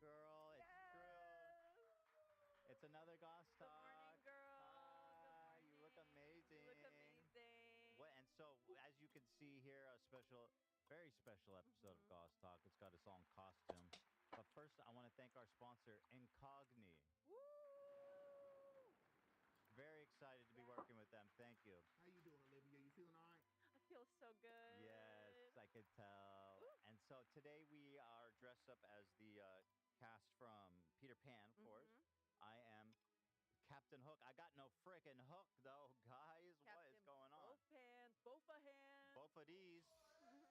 Girl, it's Yes. true. It's another Goss Good Talk. morning, girl. Good Hi, you look morning. amazing. You look amazing. What? And so, as you can see here, a special, very special episode of Mhm. Goss Talk. It's got its own costume. But first, I want to thank our sponsor, Incogni. Woo! Very excited to be Yes. working with them. Thank you. How you doing, Olivia? You feeling all right? I feel so good. Yes, I could tell. Woo. And so today we are dressed up as the cast from Peter Pan, of course. Mhm. I am Captain Hook. I got no frickin' hook though, guys. What is Captain going on? both hands, both a hands. Both of these,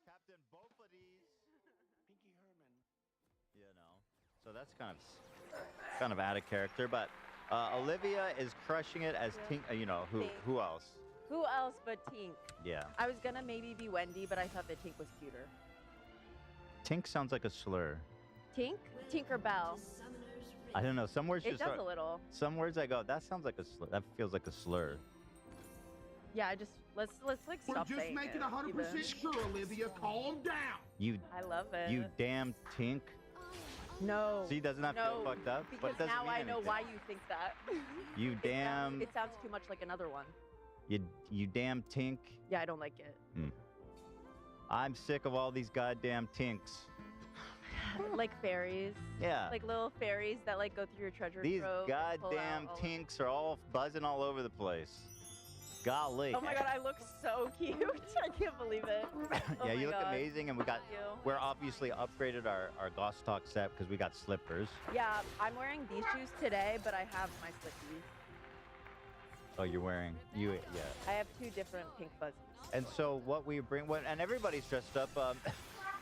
Captain. Both of these. Pinky Herman. You know. So that's kind of out of character, but Olivia is crushing it as Yeah. Tink. You know Thanks. who else? Who else but Tink? Yeah. I was gonna maybe be Wendy, but I thought that Tink was cuter. Tink sounds like a slur. Tink? Tinkerbell. I don't know. Some words It just does start, a little. Some words I go, that sounds like a slur. That feels like a slur. Yeah, I just let's like We're stop just saying making it, 100% even. sure, Olivia. Calm down. You I love it. you damn Tink. No. See, doesn't that no, feel fucked up? Because But it doesn't now mean I know anything. why you think that. You damn, It sounds too much like another one. you damn tink. Yeah, I don't like it. I'm sick of all these goddamn tinks. Like fairies. Yeah. Like little fairies that like go through your treasure These trove. and pull goddamn out all of- tinks are all buzzing all over the place. Golly. Oh my god, I look so cute. I can't believe it. Oh Yeah, my you look God. amazing, and we got. Thank you. We're obviously upgraded our Goss Talk set because we got slippers. Yeah, I'm wearing these shoes today, but I have my slippies. Oh, you're wearing yeah. I have two different pink fuzzies. And so what we bring, and everybody's dressed up.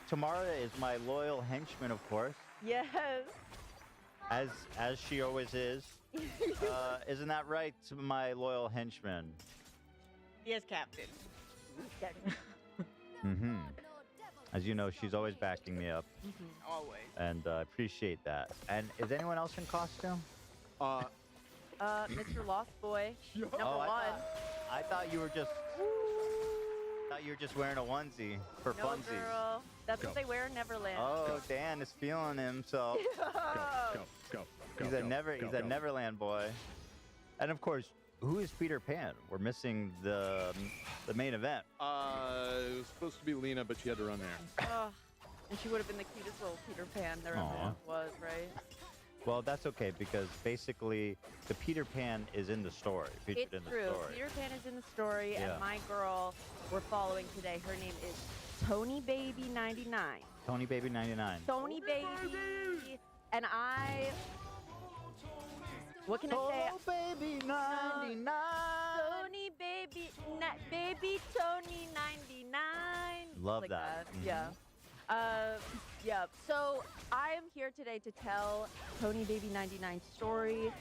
Tamara is my loyal henchman, of course, Yes. as she always is. Isn't that right, my loyal henchman? Yes, Captain. Yeah. Mm-hmm. As you know, she's always backing me up, Always. and I appreciate that. And is anyone else in costume? Mr. Lost Boy. Number Oh, one. I thought you were just. Thought you were just wearing a onesie for No, funsies. girl. That's what they wear in Neverland. Oh, Dan is feeling himself. Go. He's a Neverland boy. And of course, who is Peter Pan? We're missing the main event. It was supposed to be Lena, but she had to run there. Oh, and she would have been the cutest little Peter Pan there ever Aw. was, right? Well, that's okay because basically the Peter Pan is in the story, featured It's in the true. story. Peter Pan is in the story, Yeah. and my girl we're following today, her name is Tony Baby 99. Tony Baby 99. Tony Baby. And what can I say? Baby 99. Tony Baby, Baby Tony 99. Love like that. Mhm. Yeah. Yeah. So I am here today to tell Tony Baby 99's story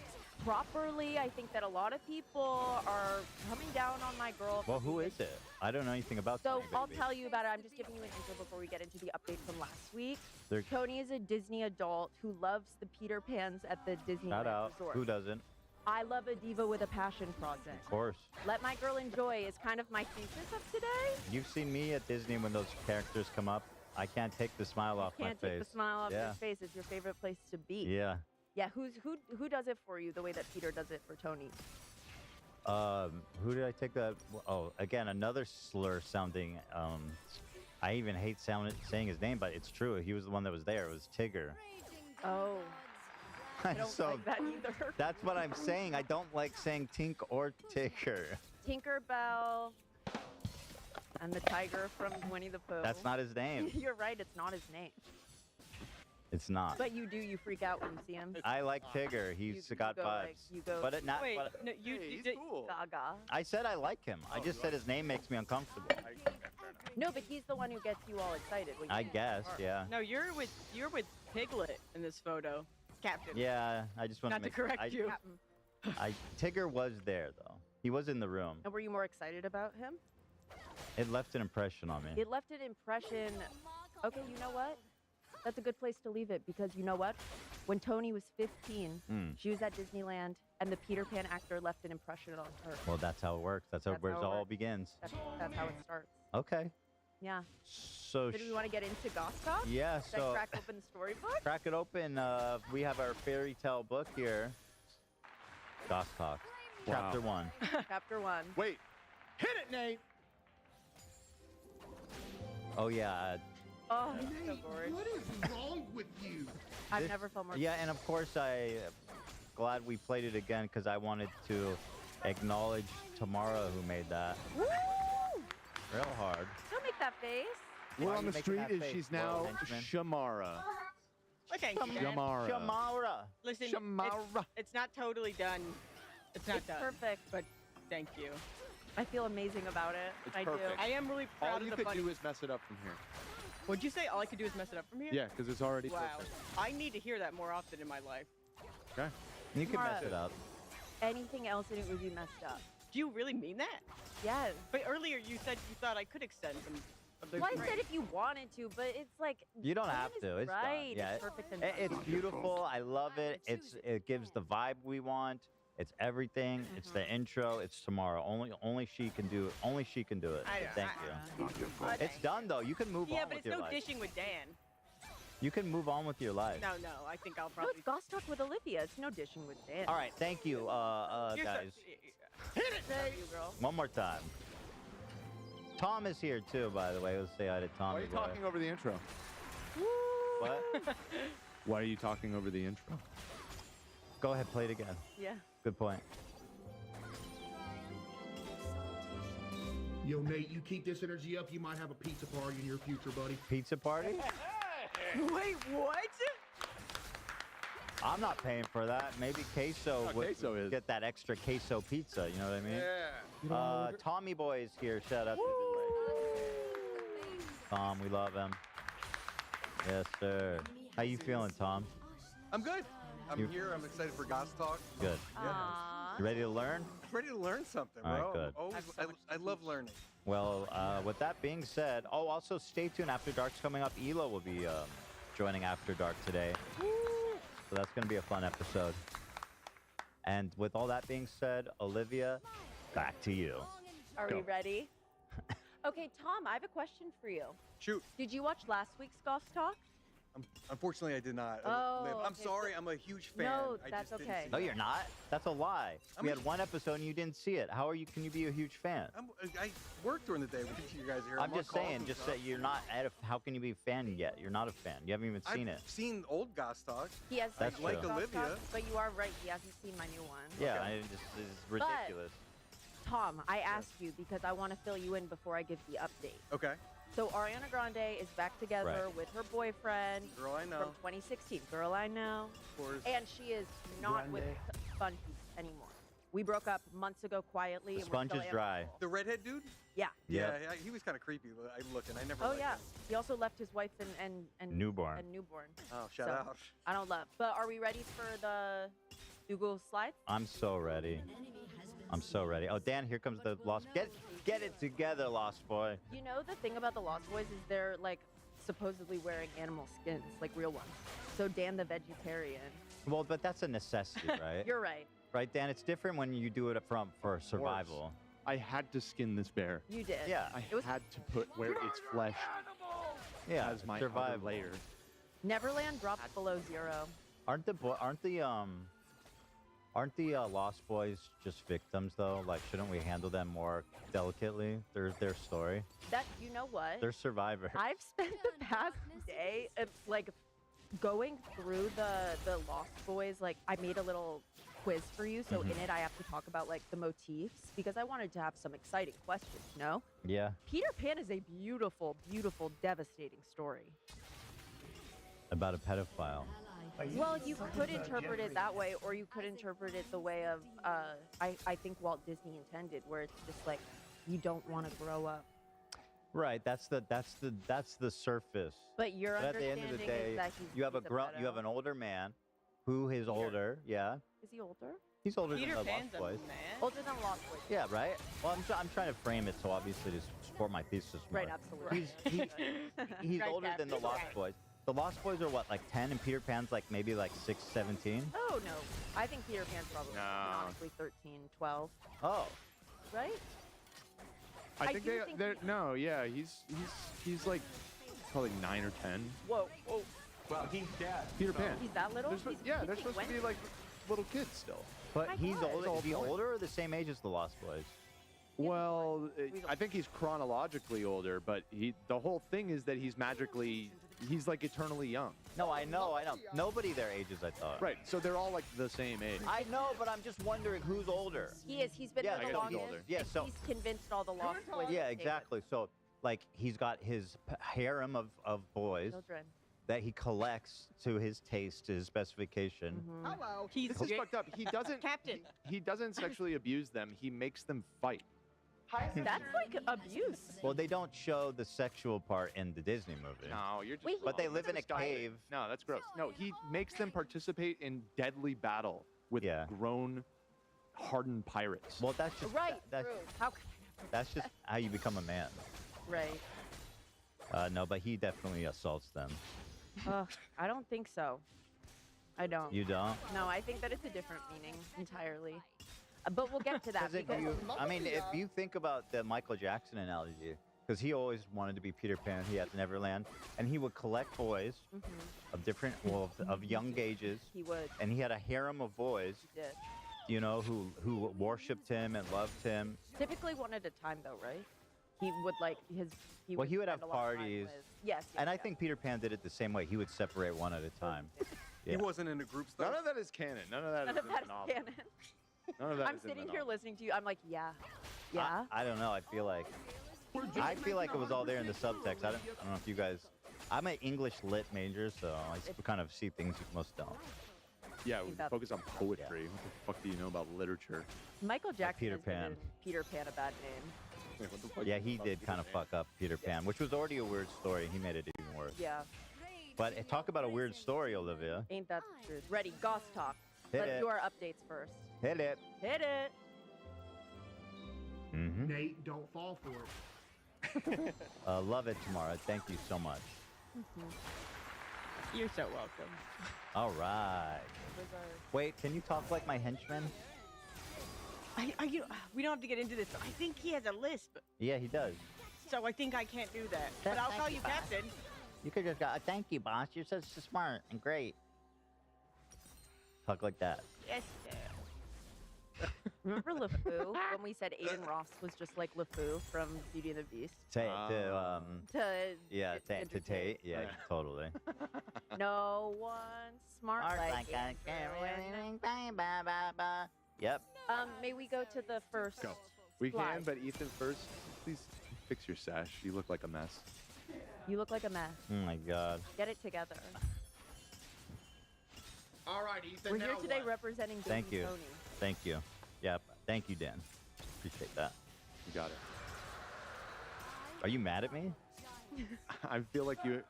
properly. I think that a lot of people are coming down on my girl. Well, who is it? I don't know anything about So Tony I'll Baby. tell you about it. I'm just giving you an intro before we get into the update from last week. They're- Tony is a Disney adult who loves the Peter Pans at the Disney Shout out. Resort. Who doesn't? I love a diva with a passion project. Of course. Let my girl enjoy is kind of my thesis of today. You've seen me at Disney when those characters come up. I can't take the smile off my Can't take face. the smile off Yeah. your face. It's your favorite place to be. Yeah. Yeah. Who does it for you the way that Peter does it for Tony? Who did I take that? Oh, again, another slur sounding. I even hate saying his name, but it's true. He was the one that was there. It was Tigger. Oh, I don't So like that either. that's what I'm saying. I don't like saying Tink or Tigger. Tinkerbell and the tiger from Winnie the Pooh. That's not his name. You're right. It's not his name. It's not. But you do. You freak out when you see him. I like Tigger. He's You got go vibes. like- you go but it not. Wait, but no, you Hey, he's did. cool. Gaga. I said I like him. I just said his name makes me uncomfortable. No, but he's the one who gets you all excited. When you I see him. guess. Yeah. No, you're with Piglet in this photo, Captain. Yeah. I just want Not to correct you. Tigger was there though. He was in the room. And were you more excited about him? It left an impression on me. It left an impression. Okay, you know what? That's a good place to leave it because you know what? When Tony was 15, she was at Disneyland, and the Peter Pan actor left an impression on her. Well, that's how it works. That's That's where how it it all works. begins. That's how it starts. Okay. Yeah. So So do we want to get into Gossip? yeah. Should I So crack open the storybook? crack it open. We have our fairy tale book here. Goss Talk, Wow. Chapter 1. Chapter 1. Wait, hit it, Nate. Oh yeah. Oh, so Nate, bored. what is wrong with you? I've this- never felt more. Yeah, and of course glad we played it again because I wanted to acknowledge Tamara who made that Woo! real hard. Don't make that face. Why Word are on you the making street that is face, she's loyal now henchman? Shamara. Okay, Dan. Shamara. Tamara. Listen, Shamara. it's not totally done. It's not It's done. perfect. But thank you. I feel amazing about it. It's I perfect. do. I am really proud All of you the could funny. do is mess it up from here. Would you say all I could do is mess it up from here? Yeah, because it's already Wow. perfect. I need to hear that more often in my life. Okay. You can mess Tamara. it up. Anything else in it would be messed up. Do you really mean that? Yes. But earlier you said you thought I could extend some of the. Well, I said if you wanted to, but it's like You don't Ornn have is to. It's done. right. Yeah, It's perfect and It's done. beautiful. I love it. It gives the vibe we want. It's everything. It's the intro. It's tomorrow. Only she can do it. Only she can do it. Thank you. It's done though. You can move Yeah, on but with it's your no life. dishing with Dan. You can move on with your life. No, I think I'll No, probably. it's Goss Talk with Olivia. It's no dishing with Dan. All right, thank you, You're so- guys. Hit it, love you, girl. One more time. Tom is here too, by the way. Let's say hi to Tom. Why are you talking over the intro? What? Why are you talking over the intro? Go ahead, play it again. Yeah. Good point. Yo, Nate, you keep this energy up, you might have a pizza party in your future, buddy. Pizza party? Wait, what? I'm not paying for that. Maybe Queso Oh, would Queso is. get that extra queso pizza. You know what I mean? Yeah. Tommy Boy is here. Shout out to Tom. We love him. Yes, sir. How you feeling, Tom? I'm good. I'm You- here. I'm excited for Goss Talk. Good. Aww. You ready to learn? I'm ready to learn something, All right, bro. good. Always, I have so much I to love teach. learning. Well, with that being said, also stay tuned. After Dark's coming up. Elo will be joining After Dark today. So that's going to be a fun episode. And with all that being said, Olivia, back to you. Are we Go. ready? Okay, Tom, I have a question for you. Shoot. Did you watch last week's Goss Talk? Unfortunately, I did not. Oh, Liv, I'm okay, sorry. so- I'm a huge fan. No, I that's just didn't okay. see No, it. you're not. That's a lie. I'm We a- had one episode and you didn't see it. How can you be a huge fan? I work during the day with you guys here. I'm on just calls saying, and just stuff. say you're not how can you be a fan yet? You're not a fan. You haven't even seen it. I've seen old Goss Talk. He has That's seen true. Goss Like Talk, Olivia. but you are right. He hasn't seen my new one. Yeah, Okay. it's ridiculous. Tom, I asked you because I want to fill you in before I give the update. Okay. So Ariana Grande is back together Right. with her boyfriend Girl, I know. from 2016. Girl, I know. Of course. And she is not with Sponge anymore. We broke up months ago quietly. The and we're sponge still is dry. The redhead dude? Yeah. Yeah, Yep. he was kind of creepy. I'm looking. I never. Oh liked yeah. him. He also left his wife and Newborn. And newborn. Oh, shout So, out. I don't love. But are we ready for the Google slides? I'm so ready. I'm so ready. Oh, Dan, here comes the Lost. Get it together, Lost Boy. You know the thing about the Lost Boys is they're like supposedly wearing animal skins, like real ones. So Dan the vegetarian. Well, but that's a necessity, right? You're right. Right, Dan? It's different when you do it up front for survival. I had to skin this bear. You did. Yeah. I It was- had to put where its flesh Yeah, as my outer survival. layer. Neverland dropped below 0. Aren't the Lost Boys just victims though? Like, shouldn't we handle them more delicately? Their story. That you know what? They're survivors. I've spent the past day like going through the Lost Boys. Like I made a little quiz for you, so in it I have to talk about like the motifs because I wanted to have some exciting questions. No, Yeah, Peter Pan is a beautiful, beautiful, devastating story. about a pedophile. Well, you could interpret it that way, or you could interpret it the way of I think Walt Disney intended, where it's just like you don't want to grow up. Right. That's the surface. But your But at the understanding end of the day, is that he's you have a pedo. you have an older man, who is older. Yeah, Is he older? he's older Peter than the Pan's Lost a Boys. man. Older than Lost Boys. Yeah, right. Well, I'm trying to frame it so obviously to support my thesis more. Right, absolutely. He's Right, older Cap, than the you're Lost right. Boys. The Lost Boys are what, like 10, and Peter Pan's like maybe like 6, 17. Oh no, I think Peter Pan's probably No. honestly 13, 12, Oh, right? I I think do they, think they're he- no, yeah, he's like probably 9 or 10. Whoa, whoa, Well, he's dead. Peter Pan. he's that little? They're supposed- He's- yeah, he's they're like supposed to be when? like little kids still. but My he's God. older. That's Is he the whole point. older or the same age as the Lost Boys? Well, He's I think he's chronologically older, but the whole thing is that he's like eternally young. No, I know. Nobody their ages, I thought. Right, so they're all like the same age. I know, but I'm just wondering who's older. He is. He's been Yeah, there I the guess he's longest. older. Yeah, and so- he's convinced all the Lost Boys. to Yeah, stay with exactly. So, like, he's got his harem of boys Children. that he collects to his taste, to his specification. Mhm. Hello. He's This is fucked up. He doesn't Captain. He doesn't sexually abuse them. He makes them fight. That's like abuse. Well, they don't show the sexual part in the Disney movie. No, you're just. Wait, But they wrong. live in a This guy- cave. No, that's gross. No, he makes them participate in deadly battle with Yeah. grown, hardened pirates. Well, that's just Right. That's, True. How? could- that's just how you become a man. Right. No, but he definitely assaults them. I don't think so. I don't. You don't? No, I think that it's a different meaning entirely. But we'll get to that Because because I mean, if you think about the Michael Jackson analogy, because he always wanted to be Peter Pan. He had Neverland, and he would collect boys of different, well, of young gauges, He would. and he had a harem of boys, He did. you know, who worshipped him and loved him. Typically one at a time, though, right? He would like his. He Well, he would have spend a lot of time parties. with- Yes. And I yes. think Peter Pan did it the same way. He would separate one at a time. He Yeah. wasn't in a group stuff. None of that is canon. None of that None is of in that the is novel. canon. None of that I'm is in the sitting here novel. listening to you. I'm like, yeah, yeah. I don't know. I feel like it was all there in the subtext. I don't know if you guys. I'm an English lit major, so I kind of see things most don't. Yeah, we About- focus on poetry. What the fuck do you know about literature? Michael Jackson Peter has given Pan. Peter Pan a bad name. What the fuck Yeah, do he you know did about kind of Peter Pan? fuck up Peter Pan, which was already a weird story. He made it even worse. Yeah, But talk about a weird story, Olivia. ain't that the truth? Ready, Goss talk. Hit Let's it. do our updates first. Hit it. Hit it. Mm-hmm. Nate, don't fall for it. Love it, Tamara. Thank you so much. You're so welcome. All right. Wait, can you talk like my henchman? We don't have to get into this, but I think he has a lisp, Yeah, he does. so I think I can't do that. But I'll call you captain. You could just go, thank you, boss. You're so smart and great. Talk like that. Yes, sir. Remember LeFou when we said Aiden Ross was just like LeFou from Beauty and the Beast? Yeah, to entertain. Tate. Yeah, totally. No one smart like Andrew. Yep. May we go to the first? Go. We slide? can, but Ethan first, please fix your sash. You look like a mess. You look like a mess. Oh my God. Get it together. All right, Ethan. We're here now today what? representing Dave Thank and you. Tony. Thank you. Yep. Thank you, Dan. Appreciate that. You got it. Are you mad at me? I feel like you.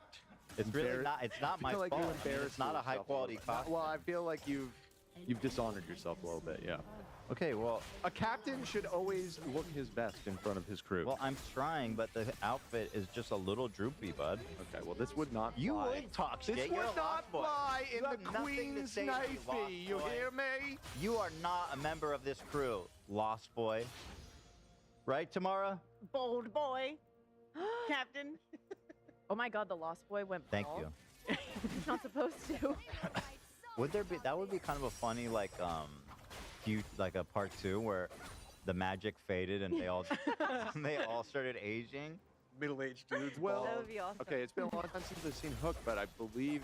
It's really embarrass- not. It's not I my feel like fault. you I mean, embarrassed it's not a yourself high little quality bit. costume. Well, I feel like you've dishonored yourself a little bit. Yeah. Okay. Well, A captain should always look his best in front of his crew. I'm trying, but the outfit is just a little droopy, bud. Okay, well, this would not You fly. would talk This shit. would You're a not lost boy. fly You in have the nothing to Queen's say to me, Navy. lost You boy. hear me? You are not a member of this crew, lost boy. Right, Tamara? Bold boy. Captain. Oh my God, the Lost Boy went Thank bald. you. He's not supposed to. Would there be? That would be kind of a funny, like a part 2 where the magic faded and they all started aging. Middle-aged dudes. Well, That would be awesome. Okay, it's been a long time since I've seen Hook, but I believe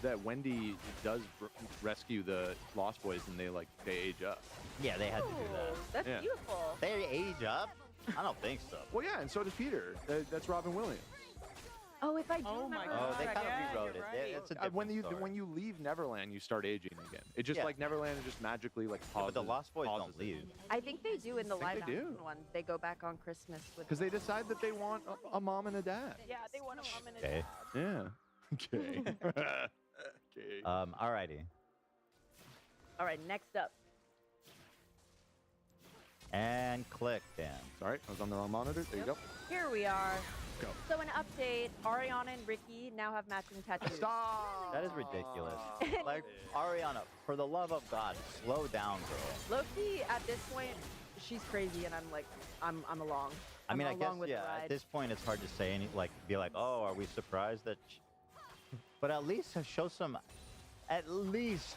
that Wendy does rescue the Lost Boys and they age up. Yeah, they had to do Oh, that. that's Yeah. beautiful. They age up? I don't think so. Well, yeah, and so does Peter. That's Robin Williams. Oh, if I do Oh my remember. Oh, they God, kind of yeah, rewrote you're it. right. It's a different story. When you leave Neverland, you start aging again. It's just Yeah. like Neverland just magically like Yeah, pauses. but the Lost Boys pauses don't leave. I think they do in the think live they do. action one. They go back on Christmas with. Because they decide that they want a mom and a dad. Yeah, they want a mom and a Okay. dad. Yeah. Okay. Okay. Alrighty. All right, next up. And click, Dan. Sorry, I was on the wrong monitor. There you go. Here we are. Go. So an update, Ariana and Ricky now have matching tattoos. Stop. That is ridiculous. Like, Ariana, for the love of God, slow down, girl. Loki, at this point, she's crazy, and I'm like, I'm along. I mean, I I'm guess, along with yeah, the ride. at this point, it's hard to say any, like, be like, oh, are we surprised that, but at least show some, at least,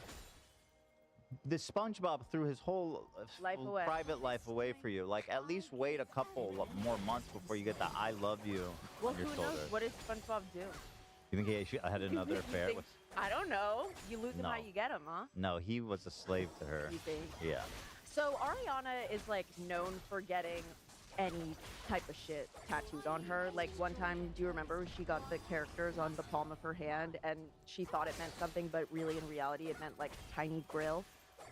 the SpongeBob threw his whole Life away. private life away for you. Like, at least wait a couple more months before you get the I love you Well, on your who shoulder. knows? What did SpongeBob do? You think he had another You affair think- with? I don't know. You lose him No. how you get him, huh? No, he was a slave to her. You think? Yeah. So Ariana is like known for getting any type of shit tattooed on her. Like one time, do you remember she got the characters on the palm of her hand and she thought it meant something, but really in reality it meant like tiny grill.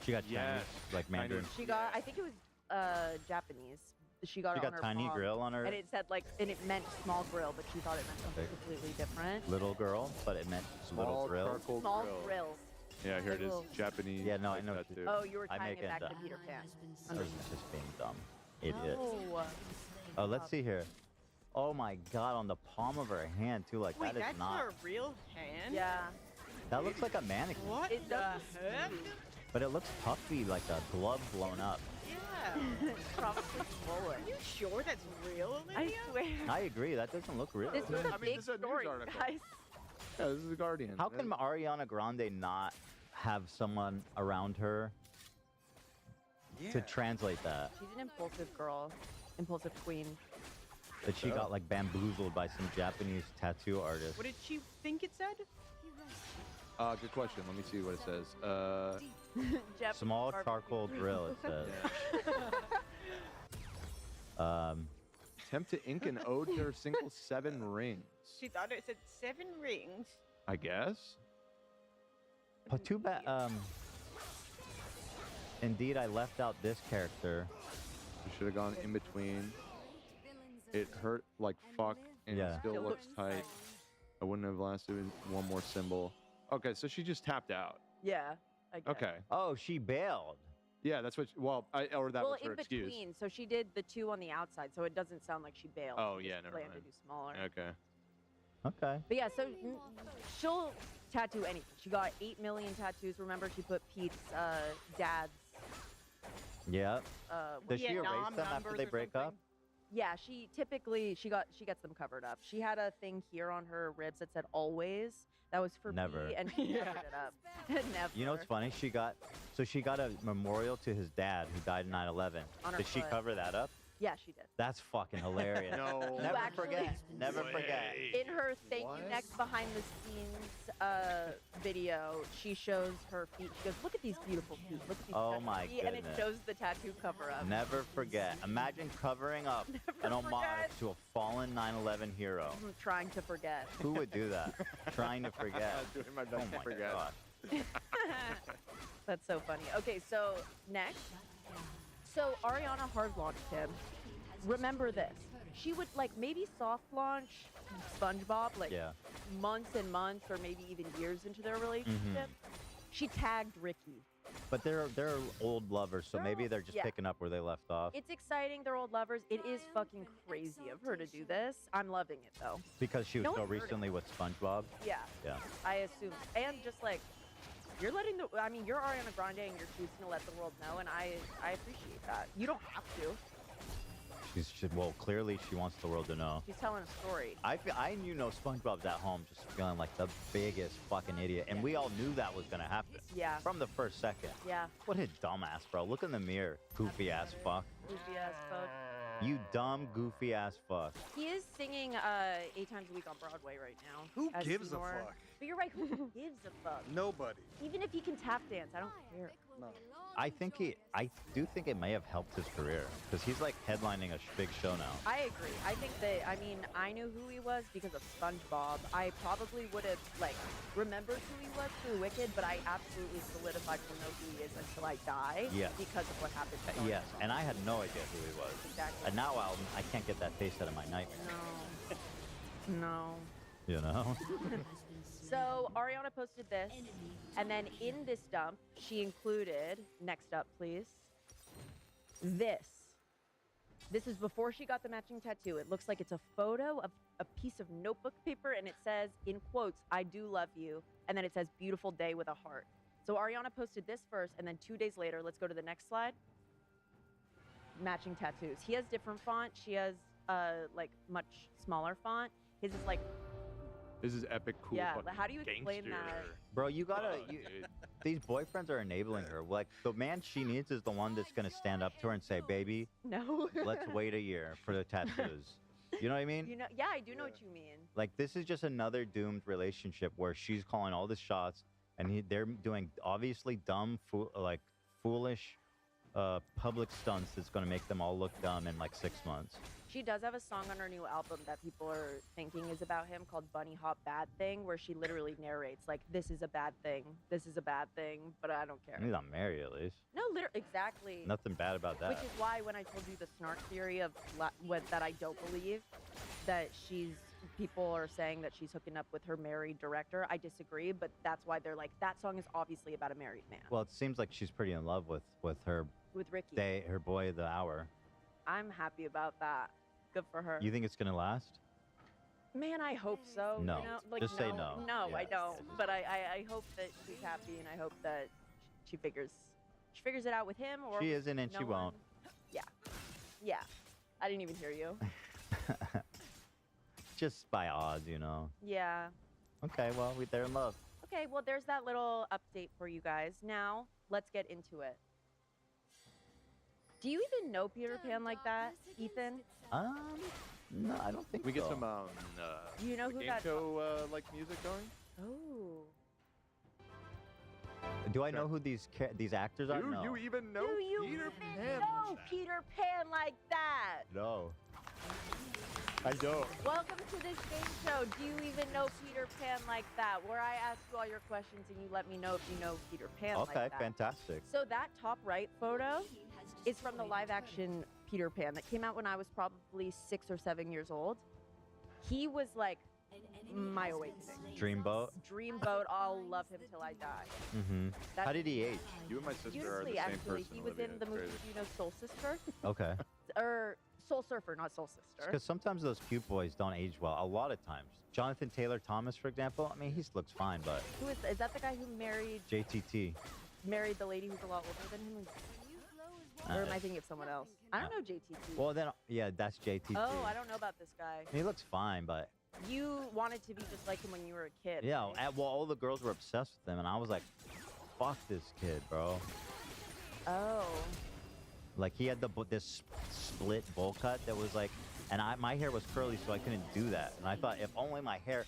She got Yes. Chinese, like Mandarin. She got, I think it was Japanese. She got She it on got her tiny palm, grill on her and it said like, and it meant small grill, but she thought it meant something Okay. completely different. little girl, but it meant little Small grill. charcoal Small grill. grill. Yeah, here it is. Little- Japanese. Yeah, no, I like know that what too. Oh, you were I tying make it back it to up. Peter Pan. Or is it just being dumb? Idiot. Oh. Oh, let's see here. Oh my God, on the palm of her hand too. Like Wait, that is that's not. her real hand? Yeah. That looks like a mannequin. What It the does. heck? But it looks puffy, like a glove blown up. Yeah. Probably swollen. Are you sure that's real, I Olivia? swear. I agree. That doesn't look real. This was a I mean, big this is a news story, article. guys. Yeah, this is the Guardian. How can Ariana Grande not have someone around her Yeah. to translate that? She's an impulsive girl, impulsive queen. That she got like bamboozled by some Japanese tattoo artist. What did she think it said? Good question. Let me see what it says. Japanese Small barbecue. charcoal drill, it says. Attempt to ink an ode to her single 7 rings. She thought it said 7 rings. I guess. But too bad. Indeed, I left out this character. You should have gone in between. It hurt like fuck, and Yeah. it still looks tight. I wouldn't have lasted with one more symbol. Okay, so she just tapped out. Yeah. I guess. Okay. Oh, she bailed. Yeah, that's what. Or that Well, was her in excuse. between, so she did the 2 on the outside, so it doesn't sound like she bailed. Oh, She yeah, just never planned mind. to do smaller. Okay. Okay. But yeah, so she'll tattoo anything. She got 8 million tattoos. Remember, she put Pete's dad's. Yeah. Does she erase Vietnam them after numbers they or break up? something? Yeah, she typically she gets them covered up. She had a thing here on her ribs that said "always." That was for Never. Pete, and she covered it up. Never. You know what's funny? She got a memorial to his dad who died in 9/11. On her Did she foot. cover that up? Yeah, she did. That's fucking hilarious. No. Never actually- forget. Never forget. In her "Thank What? You Next" behind the scenes video, she shows her feet. She goes, "Look at these beautiful feet. Look at these Oh tattoo my feet," and it goodness. shows the tattoo cover up. Never forget. Imagine covering up an homage forget. to a fallen 9/11 hero. I'm trying to forget. Who would do that? Trying to forget. Doing my Oh best to my forget. god. That's so funny. Okay, so next. So Ariana hard launched him. Remember this. She would like maybe soft launch SpongeBob like Yeah. months and months or maybe even years into their relationship. She tagged Ricky. But they're old lovers, so They're maybe old- they're just yeah. picking up where they left off. It's exciting. They're old lovers. It is fucking crazy of her to do this. I'm loving it though. Because she was No so one heard it. recently with SpongeBob. Yeah, Yeah. I assume. And just like you're letting the I mean, you're Ariana Grande and you're choosing to let the world know, and I appreciate that. You don't have to. Well, clearly she wants the world to know. She's telling a story. I know SpongeBob's at home just feeling like the biggest fucking idiot, and we all knew that was gonna happen Yeah. from the first second. Yeah. What a dumbass, bro! Look in the mirror, goofy ass fuck. Goofy ass fuck. You dumb goofy ass fuck. He is singing 8 times a week on Broadway right now. Who as gives a Seymour. fuck? But you're right, who gives a fuck? Nobody. Even if he can tap dance, I don't care. No. I do think it may have helped his career because he's like headlining a big show now. I agree. I think that, I mean, I knew who he was because of SpongeBob. I probably would have, like, remembered who he was through Wicked, but I absolutely solidified to know who he is until I die. Yes. Because of what happened to him. Yes, and I had no idea who he was. Exactly. And now I can't get that taste out of my nightmare. No. No. You know? So Ariana posted this, and then in this dump, she included, next up please, this. This is before she got the matching tattoo. It looks like it's a photo of a piece of notebook paper, and it says, in quotes, "I do love you," and then it says, "beautiful day" with a heart. So Ariana posted this first, and then 2 days later, let's go to the next slide, matching tattoos. He has different font. She has like much smaller font. His is like, This is epic, cool. yeah, fucking how do you explain gangster. that? Bro, you gotta. Fuck, dude. These boyfriends are enabling her. Like, the man she needs is the one that's gonna stand up to her and say, "Baby, No. let's wait a year for the tattoos." You know what I mean? You know, yeah, I do know what you mean. Like, this is just another doomed relationship where she's calling all the shots, and they're doing obviously dumb, foolish, public stunts that's gonna make them all look dumb in like 6 months. She does have a song on her new album that people are thinking is about him called Bunny Hop Bad Thing, where she literally narrates, like, this is a bad thing, this is a bad thing, but I don't care. He's not married, at least. No, literally, exactly. Nothing bad about that. Which is why when I told you the snark theory of that I don't believe that people are saying that she's hooking up with her married director, I disagree, but that's why they're like, that song is obviously about a married man. Well, it seems like she's pretty in love with her With Ricky. her boy of the hour. I'm happy about that. Good for her. You think it's gonna last? Man, I hope so. No. You know? Like, Just say no. No, Yeah. I don't. But I hope that she's happy, and I hope that she figures she figures it out with him, or She isn't, and no she one? won't. Yeah, yeah. I didn't even hear you. Just by odds, you know. Yeah. Okay, well, they're in love. Okay, well, there's that little update for you guys. Now, let's get into it. Do you even know Peter Pan like that, Ethan? No, I don't think We get so. some You know who game that? show like music going. Oh. Do I know who these actors are? Do No. you even know Do you Peter even Pan? know Peter Pan like that? No. I don't. Welcome to this game show. Do you even know Peter Pan like that? Where I ask you all your questions and you let me know if you know Peter Pan like Okay, that. fantastic. So that top right photo is from the live action Peter Pan that came out when I was probably 6 or 7 years old. He was like my awakening. Dreamboat. Dreamboat, I'll love him till I die. Mm-hmm. That's How did he age? You and my sister are the beautifully, same actually. person. He was Olivia. in the It's movie, crazy. do you know Soul Sister? Okay. Or Soul Surfer, not Soul Sister. Because sometimes those cute boys don't age well. A lot of times. Jonathan Taylor Thomas, for example. I mean, he looks fine, but Who is that the guy who married JTT. the lady who's a lot older than him? Or am I thinking of someone else? I don't know JTT. Well, then, yeah, that's JTT. Oh, I don't know about this guy. He looks fine, but You wanted to be just like him when you were a kid. yeah. right? Well, all the girls were obsessed with him, and I was like, "Fuck this kid, bro." Oh. Like he had this split bowl cut that was like, and my hair was curly, so I couldn't do that. And I thought if only my hair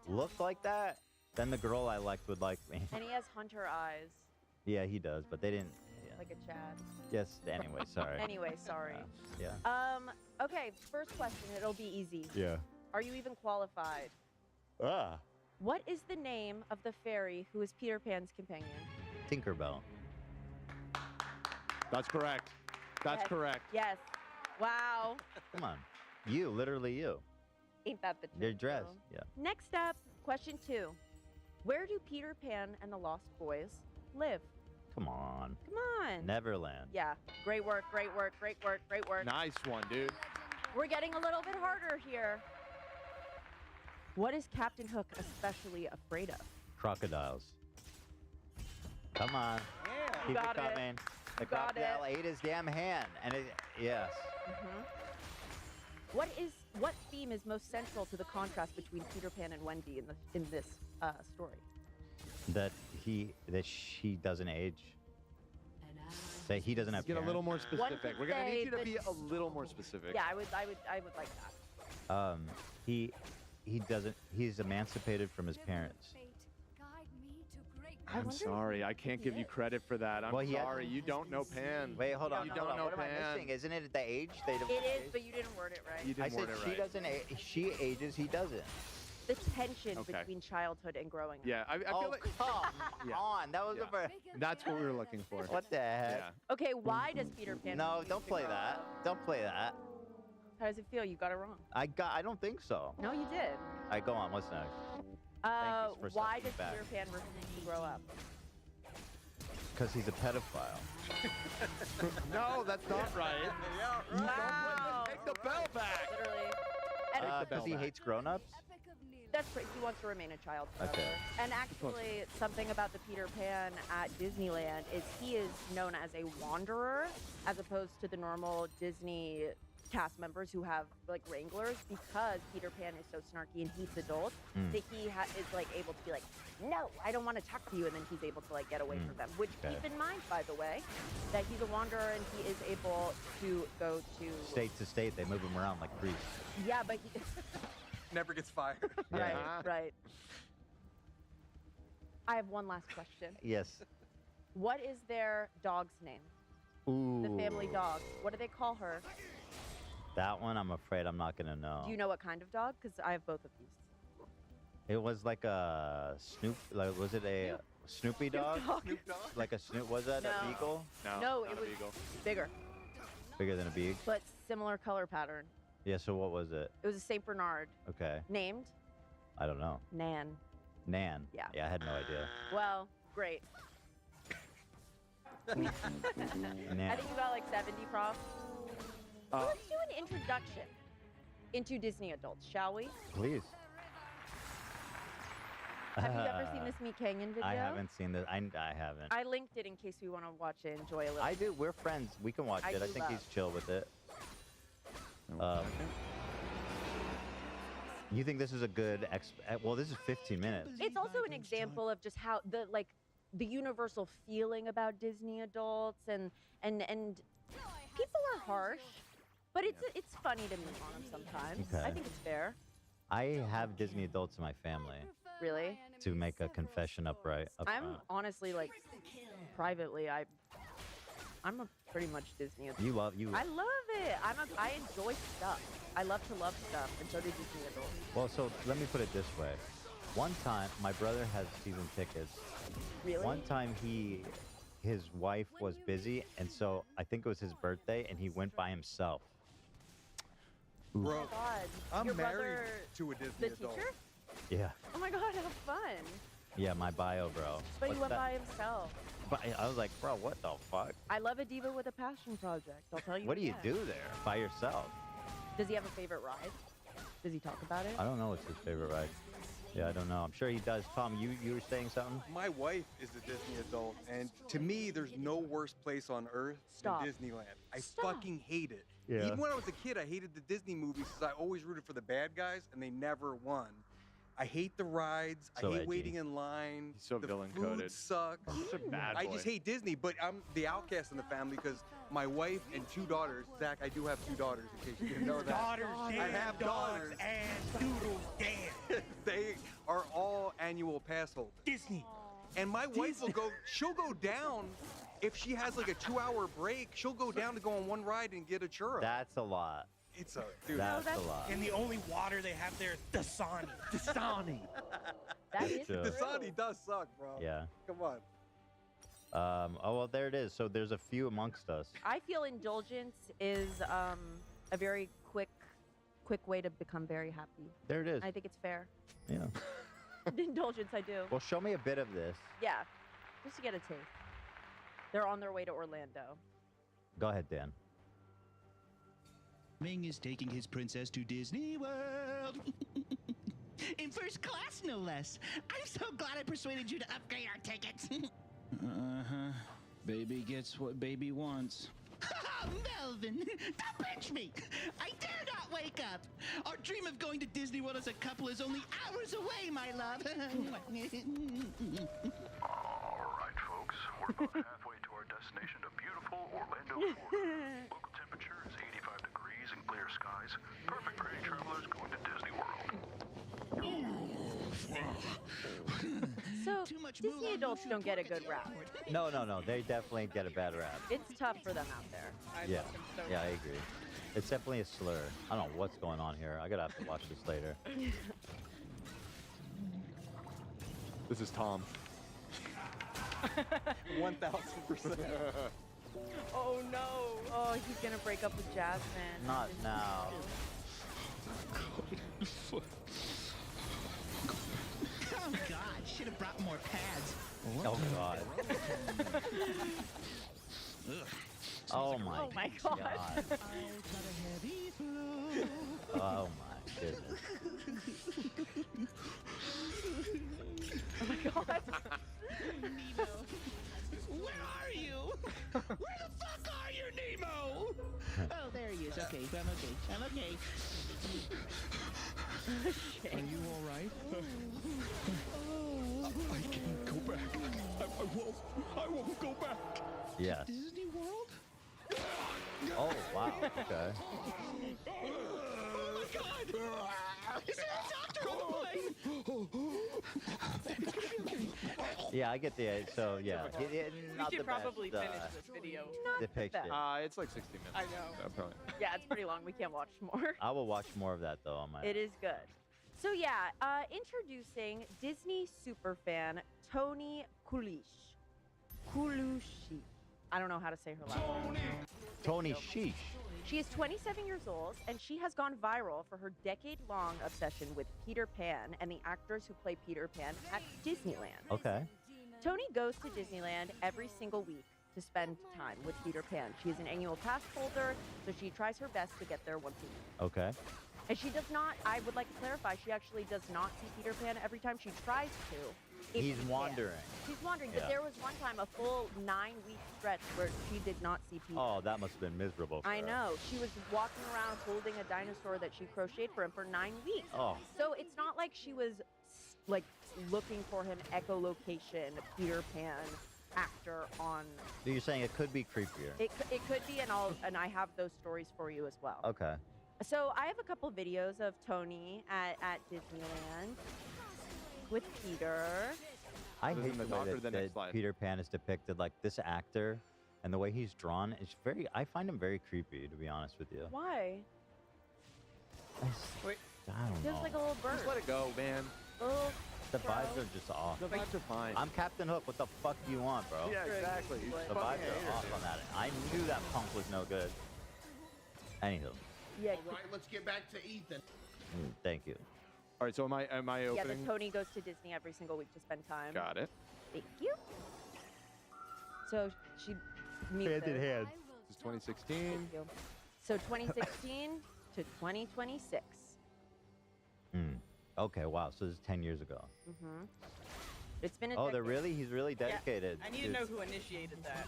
looked like that, then the girl I liked would like me. And he has hunter eyes, Yeah, he does, but they didn't. Yeah. like a Chad. Yes. Anyway, sorry. Anyway, sorry. Yeah. Okay, first question. It'll be easy. Yeah. Are you even qualified? Ah. What is the name of the fairy who is Peter Pan's companion? Tinkerbell. That's correct. That's Yes. correct. Yes. Wow. Come on. You, literally you. Ain't that the truth? Your dress. though? Yeah. Next up, question 2. Where do Peter Pan and the Lost Boys live? Come on. Come on. Neverland. Yeah. Great work, great work, great work, great work. Nice one, dude. We're getting a little bit harder here. What is Captain Hook especially afraid of? Crocodiles. Come on. Yeah. Keep got it it. coming. The You got crocodile ate his damn hand. And yes. What theme is most central to the contrast between Peter Pan and Wendy in this story? That she doesn't age. That he doesn't have Get a parents. little more One specific. could We're gonna say need you to that- be a little more specific. Yeah, I would like that. He doesn't. He's emancipated from his parents. I I'm wonder sorry, who I can't he give you is. credit for that. I'm Well, he had- sorry, you don't know Pan. Wait, hold on. You hold don't on. know What am I Pan. missing? Isn't it the age? They don't It is, age? but you didn't word it right. You I didn't said word it she right. doesn't. She ages. He doesn't. The tension Okay. between childhood and growing up. Yeah, I Oh feel like come Yeah. on! That was Yeah. the first. that's what we were looking for. What the heck? Yeah. Okay, why does Peter Pan No, refuse don't to play grow that. up? Don't play that. How does it feel? You got it wrong. I don't think so. No, you did. All right, go on. What's next? Thank you for Why sucking does back. Peter Pan refuse to grow up? Because he's a pedophile. No, that's not right. Wow. Take the bell back. Literally. And the bell Because he back. hates grown-ups. that's great. He wants to remain a child forever. Okay. And actually, something about the Peter Pan at Disneyland is he is known as a wanderer, as opposed to the normal Disney cast members who have like wranglers, because Peter Pan is so snarky and hates adults Mm. that he is like able to be like, no, I don't want to talk to you, and then he's able to like get away from them. Which Okay. keep in mind, by the way, that he's a wanderer and he is able to go to State to state, they move him around like priests. Yeah, but he, Never gets fired. right, Yeah. right. I have one last question. Yes. What is their dog's name? Ooh. The family dog. What do they call her? That one, I'm afraid I'm not gonna know. Do you know what kind of dog? Because I have both of these. It was like a Snoop. Like, was it a Snoopy dog? Dog. Snoop Dogg? Like a Snoop? Was that No. a beagle? No, No, not it a was beagle. bigger, Bigger than a beagle? but similar color pattern. Yeah. So what was it? It was a Saint Bernard, Okay. named I don't know. Nan. Nan. Yeah. Yeah, I had no idea. Well, great. I Nan. think you got like 70 props. So Uh, let's do an introduction into Disney adults, shall we? Please. Have you ever seen this Meet Canyon video? I haven't seen this. I haven't. I linked it in case we want to watch it, enjoy a little. I do. We're friends. We can watch I it. I do think love. he's chill with it. Okay. You think this is a good well, this is 15 minutes. It's also an example of just how the universal feeling about Disney adults and people are harsh, but it's funny to meet on them sometimes. Okay. I think it's fair. I have Disney adults in my family Really? to make a confession upright. I'm honestly like privately I'm a pretty much Disney adult. You. I love it. I enjoy stuff. I love to love stuff, and so do Disney adults. Well, so let me put it this way. One time, my brother has season tickets. Really? One time his wife was busy, and so I think it was his birthday, and he went by himself. Oh Bro, my God. I'm Your married brother, to a Disney the adult. teacher? Yeah. Oh my God, how fun. Yeah, my bio, bro. But What's he went that? by himself. But I was like, bro, what the fuck? I love a diva with a passion project. I'll tell you. What do you again. do there by yourself? Does he have a favorite ride? Does he talk about it? I don't know what's his favorite ride. Yeah, I don't know. I'm sure he does. Tom, you were saying something? My wife is a Disney adult, and to me, there's no worse place on earth Stop. than Disneyland. I Stop. fucking hate it. Yeah. Even when I was a kid, I hated the Disney movies because I always rooted for the bad guys, and they never won. I hate the rides. So I hate edgy. waiting in line. He's so the villain-coded. food sucks. Such a bad I boy. just hate Disney, but I'm the outcast in the family because my wife and 2 daughters. Zach, I do have 2 daughters, in case you didn't know that. Daughters dance, I have dogs daughters. and doodles dance. They are all annual pass holders. Disney. And my wife will go, she'll go down if she has like a 2-hour break. She'll go down to go on one ride and get a churro. That's a lot. It's a dude. That's that's- a lot. And the only water they have there is Dasani. Dasani. That is True. The true. Dasani does suck, bro. Yeah. Come on. Oh, well, there it is. So there's a few amongst us. I feel indulgence is a very quick way to become very happy. There it is. I think it's fair. Yeah. Indulgence, I do. Well, show me a bit of this. Yeah, just to get a taste. They're on their way to Orlando. Go ahead, Dan. Ming is taking his princess to Disney World. In first class, no less. I'm so glad I persuaded you to upgrade our tickets. Uh-huh. Baby gets what baby wants. Melvin, don't pinch me. I dare not wake up. Our dream of going to Disney World as a couple is only hours away, my love. All right, folks. We're about halfway to our destination to beautiful Orlando, Florida. Local temperature is 85 degrees and clear skies. Perfect for any travelers going to Disney World. So Too much Disney Mulan adults Rouge don't get a pork good at the rap. airport. No. They definitely get a bad rap. It's tough for them out there. I Yeah. love him so Yeah, I much. agree. It's definitely a slur. I don't know what's going on here. I gotta have to watch this later. This is Tom. 1000%. Oh no. Oh, he's gonna break up with Jasmine. Not now. Oh, God. Should have brought more pads. Oh God. Oh my. Oh my God. I've got a heavy flu. Oh my goodness. Oh my God. Nemo. Where are you? Where the fuck are you, Nemo? Oh, there he is. Okay, I'm okay. Are you all right? I can't go back. I won't go back. Yes. Disney World? Oh wow. Okay. Oh my God! Is there a doctor on the plane? Yeah, I get the. So yeah, We not should the probably best, finish this video. depiction. It's like 60 minutes. I know. Probably. Yeah, it's pretty long. We can't watch more. I will watch more of that though on my. It is good. So yeah, introducing Disney superfan Toni Colucci. I don't know how to say her last name. Tony Sheesh. She is 27 years old, and she has gone viral for her decade-long obsession with Peter Pan and the actors who play Peter Pan at Disneyland. Okay. Toni goes to Disneyland every single week to spend time with Peter Pan. She is an annual pass holder, so she tries her best to get there once a week. Okay. And she does not, I would like to clarify, she actually does not see Peter Pan every time she tries to. if He's she can. wandering. She's wandering, Yeah. but there was one time, a full 9-week stretch where she did not see Peter. Oh, that must have been miserable for I her. know. She was walking around holding a dinosaur that she crocheted for him for 9 weeks. Oh. So it's not like she was like looking for him echolocation Peter Pan actor on. So you're saying it could be creepier. It could be, and I have those stories for you as well. Okay. So I have a couple videos of Tony at Disneyland with Peter. I This hate is the the way doctor, that, the next that slide. Peter Pan is depicted. Like this actor and the way he's drawn is very. I find him very creepy, to be honest with you. Why? Wait. I don't Just know. like a little bird. Just let it go, man. Little The crow. vibes are just off. The vibes are fine. I'm Captain Hook. What the fuck do you want, bro? Yeah, exactly. He's The The fucking vibes a are hater, off dude. on that. I knew that punk was no good. Anywho, Yeah. All right, let's get back to Ethan. thank you. All right, so am I Yeah, the opening? Tony goes to Disney every single week to spend time. Got it. Thank you. So she meets Hand in us. hand. This is 2016. Thank you. So 2016 to 2026. Okay, wow. So this is 10 years ago. Mm-hmm. It's been a Oh, they're decade. really? He's really dedicated. I need to know who initiated that.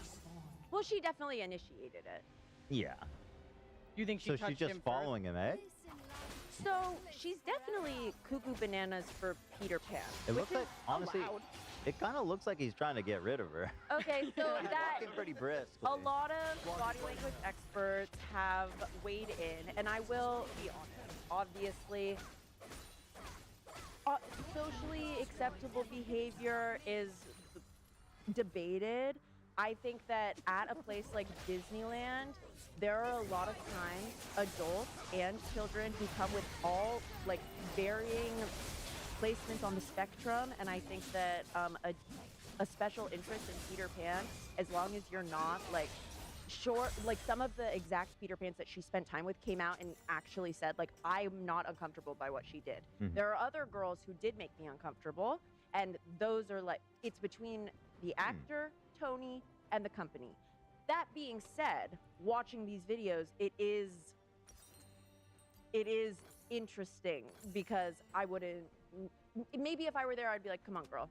Well, she definitely initiated it. Yeah. You think she So touched she's just him following him, eh? So she's definitely cuckoo bananas for Peter Pan. It which looks like, is honestly, allowed. it kind of looks like he's trying to get rid of her. Okay, so that Walking pretty briskly. a lot of body language experts have weighed in, and I will be honest. Obviously, socially acceptable behavior is debated. I think that at a place like Disneyland, there are a lot of times adults and children who come with all like varying placements on the spectrum, and I think that a special interest in Peter Pan, as long as you're not like short, like some of the exact Peter Pans that she spent time with came out and actually said like, I'm not uncomfortable by what she did. Mhm. There are other girls who did make me uncomfortable, and those are like, it's between the actor, Tony, and the company. That being said, watching these videos, it is interesting because I wouldn't, maybe if I were there, I'd be like, come on, girl.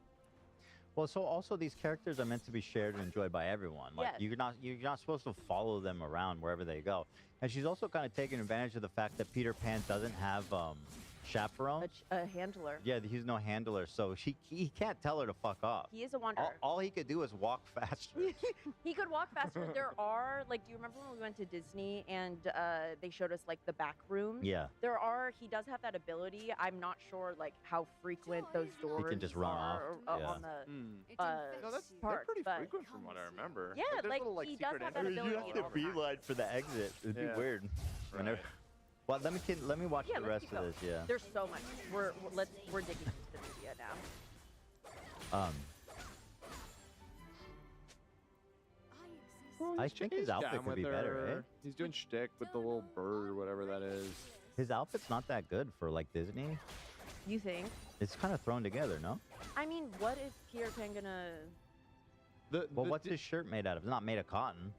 Well, so also these characters are meant to be shared and enjoyed by everyone. Like Yes. you're not supposed to follow them around wherever they go. And she's also kind of taking advantage of the fact that Peter Pan doesn't have chaperone. A handler. Yeah, he's no handler, so he can't tell her to fuck off. He is a wanderer. All he could do is walk faster. He could walk faster. There are, like, do you remember when we went to Disney and they showed us, like, the back rooms? Yeah. He does have that ability. I'm not sure, like, how frequent those doors just run off, are yeah. on the No, that's park, pretty but frequent from what I remember. Yeah, there's like, little, he secret does have that entrances ability all all the the time. beeline for the exit. It'd Yeah. be weird. Whenever. Right. Well, let me watch Yeah, the let's rest keep of going. this. Yeah. There's so much. We're digging into the media now. I think his He's outfit down could be with better, her. eh? He's doing shtick with the little bird or whatever that is. His outfit's not that good for like Disney. You think? It's kind of thrown together, no? I mean, what is Peter Pan gonna? Well, what's his shirt made out of? It's not made of cotton.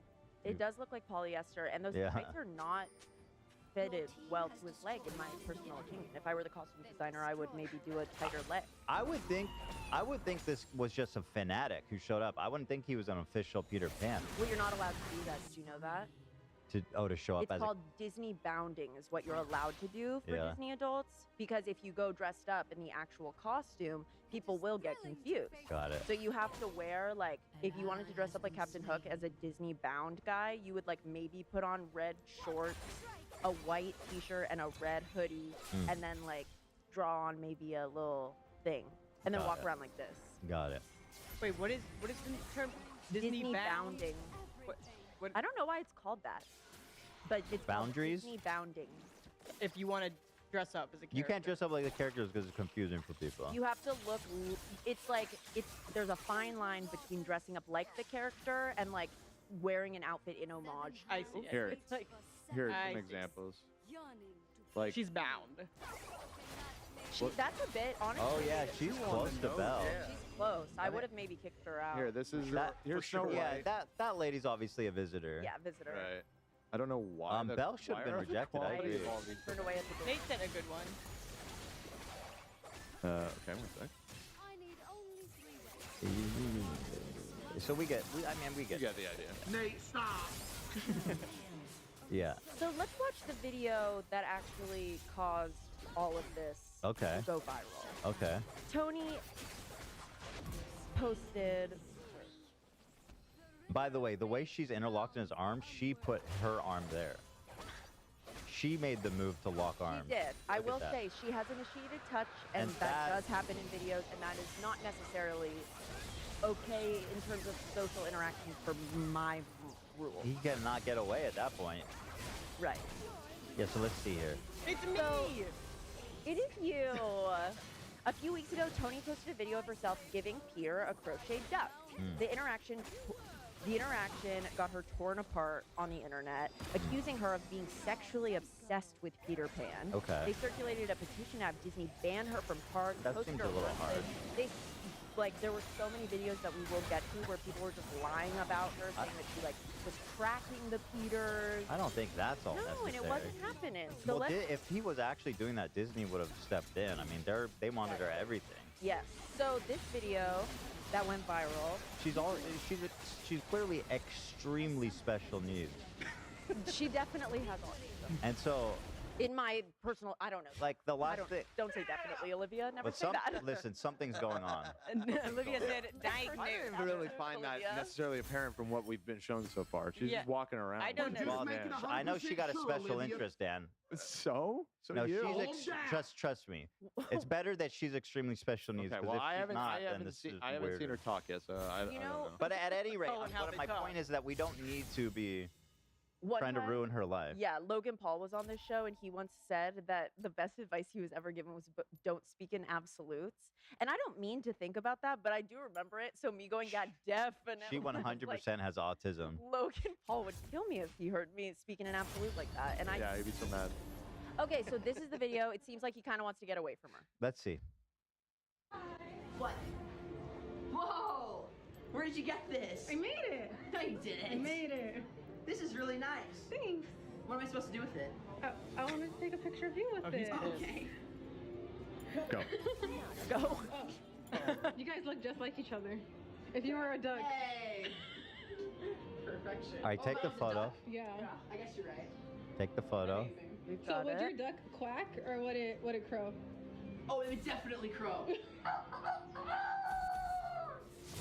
It does look like polyester, and those Yeah. tights are not fitted well to his leg, in my personal opinion. If I were the costume designer, I would maybe do a tighter leg. I would think this was just a fanatic who showed up. I wouldn't think he was an official Peter Pan Well, you're not allowed to do that. Did you know that? to show up It's as called Disney bounding is what you're allowed to do for Yeah. Disney adults, because if you go dressed up in the actual costume, people will get confused. Got it. So you have to wear, like, if you wanted to dress up like Captain Hook as a Disney bound guy, you would, like, maybe put on red shorts, a white t-shirt, and a red hoodie, and then, like, draw on maybe a little thing, and then Got walk it. around like this. Got it. Wait, what is the term? Disney bound? bounding. What? I don't know why it's called that, but it's called Boundaries? Disney bounding. If you want to dress up as a character. You can't dress up like the characters because it's confusing for people. You have to look. It's like there's a fine line between dressing up like the character and like wearing an outfit in homage. I see. Here. It's like Here are I some see. examples. Like She's bound. that's a bit honestly. Oh yeah, she's close to Belle. She's close. I would have maybe kicked her out. here, this is That, here's Snow yeah, White. that lady's obviously a visitor. Yeah, visitor. Right. I don't know why. Bell should have been rejected. I agree. Turned away at the door. Nate sent a good one. Okay, one sec. So we get. I mean, we You get. got the idea. Nate, stop. Yeah. So let's watch the video that actually caused all of this Okay. to go viral. Okay. Tony posted. By the way she's interlocked in his arm, she put her arm there. She made the move to lock arms. She did. I Look at will that. say she has initiated touch, and And that that- does happen in videos, and that is not necessarily okay in terms of social interaction for my rule. He cannot get away at that point. Right. Yeah, so let's see here. It's me. So, it is you. A few weeks ago, Tony posted a video of herself giving Peter a crocheted duck. The interaction got her torn apart on the internet, accusing her of being sexually obsessed with Peter Pan. Okay. They circulated a petition to have Disney ban her from parks. That posted seems her a little arrested. hard. There were so many videos that we will get to where people were just lying about her, saying that she was tracking the Peters. I don't think that's all No, necessary. and it wasn't happening. So Well, let's if he was actually doing that, Disney would have stepped in. I mean, they monitor everything. Yes. So this video that went viral. She's clearly extremely special needs, She definitely has autism. and so In my personal, I don't know. like the I last thing. don't say definitely, Olivia. Never But say that. listen, something's going on. Olivia said I diagnosed. didn't really find that Olivia. necessarily apparent from what we've been shown so far. She's Yeah. just walking around. I don't Just know. Well, making man, 100% I know she got a sure, special Olivia. interest, Dan. So No, you. she's trust me. It's better that she's extremely special needs. Okay, 'cause well, if I she's haven't, not, I then haven't this seen, is I haven't seen her weirder. talk yet, so I You don't know, know. But at any rate, Oh, and how they my talk. point is that we don't need to be One trying to time- ruin her life. Yeah, Logan Paul was on this show, and he once said that the best advice he was ever given was don't speak in absolutes. And I don't mean to think about that, but I do remember it. So me going, yeah, definitely. She 100% has autism. Logan Paul would kill me if he heard me speaking in absolute like that. And Yeah, he'd be so mad. Okay, so this is the video. It seems like he kind of wants to get away from her. Let's see. What? Whoa! Where did you get this? I made it. No, you didn't. I made it. This is really nice. Thanks. What am I supposed to do with it? I wanted to take a picture of you with it. Okay. Go. Go. You guys look just like each other. If you were a duck. Hey. Perfection. All right, Oh, take that the was a photo. duck. Yeah. Yeah, I guess you're right. Take the photo. Amazing. We've So got would your it. duck quack or would it crow? Oh, it would definitely crow.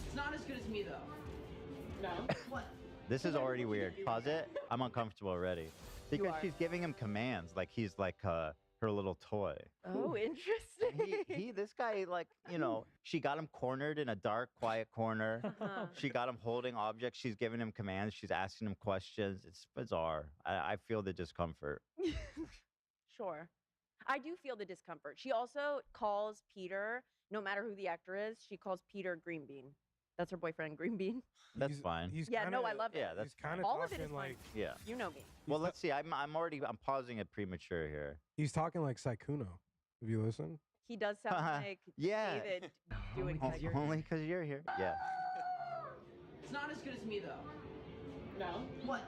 It's not as good as me though. No. What? This is already weird. Pause it. I'm uncomfortable already. Because are. she's giving him commands like he's like her little toy. Oh, interesting. This guy, like, you know, she got him cornered in a dark, quiet corner. Uh-huh. She got him holding objects. She's giving him commands. She's asking him questions. It's bizarre. I feel the discomfort. Sure. I do feel the discomfort. She also calls Peter, no matter who the actor is, she calls Peter Green Bean. That's her boyfriend, Green Bean. That's fine. Yeah, no, I love it. Yeah, that's He's kind of All of talking it is like fine. yeah. You know me. Well, let's see. I'm pausing it premature here. he's talking like Saikuno. Have you listened? He does sound like Yeah. David doing O- like Only because you're here. Yeah. It's not as good as me though. No. What?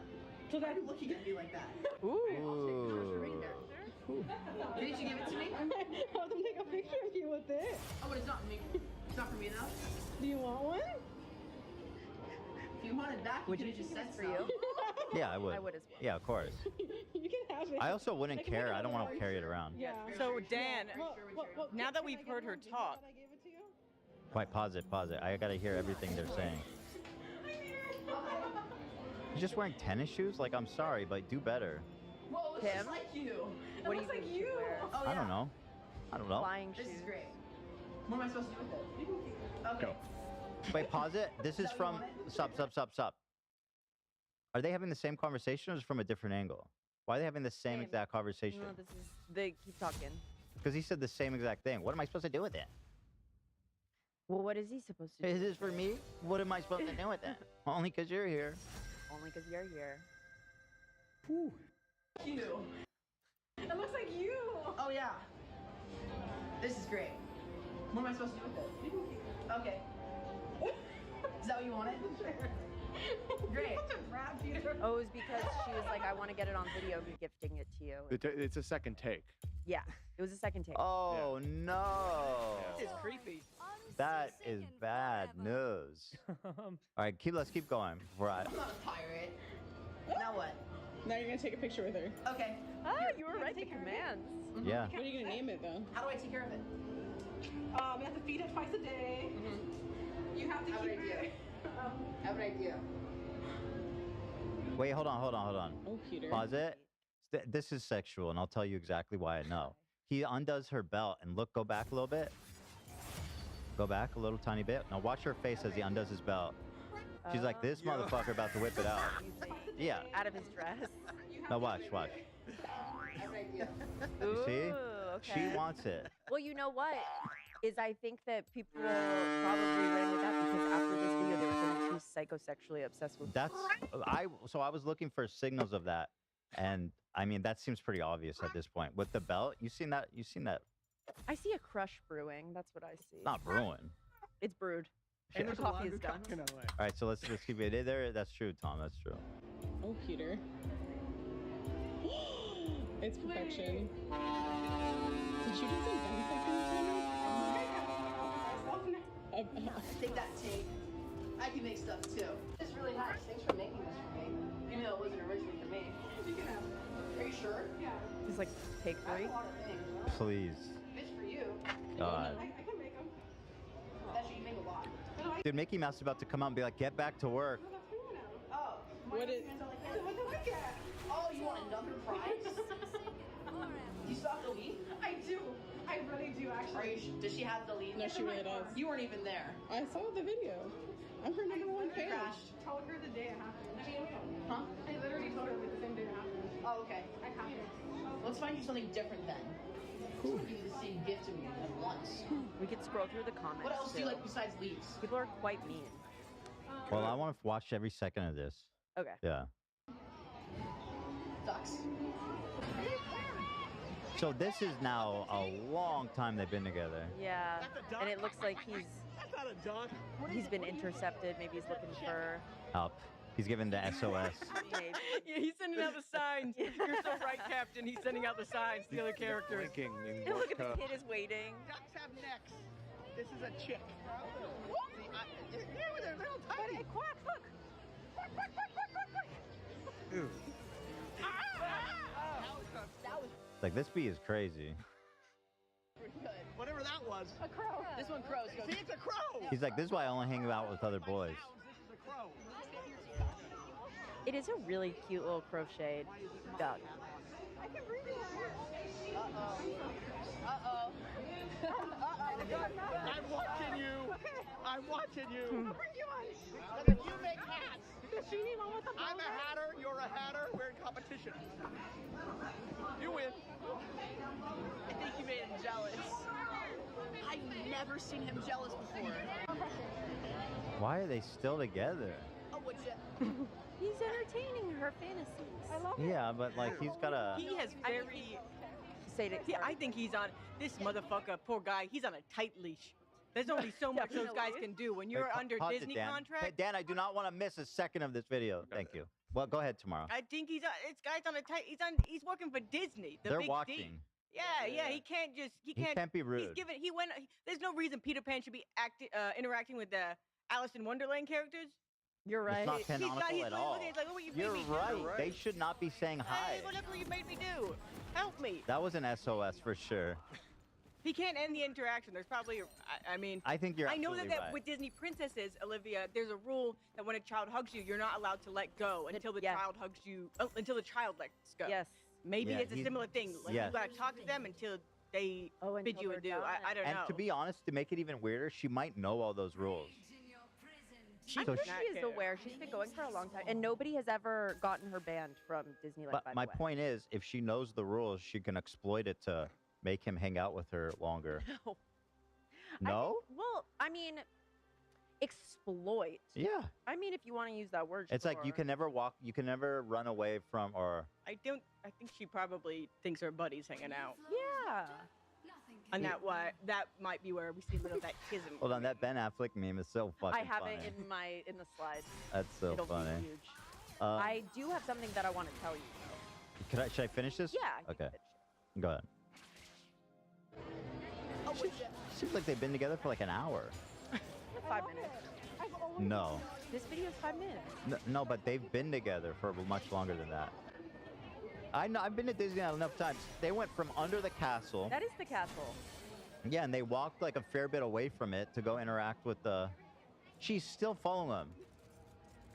So Why that are you looking at me like that? Ooh. Ooh. Didn't you give it to me? I'll take a picture of you with it. Oh, but it's not me. It's not for me though. Do you want one? If you want it back, Would you you could have just keep said this for so. you? Yeah, I would. I would as well. Yeah, of course. You can have it. I also wouldn't I can care. make I don't want to large. carry it around. Yeah. So Dan, now that can we've I get heard her one? Did you talk, want I gave it to you? Quite pause it. I gotta hear everything they're saying. You're just wearing tennis shoes? Like, I'm sorry, but do better. Whoa, it's Tim? just like you. What do you looks like think she you. wears? Oh, yeah. I don't know. I don't know. Flying This shoes. is great. What am I supposed to do with it? Okay. Wait, pause it. This is So you from want it? sup. Are they having the same conversation or is it from a different angle? Why are they having the same Same. exact conversation? No, this is they keep talking. Because he said the same exact thing. What am I supposed to do with it? Well, what is he supposed to do? Is this for me? What am I supposed to do with it? Only because you're here. Only because you're here. You. It looks like you. Oh, yeah. This is great. What am I supposed to do with it? Okay. Is that what you wanted? Great. Such a brat, Peter. Oh, it was because she was like, I want to get it on video, be gifting it to you. It's a second take. Yeah, it was a second take. Oh no! This is creepy. That is bad news. All right, let's keep going. Before I... I'm not a pirate. Now what? Now you're gonna take a picture with her. Okay. Ah, you were right. The commands. Yeah. What are you gonna name it though? How do I take care of it? You have to feed it twice a day. You have to I have an idea. I have an idea. Wait, hold on. Oh, Peter. Pause it. This is sexual, and I'll tell you exactly why I know. He undoes her belt, and look, go back a little bit. Go back a little tiny bit. Now watch her face as he undoes his belt. She's like, this motherfucker about to whip it out. Yeah. Out of his dress. Now watch. I have an idea. You see? Ooh, okay. She wants it. Well, you know what? Is I think that people probably ran with that because after this video, they were saying she's psychosexually obsessed with. So I was looking for signals of that, and I mean that seems pretty obvious at this point. With the belt, you seen that? I see a crush brewing. That's what I see. Not brewing. It's brewed. And the coffee is done. All right, so let's keep it there. That's true, Tom. That's true. Oh, Peter. It's perfection. Did you do some dance like I think that take. I can make stuff too. It's really nice. Thanks for making this for me. Even though it wasn't originally for me. You can have it. Are you sure? Yeah. He's like, take I have three. a lot of things. Please. It's for you. God. I can make them. Actually, you make a lot. Dude, Mickey Mouse is about to come out and be like, get back to work. Oh. What is? What do I get? Oh, you want another prize? Do you still have the lead? I do. I really do, actually. Does she have the lead? No, she really does. You weren't even there. I saw the video. I'm her number one fan. Told her the day it happened. Huh? I literally told her the same day it happened. Oh, okay. I have it. Let's find you something different then. Who would give you the same gift to me at once? We could scroll through the comments. What else do you too. like besides leaves? People are quite mean. Well, I want to watch every second of this. Okay. Yeah. Ducks. So this is now a long time they've been together. Yeah. And it looks like he's been intercepted. Maybe he's looking for Help. He's giving the SOS. maybe. Yeah, he's sending out the signs. You're so right, Captain. He's sending out the signs to the other characters. Blinking in And look at Morse the code. kid is waiting. Ducks have necks. This is a chick. They're little tiny. Hey, quack, look. Quack, quack, quack, quack, quack, quack. Ew. That was Like, this bee is crazy. pretty good. Whatever that was. A crow. This one crows. See, it's a crow. He's like, this is why I only hang out with other boys. This is a crow. It is a really cute little crocheted duck. I can breathe it. Uh-oh. I'm watching you. I'm watching you. Because you make hats. I'm a hatter. You're a hatter. We're in competition. You win. I think you made him jealous. I've never seen him jealous before. Why are they still together? Oh, would you? He's entertaining her fantasies. I love Yeah, but like, he's got a... He has very. Say it. See, I think he's on this motherfucker. Poor guy. He's on a tight leash. There's only so much those guys can do when you're Wait, under pause it, Disney Dan. Hey, contract. Dan, I do not want to miss a second of this video. Thank you. Well, go ahead tomorrow. I think he's this guy's on a tight. He's working for Disney. The They're big watching. D. Yeah. He can't just. He He can't. can't be rude. There's no reason Peter Pan should be interacting with the Alice in Wonderland characters. You're right. It's not He's canonical at all. He's like, look what you You're made me right. do. They should not be saying hi. Hey, look what you made me do. Help me. That was an SOS for sure. He can't end the interaction. There's probably, I mean, I think you're I know absolutely that right. with Disney princesses, Olivia, there's a rule that when a child hugs you, you're not allowed to let go until the Yes. child hugs you, until the child lets go. Yes. Maybe Yeah, it's a he's- similar thing. Like, yes. you gotta talk to them until they Oh, bid until you they're adieu. done. I don't And know. to be honest, to make it even weirder, she might know all those rules. I'm So sure she- she is aware. She's been going for a long time, and nobody has ever gotten her banned from Disneyland. But by my the way. point is, if she knows the rules, she can exploit it to make him hang out with her longer. No. No? Well, I mean, exploit. Yeah. I mean, if you want to use that word. It's like you sure. can never walk, you can never run away from, or I think she probably thinks her buddy's hanging out. Yeah. And that might be where we see a little of that schism. hold on, that Ben Affleck meme is so fucking I have funny. it in the slides. That's so It'll funny. be huge. I do have something that I want to tell you. Should I finish this? Yeah. I can Okay. Go ahead. Seems like they've been together for like an hour. 5 minutes. No. This video is 5 minutes. No, but they've been together for much longer than that. I know. I've been to Disneyland enough times. They went from under the castle. That is the castle. Yeah, and they walked like a fair bit away from it to go interact with the... She's still following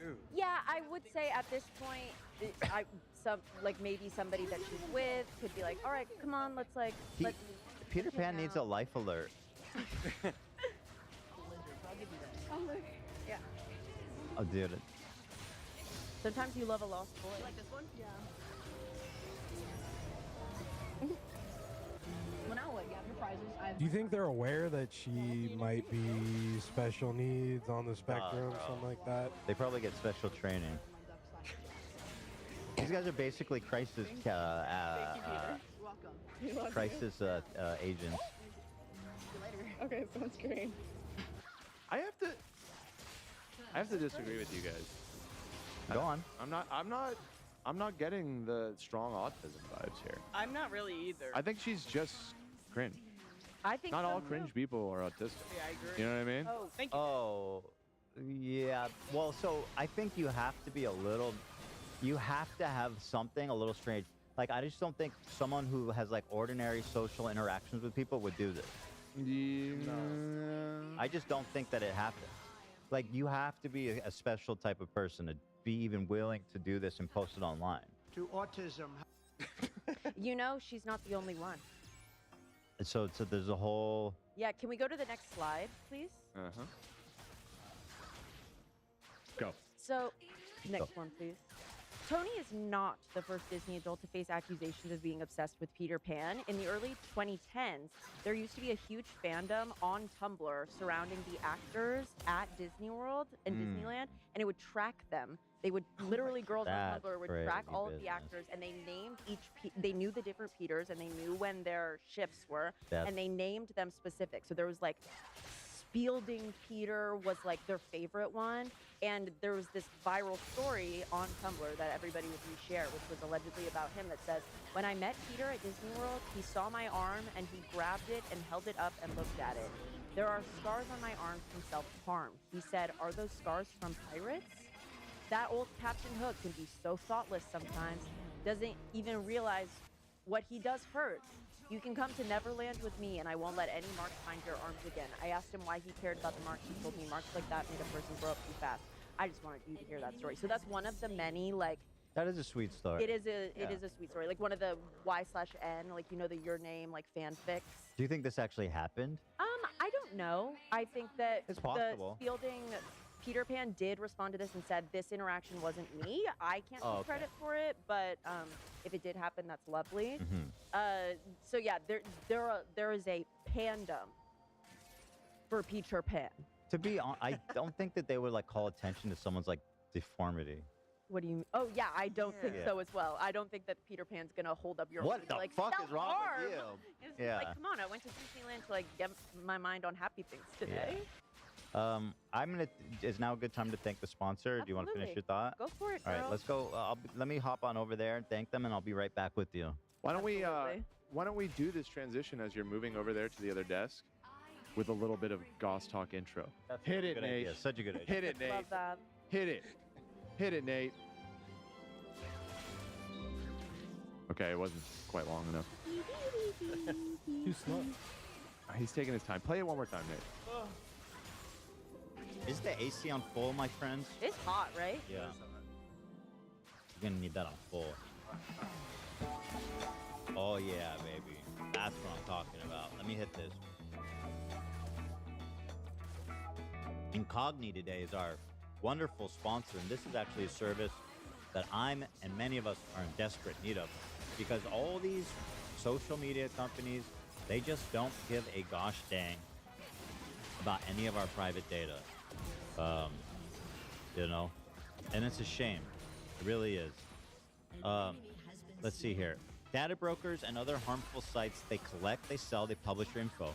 him. Yeah, I would say at this point, maybe somebody that she's with could be like, all right, come on, let's Peter Pan needs a life alert. Yeah. Oh, dude. Sometimes you love a lost boy. Like this one? Yeah. Well, now what? You have your prizes. Do you think they're aware that she might be special needs on the spectrum, something like that? They probably get special training. These guys are basically crisis agents. Okay, sounds great. I have to disagree with you guys. Go on. I'm not getting the strong autism vibes here. I'm not really either. I think she's just cringe. I think not so all too. cringe people are autistic. Yeah, I agree. You know what I mean? Oh, thank you. Oh, yeah. Well, so I think you have to be you have to have something a little strange. Like, I just don't think someone who has like ordinary social interactions with people would do this. Yeah. I just don't think that it happens. Like, you have to be a special type of person to be even willing to do this and post it online. To autism. You know, she's not the only one. So there's a whole... Yeah, can we go to the next slide, please? Uh-huh. Go. So, next one, please. Tony is not the first Disney adult to face accusations of being obsessed with Peter Pan. In the early 2010s, there used to be a huge fandom on Tumblr surrounding the actors at Disney World and Disneyland, and it would track them. They would literally, girls on That's Tumblr would track crazy all of the business. actors, and they named they knew the different Peters, and they knew when their shifts were, and they named them specific. So there was like Spielding Peter was like their favorite one, and there was this viral story on Tumblr that everybody would reshare, which was allegedly about him, that says, when I met Peter at Disney World, he saw my arm and he grabbed it and held it up and looked at it. There are scars on my arm from self-harm. He said, are those scars from pirates? That old Captain Hook can be so thoughtless sometimes, doesn't even realize what he does hurt. You can come to Neverland with me, and I won't let any marks find your arms again. I asked him why he cared about the marks. He told me marks like that made a person grow up too fast. I just wanted you to hear that story. So that's one of the many, like... That is a sweet story. It is a sweet story. Like one of the Y/N, like, you know, the Your Name, like, fanfics. Do you think this actually happened? I don't know. I think that It's possible. the Spielding Peter Pan did respond to this and said, this interaction wasn't me. I can't take credit for it, but if it did happen, that's lovely. So yeah, there is a fandom for Peter Pan. To be honest, I don't think that they would like call attention to someone's like deformity. What do you mean? Oh yeah, I don't think so as well. I don't think that Peter Pan's gonna hold up your What arm and the be like, fuck is wrong self-harm. with you? It's Yeah. like, come on, I went to Disneyland to like get my mind on happy things today. Is now a good time to thank the sponsor? Do you want to finish your thought? Go for it, All right, girl. let's go. Let me hop on over there and thank them, and I'll be right back with you. Why don't we do this transition as you're moving over there to the other desk with a little bit of Goss Talk intro? That's Hit a it, good Nate. idea. Such a good idea. Hit it, Nate. Love that. Hit it. Hit it, Nate. Okay, it wasn't quite long enough. Too slow. He's taking his time. Play it one more time, Nate. Is the AC on full, my friends? It's hot, right? Yeah. You're gonna need that on full. Oh yeah, baby. That's what I'm talking about. Let me hit this. Incogni today is our wonderful sponsor, and this is actually a service that I'm and many of us are in desperate need of, because all these social media companies, they just don't give a gosh dang about any of our private data. You know, and it's a shame. It really is. Let's see here. Data brokers and other harmful sites, they collect, they sell, they publish your info.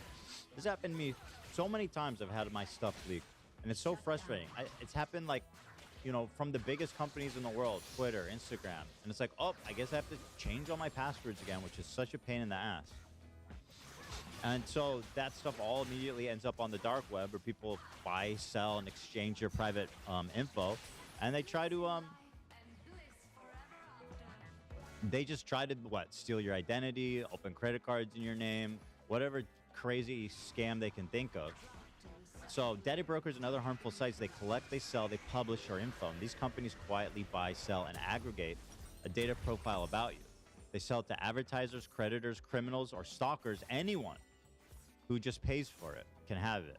This happened to me so many times. I've had my stuff leaked, and it's so frustrating. It's happened like you know, from the biggest companies in the world, Twitter, Instagram. And it's like, oh, I guess I have to change all my passwords again, which is such a pain in the ass. And so that stuff all immediately ends up on the dark web where people buy, sell, and exchange your private info. And they try to, they just try to, steal your identity, open credit cards in your name, whatever crazy scam they can think of. So data brokers and other harmful sites, they collect, they sell, they publish our info. And these companies quietly buy, sell, and aggregate a data profile about you. They sell it to advertisers, creditors, criminals, or stalkers. Anyone who just pays for it can have it.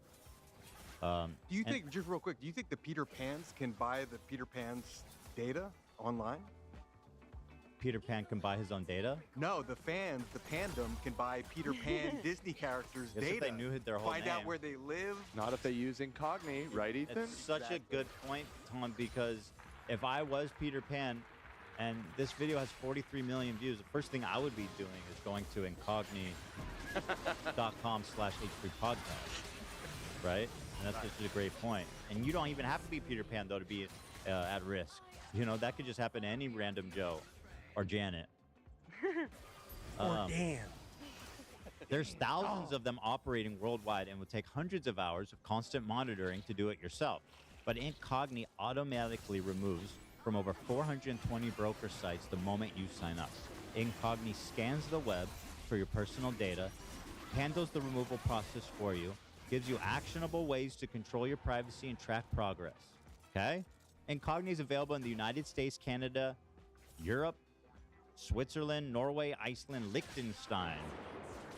Do you think, just real quick, do you think the Peter Pans can buy the Peter Pan's data online? Peter Pan can buy his own data? No, the fans, the fandom can buy Peter Pan Disney characters' Guess data. if they knew their whole Find name. out where they live. Not if they use Incogni, right, Ethan? It's such a good point, Tom, because if I was Peter Pan and this video has 43 million views, the first thing I would be doing is going to incogni.com/h3podcast, right? And that's just a great point. And you don't even have to be Peter Pan, though, to be at risk. You know, that could just happen to any random Joe or Janet. Or Dan. There's thousands of them operating worldwide and would take hundreds of hours of constant monitoring to do it yourself. But Incogni automatically removes from over 420 broker sites the moment you sign up. Incogni scans the web for your personal data, handles the removal process for you, gives you actionable ways to control your privacy and track progress. Okay? Incogni is available in the United States, Canada, Europe, Switzerland, Norway, Iceland, Liechtenstein,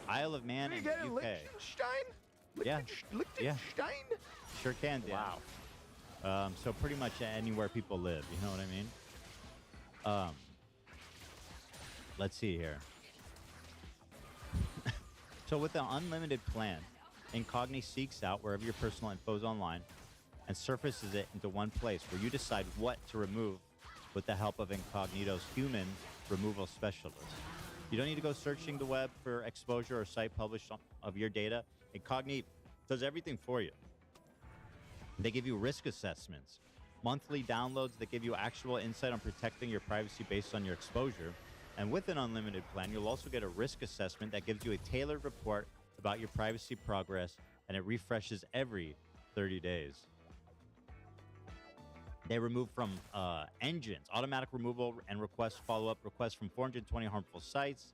Isle of Man, and the UK. Liechtenstein? Yeah. Liechtenstein? Sure can, Dan. Wow. So pretty much anywhere people live, you know what I mean? Let's see here. So with the unlimited plan, Incogni seeks out wherever your personal info is online and surfaces it into one place where you decide what to remove with the help of Incognito's human removal specialist. You don't need to go searching the web for exposure or site published of your data. Incogni does everything for you. They give you risk assessments, monthly downloads that give you actual insight on protecting your privacy based on your exposure. And with an unlimited plan, you'll also get a risk assessment that gives you a tailored report about your privacy progress, and it refreshes every 30 days. They remove from engines, automatic removal and request follow-up requests from 420 harmful sites.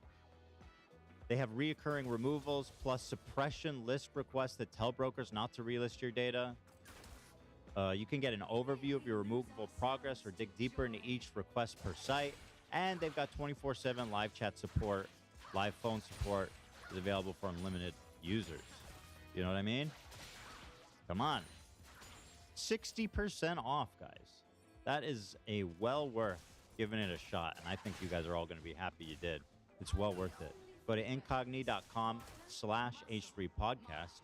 They have reoccurring removals plus suppression list requests that tell brokers not to relist your data. You can get an overview of your removable progress or dig deeper into each request per site. And they've got 24/7 live chat support, live phone support is available for unlimited users. You know what I mean? Come on. 60% off, guys. That is a well worth giving it a shot. And I think you guys are all going to be happy you did. It's well worth it. Go to incogni.com/H3podcast.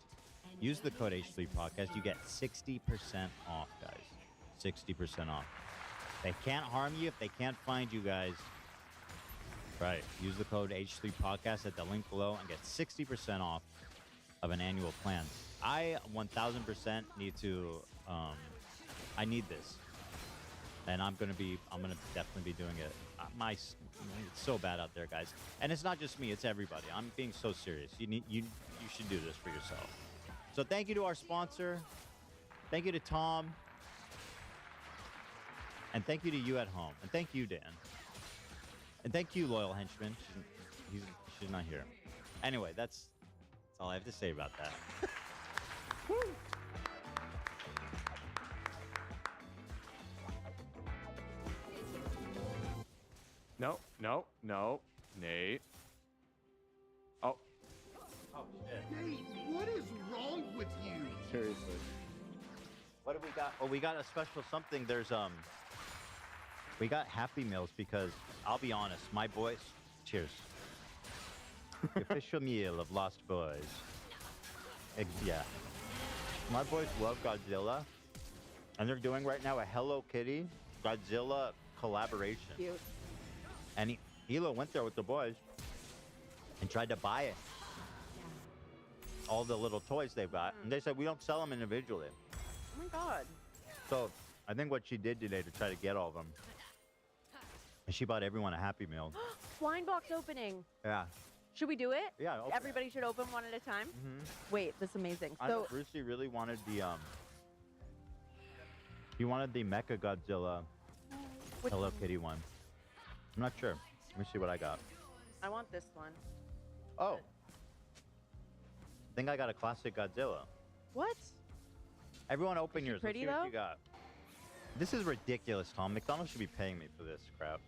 Use the code H3podcast. You get 60% off, guys. 60% off. They can't harm you if they can't find you guys. Right. Use the code H3podcast at the link below and get 60% off of an annual plan. I 1000% need to, I need this. And I'm gonna definitely be doing it. It's so bad out there, guys. And it's not just me, it's everybody. I'm being so serious. You should do this for yourself. So thank you to our sponsor. Thank you to Tom. And thank you to you at home. And thank you, Dan. And thank you, loyal henchman. She's not here. Anyway, that's all I have to say about that. No, Nate. Oh. Oh, shit. Nate, what is wrong with you? Seriously. What do we got? Oh, we got a special something. There's, we got Happy Meals because, I'll be honest, my boys, cheers. The official meal of Lost Boys. Yeah. My boys love Godzilla, and they're doing right now a Hello Kitty Godzilla collaboration. Cute. And Hilo went there with the boys and tried to buy it. All the little toys they've got. And they said, we don't sell them individually. Oh my god. So I think what she did today to try to get all of them, is she bought everyone a Happy Meal. Blind box opening. Yeah. Should we do it? Yeah. open it. Everybody should open one at a time. Mhm. Wait, this is amazing. I know So Brucey really wanted the he wanted the Mecha Godzilla which Hello one? Kitty one. I'm not sure. Let me see what I got. I want this one. Oh. I think I got a classic Godzilla. What? Everyone open Is she yours. pretty, Let's see what though? you got. This is ridiculous, Tom. McDonald's should be paying me for this crap.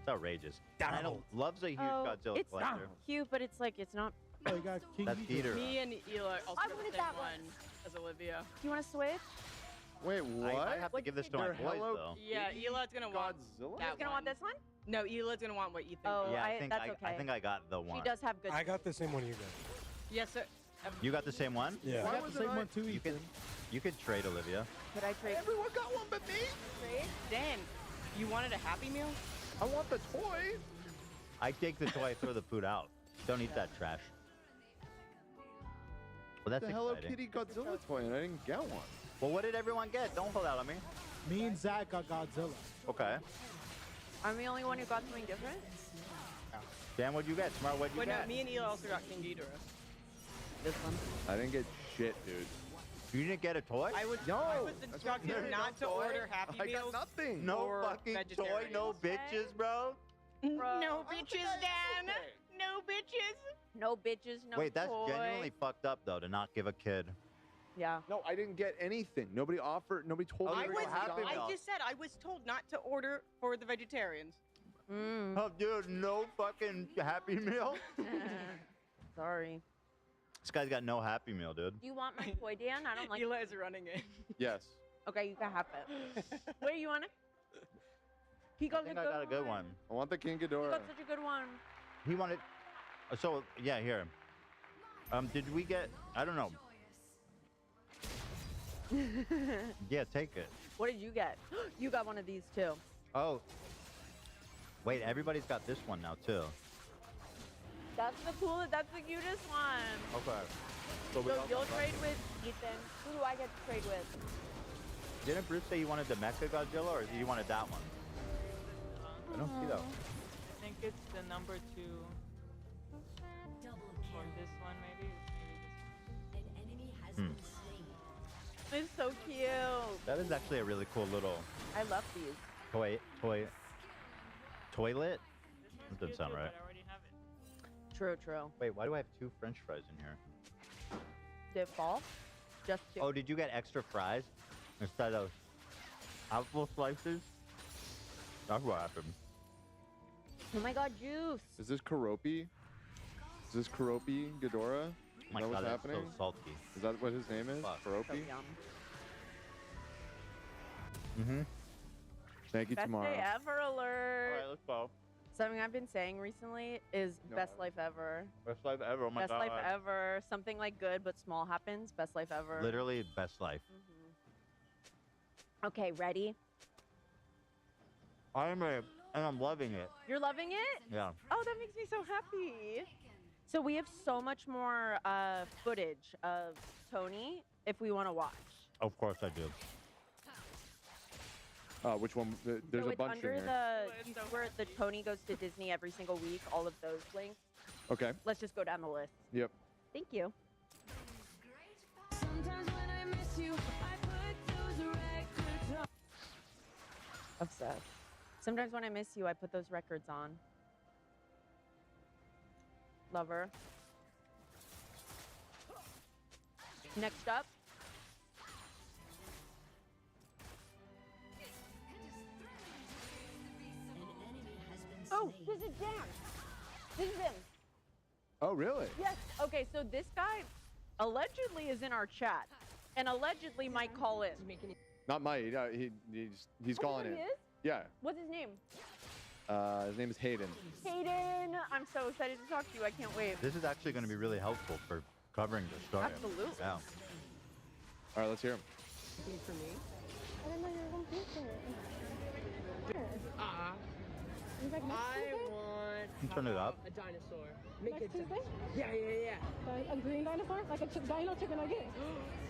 It's outrageous. Donald loves a huge Godzilla it's collector. cute, but it's like it's not. Oh, you got King That's Ghidorah. Me and Eli also I got the wanted same that one as Olivia. Do you want to switch? Wait, what? I might have to give this to my Your boys, Hello though. Yeah, Eli's gonna want Godzilla? that Who's gonna want this one? No, Eli's gonna want what you think. Oh, Yeah, I think that's I okay. think I got the one. She does have good. I got the same one you got. Yes, sir. You got the same one? Yeah. Why I got was the same it one too, You Ethan. you could trade Olivia. Could I trade? Everyone got one but me. Trade? Dan, you wanted a Happy Meal? I want the toy. I take the toy, throw the food out. Don't eat that trash. Well, that's the Hello exciting. Kitty Godzilla toy, and I didn't get one. Well, what did everyone get? Don't hold out on me. Me and Zach got Godzilla. Okay. I'm the only one who got something different. Dan, what'd you get? Smart, what'd you Wait, no, get? me and Eli also got King Ghidorah. This one. I didn't get shit, dude. You didn't get a toy? I was instructed not to order Happy I Meals. got nothing. No or fucking toy, vegetarian. no bitches, bro. No bitches, Dan. No bitches. No bitches, no Wait, that's toy. genuinely fucked up, though, to not give a kid. Yeah. No, I didn't get anything. Nobody offered. Nobody told Oh, me. you to were get Happy Godzilla. Meal. I just said I was told not to order for the vegetarians. Oh, dude, no fucking Happy Meal? Sorry. This guy's got no Happy Meal, dude. Do you want my toy, Dan? I don't like. Eli's running it. Yes. Okay, you can have it. Where you want it? He I got think a I good got a good one. I want the King He Ghidorah. got such a good one. He wanted... So, yeah, here. Did we get... I don't know. Yeah, take it. What did you get? You got one of these too. Oh. Wait, everybody's got this one now, too. That's the coolest. That's the cutest one. Okay. So we all you'll got trade with Ethan. Who do I get to trade with? Didn't Bruce say you wanted the Mecha Godzilla, or you wanted that one? I don't see that. I think it's the number 2. Or this one, maybe. It's so cute. That is actually a really cool little I love these. toilet? That doesn't sound right. True, true. Wait, why do I have 2 French fries in here? Did it fall? Just two. Oh, did you get extra fries instead of apple slices? That's what happened. Oh my god, juice. Is this Karopi? Is this Karopi Ghidorah? Is Oh my that god, what's that's happening? so salty. Is that what his name is? Fuck. So Karopi? yum. Mm-hmm. Thank you Best tomorrow. day ever alert. Alright, let's go. Something I've been saying recently is No, best I- life ever. Best life ever, oh my Best god. life ever. Something like good but small happens. Best life ever. Literally best life. Okay, ready? And I'm loving it. You're loving it? Yeah. Oh, that makes me so happy. So we have so much more footage of Tony if we want to watch. Of course I do. Which one? There's so a it's bunch in under here. the where the Tony goes to Disney every single week. All of those links. Okay. Let's just go down the list. Yep. Thank you. Obsessed. Sometimes when I miss you, I put those records on. Lover. Next up. Oh, this is Dan. This is him. Oh, really? Yes. Okay, so this guy allegedly is in our chat and allegedly might call in. Not Mike. He's calling he in. is? Yeah. What's his name? His name is Hayden. Hayden. I'm so excited to talk to you. I can't wait. This is actually going to be really helpful for covering the story. Absolutely. Yeah. All right, let's hear him. For me? I didn't know you were going to I want Turn it up. A dinosaur. Make Next it. Tuesday? Yeah. A green dinosaur? Like a dino chicken nugget?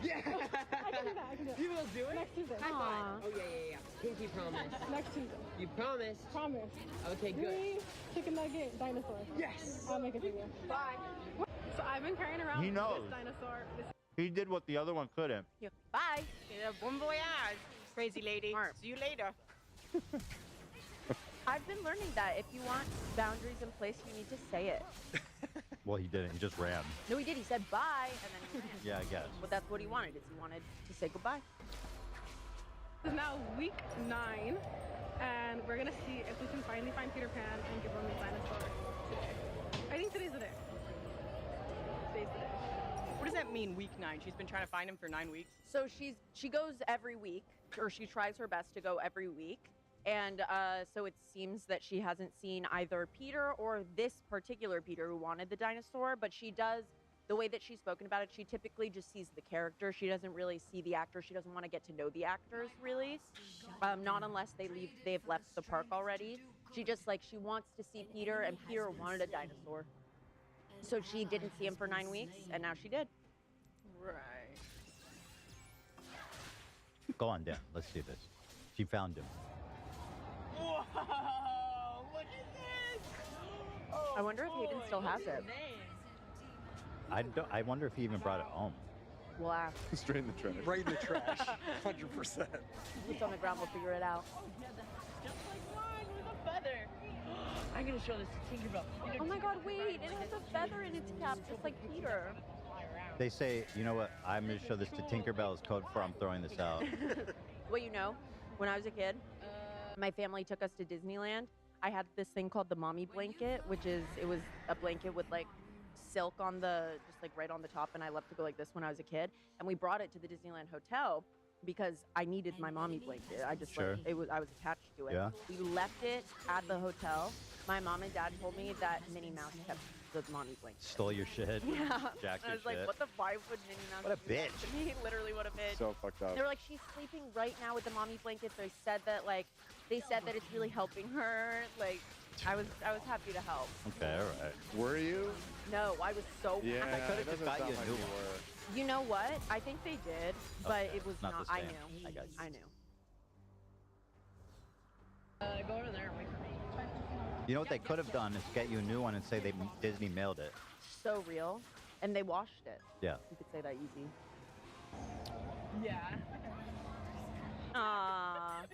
Yeah. I can do that. I can do it. You will do it? Next Tuesday. High five. Oh, yeah. Pinky promise. Next Tuesday. You promise? Promise. Okay, good. Green chicken nugget dinosaur. Yes. I'll make it for you. Bye. So I've been carrying around He knows. this dinosaur. He did what the other one couldn't. Yeah. Bye. Yeah, bon voyage, crazy lady. Smart. See you later. I've been learning that if you want boundaries in place, you need to say it. Well, he didn't. He just ran. No, he did. He said bye, and then he ran. Yeah, I guess. But that's what he wanted. Is he wanted to say goodbye. This is now week 9, and we're gonna see if we can finally find Peter Pan and give him the dinosaur today. I think today's the day. Today's the day. What does that mean, week 9? She's been trying to find him for 9 weeks? So she goes every week, or she tries her best to go every week. And so it seems that she hasn't seen either Peter or this particular Peter who wanted the dinosaur, but she does, the way that she's spoken about it, she typically just sees the character. She doesn't really see the actor. She doesn't want to get to know the actors, really. Not unless they've left the park already. She just, she wants to see Peter, and Peter wanted a dinosaur. So she didn't see him for 9 weeks, and now she did. Right. Go on, Dan. Let's see this. She found him. Whoa, look at this! Oh, I wonder if Hayden still has it. I wonder if he even brought it home. We'll ask. Straight in the trash. Right in the trash. 100%. It's on the ground. We'll figure it out. Just like mine with a feather. I'm gonna show this to Tinkerbell. Oh my God! Wait, it has a feather in its cap, just like Peter. They say, you know what? I'm going to show this to Tinkerbell's code for I'm throwing this out. Well, when I was a kid, my family took us to Disneyland. I had this thing called the mommy blanket, it was a blanket with silk on just right on the top, and I loved to go like this when I was a kid. And we brought it to the Disneyland hotel because I needed my mommy blanket. I just Sure. I was attached to it. Yeah. We left it at the hotel. My mom and dad told me that Minnie Mouse kept the mommy blanket. Stole your shit. Yeah. Jacked I your was like, shit. why would Minnie Mouse What a do that bitch. to me? Literally, what a bitch. So fucked up. They were like, she's sleeping right now with the mommy blanket. They said that it's really helping her. I was happy to help. Okay, all right. Were you? No, I was so Yeah, mad. I could have it just doesn't got you sound a new like one. you were. You know what? I think they did, but Okay, it was not not. the I same. knew. I got you. I knew. Go over there and wait for me. You know what they could have done is get you a new one and say Disney mailed it. So real, and they washed it. Yeah. You could say that easy. Yeah. Aww.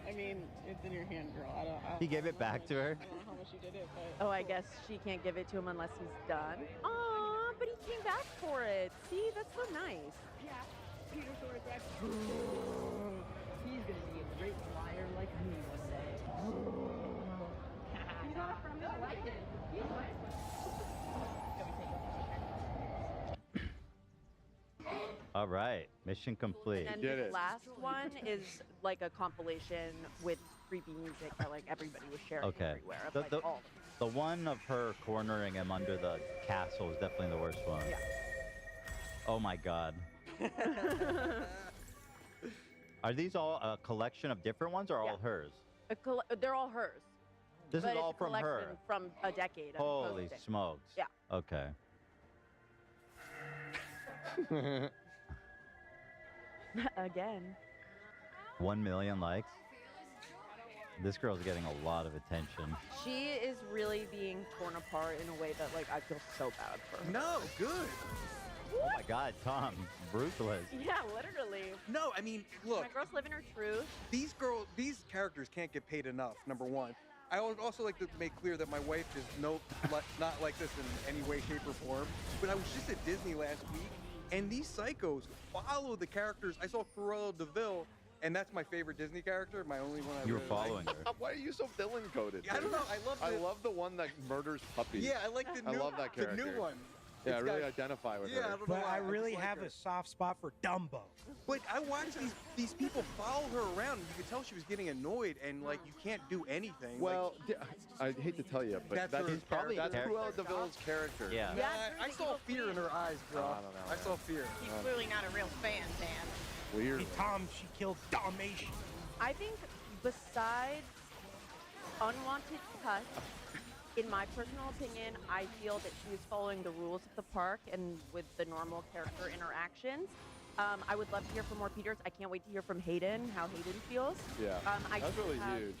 I mean, it's in your hand, girl. I don't He gave it back to her. know how much you did it, but. Oh, I guess she can't give it to him unless he's done. Aw, but he came back for it. See, that's so nice. Yeah. Peter Sword back. He's gonna be a great flyer like me one day. He's not a friend. I like it. All right. Mission complete. And Did the it. last one is like a compilation with creepy music that everybody was sharing Okay. everywhere. Of, The- all of The one of her cornering him under the castle is definitely the worst one. Yeah. Oh my God. Are these all a collection of different ones or all hers? they're all hers. This but is all it's a from her. collection From a decade. of Holy posting. smokes. Yeah. Okay. Again. 1 million likes. This girl's getting a lot of attention. She is really being torn apart in a way that I feel so bad for her. No, good. Oh my God, Tom, ruthless. Yeah, literally. No, I mean, look, My girl's living her truth. these characters can't get paid enough, number one. I would also like to make clear that my wife is not like this in any way, shape, or form. But I was just at Disney last week, and these psychos follow the characters. I saw Cruella de Vil, and that's my favorite Disney character, my only one I You were really following like. her. Why are you so villain coded? I don't know. I love the one that murders puppies. Yeah, I like the new. I love that character. The new one. Yeah, I It's really got- identify with Yeah, her. I don't know But why. I really just like have her. a soft spot for Dumbo. But I watched these people follow her around, and you could tell she was getting annoyed, and you can't do anything. Well, I hate to tell you, but That's that's, her probably that's character. Cruella de Vil's character. Yeah. Nah, Yeah, I saw fear in her eyes, bro. I don't know, I saw fear. He's clearly not a real fan, Dan. Weird. Hey, Tom, she killed Dalmatian. I think besides unwanted touch. In my personal opinion, I feel that she is following the rules of the park and with the normal character interactions. I would love to hear from more Peters. I can't wait to hear from Hayden, how Hayden feels. Yeah, I that's do really have- huge.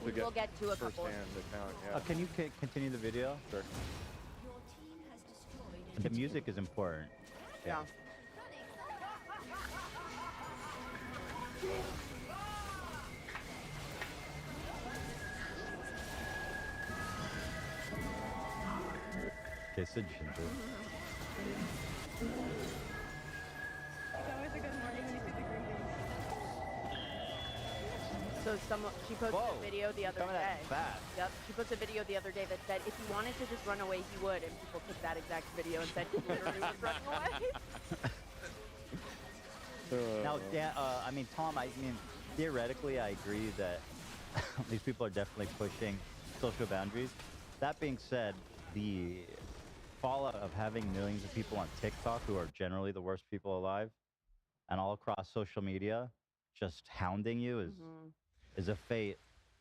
We will get to a couple. Firsthand account, yeah. Can you continue the video? Sure. The music is important. Yeah. Okay, so Ginger. It's always a good morning when you see the green beans. So she posted Whoa, a video the other coming day. at fast. Yep, she posted a video the other day that said if he wanted to just run away, he would, and people took that exact video and said he literally was running away. Now, I mean, Tom, I mean, theoretically, I agree that these people are definitely pushing social boundaries. That being said, the fallout of having millions of people on TikTok who are generally the worst people alive and all across social media just hounding you is a fate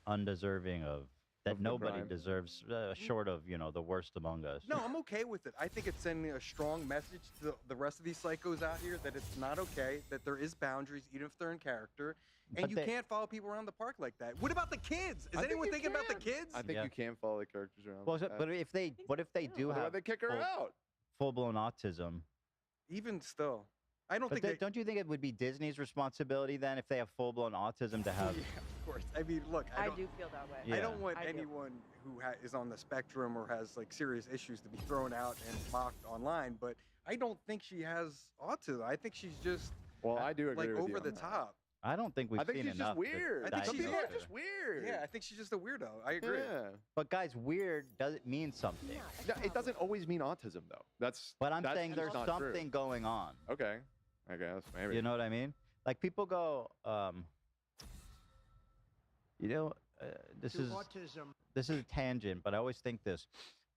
undeserving of that nobody crime. deserves, short of, you know, the worst among us. No, I'm okay with it. I think it's sending a strong message to the rest of these psychos out here that it's not okay, that there is boundaries, even if they're in character, and But you they- can't follow people around the park like that. What about the kids? Is I think anyone you thinking about the can. kids? I think Yeah. you can follow the characters around. Well, like that. but what if they do What about have they kick her out? full-blown autism? Even still, I don't But think they. don't you think it would be Disney's responsibility then if they have full-blown autism to have? Yeah, of course. I mean, look, I don't, do feel that way. Yeah. I don't want I do. anyone who is on the spectrum or has like serious issues to be thrown out and mocked online, but I don't think she has autism. I think she's just Well, I do agree like with you over on the that. top. I don't think we've I think seen she's enough. just weird. I think Some she's people are weird. just weird. Yeah, I think she's just a weirdo. I agree. Yeah. But guys, weird doesn't mean something. No, it doesn't always mean autism, though. That's. But I'm that's saying just there's not true. something going on. Okay, I guess maybe. You know what I mean? Like people go, this is a tangent, but I always think this: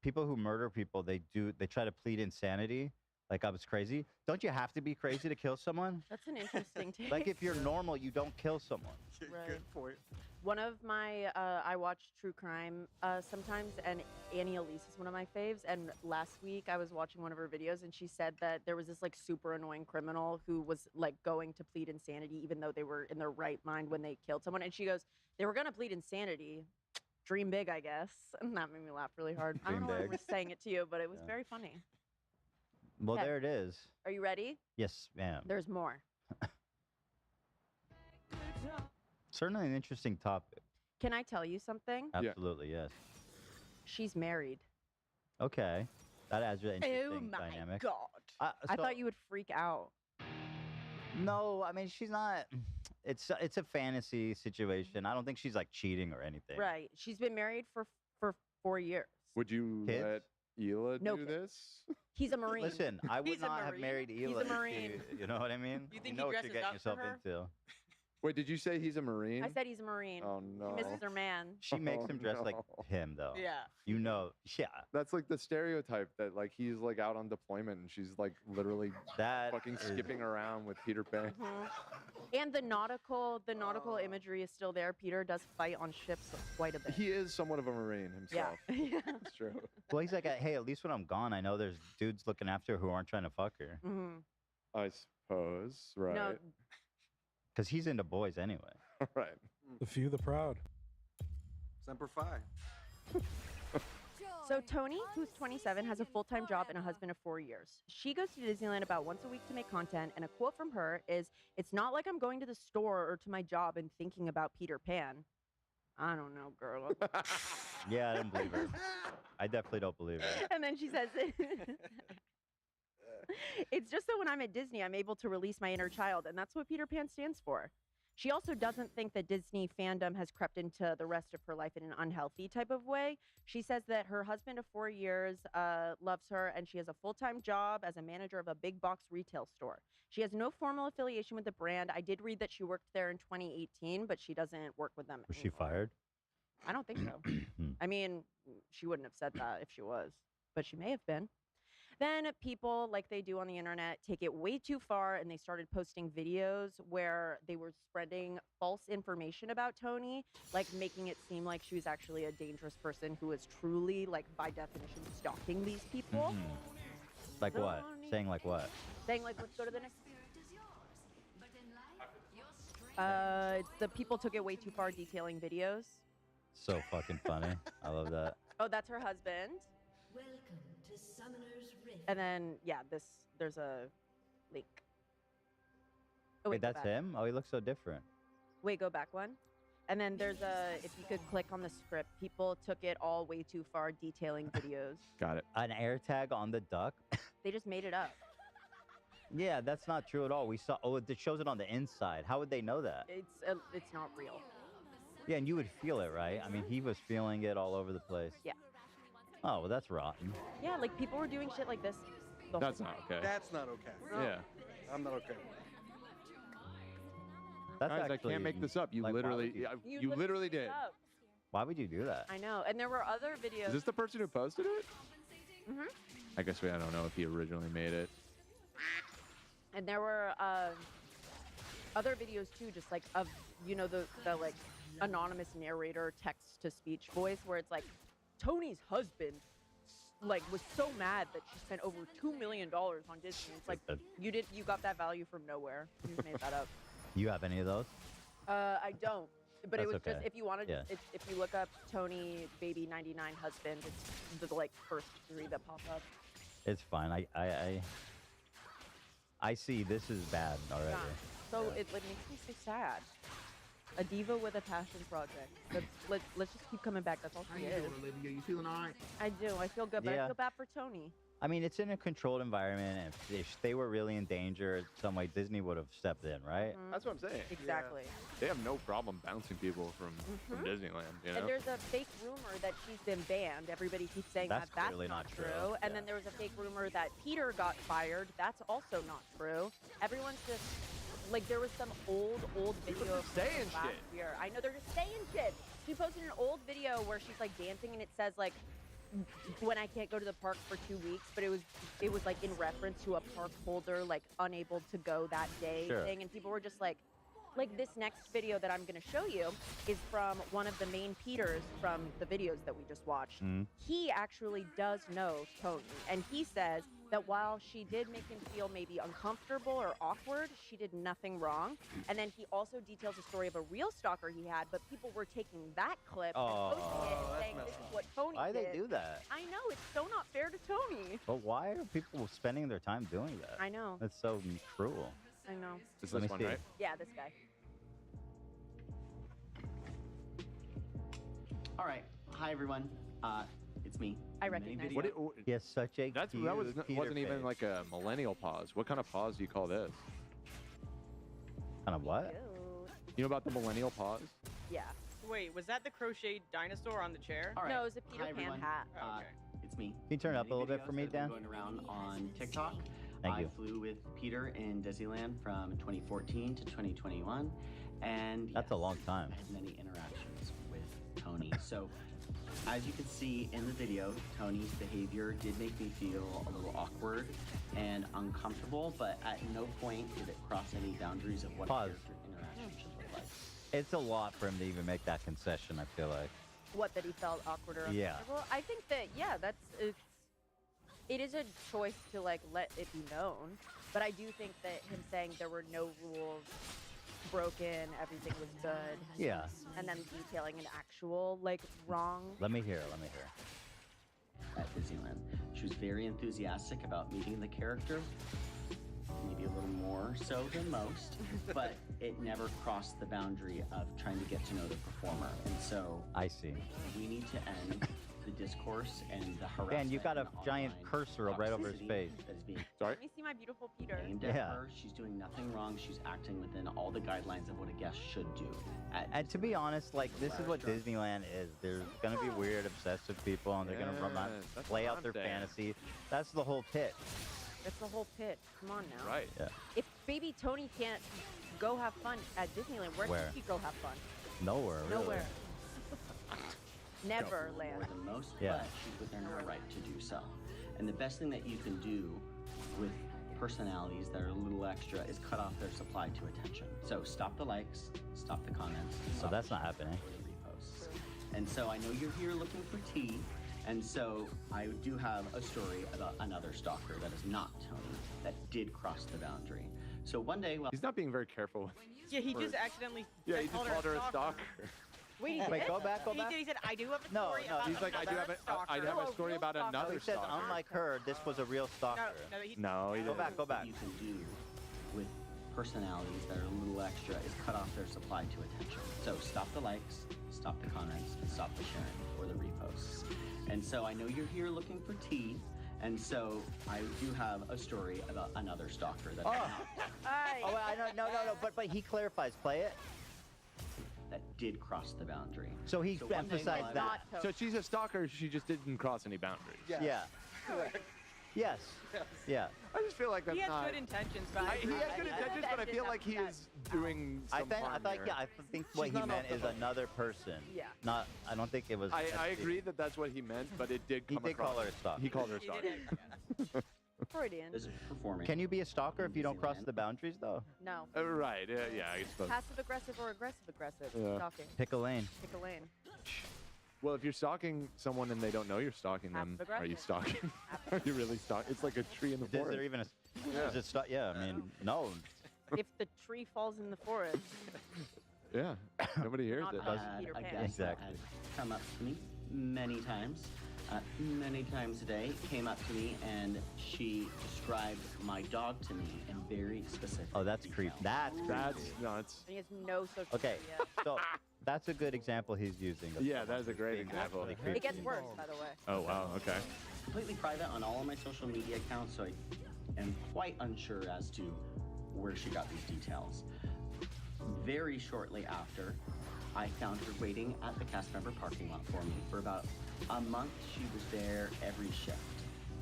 people who murder people, they try to plead insanity. Like I was crazy. Don't you have to be crazy to kill someone? That's an interesting take. Like if you're normal, you don't kill someone. Right. Good point. One of my, I watch true crime sometimes, and Annie Elise is one of my faves. And last week I was watching one of her videos, and she said that there was this like super annoying criminal who was like going to plead insanity, even though they were in their right mind when they killed someone. And she goes, they were gonna plead insanity. Dream big, I guess. And that made me laugh really hard. I don't know why I Dream was big. saying it to you, but it was Yeah. very funny. Well, Okay. there it is. Are you ready? Yes, ma'am. There's more. Certainly an interesting topic. Can I tell you something? Absolutely, yes. She's married. Okay, that adds an interesting Oh my dynamic. god! I So- thought you would freak out. No, I mean she's not. It's a fantasy situation. I don't think she's like cheating or anything. Right. She's been married for 4 years. Would you Kids? let Ela No do kids. this? He's a Marine. Listen, I would He's a not have Marine. married He's a Ela. if Marine. you know what I mean? You think know he what you're dresses getting up for yourself her? into. Wait, did you say he's a Marine? I said he's a Marine. Oh no. She misses her man. She makes Oh, him dress like no. him, though. Yeah. You know, yeah. That's like the stereotype that like he's like out on deployment and she's like literally That fucking is- skipping around with Peter Pan. Mhm. And the nautical imagery is still there. Peter does fight on ships quite a bit. He is somewhat of a Marine Yeah. himself. yeah. That's true. Well, he's like, hey, at least when I'm gone, I know there's dudes looking after her who aren't trying to fuck her. Mhm. I suppose. Right. No, Because he's into boys anyway. right. The few, the proud. Semper Fi. So Tony, who's 27, has a full-time job and a husband of 4 years. She goes to Disneyland about once a week to make content, and a quote from her is, "It's not like I'm going to the store or to my job and thinking about Peter Pan." I don't know, girl. Yeah, I don't believe her. I definitely don't believe her. And then she says, "It's just that when I'm at Disney, I'm able to release my inner child, and that's what Peter Pan stands for." She also doesn't think that Disney fandom has crept into the rest of her life in an unhealthy type of way. She says that her husband of 4 years loves her, and she has a full-time job as a manager of a big box retail store. She has no formal affiliation with the brand. I did read that she worked there in 2018, but she doesn't work with them Was she anymore. fired? I don't think so. I mean, she wouldn't have said that if she was, but she may have been. Then people, like they do on the internet, take it way too far and they started posting videos where they were spreading false information about Tony, like making it seem like she was actually a dangerous person who was truly, like by definition, stalking these people. Like what? Saying like what? Saying like, let's go to the next. The people took it way too far, detailing videos. So fucking funny. I love that. Oh, that's her husband. Welcome to Summoner's Rift. And then, yeah, there's a link. Oh, Wait, go that's back. him? Oh, he looks so different. Wait, go back one. And then there's if you could click on the script, people took it all way too far, detailing videos. Got it. An air tag on the duck? They just made it up. Yeah, that's not true at all. We saw, oh, it shows it on the inside. How would they know that? It's not real. Yeah, and you would feel it, right? I mean, he was feeling it all over the place. Yeah. Oh, well, that's rotten. Yeah, like people were doing shit like this. the That's whole not time. okay. That's not okay. Yeah. I'm not okay. That's Guys, I can't make this up. You like, why literally, would you- you literally did. Up. Why would you do that? I know, and there were other videos. Is this the person who posted it? Mhm. I guess I don't know if he originally made it. And there were other videos too, just like of the like anonymous narrator text to speech voice, where it's like Tony's husband like was so mad that she spent over $2 million on Disney. It's like you got that value from nowhere. You just made that up. You have any of those? I don't. But it That's was just okay. if you wanted, Yeah. if you look up Tony Baby 99 husband, it's the like first 3 that pop up. It's fine. I see this is bad already. Yeah. So it like makes me so sad. A diva with a passion project. Let's just keep coming back. That's all How she you is. doing, Olivia? You feeling all right? I do. I feel good, but I Yeah. feel bad for Tony. I mean, it's in a controlled environment, and if they were really in danger in some way, Disney would have stepped in, right? That's what I'm saying. Exactly. They have no problem bouncing people from Disneyland, you know? And there's a fake rumor that she's been banned. Everybody keeps saying That's that's clearly not not true. true. And then there was a fake rumor that Peter got fired. That's also not true. Everyone's just like there was some old video of saying last shit. year. I know they're just saying shit. She posted an old video where she's like dancing and it says like when I can't go to the park for 2 weeks, but it was like in reference to a park holder like unable to go that day Sure. thing, and people were just like this next video that I'm going to show you is from one of the main Peters from the videos that we just watched. He actually does know Tony, and he says that while she did make him feel maybe uncomfortable or awkward, she did nothing wrong. And then he also details a story of a real stalker he had, but people were taking that clip and posting it and saying this is what Tony Why did. they do that? I know, it's so not fair to Tony. But why are people spending their time doing that? I know. That's so cruel. I know. Is Let this me one see. right? Yeah, this guy. All right. Hi, everyone. It's me. I Mini recognize video. He has such a That cute wasn't even face. like a millennial pause. What kind of pause do you call this? Kind of what? You know about the millennial pause? Yeah. Wait, was that the crocheted dinosaur on the chair? All right. No, it was a Peter Hi, Pan everyone. hat. It's me. Can you turn it up a Many little bit for videos me, that have Dan? been going around on TikTok. Thank I you. flew with Peter in Disneyland from 2014 to 2021, and That's a long time. I had many interactions with Tony. So, as you can see in the video, Tony's behavior did make me feel a little awkward and uncomfortable, but at no point did it cross any boundaries of what Pause. a character interaction should look like. It's a lot for him to even make that concession, I feel like. What, that he felt awkward or Yeah. uncomfortable? I think that, yeah, it is a choice to like let it be known, but I do think that him saying there were no rules broken, everything was good, Yeah. and then detailing an actual like wrong. Let me hear it. At Disneyland, she was very enthusiastic about meeting the character, maybe a little more so than most, but it never crossed the boundary of trying to get to know the performer. And so I see. we need to end the discourse and the harassment. Dan, you got a and giant online cursor right over his toxicity face. that is being Sorry? Let me see my beautiful Peter. aimed at Yeah. her. She's doing nothing wrong. She's acting within all the guidelines of what a guest should do. And to be honest, like, this is what Disneyland is. There's gonna be weird, obsessive people, and they're gonna Yeah, that's play what out I'm their saying. fantasy. That's the whole pitch. That's the whole pitch. Come on now. Right. Yeah. If baby Tony can't go have fun at Disneyland, where Where? can he go have fun? Nowhere, really. Nowhere. Neverland. More than most, Yeah. but she's within her right to do so. And the best thing that you can do with personalities that are a little extra is cut off their supply to attention. So stop the likes, stop the comments. So that's not happening. The reposts. And so I know you're here looking for tea, and so I do have a story about another stalker that is not Tony, that did cross the boundary. So one day, well, He's not being very careful. Yeah, he words. just accidentally Yeah, he just called her a stalker. Wait, he Wait, did? go back. He said, I do have a No, story no, about He's like, I do have a story about another He said, stalker. unlike her, this was a real stalker. No, he Go didn't. back, go back. what you can do with personalities that are a little extra is cut off their supply to attention. So stop the likes, stop the comments, stop the sharing or the reposts. And so I know you're here looking for tea, and so I do have a story about another stalker that Oh, wait, I know, no, but he clarifies. Play it. that did cross the boundary. So he So one day emphasized while that. So she's a stalker. She just didn't cross any boundaries. Yeah. Yes. Yeah. I just feel like that's He has not. good intentions, but He has good intentions, but I feel like he is doing some harm here. I think what he not meant off the is hook. another person. Yeah. Not. I don't think it was. I agree that that's what he meant, but it did come He did across. call her a stalker. He called her a stalker. Freudian. This is performing. Can you be a stalker if you don't cross the boundaries, though? No. Right. Yeah, I suppose. Passive aggressive or aggressive aggressive. Yeah. Stalking. Pick a lane. Pick a lane. Well, if you're stalking someone and they don't know you're stalking them, are you stalking? Are you really stalking? It's like a tree in the Is forest. there even a? Yeah. Is it yeah. I mean, no. If the tree falls in the forest. Yeah. Nobody hears Not it. us. Had Peter a Pan. guest that Exactly. had come up to me many times today, came up to me and she described my dog to me in very specific Oh, that's detail. creep. That's That's nuts. And he has no social okay. media. So that's a good example he's using. of Yeah, someone that is a who's great being example. actually It gets creepy. worse, by the way. Oh, wow. Okay. Completely private on all of my social media accounts, so I am quite unsure as to where she got these details. Very shortly after, I found her waiting at the cast member parking lot for me for about a month. She was there every shift,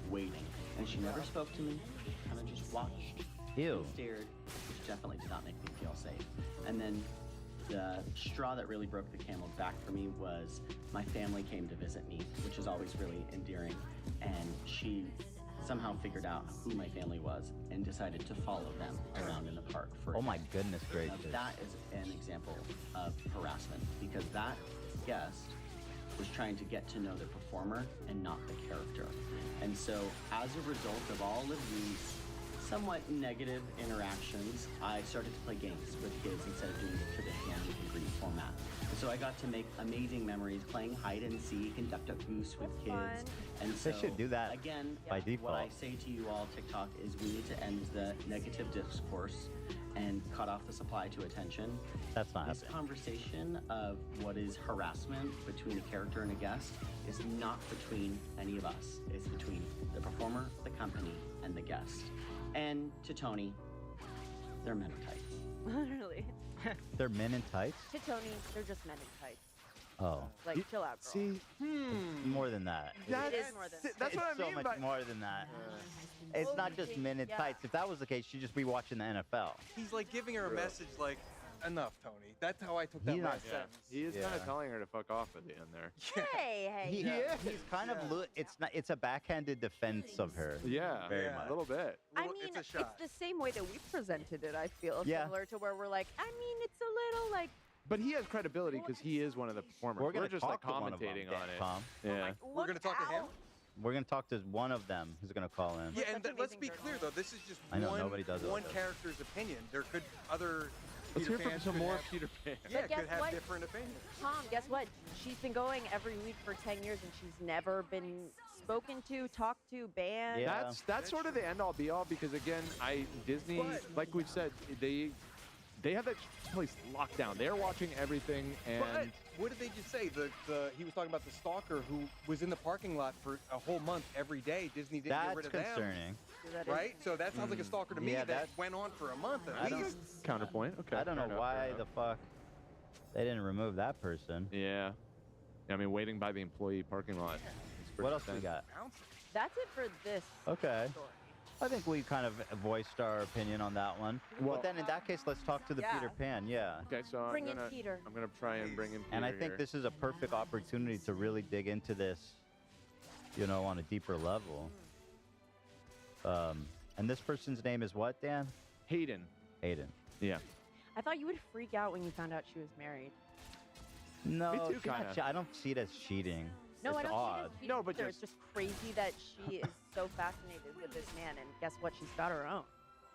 waiting, and she never spoke to me. Kind of just watched. Ew. And stared, which definitely did not make me feel safe. And then the straw that really broke the camel's back for me was my family came to visit me, which is always really endearing, and she somehow figured out who my family was and decided to follow them around in the park for Oh my goodness gracious. Now, that is an example of harassment because that guest was trying to get to know the performer and not the character. And so as a result of all of these somewhat negative interactions, I started to play games with kids instead of doing the traditional meet and greet format. And so I got to make amazing memories playing hide and seek and duck duck goose with kids. And so They should do that again by What I default. say to you all, TikTok, is we need to end the negative discourse and cut off the supply to attention. That's not This happening. conversation of what is harassment between a character and a guest is not between any of us. It's between the performer, the company, and the guest. And to Tony, they're men in tights. Literally. They're men in tights? To Tony, they're just men in tights. Oh. Like, chill out, girl. See, More than that. It is more than that's what I It's so mean much by. more than that. It's Well, not you just think- men in yeah. tights. If that was the case, she'd just be watching the NFL. He's like giving her a message like, enough, Tony. That's how I took that He's last not- sentence. He is kind Yeah. of telling her to fuck off at the end there. Hey. He's kind of it's a backhanded defense of her. Yeah, Very a much. little bit. I Little- mean, it's a it's shot. the same way that we presented it, I feel. Yeah. Similar to where we're like, I mean, it's a little like, But he has credibility because he is one of the performers. We're gonna just talk like to one of them, commentating on it. Tom. Yeah. We're going to talk to him? We're gonna talk to one of them who's gonna call in. Yeah, and let's be clear, though. This is just I know, one, nobody does it one like this. character's opinion. There could other Let's Peter hear from Pans some could more have- Peter Pan. Yeah, But guess could have what? different opinions. Tom, guess what? She's been going every week for 10 years and she's never been spoken to, talked to, banned. Yeah. That's sort of the end all be all because again, Disney, But- like we've said, they have that place locked down. They're watching everything, and But what did they just say? He was talking about the stalker who was in the parking lot for a whole month every day. Disney didn't get That's rid of concerning. That them, right? So that sounds like a stalker to me. Yeah, that went on for a month I at don't- least. counterpoint. Okay, I don't know fair enough, why fair the enough. fuck they didn't remove that person. Yeah, I mean, waiting by the employee parking lot. is pretty What else we intense. got? That's it for this Okay. story. I think we kind of voiced our opinion on that one. Well- But then in that case, let's talk to the Yeah. Peter Pan. Yeah. Okay, so Bring in I'm gonna Peter. I'm gonna try and bring in Peter And I think here. this is a perfect opportunity to really dig into this, on a deeper level. And this person's name is what, Dan? Hayden. Hayden. Yeah. I thought you would freak out when you found out she was married. No, Me too, she's not kinda. I don't see it as cheating. No, it's I don't odd. see it as cheating No, but either. It's just crazy that she is so fascinated with this man, and guess what? She's got her own.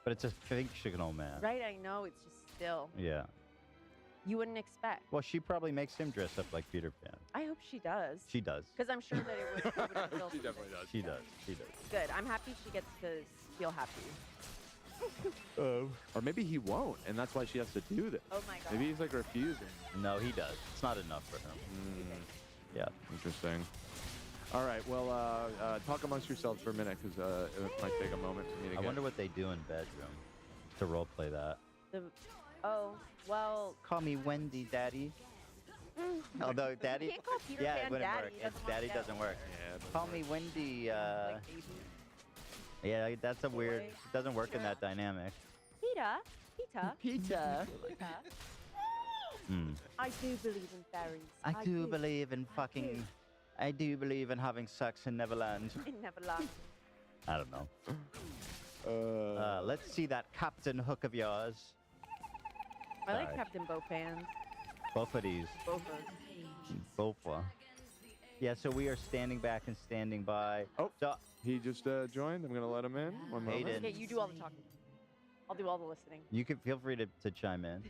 But it's a fictional man. Right? I know. It's just still. Yeah. You wouldn't expect. Well, she probably makes him dress up like Peter Pan. I hope she does. She does. Because I'm sure that it would fulfill She something. definitely does. She does. She does. Good. I'm happy she gets to feel happy. Or maybe he won't, and that's why she has to do this. Oh my god. Maybe he's like refusing. No, he does. It's not enough for him. Yeah. Interesting. All right. Well, talk amongst yourselves for a minute, because it might take a moment for me to I get. wonder what they do in bedroom to role play that. Oh, well. Call me Wendy, Daddy. Although Daddy, You can't call Peter yeah, Pan it wouldn't Daddy. work. He doesn't want Daddy to doesn't know. work. Yeah, Call me Wendy. Like baby. Yeah, that's a weird. Boy. It doesn't work in that dynamic. Peter. Peter. Hmm. I do believe in fairies. I do believe in fucking. I do believe in having sex in Neverland. In Neverland. I don't know. Let's see that Captain Hook of yours. I like Sorry. Captain Bowpans. Both of these. Both. Both. Yeah, so we are standing back and standing by. Oh, so he just joined. I'm gonna let him in. One moment. Hayden. Okay, you do all the talking. I'll do all the listening. You can feel free to chime in.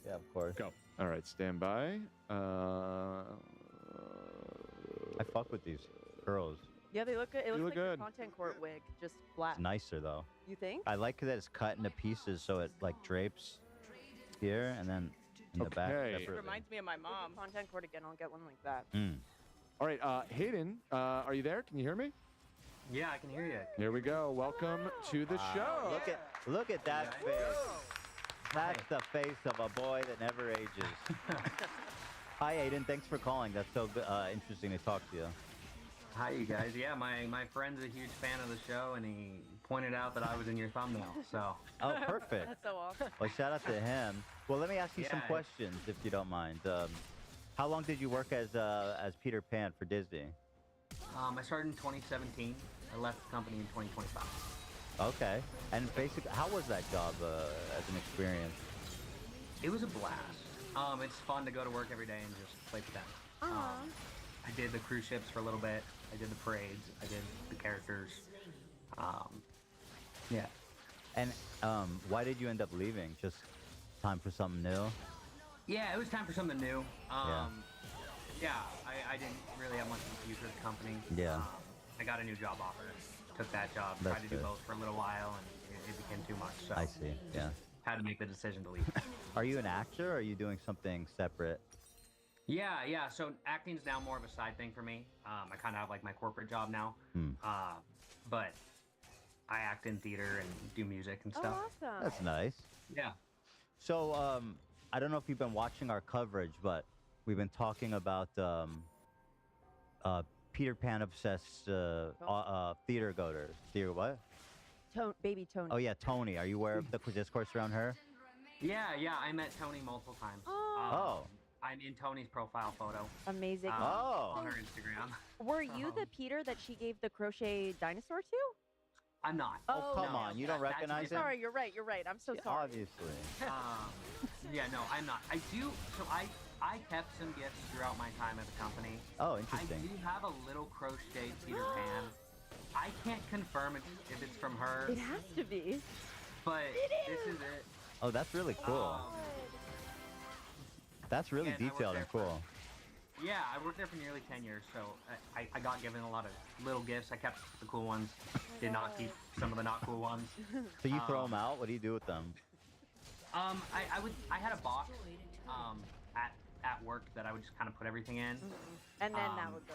Yeah, of course. Go. All right, stand by. I fuck with these girls. Yeah, they look good. It looks look like your good. content court wig, just black. It's nicer though. You think? I like that it's cut into pieces, so it like drapes here and then in the back Okay. separately. Reminds me of my mom. Content court again. I'll get one like that. Mm. All right, Hayden, are you there? Can you hear me? Yeah, I can hear you. Here we go. Welcome to the show. Look at that face. That's the face of a boy that never ages. Hi, Aiden. Thanks for calling. That's so interesting to talk to you. Hi, you guys. Yeah, my friend's a huge fan of the show, and he pointed out that I was in your thumbnail. So. Oh, perfect. That's so awesome. Well, shout out to him. Well, let me ask you some Yeah. questions, if you don't mind. How long did you work as Peter Pan for Disney? I started in 2017. I left the company in 2025. Okay. And basically, how was that job as an experience? It was a blast. It's fun to go to work every day and just play pretend. I did the cruise ships for a little bit. I did the parades. I did the characters. Yeah. And why did you end up leaving? Just time for something new? Yeah, it was time for something new. Yeah, I didn't really have much of a future at the company. Yeah. I got a new job offer. Took that job. That's Tried to do good. both for a little while, and it became too much. So I see. Yeah. had to make the decision to leave. Are you an actor or are you doing something separate? Yeah. So acting's now more of a side thing for me. I kind of have like my corporate job now. But I act in theater and do music and stuff. Oh, awesome. That's nice. Yeah. So, I don't know if you've been watching our coverage, but we've been talking about Peter Pan obsessed theater goers. Theater what? Baby Tony. Oh yeah, Tony. Are you aware of the discourse around her? Yeah. I met Tony multiple times. Oh. I'm in Tony's profile photo. Amazing. On her Instagram. Were you the Peter that she gave the crochet dinosaur to? I'm not. Oh, come on. You don't recognize him? Sorry, you're right. I'm so sorry. Obviously. Yeah, no, I'm not. I do. So I kept some gifts throughout my time at the company. Oh, interesting. I do have a little crochet Peter Pan. I can't confirm if it's from her. It has to be. But this is it. Oh, that's really cool. That's really and I worked detailed there and cool. Yeah, I worked there for nearly 10 years, so I got given a lot of little gifts. I kept the cool ones. Did not keep some of the not cool ones. So you throw them out? What do you do with them? I had a box at work that I would just kind of put everything in. And then that would go.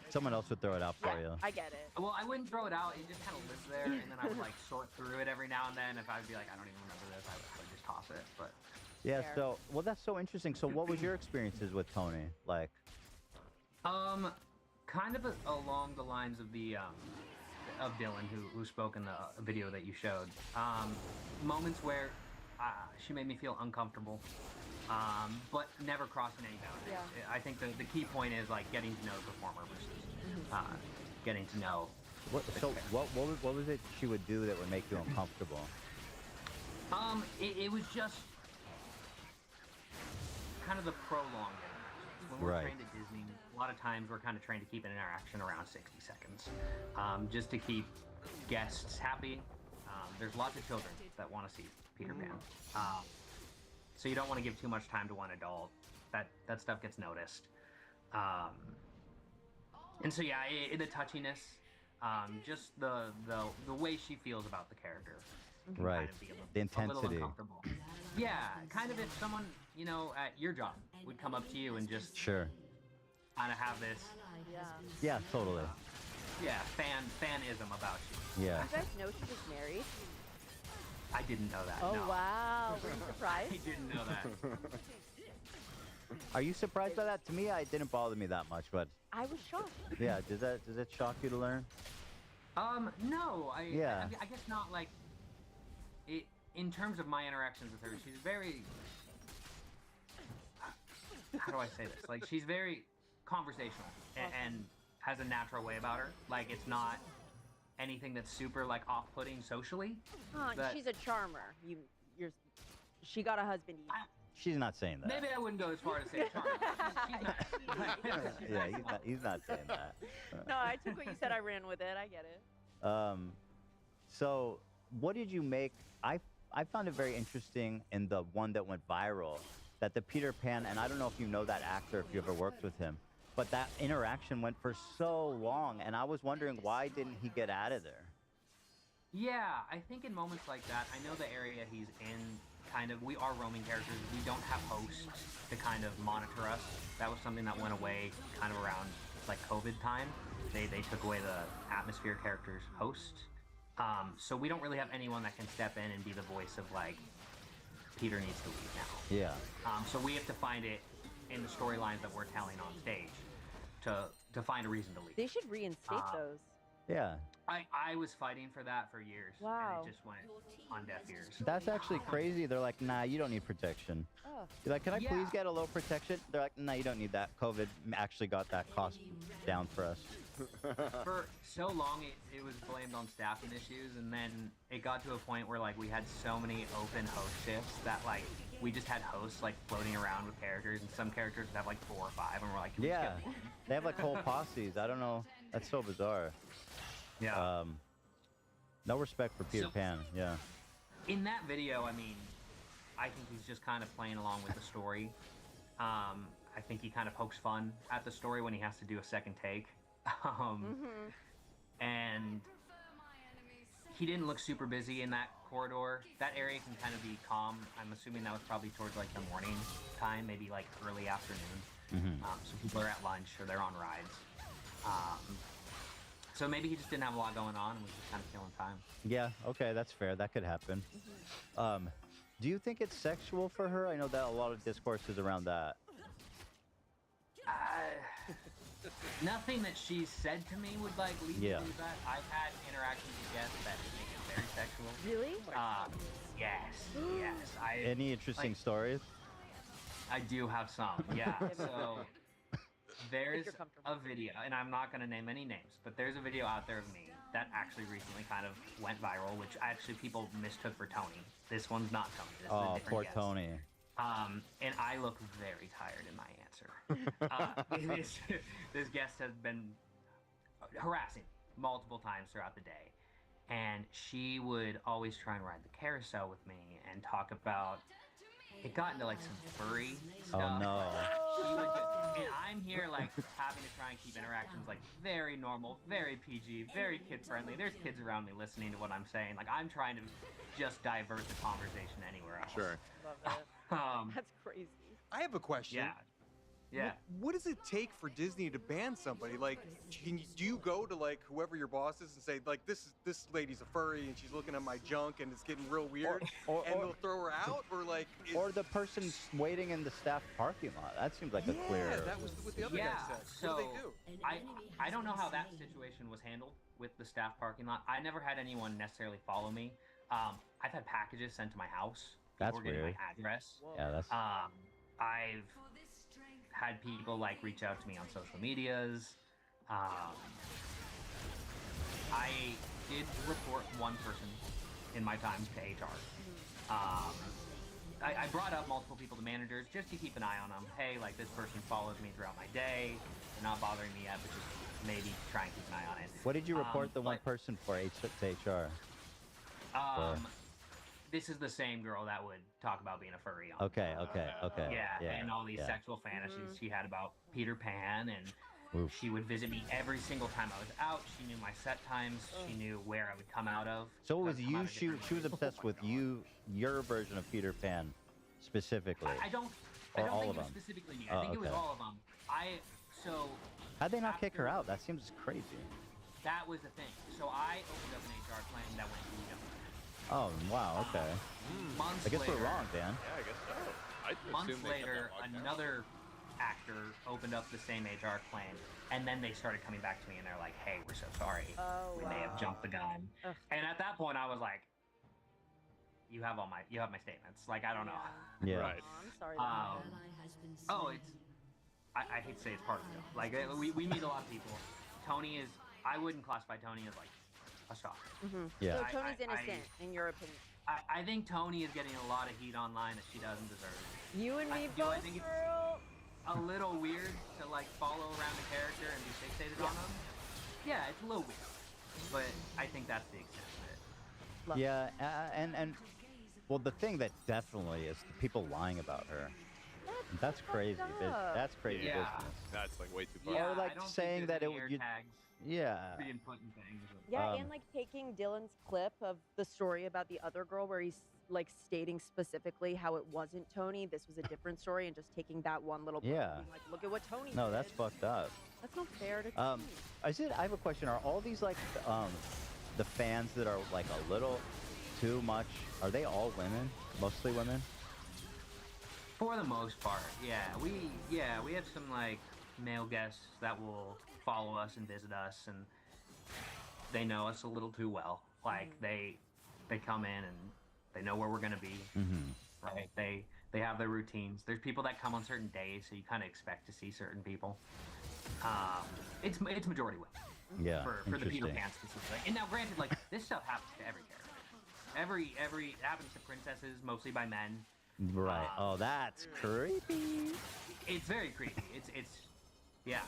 Someone else would throw it out for you. I get it. Well, I wouldn't throw it out. It just kind of lives there, and then I would like sort through it every now and then. If I would be like, I don't even remember this, I would just toss it. But Yeah. So, well, that's so interesting. So, what was your experiences with Tony like? Kind of along the lines of the of Dylan, who spoke in the video that you showed. Moments where she made me feel uncomfortable, but never crossing any boundaries. Yeah. I think the key point is like getting to know the performer versus getting to know What was it she would do that would make you uncomfortable? It was just kind of the prolonged interactions. When we're Right. trained at Disney, a lot of times we're kind of trained to keep an interaction around 60 seconds, just to keep guests happy. There's lots of children that want to see Peter Pan, so you don't want to give too much time to one adult. That stuff gets noticed. And so yeah, the touchiness, just the way she feels about the character, can Right. kind of be The a little intensity. uncomfortable. Yeah, kind of if someone at your job would come up to you and just Sure. kind of have this Yeah, totally. fanism about you. Yeah. You guys know she was married? I didn't know that. Oh, no. wow. Were you surprised? I didn't know that. Are you surprised by that? To me, it didn't bother me that much, but I was shocked. yeah, does it shock you to learn? No, Yeah. I guess not like it in terms of my interactions with her. She's very, how do I say this? Like, she's very conversational and has a natural way about her. Like, it's not anything that's super like off-putting socially. that- She's a charmer. She got a husband. She's not saying that. Maybe I wouldn't go as far as to say charming. She's nice. Yeah, he's not saying that. No, I took what you said. I ran with it. I get it. So what did you make? I found it very interesting in the one that went viral, that the Peter Pan, and I don't know if you know that actor, if you ever worked with him, but that interaction went for so long, and I was wondering, why didn't he get out of there? Yeah, I think in moments like that, I know the area he's in, we are roaming characters. We don't have hosts to kind of monitor us. That was something that went away kind of around like COVID time. They took away the atmosphere characters host. So we don't really have anyone that can step in and be the voice of like, Peter needs to leave now. Yeah. So we have to find it in the storylines that we're telling on stage to find a reason to leave. They should reinstate those. Yeah. I was fighting for that for years. Wow. And it just went on deaf ears. That's actually crazy. They're like, nah, you don't need protection. Oh. You're like, can I Yeah. please get a little protection? They're like, nah, you don't need that. COVID actually got that cost down for us. For so long, it was blamed on staffing issues, and then it got to a point where like we had so many open host shifts that like we just had hosts like floating around with characters, and some characters would have like 4 or 5, and we're like, can we just Yeah. get one? They have like whole posses. I don't know. That's so bizarre. Yeah. No respect for Peter Pan. Yeah. In that video, I mean, I think he's just kind of playing along with the story. I think he kind of pokes fun at the story when he has to do a second take. And he didn't look super busy in that corridor. That area can kind of be calm. I'm assuming that was probably towards like the morning time, maybe like early afternoon. So people are at lunch or they're on rides. So maybe he just didn't have a lot going on and was just kind of killing time. Yeah. Okay, that's fair. That could happen. Do you think it's sexual for her? I know that a lot of discourse is around that. Nothing that she's said to me would like lead me Yeah. to that. I've had interactions with guests that make it very sexual. Really? Yes. Yes. Any interesting stories? I do have some. Yeah. So there's a video, and I'm not going to name any names, but there's a video out there of me that actually recently kind of went viral, which actually people mistook for Tony. This one's not Tony. This is a Oh, different poor guest. Tony. And I look very tired in my answer. This guest has been harassing multiple times throughout the day. And she would always try and ride the carousel with me and talk about, it got into like some furry stuff. Oh no. And I'm here like having to try and keep interactions like very normal, very PG, very kid friendly. There's kids around me listening to what I'm saying. Like I'm trying to just divert the conversation anywhere else. Sure. Love it. That's crazy. I have a question. Yeah. Yeah. What does it take for Disney to ban somebody? Like, do you go to like whoever your boss is and say like this lady's a furry and she's looking at my junk and it's getting real weird, and they'll throw her out, or like, Or the person waiting in the staff parking lot. That seems like a clear. Yeah, that was what the other guy said. So What do they do? I don't know how that situation was handled with the staff parking lot. I never had anyone necessarily follow me. I've had packages sent to my house. That's People were getting weird. my address. Yeah, that's. I've had people like reach out to me on social medias. I did report one person in my time to HR. I brought up multiple people to managers just to keep an eye on them. Hey, like this person follows me throughout my day. They're not bothering me yet, but just maybe try and keep an eye on it. What did you report the one person for to HR? This is the same girl that would talk about being a furry. Okay. Yeah, and all these sexual fantasies she had about Peter Pan, and she would visit me every single time I was out. She knew my set times. She knew where I would come out of. So it was you. She was obsessed with your version of Peter Pan, specifically. I don't all think of it was them. specifically me. I think it was all of them. How'd they not kick her out? That seems crazy. That was the thing. So I opened up an HR claim that went to them. Oh wow. Okay. Months I guess later, we're wrong, Dan. Yeah, I guess so. Months later, another actor opened up the same HR claim, and then they started coming back to me, and they're like, "Hey, we're so sorry. We may have jumped the gun." And at that point, I was like, "You have my statements. Like, I don't know." Yeah. Right. I'm sorry. I hate to say it's part of it. Like, we meet a lot of people. Tony is. I wouldn't classify Tony as like a stalker. Yeah. So Tony's innocent, in your opinion. I think Tony is getting a lot of heat online that she doesn't deserve. You and me I both, think it's girl. a little weird to like follow around a character and be fixated on them. Yeah, it's a little weird, but I think that's the extent of it. Yeah, and well, the thing that definitely is the people lying about her. That's crazy. That's crazy business. That's like way too far. Yeah, Or like I don't saying think that there's it any would. air tags Yeah. being put in things. Yeah, and like taking Dylan's clip of the story about the other girl where he's like stating specifically how it wasn't Tony, this was a different story, and just taking that one little part and being like, look at what Tony No, did. that's fucked up. That's not fair to I have a question. Are all these like the fans that are like a little too much? Are they all women? Mostly women? For the most part, yeah. We have some like male guests that will follow us and visit us, and they know us a little too well. Like they come in and they know where we're gonna be. Right? They have their routines. There's people that come on certain days, so you kind of expect to see certain people. It's majority women. Yeah. For the Peter Pan specifically. And now, granted, like this stuff happens to every character. It happens to princesses, mostly by men. Right. Oh, that's creepy. It's very creepy. It's yeah.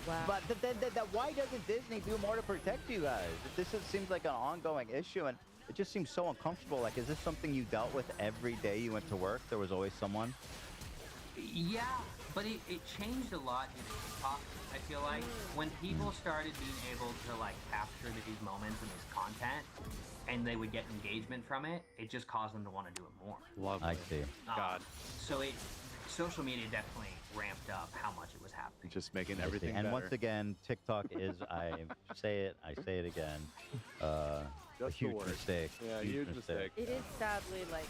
Wow. But why doesn't Disney do more to protect you guys? This seems like an ongoing issue, and it just seems so uncomfortable. Like, is this something you dealt with every day you went to work? There was always someone? Yeah, but it changed a lot in TikTok, I feel like. When people started being able to, like, capture these moments and this content, and they would get engagement from it, it just caused them to want to do it more. Love I see. God. So social media definitely ramped up how much it was happening. Just making everything And better. once again, TikTok is, I say it again, a Just the huge word. mistake. Yeah, huge mistake. It is sadly like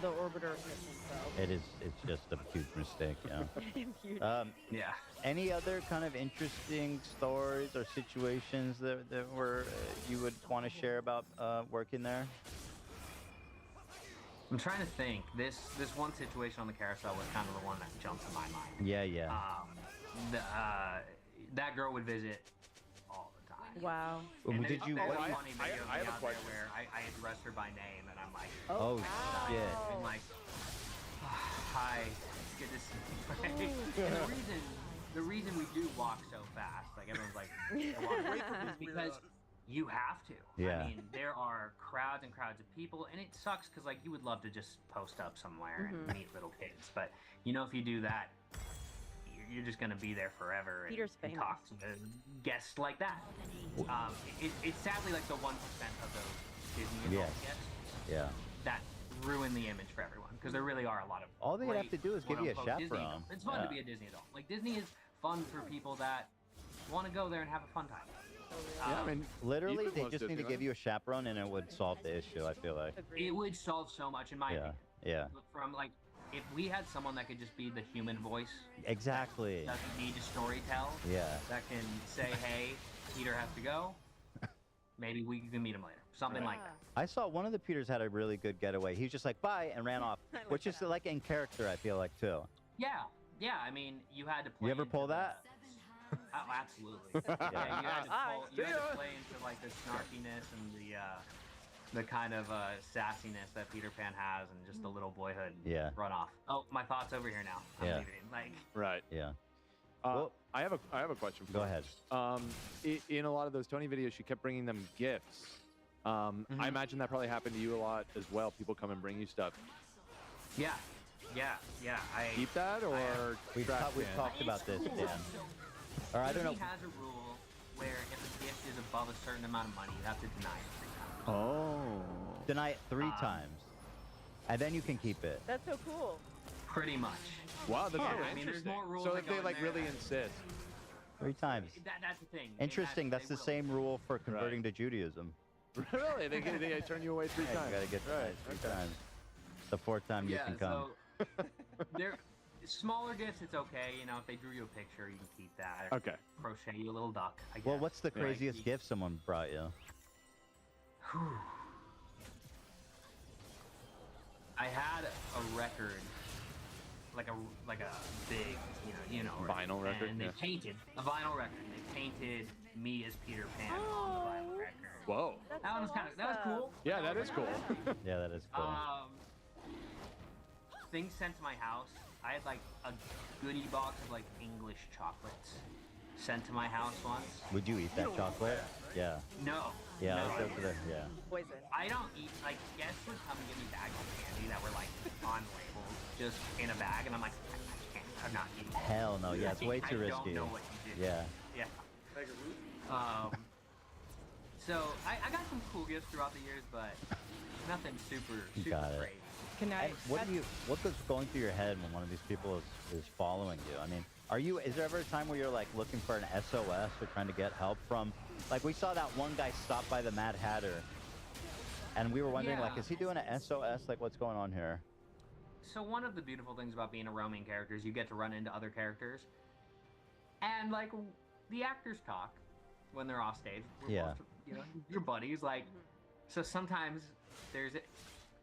the orbiter of mission, so. It's just a huge mistake, yeah. Huge. Yeah. Any other kind of interesting stories or situations that were you would want to share about working there? I'm trying to think. This one situation on the carousel was kind of the one that jumped to my mind. Yeah. That girl would visit all the time. Wow. And Did you? there's a What, funny video I of me have a out there question. where I address her by name, and I'm like, oh shit! I'm like, hi, it's good to see you. And the reason we do walk so fast, like everyone's like, is because you have to. Yeah. I mean, there are crowds and crowds of people, and it sucks because like you would love to just post up somewhere and meet little kids, but you know if you do that, you're just gonna be there forever and talk to guests like that. It's sadly like the 1% of those Disney adult guests that ruin the image for everyone, because there really are a lot of. All they have to do is give you a quote-unquote Disney chaperone. adults. It's fun to be a Disney adult. Like Disney is fun for people that want to go there and have a fun time. Yeah, I mean, literally, Ethan they loves just need to Disneyland. give you a chaperone, and it would solve the issue. I feel like. It would solve so much in my opinion. Yeah. From like, if we had someone that could just be the human voice, Exactly. doesn't need to story tell, Yeah. that can say, hey, Peter has to go, maybe we can meet him later. Something like that. I saw one of the Peters had a really good getaway. He was just like, bye, and ran off, which is like in character, I feel like, too. Yeah. I mean, you had to play. You ever pull that? Oh, absolutely. Yeah, you had to play into like the snarkiness and the kind of sassiness that Peter Pan has, and just the little boyhood run off. Oh, my thoughts over here now. I'm leaving. Like, right. Yeah. Well, I have a question for you. Go ahead. In a lot of those Tony videos, she kept bringing them gifts. I imagine that probably happened to you a lot as well. People come and bring you stuff. Yeah. I keep that, or we've talked about this, Dan. Or I don't know. He has a rule where if a gift is above a certain amount of money, you have to deny it 3 times. Oh. Deny it 3 times, and then you can keep it. That's so cool. Pretty much. Wow, that's I really mean, there's interesting. more rules So that if they go in like there really that- insist. 3 times. That's the thing. Interesting. That's the same rule for converting to Judaism. Really? They turn you away 3 times. You gotta get denied 3 times. The 4th time you can come. So they're smaller gifts. It's okay. You know, if they drew you a picture, you can keep that. Or Okay. Crochet you a little duck. I guess. Well, what's the Like, craziest gift someone brought you? I had a record, like a big, you know, Vinyl record, and they yeah. painted a vinyl record. And they painted me as Peter Pan on the vinyl record. Whoa. That one was that was cool. Yeah, that is cool. Yeah, that is cool. Things sent to my house. I had like a goodie box of like English chocolates sent to my house once. Would you eat that chocolate? Yeah. No. Yeah, No. I was over there. Yeah. Poison. I don't eat, like, guests would come and give me bags of candy that were, like, on labels, just in a bag, and I'm like, I can't, I'm not eating it. Hell no. Yeah, it's way too risky. I don't know what you did. Yeah. Yeah. So, I got some cool gifts throughout the years, but nothing super Got it. crazy. Can I? What goes going through your head when one of these people is following you? I mean, is there ever a time where you're like looking for an SOS or trying to get help from, like we saw that one guy stop by the Mad Hatter, and we were wondering like, is he doing an SOS? Like, what's going on here? So one of the beautiful things about being a roaming character is you get to run into other characters, and like the actors talk when they're off stage. Yeah. You know, your buddies, like, so sometimes there's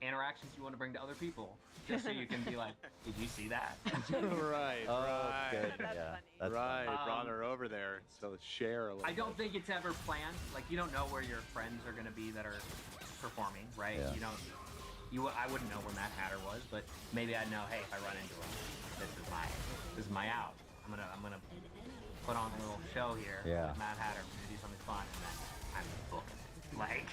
interactions you want to bring to other people, just so you can be like, did you see that? Right. Oh, right. good. That's Yeah. funny. That's Right. funny. Brought her over there so let's share a little. I don't think it's ever planned. Like, you don't know where your friends are going to be that are performing, right? Yeah. You don't. I wouldn't know where Mad Hatter was, but maybe I'd know. Hey, if I run into him, this is my out. I'm gonna put on a little show here. Yeah. With Mad Hatter. I'm gonna do something fun, and then I'm booking it. Like.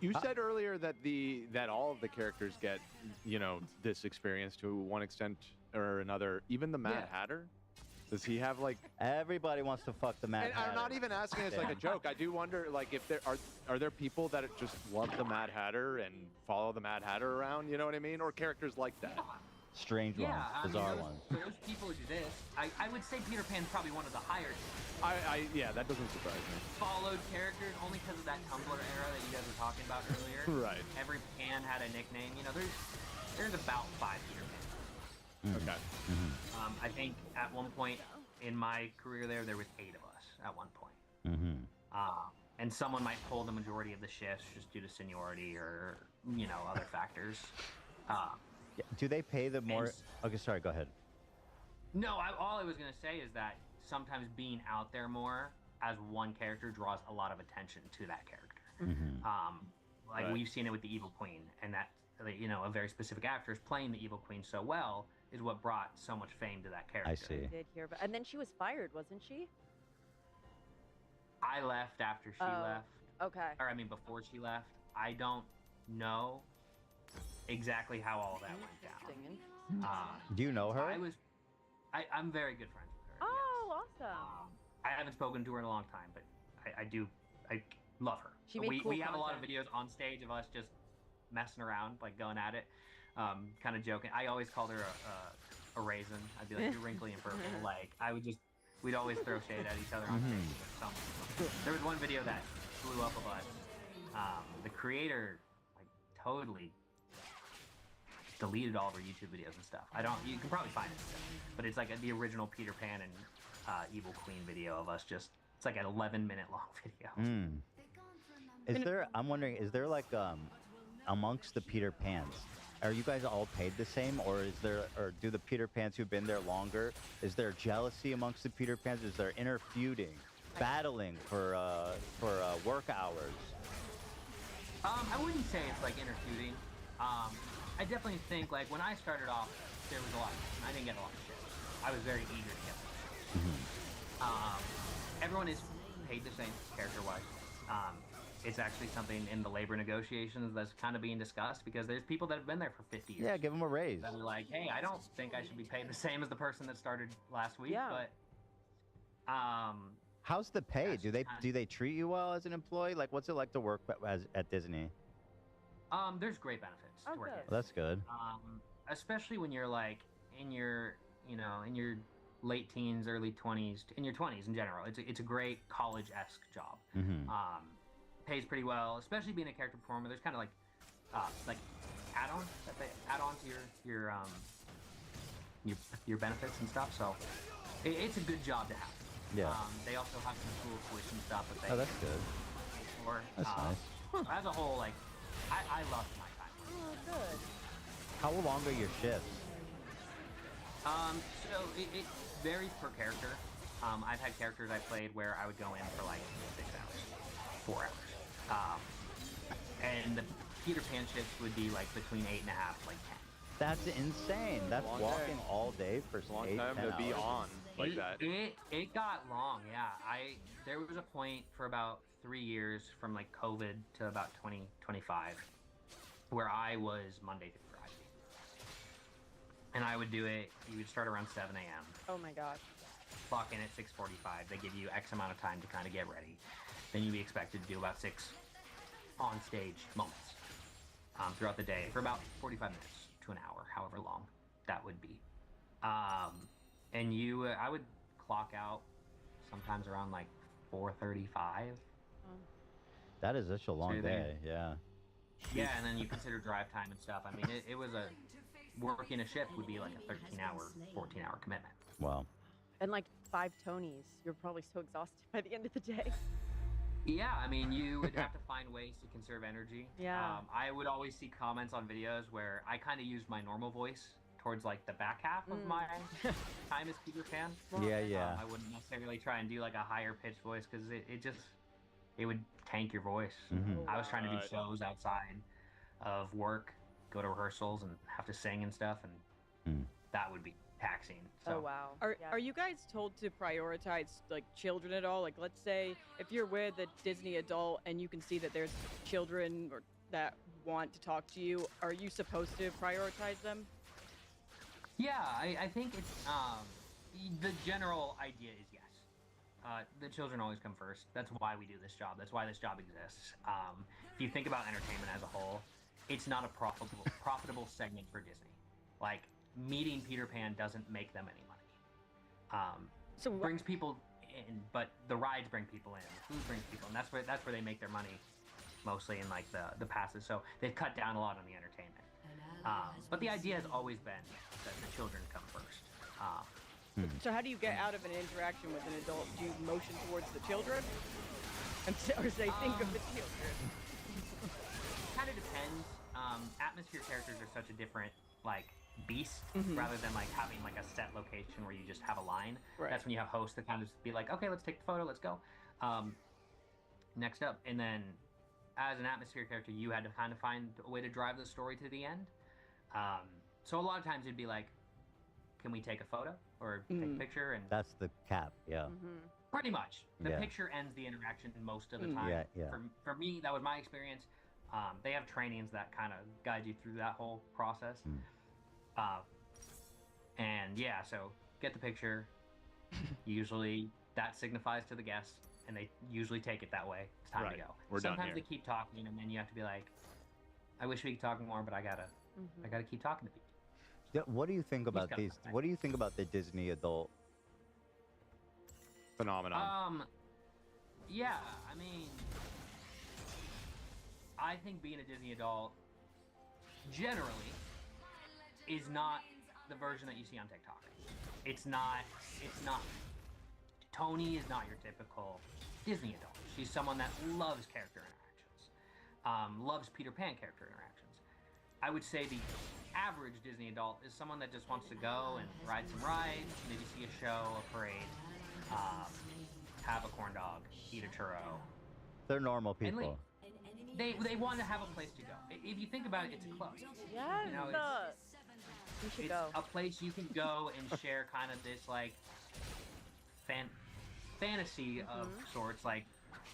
You said earlier that all of the characters get, this experience to one extent or another. Even the Mad Hatter, does he have like? Everybody wants to fuck the Mad And Hatter. I'm not even asking as like a joke. I do wonder, like, if there are there people that just love the Mad Hatter and follow the Mad Hatter around? You know what I mean? Or characters like that? Strange ones, bizarre ones. Those people exist. I would say Peter Pan's probably one of the higher Yeah, that doesn't surprise me. followed characters, only because of that Tumblr era that you guys were talking about earlier. Right. Every Pan had a nickname. You know, there's about 5 Peter Pans. Okay. I think at one point in my career there was 8 of us at one point. And someone might hold the majority of the shifts just due to seniority or other factors. Do they pay the more? Okay, sorry. Go ahead. No, all I was gonna say is that sometimes being out there more as one character draws a lot of attention to that character. Like we've seen it with the Evil Queen, and that a very specific actress playing the Evil Queen so well is what brought so much fame to that character. I see. I did hear, and then she was fired, wasn't she? I left after she left. Okay. Or I mean, before she left. I don't know exactly how all that went down. Do you know her? I'm very good friends with her. Oh, awesome. I haven't spoken to her in a long time, but I love her. She made cool we have a lot of content. videos on stage of us just messing around, like going at it, kind of joking. I always called her a raisin. I'd be like, you're wrinkly and purple. Like we'd always throw shade at each other on stage. There was one video that blew up of us. The creator totally deleted all of her YouTube videos and stuff. You can probably find it, but it's like the original Peter Pan and Evil Queen video of us. It's like an 11-minute long video. I'm wondering, is there like amongst the Peter Pans, are you guys all paid the same, or do the Peter Pans who've been there longer? Is there jealousy amongst the Peter Pans? Is there inner feuding, battling for work hours? I wouldn't say it's like inner feuding. I definitely think like when I started off, there was a lot. I didn't get a lot of shit. I was very eager to get them. Everyone is paid the same character-wise. It's actually something in the labor negotiations that's kind of being discussed because there's people that have been there for 50 years. Yeah, give them a raise. That are like, hey, I don't think I should be paid the same as the person that started last week. Yeah. But how's the pay? Do they treat you well as an employee? Like, what's it like to work at Disney? There's great benefits to work Well, that's good. especially when you're like in your late teens, early 20s, in your 20s in general. It's a great college-esque job. Pays pretty well, especially being a character performer. There's kind of like add-ons that they add on to your benefits and stuff. So it's a good job to have. Yeah. They also have some cool tuition stuff that they. Oh, that's good. Or That's nice. as a whole, like I love my time. Oh, good. How long are your shifts? So it varies per character. I've had characters I played where I would go in for like 6 hours, 4 hours. And the Peter Pan shifts would be like between 8.5 to like 10. That's insane. That's Long walking day. all day for Long 8, time 10 to be hours. on like that. It got long, yeah. There was a point for about 3 years from like COVID to about 2025 where I was Monday through Friday. And I would do it, you would start around 7 a.m. Oh my gosh. Clock in at 6:45. They give you X amount of time to kind of get ready. Then you'd be expected to do about 6 on-stage moments throughout the day for about 45 minutes to an hour, however long that would be. And I would clock out sometimes around like 4:35. That is such a long day. Yeah. Yeah, and then you consider drive time and stuff. I mean, it was working a shift would be like a 13-hour, 14-hour commitment. Wow. And like 5 Tonys. You're probably so exhausted by the end of the day. Yeah, I mean, you would have to find ways to conserve energy. Yeah. I would always see comments on videos where I kind of used my normal voice towards like the back half of my time as Peter Pan. Yeah. I wouldn't necessarily try and do like a higher pitched voice because it would tank your voice. I was trying to do shows outside of work, go to rehearsals and have to sing and stuff, and that would be taxing. So. Oh wow. Are you guys told to prioritize like children at all? Like, let's say if you're with a Disney adult and you can see that there's children or that want to talk to you, are you supposed to prioritize them? Yeah, I think it's the general idea is yes. The children always come first. That's why we do this job. That's why this job exists. If you think about entertainment as a whole, it's not a profitable segment for Disney. Like, meeting Peter Pan doesn't make them any money. So it brings people in, but the rides bring people in, the food brings people in. That's where they make their money, mostly in like the passes. So they've cut down a lot on the entertainment. But the idea has always been that the children come first. So how do you get out of an interaction with an adult? Do you motion towards the children? Or say, think of the children? Kind of depends. Atmosphere characters are such a different, like, beast rather than like having like a set location where you just have a line. That's when you have hosts that kind of just be like, okay, let's take the photo, let's go. Next up, and then as an atmosphere character, you had to kind of find a way to drive the story to the end. So a lot of times it'd be like, can we take a photo or take a picture? And that's the cap. Yeah. Pretty much. The Yeah. picture ends the interaction most of the time. Yeah. For me, that was my experience. They have trainings that kind of guide you through that whole process. And yeah, so get the picture. Usually that signifies to the guests, and they usually take it that way. It's time to go. We're done Sometimes here. they keep talking, and then you have to be like, I wish we could talk more, but I gotta keep talking to people. Yeah, what do you think about got these? What do you think about the Disney adult phenomenon? Yeah, I mean, I think being a Disney adult generally is not the version that you see on TikTok. It's not. Tony is not your typical Disney adult. She's someone that loves character interactions, loves Peter Pan character interactions. I would say the average Disney adult is someone that just wants to go and ride some rides, maybe see a show, a parade, have a corn dog, eat a churro. They're normal And people. they want to have a place to go. If you think about it, it's a club. Yes. You know, We should it's go. a place you can go and share kind of this like fantasy of sorts, like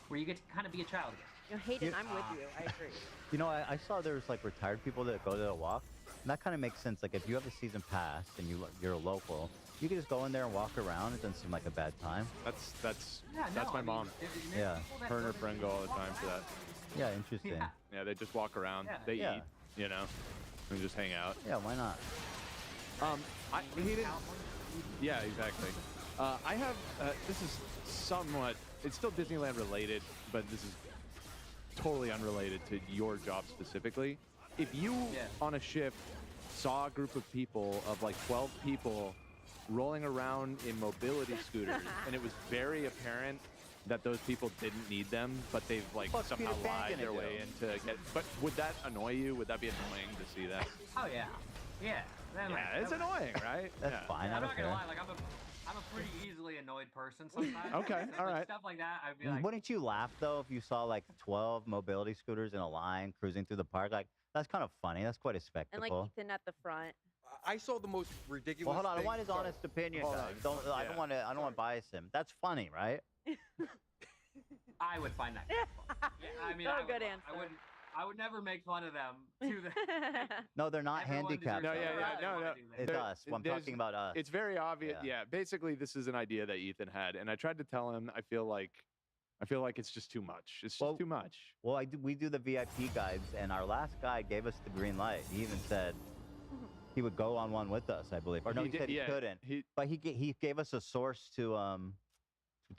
where you get to kind of be a child again. You know, Hayden, I'm with you. I agree. You know, I saw there was like retired people that go to the walk. And that kind of makes sense. Like if you have a season pass and you're a local, you can just go in there and walk around. It doesn't seem like a bad time. That's my mom. Yeah. Her and her friend go all the time for that. Yeah, interesting. Yeah, they just walk around. Yeah. They Yeah. eat, you know, and just hang out. Yeah, why not? He didn't. Yeah, exactly. I have. This is somewhat. It's still Disneyland related, but this is totally unrelated to your job specifically. If you on a shift saw a group of people of like 12 people rolling around in mobility scooters, and it was very apparent that those people didn't need them, but they've like What's somehow Peter Pan lied their gonna way do? into get. But would that annoy you? Would that be annoying to see that? Oh yeah, yeah. Yeah, it's annoying, right? That's Yeah. fine. I I'm don't not gonna care. lie. Like I'm a pretty easily annoyed person sometimes. Okay, So, all like, right. Stuff like that, I'd be like, Wouldn't you laugh though if you saw like 12 mobility scooters in a line cruising through the park? Like that's kind of funny. That's quite a And spectacle. like Ethan at the front. I saw the most ridiculous. Well, hold on. I thing- want his sorry. honest opinion, Hold guys. on. I don't want to. I don't want to bias him. That's funny, right? I would find that. Kind of fun. Yeah, I mean, Oh, I would, good I answer. wouldn't. I would never make fun of them to the. No, they're not Everyone handicapped. deserves No, to yeah, do yeah, what they no, wanna no. do there. It's There- us. Well, I'm there's- talking about us. It's very obvious. Yeah. Yeah. Basically, this is an idea that Ethan had, and I tried to tell him. I feel like it's just too much. It's just Well, too much. Well, we do the VIP guides, and our last guide gave us the green light. He even said he would go on one with us, I believe. Or no, he did- said he yeah, couldn't. He But he gave us a source to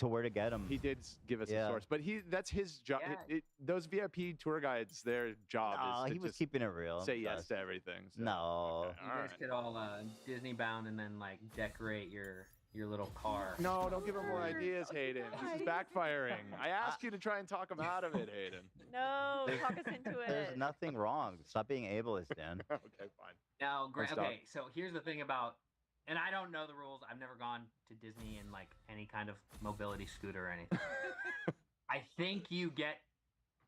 where to get them. he did give us Yeah. a source, but that's his job. Yeah. Those VIP tour guides, their job No, is to he was just keeping it real. say with yes us. to everything. So. No. Okay, all You guys right. could all Disney bound and then like decorate your little car. No, don't give him more ideas, Hayden. This is backfiring. I asked you to try and talk him out of it, Hayden. No, talk us into There's it. nothing wrong. Stop being ableist, Dan. Okay, fine. Now, Let's stop. okay, so here's the thing about, and I don't know the rules. I've never gone to Disney in like any kind of mobility scooter or anything. I think you get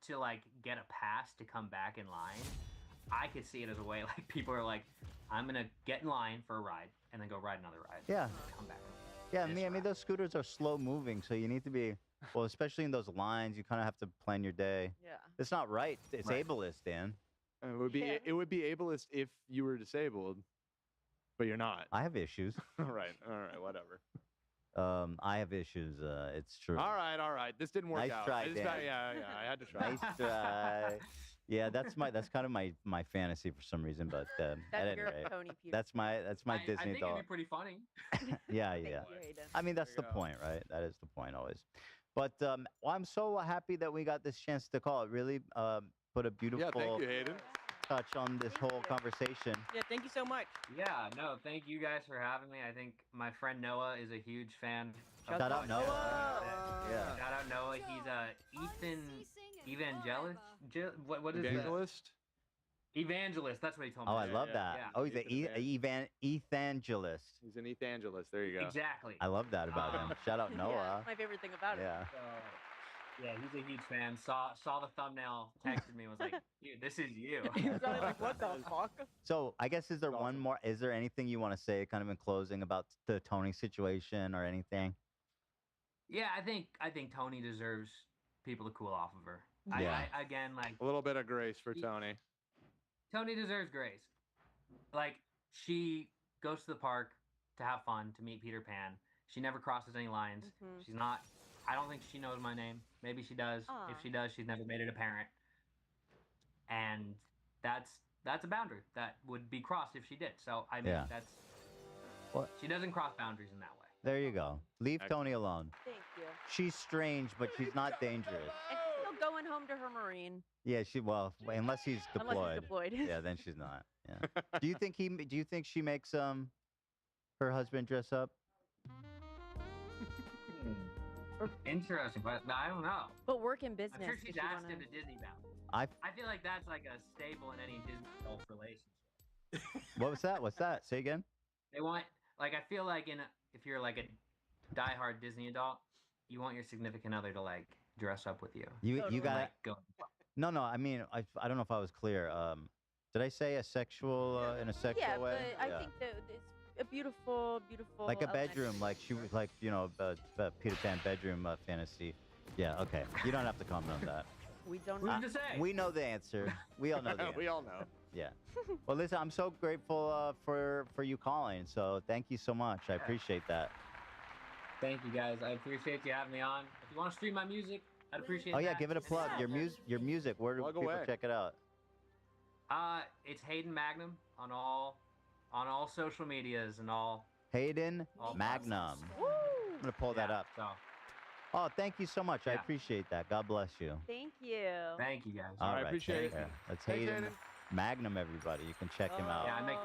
to like get a pass to come back in line. I could see it as a way like people are like, I'm gonna get in line for a ride and then go ride another ride. Yeah. And come back. Yeah, This I mean, ride. those scooters are slow moving, so you need to be, well, especially in those lines, you kind of have to plan your day. Yeah. It's not right. It's Right. ableist, Dan. It would be Yeah. it would be ableist if you were disabled, but you're not. I have issues. All right, whatever. I have issues. It's true. All right. This didn't work Nice out. try, It's Dan. yeah, I had to try. Nice try. Yeah, that's kind of my fantasy for some reason, but at That's any your rate, Tony Peter. that's my I Disney think doll. it'd be pretty funny. Yeah, Thank yeah. you, Hayden. I mean, that's There the you go. point, right? That is the point always. But well, I'm so happy that we got this chance to call. It really put a beautiful Yeah, thank you, Hayden. touch on this Thank whole you. conversation. Yeah, thank you so much. Yeah, no, thank you guys for having me. I think my friend Noah is a huge fan. of Shout out podcasts. Noah. Yeah. Shout out Noah. He's Ethan Evangelist. What is that? Evangelist. Evangelist. That's what he told me. Oh, I Yeah, love yeah. that. Yeah. Oh, he's He's an evangelist. He's an evangelist. There you go. Exactly. I love that about him. Shout out Yeah, Noah. my favorite thing about it. Yeah. So, yeah, he's a huge fan. Saw the thumbnail, texted me, was like, "Dude, this is you." He was probably like, what the fuck? So I guess is there one Awesome. more? Is there anything you want to say, kind of in closing, about the Tony situation or anything? Yeah, I think Tony deserves people to cool off of her. Yeah. I again, like, A little bit of grace for Tony. Tony deserves grace. Like, she goes to the park to have fun, to meet Peter Pan. She never crosses any lines. Mhm. She's not. I don't think she knows my name. Maybe she does. Aw. If she does, she's never made it apparent. And that's a boundary that would be crossed if she did. So I mean, Yeah. that's. What? She doesn't cross boundaries in that way. There you go. Leave Excellent. Tony alone. Thank you. She's strange, but she's not dangerous. And she's still going home to her Marine. Yeah, unless he's deployed. Unless he's deployed. Yeah, then she's not. Yeah. Do you think she makes her husband dress up? Interesting, but I don't know. But work in business. I'm sure does she's she asked wanna- him to Disney bound. I. feel like that's like a staple in any Disney adult relationship. What was that? What's that? Say again. They want, like, I feel like if you're like a diehard Disney adult, you want your significant other to like dress up with you. You And, got like, go. No, I mean, I don't know if I was clear. Did I say a sexual in a sexual Yeah, way? but I think that it's a beautiful, beautiful. Like a elementary bedroom, like she was like Peter Pan bedroom fantasy. Yeah, okay. You don't have to comment on that. We don't Who's know. to say? We know the answer. We all know the answer. We all know. Yeah. Well, listen, I'm so grateful for you calling. So thank you so much. I appreciate that. Thank you guys. I appreciate you having me on. If you want to stream my music, I'd appreciate Oh that. yeah, give it a plug. Your music. Where do Plug people away. check it out? It's Hayden Magnum on all social medias and all. Hayden All Magnum. Woo! I'm gonna pull that up. So, Oh, thank you so much. I Yeah. appreciate that. God bless you. Thank you. thank you guys. All I right, appreciate take it. care. That's Thanks, Hayden Hayden. Magnum, everybody. You can check him out. Yeah, I make.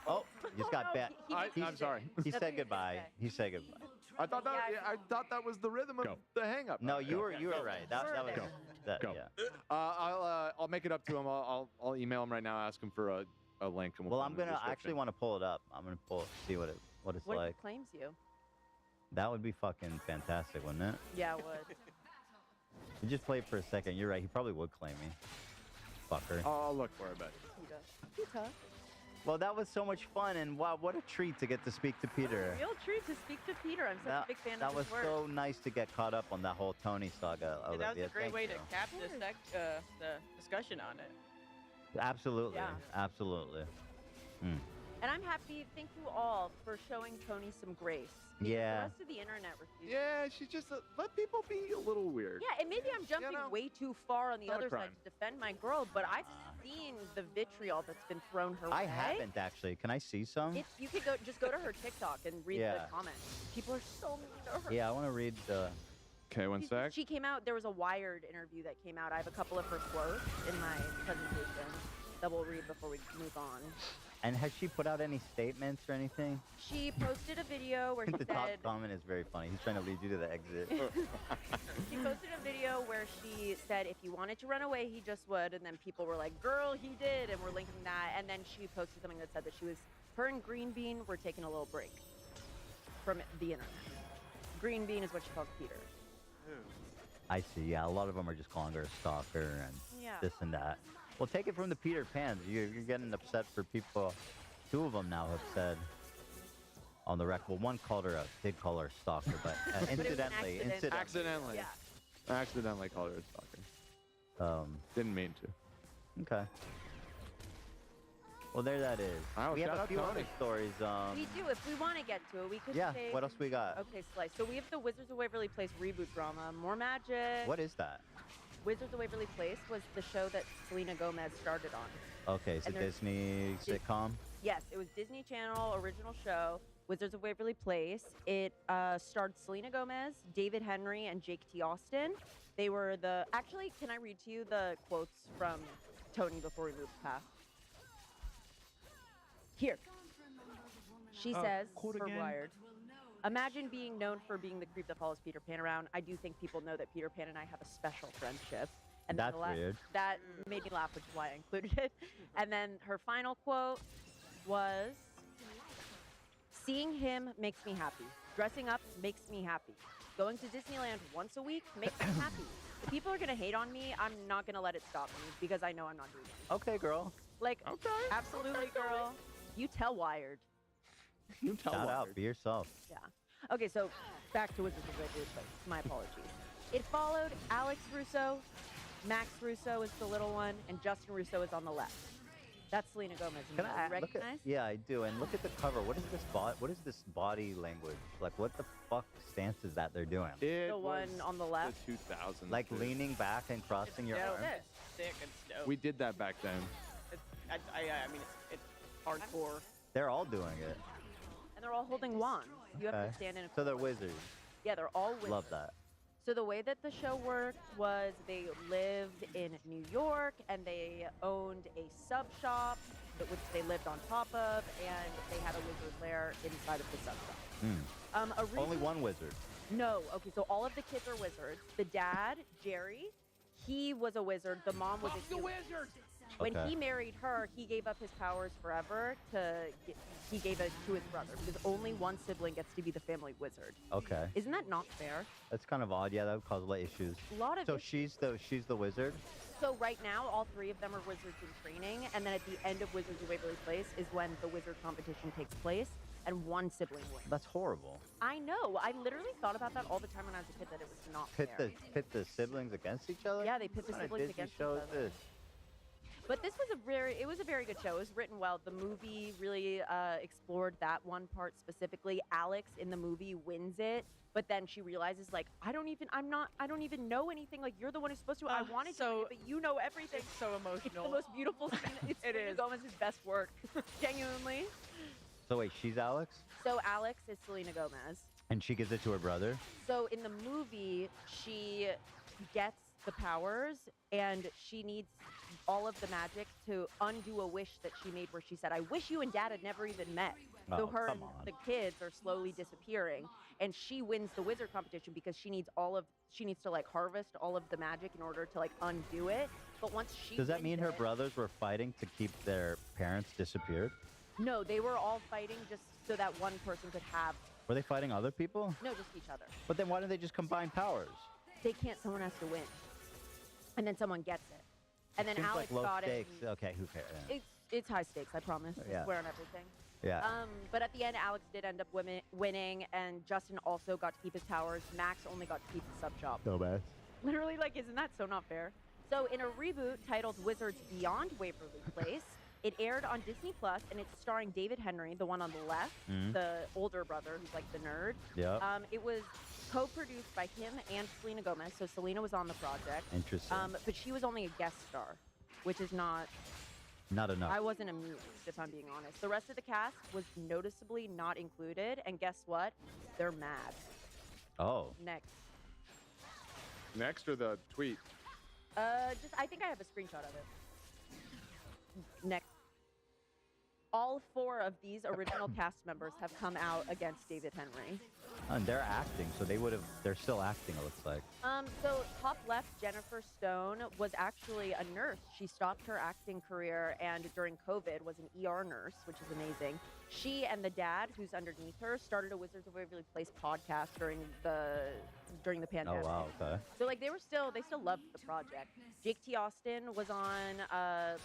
Oh, you just got bad. I'm sorry. He That's said okay. goodbye. He said goodbye. I thought that Yeah, I thought that was the rhythm of Go. the hang up. No, you were right. That was Go. that. Go. Yeah. I'll make it up to him. I'll email him right now, ask him for a link. And Well, put I'm it in the gonna I actually description. want to pull it up. I'm gonna see what it's What if like. he claims you? That would be fucking fantastic, wouldn't it? Yeah, it would. You just play it for a second. You're right. He probably would claim me. Fucker. I'll look for it, but He does. He does. Well, that was so much fun, and wow, what a treat to get to speak to Peter. Real treat to speak to Peter. I'm such That, a big fan that of was his work. so nice to get caught up on that whole Tony saga. Yeah, that was Olivia. a great Thank way you. to cap the discussion on it. Absolutely. Yeah. Absolutely. Mm. And I'm happy. Thank you all for showing Tony some grace. Because Yeah. The rest of the internet refused. yeah, she's just let people be a little weird. Yeah, and maybe I'm jumping know, way too far on the not a other side crime. to defend my girl, but I've seen the vitriol that's been thrown her way. I haven't actually. Can I see some? You could just go to her TikTok and read Yeah. the comments. People are so mean to her. Yeah, I want to read the. Okay, one sec. She came out. There was a Wired interview that came out. I have a couple of her quotes in my presentation that we'll read before we move on. And has she put out any statements or anything? She posted a video where she The top said. comment is very funny. He's trying to lead you to the exit. She posted a video where she said if he wanted to run away, he just would. And then people were like, girl, he did. And we're linking that. And then she posted something that said that her and Green Bean were taking a little break from the internet. Green Bean is what she calls Peter. I see. Yeah, a lot of them are just calling her a stalker and Yeah. this and that. Well, take it from the Peter Pans. You're getting upset for people. Two of them now have said on the record. Well, one did call her a stalker, but But it was an incidentally. Accidentally. Yeah. Accidentally called her a stalker. Didn't mean to. Okay. Well, there that is. Oh, we have shout a out few Tony. other stories. We do. If we want to get to it, we could Yeah, say. what else we got? Okay, Slice. So we have the Wizards of Waverly Place reboot drama. More magic. What is that? Wizards of Waverly Place was the show that Selena Gomez started on. Okay, it's a And there's- Disney sitcom. Yes, it was Disney Channel original show, Wizards of Waverly Place. It starred Selena Gomez, David Henry, and Jake T. Austin. They were Actually, can I read to you the quotes from Tony before we move past? Here. She says, quote for again? Wired, imagine being known for being the creep that follows Peter Pan around. I do think people know that Peter Pan and I have a special friendship. And then That's weird. That made me laugh, which is why I included it. And then her final quote was, seeing him makes me happy. Dressing up makes me happy. Going to Disneyland once a week makes me happy. If people are going to hate on me, I'm not going to let it stop me because I know I'm not doing it. Okay, girl. Like, absolutely, girl. You tell Wired. You tell Shout out. Wired. Be yourself. Yeah. Okay, so back to Wizards of Waverly Place. My apologies. It followed Alex Russo, Max Russo is the little one, and Justin Russo is on the left. That's Selena Gomez. Can You I look recognize? at? Yeah, I do. And look at the cover. What is this What is this body language? Like, what the fuck stance is that they're doing? It The one was on the left? The 2000s. Like dude. leaning back and crossing your dope. arms. Sick and dope. We did that back then. I mean, it's hardcore. They're all doing it. And they're all holding wands. You have Okay. to stand in a So they're wizards. Yeah, they're all wizards. Love that. So the way that the show worked was they lived in New York and they owned a sub shop which they lived on top of, and they had a wizard lair inside of the sub shop. Only one wizard. No. Okay, so all of the kids are wizards. The dad, Jerry, He was a wizard. The mom was a wizard. When Okay. he married her, he gave up his powers forever he gave it to his brother because only one sibling gets to be the family wizard. Okay. Isn't that not fair? That's kind of odd. Yeah, that would cause a lot of issues. A lot of So issues. she's the wizard. So right now, all three of them are wizards in training, and then at the end of Wizards of Waverly Place is when the wizard competition takes place, and one sibling wins. That's horrible. I know. I literally thought about that all the time when I was a kid, that it was not fair. Pit the siblings against each other. Yeah, they pit the What kind of siblings Disney against each show is other. this? But this was it was a very good show. It was written well. The movie really explored that one part specifically. Alex in the movie wins it, but then she realizes like, I don't even know anything. Like, you're the one who's supposed to. I wanted to, win it, but you know everything. It's so emotional. It's the most beautiful scene. It's It Selena is. Gomez's best work, genuinely. So wait, she's Alex, So Alex is Selena Gomez. and she gives it to her brother. So in the movie, she gets the powers, and she needs all of the magic to undo a wish that she made where she said, I wish you and Dad had never even met. So Oh, her and come on. the kids are slowly disappearing, and she wins the wizard competition because she needs to like harvest all of the magic in order to like undo it. But once she Does that wins mean her it- brothers were fighting to keep their parents disappeared? No, they were all fighting just so that one person could have Were they fighting other people? no, just each other. But then why don't they just combine powers? They can't. Someone has to win, and then someone gets it, and then Seems Alex like low got stakes. it. Okay, who cares? Yeah. It's high stakes. I promise. I Yeah. swear on everything. Yeah. But at the end, Alex did end up winning, and Justin also got to keep his powers. Max only got to keep the sub shop. So bad. Literally, like, isn't that so not fair? So in a reboot titled Wizards Beyond Waverly Place, it aired on Disney Plus, and it's starring David Henry, the one on the left, Mhm. the older brother who's like the nerd. Yep. It was co-produced by him and Selena Gomez, so Selena was on the project. Interesting. But she was only a guest star, which is not. Not enough. I wasn't amused, if I'm being honest. The rest of the cast was noticeably not included, and guess what? They're mad. Oh. Next. Next or the tweet? I think I have a screenshot of it. Next. All 4 of these original cast members have come out against David Henry. And they're acting, so they're still acting, it looks like. So top left, Jennifer Stone was actually a nurse. She stopped her acting career and during COVID was an ER nurse, which is amazing. She and the dad, who's underneath her, started a Wizards of Waverly Place podcast during the pandemic. Oh, wow, okay. So like they still loved the project. Jake T. Austin was on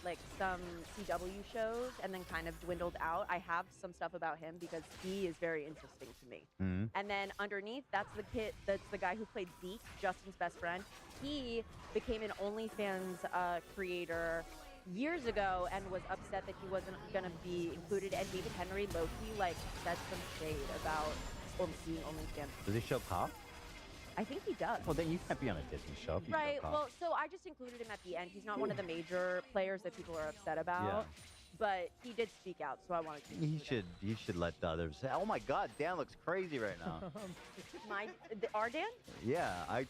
like some CW shows and then kind of dwindled out. I have some stuff about him because he is very interesting to me. Mhm. And then underneath, that's the guy who played Zeke, Justin's best friend. He became an OnlyFans creator years ago and was upset that he wasn't gonna be included. And David Henry low-key like said some shade about being OnlyFans. Does he show cop? I think he does. Well, then you can't be on a Disney show if you Right. show cop. Well, so I just included him at the end. He's not one of the major players that people are upset about, Yeah. but he did speak out, so I wanted to. He should let the others. Oh my God, Dan looks crazy right now. Our Dan? Yeah, I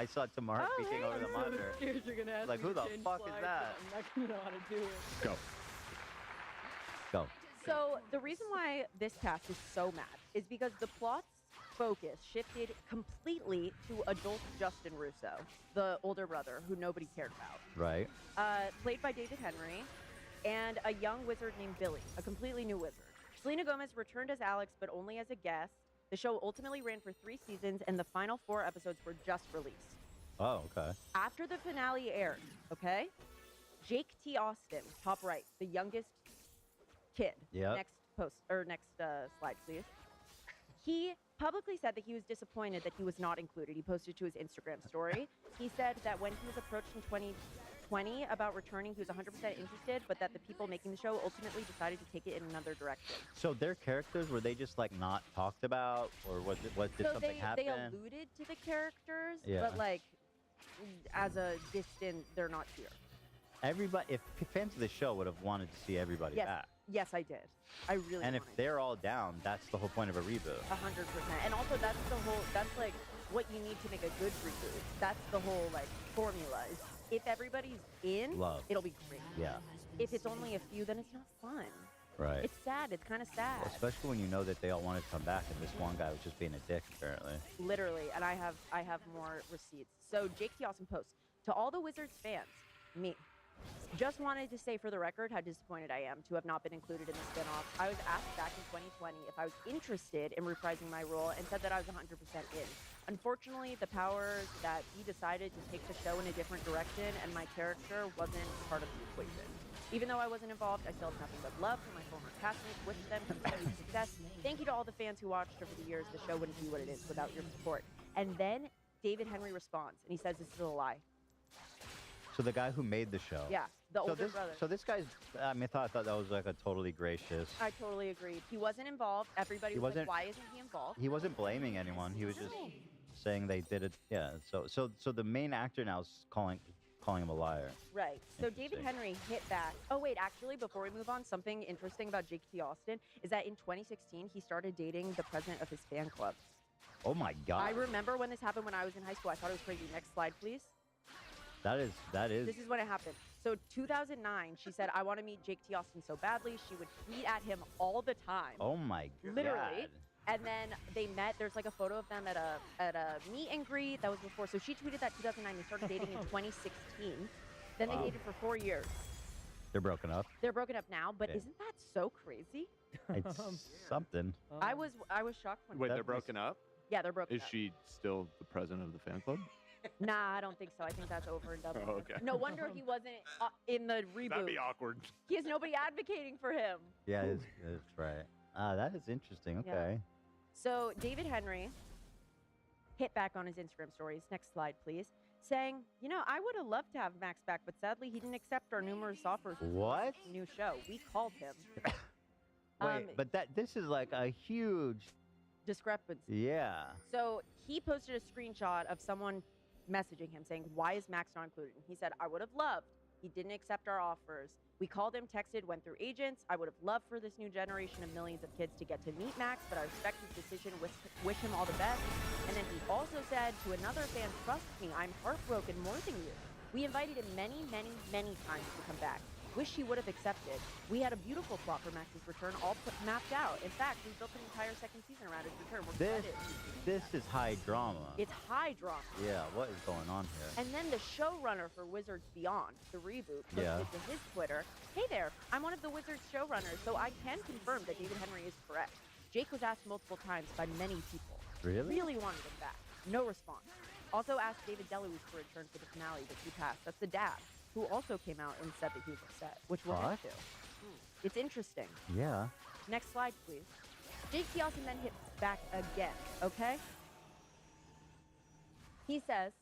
saw Tamara Oh, peeking hey. over the monitor. Scared you're gonna ask Like, me who to the change fuck is slides, that? but I'm not gonna know how to do it. Go. Go. So the reason why this cast is so mad is because the plot's focus shifted completely to adult Justin Russo, the older brother who nobody cared about. Right. Played by David Henry, and a young wizard named Billy, a completely new wizard. Selena Gomez returned as Alex, but only as a guest. The show ultimately ran for 3 seasons, and the final 4 episodes were just released. Oh, okay. After the finale aired, okay, Jake T. Austin, top right, the youngest kid. Yep. Next slide, please. He publicly said that he was disappointed that he was not included. He posted to his Instagram story. He said that when he was approached in 2020 about returning, he was 100% interested, but that the people making the show ultimately decided to take it in another direction. So their characters, were they just like not talked about, or did So something happen? they alluded to the characters, Yeah. but like as a distant, they're not here. Everybody, if fans of the show would have wanted to see everybody Yes, back. yes, I did. I really And if wanted. they're all down, that's the whole point of a reboot. 100%. And also that's like what you need to make a good reboot. That's the whole like formula. Is if everybody's in, Love. it'll be great. Yeah. If it's only a few, then it's not fun. Right. It's sad. It's kind of sad. Especially when you know that they all wanted to come back, and this one guy was just being a dick, apparently. Literally. And I have more receipts. So Jake T. Austin posts. To all the Wizards fans, me. Just wanted to say for the record how disappointed I am to have not been included in the spinoff. I was asked back in 2020 if I was interested in reprising my role and said that I was 100% in. Unfortunately, the powers that he decided to take the show in a different direction, and my character wasn't part of the equation. Even though I wasn't involved, I still have nothing but love for my former castmates, wish them continued success. Thank you to all the fans who watched over the years. The show wouldn't be what it is without your support. And then David Henry responds, and he says this is a lie. So the guy who made the show. Yeah, the older brother. So this guy's, I thought that was like a totally gracious. I totally agreed. He wasn't involved. Everybody was like, why isn't he involved? He wasn't blaming anyone. He was just saying they did it. Yeah. So the main actor now is calling him a liar. Right. So David Henry hit back. Oh, wait, actually, before we move on, something interesting about Jake T. Austin is that in 2016, he started dating the president of his fan club. Oh, my God. I remember when this happened when I was in high school. I thought it was crazy. Next slide, please. That is. This is when it happened. So 2009, she said, I want to meet Jake T. Austin so badly. She would tweet at him all the time. Oh, my God. Literally. And then they met. There's like a photo of them at a meet and greet. That was before. So she tweeted that 2009. They started dating in 2016. Then they dated for 4 years. They're broken up. They're broken up now, but Yeah. isn't that so crazy? It's something. I was shocked when. Wait, they're broken up? Yeah, they're broken Is up. she still the president of the fan club? Nah, I don't think so. I think that's over and done with. Oh, okay. No wonder he wasn't in the reboot. That'd be awkward. He has nobody advocating for him. Yeah, it's right. That is interesting. Yeah. Okay. So David Henry hit back on his Instagram stories. Next slide, please. Saying, I would have loved to have Max back, but sadly he didn't accept our numerous offers. What? For the new show. We called him. Wait, but this is like a huge discrepancy. Yeah. So he posted a screenshot of someone messaging him saying, why is Max not included? And he said, I would have loved. He didn't accept our offers. We called him, texted, went through agents. I would have loved for this new generation of millions of kids to get to meet Max, but I respect his decision, wish him all the best. And then he also said to another fan, trust me, I'm heartbroken more than you. We invited him many, many, many times to come back. Wish he would have accepted. We had a beautiful plot for Max's return, all mapped out. In fact, we built an entire second season around his return. We're excited. This is high drama. It's high drama. Yeah, what is going on here? And then the showrunner for Wizards Beyond, the reboot, posted to his Twitter, hey there, I'm one of the Wizards showrunners, so I can confirm that David Henry is correct. Jake was asked multiple times by many people. Really? Really wanted him back. No response. Also asked David DeLuise for return for the finale, but he passed. That's the dad, who also came out and said that he was upset, which we'll get to. It's interesting. Yeah. Next slide, please. Jake T. Austin then hit back again, okay? He says,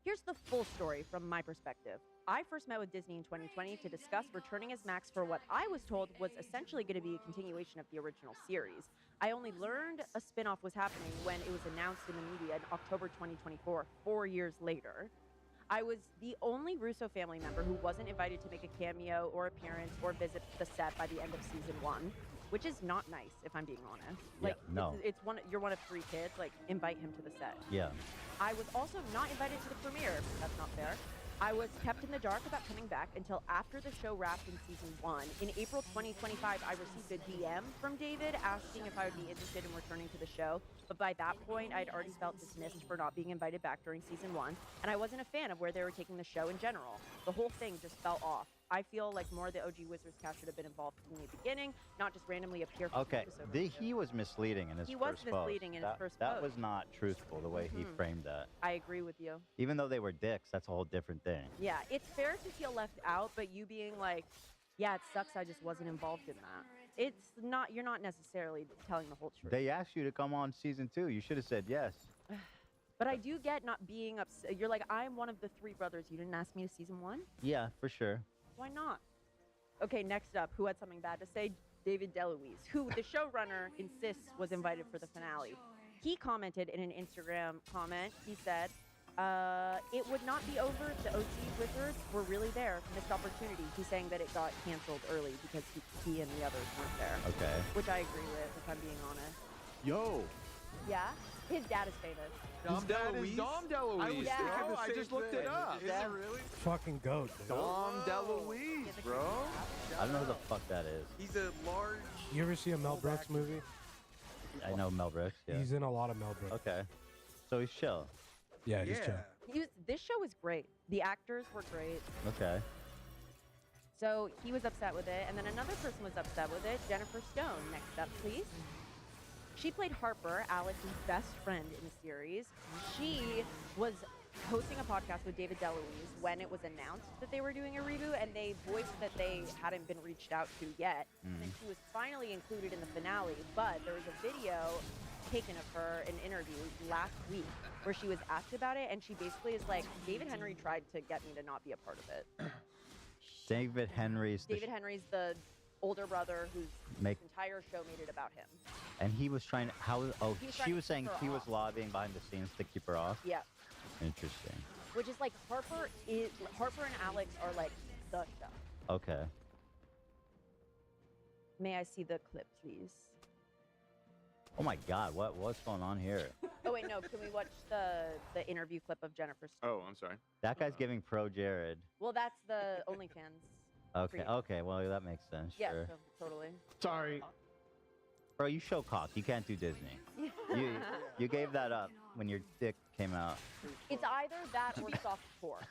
here's the full story from my perspective. I first met with Disney in 2020 to discuss returning as Max for what I was told was essentially going to be a continuation of the original series. I only learned a spinoff was happening when it was announced in the media in October 2024, 4 years later. I was the only Russo family member who wasn't invited to make a cameo or appearance or visit the set by the end of season 1, which is not nice, if I'm being honest. Like, no. You're one of 3 kids. Like, invite him to the set. Yeah. I was also not invited to the premiere. That's not fair. I was kept in the dark about coming back until after the show wrapped in season 1. In April 2025, I received a DM from David asking if I would be interested in returning to the show. But by that point, I'd already felt dismissed for not being invited back during season 1. And I wasn't a fan of where they were taking the show in general. The whole thing just fell off. I feel like more of the OG Wizards cast should have been involved from the beginning, not just randomly appear for Okay, an episode. he was misleading in his He first was misleading in his first That post. was not truthful the way he framed that. I agree with you. Even though they were dicks, that's a whole different thing. Yeah, it's fair to feel left out, but you being like, yeah, it sucks I just wasn't involved in that. It's not, you're not necessarily telling the whole truth. They asked you to come on season 2. You should have said yes. But I do get not being upset. You're like, I'm one of the 3 brothers. You didn't ask me to season 1? Yeah, for sure. Why not? Okay, next up, who had something bad to say? David DeLuise, who the showrunner insists was invited for the finale. He commented in an Instagram comment, he said, it would not be over if the OG Wizards were really there. Missed opportunity. He's saying that it got canceled early because he and the others weren't there. Okay. Which I agree with, if I'm being honest. Yo. Yeah? His dad is famous. His dad is Dom DeLuise. I was thinking the I same just looked it thing. up. Is it really? Fucking goat. Dude. Dom DeLuise, bro. I don't know who the fuck that is. He's a large... You ever see a Mel Brooks movie? I know Mel Brooks, yeah. He's in a lot of Mel Brooks. Okay. So he's chill. Yeah, he's chill. This show was great. The actors were great. Okay. So he was upset with it, and then another person was upset with it. Jennifer Stone, next up, please. She played Harper, Alex's best friend in the series. She was hosting a podcast with David DeLuise when it was announced that they were doing a reboot, and they voiced that they hadn't been reached out to yet. And she was finally included in the finale, but there was a video taken of her in interviews last week where she was asked about it, and she basically is like, David Henry tried to get me to not be a part of it. David Henry's the older brother whose entire show made it about him. and he was trying to, she was saying he was off. lobbying behind the scenes to keep her off. Yeah. Interesting. Which is like Harper and Alex are like the show. Okay. May I see the clip, please? Oh my God, what's going on here? Oh wait, no. Can we watch the interview clip of Jennifer Stone? Oh, I'm sorry. That guy's giving pro Jared. Well, that's the OnlyFans. Okay, okay, well that makes sense. Yeah, Sure. so, totally. Sorry. Bro, you show cock. You can't do Disney. You gave that up when your dick came out. It's either that or softcore.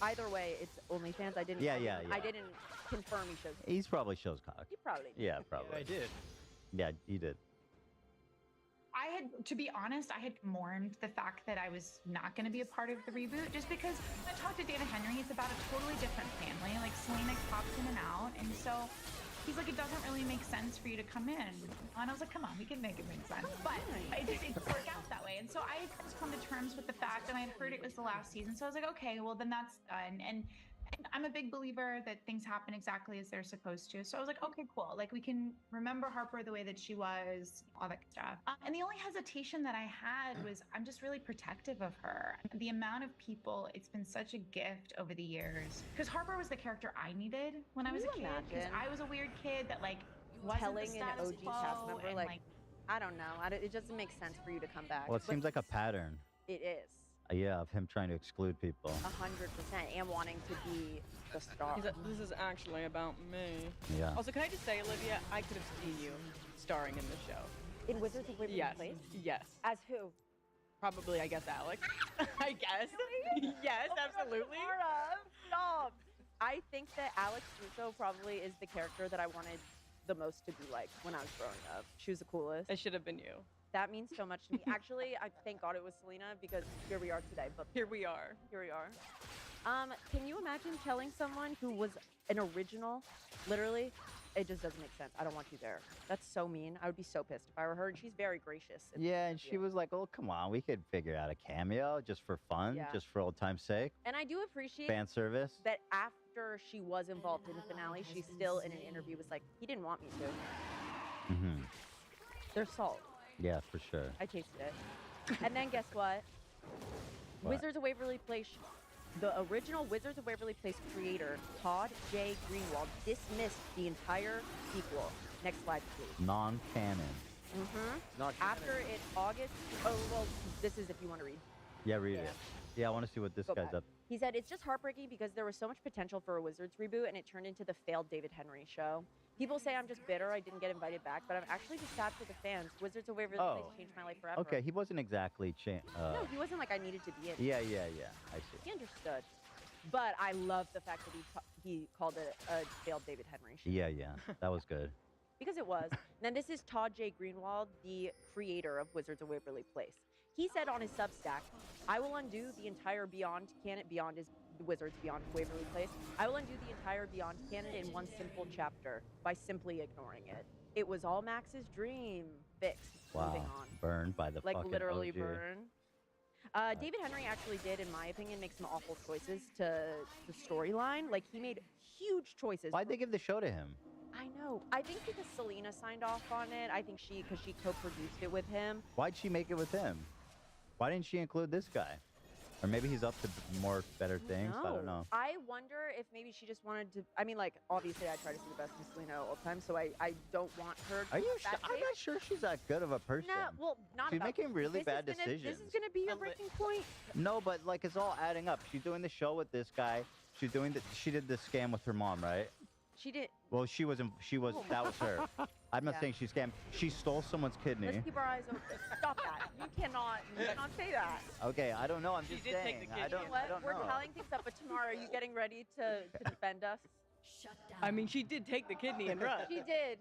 Either way, it's OnlyFans. I didn't. Yeah. I didn't confirm he shows. He's probably shows cock. He probably did. Yeah, probably. I did. Yeah, he did. I had, to be honest, I had mourned the fact that I was not going to be a part of the reboot, just because when I talked to David Henry, it's about a totally different family. Like, Selena pops in and out, and so he's like, it doesn't really make sense for you to come in. And I was like, come on, we can make it make sense. But it didn't work out that way. And so I had just come to terms with the fact, and I had heard it was the last season. So I was like, okay, well, then that's done. And I'm a big believer that things happen exactly as they're supposed to. So I was like, okay, cool. Like, we can remember Harper the way that she was, all that stuff. And the only hesitation that I had was I'm just really protective of her. The amount of people, it's been such a gift over the years. Because Harper was the character I needed when I was a kid. Because I was a weird kid that, like, wasn't Telling the an status OG quo cast member, and, like, I don't know. It doesn't make sense for you to come back. Well, it But seems like a pattern. it is. Yeah, of him trying to exclude people. 100%, and wanting to be the star. He's like, this is actually about me. Yeah. Also, can I just say, Olivia, I could have seen you starring in the show. In Wizards of Waverly Yes. Place? Yes. As who? Probably, I guess, Alex. I guess. Yes, absolutely. Stop. I think that Alex Russo probably is the character that I wanted the most to be like when I was growing up. She was the coolest. It should have been you. That means so much to me. Actually, I thank God it was Selena, because here we are today. But here we are. Here we are. Can you imagine telling someone who was an original, literally? It just doesn't make sense. I don't want you there. That's so mean. I would be so pissed if I were her. And she's very gracious. Yeah, and she was like, oh, come on, we could figure out a cameo just for fun, Yeah. just for old time's sake. And I do appreciate Fan service. that after she was involved in the finale, she still in an interview was like, he didn't want me to. Mm-hmm. There's salt. Yeah, for sure. I tasted it. And then guess what? What? Wizards of Waverly Place, the original Wizards of Waverly Place creator, Todd J. Greenwald, dismissed the entire sequel. Next slide, please. Non-canon. Mm-hmm. After it, August, oh, well, this is if you want to read. Yeah, read it. Yeah, I want to see what this Go guy's back. up. He said, it's just heartbreaking because there was so much potential for a Wizards reboot, and it turned into the failed David Henry show. People say I'm just bitter I didn't get invited back, but I'm actually just sad for the fans. Wizards of Waverly Place changed my life forever. Okay, he wasn't exactly No, he wasn't like I needed to be in. Yeah, I see. He understood. But I love the fact that he called it a failed David Henry show. Yeah, that was good. Because it was. Then this is Todd J. Greenwald, the creator of Wizards of Waverly Place. He said on his Substack, I will undo the entire Beyond canon. Beyond is Wizards Beyond Waverly Place. I will undo the entire Beyond canon in one simple chapter by simply ignoring it. It was all Max's dream. Fixed. Moving Wow, on. burned by the Like fucking literally OG. burn. David Henry actually did, in my opinion, make some awful choices to the storyline. Like, he made huge choices. Why'd they give the show to him? I know. I think because Selena signed off on it. I think because she co-produced it with him. Why'd she make it with him? Why didn't she include this guy? Or maybe he's up to more better things. I don't know. I wonder if maybe she just wanted to. I mean, like, obviously, I try to see the best in Selena all the time, so I don't want her to. Are you be sure? that I'm big. not sure she's that good of a person. No, well, not She's about- making really this bad is gonna, decisions. This is gonna be your breaking point. No, but like it's all adding up. She's doing the show with this guy. She's doing the. She did the scam with her mom, right? She did. Well, she was. She was. That was her. I'm not Yeah. saying she scammed. She stole someone's kidney. Let's keep our eyes open. Stop that. cannot say that. Okay, I don't know. I'm She just did take saying. the I kidney don't. and I What? don't We're know. tallying things up, but tomorrow, are you getting ready to defend us? I mean, she did take the kidney and run. She did.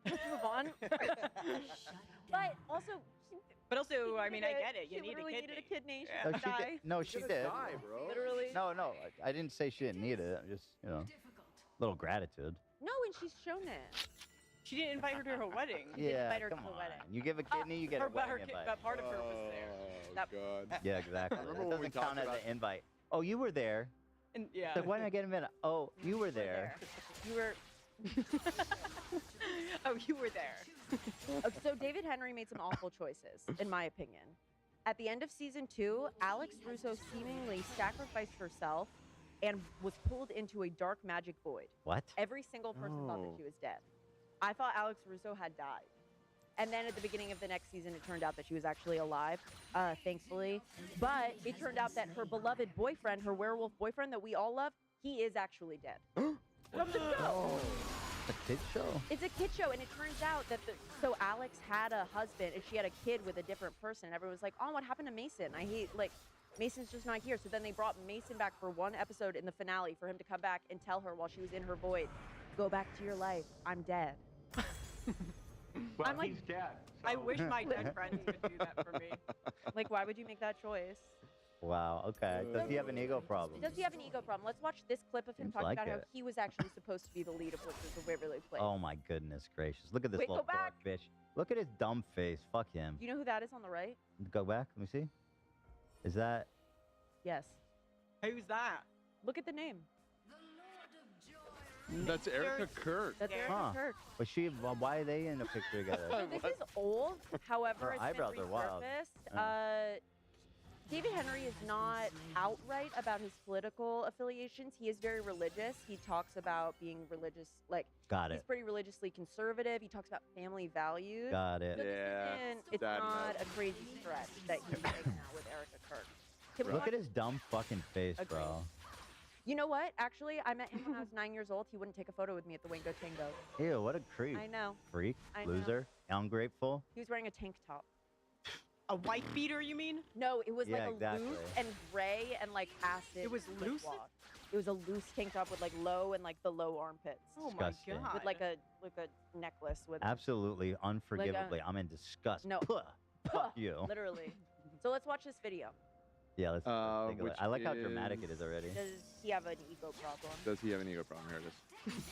Let's move on. But also, But also, I mean, I needed get it. You she need a literally kidney. needed a kidney. She No, could she die. did. No, she did. Literally. No, I didn't say she didn't need it. I'm just, little gratitude. No, and she's shown it. She didn't invite her to her wedding. Yeah, invite her to come the on. wedding. You give a kidney, you get a wedding invite. But part of her was there. That- God. Yeah, exactly. Remember It when we doesn't count talked as about- an invite. Oh, you were there. And yeah. It's like, why didn't I get a minute? Oh, you were there. You were. Oh, you were there. So David Henry made some awful choices, in my opinion. At the end of season 2, Alex Russo seemingly sacrificed herself and was pulled into a dark magic void. What? Every single person thought that Oh. she was dead. I thought Alex Russo had died. And then at the beginning of the next season, it turned out that she was actually alive, thankfully. But it turned out that her beloved boyfriend, her werewolf boyfriend that we all love, he is actually dead. From the show. A kid show? It's a kid show, and it turns out that so Alex had a husband, and she had a kid with a different person. And everyone was like, "Oh, what happened to Mason? I hate Mason's just not here." So then they brought Mason back for one episode in the finale for him to come back and tell her while she was in her void, "Go back to your life. I'm dead." Well, I'm like, he's dead. I so- wish my dead friends could do that for me. Like, why would you make that choice? Wow, okay. Does he have an ego problem? Does he have an ego problem? Let's watch this clip of him Seems talking like about how it. he was actually supposed to be the lead of Wizards of Waverly Place. Oh my goodness gracious. Look at this Wait, little go back. dog bitch. Look at his dumb face. Fuck him. Do you know who that is on the right? Go back. Let me see. Is that... Yes. Who's that? Look at the name. That's Erica Kirk. That's Erica Huh. Kirk. Was she... Why are they in a picture together? So this is old. However, Her it's eyebrows been are wild. resurfaced. David Henry is not outright about his political affiliations. He is very religious. He talks about being religious, Got he's it. pretty religiously conservative. He talks about family values. Got it. So this Yeah, isn't, it's that not enough. a crazy stretch that he's making out with Erica Kirk. Can we Look watch- at his dumb fucking face, Agreed. bro. You know what? Actually, I met him when I was 9 years old. He wouldn't take a photo with me at the Wango Tango. Ew, what a creep. I know. Freak. I know. Loser. Ungrateful. He was wearing a tank top. A white beater, you mean? No, it was Yeah, like a exactly. loose and gray and like acid. It was slip loose? walk. It was a loose tank top with like low and like the low armpits. Oh my Disgusting. god. With like a necklace with Absolutely, unforgivably. I'm in disgust. No. Puh. Fuck you. literally. So let's watch this video. Yeah, let's take a look. Which I like how dramatic it is already. Does he have an ego problem? Does he have an ego problem? Here it is.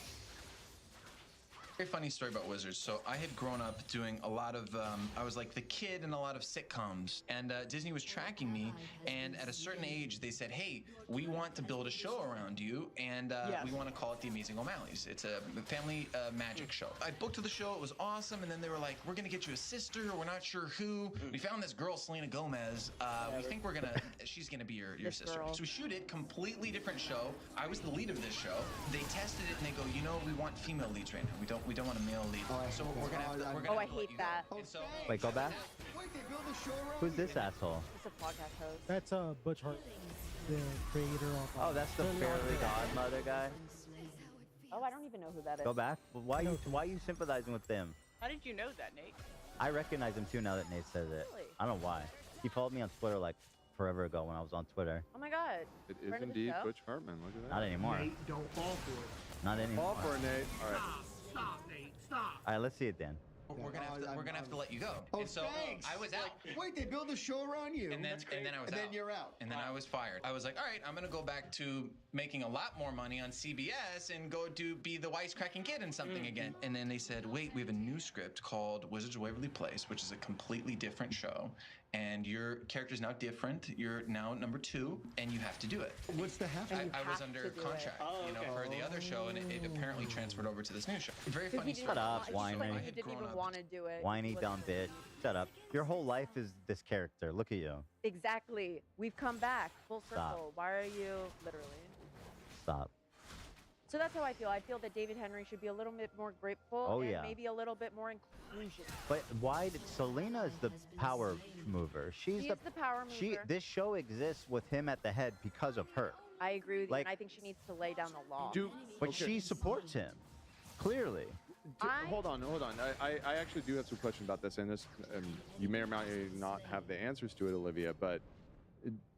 Very funny story about Wizards. So I had grown up doing a lot of, I was like the kid in a lot of sitcoms, and Disney was tracking me. And at a certain age, they said, "Hey, we want to build a show around you, and we want to call it The Amazing O'Malleys. It's a family magic show." I booked the show; it was awesome. And then they were like, "We're gonna get you a sister. We're not sure who. We found this girl, Selena Gomez. We think she's gonna be your sister." girl. So we shoot it, completely different show. I was the lead of this show. They tested it and they go, we want female leads right now. We don't want a male lead. So we're gonna have to, we're gonna Oh, I have to let hate you go." that. And so Wait, go back. Who's this asshole? It's a podcast host. That's Butch Hart, the creator of. Oh, that's the Fairly Godmother guy. Oh, I don't even know who that is. Go back. Why are you sympathizing with them? How did you know that, Nate? I recognize him too now that Nate says it. Really? I don't know why. He followed me on Twitter like forever ago when I was on Twitter. Oh my god. It Friend is of the indeed show? Butch Hartman. Look at that. Not anymore. Nate, don't fall for it. Not anymore. Fall for it, Nate. All right. Stop, Nate. Stop. All right, let's see it then. we're gonna have to let you go. Oh, and so thanks. I was out. Wait, they build a show around you. And then I was And out. then you're out. And then I was fired. I was like, all right, I'm gonna go back to making a lot more money on CBS and go be the wisecracking kid in something again. And then they said, wait, we have a new script called Wizards of Waverly Place, which is a completely different show. And your character's now different. You're now number 2, and you have to do it. What's the half? I was under contract, for the other show, and it apparently transferred over to this new show. Very So funny he didn't Shut up, want- whiner. He didn't even want to do it. Whiny He dumb wasn't- bitch. Shut up. Your whole life is this character. Look at you. Exactly. We've come back full Stop. circle. Why are you literally? Stop. So that's how I feel. I feel that David Henry should be a little bit more grateful Oh, and yeah. maybe a little bit more inclusion. But why did Selena is the power mover? She's She is the power mover. This show exists with him at the head because of her. I agree with you, Like- and I think she needs to lay down the law. But she supports him. Clearly. hold on. I actually do have some questions about this, and this, you may or may not have the answers to it, Olivia, but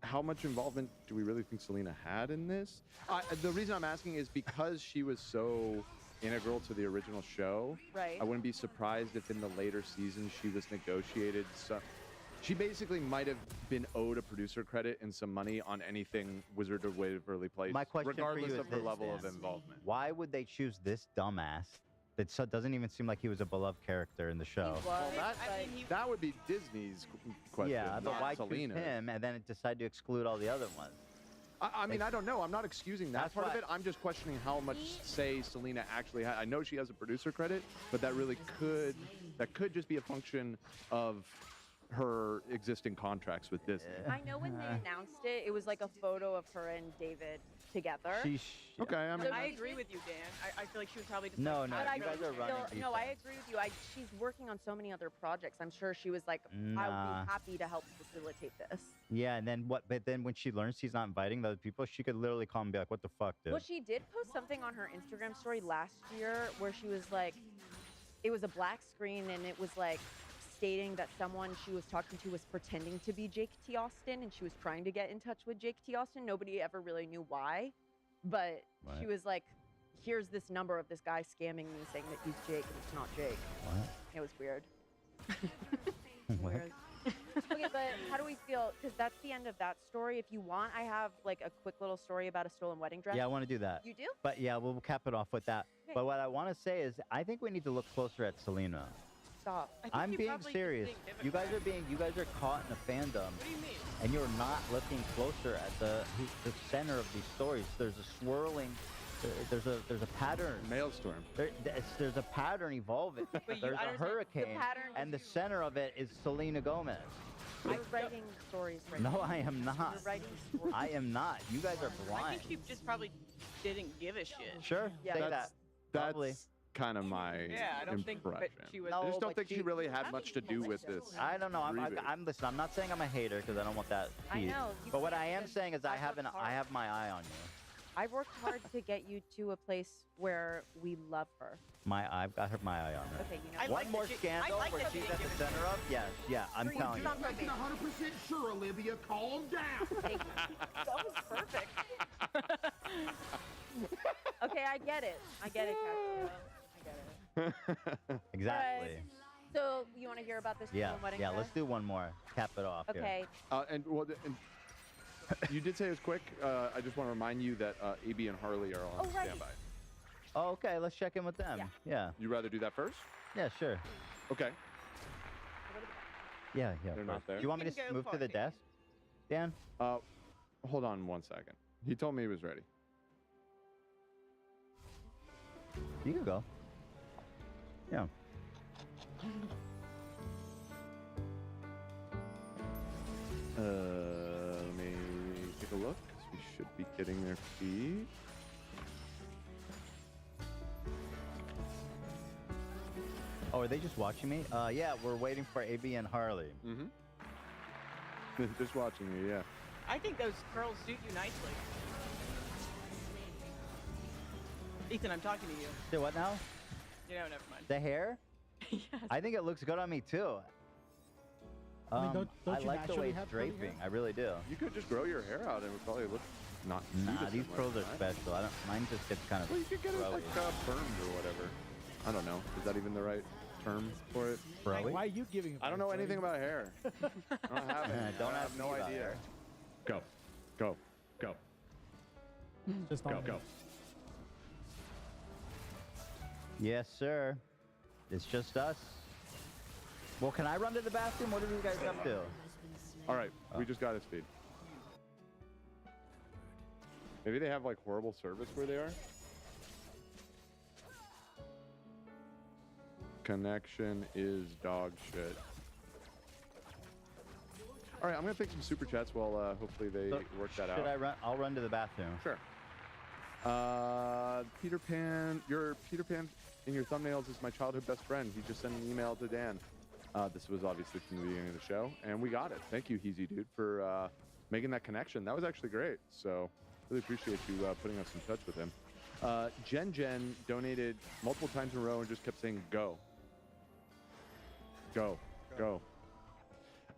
how much involvement do we really think Selena had in this? The reason I'm asking is because she was so integral to the original show. Right. I wouldn't be surprised if in the later seasons she was negotiated some. She basically might have been owed a producer credit and some money on anything Wizard of Waverly Place, My question regardless for you of is her this, level Dan. of involvement. Why would they choose this dumbass that doesn't even seem like he was a beloved character in the show? Well, that would be Disney's question, Yeah, but not why Selena. choose him and then decide to exclude all the other ones? I mean, I don't know. I'm not excusing that That's part of why- it. I'm just questioning how much say Selena actually had. I know she has a producer credit, but that really could just be a function of her existing contracts with Disney. I know when they announced it, it was like a photo of her and David together. Okay, I mean, I agree with you, Dan. I feel like she was probably just No, like, no, But I you guys do are running feel- No, I agree with you. She's working on so many other projects. I'm sure she was like, I would Nah. be happy to help facilitate this. Yeah, and then what? But then when she learns he's not inviting the other people, she could literally call him and be like, "What the fuck, dude?" Well, she did post something on her Instagram story last year where she was like, it was a black screen and it was like stating that someone she was talking to was pretending to be Jake T. Austin and she was trying to get in touch with Jake T. Austin. Nobody ever really knew why, but she Right. was like, here's this number of this guy scamming me saying that he's Jake and it's not Jake. What? It was weird. What? Okay, but how do we feel? Because that's the end of that story. If you want, I have like a quick little story about a stolen wedding dress. Yeah, I want to do that. You do? But yeah, we'll cap it off with that. Okay. But what I want to say is, I think we need to look closer at Selena. Stop. I'm being serious. You guys are caught in a fandom. What do you mean? And you're not looking closer at the center of these stories. There's a swirling. There's a pattern. Maelstrom. There's a pattern evolving. But There's a hurricane, pattern and the center of it is Selena Gomez. You're writing stories right No, now. I am not. You're writing stories. I am not. You guys are I blind. think she just probably didn't give a shit. Sure, Yeah. say That's that. Probably. kind of my Yeah, I don't think that impression. she was- I just No, don't but think she she- really had much to do with this. I don't know. reboot. Listen. I'm not saying I'm a hater because I don't want that. I heat. know, you But what can't I am because saying is I I've have worked I hard. have my eye on you. I've worked hard to get you to a place where we love her. I've got my eye on her. Okay, you know I what? like One more that she- scandal I like where that she's she at the didn't center of. Yes, yeah. I'm Three telling you. months. Not making 100% sure, Olivia. Calm down. Thank you. That was perfect. Okay, I get it. I get it, Castro. I get it. Exactly. Alright. So, you want to hear about this Yeah, stolen wedding yeah. dress? Let's do one more. Cap it off. here. Okay. You did say it was quick. I just want to remind you that AB and Harley are on Oh, right. standby. Oh, okay. Let's check in with them. Yeah. You rather do that first? Yeah. Sure. Okay. Yeah. They're not there. Do you want me to You can go move to the party. desk, Dan? Hold on 1 second. He told me he was ready. You can go. Yeah. Let me take a look. 'Cause we should be getting their feed. Oh, are they just watching me? Yeah. We're waiting for AB and Harley. Mm-hmm. Just watching you, yeah. I think those curls suit you nicely. Ethan, I'm talking to you. Say what now? You know, never mind. The hair? Yes. I think it looks good on me too. I mean, don't I you like the naturally way it's have curly draping. hair? I really do. You could just grow your hair out and it would probably look not too Nah, these dissimilar curls from are mine. special. Mine just gets kind of. Well, you could get it froey. like permed or whatever. I don't know. Is that even the right term for it? Froey? Why are you giving him I don't know advice, anything buddy? about hair. I don't have it. Don't I ask have no me about idea. hair. Go. Go. Go. Just Go. on Go. Yes, sir. It's just us. Well, can I run to the bathroom? What are you guys up to? All right. We just got his feed. Maybe they have like horrible service where they are. Connection is dog shit. All right, I'm gonna take some super chats while hopefully they So, work that out. Should I run? I'll run to the bathroom. Sure. Peter Pan, your Peter Pan in your thumbnails is my childhood best friend. He just sent an email to Dan. This was obviously from the beginning of the show, and we got it. Thank you, Heezy Dude, for making that connection. That was actually great. So really appreciate you putting us in touch with him. Jen donated multiple times in a row and just kept saying, go. Go. Go.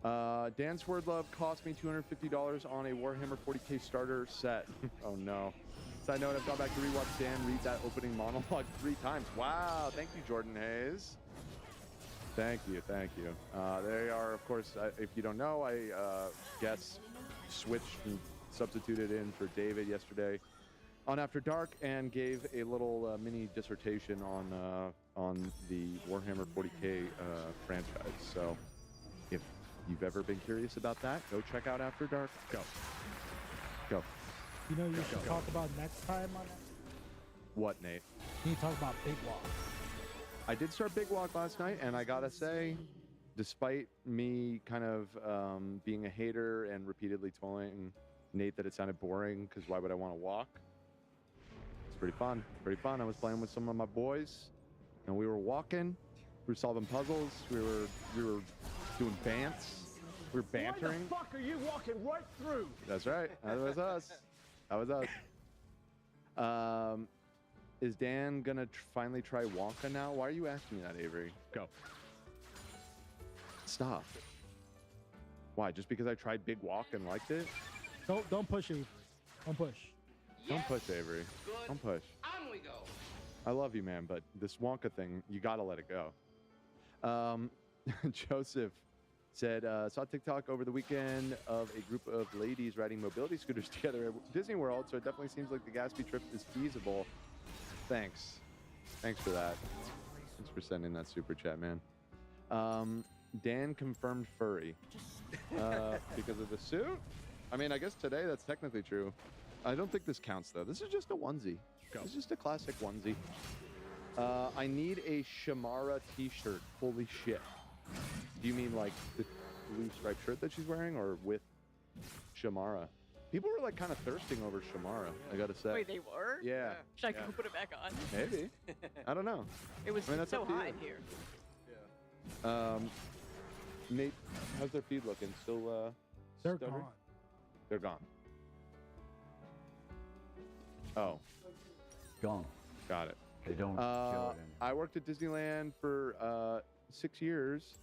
Dan Swordlove cost me $250 on a Warhammer 40k starter set. Oh no. Side note, I've gone back to rewatch Dan read that opening monologue 3 times. Wow. Thank you, Jordan Hayes. Thank you. Thank you. They are, of course, if you don't know, I switched and substituted in for David yesterday on After Dark and gave a little mini dissertation on the Warhammer 40k franchise. So if you've ever been curious about that, go check out After Dark. Go. Go. You know, you should talk about next time on that. What, Nate? You talk about Big Walk. I did start Big Walk last night, and I gotta say, despite me kind of being a hater and repeatedly telling Nate that it sounded boring, because why would I want to walk? It's pretty fun. Pretty fun. I was playing with some of my boys, and we were walking. We were solving puzzles. We were doing bants. We were bantering. Why the fuck are you walking right through? That's right. That was us. That was us. Is Dan gonna finally try Wonka now? Why are you asking me that, Avery? Go. Stop. Why? Just because I tried Big Walk and liked it? Don't push Avery. Don't push. Don't push, Avery. Don't push. On we go. I love you, man, but this Wonka thing, you gotta let it go. Joseph said, saw TikTok over the weekend of a group of ladies riding mobility scooters together at Disney World, so it definitely seems like the Gatsby trip is feasible. Thanks. Thanks for that. Thanks for sending that super chat, man. Dan confirmed furry. Because of the suit? I mean, I guess today that's technically true. I don't think this counts, though. This is just a onesie. Go. This is just a classic onesie. I need a Shamara t-shirt. Holy shit. Do you mean like the blue striped shirt that she's wearing, or with Shamara? People were like kind of thirsting over Shamara, I gotta say. Wait, they were? Yeah. Should I go put it back on? Maybe. I don't know. It was that's so up to hot you. in here. Nate, how's their feed looking? Still, They're stubborn? gone. They're gone. Oh. Gone. Got it. They don't show it I worked at Disneyland for 6 years,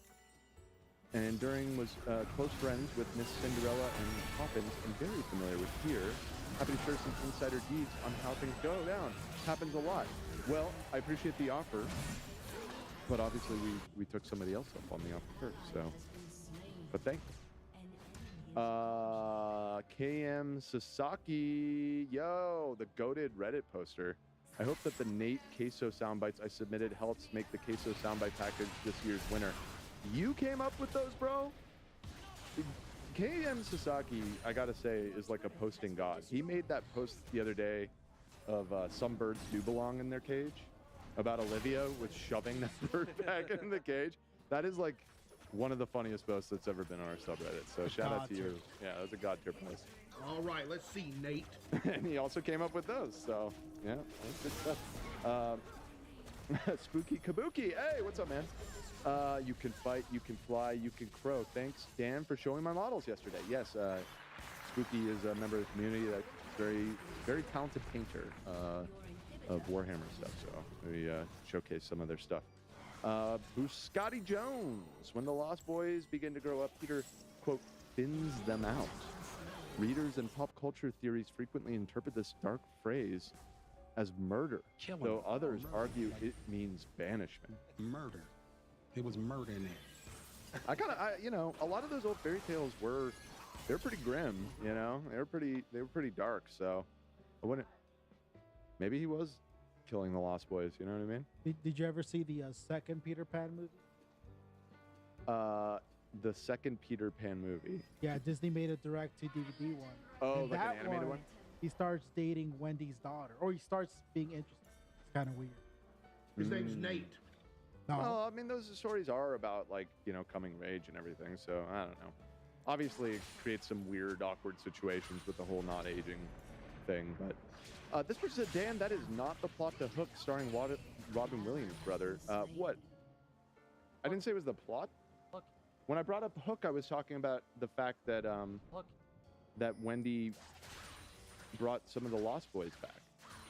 and during was close friends with Miss Cinderella and Poppins, and very familiar with Pier. Happy to share some insider deeds on how things go down. Happens a lot. Well, I appreciate the offer, but obviously we took somebody else up on the offer first, so. But thanks. KM Sasaki, yo, the goated Reddit poster. I hope that the Nate Queso soundbites I submitted helps make the Queso soundbite package this year's winner. You came up with those, bro? KM Sasaki, I gotta say, is like a posting god. He made that post the other day of some birds do belong in their cage, about Olivia with shoving that bird back in the cage. That is like one of the funniest posts that's ever been on our subreddit. So shout out to you. Yeah, that was a god tier post. All right, let's see, Nate. And he also came up with those. So yeah, that's good stuff. Spooky Kabuki. Hey, what's up, man? You can fight, you can fly, you can crow. Thanks, Dan, for showing my models yesterday. Yes, Spooky is a member of the community that's very talented painter of Warhammer stuff. So we showcase some of their stuff. Scotty Jones. When the Lost Boys begin to grow up, Peter, quote, thins them out. Readers and pop culture theories frequently interpret this dark phrase as murder, though others argue it means banishment. Murder. It was murder in it. A lot of those old fairy tales they're pretty grim, you know? They were pretty dark, so I wouldn't, maybe he was killing the Lost Boys, you know what I mean? Did you ever see the second Peter Pan movie? The second Peter Pan movie. Yeah, Disney made a direct-to-DVD one. Oh, And like an that animated one? He starts dating Wendy's daughter, or he starts being interested. It's kind of weird. His name's Nate. No. Well, I mean, those stories are about, like, you know, coming of age and everything, so I don't know. Obviously, it creates some weird, awkward situations with the whole not aging thing, but this person said, Dan, that is not the plot to Hook starring Robin Williams, brother. What? I didn't say it was the plot. Hook. When I brought up Hook, I was talking about the fact that Hook. that Wendy brought some of the Lost Boys back.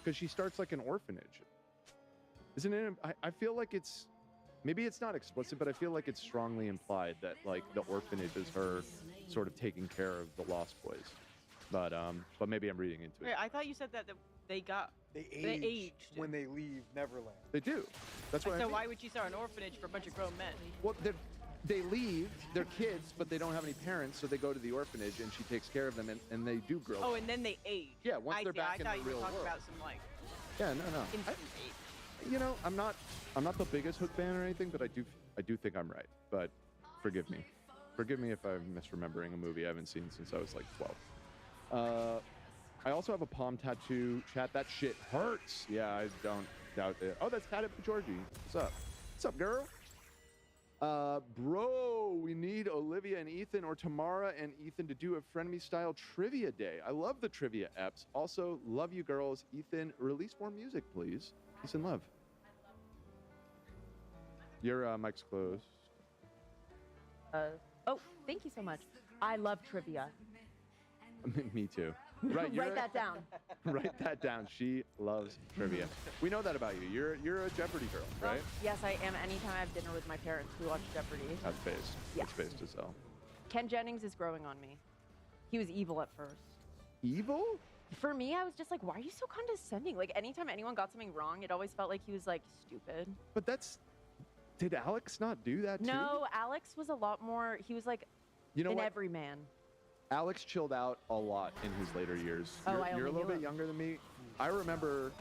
because she starts like an orphanage. Isn't it? I feel like it's, maybe it's not explicit, but I feel like it's strongly implied that like the orphanage is her sort of taking care of the Lost Boys. But maybe I'm reading into Wait, it. I thought you said that they They aged when they leave Neverland. They do. That's what I So mean. why would she start an orphanage for a bunch of grown men? Well, they leave, they're kids, but they don't have any parents, so they go to the orphanage and she takes care of them, and they do grow Oh, up. and then they age. Yeah, once I they're see. back I in thought the you were real talking world. about some like Yeah, no. instant age. You know, I'm not the biggest Hook fan or anything, but I do think I'm right. But forgive me if I'm misremembering a movie I haven't seen since I was like 12. I also have a palm tattoo. Chat, that shit hurts. Yeah, I don't doubt it. Oh, that's Tattoo Georgie. What's up? What's up, girl? Bro, we need Olivia and Ethan or Tamara and Ethan to do a Friend Me style trivia day. I love the trivia eps. Also, love you girls. Ethan, release more music, please. Peace and love. Your mic's closed. Oh, thank you so much. I love trivia. Me too. Right, Write that down. Write that down. She loves trivia. We know that about you. You're a Jeopardy girl, right? Yes, I am. Anytime I have dinner with my parents, we watch Jeopardy. That's based. Yeah. It's based as hell. Ken Jennings is growing on me. He was evil at first. Evil? For me, I was just like, why are you so condescending? Like, anytime anyone got something wrong, it always felt like he was, like, stupid. But did Alex not do that too? No, Alex was a lot more, he was like You know an what? everyman. Alex chilled out a lot in his later years. Oh, I You're a only little knew bit him. younger than me. I remember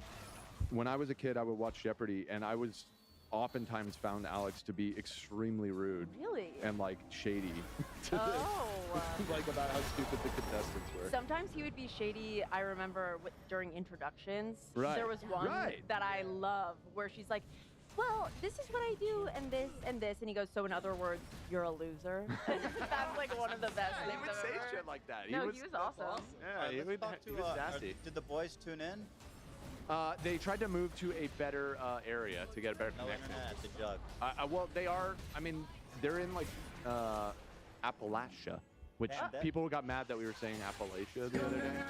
when I was a kid, I would watch Jeopardy, and I was oftentimes found Alex to be extremely rude. Really? And like shady. Oh. Like about how stupid the contestants were. Sometimes he would be shady. I remember during introductions, Right, there was one right. that I love where she's like, well, this is what I do, and this, and this. And he goes, so in other words, you're a loser. That's like one of the best things He would I've say ever heard. shit like that. No, he was awesome. Yeah, he was sassy. Did the boys tune in? They tried to move to a better area to get a better No connection. internet at the jug. Well, they are. I mean, they're in like Appalachia, which Yeah. people got mad that we were saying Appalachia the other day.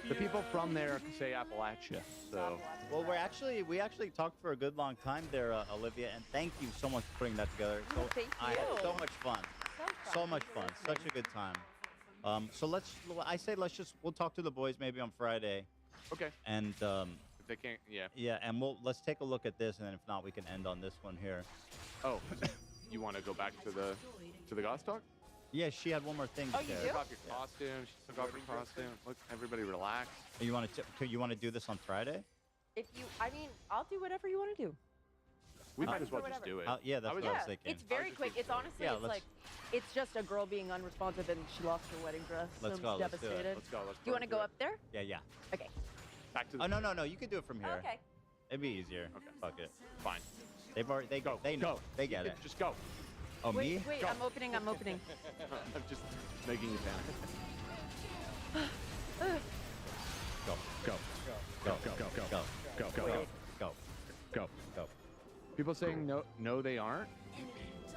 The people from there say Appalachia. So Well, we actually talked for a good long time there, Olivia, and thank you so much for putting that together. So thank I had you. so much fun. So much fun. Such a good time. So we'll talk to the boys maybe on Friday. Okay. And if they can't, yeah. Yeah, and let's take a look at this, and then if not, we can end on this one here. Oh, you want to go back to the Goth talk? Yeah, she had one more thing to Oh, you share. do? Took off your costume. She took off her costume. Look, everybody relax. You want to do this on Friday? I mean, I'll do whatever you want to do. We might I'm as well for just whatever. do it. Yeah, that's what I was thinking. It's very quick. It's honestly, Yeah, it's let's- like, it's just a girl being unresponsive and she lost her wedding dress. Let's so go, I'm let's do it. devastated. Let's go. Let's Do you want to go up there? Yeah. Okay. Back to the. Oh no, you can do it from here. Okay. It'd be easier. Okay. Fuck it. Fine. They've already they Go. They know. Go. They get You it. can Just go. Oh, Wait, me? wait, Go. I'm opening. I'm just making you panic. Go. Go. Go. People saying no, they aren't.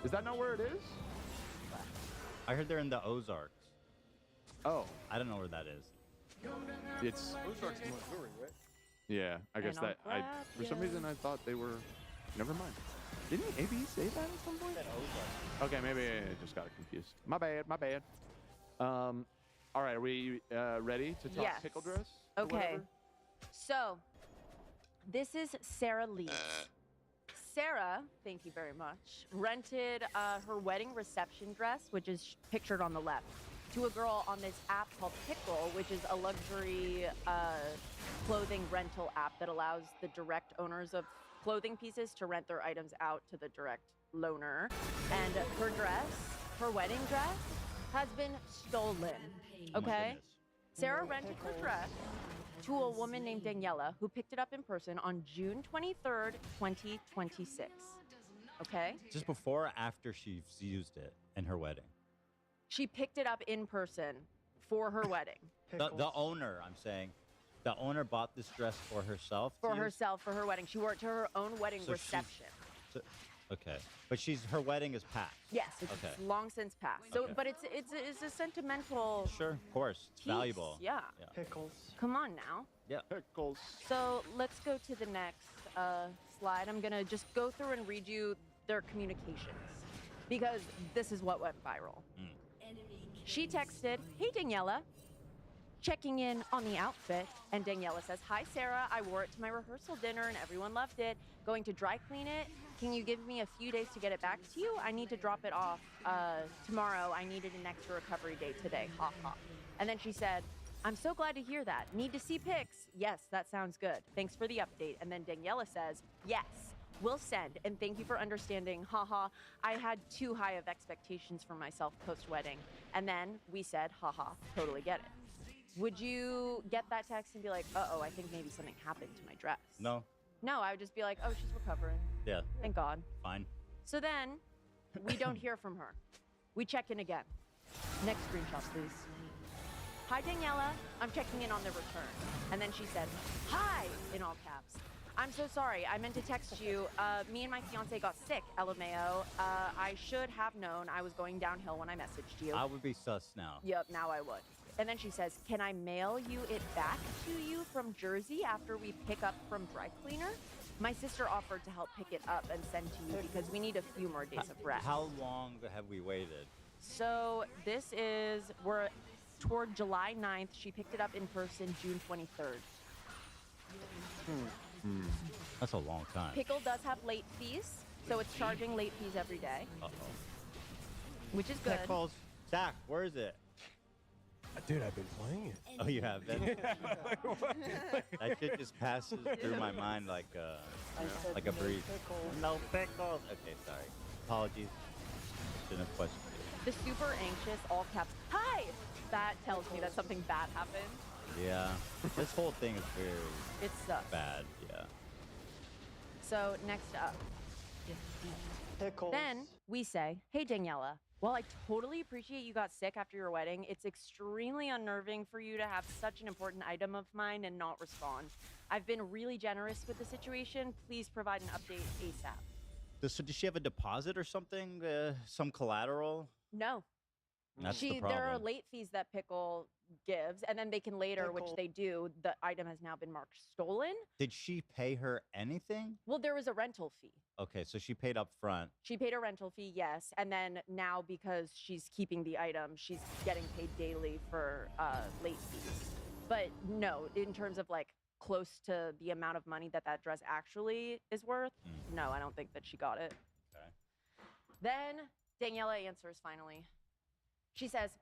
Is that not where it is? I heard they're in the Ozarks. Oh, I don't know where that is. it's Ozark's in Missouri, right? yeah. I guess And I'll that grab for some ya. reason I thought they were. Never mind. Didn't AB say that at some point? Okay, maybe I just got confused. My bad. All right, are we ready to talk Yes. pickle dress? or Okay. whatever? So, this is Sarah Lee. Sarah, thank you very much, rented her wedding reception dress, which is pictured on the left, to a girl on this app called Pickle, which is a luxury clothing rental app that allows the direct owners of clothing pieces to rent their items out to the direct loaner. And her dress, her wedding dress, has been stolen. Oh my Okay? goodness. Sarah rented her dress to a woman named Daniela, who picked it up in person on June 23rd, 2026. Okay? Just before or after she's used it in her wedding? She picked it up in person for her wedding. The owner, I'm saying. The owner bought this dress for herself? to For use? herself, for her wedding. She wore it to her own wedding So she- reception. So, Okay, but her wedding is past. Yes, it's Okay. long since passed. So, Okay. but it's a sentimental. Sure, of course, it's piece, valuable. Yeah. Pickles. Come on now. Yeah. Pickles. So let's go to the next slide. I'm gonna just go through and read you their communications because this is what went viral. She texted, "Hey Daniela, checking in on the outfit," and Daniela says, "Hi Sarah, I wore it to my rehearsal dinner and everyone loved it. Going to dry clean it. Can you give me a few days to get it back to you? I need to drop it off tomorrow. I needed an extra recovery day today. Ha ha." And then she said, "I'm so glad to hear that. Need to see pics? Yes, that sounds good. Thanks for the update." And then Daniela says, "Yes, we'll send. And thank you for understanding. Haha. I had too high of expectations for myself post-wedding." And then we said, "Haha, totally get it." Would you get that text and be like, "Uh-oh, I think maybe something happened to my dress"? No. No, I would just be like, "Oh, she's recovering. Yeah. Thank God." Fine. So then we don't hear from her. We check in again. Next screenshot, please. "Hi, Daniela. I'm checking in on the return." And then she said, "Hi," in all caps. "I'm so sorry. I meant to text you. Me and my fiance got sick, LMAO. I should have known I was going downhill when I messaged you." I would be sus now. Yep, now I would. And then she says, "Can I mail you it back to you from Jersey after we pick up from dry cleaner? My sister offered to help pick it up and send to you because we need a few more days of rest." How long have we waited? So we're toward July 9th. She picked it up in person June 23rd. That's a long time. Pickle does have late fees, so it's charging late fees every day, Uh-oh. which is good. Pickles. Zach, where is it? Dude, I've been playing it. Oh, you have been? That shit just passes through my mind like a breeze. No pickles. Okay, sorry. Apologies. Shouldn't have questioned The super anxious, all caps, "Hi!" That tells me that something bad happened. it. Yeah. This whole thing is very It sucks. bad. Yeah. So next up. Pickles. Then we say, "Hey Daniela, while I totally appreciate you got sick after your wedding, it's extremely unnerving for you to have such an important item of mine and not respond. I've been really generous with the situation. Please provide an update ASAP." So does she have a deposit or something? Some collateral? No. That's the There are problem. late fees that Pickle gives, and then they can later, which they do, the item has now been marked stolen. Did she pay her anything? Well, there was a rental fee. Okay, so she paid up front. She paid a rental fee, yes, and then now because she's keeping the item, she's getting paid daily for late fees. But no, in terms of like close to the amount of money that dress actually is worth, no, I don't think that she got it. Okay. Then Daniela answers finally. She says,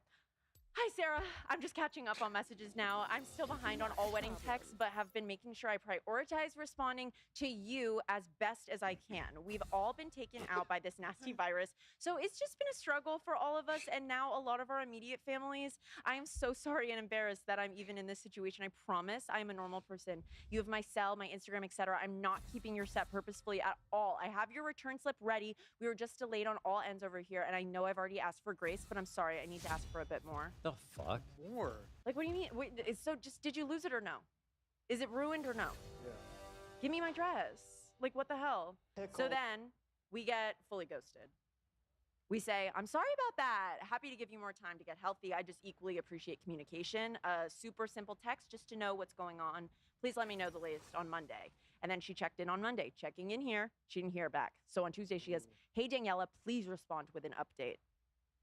"Hi, Sarah. I'm just catching up on messages now. I'm still behind on all wedding texts, but have been making sure I prioritize responding to you as best as I can. We've all been taken out by this nasty virus, so it's just been a struggle for all of us and now a lot of our immediate families. I am so sorry and embarrassed that I'm even in this situation. I promise I am a normal person. You have my cell, my Instagram, etc. I'm not keeping your set purposefully at all. I have your return slip ready. We were just delayed on all ends over here, and I know I've already asked for grace, but I'm sorry. I need to ask for a bit more." The fuck? More. Like, what do you mean? Wait, so just, did you lose it or no? Is it ruined or no? Yeah. Give me my dress. Like, what the hell? So Pickle. then we get fully ghosted. We say, "I'm sorry about that. Happy to give you more time to get healthy. I just equally appreciate communication. A super simple text just to know what's going on. Please let me know the latest on Monday." And then she checked in on Monday, checking in here. She didn't hear back. So on Tuesday, she goes, "Hey, Daniela, please respond with an update."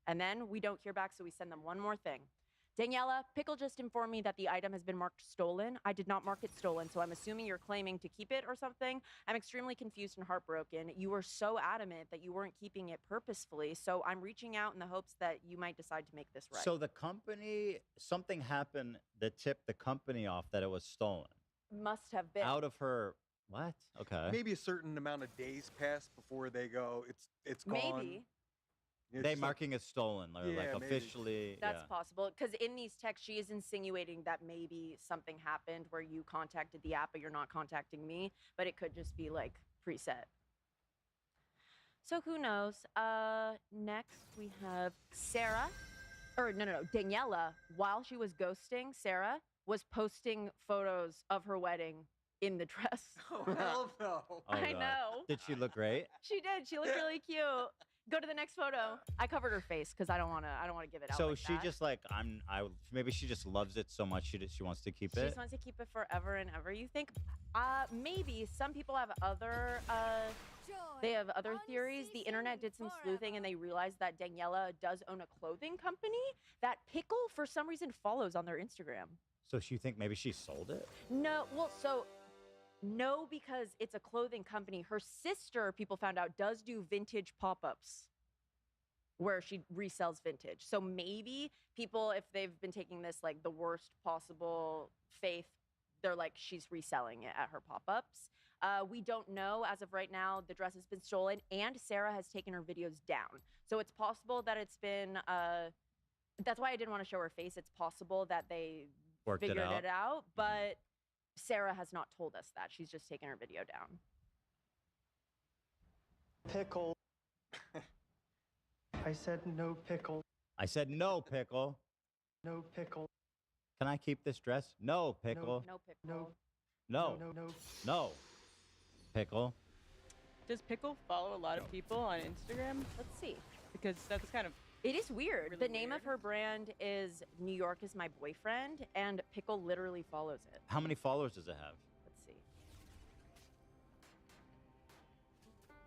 And then we don't hear back, so we send them one more thing. "Daniela, Pickle just informed me that the item has been marked stolen. I did not mark it stolen, so I'm assuming you're claiming to keep it or something. I'm extremely confused and heartbroken. You were so adamant that you weren't keeping it purposefully, so I'm reaching out in the hopes that you might decide to make this right." So the company, something happened that tipped the company off that it was stolen. Must have been. Out of her, what? Okay. Maybe a certain amount of days pass before they go, it's gone. Maybe. It's They like- marking it stolen, or like Yeah, maybe. officially. That's yeah. possible, because in these texts, she is insinuating that maybe something happened where you contacted the app, but you're not contacting me, but it could just be like preset. So who knows? Next we have Sarah, or no, Daniela, while she was ghosting, Sarah was posting photos of her wedding in the dress. Oh, hell no. Oh, I God. know. Did she look great? She did. She looked really cute. Go to the next photo. I covered her face because I don't want to give it out. So like she that. just like maybe she just loves it so much she wants to keep She it. just wants to keep it forever and ever. You think? Maybe some people have other. They have other theories. The internet did some sleuthing and they realized that Daniela does own a clothing company that Pickle for some reason follows on their Instagram. So she think maybe she sold it? No, well, no, because it's a clothing company. Her sister, people found out, does do vintage pop-ups where she resells vintage. So maybe people, if they've been taking this like the worst possible faith, they're like, she's reselling it at her pop-ups. We don't know. As of right now, the dress has been stolen and Sarah has taken her videos down. So it's possible that it's been, that's why I didn't want to show her face. It's possible that they figured it out, but Sarah has not told us that. She's just taken her video down. Pickle. I said no pickle. I said no, Pickle. No pickle. Can I keep this dress? No, Pickle. No Pickle. No. No. No. Pickle. Does Pickle follow a lot of people on Instagram? Let's see. Because that's kind of... It is weird. Really the name of her brand is New York is My Boyfriend, and Pickle literally follows it. How many followers does it have? Let's see.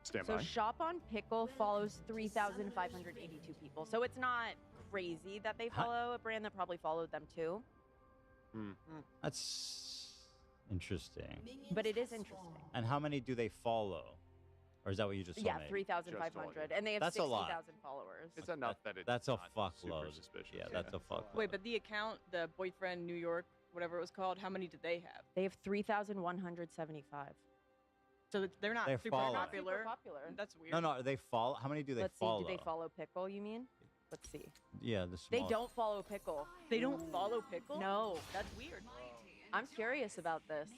Stand So by. Shop on Pickle follows 3,582 people. So it's not crazy that they follow a brand that probably followed them too. That's interesting. But it is interesting. And how many do they follow? Or is that what you just told Yeah, me? 3,500. And they have That's a lot. 60,000 followers. It's enough that it's That's a not super fuckload. suspicious. Yeah, that's a fuckload. Wait, but the account, the Boyfriend New York, whatever it was called, how many did they have? They have 3,175. So they're not They're super following. popular. Super popular. That's weird. No, they follow. How many do they Let's follow? see. Do they follow Pickle, you mean? Let's see. Yeah, the They small. don't follow Pickle. They don't follow Pickle? No. That's weird. I'm curious about this.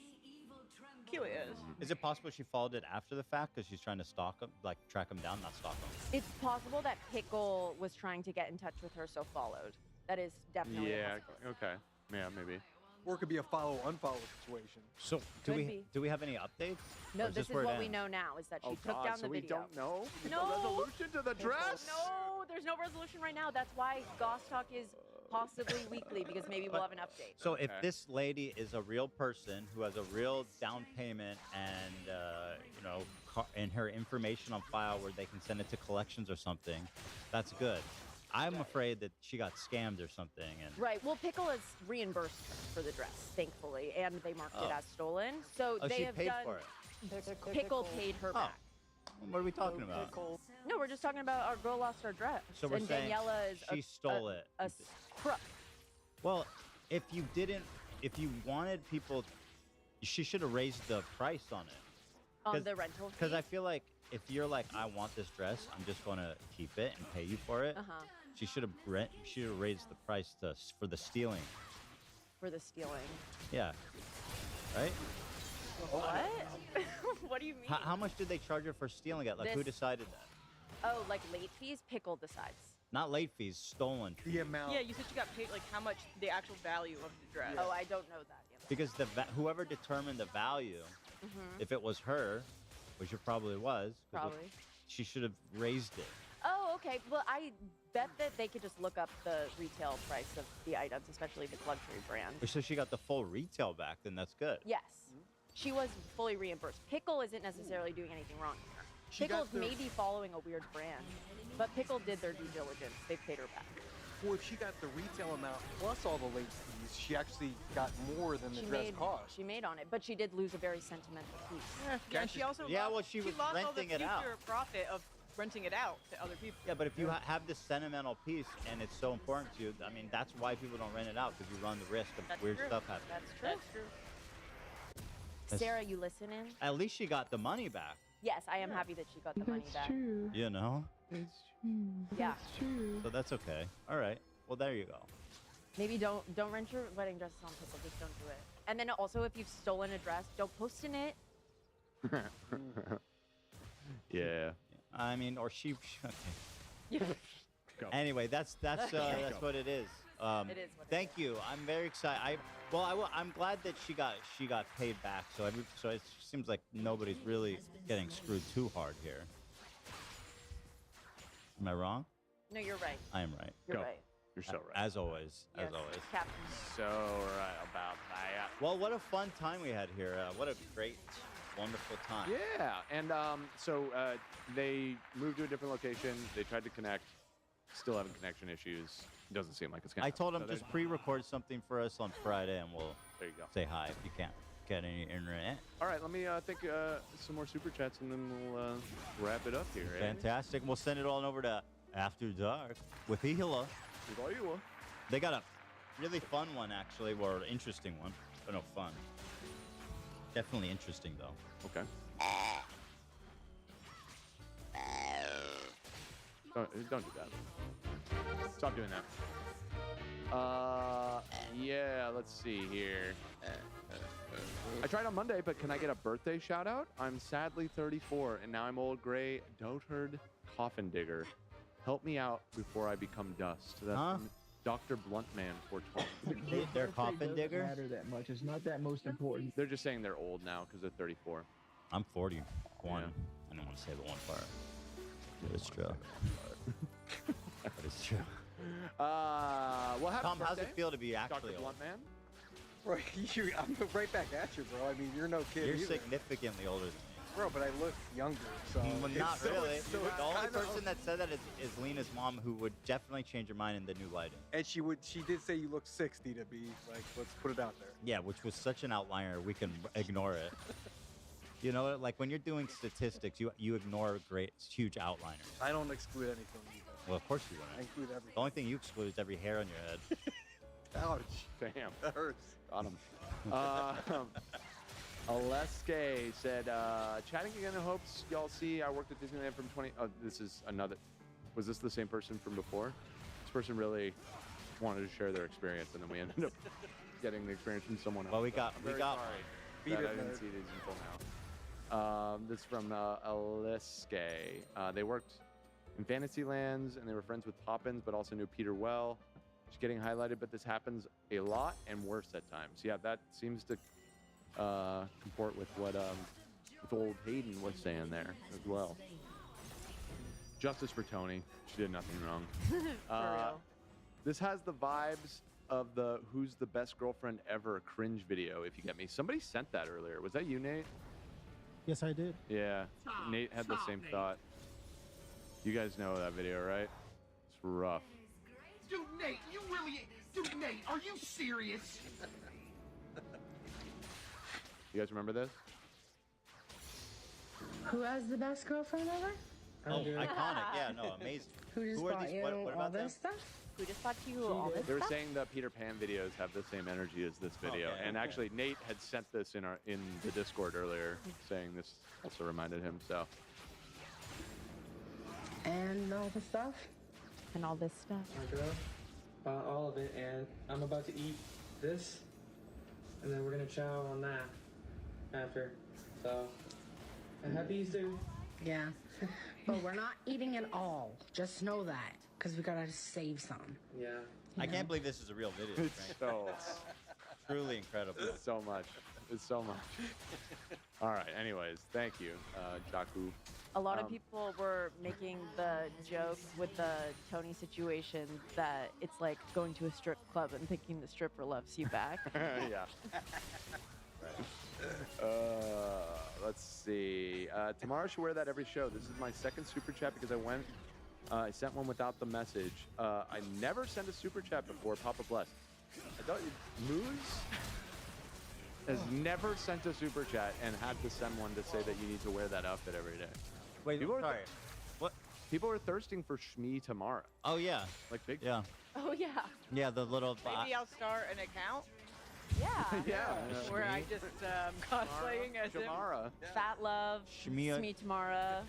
Curious. Is it possible she followed it after the fact because she's trying to stalk him, like track him down, not stalk him? It's possible that Pickle was trying to get in touch with her, so followed. That is definitely a Yeah, possibility. okay. Yeah, maybe. Or it could be a follow-unfollow situation. So do we have any updates? No, Or this is where it what we ends? know now, is that she Oh, took God, down so the we video. don't know? We No. no resolution to the dress? No, there's no resolution right now. That's why Goss Talk is possibly weekly, because maybe we'll have an update. So if this lady is a real person who has a real down payment and and her information on file where they can send it to collections or something, that's good. I'm afraid that she got scammed or something. And Right. Well, Pickle has reimbursed her for the dress, thankfully, and they marked it Oh. as stolen. So Oh, they she have paid done. for it. Pickle paid her back. What are we talking about? No, we're just talking about our girl lost her dress. So we're and saying Daniela is she stole it. A crook. Well, if you wanted people, she should have raised the price on it. On the rental fee? Because I feel like if you're like, I want this dress, I'm just going to keep it and pay you for it. She should have raised the price for the stealing. For the stealing. Yeah. Right? What? What do you mean? How much did they charge her for stealing it? Like, who This- decided that? Oh, like late fees? Pickle decides. Not late fees, stolen fees. The amount. Yeah, you said you got paid, like, how much the actual value of the dress. Oh, I don't know that yet. Because whoever determined the value, if it was her, which it probably was, 'cause Probably. she should have raised it. Oh, okay. Well, I bet that they could just look up the retail price of the items, especially if it's luxury brand. So she got the full retail back, then that's good. Yes. She was fully reimbursed. Pickle isn't necessarily doing anything wrong here. She got Pickle's the- maybe following a weird brand, but Pickle did their due diligence. They paid her back. Well, if she got the retail amount plus all the late fees, she actually got more than the dress cost. She made on it, but she did lose a very sentimental piece. Yeah, and she also Yeah, lost, well, she was lost all the renting it out. future profit of renting it out to other people. Yeah, but if you have this sentimental piece and it's so important to you, I mean, that's why people don't rent it out, because you run the risk of That's weird true. stuff happening. That's true. That's true. That's- Sarah, you listening? At least she got the money back, Yes, I am happy that she got the money back. you know? It's true. Yeah. It's true. So that's okay. All right. Well, there you go. Maybe don't rent your wedding dresses on Pickle. Just don't do it. And then also, if you've stolen a dress, don't post in it. Yeah. I mean, or she okay. Yeah. Go. Anyway, that's what it is. It is what it Thank you. I'm very excited. I'm glad that she got paid back. So it seems like nobody's really getting screwed too hard here. Am I wrong? No, you're right. I am right. You're right. You're so right. As always. Yes, As always. Captain. So right about that. Well, what a fun time we had here. What a great, wonderful time. Yeah, and so they moved to a different location. They tried to connect. Still having connection issues. Doesn't seem like it's gonna. I told him happen. just pre-record something for us on Friday, and we'll There you go. say hi if you can't get any internet. All right, let me think some more super chats, and then we'll wrap it up here. eh? Fantastic. We'll send it all over to After Dark with Hila. They got a really fun one, actually, or interesting one. But no fun. Definitely interesting, though. Okay. Don't do that. Stop doing that. Yeah, let's see here. I tried on Monday, but can I get a birthday shout out? I'm sadly 34, and now I'm old gray dotard coffin digger. Help me out before I become dust. That's from Dr. Bluntman 420. They're coffin digger? Matter that much. It's not that most important. They're just saying they're old now because they're 34. I'm 41. Yeah. I don't want to say the one part. But it's true. But it's true. Well, happy Tom, how's birthday, it feel to be actually Dr. old? Bluntman? Bro, I'm right back at you, bro. I mean, you're no kid You're either. significantly older than me. Bro, but I look younger, so... Well, not really. So the only kinda- person that said that is Lena's mom, who would definitely change her mind in the new lighting. And she did say you look 60 to be, like, let's put it out there. Yeah, which was such an outlier, we can ignore it. You know, like when you're doing statistics, you ignore huge outliners. I don't exclude anything either. Well, of course you I wouldn't. include everything. The only thing you exclude is every hair on your head. Ouch. Damn. That hurts. Got him. Aleske said, chatting again in hopes y'all see I worked at Disneyland from 20... Oh, this is another... Was this the same person from before? This person really wanted to share their experience, and then we ended up getting the experience from someone else. Well, we got... Sorry that I didn't see these until now. This is from Aleske. They worked in Fantasylands, and they were friends with Poppins, but also knew Peter well. She's getting highlighted, but this happens a lot and worse at times. Yeah, that seems to comport with what with old Hayden was saying there as well. Justice for Tony. She did nothing wrong. real. This has the vibes of the "Who's the Best Girlfriend Ever" cringe video, if you get me. Somebody sent that earlier. Was that you, Nate? Yes, I did. Yeah, Nate had the same thought. You guys know that video, right? It's rough. Dude, Nate, Dude, Nate, are you serious? You guys remember this? Who has the best girlfriend ever? Oh, iconic. Yeah, no, amazing. Who just Who are bought these? you What all about them? this stuff? Who just bought you all this They were stuff? saying the Peter Pan videos have the same energy as this video, Okay, and okay. actually Nate had sent this in the Discord earlier, saying this also reminded him. So And all the stuff? And all this stuff. My girl bought all of it, and I'm about to eat this, and then we're gonna chow on that after. So, and happy Easter. Yeah. But we're not eating it all. Just know that. Because we gotta save some. Yeah. I can't believe this is a real video. it's Frank. so Truly incredible. it's so much. It's so much. All right. Anyways, thank you, Jaku. A lot of people were making the joke with the Tony situation that it's like going to a strip club and thinking the stripper loves you back. Yeah. Let's see. Tomorrow should wear that every show. This is my second super chat because I sent one without the message. I never sent a super chat before. Papa bless. I thought Moose has never sent a super chat and had to send one to say that you need to wear that outfit every day. Wait, sorry. What? People are thirsting for Shmi Tamara. Oh, yeah. Like big. Yeah. Oh, yeah. Yeah, the little... Maybe I'll start an account Yeah. Yeah. where I just cosplaying as him. Tamara. Fat Love, Shmi- Smee Tamara.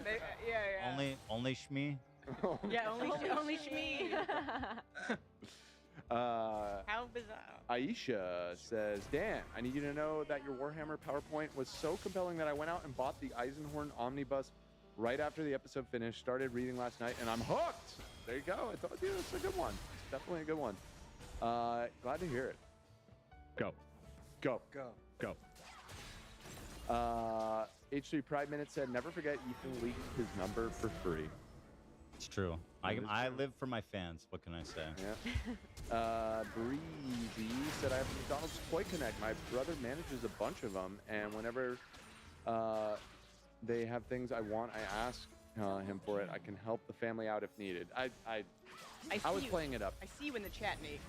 Yeah. Only Shmi? Yeah, only Shmi. How bizarre. Aisha says, Dan, I need you to know that your Warhammer PowerPoint was so compelling that I went out and bought the Eisenhorn Omnibus right after the episode finished, started reading last night, and I'm hooked. There you go. I told you it's a good one. It's definitely a good one. Glad to hear it. Go. Go. Go. Go. H3 Pride Minute said, never forget Ethan leaked his number for free. It's true. I live for my fans. What can I say? Yeah. Breezy said, I have a McDonald's Toy Connect. My brother manages a bunch of them, and whenever they have things I want, I ask him for it. I can help the family out if needed. I was playing it up. I see you in the chat, Nate.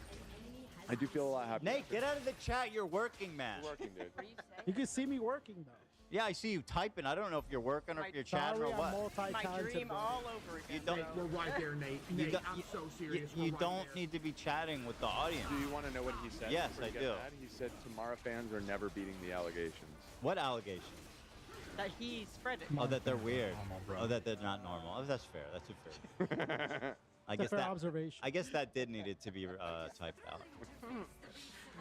I do feel a lot happier. Nate, get out of the chat. You're working, man. You're working, dude. You can see me working though. Yeah, I see you typing. I don't know if you're working or if you're chatting or what. My dream all over again. You don't. We're right there, Nate. You Nate, don't- I'm so serious. You We're right don't there. need to be chatting with the audience. Do you want to know what he said? Yes, before you I get do. mad? He said Tamara fans are never beating the allegations. What allegations? That he spread it. Oh, that they're weird. Oh, that they're not normal. Oh, that's fair. That's a fair. I It's a guess fair that. observation. I guess that did need it to be typed out.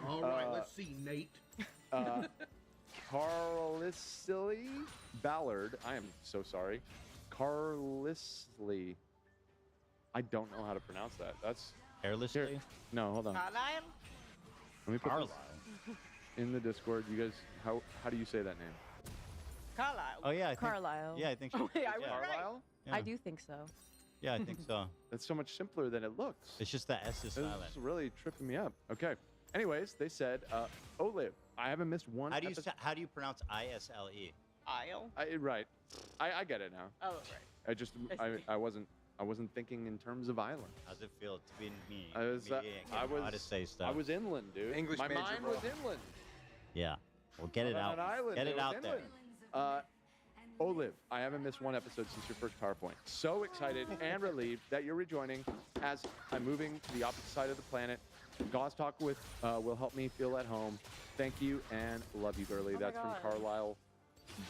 All right, let's see, Nate. Carlisle Ballard. I am so sorry. Carlisle. I don't know how to pronounce that. That's Carelessly? No, hold on. Carlisle? Let me put Carlisle. this in the Discord. You guys, how do you say that name? Carlisle. Oh yeah, I think, Carlisle. Yeah, I think. Oh, wait, I was yeah. right. Carlisle? Yeah. I do think so. Yeah, I think so. That's so much simpler than it looks. It's just that S is This silent. is really tripping me up. Okay. Anyways, they said, Olive, I haven't missed one How do you episode. how do you pronounce ISLE? Isle? Right. I get it now. Oh, right. I just I wasn't thinking in terms of island. How's it feel to be me? I was me getting how to say stuff. I was inland, dude. English My major, mind bro. was inland. Yeah. Well, get it I'm on out. an island, Get dude. it out there. Inland. Olive, I haven't missed one episode since your first PowerPoint. So excited and relieved that you're rejoining as I'm moving to the opposite side of the planet. Gauze Talk with will help me feel at home. Thank you and love you, girly. Oh my That's from God. Carlisle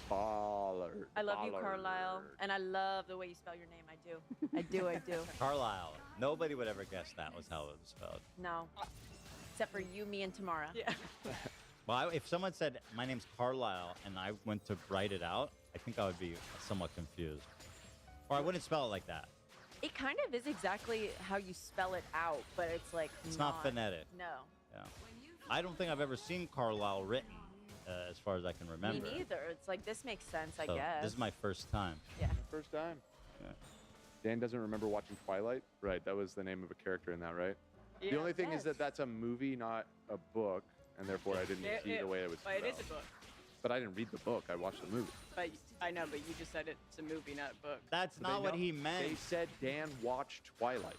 Ballard. I love you, Ballard. Carlisle, and I love the way you spell your name. I do. I do. Carlisle. Nobody would ever guess that was how it was spelled. No, except for you, me, and Tamara. Yeah. Well, if someone said my name's Carlisle and I went to write it out, I think I would be somewhat confused. Or I wouldn't spell it like that. It kind of is exactly how you spell it out, but it's like It's not phonetic. No. Yeah. I don't think I've ever seen Carlisle written, as far as I can remember. Me neither. It's like this makes sense, I So guess. This is my first time. Yeah. First time. Yeah. Dan doesn't remember watching Twilight. Right, that was the name of a character in that, right? Yeah. The only thing Yes. is that that's a movie, not a book, and therefore I didn't see the way it was But it is spelled. a book. But I didn't read the book. I watched the movie. But I know, but you just said it's a movie, not a book. That's They not what know- he meant. They said Dan watched Twilight.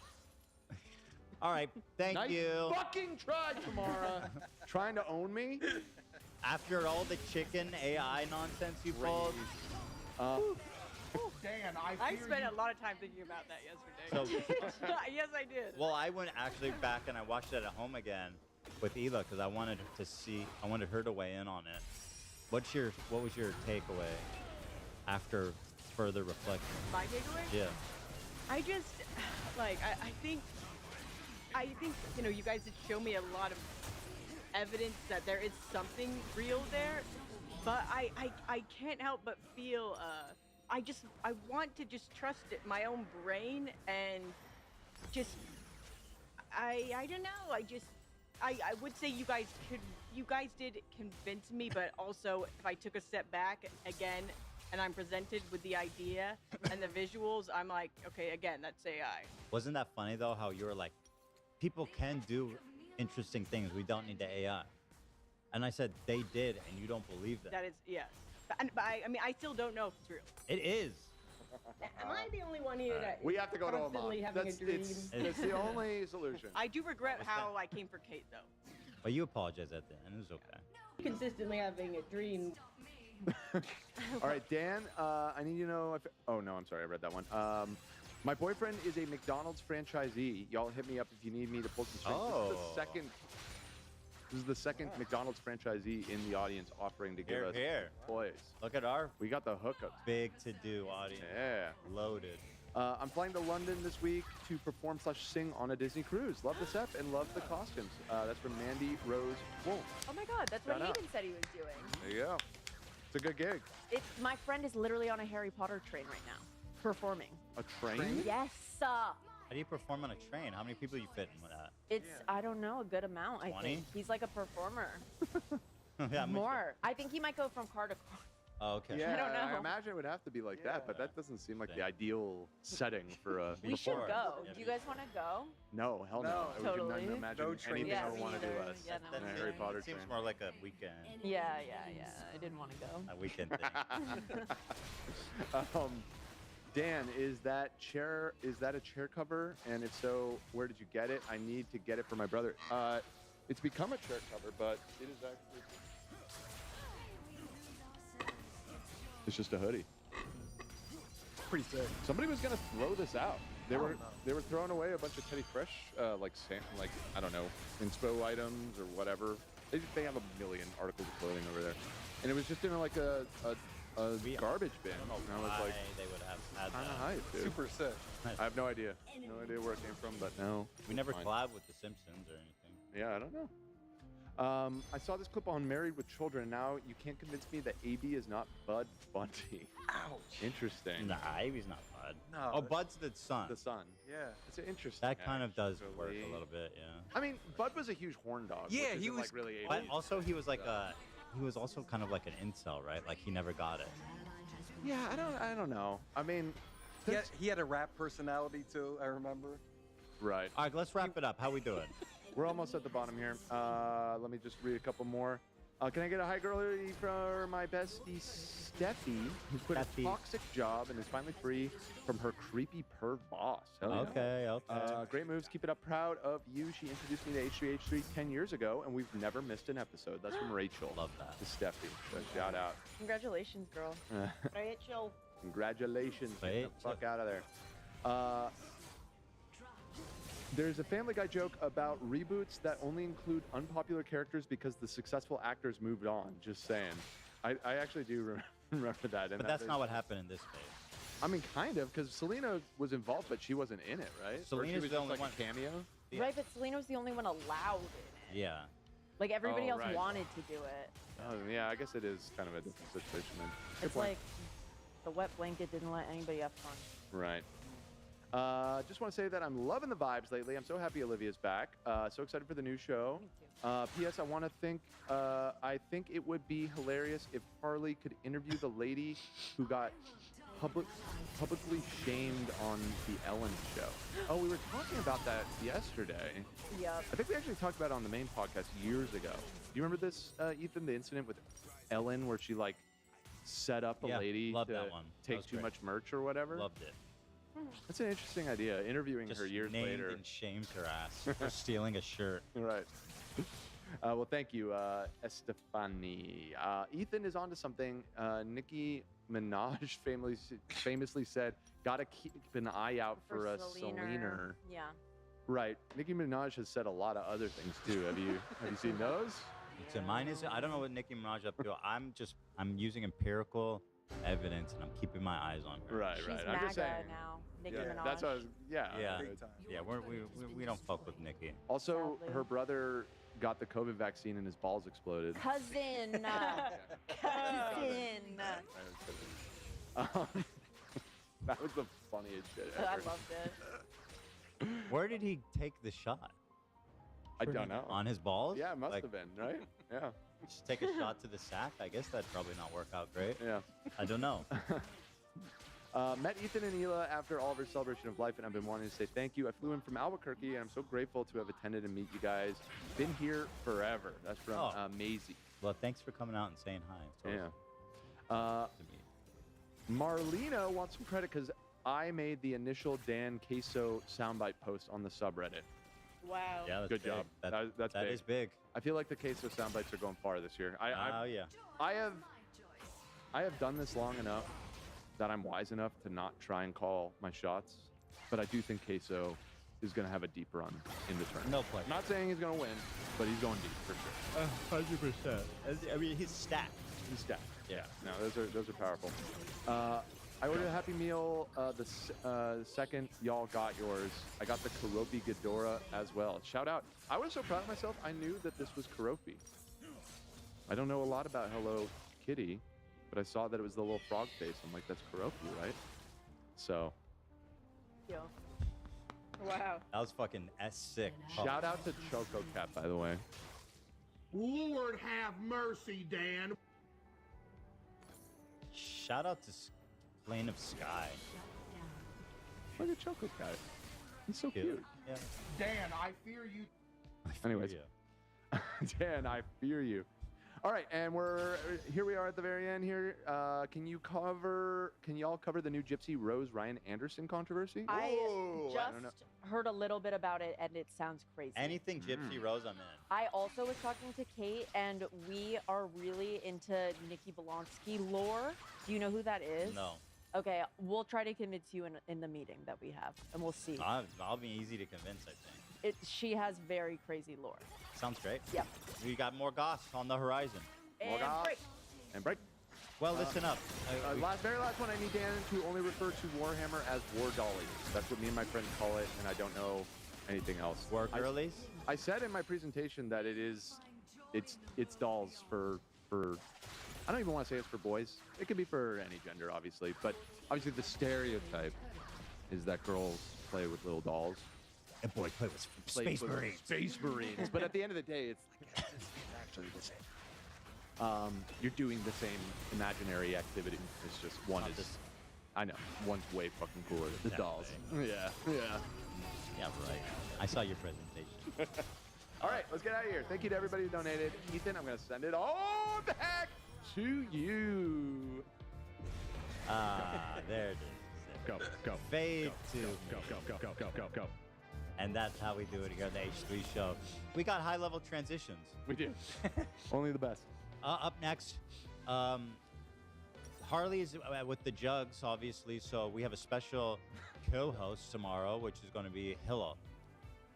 All right. Thank Nice you. fucking try, Tamara. Trying to own me? After all the chicken AI nonsense you pulled. Dan, I spent a lot of time thinking about that yesterday. Yes, I did. Well, I went actually back and I watched it at home again with Ela because I wanted her to weigh in on it. What was your takeaway after further reflection? My takeaway? Yeah. I just like I think you guys did show me a lot of evidence that there is something real there, but I can't help but feel I want to just trust it, my own brain, and just I don't know, I would say you guys did convince me, but also if I took a step back again and I'm presented with the idea and the visuals, I'm like, okay, again, that's AI. Wasn't that funny though? How you were like, people can do interesting things. We don't need the AI. And I said they did, and you don't believe that. That is, yes. But I mean, I still don't know if it's real. It is. Am I the only one here that We have to go to a mom. constantly having a dream? It's the only solution. I do regret how I came for Kate, though. But you apologized at the end. It was okay. Consistently having a dream. All right, Dan, I need you to know if... Oh, no, I'm sorry. I read that one. My boyfriend is a McDonald's franchisee. Y'all hit me up if you need me to pull some strings. This is the second McDonald's franchisee in the audience offering to give us toys. Look at our... We got the hookups. Big to-do audience. Yeah. Loaded. I'm flying to London this week to perform/sing on a Disney cruise. Love the set and love the costumes. That's from Mandy Rose Wolf. Oh my God, that's what Shout out. Hayden said he was doing. There you go. It's a good gig. My friend is literally on a Harry Potter train right now, performing. A train? Yes. How do you perform on a train? How many people you fit in with that? It's I don't know, a good amount. I 20? think he's like a performer. Yeah, More. I think he might go from car to car. Oh, okay. Yeah, I don't know. I imagine it would have to be like that, but that doesn't seem like the ideal setting for a. We should performance. go. Do you guys want to go? No, hell no. No. I Totally. wouldn't imagine No train. anything Yeah, I would me want to do either. less Yeah, no, than me a Harry either. Potter It seems train. more like a weekend. Yeah. I didn't want to go. A weekend thing. Dan, is that a chair cover? And if so, where did you get it? I need to get it for my brother. It's become a chair cover, but it is actually. It's just a hoodie. Pretty sick. Somebody was gonna throw this out. They were throwing away a bunch of Teddy Fresh, like I don't know, inspo items or whatever. They have a million articles of clothing over there, and it was just in like a garbage bin. I don't know And I was why like, they would have had kind of that. hype, dude. Super sick. I have no idea. No idea where it came from, but no. We never Fine. collab with The Simpsons or anything. Yeah, I don't know. I saw this clip on Married with Children. Now you can't convince me that AB is not Bud Bunty. Ouch. Interesting. Nah, Ivy's not Bud. No. Oh, Bud's the son. The son. Yeah. It's interesting. That kind of does work actually. a little bit, yeah. I mean, Bud was a huge horn dog. Yeah, which he isn't, was- like really AB. But also, he was like he was also kind of like an incel, right? Like he never got it. Yeah, I don't know. I mean, He had a rap personality too, I remember. right. All right, let's wrap it up. How we doing? We're almost at the bottom here. Let me just read a couple more. Can I get a high girlie for my bestie Steffi, who quit a toxic job and is finally free from her creepy perv boss? Hell yeah. Okay. Great moves. Keep it up. Proud of you. She introduced me to H3H3 10 years ago, and we've never missed an episode. That's from Rachel. Love that. To Steffi. So shout out. Congratulations, girl. Rachel. Congratulations. Get Rachel. the fuck out of there. There's a Family Guy joke about reboots that only include unpopular characters because the successful actors moved on. Just saying. I actually do remember that. But that's not what happened in this case. I mean, kind of, because Selena was involved, but she wasn't in it, right? Or she Selena's was the just only like one. a cameo. Yeah. Right, but Selena was the only one allowed in it. Yeah. Like everybody Oh, else right. wanted to do it. Oh, yeah, I guess it is kind of a different situation then. Good It's point. like the wet blanket didn't let anybody have fun. Right. Just want to say that I'm loving the vibes lately. I'm so happy Olivia's back. So excited for the new show. P.S. I think it would be hilarious if Harley could interview the lady who got publicly shamed on the Ellen show. Oh, we were talking about that yesterday. Yep. I think we actually talked about it on the main podcast years ago. Do you remember this, Ethan, the incident with Ellen where she like set up a Yeah, lady loved to that one. That take was too great. much merch or whatever? Loved it. That's an interesting idea, interviewing Just her years named later. and shamed her ass for stealing a shirt. Right. Well, thank you, Estefani. Ethan is onto something. Nicki Minaj famously said, "Gotta keep an eye out for a Selena." Yeah. Right. Nicki Minaj has said a lot of other things too. Have you seen those? So mine is, I don't know what Nicki Minaj up to. I'm using empirical evidence and I'm keeping my eyes on her. Right, She's right. MAGA I'm just saying. now. Nicki Yeah, Minaj. that's what I was. Yeah. Yeah. Big time. Yeah, we don't fuck with Nicki. Also, Sadly. her brother got the COVID vaccine and his balls exploded. Cousin. Cousin. That was the funniest shit I ever. loved it. Where did he take the shot? I don't know. On his balls? Yeah, it must Like, have been, right? Yeah. Just take a shot to the sack? I guess that'd probably not work out great. Yeah. I don't know. Met Ethan and Nilah after Oliver's celebration of life, and I've been wanting to say thank you. I flew in from Albuquerque, and I'm so grateful to have attended and meet you guys. Been here forever. That's from Maisie. Well, thanks for coming out and saying hi. It's always Yeah. to me. Marlena wants some credit because I made the initial Dan Queso soundbite post on the subreddit. Wow. Yeah, that's Good big. job. That's That big. is big. I feel like the Queso soundbites are going far this year. Oh, yeah. I have done this long enough that I'm wise enough to not try and call my shots, but I do think Queso is going to have a deep run in the tournament. No play. I'm not saying he's going to win, but he's going deep for sure. 100%. I mean, he's stacked. He's stacked. Yeah. No, those are powerful. I ordered a Happy Meal. The second y'all got yours, I got the Karopi Ghidorah as well. Shout out. I was so proud of myself. I knew that this was Karopi. I don't know a lot about Hello Kitty, but I saw that it was the little frog face. I'm like, that's Karopi, right? So. Yeah. Wow. That was fucking sick. Shout out to Choco Cat, by the way. Lord have mercy, Dan. Shout out to Plane of Sky. Look at Choco Cat. He's so cute. Yeah. Dan, I fear you. Anyways, Dan, I fear you. All right, and here we are at the very end here. Can y'all cover the new Gypsy Rose Ryan Anderson controversy? I I don't know. just heard a little bit about it, and it sounds crazy. Anything Gypsy Rose, I'm in. I also was talking to Kate, and we are really into Nikki Bolonsky lore. Do you know who that is? No. Okay, we'll try to convince you in the meeting that we have, and we'll see. I'll be easy to convince, I think. She has very crazy lore. Sounds great. Yep. We got more goss on the horizon. More goss. And break. Well, listen up. Very last one, I need Dan to only refer to Warhammer as War Dollies. That's what me and my friends call it, and I don't know anything else. War Girlies? I said in my presentation that it's dolls for I don't even want to say it's for boys. It can be for any gender, obviously, but obviously the stereotype is that girls play with little dolls. And boys play with Space Marines. Space Marines. But at the end of the day, it's actually the same. You're doing the same imaginary activity. It's just I know, one's way fucking cooler. The dolls. Yeah. Yeah, right. I saw your presentation. All right, let's get out of here. Thank you to everybody who donated. Ethan, I'm going to send it all back to you. There it is. Go. Fade Go. Go. And that's how we do it here at the H3 show. We got high-level transitions. We do. Only the best. Up next, Harley's with the Jugs, obviously. So we have a special co-host tomorrow, which is going to be Hilla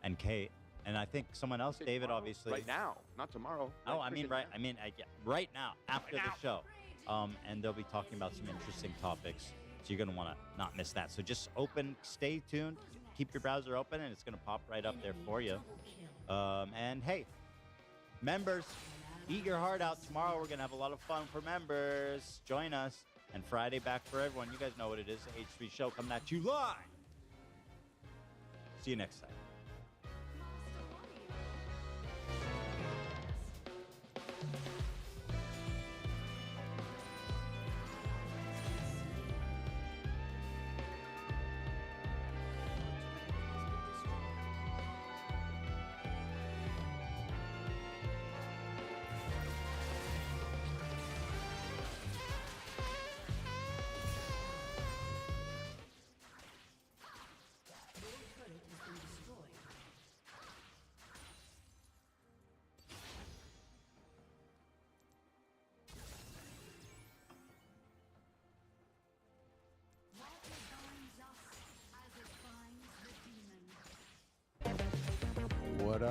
and Kate. And I think someone else, David, tomorrow? obviously. Right now, not tomorrow. Oh, I mean, right. Right now, after the show. And they'll be talking about some interesting topics. So you're going to want to not miss that. So just stay tuned, keep your browser open, and it's going to pop right up there for you. And hey, members, eat your heart out. Tomorrow we're going to have a lot of fun for members. Join us. And Friday back for everyone. You guys know what it is. The H3 show coming at you live. See you next time.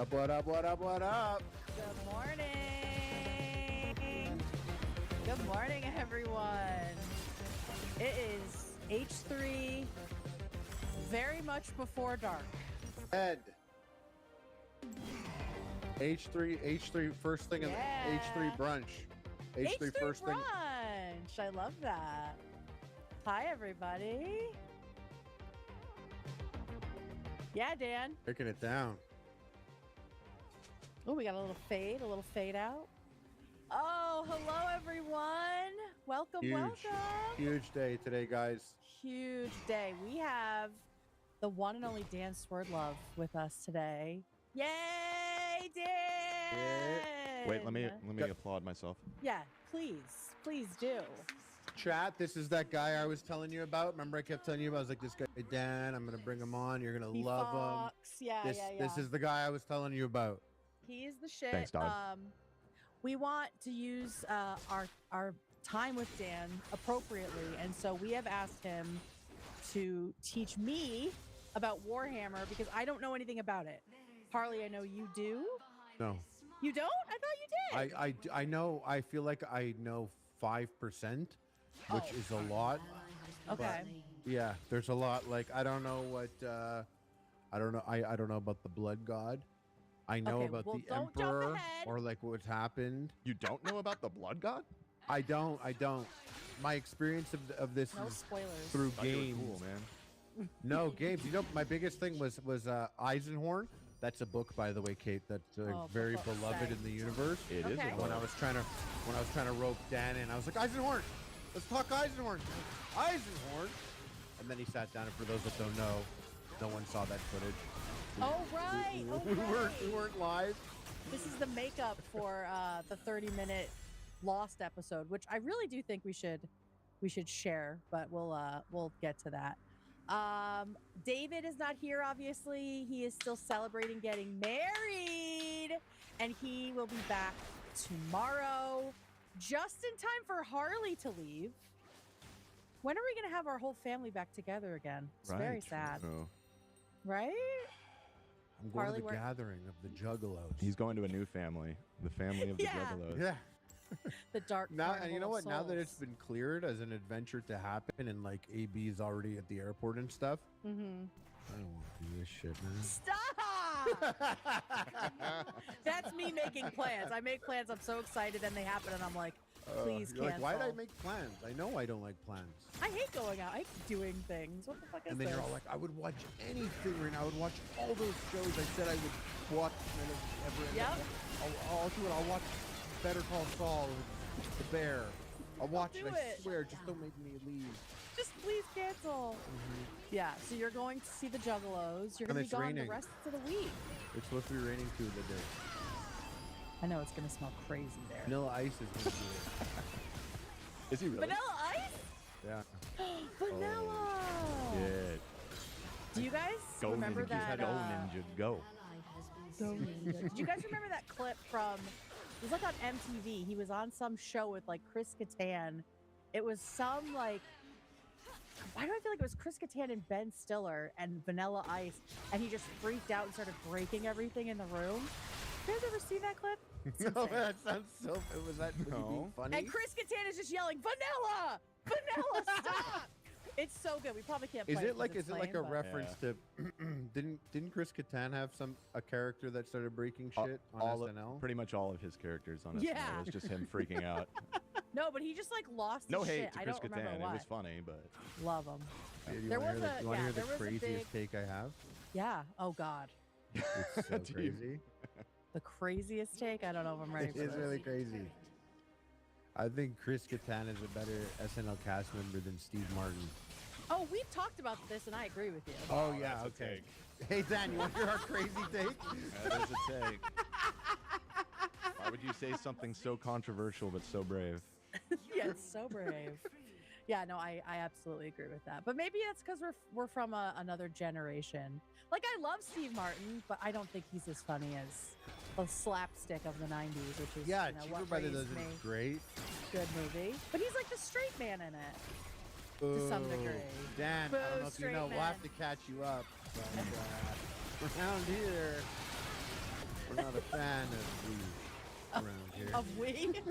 What up? Good morning. Good morning, everyone. It is H3, very much before dark. Ed. H3 first thing in H3 brunch. H3 first thing. Brunch. I love that. Hi, everybody. Yeah, Dan. Picking it down. Oh, we got a little fade out. Oh, hello, everyone. Welcome. Huge day today, guys. Huge day. We have the one and only Dan Swerdlove with us today. Yay, Dan! Wait, let me applaud myself. Yeah, please do. Chat, this is that guy I was telling you about. Remember I kept telling you about, I was like, this guy, Dan, I'm going to bring him on. You're going to love him. Yeah, This is the guy I was telling you about. He is the shit. Thanks, dog. We want to use our time with Dan appropriately, and so we have asked him to teach me about Warhammer because I don't know anything about it. Harley, I know you do. No. You don't? I thought you did. I know. I feel like I know 5%, which is a lot. Okay. Yeah, there's a lot. Like I don't know what. I don't know. I don't know about the Blood God. I know about the Emperor or like what's happened. You don't know about the Blood God? I don't. My experience of this No is spoilers. through Thought you were games. cool, man. No, games. You know, my biggest thing was Eisenhorn. That's a book, by the way, Kate. That's very beloved in the universe. It is. When I was trying to rope Dan in, I was like, Eisenhorn, let's talk Eisenhorn. Eisenhorn. And then he sat down. And for those that don't know, no one saw that footage. Oh right. We weren't live. This is the makeup for the 30-minute Lost episode, which I really do think we should share, but we'll get to that. David is not here, obviously. He is still celebrating getting married, and he will be back tomorrow, just in time for Harley to leave. When are we going to have our whole family back together again? It's very sad. Right? I'm going Harley, to the gathering of the Juggalos. He's going to a new family, the family of the Juggalos. Yeah. The dark Now, and you know what? Carnival of Now that it's Souls. been cleared as an adventure to happen, and like AB is already at the airport and stuff, Mm-hmm. I don't want to do this shit, man. Stop! That's me making plans. I make plans. I'm so excited, and they happen, and I'm like, please You're cancel. like, why did I make plans? I know I don't like plans. I hate going out. I hate doing things. What the fuck is And then this? you're all like, I would watch anything right now. I would watch all those shows I said I would watch. And I don't ever end up. I'll do it. I'll watch Better Call Saul with the bear. I'll watch it. I swear. Just don't make me leave. Just please cancel. Yeah, so you're going to see the Juggalos. You're going to And be it's gone raining. the rest of the week. It's supposed to be raining 2 of the day. I know it's going to smell crazy there. Vanilla Ice is going to do it. Is he really? Vanilla Ice? Yeah. Vanilla! Yeah. Do you guys Go remember ninja, that? Go ninja, go. Go Ninja. Did you guys remember that clip from? It was like on MTV. He was on some show with like Chris Kattan. It was some like. Why do I feel like it was Chris Kattan and Ben Stiller and Vanilla Ice, and he just freaked out and started breaking everything in the room? You guys ever seen that clip? No, that sounds so. Was that funny? And Chris Kattan is just yelling, "Vanilla! Vanilla, stop!" It's so good. We probably can't play Is it like because is it's it like a lame, but- reference to didn't Chris Kattan have a character that started breaking shit on All SNL? pretty much all of his characters on Yeah. SNL was just him freaking out. No, but he just like lost No his hate shit. to I Chris don't remember Kattan. It what. was funny, but Love him. You There wanna was hear a you want to yeah, hear there the was a craziest big take I have? yeah. Oh God, It's so Do you- crazy. the craziest take. I don't know if I'm ready It for is this. really crazy. I think Chris Kattan is a better SNL cast member than Steve Martin. Oh, we've talked about this, and I agree with you. Oh yeah, that's a okay. Hey Dan, you want to hear our crazy take? that is a take. Why would you say something so controversial but so brave? Yeah, it's so brave. Yeah, no, I absolutely agree with that. But maybe that's because we're from another generation. Like I love Steve Martin, but I don't think he's as funny as the slapstick of the '90s, which is Yeah, you know, Cheaper what by the raised Dozen me. is great. Good movie, but he's like the straight man in it. To some degree. Dan, Boo, I don't know if you know, straight we'll have man. to catch you up. But, around here, we're not a fan of weed around here. Of weed?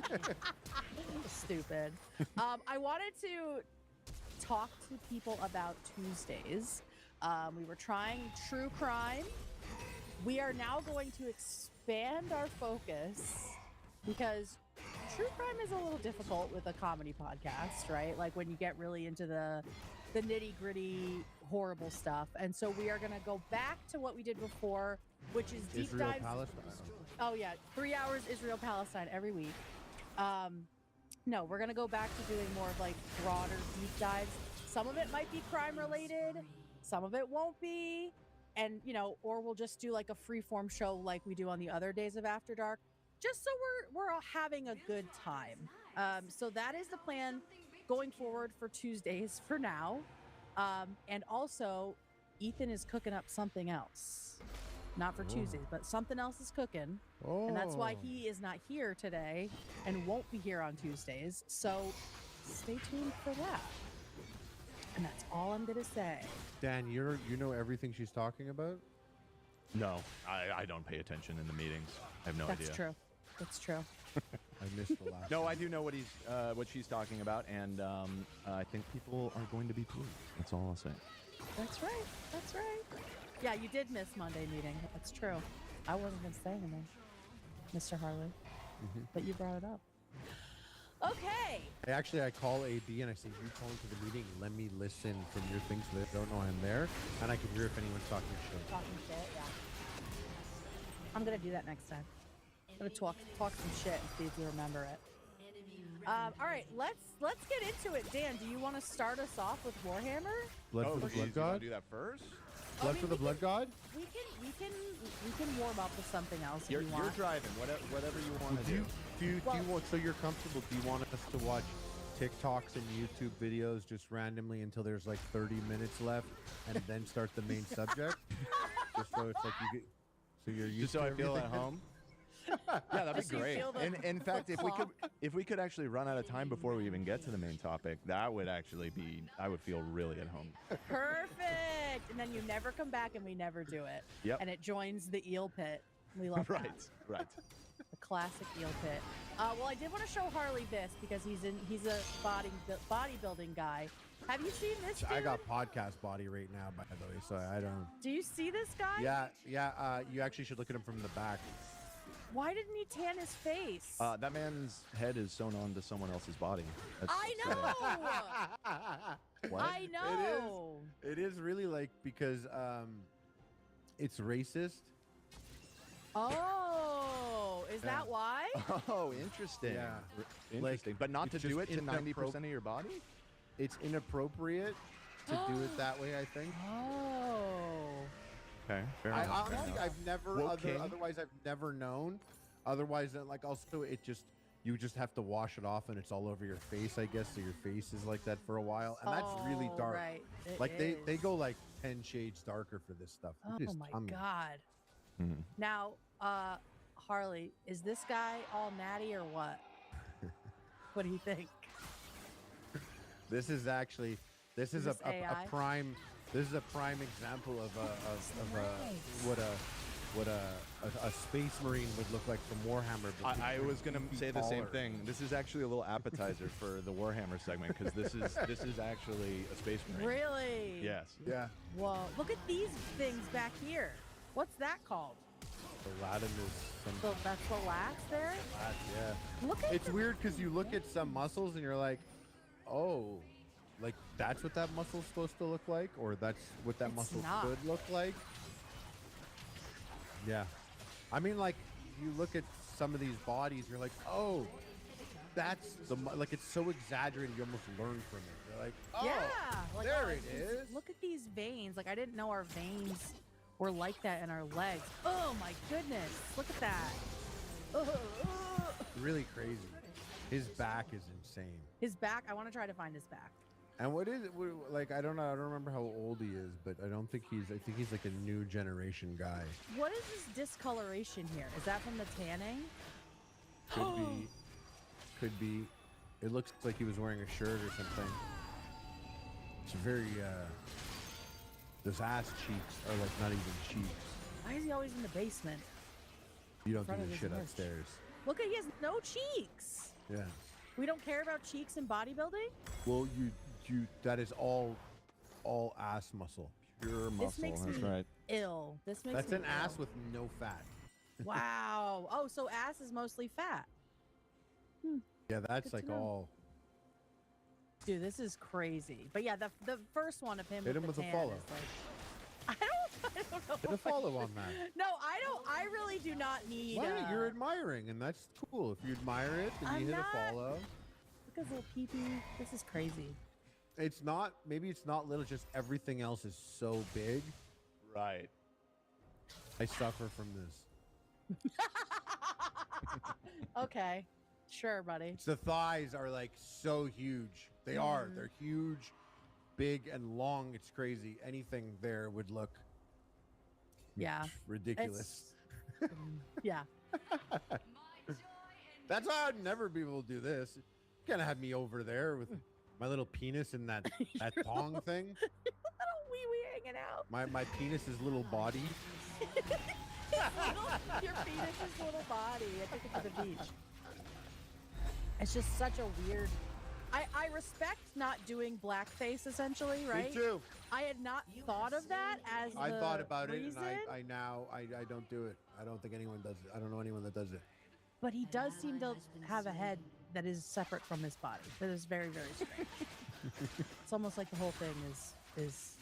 Stupid. I wanted to talk to people about Tuesdays. We were trying true crime. We are now going to expand our focus because true crime is a little difficult with a comedy podcast, right? Like when you get really into the nitty gritty, horrible stuff. And so we are going to go back to what we did before, which is deep Israel, dives. Palestine. Oh yeah, 3 hours Israel Palestine every week. No, we're gonna go back to doing more of like broader deep dives. Some of it might be crime related, some of it won't be, and you know, or we'll just do like a free-form show like we do on the other days of After Dark, just so we're all having a good time. So that is the plan going forward for Tuesdays for now, and also Ethan is cooking up something else. Not for Tuesdays, but something else is cooking. And that's why he is not here today and won't be here on Tuesdays. So stay tuned for that. And that's all I'm going to say. Dan, you know everything she's talking about? No, I don't pay attention in the meetings. I have no idea. That's true. That's true. I missed the last No, one. I do know what she's talking about, and I think people are going to be pleased. That's all I'll say. That's right. That's right. Yeah, you did miss Monday meeting. That's true. I wasn't going to say anything, Mr. Harley, but you brought it up. Okay. I call AB and I say, you call into the meeting, let me listen from your things so they don't know I'm there, and I can hear if anyone's talking shit. Talking shit, yeah. I'm gonna do that next time. I'm gonna talk some shit and see if you remember it. All right, let's get into it. Dan, do you want to start us off with Warhammer? Blood for the geez, Blood you God? wanna do that first? Blood for the Blood God? We can warm up with something else You're if you want. driving. Whatever you want to do. Do you want, so you're comfortable, do you want us to watch TikToks and YouTube videos just randomly until there's like 30 minutes left and then start the main subject? Just so it's like you get, so you're used Just so to I feel at everything? home. Yeah, that'd Just be so you great. feel the- In fact, the if we could actually run out of time before we even get to the main topic, that would actually be, I would feel really at home. Perfect. And then you never come back and we never do it. Yep. And it joins the eel pit. We love that. Right. The classic eel pit. Well, I did want to show Harley this because he's a bodybuilding guy. Have you seen this dude? I got podcast body right now, by the way, so I don't. Do you see this guy? Yeah. You actually should look at him from the back. Why didn't he tan his face? That man's head is sewn onto someone else's body. I know. What? I know. It is really like because it's racist. Oh, is that why? Oh, interesting. Yeah. Interesting. But not to it's do it just to 90% of your body? It's inappropriate to do it that way, I think. Oh. Okay, fair I enough. honestly, I've never, Woking. otherwise I've never known. Otherwise, like also it just, you just have to wash it off and it's all over your face, I guess. So your face is like that for a while. And that's really Oh, dark. right. It Like they is. go like 10 shades darker for this stuff. Oh Just my tummy. God. Mhm. Now, Harley, is this guy all natty or what? What do you think? This is actually, this is this a AI? prime, this is a prime example of what a space marine would look like from Warhammer. but I was gonna 50 feet say the same taller. thing. This is actually a little appetizer for the Warhammer segment because this is actually a space marine. Really? Yes. Yeah. Whoa. Look at these things back here. What's that called? The Latin is some. So that's the lats there? Yeah. Look at It's weird because you look at some muscles and you're like, oh, like that's what that muscle's supposed to look like, or that's what that It's muscle not. could look like. Yeah. I mean, like, you look at some of these bodies, you're like, oh, that's like, it's so exaggerated, you almost learn from it. You're like, oh, yeah. Like, there oh, it it's- is. Look at these veins. Like, I didn't know our veins were like that in our legs. Oh my goodness. Look at that. Really crazy. His back is insane. His back, I want to try to find his back. And what is it? Like, I don't know. I don't remember how old he is, but I don't think I think he's like a new generation guy. What is this discoloration here? Is that from the tanning? Could be. Could be. It looks like he was wearing a shirt or something. It's very, those ass cheeks are like not even cheeks. Why is he always in the basement? You don't do front of this his shit merch. upstairs. Look at, he has no cheeks. Yeah. We don't care about cheeks in bodybuilding? Well, that is all ass muscle. Pure muscle. This makes me ill. This makes That's me an ass ill. with no fat. Wow. Oh, so ass is mostly fat. Yeah, that's Good like to know. all. Dude, this is crazy. But yeah, the first one of him Hit with him the with a tan follow. is like, I don't know. Hit a follow on that. No, I really do not need. Why? You're admiring, and that's cool. If you admire it, then you hit a follow. Look at his little pee-pee. This is crazy. It's not. Maybe it's not little. Just everything else is so big. Right. I suffer from this. Okay. Sure, buddy. It's the thighs are like so huge. They are. Mhm. They're huge, big, and long. It's crazy. Anything there would look. Yeah. Ridiculous. Yeah. That's why I'd never be able to do this. You can't have me over there with my little penis in that thong thing. Little wee hanging out. My penis's little body. Your penis's little body. I took it to the beach. It's just such a weird. I respect not doing blackface, essentially, right? Me too. I had not thought of that as I the thought about reason, it, and I don't do it. I don't think anyone does it. I don't know anyone that does it. but he does seem to have a head that is separate from his body. That is very, very strange. It's almost like the whole thing is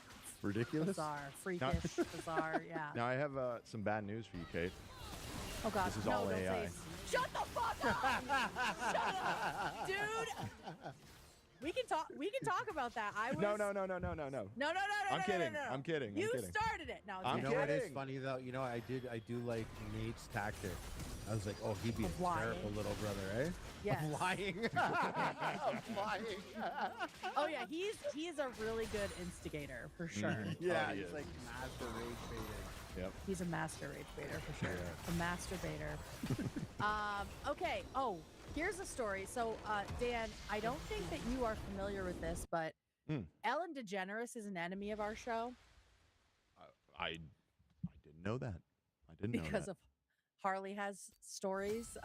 Ridiculous. bizarre, freakish, bizarre. Yeah. Now I have some bad news for you, Kate. Oh God, This is no, all don't AI. say it. Shut the fuck up! Shut up, dude. We can talk about that. I was No. No. I'm kidding. No. I'm kidding. You I'm kidding. started it. No, I'm You know kidding. what is funny though? You know, I do like Nate's tactic. I was like, oh, he'd be Of a lying. terrible little brother, eh? Yes. Of lying. Of lying. Oh yeah, he is a really good instigator for sure. Yeah, Oh, he he's is. like master rage baiting. Yep. He's a master rage baiter for sure. Yeah. A masturbator. Okay. Oh, here's a story. So, Dan, I don't think that you are familiar with this, but Ellen DeGeneres is an enemy of our show I didn't know that. I didn't know because that. of Harley has stories,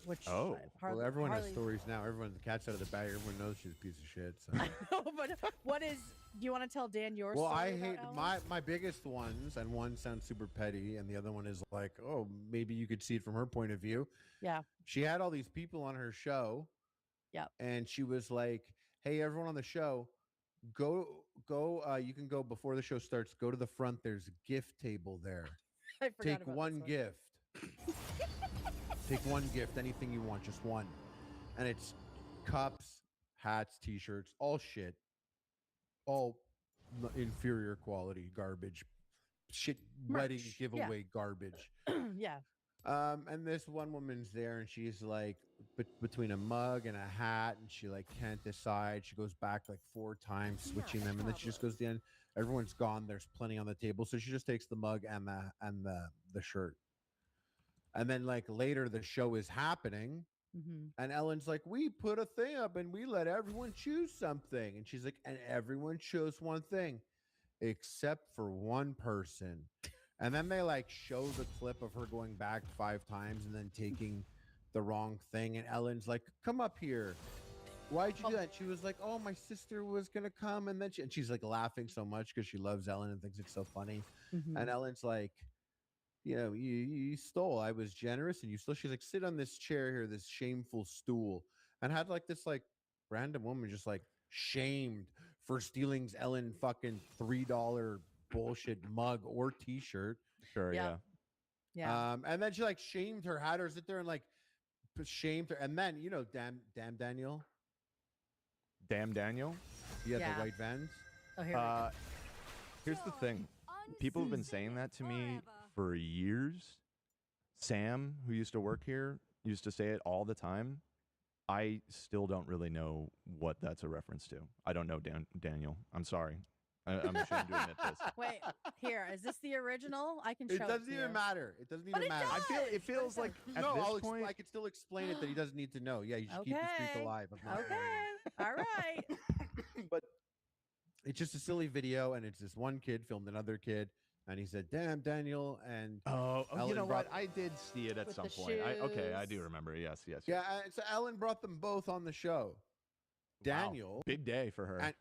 which Oh. Harley, Well, everyone Harley, has stories now. Everyone's the cat's out of the bag. Everyone knows she's a piece of shit. So. I know, but what is? Do you want to tell Dan your Well, story? I about hate Ellen? my biggest ones, and one sounds super petty, and the other one is like, oh, maybe you could see it from her point of view. Yeah. She had all these people on her show. Yep. And she was like, "Hey, everyone on the show, go. You can go before the show starts. Go to the front. There's a gift table there. I forgot Take about one this gift. Take one gift, anything you want, just one. And it's cups, hats, t-shirts, all shit, all inferior quality garbage, shit, wedding Merch, yeah. giveaway garbage. Yeah. And this one woman's there, and she's like between a mug and a hat, and she like can't decide. She goes back like 4 times, switching them, and then she just goes to the end. Everyone's gone. There's plenty on the table, so she just takes the mug and the shirt. And then like later, the show is happening, and Ellen's like, "We put a thing up, and we let everyone choose something." And she's like, "And everyone chose one thing, except for one person." And then they like show the clip of her going back 5 times and then taking the wrong thing. And Ellen's like, "Come up here. Why'd you do that?" She was like, "Oh, my sister was going to come." And then she's like laughing so much because she loves Ellen and thinks it's so funny. And Ellen's like, "You know, you stole. I was generous and you stole." She's like, "Sit on this chair here, this shameful stool." And had like this like random woman just like shamed for stealing Ellen fucking $3 bullshit mug or t-shirt. Sure, Yeah. yeah. And then she like shamed her, had her sit there and like shamed her. And then, you know, damn Daniel. Damn Daniel. Yeah, Yeah. the white vans. Oh, here we go. Here's the thing. People have been saying that to me for years. Sam, who used to work here, used to say it all the time. I still don't really know what that's a reference to. I don't know Daniel. I'm sorry. I'm ashamed to admit this. Wait, here is this the original? I can show It doesn't to even you. matter. It doesn't But even it matter. does! It feels like at No, this point. I could still explain it that he doesn't need to know. Yeah, you should keep the streak Okay. alive. I'm not Okay. All right. But it's just a silly video, and it's this one kid filmed another kid, and he said, "Damn, Daniel," and Oh, you Ellen know brought- what? I did see it at With some the point. Okay, I do shoes. remember. Yes. yeah, so Ellen brought them both on the show. Daniel, Wow, big day for her.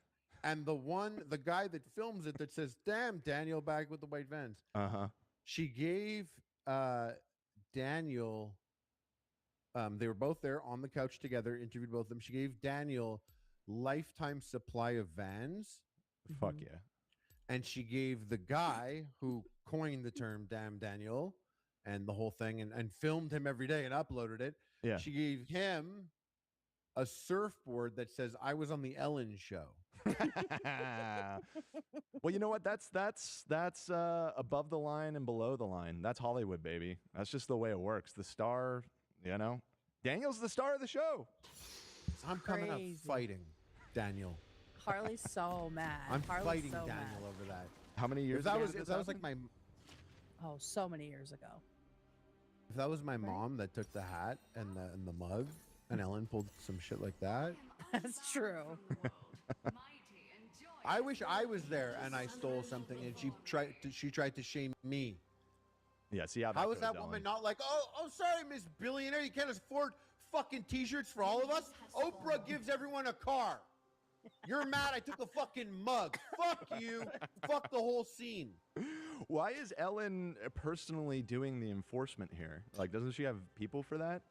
and the guy that films it that says, "Damn, Daniel," back with the white vans. Uh-huh. She gave Daniel. They were both there on the couch together. Interviewed both of them. She gave Daniel lifetime supply of Vans. Fuck yeah. And she gave the guy who coined the term "Damn Daniel" and the whole thing and filmed him every day and uploaded it. Yeah. She gave him a surfboard that says, "I was on the Ellen show." Well, you know what? That's above the line and below the line. That's Hollywood, baby. That's just the way it works. The star, you know, Daniel's the star of the show. I'm coming out Crazy. fighting Daniel. Harley's so mad. I'm Harley's fighting so Daniel mad. over that. How many years If that ago was did if this that was like happen? my Oh, so many years ago. if that was my mom that took the hat and the mug and Ellen pulled some shit like that, That's true. I wish I was there and I stole something and she tried to shame me. Yeah, see how that How is goes, that Ellen. woman not like, oh, sorry, Miss Billionaire, you can't afford fucking t-shirts for all of us? Oprah gives everyone a car. You're mad I took a fucking mug. Fuck you. Fuck the whole scene. Why is Ellen personally doing the enforcement here? Like, doesn't she have people for that?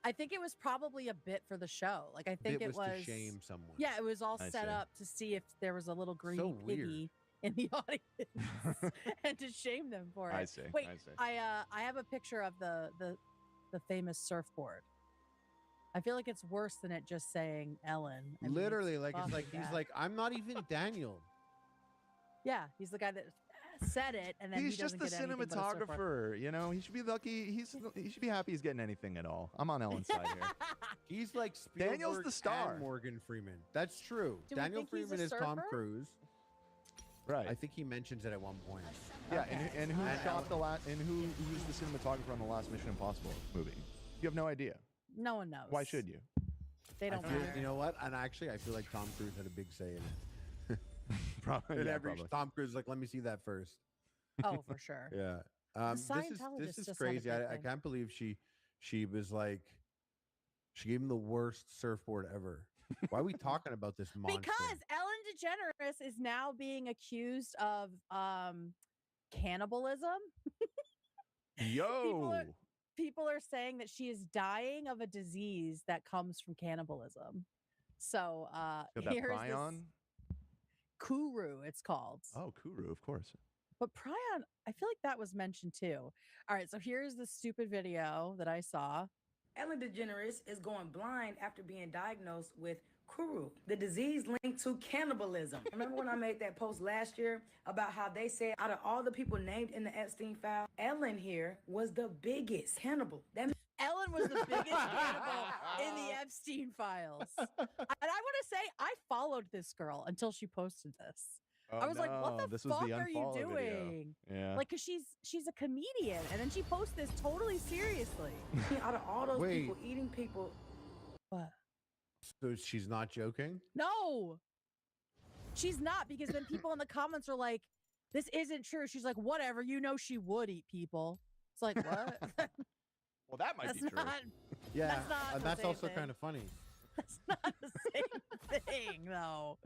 I think it was probably a bit for the show. Like I think It it was was to shame someone. Yeah, it was all I set see. up to see if there was a little greedy So weird. piggy in the audience and to shame them for it. I see, Wait, I see. I have a picture of the famous surfboard. I feel like it's worse than it just saying Ellen. I mean, Literally, like it's fucking like he's bad. like, I'm not even Daniel. Yeah, he's the guy that said it, and then He's he just doesn't the get anything but a surfboard. cinematographer, you know. He should be lucky. He should be happy he's getting anything at all. I'm on Ellen's side here. He's like Spielberg Daniel's the star. and Morgan Freeman. That's true. Do we Daniel think he's a Freeman is Tom surfer? Cruise. Right. I think he mentions it at one point. Yeah, Okay. and who And shot the last? And who's the cinematographer on the last Mission Impossible movie? You have no idea. No one knows. Why should you? They don't I feel, matter. you know what? And actually, I feel like Tom Cruise had a big say in it. Probably. And Yeah, every probably. Tom Cruise is like, let me see that first. Oh, for sure. Yeah. Scientologist This is just had a crazy. big I thing. can't believe she was like, she gave him the worst surfboard ever. Why are we talking about this monster? Because Ellen DeGeneres is now being accused of cannibalism. Yo. People are saying that she is dying of a disease that comes from cannibalism. So Got that here's this prion? Kuru, it's called. Oh, Kuru, of course. But prion, I feel like that was mentioned too. All right, so here's the stupid video that I saw. Ellen DeGeneres is going blind after being diagnosed with Kuru, the disease linked to cannibalism. Remember when I made that post last year about how they said out of all the people named in the Epstein file, Ellen here was the biggest cannibal. That Ellen was the biggest cannibal in the Epstein files. And I want to say, I followed this girl until she posted this. Oh, I was like, what no, the this was fuck the are you unfollow video. doing? Yeah. Like, cause she's a comedian, and then she posts this totally seriously. out of all those Wait. people eating people, What? So she's not joking? No, she's not, because then people in the comments are like, this isn't true. She's like, whatever, you know she would eat people. It's like, what? Well, that might That's be true. not, Yeah. That's not and the that's same also thing. kind of funny. that's not the same thing, though.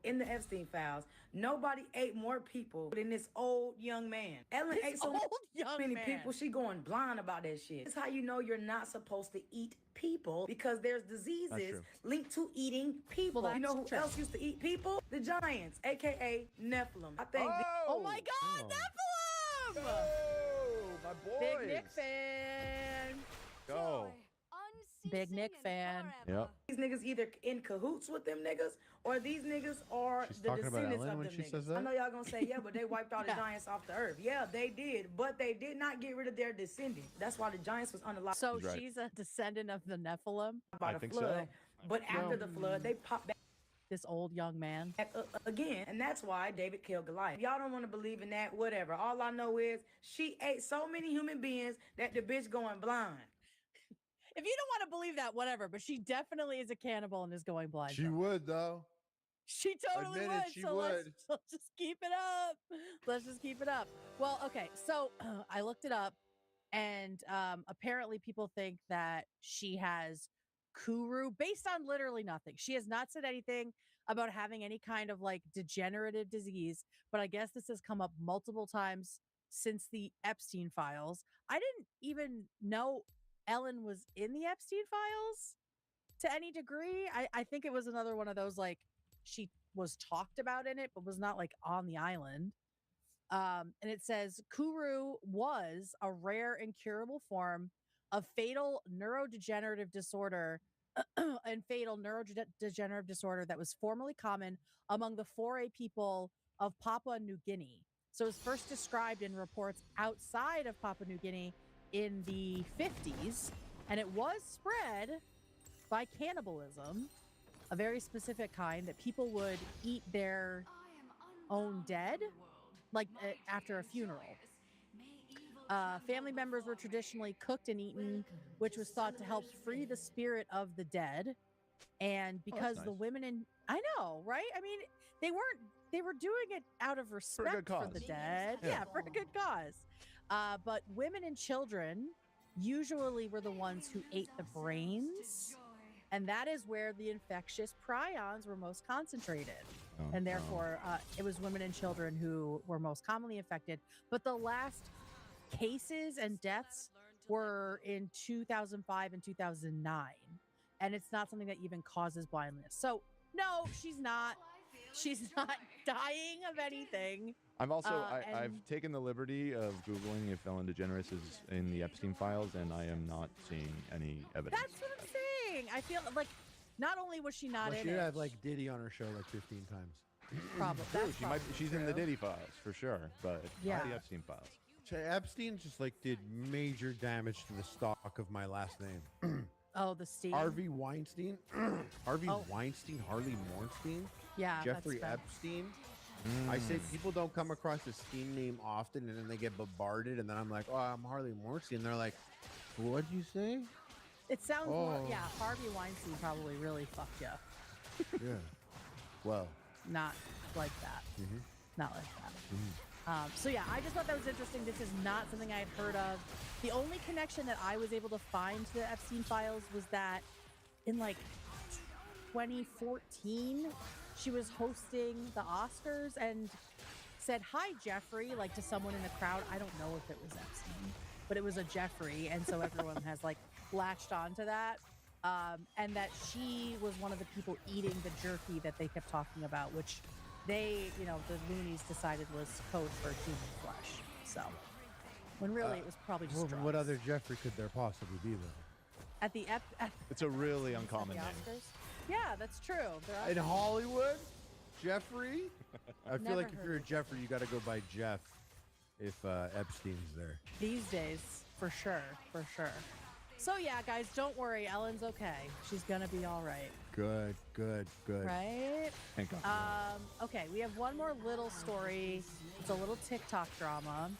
in the Epstein files, nobody ate more people than this old young man. Ellen This ate so old young many man. people, she going blind about that shit. This is how you know you're not supposed to eat people, because there's diseases true. linked to eating people. Well, You know that's who true. else used to eat people? The giants, aka Nephilim. I think Oh my God, Oh. Nephilim! Oh, my boys. Big Nick fan. Go. Big Nick fan. Yep. these niggas either in cahoots with them niggas, or these niggas are She's the talking about descendants Ellen of when them she niggas. says I that? know y'all gonna say, yeah, but they wiped all the Yeah. giants off the earth. Yeah, they did, but they did not get rid of their descendants. That's why the giants was unalive So He's right. she's a descendant of the Nephilim, by I the think flood. so. But after the flood, they popped back this old young man. again, and that's why David killed Goliath. Y'all don't want to believe in that, whatever. All I know is she ate so many human beings that the bitch going blind. If you don't want to believe that, whatever, but she definitely is a cannibal and is going blind. She would, though. She totally Admitted would. she So would. let's just keep it up. Let's just keep it up. Well, okay. So I looked it up, and apparently people think that she has Kuru based on literally nothing. She has not said anything about having any kind of like degenerative disease, but I guess this has come up multiple times since the Epstein files. I didn't even know Ellen was in the Epstein files to any degree. I think it was another one of those, like, she was talked about in it, but was not like on the island. And it says Kuru was a rare incurable form of fatal neurodegenerative disorder and fatal neurodegenerative disorder that was formerly common among the Foray people of Papua New Guinea. So it was first described in reports outside of Papua New Guinea in the 50s, and it was spread by cannibalism, a very specific kind that people would eat their own dead, like after a funeral. Family members were traditionally cooked and eaten, which was thought to help free the spirit of the dead. And because the nice. women in, I know, right? I mean, they were doing it out of respect for the cause. dead. Yeah, for a good cause. But women and children usually were the ones who ate the brains. And that is where the infectious prions were most concentrated. Oh, And therefore, it was women and children who were most commonly affected. But the last cases and deaths were in 2005 and 2009. And it's not something that even causes blindness. So, no, she's not. She's not dying of anything. I'm also, and- I've taken the liberty of Googling if Ellen DeGeneres is in the Epstein files, and I am not seeing any evidence. That's what I'm saying. I feel like not only was she not Well, in she'd it, have like Diddy on her show like 15 times. probably. True, That's she might. probably She's in the true. Diddy files for sure, but Yeah. not the Epstein files. Epstein just like did major damage to the stock of my last name. Oh, the Steve. Harvey Weinstein, Harvey Oh. Weinstein, Harley Mornstein, Yeah, Jeffrey that's bad. Epstein. I say people don't come across the Stein name often, and then they get bombarded, and then I'm like, oh, I'm Harley Mornstein. And they're like, what'd you say? It sounds more, Oh. yeah, Harvey Weinstein probably really fucked you. Yeah. Well. Not like that. Mm-hmm. Not like that. So yeah, I just thought that was interesting. This is not something I had heard of. The only connection that I was able to find to the Epstein files was that in like 2014, she was hosting the Oscars and said, "Hi, Jeffrey," like to someone in the crowd. I don't know if it was Epstein, but it was a Jeffrey. And so everyone has like latched onto that. And that she was one of the people eating the jerky that they kept talking about, which they, you know, the loonies decided was code for human flesh. So, when really it was probably just drugs. What other Jeffrey could there possibly be, though? At the It's a really at uncommon the name. Oscars? Yeah, that's true. There are In Hollywood, Jeffrey. I feel Never like if heard you're a of Jeffrey, you got to go by Jeff. If Epstein's there. these days, for sure, for sure. So yeah, guys, don't worry. Ellen's okay. She's gonna be all right. Good, good, good. Right? Thank God. Okay, we have one more little story. It's a little TikTok drama.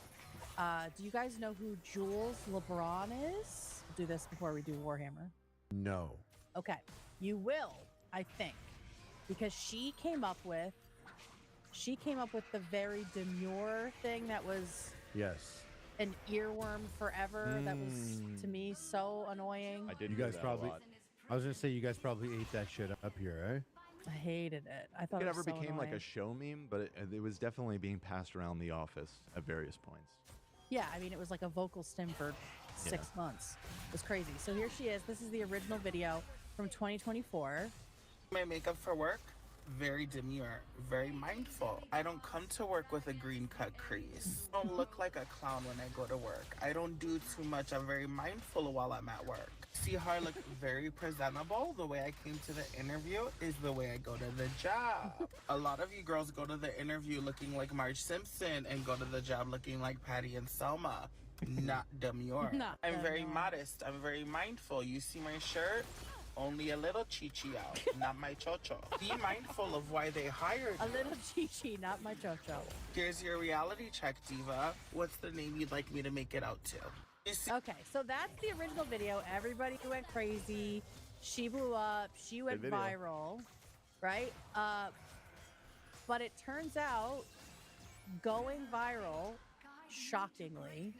Do you guys know who Jules LeBron is? We'll do this before we do Warhammer. No. Okay, you will, I think, because she came up with the very demure thing that was Yes. an earworm forever. That was to me so annoying. I did. You hear guys that probably. A lot. I was gonna say you guys probably ate that shit up here, eh? I hated it. I thought It it never was so became like a annoying. show meme, but it was definitely being passed around the office at various points. Yeah, I mean, it was like a vocal stim for 6 months. It was crazy. So here she is. This is the original video from 2024. My makeup for work, very demure, very mindful. I don't come to work with a green cut crease. I don't look like a clown when I go to work. I don't do too much. I'm very mindful while I'm at work. See how I look very presentable? The way I came to the interview is the way I go to the job. A lot of you girls go to the interview looking like Marge Simpson and go to the job looking like Patty and Selma. Not demure. Not I'm very demure. modest. I'm very mindful. You see my shirt? Only a little chichi out, not my chocho. Be mindful of why they hired A you. little chichi, not my chocho. Here's your reality check, diva. What's the name you'd like me to make it out to? You see- Okay, so that's the original video. Everybody went crazy. She blew up. She went video. viral, right? But it turns out going viral, shockingly,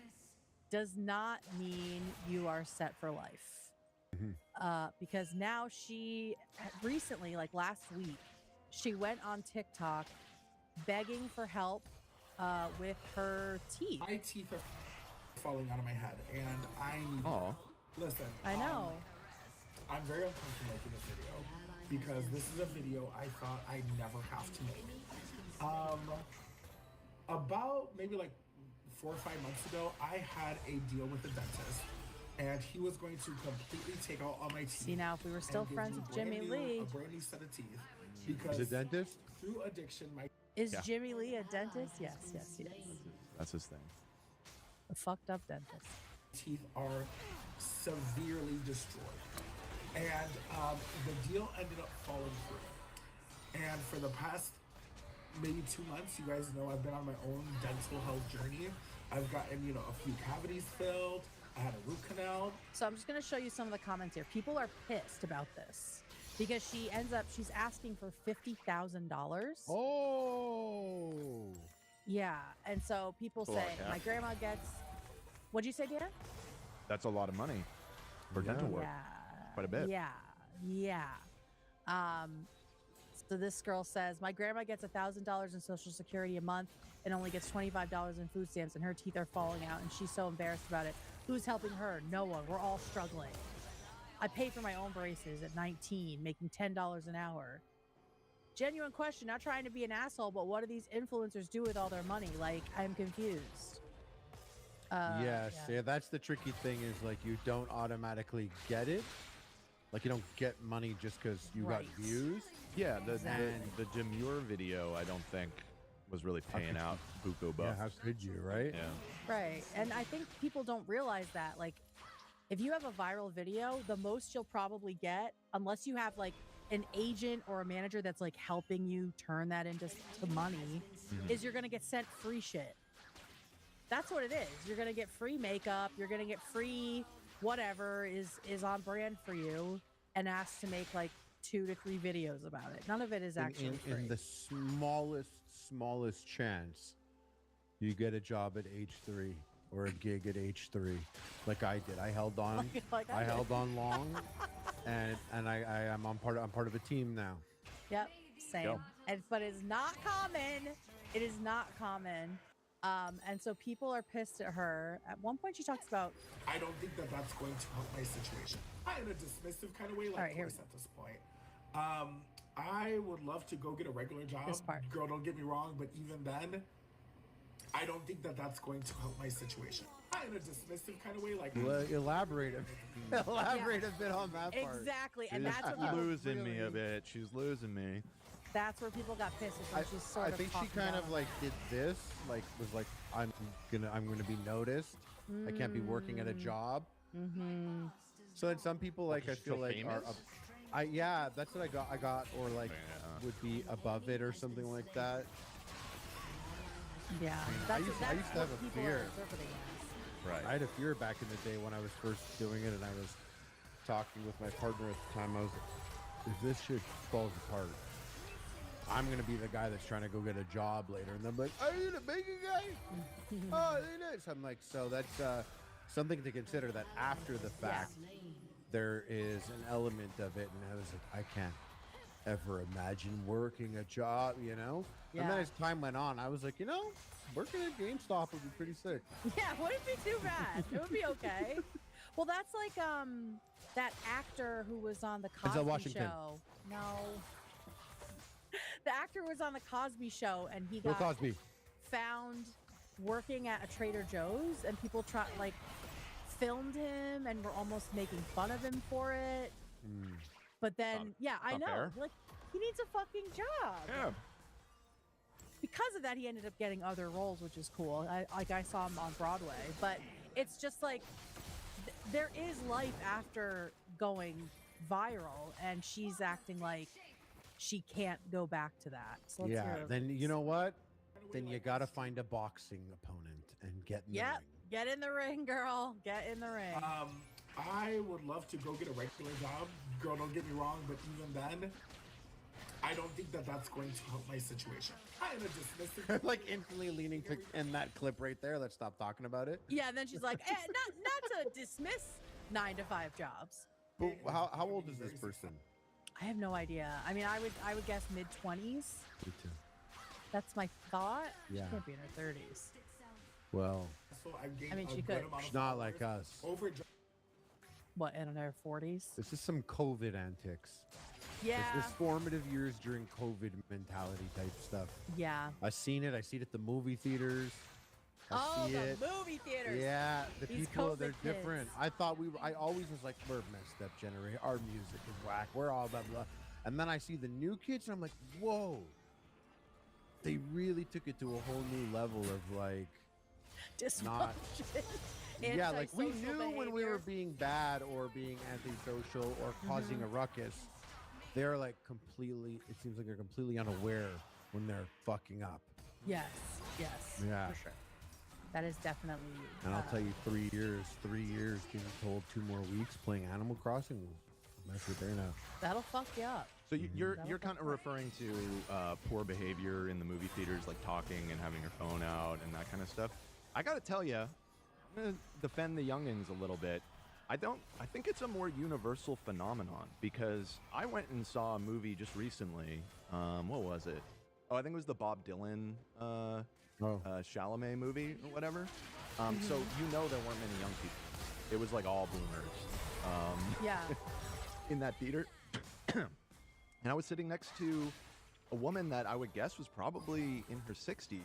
does not mean you are set for life. Because now she recently, like last week, she went on TikTok begging for help with her teeth. My teeth are falling out of my head, and I'm. Oh. Listen. I know. I'm very uncomfortable making this video because this is a video I thought I'd never have to make. About maybe like 4 or 5 months ago, I had a deal with a dentist, and he was going to completely take out all my teeth. See, now if we were still and give friends me with Jimmy Lee, a brand new set of teeth. Because Is it dentist? through addiction, my is Yeah. Jimmy Lee a dentist? Yes, yes, he is. That's his thing. A fucked up dentist. teeth are severely destroyed. And the deal ended up falling through. And for the past maybe 2 months, you guys know I've been on my own dental health journey. I've gotten, a few cavities filled. I had a root canal. So I'm just going to show you some of the comments here. People are pissed about this because she's asking for $50,000. Oh. Yeah. And so people That's a lot say, of cash. my grandma gets, what'd you say, Dan? That's a lot of money for dental work. Yeah. Quite a bit. Yeah. Yeah. So this girl says, my grandma gets $1,000 in Social Security a month and only gets $25 in food stamps, and her teeth are falling out, and she's so embarrassed about it. Who's helping her? No one. We're all struggling. I pay for my own braces at 19, making $10 an hour. Genuine question, not trying to be an asshole, but what do these influencers do with all their money? Like, I'm confused. Yes, yeah, that's the tricky thing is like you don't automatically get it. Like you don't get money just because you got views. Yeah, Exactly. the Demure video, I don't think was really paying out buco buff. Yeah, how could you, right? Yeah. Right. And I think people don't realize that. Like, if you have a viral video, the most you'll probably get, unless you have like an agent or a manager that's like helping you turn that into money, is you're going to get sent free shit. That's what it is. You're going to get free makeup. You're going to get free whatever is on brand for you and asked to make like 2 to 3 videos about it. None of it is actually free. In the smallest chance you get a job at H3 or a gig at H3 like I did. I held on. I held on long and I'm part of a team now. Yep, same. Go. But it's not common. It is not common. And so people are pissed at her. At one point she talks about, I don't think that that's going to help my situation. Not in a dismissive kind of way, like All right, here course at this point. I would love to go get a regular job. This part. Girl, don't get me wrong, but even then, I don't think that that's going to help my situation. Not in a dismissive kind of way, like Elaborate a bit on that part. exactly. And She's that's what people losing me a really- bit. She's losing me. That's where people got pissed. Is when she's sort I of think she talking kind down of like did this, like was like I'm gonna be noticed. I can't be working at a job. Mm-hmm. So then some people like I feel so like famous? are yeah, that's what I got or like would be above it or something like that. Yeah, I that's, used to that's have what a people fear. are interpreting as. Right. I had a fear back in the day when I was first doing it, and I was talking with my partner at the time. I was, if this shit falls apart, I'm gonna be the guy that's trying to go get a job later, and they're like, "Are you the bacon guy?" Oh, it is. I'm like, so that's something to consider. That after the fact, there is an element of it, and I was like, I can't ever imagine working a job, you know. And then Yeah. as time went on, I was like, you know, working at GameStop would be pretty sick. Yeah, wouldn't be too bad. It would be okay. Well, that's like that actor who was on the Denzel Cosby Washington. Show. No. The actor was on the Cosby Show, and he Bill got Cosby. found working at a Trader Joe's, and people filmed him and were almost making fun of him for it. But then, I not know, fair. like he needs a fucking job. Yeah. Because of that, he ended up getting other roles, which is cool. I saw him on Broadway, but it's just like there is life after going viral, and she's acting like she can't go back to that. So let's Yeah, hear then you know what? Then you gotta find a boxing opponent and get in the ring. Get in the ring, girl. Get in the ring. I would love to go get a regular job. Girl, don't get me wrong, but even then, I don't think that that's going to help my situation. Not in a dismissive. Like instantly leaning to end that clip right there. Let's stop talking about it. Yeah, and then she's like, not to dismiss 9-to-5 jobs. But how old is this person? I have no idea. I mean, I would guess mid-20s. Me too. That's my thought. Yeah. She can't be in her 30s. Well, So I've gained I mean, a she good could. amount of she's not like followers. us. Over What, in her 40s? This is some COVID antics. Yeah. This formative years during COVID mentality type stuff. Yeah. I've seen it. I see it at the movie theaters. I see the it. movie theaters. Yeah, the These people, COVID they're kids. different. I always was like, we're messed up generation. Our music is whack. We're all blah, blah. And then I see the new kids and I'm like, whoa. They really took it to a whole new level of like, not. Yeah, like we Antisocial knew when we were behavior. being bad or being antisocial or causing a ruckus. They're like completely, it seems like they're completely unaware when they're fucking up. Yes. Yes. Yeah. For sure. That is definitely. And I'll tell you, 3 years being told 2 more weeks playing Animal Crossing, that's what they're now. That'll fuck you up. So you're That'll kind of referring to poor behavior in the movie theaters, like talking and having your phone out and that kind of stuff. I got to tell you, I'm gonna defend the youngins a little bit. I think it's a more universal phenomenon because I went and saw a movie just recently. What was it? Oh, I think it was the Bob Dylan Chalamet movie or whatever. So you know there weren't many young people in the it was like all boomers. Yeah. In that theater. And I was sitting next to a woman that I would guess was probably in her 60s.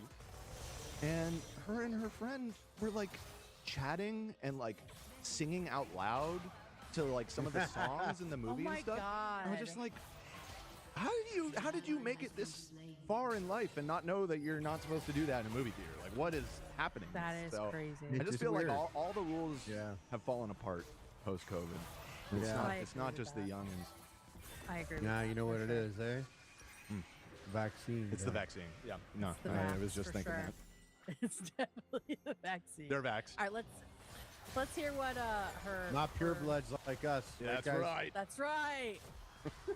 And her and her friend were like chatting and like singing out loud to like some of the songs in the movie Oh my and stuff. God. I was just like, how did you make it this far in life and not know that you're not supposed to do that in a movie theater? Like, what is happening? That is crazy. I just feel weird. like all the rules have fallen apart post-COVID. It's Yeah. not, I it's agree not with just that. the youngins. I agree. Nah, with you that know for what it sure. is, eh? Vaccine. It's the vaccine. Yeah. No, the I vax, was just for thinking sure. that. It's definitely the vaccine. They're vaxxed. All right, let's hear what her. Not her- purebloods like us. Yeah, that's guys? right. That's right.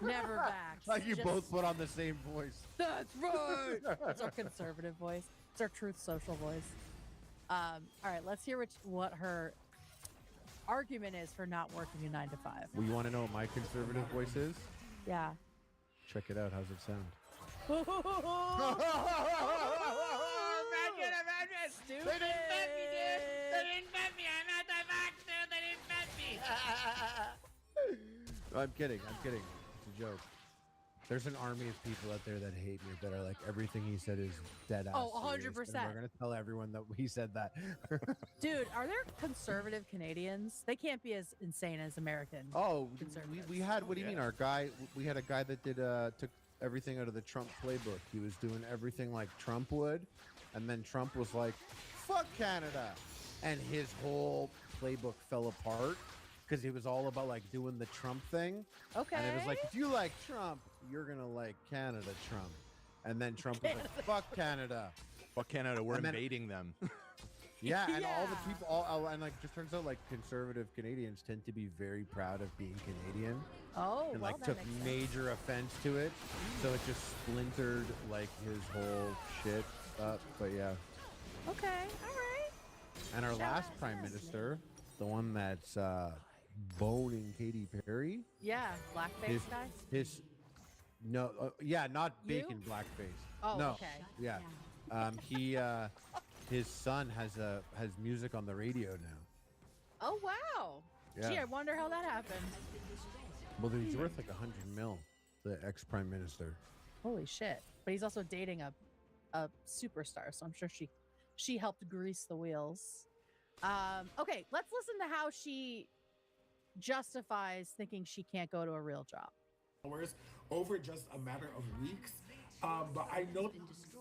Never vax. Like you Just- both put on the same voice. That's right. That's our conservative voice. It's our truth social voice. All right, let's hear what her argument is for not working a 9 to 5. Well, you want to know what my conservative voice is? Yeah. Check it out. How's it sound? Stupid. They didn't vet me, dude. They didn't vet me. I'm not the vaccine. They didn't vet me. I'm kidding. I'm kidding. It's a joke. There's an army of people out there that hate me that are like, everything he said is dead ass. Oh, serious, 100%. and we're going to tell everyone that he said that. Dude, are there conservative Canadians? They can't be as insane as American. Oh, conservatives. we had, what do you mean? Our guy, we had a guy that did, took everything out of the Trump playbook. He was doing everything like Trump would. And then Trump was like, fuck Canada. And his whole playbook fell apart because he was all about like doing the Trump thing. Okay. And it was like, if you like Trump, you're going to like Canada, Trump. And then Trump was like, fuck Canada. Fuck Canada, we're And then- invading them. Yeah, and all the Yeah. people, and like, just turns out like conservative Canadians tend to be very proud of being Canadian. Oh, And well, like that took makes sense. major offense to it, so it just splintered like his whole shit up. But yeah, Okay, all right. and our Shout last out, prime shout out. minister, the one that's boning Katy Perry, Yeah, blackface his guy. his no, yeah, not You? bacon blackface. Oh, no, okay. yeah, he his son has music on the radio now. Oh wow. Gee, Yeah. I wonder how that happened. Well, he's worth like 100 mil, the ex prime minister. Holy shit! But he's also dating a superstar, so I'm sure she helped grease the wheels. Okay, let's listen to how she justifies thinking she can't go to a real job. Followers over just a matter of weeks. But I know,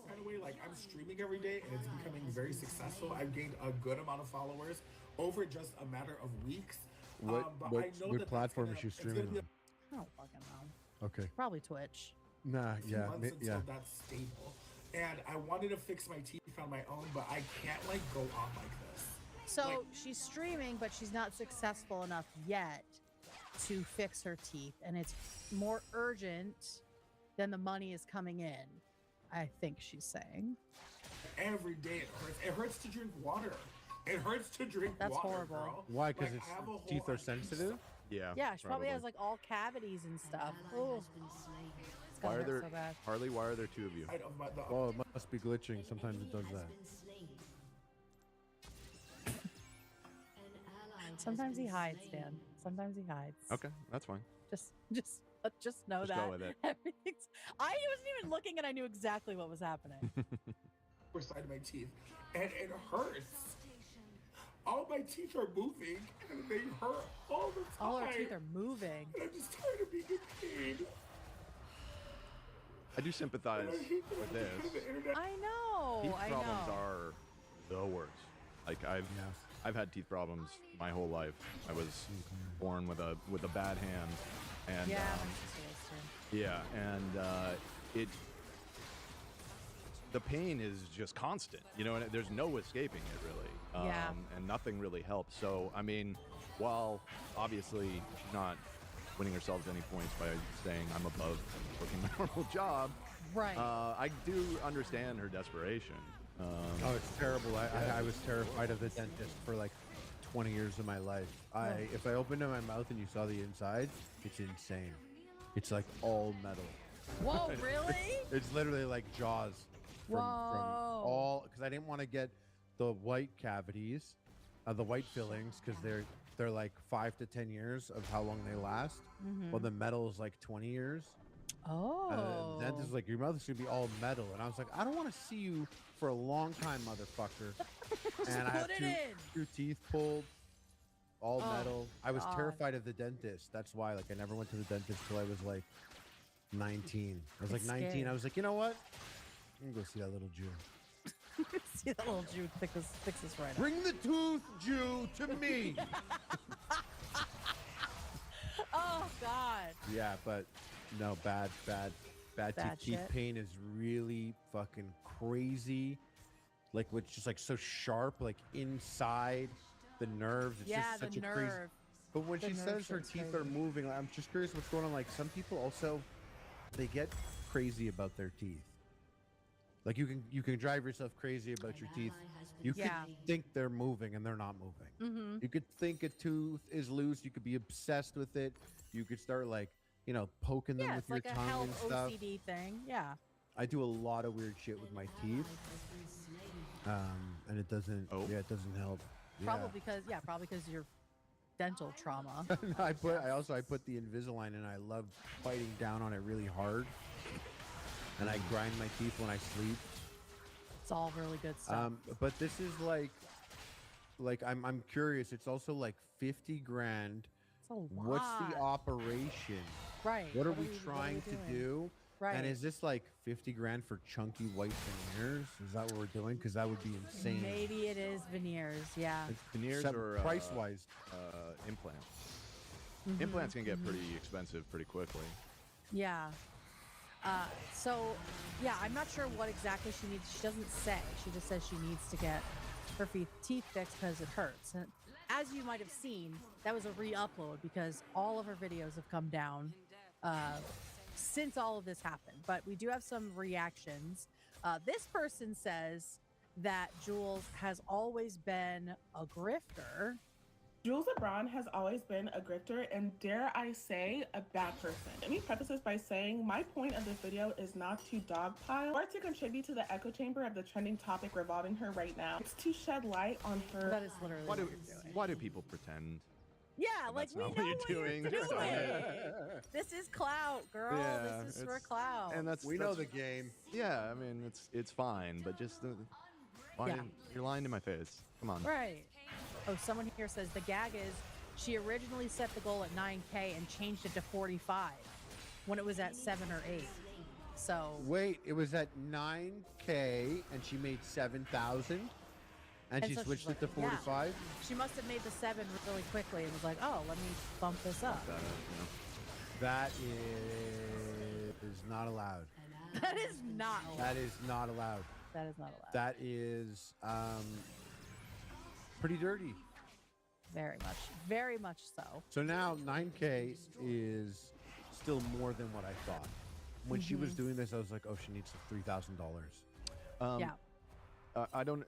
by the way, like I'm streaming every day and it's becoming very successful. I've gained a good amount of followers over just a matter of weeks. But I know What that platform that's is you gonna- it's streaming gonna on? be I don't fucking know. Okay. Probably Twitch. Nah, a few yeah, months until yeah. that's stable. And I wanted to fix my teeth on my own, but I can't like go on like this. So Like- she's streaming, but she's not successful enough yet to fix her teeth, and it's more urgent than the money is coming in. I think she's saying. Every day it hurts. It hurts to drink water. It hurts to drink That's water, horrible. girl. Why? Because Like, I have a whole teeth are unused sensitive. Yeah. Yeah, she probably has like all cavities and stuff. Oh, it's Why gonna are there, hurt so bad. Harley, why are there two of you? side of my- the- Oh, it must be glitching. Sometimes it does that. Sometimes he hides, Dan. Sometimes he hides. Okay, that's fine. Just know Just that go with it. everything's. I wasn't even looking, and I knew exactly what was happening. upper side of my teeth, and it hurts. All my teeth are moving, and they hurt all the time. All our teeth are moving. And I'm just tired of being in pain. I do sympathize with this. I know. Teeth I problems know. are the worst. Like I've had teeth problems my whole life. I was born with a bad hand, and Yeah, my sister was too. yeah, and it the pain is just constant, you know, and there's no escaping it really. Yeah. And nothing really helps. So I mean, while obviously she's not winning herself any points by saying I'm above working my normal job, Right. I do understand her desperation. Oh, it's terrible. I was terrified of the dentist for like 20 years of my life. If I opened my mouth and you saw the inside, it's insane. It's like all metal. Whoa, really? It's literally like Jaws from Whoa. all, because I didn't want to get the white cavities, the white fillings, because they're like 5 to 10 years of how long they last. Well, Mhm. the metal is like 20 years. Oh. And the dentist is like, your mouth's gonna be all metal, and I was like, I don't want to see you for a long time, motherfucker. And I have put it two, in. two teeth pulled, all Oh, metal. I was God. terrified of the dentist. That's why, like, I never went to the dentist till I was like 19. I was like It's 19. scary. I was like, you know what? I'm gonna go see that little Jew. See that little Jew fix this right up. Bring the tooth, Jew, to me. Oh God. Yeah, but no, bad Bad teeth. Teeth shit. pain is really fucking crazy. Like, it's just like so sharp, like inside the nerves. It's Yeah, just the such a nerve. crazy. But when The she nerve says her shit's teeth crazy. are moving, I'm just curious what's going on. Like, some people also, they get crazy about their teeth. Like, you can drive yourself crazy about your teeth. You could Yeah. think they're moving and they're not moving. Mm-hmm. You could think a tooth is loose. You could be obsessed with it. You could start, like, you know, poking them Yeah, with it's your like a tongue health and stuff. OCD thing. Yeah. I do a lot of weird shit with my teeth, and it doesn't. Oh. Yeah, it doesn't help. Probably because you're dental trauma. No, I put the Invisalign, and I love biting down on it really hard, and I grind my teeth when I sleep. It's all really good stuff. But this is like I'm curious. It's also like 50 grand. It's a lot. What's the operation? Right. What are we what trying to doing? do? Right. And is this like 50 grand for chunky white veneers? Is that what we're doing? Because that would be insane. Maybe it is veneers. Yeah. Veneers or price wise. Implants. Mhm, Implants can get mhm. pretty expensive pretty quickly. Yeah. So, yeah, I'm not sure what exactly she needs. She doesn't say. She just says she needs to get her teeth fixed because it hurts. And as you might have seen, that was a re-upload because all of her videos have come down since all of this happened. But we do have some reactions. This person says that Jules has always been a grifter. Jules LeBron has always been a grifter and, dare I say, a bad person. Let me preface this by saying my point of this video is not to dogpile or to contribute to the echo chamber of the trending topic revolving her right now. It's to shed light on her. That is literally Why what do you're doing. why do people pretend? Yeah, that like that's we not know what what you're you're doing? doing. This is clout, girl. Yeah, this is for it's- clout. And that's We know that's- the game. Yeah, I mean it's fine, but just why Yeah. you're lying to my face. Come on. Right. Oh, someone here says the gag is she originally set the goal at 9K and changed it to 45 when it was at 7 or 8. So Wait, it was at 9K and she made 7,000, and she so she's switched like, it to yeah. 45. She must have made the 7 really quickly and was like, oh, let me bump this up. That is not allowed. That is not allowed. That is not allowed. That is not allowed. That is pretty dirty. Very much so. So now 9K is still more than what I thought. When she was doing this, I was like, oh, she needs $3,000. Yeah. I don't.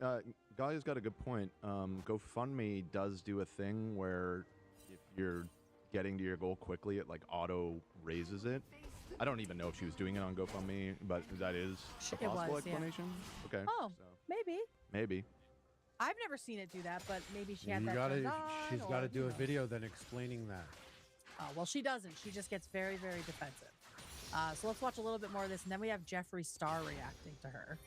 Galia's got a good point. GoFundMe does do a thing where if you're getting to your goal quickly, it like auto raises it. I don't even know if she was doing it on GoFundMe, but that is a It possible was, yeah. explanation. Okay. Oh, so maybe. maybe. I've never seen it do that, but maybe she had You that gotta, turned on, she's or got to who do a knows. video then explaining that. Well, she doesn't. She just gets very, very defensive. So let's watch a little bit more of this, and then we have Jeffree Star reacting to her.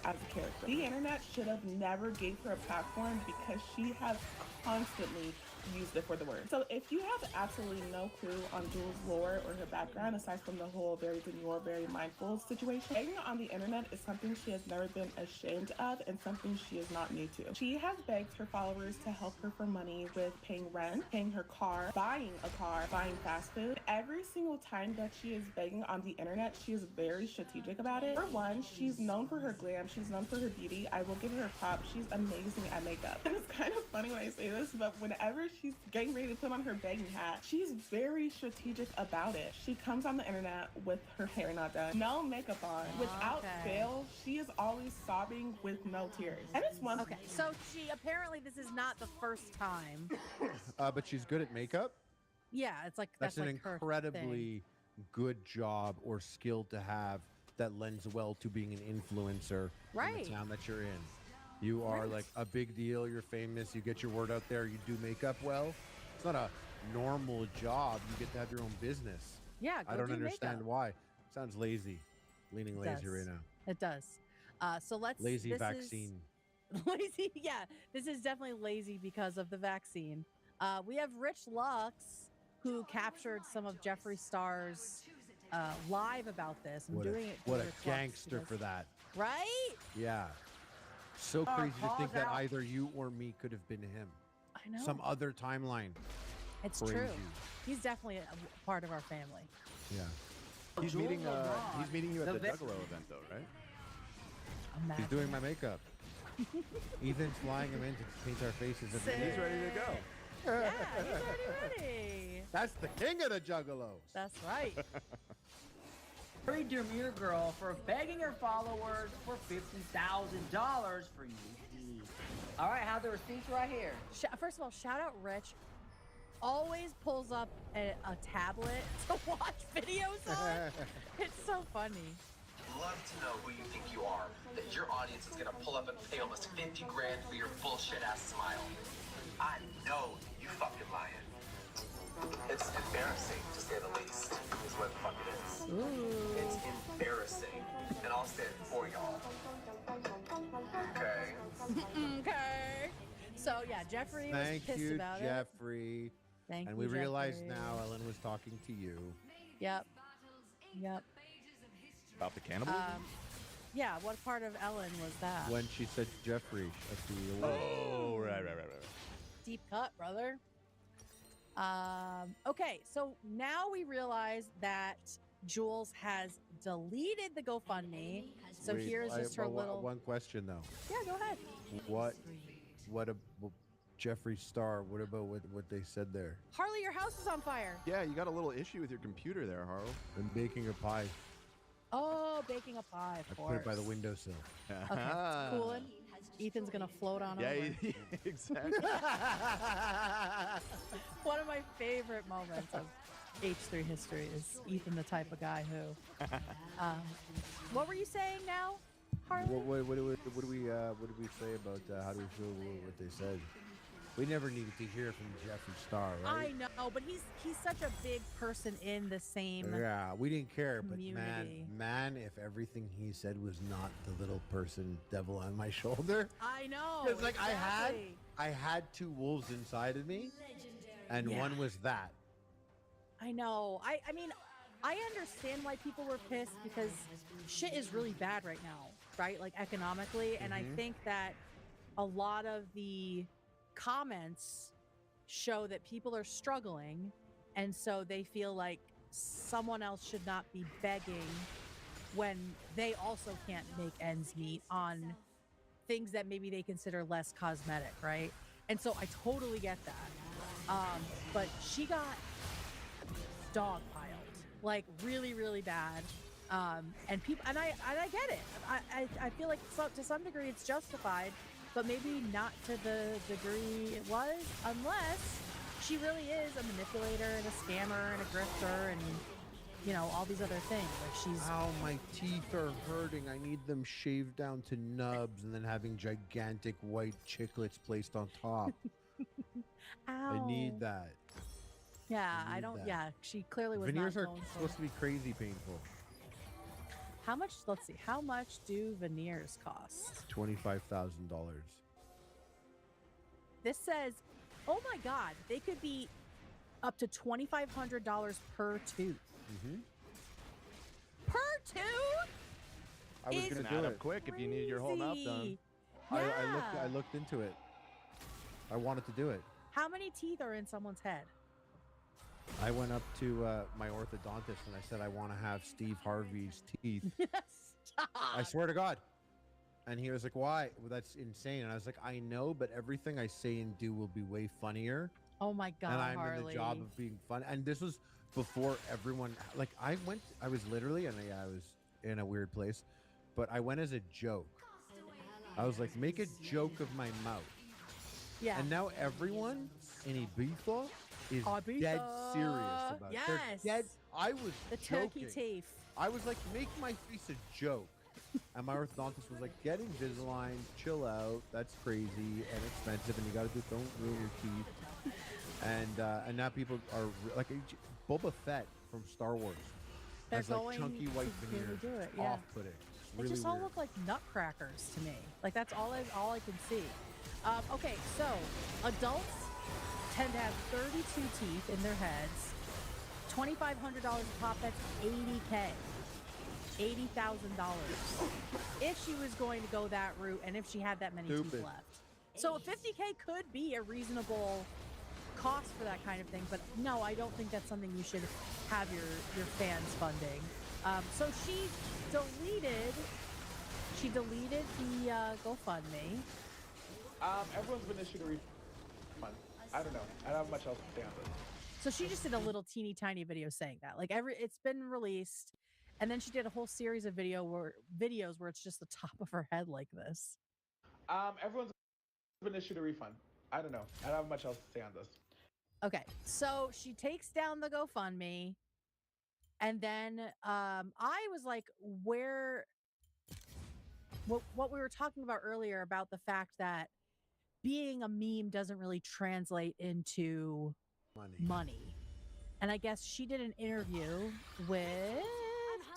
As a character, the internet should have never gave her a platform because she has constantly used it for the word. So if you have absolutely no clue on Jules' lore or her background, aside from the whole very demure, very mindful situation, begging on the internet is something she has never been ashamed of and something she is not new to. She has begged her followers to help her for money with paying rent, paying her car, buying a car, buying fast food. Every single time that she is begging on the internet, she is very strategic about it. For one, she's known for her glam, she's known for her beauty. I will give her a prop. She's amazing at makeup. And it's kind of funny when I say this, but whenever she's getting ready to put on her begging hat, she's very strategic about it. She comes on the internet with her hair not done, no makeup on. Without fail, she is always sobbing with no tears. And it's one. Okay, so she apparently this is not the first time. But she's good at makeup. Yeah, it's like That's like an her incredibly good job or skill to have that lends well to being an influencer in Right. the town that you're in. You are like a big deal. You're famous. You get your word out there. You do makeup well. It's not a normal job. You get to have your own business. Yeah, I go don't do understand makeup. why. Sounds lazy. Leaning lazy does. right now. It does. So let's Lazy this vaccine. Is, lazy, yeah. This is definitely lazy because of the vaccine. We have Rich Lux, who captured some of Jeffree Star's live about this. I'm doing it. What a Rich Lux gangster because- for that. right? Yeah. So crazy to think that out. either you or me could have been him. I know. Some other timeline. It's Crazy. true. He's definitely a part of our family. Yeah. He's meeting you at the Juggalo event, though, right? Imagine. He's doing my makeup. Ethan's flying him in to paint our faces. At the Sick. He's ready to go. Yeah, he's already ready. That's the king of the juggalos. That's right. Very demure girl for begging her followers for $50,000 for you to eat. All right, have the receipts right here. First of all, shout out Rich. Always pulls up a tablet to watch videos on. It's so funny. Love to know who you think you are. That your audience is gonna pull up and pay almost 50 grand for your bullshit ass smile. I know you fucking lying. It's embarrassing, to say the least, is what the fuck it is. Ooh. It's embarrassing. And I'll stand for y'all. Okay. Okay. So yeah, Jeffree was Thank pissed you, about it. Jeffree. Thank and you, we realize Jeffree. now Ellen was talking to you. Yep. Yep. About the cannibalism? Yeah, what part of Ellen was that? When she said Jeffree at the award. Oh, right. Deep cut, brother. Okay, so now we realize that Jules has deleted the GoFundMe. So Wait, here's just her but little. One question though. Yeah, go ahead. What Jeffree Star? What about what they said there? Harley, your house is on fire. Yeah, you got a little issue with your computer there, Harl. I'm baking a pie. Oh, baking a pie, of I course. put it by the windowsill. Okay, it's cooling. Ethan's gonna float on over. Yeah, exactly. One of my favorite moments of H3 history is Ethan, the type of guy who. What were you saying now, Harley? What did we say about how do we feel what they said? We never needed to hear from Jeffree Star, right? I know, but he's such a big person in the same. Yeah, we didn't care, but community. man, if everything he said was not the little person devil on my shoulder. I know. It's like exactly. I had two wolves inside of me, and Yeah. one was that. I know. I mean, I understand why people were pissed because shit is really bad right now, right? Like economically, and I think that a lot of the comments show that people are struggling, and so they feel like someone else should not be begging when they also can't make ends meet on things that maybe they consider less cosmetic, right? And so I totally get that. But she got dogpiled, like really, really bad. And people, and I get it. I feel like to some degree it's justified, but maybe not to the degree it was, unless she really is a manipulator and a scammer and a grifter and, you know, all these other things. Like she's. Ow, my teeth are hurting. I need them shaved down to nubs and then having gigantic white chiclets placed on top. I need that. Yeah, I I need don't. that. Yeah, she clearly was Veneers not are going for. supposed to be crazy painful. How much? Let's see. How much do veneers cost? $25,000. This says, oh my God, they could be up to $2,500 per tooth. Per tooth? I was Is gonna add do up it. quick if you need your whole mouth done. crazy. I looked into it. I wanted to do it. How many teeth are in someone's head? I went up to my orthodontist and I said I want to have Steve Harvey's teeth. I swear to God. And he was like, "Why? Well, that's insane." And I was like, "I know, but everything I say and do will be way funnier." Oh my God, And I'm Harley. in the job of being fun. And this was before everyone. Like I was literally, and I was in a weird place, but I went as a joke. I was like, make a joke of my mouth. Yeah. And now everyone in Ibiza is dead serious about it. They're Yes. dead. I was The joking. turkey teeth. I was like, make my face a joke. And my orthodontist was like, "Get Invisalign, chill out. That's crazy and expensive, and you got to do. Don't ruin your teeth." And now people are like Boba Fett from Star Wars. They're has like going chunky white to really veneers. do it, It's yeah. off-putting. It's They really just all weird. look like nutcrackers to me. Like that's all I can see. Okay, so adults tend to have 32 teeth in their heads. $2,500 a pop. That's $80K. $80,000. If she was going to go that route, and if she had that many teeth Stupid. left, so 50K could be a reasonable cost for that kind of thing. But no, I don't think that's something you should have your fans funding. So she deleted the GoFundMe. Everyone's been issued a refund. I don't know. I don't have much else to say on this. So she just did a little teeny tiny video saying that. Like it's been released, and then she did a whole series of videos where it's just the top of her head like this. Everyone's been issued a refund. I don't know. I don't have much else to say on this. Okay, so she takes down the GoFundMe, and then I was like, what we were talking about earlier about the fact that being a meme doesn't really translate into money. And I guess she did an interview with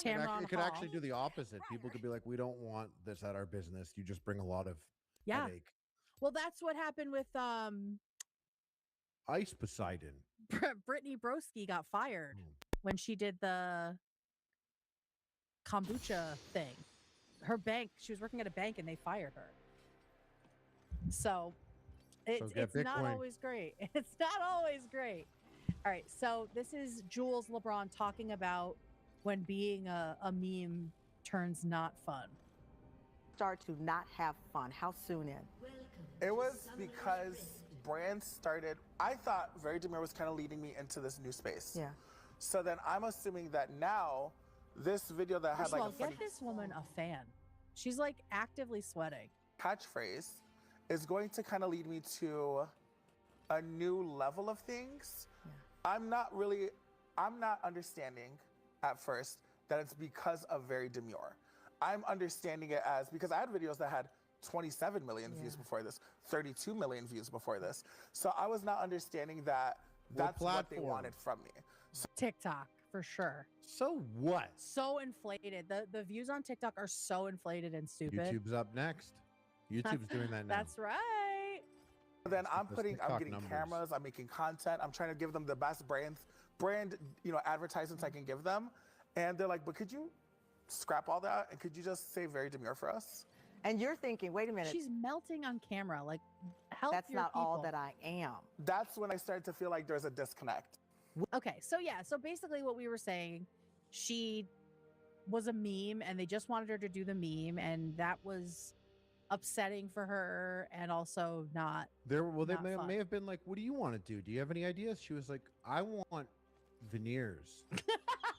Tamron It could Hall. actually do the opposite. People could be like, "We don't want this at our business. You just bring a lot of headache." Well, that's what happened with Ice Poseidon. Brittany Broski got fired Hmm. when she did the kombucha thing. Her bank, she was working at a bank and they fired her. So it's not Bitcoin. always great. It's not always great. All right, so this is Jules LeBron talking about when being a meme turns not fun. Start to not have fun. How soon in? It was because brands started. I thought Very Demure was kind of leading me into this new space. Yeah. So then I'm assuming that now this video that had First like of all, a funny get this woman a fan. She's like actively sweating. catchphrase is going to kind of lead me to a new level of things. I'm not understanding at first that it's because of Very Demure. I'm understanding it as because I had videos that had 27 million views before this, 32 million views before this. So I was not understanding that that's what they platform? wanted from me. TikTok, for sure. So what? So inflated. The views on TikTok are so inflated and stupid. YouTube's up next. YouTube's doing that now. That's right. Then I'm Those TikTok getting numbers. cameras, I'm making content, I'm trying to give them the best brand, advertisements I can give them. And they're like, but could you scrap all that? And could you just say Very Demure for us? And you're thinking, wait a minute. She's melting on camera. Like, help That's your not all people. that I am. That's when I started to feel like there's a disconnect. Okay, so basically what we were saying, she was a meme and they just wanted her to do the meme, and that was upsetting for her and also not They not may, fun. may have been like, "What do you want to do? Do you have any ideas?" She was like, "I want veneers."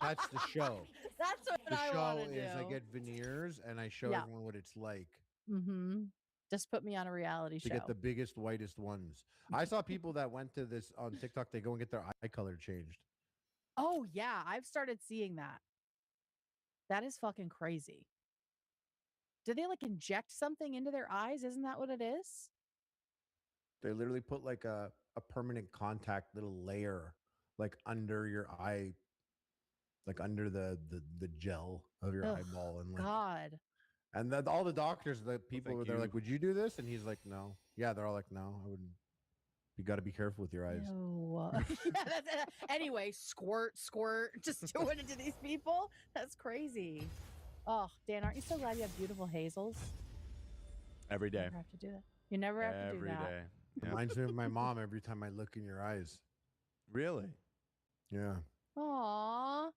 That's the show. That's what The I show want to do. is I get veneers and I show Yeah. everyone what it's like Mm-hmm. Just put me on a reality to show. get the biggest, whitest ones. I saw people that went to this on TikTok. They go and get their eye color changed. Oh yeah, I've started seeing that. That is fucking crazy. Do they like inject something into their eyes? Isn't that what it is? They literally put like a permanent contact little layer like under your eye, like under the gel of your Ugh, eyeball, and like God. and then all the doctors, the people were thank there you. like, "Would you do this?" And he's like, "No." Yeah, they're all like, "No, I wouldn't." You got to be careful with your eyes. Ew. Yeah, that's it. Anyway, squirt, just doing it to these people. That's crazy. Oh, Dan, aren't you so glad you have beautiful hazels? Every You day. never have to do that. You never have to do Every that. day. Yeah. Reminds me of my mom every time I look in your eyes. Really? Yeah. Aw.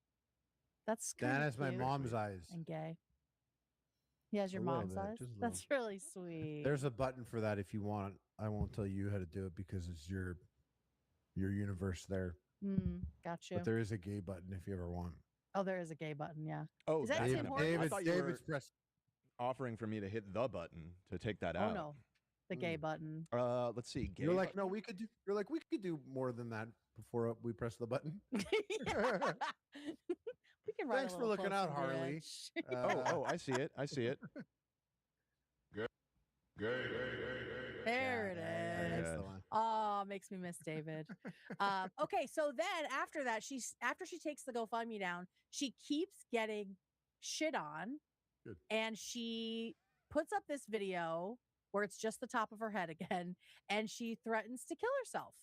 That's Dan kinda has my cute mom's eyes. and gay. He has your A little mom's bit, eyes? just a That's really sweet. There's a button for that if you want. I won't tell you how to do it because it's your universe there. Got you. But there is a gay button if you ever want. Oh, there is a gay button, yeah. Oh, Is that that's Tim an- Hortons? I thought you David's were offering for me to hit the button to take that Oh out. no. The gay button. Let's see. Gay You're like, button. no, we could do. You're like, we could do more than that before we press the button. We can ride Thanks a for little looking out, closer to the Harley. edge. Oh, I see it. I see it. Good. Good. There it is. Yeah. Oh, makes me miss David. Okay, so then after that, after she takes the GoFundMe down, she keeps getting shit on, Good. and she puts up this video where it's just the top of her head again, and she threatens to kill herself.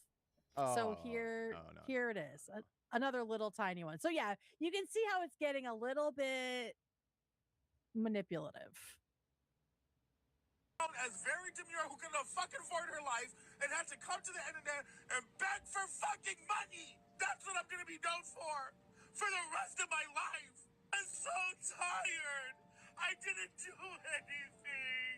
So here it is, another little tiny one. So yeah, you can see how it's getting a little bit manipulative. As very demure who couldn't fucking afford her life and had to come to the internet and beg for fucking money. That's what I'm gonna be known for the rest of my life. I'm so tired. I didn't do anything.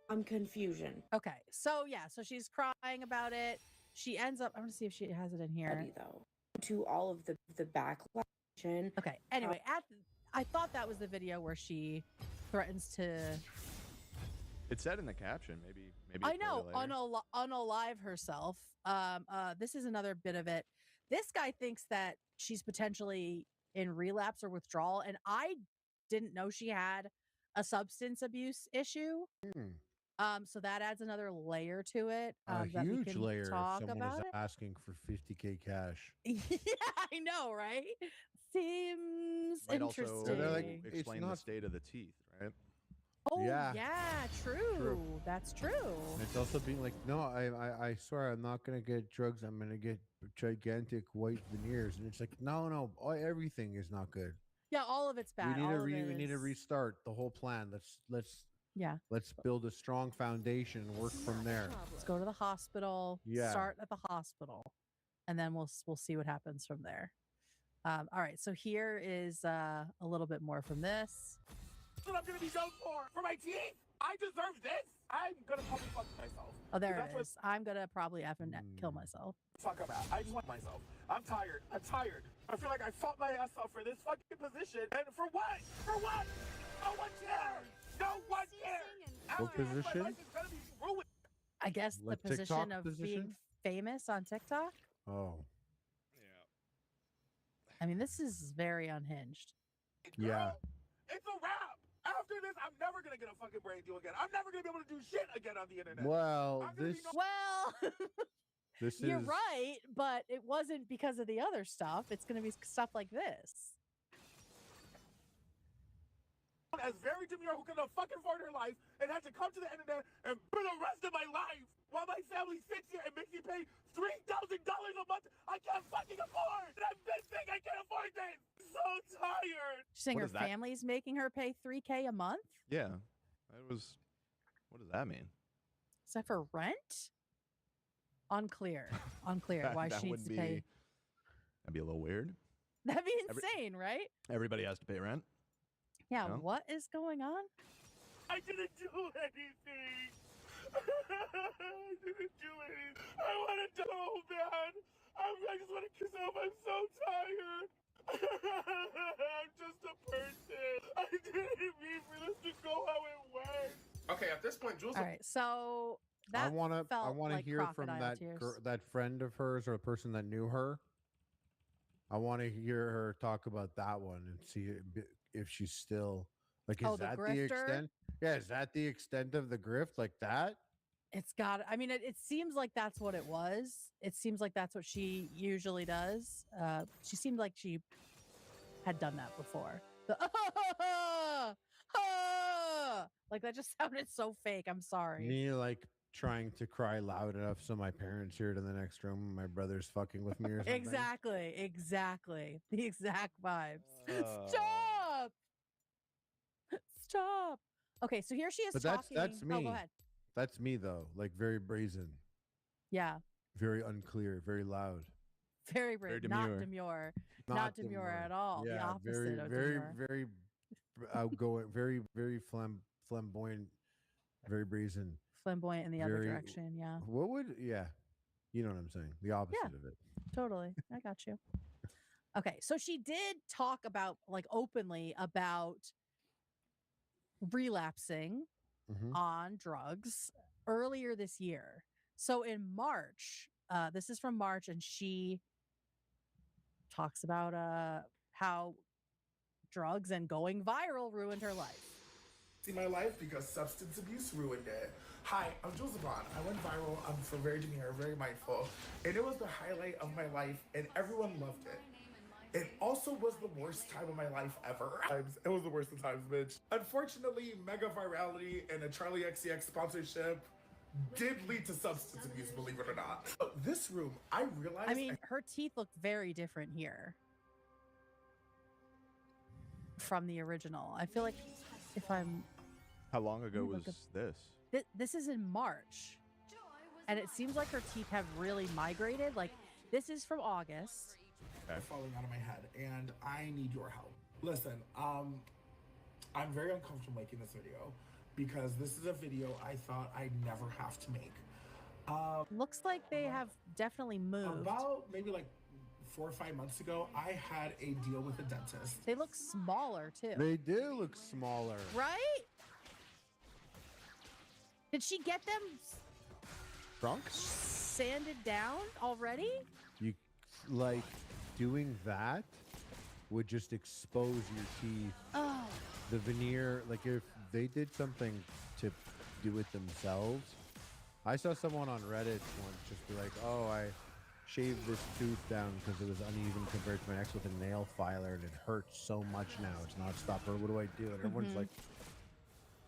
I'm confusion. Okay, so yeah, so she's crying about it. She ends up. I'm gonna see if she has it in here. Though, to all of the backlash. Okay. Anyway, I thought that was the video where she threatens to. It said in the caption, maybe. I know, unalive herself. This is another bit of it. This guy thinks that she's potentially in relapse or withdrawal, and I didn't know she had a substance abuse issue. So that adds another layer to it. A that we huge can layer. talk If someone about is it. asking for 50K cash. Yeah, I know, right? Seems Might interesting. also explain the state of the teeth, right? Oh Yeah. yeah, true. That's true. And it's also being like, no, I swear I'm not gonna get drugs. I'm gonna get gigantic white veneers, and it's like, no, everything is not good. Yeah, all of it's bad. We need to restart the whole plan. Let's build a strong foundation and work from there. Let's go to the hospital. Yeah. Start at the hospital, and then we'll see what happens from there. All right. So here is a little bit more from this. That's what I'm gonna be known for my teeth. I deserve this. I'm gonna probably fuck myself. Oh, there it is. I'm gonna probably effing kill myself. Fuck about. I just want myself. I'm tired. I feel like I fought my ass off for this fucking position, and for what? For what? No one cares. No one cares. What position? My life is gonna be ruined. I guess Like the position TikTok of position? being famous on TikTok. Oh. I mean, this is very unhinged. Yeah. It's a wrap. After this, I'm never gonna get a fucking brain deal again. I'm never gonna be able to do shit again on the internet. Well, this You're is right, but it wasn't because of the other stuff. It's going to be stuff like this. As very demure who couldn't fucking afford her life and had to come to the internet and for the rest of my life while my family sits here and makes me pay $3,000 a month I can't fucking afford. And I'm this big, I can't afford this. I'm so tired. She's saying What her is that? family's making her pay $3K a month? Yeah. What does that mean? Is that for rent? Unclear. Why That she needs would to pay. That'd be a little weird. That'd be insane, right? Everybody has to pay rent. Yeah, No? what is going on? I didn't do anything. I didn't do anything. I want to go, man. I just want to kiss off. I'm so tired. I'm just a person. I didn't mean for this to go how it went. Okay, at this point, Jules. All right, so that I want to felt like hear from crocodile that tears. that friend of hers or a person that knew her. I want to hear her talk about that one and see if she's still like, is Oh, the that the grifter? extent? Yeah, is that the extent of the grift like that? It's got, I mean, it seems like that's what it was. It seems like that's what she usually does. She seemed like she had done that before. The like that just sounded so fake. I'm sorry. Me like trying to cry loud enough so my parents hear it in the next room and my brother's fucking with me or something. Exactly. The exact vibes. Stop. Okay, so here she is But talking. that's me. Oh, go ahead. That's me though, like very brazen, Yeah. very unclear, very loud. Very brave. Not demure. Not demure at all. The Yeah, opposite very, of very, demure. very outgoing, very, very flamboyant, very brazen. Flamboyant in the other very- direction. Yeah. What would? Yeah, you know what I'm saying. The opposite Yeah. of it. Totally. I got you. Okay. So she did talk about, like, openly about relapsing Mhm. on drugs earlier this year. So in March, this is from March, and she talks about how drugs and going viral ruined her life. See my life because substance abuse ruined it. Hi, I'm Jules LeBron. I went viral. I'm for very demure, very mindful, and it was the highlight of my life, and everyone loved it. It also was the worst time of my life ever. It was the worst of times, bitch. Unfortunately, mega virality and a Charlie XCX sponsorship did lead to substance abuse, believe it or not. This room, I realized. I mean, her teeth look very different here from the original. I feel like if I'm... How long ago Ooh, was this? This is in March. And it seems like her teeth have really migrated. Like, this is from August. Okay. Falling out of my head, and I need your help. Listen, I'm very uncomfortable making this video because this is a video I thought I'd never have to make. Looks like they have definitely moved. About maybe like 4 or 5 months ago, I had a deal with a dentist. They look smaller too. They do look smaller. Right? Did she get them Drunk? sanded down already? You like doing that would just expose your teeth. Oh. The veneer, like if they did something to do it themselves. I saw someone on Reddit once just be like, oh, I shaved this tooth down because it was uneven compared to my ex with a nail filer and it hurts so much now. It's not stopper. What do I do? And everyone's like,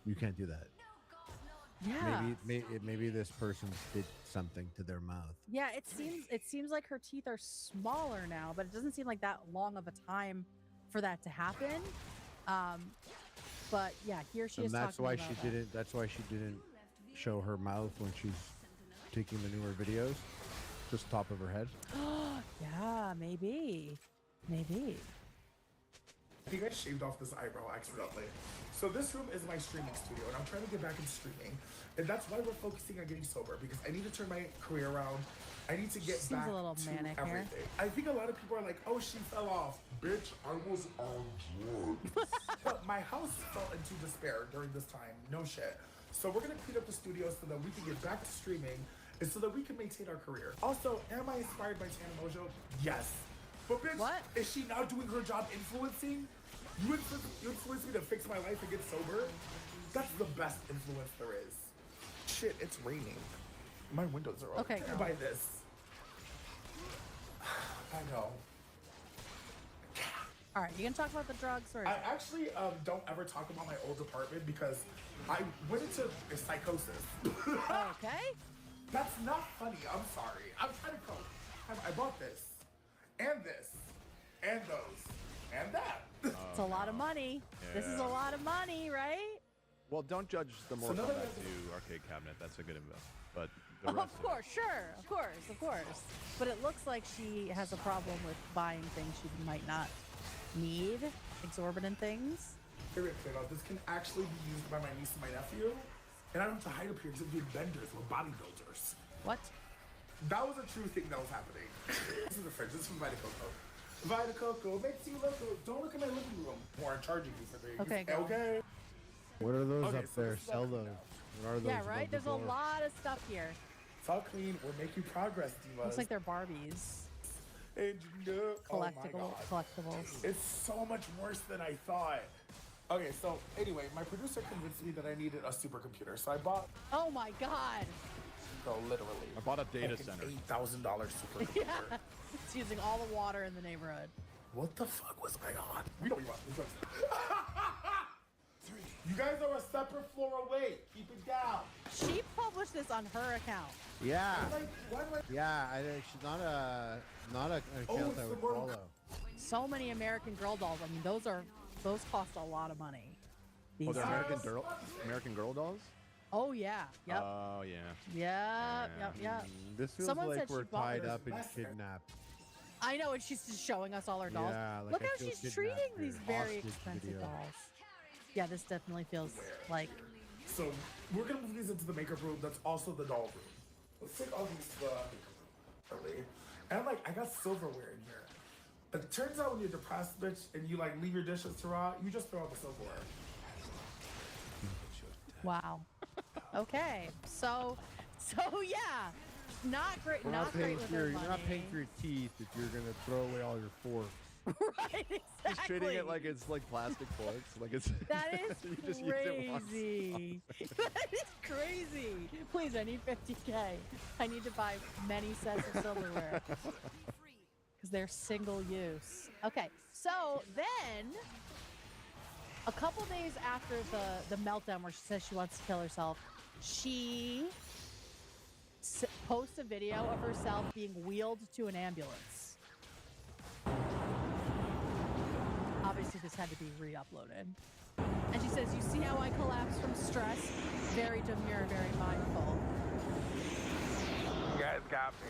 you can't do that. Yeah. Maybe this person did something to their mouth. Yeah, it seems like her teeth are smaller now, but it doesn't seem like that long of a time for that to happen. But yeah, here she is. And that's talking why about she didn't. That's why she didn't show her mouth when she's taking the newer videos. Just top of her head. Yeah, maybe. I think I shaved off this eyebrow accidentally. So this room is my streaming studio, and I'm trying to get back into streaming. And that's why we're focusing on getting sober, because I need to turn my career around. I need to get back a little to manic everything. here. I think a lot of people are like, oh, she fell off. Bitch, I was on drugs. But my house fell into despair during this time. No shit. So we're going to clean up the studio so that we can get back to streaming and so that we can maintain our career. Also, am I inspired by Tana Mojo? Yes. But bitch, is she now doing her job influencing? You influence me to fix my life and get sober? That's the best influence there is. Shit, it's raining. My windows are open. Okay, Can I buy this? I know. All right, you gonna talk about the drugs or? I actually don't ever talk about my old apartment because I went into a psychosis. Okay. That's not funny. I'm sorry. I'm trying to cope. I bought this, and those, and that. It's a lot of money. This is a lot of money, right? Well, don't judge the So Mortal none of Kombat it- 2 arcade cabinet. That's a good invest. But the rest Of course, sure, of course. But it looks like she has a problem with buying things she might not need, exorbitant things. Period. This can actually be used by my niece and my nephew, and I don't have to hide up here to be benders with bodybuilders. What? That was a true thing that was happening. This is the fridge. This is from Vita Coco. Vita Coco makes you look good. Don't look at my living room. Or I'm charging you for things. Okay, go. Okay. What are those Okay, up so there? this is Sell up- those. What are those? Yeah, above right. the There's a door? lot of stuff here. It's all clean. We're making progress, divas. Looks like they're Barbies. And you know, oh my God. Collectibles. It's so much worse than I thought. Okay, so anyway, my producer convinced me that I needed a supercomputer, so I bought. Oh my God. No, literally. I bought a data like center. An $8,000 supercomputer. Yeah. It's using all the water in the neighborhood. What the fuck was going on? We know what you want. You guys are a separate floor away. Keep it down. She published this on her account. Yeah. Why do I- Yeah. She's not an account Oh, it's I the would Mortal follow. So many American Girl dolls. I mean, those cost a lot of money. Oh, they're days. American Girl dolls? Oh yeah. Yep. Oh, yeah. Yep. This feels Someone like said she we're bought tied hers up and last year. kidnapped. I know, and she's just showing us all her dolls. Yeah, like Look I how feel she's kidnapped treating here. these very Hostage expensive video. dolls. Yeah, this definitely feels like. So we're gonna move these into the makeup room. That's also the doll room. Let's take all these to the makeup room. Early. And I got silverware in here. But it turns out when you're depressed, bitch, and you leave your dishes to raw, you just throw out the silverware. Wow. Okay. So yeah. not great. We're Not great with their you're money. not paying for your teeth if you're gonna throw away all your forks. Right, exactly. Just treating it like it's like plastic forks. Like it's That is you just use it once. crazy. That is crazy. Please, I need 50K. I need to buy many sets of silverware because they're single use. Okay, so then a couple days after the meltdown where she says she wants to kill herself, she posts a video of herself being wheeled to an ambulance. Obviously, this had to be re-uploaded. And she says, "You see how I collapsed from stress? Very demure, very mindful. You guys got me.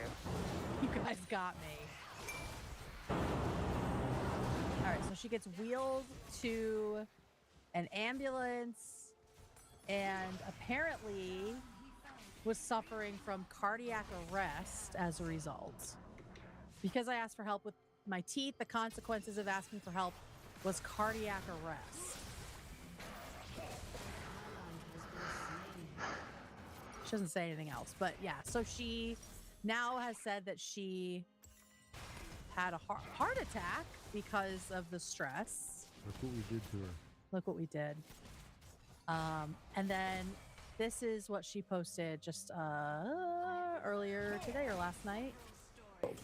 You guys got me." All right, so she gets wheeled to an ambulance and apparently was suffering from cardiac arrest as a result. Because I asked for help with my teeth, the consequences of asking for help was cardiac arrest. She doesn't say anything else, but yeah. So she now has said that she had a heart attack because of the stress. Look what we did to her. Look what we did. And then this is what she posted just earlier today or last night.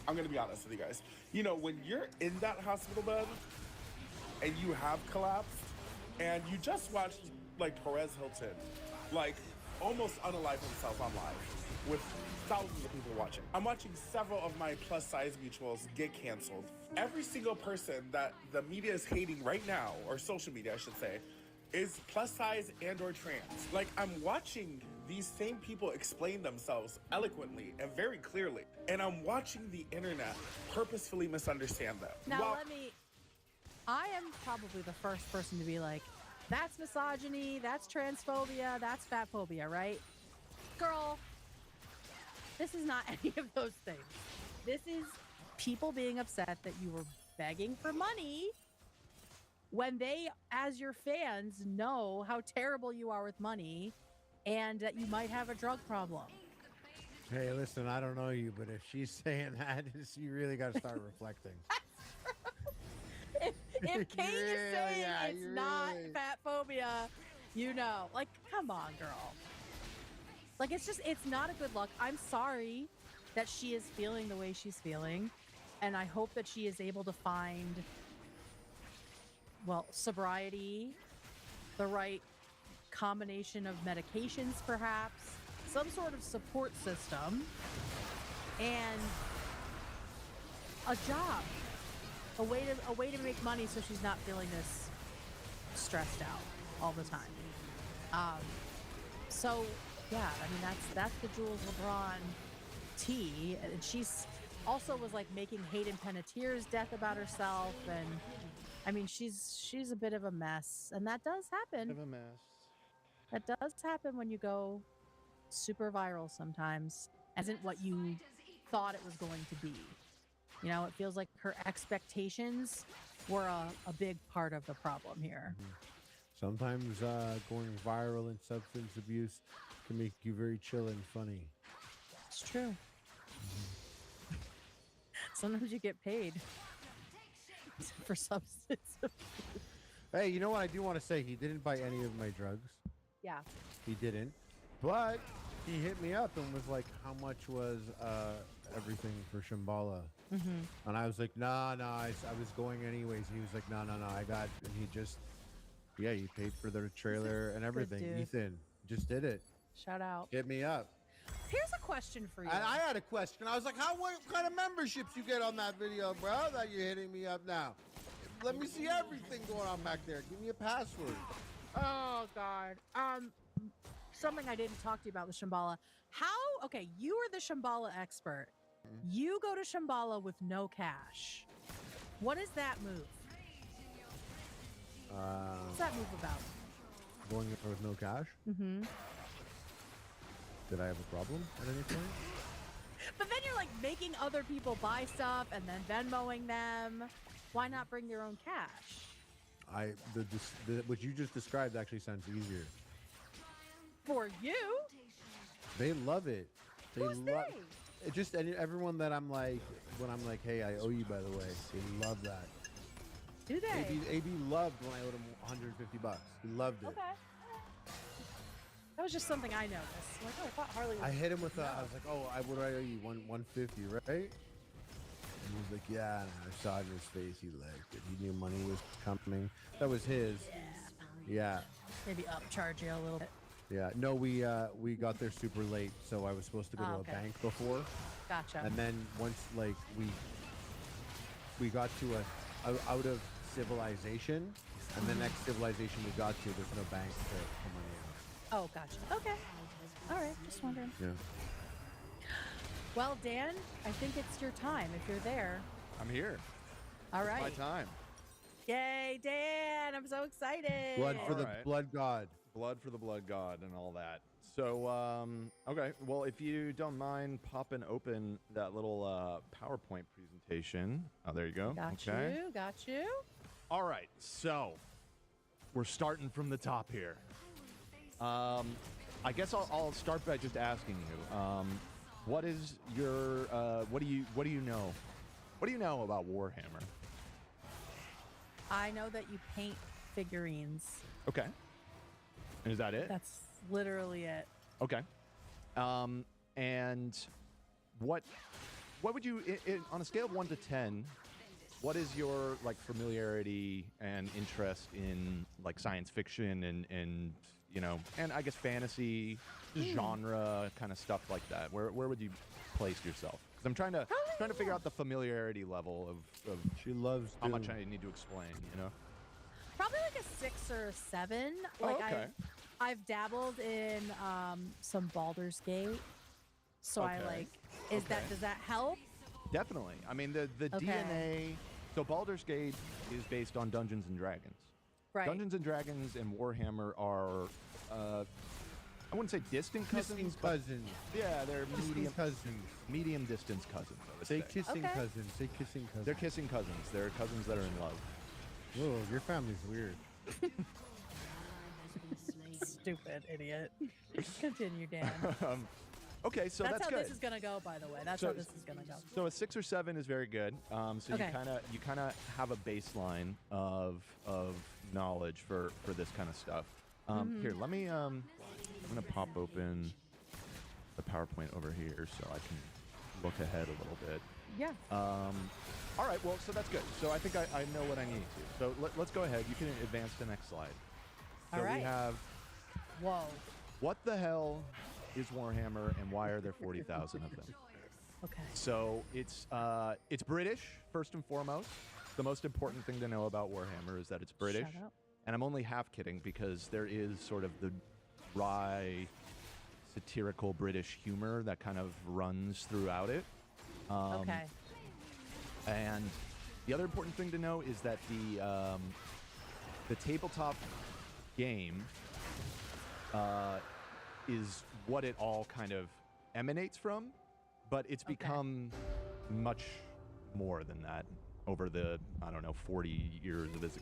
I'm gonna be honest with you guys. You know, when you're in that hospital bed and you have collapsed and you just watched like Perez Hilton, like almost unalive himself on live with thousands of people watching. I'm watching several of my plus size mutuals get canceled. Every single person that the media is hating right now, or social media I should say, is plus size and or trans. Like, I'm watching these same people explain themselves eloquently and very clearly, and I'm watching the internet purposefully misunderstand them. Now I am probably the first person to be like, that's misogyny, that's transphobia, that's fatphobia, right? Girl, this is not any of those things. This is people being upset that you were begging for money when they, as your fans, know how terrible you are with money and that you might have a drug problem. Hey, listen, I don't know you, but if she's saying that, you really got to start reflecting. If Kate is saying yeah, it's you not really- fat phobia, you know, like, come on, girl. Like, it's not a good look. I'm sorry that she is feeling the way she's feeling, and I hope that she is able to find, well, sobriety, the right combination of medications, perhaps, some sort of support system, and a job. A way to make money so she's not feeling this stressed out all the time. So yeah, I mean that's the Jules LeBron tea, and she's also was like making Hayden Panettiere's death about herself, and I mean she's a bit of a mess, and that does happen. Bit of a mess. That does happen when you go super viral sometimes. Isn't what you thought it was going to be. You know, it feels like her expectations were a big part of the problem here. Sometimes going viral in substance abuse can make you very chill and funny. It's true. Sometimes you get paid for substance abuse. Hey, you know what I do want to say? He didn't buy any of my drugs. Yeah. He didn't. But he hit me up and was like, how much was everything for Shambhala? Mm-hmm. And I was like, nah, I was going anyways. He was like, no, I got, and he just, yeah, he paid for the trailer and everything. dude. Ethan just did it. Shout out. Hit me up. Here's a question for you. And I had a question. I was like, what kind of memberships you get on that video, bro, that you're hitting me up now? Let me see everything going on back there. Give me a password. Oh God. Something I didn't talk to you about with Shambhala. Okay, you are the Shambhala expert. You go to Shambhala with no cash. What is that move? What's that move about? Going there with no cash? Mm-hmm. Did I have a problem at any point? But then you're like making other people buy stuff and then Venmoing them. Why not bring your own cash? What you just described actually sounds easier. For you? They love it. Who's they? just everyone that I'm like, when I'm like, hey, I owe you, by the way, they love that. Do they? AB loved when I owed him $150. He loved it. Okay. That was just something I noticed. Like, oh, I thought Harley was... I hit him with I was like, oh, what do I owe you? 150, right? And he was like, yeah. And I saw it in his face. He liked it. He knew money was coming. That was his. Yeah. Maybe upcharge you a little bit. Yeah. No, we got there super late, so I was supposed to go to okay. a bank before. Gotcha. And then once like we got to out of civilization, and the next civilization we got to, there's no bank to put money in. Oh, gotcha. Okay. All right. Just wondering. Yeah. Well, Dan, I think it's your time if you're there. I'm here. All It's right. my time. Yay, Dan! I'm so excited. Blood for All the right. blood god. Blood for the blood god and all that. So, okay. Well, if you don't mind popping open that little PowerPoint presentation. Oh, there you go. Got okay. you. Got you. All right. So, we're starting from the top here. I guess I'll start by just asking you. What is your what do you know? What do you know about Warhammer? I know that you paint figurines. Okay. And is that it? That's literally it. Okay. And what would you on a scale of 1 to 10? What is your like familiarity and interest in like science fiction and you know, and I guess fantasy genre kind of stuff like that? Where would you place yourself? Because I'm trying to figure out the familiarity level of she loves how much I need to explain. You know. Probably like a 6 or a 7. Oh, Like okay. I've dabbled in some Baldur's Gate. So I Okay. like Okay. does that help? Definitely. I mean, the Okay. DNA. So Baldur's Gate is based on Dungeons and Dragons. Right. Dungeons and Dragons and Warhammer are, I wouldn't say distant Kissing cousins. but- cousins. Yeah, they're Kissing cousins. medium distance cousins. I would Say say. kissing Okay. cousins. Say kissing cousins. They're kissing cousins. They're cousins that are in love. Whoa, your family's weird. Stupid idiot. Continue, Dan. Okay, so that's how good. this is gonna go, by the way. That's So- how this is gonna go. So a 6 or 7 is very good. So Okay. you kind of have a baseline of knowledge for this kind of stuff. Here, let me. I'm gonna pop open the PowerPoint over here so I can look ahead a little bit. Yeah. All right. Well, so that's good. So I think I know what I need to. So let's go ahead. You can advance to the next slide. So All right. we have. Whoa. What the hell is Warhammer, and why are there 40,000 of them? Okay. So it's British first and foremost. The most important thing to know about Warhammer is that it's British. Shut up. And I'm only half kidding because there is sort of the wry, satirical British humor that kind of runs throughout it. Okay. And the other important thing to know is that the tabletop game is what it all kind of emanates from, but it's become much more than that over the 40 years of its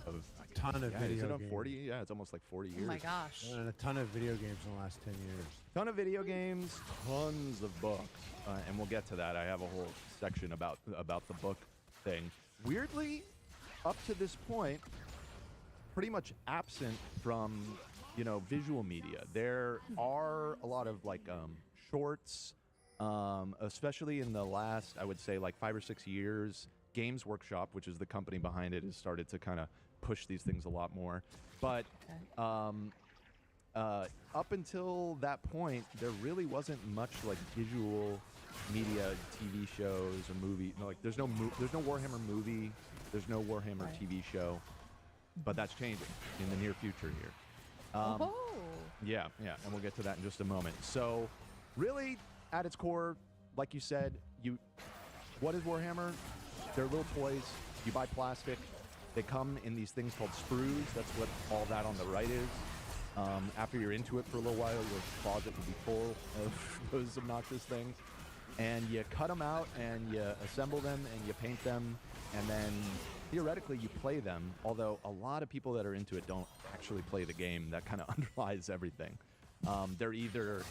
A ton of yeah, video is it on games. 40? Yeah, it's almost like 40 years. Oh my gosh. And a ton of video games in the last 10 years. Ton of video games, tons of books, and we'll get to that. I have a whole section about the book thing. Weirdly, up to this point, pretty much absent from visual media. There are a lot of like shorts, especially in the last, I would say, like 5 or 6 years. Games Workshop, which is the company behind it, has started to kind of push these things a lot more. But up until that point, there really wasn't much like visual media, TV shows or movie. No, like there's no Warhammer movie, there's no Warhammer TV show, but that's changing in the near future here. Yeah, and we'll get to that in just a moment. So, really, at its core, like you said, what is Warhammer? They're little toys. You buy plastic. They come in these things called sprues. That's what all that on the right is. After you're into it for a little while, your closet will be full of those obnoxious things. And you cut them out, and you assemble them, and you paint them, and then theoretically you play them. Although a lot of people that are into it don't actually play the game. That kind of underlies everything. They're either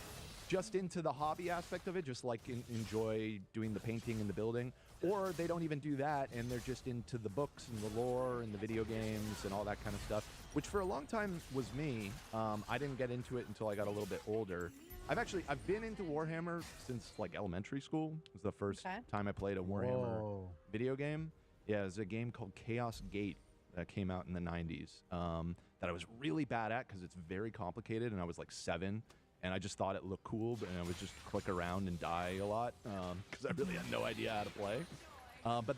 just into the hobby aspect of it, just like enjoy doing the painting and the building, or they don't even do that and they're just into the books and the lore and the video games and all that kind of stuff, which for a long time was me. I didn't get into it until I got a little bit older. I've been into Warhammer since like elementary school. It was the first time I played a Warhammer video game. Yeah, it was a game called Chaos Gate that came out in the 90s that I was really bad at because it's very complicated, and I was like 7, and I just thought it looked cool, and I would just click around and die a lot because I really had no idea how to play. But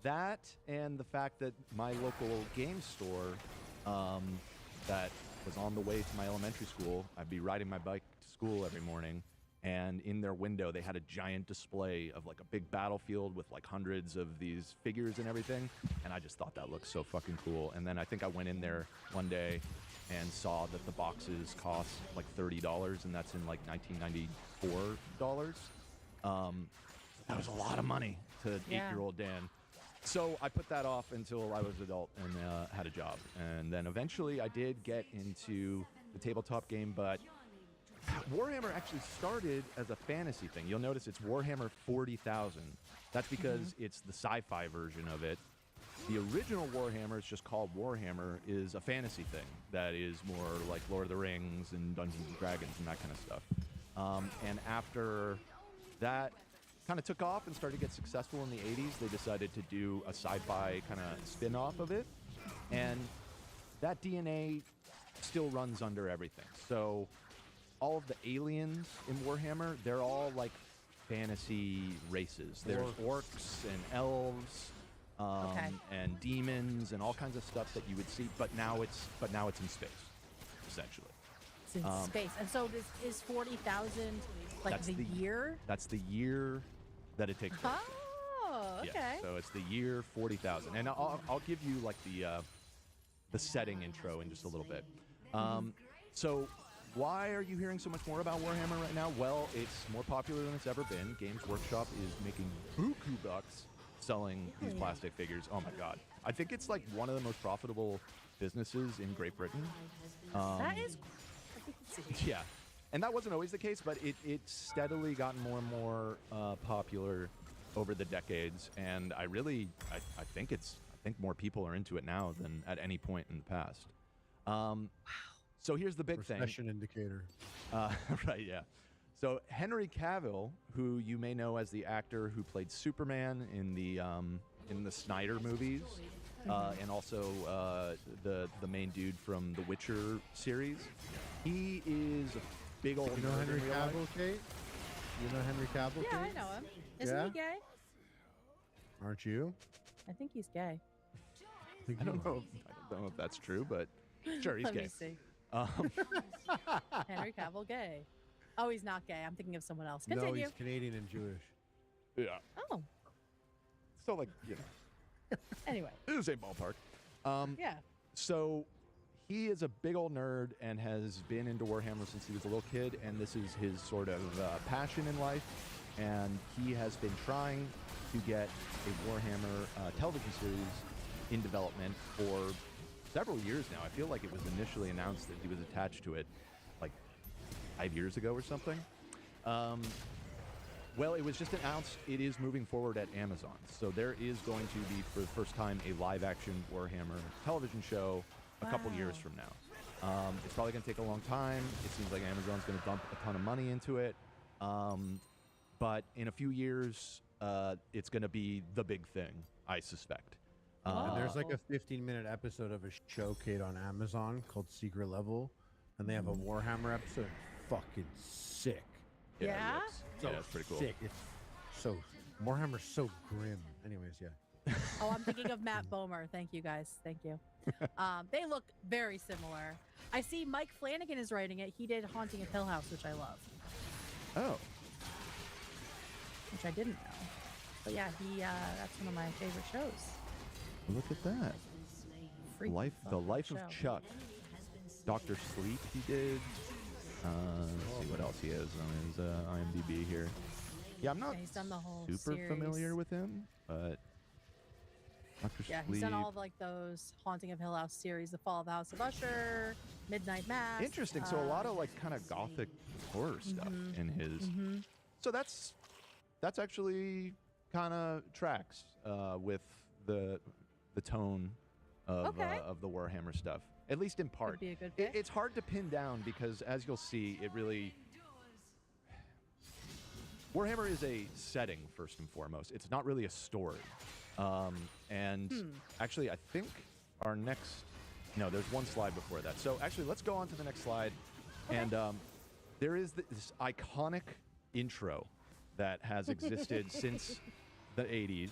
that and the fact that my local game store that was on the way to my elementary school, I'd be riding my bike to school every morning, and in their window they had a giant display of like a big battlefield with like hundreds of these figures and everything, and I just thought that looked so fucking cool. And then I think I went in there one day and saw that the boxes cost like $30, and that's in like 1994 dollars. That was a lot of money to 8-year-old Dan. So I put that off until I was an adult and had a job, and then eventually I did get into the tabletop game, but Warhammer actually started as a fantasy thing. You'll notice it's Warhammer 40,000. That's because it's the sci-fi version of it. The original Warhammer, it's just called Warhammer, is a fantasy thing that is more like Lord of the Rings and Dungeons and Dragons and that kind of stuff. And after that kind of took off and started to get successful in the 80s, they decided to do a sci-fi kind of spin-off of it. And that DNA still runs under everything. So all of the aliens in Warhammer, they're all like fantasy races. There's orcs and elves, and demons and all kinds of stuff that you would see, but now it's in space, essentially. It's in space. And so is 40,000 like the year? That's the year that it takes place. Oh, okay. Yeah, so it's the year 40,000. And I'll give you like the setting intro in just a little bit. So why are you hearing so much more about Warhammer right now? Well, it's more popular than it's ever been. Games Workshop is making buku bucks selling these plastic figures. Oh my God. I think it's like one of the most profitable businesses in Great Britain. That is crazy. Yeah. And that wasn't always the case, but it's steadily gotten more and more popular over the decades. And I think more people are into it now than at any point in the past. So here's the big thing. Recession indicator. Right, yeah. So Henry Cavill, who you may know as the actor who played Superman in the Snyder movies, and also the main dude from the Witcher series, he is a big old. You know Henry Cavill, Kate? You know Henry Cavill? Yeah, Kate? I know him. Isn't he gay? Aren't you? I think he's gay. I don't know if that's true, but sure, he's Let gay. me see. Henry Cavill gay. Oh, he's not gay. I'm thinking of someone else. Continue. No, he's Canadian and Jewish. Yeah. Oh. So like, you know. Anyway. It's the same ballpark. Yeah. So he is a big old nerd and has been into Warhammer since he was a little kid, and this is his sort of passion in life. And he has been trying to get a Warhammer television series in development for several years now. I feel like it was initially announced that he was attached to it like 5 years ago or something. Well, it was just announced it is moving forward at Amazon. So there is going to be, for the first time, a live-action Warhammer television show a couple years from now. It's probably going to take a long time. It seems like Amazon's going to dump a ton of money into it. But in a few years, it's going to be the big thing, I suspect. And there's like a 15-minute episode of a show, Kate, on Amazon called Secret Level, and they have a Warhammer episode. Fucking sick. Yeah? Yeah, it's pretty cool. Sick. It's so Warhammer's so grim. Anyways, yeah. Oh, I'm thinking of Matt Bomer. Thank you, guys. Thank you. They look very similar. I see Mike Flanagan is writing it. He did Haunting of Hill House, which I love. Oh. Which I didn't know. But yeah, that's one of my favorite shows. Look at that. The Life of Chuck. Dr. Sleep he did. Let's see what else he has on his IMDb here. Yeah, I'm not Yeah, he's done the whole super series. familiar with him, but Dr. Yeah, he's done all of like those Haunting of Hill House series, The Fall of the House of Usher, Midnight Mass. Interesting. So a lot of like kind of gothic horror stuff in his. So that's actually kind of tracks with the tone of the Warhammer stuff, at least in part. Be a good fit. It's hard to pin down because, as you'll see, it really. Warhammer is a setting first and foremost. It's not really a story. And actually, I think our next. No, there's one slide before that. So actually, let's go on to the next slide. Okay. And there is this iconic intro that has existed since the 80s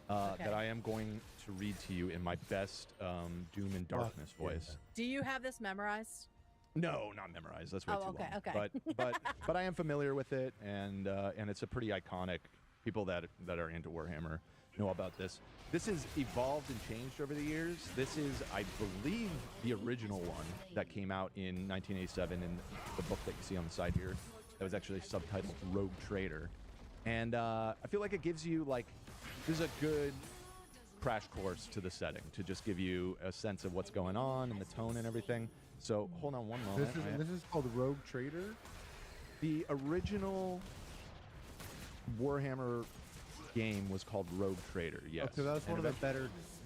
that I am going to read to you in my best Doom and Darkness voice. Do you have this memorized? No, not memorized. That's way too long. Okay. But I am familiar with it, and it's a pretty iconic. People that are into Warhammer know about this. This has evolved and changed over the years. This is, I believe, the original one that came out in 1987 in the book that you see on the side here. That was actually subtitled Rogue Trader. And I feel like it gives you, like, this is a good crash course to the setting to just give you a sense of what's going on and the tone and everything. So hold on one moment. This is called Rogue Trader? The original Warhammer game was called Rogue Trader, yes. Okay, that was one of the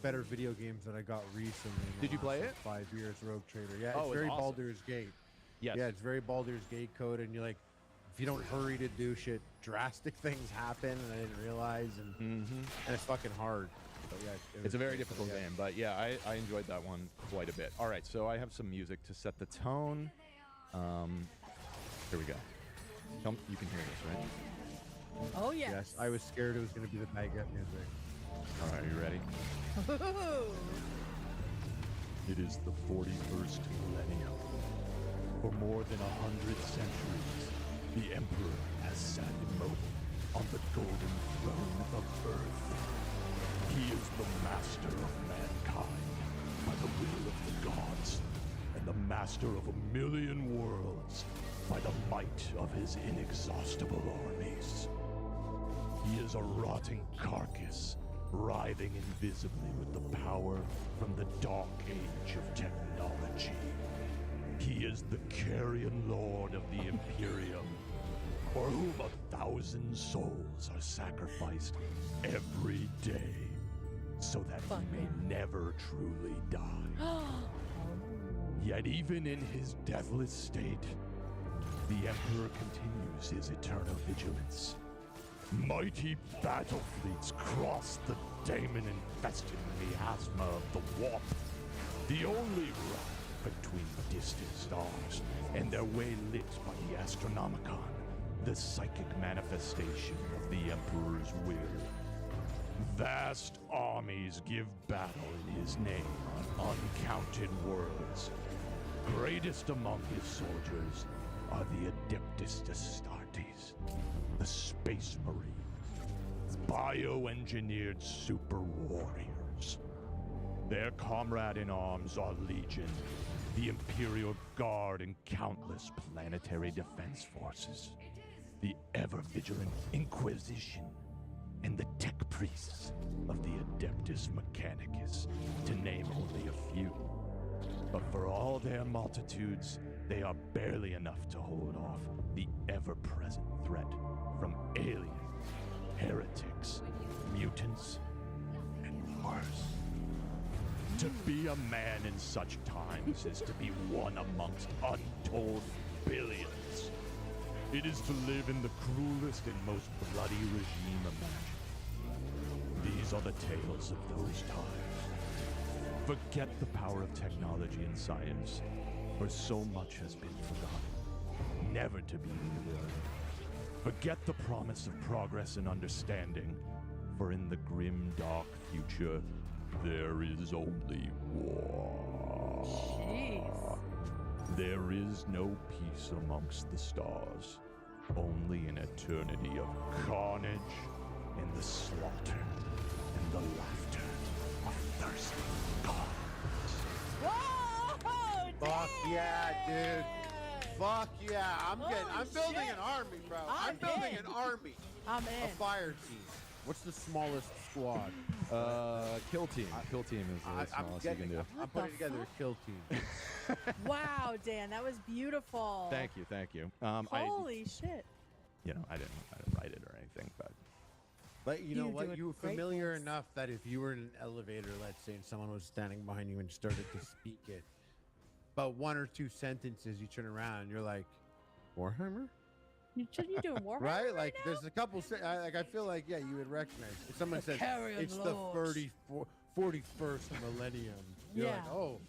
better video games that I got recently. Did you play it? 5 years, Rogue Trader. Yeah, Oh, it's very awesome. Baldur's Gate. Yes. Yeah, it's very Baldur's Gate code, and you're like, if you don't hurry to do shit, drastic things happen, and I didn't realize, and it's fucking hard. But yeah, It's a very difficult game, but yeah, I enjoyed that one quite a bit. All right, so I have some music to set the tone. Here we go. You can hear this, right? Oh, yes. Yes, I was scared it was going to be the baguette music. All right, you ready? It is the 41st millennium. For more than 100 centuries, the Emperor has sat immobile on the golden throne of Earth. He is the master of mankind by the will of the gods, and the master of 1,000,000 worlds by the might of his inexhaustible armies. He is a rotting carcass, writhing invisibly with the power from the dark age of technology. He is the carrion lord of the Imperium, for whom 1,000 souls are sacrificed every day, so that he may never truly die. Yet even in his deathless state, the Emperor continues his eternal vigilance. Mighty battle fleets cross the daemon-infested miasma of the Warp, the only route between distant stars, and their way lit by the Astronomicon, the psychic manifestation of the Emperor's will. Vast armies give battle in his name on uncounted worlds. Greatest among his soldiers are the Adeptus Astartes, the Space Marines, bioengineered super warriors. Their comrade in arms are Legion, the Imperial Guard, and countless planetary defense forces, the ever-vigilant Inquisition, and the tech priests of the Adeptus Mechanicus, to name only a few. But for all their multitudes, they are barely enough to hold off the ever-present threat from aliens, heretics, mutants, and worse. To be a man in such times is to be one amongst untold billions. It is to live in the cruelest and most bloody regime imaginable. These are the tales of those times. Forget the power of technology and science, for so much has been forgotten, never to be relearned. Forget the promise of progress and understanding, for in the grim, dark future, there is only war. Jeez. There is no peace amongst the stars, only an eternity of carnage and the slaughter and the laughter of thirsty gods. Whoa! Fuck yeah, dude. Fuck yeah. I'm building an army, bro. I'm building an army. I'm in. A fire team. What's the smallest squad? Kill team. Kill team is the smallest you can do. I'm putting together a kill team. Wow, Dan, that was beautiful. Thank you. Holy shit. I didn't write it or anything, but But you know You do what? a You were great familiar voice. enough that if you were in an elevator, let's say, and someone was standing behind you and started to speak it, about one or two sentences, you turn around and you're like, Warhammer? You doing Warhammer Right? Like, there's a couple, I feel like, yeah, you would recognize. If someone The says, Carrion it's Lords. the 41st millennium, you're like, Yeah. oh,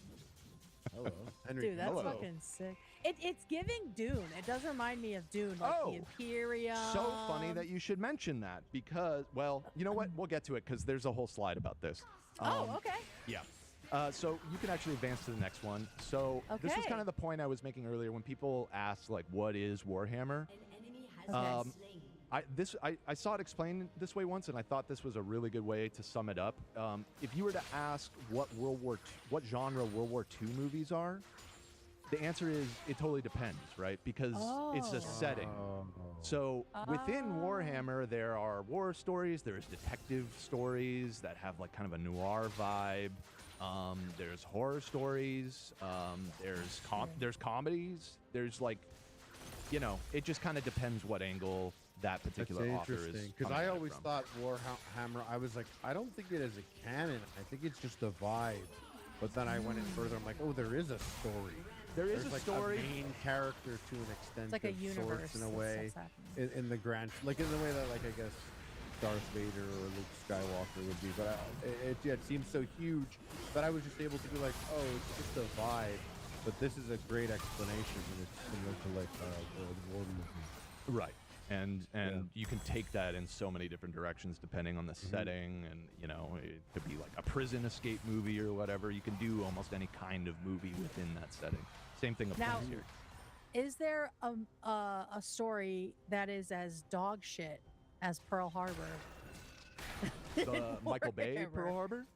hello. Henry, Dude, that's hello. fucking sick. It's giving Dune. It does remind me of Dune, like the Imperium. So funny that you should mention that because, well, you know what? We'll get to it because there's a whole slide about this. Okay. Yeah. So you can actually advance to the next one. So this was Okay. kind of the point I was making earlier when people asked, like, what is Warhammer? I saw it explained this way once, and I thought this was a really good way to sum it up. If you were to ask what genre World War II movies are, the answer is it totally depends, right? Because it's a setting. So within Warhammer, there are war stories, there's detective stories that have like kind of a noir vibe. There's horror stories. There's comedies. There's like, it just kind of depends what angle that particular That's author is. interesting, because coming I at it always from. thought Warhammer, I was like, I don't think it is a canon. I think it's just a vibe. But then I went in further. I'm like, oh, there is a story. There's a like story. a main character to an extent. It's like a of universe sorts in a that way. stuff's happening. In the grand, like in the way that, like, I guess Darth Vader or Luke Skywalker would be. But it seems so huge that I was just able to be like, oh, it's just a vibe. But this is a great explanation, and it's similar to like World War movie. Right. And you can take that in so many different directions depending on the setting, and it could be like a prison escape movie or whatever. You can do almost any kind of movie within that setting. Same thing applies Now, here. is there a story that is as dog shit as Pearl Harbor? The Michael Bay Warhammer. Pearl Harbor?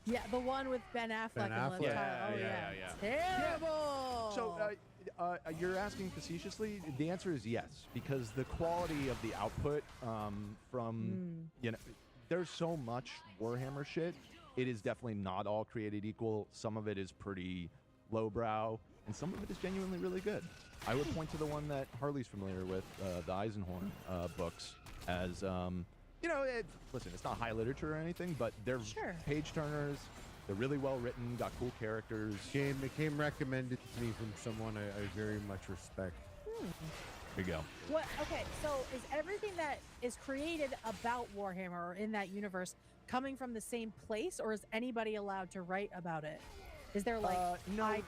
Yeah, the one with Ben Affleck. Ben and Liv Affleck. Tyler. Oh Yeah. Terrible. So you're asking facetiously. The answer is yes, because the quality of the output from there's so much Warhammer shit. It is definitely not all created equal. Some of it is pretty lowbrow, and some of it is genuinely really good. I would point to the one that Harley's familiar with, the Eisenhorn books, as listen, it's not high literature or anything, but they're page turners. They're really well written, got cool characters. It came recommended to me from someone I very much respect. There you go. What? Okay, so is everything that is created about Warhammer or in that universe coming from the same place, or is anybody allowed to write about it? Is there like IP?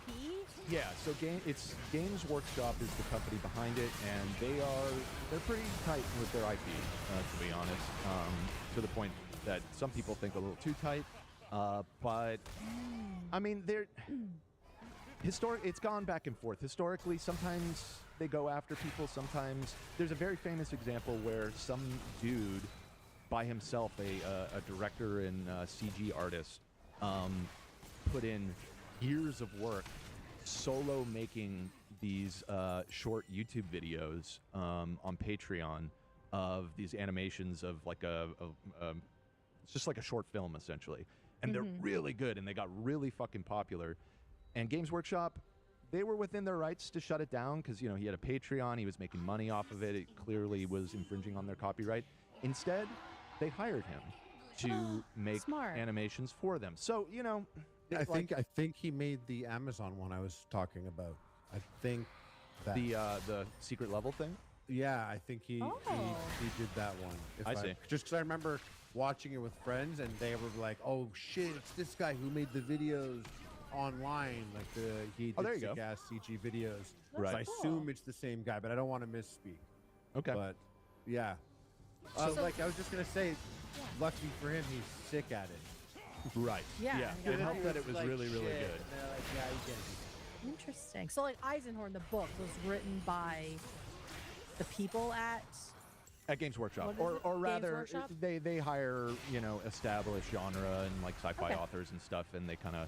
Yeah, so Games Workshop is the company behind it, and they're pretty tight with their IP, to be honest, to the point that some people think a little too tight. But I mean, it's gone back and forth. Historically, sometimes they go after people. Sometimes there's a very famous example where some dude by himself, a director and CG artist, put in years of work solo making these short YouTube videos on Patreon of these animations of like it's just like a short film essentially, and they're really good, and they got really fucking popular. And Games Workshop, they were within their rights to shut it down because he had a Patreon, he was making money off of it. It clearly was infringing on their copyright. Instead, they hired him to make animations for them. So I think he made the Amazon one I was talking about. I think that the secret level thing. Yeah, I think he did that one. I see. Just because I remember watching it with friends, and they were like, "Oh shit, it's this guy who made the videos online." Like he did sick-ass CG videos. Right. So I assume it's the same guy, but I don't want to misspeak. Okay. But yeah. So like I was just gonna say, lucky for him, he's sick at it. Right. Yeah. It helped that it was really, really good. And they're like, yeah, you get it. Interesting. So like Eisenhorn, the book was written by the people at Games Workshop, What is it? or Games rather, Workshop? they hire established genre and like sci-fi authors and stuff, and they kind of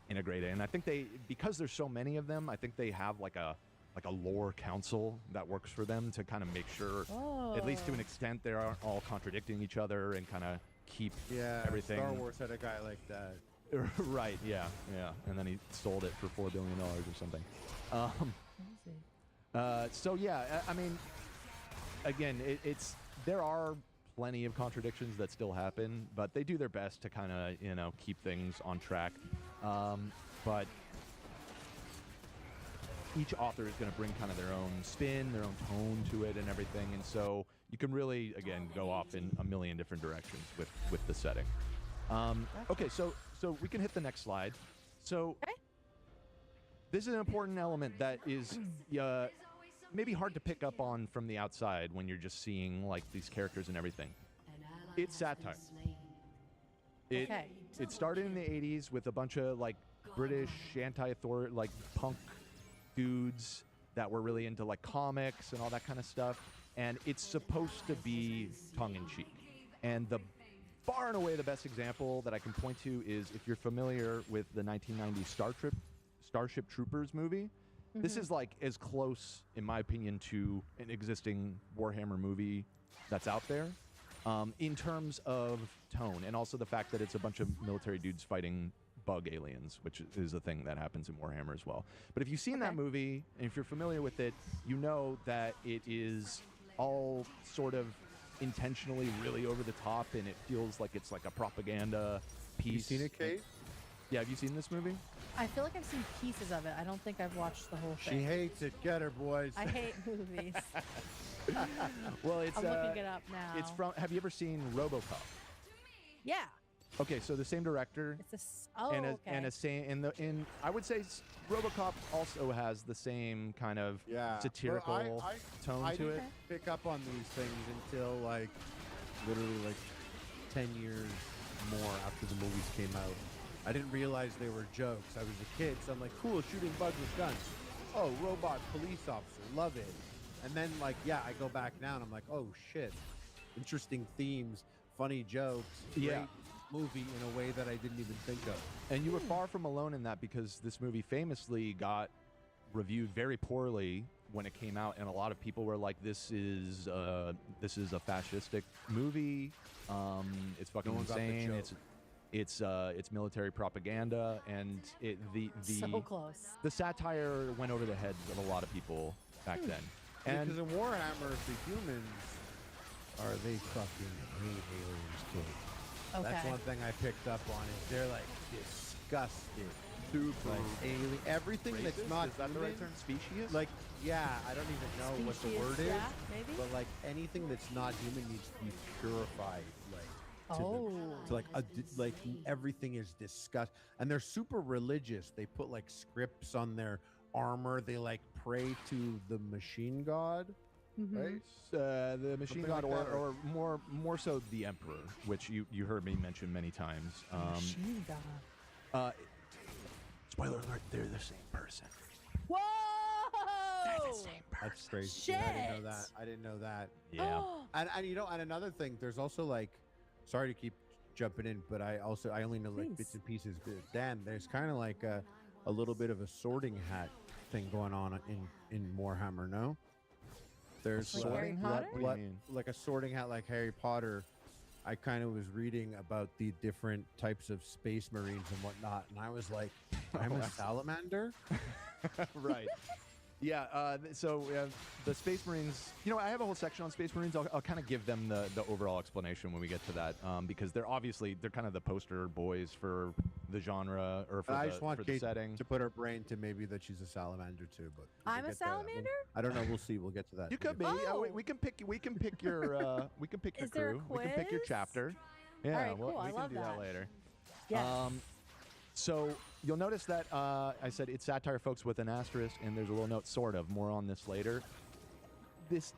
integrate it. And I think because there's so many of them, I think they have like a lore council that works for them to kind of make sure, at least to an extent, they aren't all contradicting each other and kind of keep Yeah, everything. Star Wars had a guy like that. Right, yeah, and then he sold it for $4 billion or something. So yeah, I mean, again, there are plenty of contradictions that still happen, but they do their best to kind of keep things on track. But each author is going to bring kind of their own spin, their own tone to it, and everything, and so you can really again go off in a million different directions with the setting. Okay, so we can hit the next slide. So this is an important element that is maybe hard to pick up on from the outside when you're just seeing like these characters and everything. It's satire. It started in the 80s with a bunch of like British anti-authority, like punk dudes that were really into like comics and all that kind of stuff, and it's supposed to be tongue-in-cheek. And the far and away the best example that I can point to is if you're familiar with the 1990 Starship Troopers movie. This is like as close, in my opinion, to an existing Warhammer movie that's out there in terms of tone, and also the fact that it's a bunch of military dudes fighting bug aliens, which is a thing that happens in Warhammer as well. But if you've seen that movie, and if you're familiar with it, you know that it is all sort of intentionally really over the top, and it feels like it's like a propaganda piece. You seen it, Kate? Yeah, have you seen this movie? I feel like I've seen pieces of it. I don't think I've watched the whole thing. She hates it. Get her, boys. I hate movies. Well, it's I'm looking it up now. It's from. Have you ever seen RoboCop? Yeah. Okay, so the same director. It's I would say RoboCop also has the same kind of satirical tone I to it. didn't pick up on these things until like literally like 10 years more after the movies came out. I didn't realize they were jokes. I was a kid, so I'm like, cool, shooting bugs with guns. Oh, robot police officer, love it. And then like, I go back now and I'm like, oh shit, interesting themes, funny jokes, great movie in a way that I didn't even think of. And you were far from alone in that, because this movie famously got reviewed very poorly when it came out, and a lot of people were like, "This is a fascistic movie. It's fucking insane. It's military propaganda," and so close. The satire went over the heads of a lot of people back then. And because in Warhammer, the humans are they fucking hate aliens too. That's one thing I picked up on is they're like disgusted. Super. Like alien, everything that's not is that the right term? Species? Like, I don't even know what the word is. Yeah, maybe. But like anything that's not human needs to be purified. Like like everything is disgust, and they're super religious. They put like scripts on their armor. They like pray to the machine god. Right? The machine Something god, like that, or more so the emperor, which you heard me mention many times. Machine god. Spoiler alert: they're the same person. Whoa! They're the same person. That's crazy. Shit. I didn't know that. Yeah. And and another thing, there's also like, sorry to keep jumping in, but I only know like bits and pieces. But Dan, there's kind of like a little bit of a sorting hat thing going on in Warhammer. No. There's like Harry Potter? What do you mean? Like a sorting hat like Harry Potter. I kind of was reading about the different types of space marines and whatnot, and I was like, I'm a salamander? Right. Yeah, so the Space Marines, I have a whole section on Space Marines. I'll kind of give them the overall explanation when we get to that, because they're kind of the poster boys for the genre, or for I just want the Kate setting. to put her brain to maybe that she's a salamander too, but I'm a salamander? I don't know. We'll see. We'll get to that. You could be. We can pick your we can pick your Is there a crew. We can pick your quiz? chapter. Yeah, All right, cool. we I can love do that that. later. Yes. So you'll notice that I said it's satire, folks, with an asterisk, and there's a little note, sort of. More on this later. This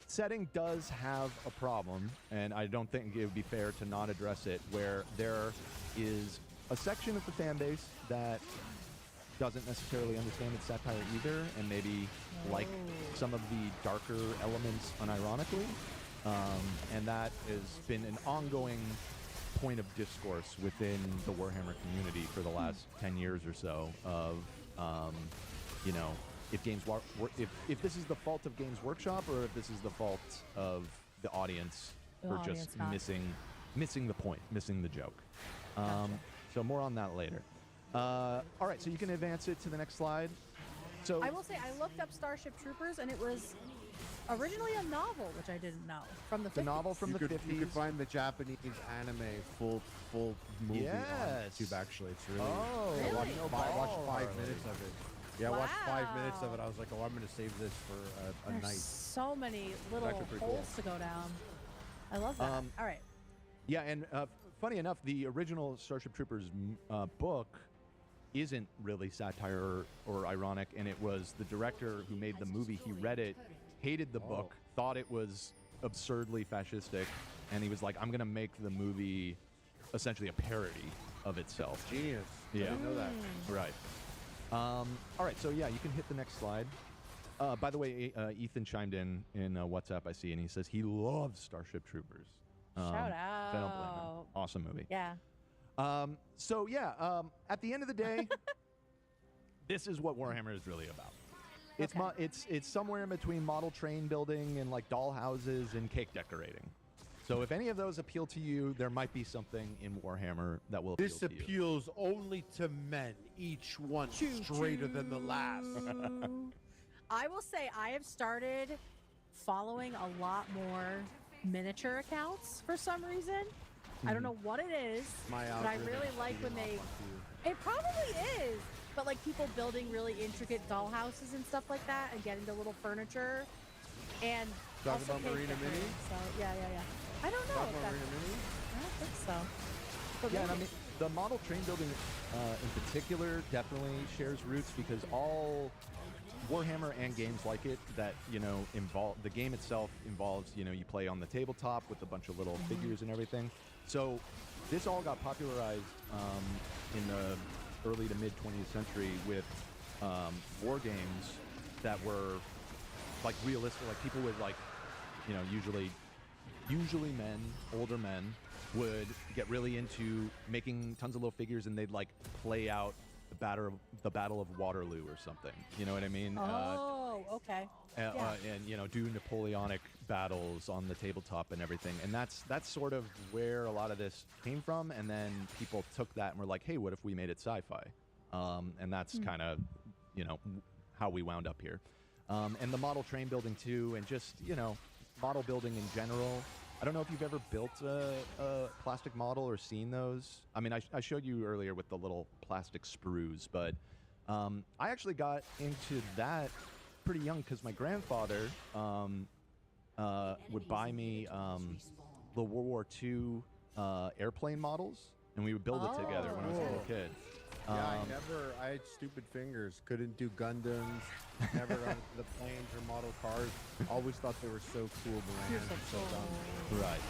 setting does have a problem, and I don't think it would be fair to not address it, where there is a section of the fan base that doesn't necessarily understand its satire either, and maybe like some of the darker elements unironically. And that has been an ongoing point of discourse within the Warhammer community for the last 10 years or so of, if this is the fault of Games Workshop, or if this is the fault of the audience for just missing missing the point, missing the joke. So more on that later. All right, so you can advance it to the next slide. So I will say I looked up Starship Troopers, and it was originally a novel, which I didn't know, from the 50s. The novel from the 50s. You could find the Japanese anime full movie on Yes. YouTube. Actually, it's really. Oh, I watched, really? I watched Oh, 5 Harley. minutes of it. Yeah, I watched 5 minutes of Wow. it. I was like, oh, I'm gonna save this for a There's night. so many little actually pretty holes cool. to go down. I love that. All right. Yeah, and funny enough, the original Starship Troopers book isn't really satire or ironic, and it was the director who made the movie. He read it, hated the book, thought it was absurdly fascistic, and he was like, I'm going to make the movie essentially a parody of itself. Genius. Yeah. I didn't know that. Right. All right, so yeah, you can hit the next slide. By the way, Ethan chimed in WhatsApp, I see, and he says he loves Starship Troopers. Shout I don't blame him. out. Awesome movie. Yeah. So yeah, at the end of the day, this is what Warhammer is really about. It's somewhere in between model train building and like doll houses and cake decorating. So if any of those appeal to you, there might be something in Warhammer that will appeal This to you. appeals only to men, each one straighter than the last. I will say I have started following a lot more miniature accounts for some reason. I don't know what it is, My but I algorithm really is like when feeding they. It probably is, but like people building really intricate doll houses and stuff like that, and getting the little furniture, and Talk also about cake Marina decorating. Mini? So yeah. I don't know. Talk if about that's- Marina Mini? I don't think so. But Yeah, and I maybe. mean, the model train building in particular definitely shares roots because all Warhammer and games like it that, involve the game itself involves, you play on the tabletop with a bunch of little figures and everything. So this all got popularized in the early to mid 20th century with war games that were like realistic, like people would like, usually men, older men, would get really into making tons of little figures, and they'd like play out the Battle of Waterloo or something. You know what I mean? Oh, okay. Yeah. And do Napoleonic battles on the tabletop and everything. And that's sort of where a lot of this came from. And then people took that and were like, hey, what if we made it sci-fi? And that's kind of how we wound up here. And the model train building too, and just model building in general. I don't know if you've ever built a plastic model or seen those. I mean, I showed you earlier with the little plastic sprues, but I actually got into that pretty young because my grandfather would buy me the World War II airplane models, and we would build it together when I was a little kid. I had stupid fingers. Couldn't do Gundams. Never on the planes or model cars. Always thought they were so cool, but my hands were so dumb. Right.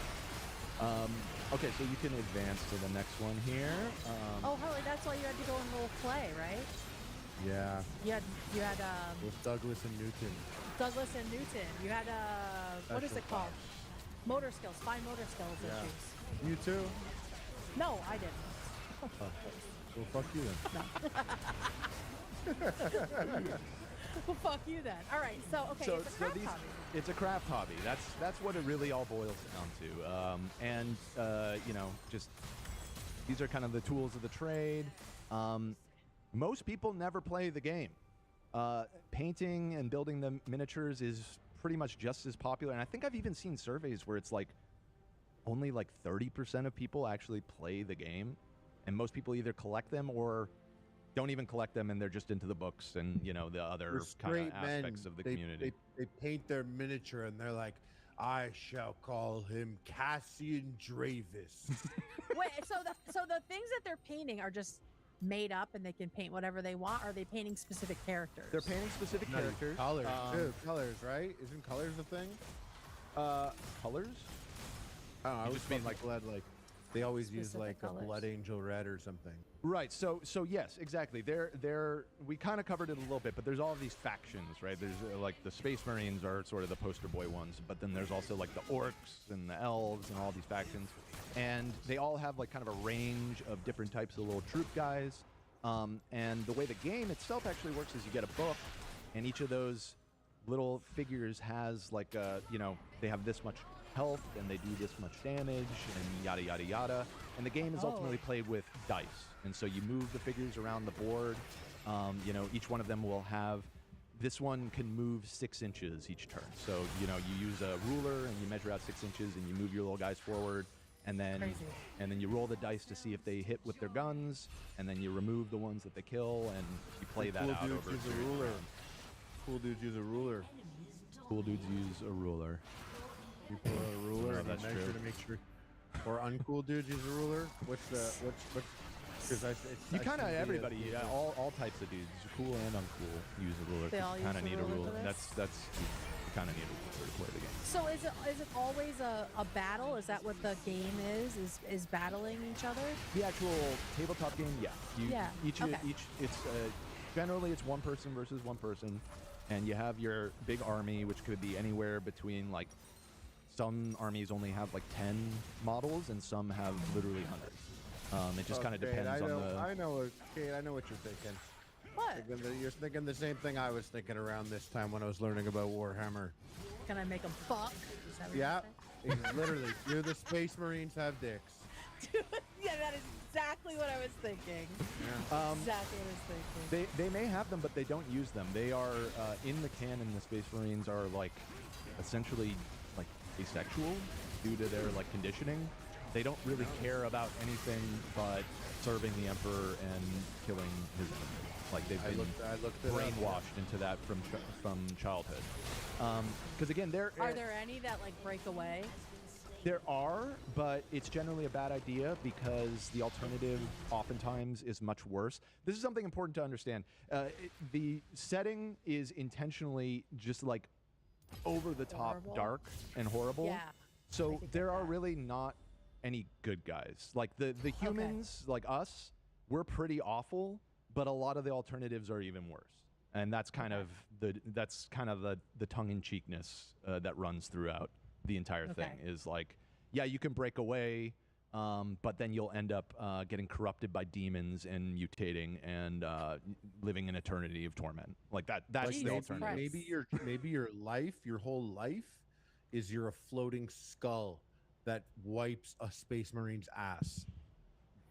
Okay, so you can advance to the next one here. Oh, Harley, that's why you had to go and roll clay, right? Yeah. You had With Douglas and Newton. Douglas and Newton. You had what is Special it called? Motor skills, fine motor skills Yeah. issues. You too? No, I didn't. Well, fuck you then. Well, fuck you then. All right, so okay, So, it's a so craft these, hobby. it's a craft hobby. That's what it really all boils down to. And just these are kind of the tools of the trade. Most people never play the game. Painting and building the miniatures is pretty much just as popular. And I think I've even seen surveys where it's like only like 30% of people actually play the game, and most people either collect them or don't even collect them, and they're just into the books and the other They're kind of straight men. aspects of the They- community. They paint their miniature and they're like, I shall call him Cassian Dravis. Wait, so the things that they're painting are just made up, and they can paint whatever they want? Or are they painting specific characters? They're painting specific No, characters. Colors, too. Colors, right? Isn't colors a thing? Colors? I don't know. I You was just mean like blood, like they always use Specific like colors. a blood angel red or something. Right. So yes, exactly. We kind of covered it a little bit, but there's all of these factions, right? There's like the Space Marines are sort of the poster boy ones, but then there's also like the orcs and the elves and all these factions, and they all have like kind of a range of different types of little troop guys. And the way the game itself actually works is you get a book, and each of those little figures has like they have this much health and they do this much damage and yada yada yada. And the game is ultimately played with dice, and so you move the figures around the board. You know, each one of them will have. This one can move 6 inches each turn. So, you know, you use a ruler and you measure out 6 inches and you move your little guys forward. And then you roll the dice to see if they hit with their guns. And then you remove the ones that they kill and you play that out over a series of rounds. Cool dudes use a ruler. Cool dudes use a ruler. You pull a ruler and that's you measure true. to make sure. Or uncool dudes use a ruler. What's because you kind of everybody, all types of dudes, cool and uncool, use a ruler. They all You kind of use a need a ruler ruler. for this? That's you kind of need a ruler to play the game. So is it always a battle? Is that what the game is battling each other? The actual tabletop game, yeah. Each it's generally it's one person versus one person, and you have your big army, which could be anywhere between like some armies only have like 10 models, and some have literally hundreds. It just kind of depends on the. I know, Kate. I know what you're thinking. What? You're thinking the same thing I was thinking around this time when I was learning about Warhammer. Can I make them fuck? Is that what Yeah, you're literally. You're the Space Marines have dicks. saying? Yeah, that is exactly what I was thinking. Yeah. Exactly what I was thinking. They may have them, but they don't use them. They are in the canon. The Space Marines are like essentially like asexual due to their like conditioning. They don't really care about anything but serving the Emperor and killing his enemies. Like they've been brainwashed into that from childhood. Because again, Are there any that like break away? There are, but it's generally a bad idea because the alternative oftentimes is much worse. This is something important to understand. The setting is intentionally just like over the top dark and horrible. Yeah. So there are really not any good guys. Like the humans, like us, we're pretty awful, but a lot of the alternatives are even worse. And that's kind of the tongue-in-cheekness that runs throughout the entire thing. Is like, yeah, you can break away, but then you'll end up getting corrupted by demons and mutating and living an eternity of torment. Like that. That's the alternative. Maybe your life, your whole life, is you're a floating skull that wipes a Space Marine's ass.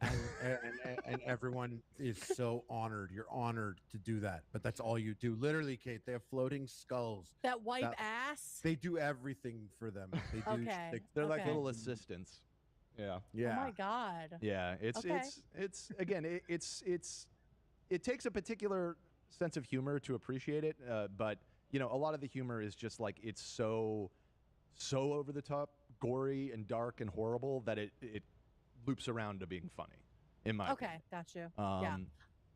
And everyone is so honored. You're honored to do that, but that's all you do. Literally, Kate, they have floating skulls that wipe ass. They do everything for them. They do. They're like little assistants. Yeah. Yeah. Oh my god. Yeah. It's again. It takes a particular sense of humor to appreciate it, but you know, a lot of the humor is just like it's so over the top, gory and dark and horrible that it loops around to being funny, in my opinion. Got you.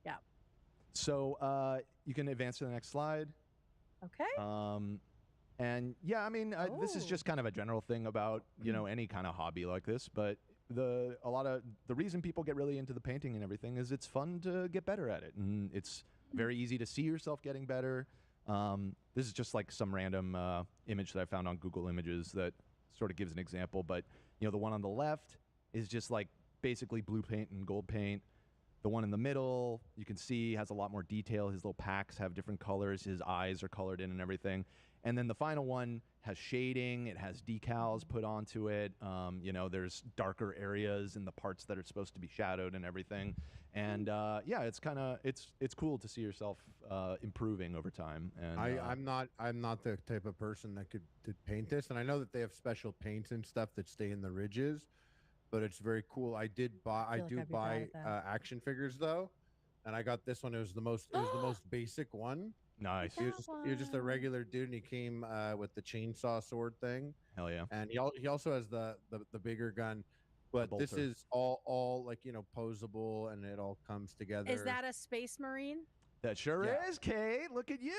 Yeah. So you can advance to the next slide. Okay. And yeah, I mean, this is just kind of a general thing about any kind of hobby like this, but the reason people get really into the painting and everything is it's fun to get better at it, and it's very easy to see yourself getting better. This is just like some random image that I found on Google Images that sort of gives an example, but the one on the left is just like basically blue paint and gold paint. The one in the middle, you can see, has a lot more detail. His little packs have different colors. His eyes are colored in and everything. And then the final one has shading. It has decals put onto it. There's darker areas in the parts that are supposed to be shadowed and everything. And it's kind of it's cool to see yourself improving over time. And I'm not the type of person that could paint this. And I know that they have special paints and stuff that stay in the ridges, but it's very cool. I do buy action figures though, and I got this one. It was the most basic one. Nice. He was just a regular dude, and he came with the chainsaw sword thing. Hell yeah! And he also has the bigger gun, but this is all like posable, and it all comes together. Is that a Space Marine? That sure is, Kate. Look at you.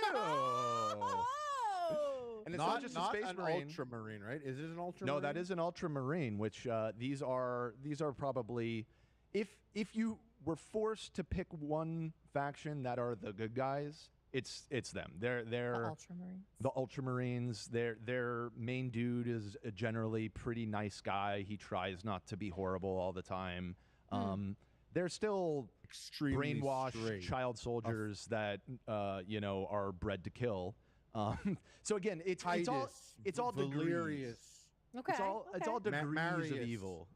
And it's not just a Space Marine. Ultramarine, right? Is it an Ultramarine? No, that is an Ultramarine, which these are probably, if you were forced to pick one faction that are the good guys, it's them. They're the Ultramarines. Their main dude is a generally pretty nice guy. He tries not to be horrible all the time. They're still extremely brainwashed child soldiers that are bred to kill. So again, it's all Valerius. Okay. It's all degrees of Marius. evil.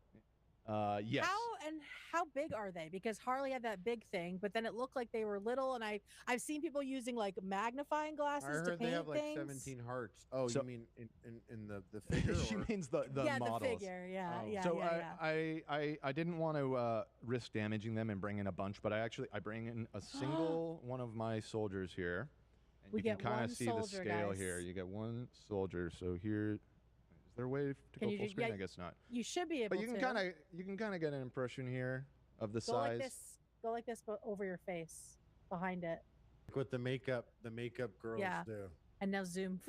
Yes. How big are they? Because Harley had that big thing, but then it looked like they were little, and I've seen people using like magnifying glasses I to heard paint they have like things. 17 hearts. Oh, So- you mean in the figure? She or- means the yeah, models. the figure. Yeah, Oh. yeah, So yeah, yeah. I didn't want to risk damaging them and bring in a bunch, but I bring in a single one of my soldiers here. And We you can get kind one of see the soldier, scale guys. here. You get one soldier. So here, is there a way to Can go you full do- screen? yeah, I guess not. You should be able But you to. can kind of get an impression here of the Go size. like this. Go like this, but over your face, behind it. Like what the makeup girls Yeah. do. And now zoom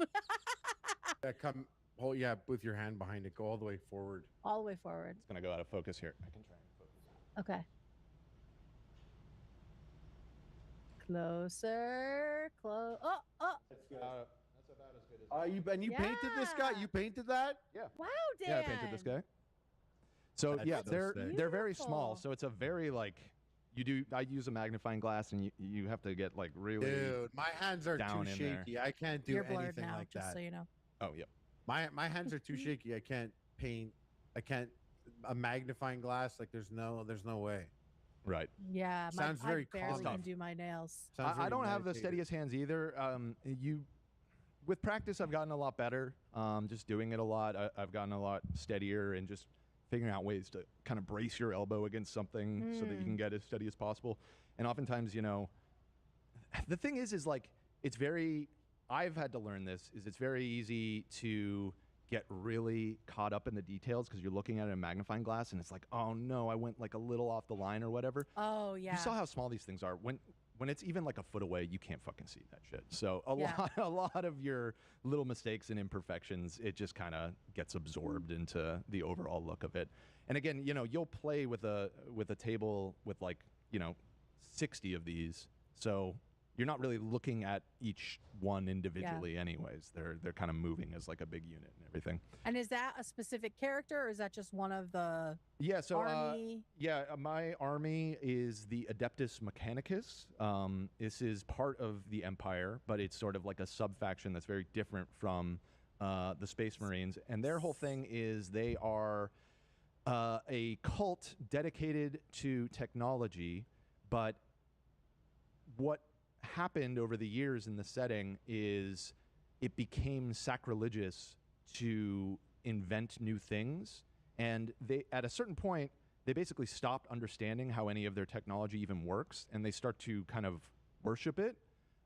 That come. Oh yeah, with your hand behind it. Go all the way forward. all the way forward. It's gonna go out of focus here. I can try and focus. Okay. Closer. Oh, oh. That's about as good as. You painted this guy. Yeah. You painted that. Yeah. Wow, Dan. Yeah, I painted this guy. So That's yeah, so they're sick. they're very small. Beautiful. So it's a very like I use a magnifying glass, and you have to get like really Dude, my hands are down too in there. shaky. I can't do You're blurred anything now, like just that. so you know. Oh yeah. My hands are too shaky. I can't paint. I can't a magnifying glass. Like there's no way. Right. Yeah, Sounds very I barely calm. can do my nails. Sounds I very don't have the meditative. steadiest hands either. With practice, I've gotten a lot better. Just doing it a lot, I've gotten a lot steadier and just figuring out ways to kind of brace your elbow against something so that you can get as steady as possible. And oftentimes, the thing is like it's very. I've had to learn this. It's very easy to get really caught up in the details because you're looking at a magnifying glass and it's like, oh no, I went like a little off the line or whatever. Oh yeah. You saw how small these things are. When it's even like a foot away, you can't fucking see that shit. So Yeah. a lot of your little mistakes and imperfections, it just kind of gets absorbed into the overall look of it. And again, you'll play with a table with like 60 of these, so you're not really looking at each one individually. Anyways, they're kind of moving as like a big unit and everything. And is that a specific character, or is that just one of the Yeah, so army? my army is the Adeptus Mechanicus. This is part of the Empire, but it's sort of like a sub-faction that's very different from the Space Marines. And their whole thing is they are a cult dedicated to technology, but what happened over the years in the setting is it became sacrilegious to invent new things, and they at a certain point they basically stopped understanding how any of their technology even works, and they start to kind of worship it,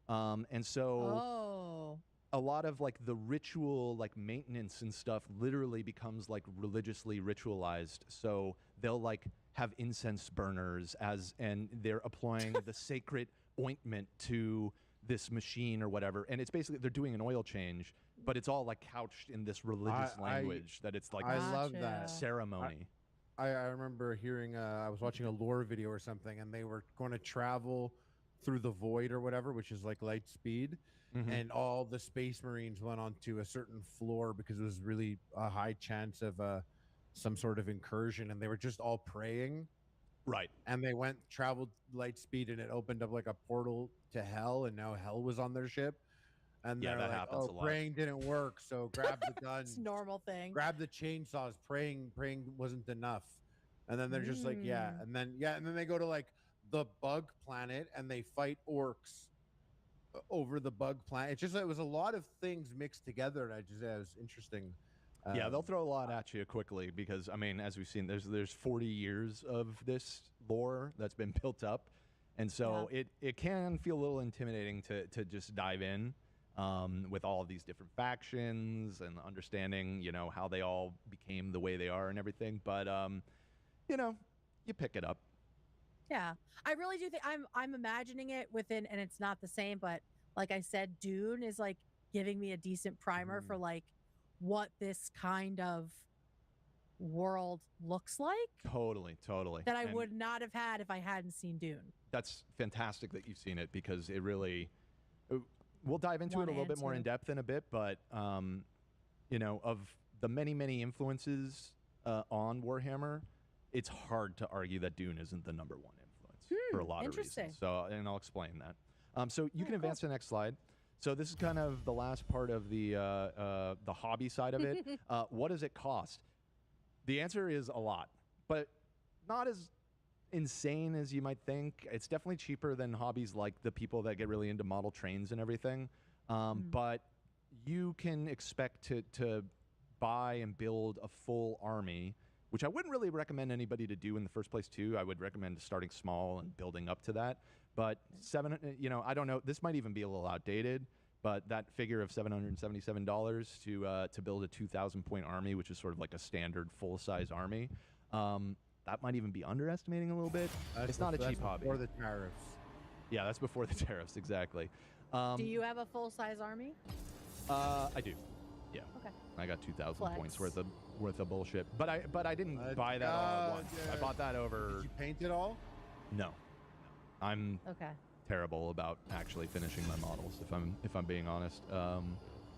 and so a lot of like the ritual like maintenance and stuff literally becomes like religiously ritualized. So they'll like have incense burners and they're applying the sacred ointment to this machine or whatever, and it's basically they're doing an oil change, but it's all like couched in this religious language that it's like I this love that ceremony. I remember hearing I was watching a lore video or something, and they were going to travel through the void or whatever, which is like light speed, and all the Space Marines went onto a certain floor because it was really a high chance of some sort of incursion, and they were just all praying. Right. And they traveled light speed, and it opened up like a portal to hell, and now hell was on their ship. And Yeah, they're that like, happens oh, a lot. praying didn't work, so grab the guns, It's a normal thing. grab the chainsaws. Praying wasn't enough. And then they're just like, yeah. And then they go to like the bug planet and they fight orcs over the bug planet. It was a lot of things mixed together, and it was interesting. Yeah, they'll throw a lot at you quickly because, I mean, as we've seen, there's 40 years of this lore that's been built up. And so it can feel a little intimidating to just dive in with all of these different factions and understanding, how they all became the way they are and everything. But, you pick it up. Yeah, I really do think I'm imagining it within, and it's not the same, but like I said, Dune is like giving me a decent primer for like what this kind of world looks like. Totally. That I And would not have had if I hadn't seen Dune. That's fantastic that you've seen it because it really. We'll dive into One it a little and bit more two. in depth in a bit, but of the many influences on Warhammer, it's hard to argue that Dune isn't the #1 influence for a lot of interesting. reasons. So, and I'll explain that. So you can advance to the next slide. So this is kind of the last part of the hobby side of it. What does it cost? The answer is a lot, but not as insane as you might think. It's definitely cheaper than hobbies like the people that get really into model trains and everything. But you can expect to buy and build a full army, which I wouldn't really recommend anybody to do in the first place too. I would recommend starting small and building up to that. But I don't know, this might even be a little outdated, but that figure of $777 to build a 2,000 point army, which is sort of like a standard full size army, that might even be underestimating a little bit. It's not a cheap hobby. Before the tariffs. Yeah, that's before the tariffs, exactly. Do you have a full-size army? I do. Yeah. Okay. I got 2,000 Flex. points worth of bullshit. But I didn't buy that all at once. I bought that over. Did you paint it all? No. I'm Okay. terrible about actually finishing my models, if I'm being honest. I would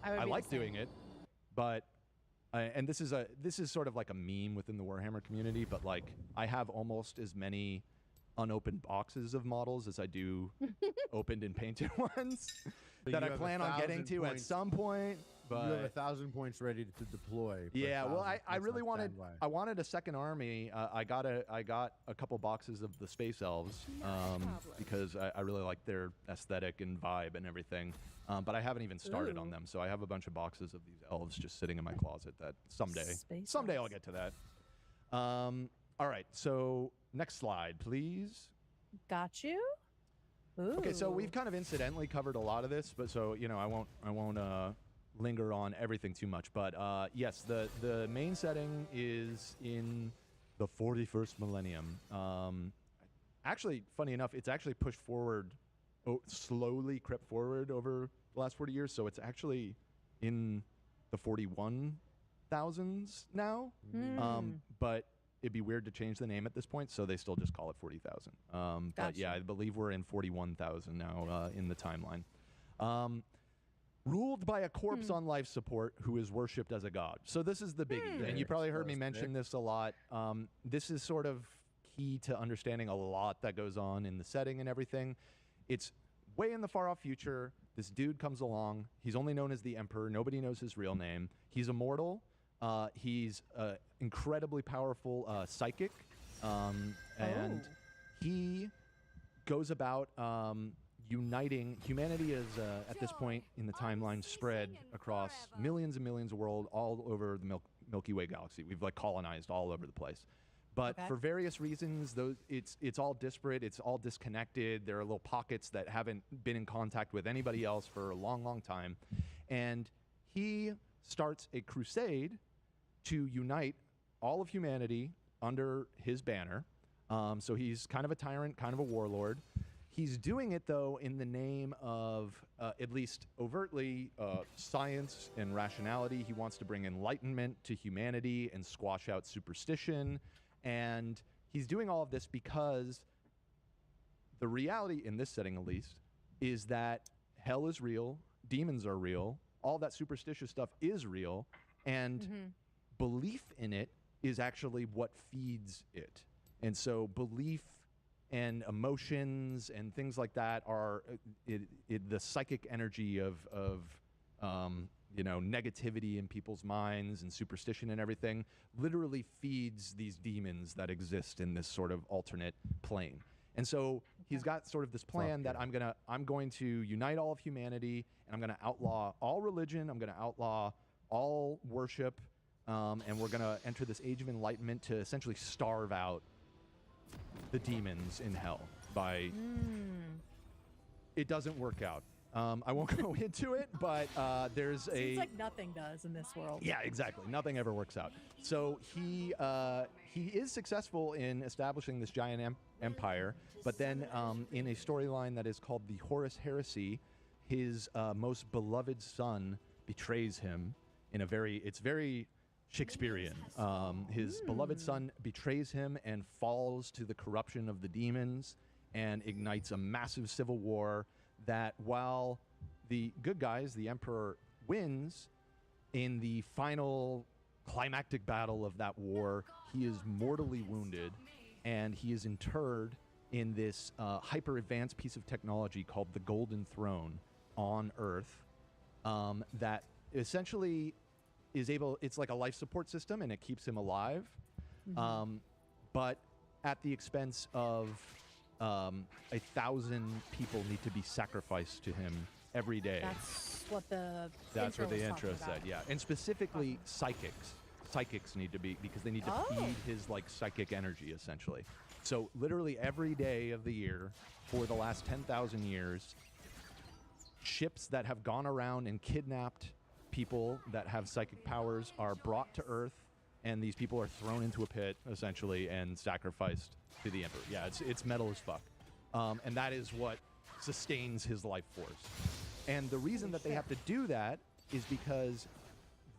I be the like same. doing it, but and this is sort of like a meme within the Warhammer community, but like I have almost as many unopened boxes of models as I do opened and painted ones So that you I have plan on getting 1,000 to at points. some point. But You have 1,000 points ready to deploy. Put yeah, well, 1,000 I points really on wanted standby. I wanted a second army. I got a couple boxes of the Space Elves because I really like their aesthetic and vibe and everything. But I haven't even started on Ooh. them, so I have a bunch of boxes of these elves just sitting in my closet. That someday Space I'll Elves. get to that. All right, so next slide, please. Got you. Ooh. Okay, so we've kind of incidentally covered a lot of this, but so I won't linger on everything too much. But yes, the main setting is in the 41st millennium. Actually, funny enough, it's actually pushed forward, slowly crept forward over the last 40 years. So it's actually in the 41,000s now. But it'd be weird to change the name at this point, so they still just call it 40,000. But yeah, I believe we're in 41,000 now in the timeline. Ruled by a corpse on life support who is worshipped as a god. So this is the biggie, and you probably heard me mention this a lot. This is sort of key to understanding a lot that goes on in the setting and everything. It's way in the far off future. This dude comes along. He's only known as the Emperor. Nobody knows his real name. He's immortal. He's incredibly powerful psychic, and he goes about uniting humanity. Is at this point in the timeline spread across millions and millions of worlds all over the Milky Way galaxy. We've like colonized all over the place, but for various reasons, it's all disparate. It's all disconnected. There are little pockets that haven't been in contact with anybody else for a long, long time, and he starts a crusade to unite all of humanity under his banner. So he's kind of a tyrant, kind of a warlord. He's doing it, though, in the name of, at least overtly, science and rationality. He wants to bring enlightenment to humanity and squash out superstition. And he's doing all of this because the reality, in this setting at least, is that hell is real, demons are real, all that superstitious stuff is real, and belief in it is actually what feeds it. And so belief and emotions and things like that are the psychic energy of negativity in people's minds and superstition and everything literally feeds these demons that exist in this sort of alternate plane. And so he's got sort of this plan that I'm going to unite all of humanity, and I'm going to outlaw all religion. I'm going to outlaw all worship, and we're going to enter this age of enlightenment to essentially starve out the demons in hell by. It doesn't work out. I won't go into it, but there's Seems like nothing does in this world. Yeah, exactly. Nothing ever works out. So he is successful in establishing this giant empire, but then in a storyline that is called the Horus Heresy, his most beloved son betrays him in it's very Shakespearean. His beloved son betrays him and falls to the corruption of the demons and ignites a massive civil war that, while the good guys, the Emperor, wins, in the final climactic battle of that war, he is mortally wounded, and he is interred in this hyper-advanced piece of technology called the Golden Throne. on Earth that essentially is able. It's like a life support system, and it keeps him alive, but at the expense of 1,000 people need to be sacrificed to him every day. That's what the That's what the was intro talking said, about. yeah. And specifically psychics. Psychics need to be, because they need to feed his like psychic energy essentially. So literally every day of the year for the last 10,000 years, ships that have gone around and kidnapped people that have psychic powers are brought to Earth, and these people are thrown into a pit essentially and sacrificed to the Emperor. Yeah, it's metal as fuck. And that is what sustains his life force. And the reason that they have to do that is because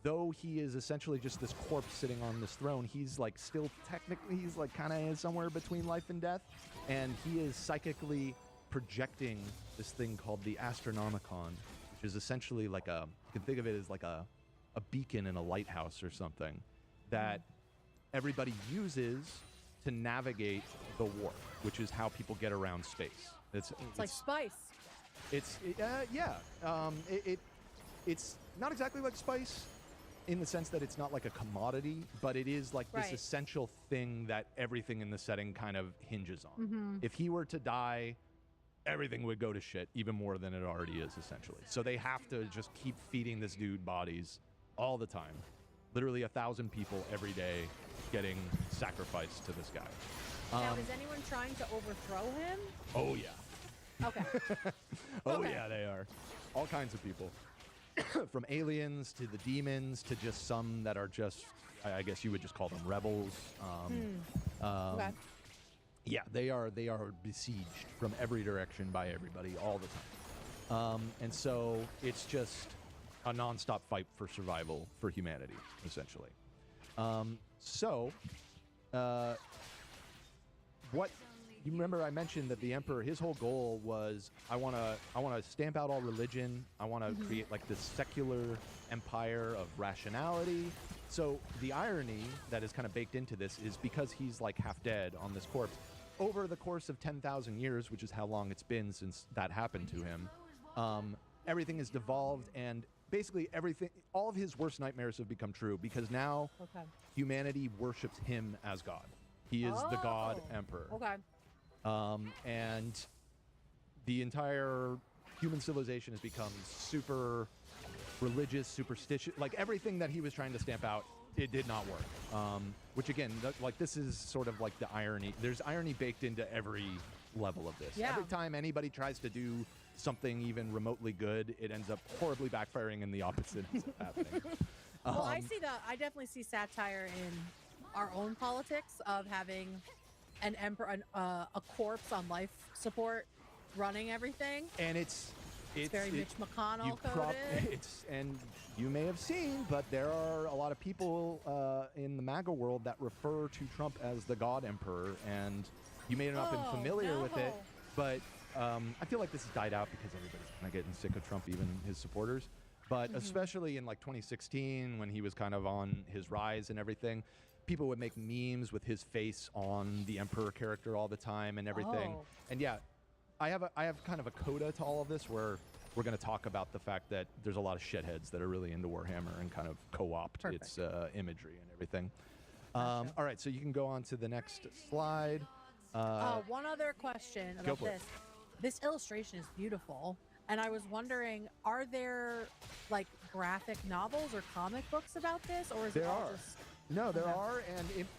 though he is essentially just this corpse sitting on this throne, he's like still technically, he's like kind of somewhere between life and death. And he is psychically projecting this thing called the Astronomicon, which is essentially like you can think of it as like a beacon in a lighthouse or something that everybody uses to navigate the warp, which is how people get around space. It's like spice. It's not exactly like spice in the sense that it's not like a commodity, but it is like this essential thing that everything in the setting kind of hinges on. If he were to die, everything would go to shit even more than it already is essentially. So they have to just keep feeding this dude bodies all the time. Literally 1,000 people every day getting sacrificed to this guy. Now, is anyone trying to overthrow him? Oh yeah. Okay. Yeah, they are. All kinds of people. From aliens to the demons to just some that are just, I guess you would just call them rebels. Okay. Yeah, they are besieged from every direction by everybody all the time. And so it's just a nonstop fight for survival for humanity, essentially. What you remember I mentioned that the Emperor, his whole goal was, I want to stamp out all religion. I want to create like this secular empire of rationality. So the irony that is kind of baked into this is because he's like half dead on this corpse, over the course of 10,000 years, which is how long it's been since that happened to him, everything has devolved, and basically everything, all of his worst nightmares have become true because now humanity worships him as God. He is the God Emperor. Okay. And the entire human civilization has become super religious, superstitious. Like everything that he was trying to stamp out, it did not work. Which again, this is sort of like the irony. There's irony baked into every level of this. Yeah. Every time anybody tries to do something even remotely good, it ends up horribly backfiring and the opposite ends up happening. Well, I definitely see satire in our own politics of having an emperor, a corpse on life support running everything. And it's very Mitch McConnell coded. And you may have seen, but there are a lot of people in the MAGA world that refer to Trump as the God Emperor, and you may have not been familiar with it, but I feel like this has died out because everybody's kind of getting sick of Trump, even his supporters. But especially in like 2016, when he was kind of on his rise and everything, people would make memes with his face on the Emperor character all the time and everything. And yeah, I have kind of a coda to all of this where we're going to talk about the fact that there's a lot of shitheads that are really into Warhammer and kind of co-opt its imagery and everything. All right, so you can go on to the next slide. One other question Go about for it. this. This illustration is beautiful, and I was wondering, are there like graphic novels or comic books about this, or is it all just... No, there are,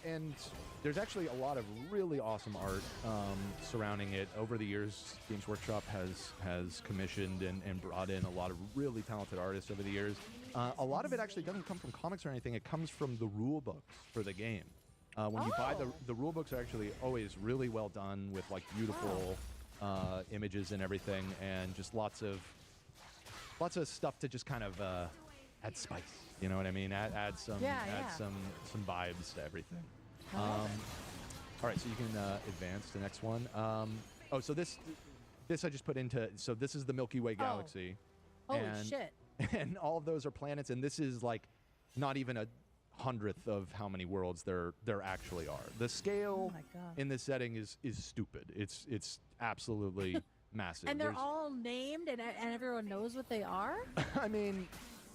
and there's actually a lot of really awesome art surrounding it. Over the years, Games Workshop has commissioned and brought in a lot of really talented artists over the years. A lot of it actually doesn't come from comics or anything. It comes from the rule books for the game. When you buy the rule books are actually always really well done with like beautiful images and everything, and just lots of stuff to just kind of add spice. You know what I mean? Add some vibes to everything. All right, so you can advance to the next one. So this I just put into. So this is the Milky Way galaxy. Holy shit! And all of those are planets, and this is like not even a 100th of how many worlds there actually are. The scale in this setting is stupid. It's absolutely massive. And they're There's- all named, and everyone knows what they are. I mean,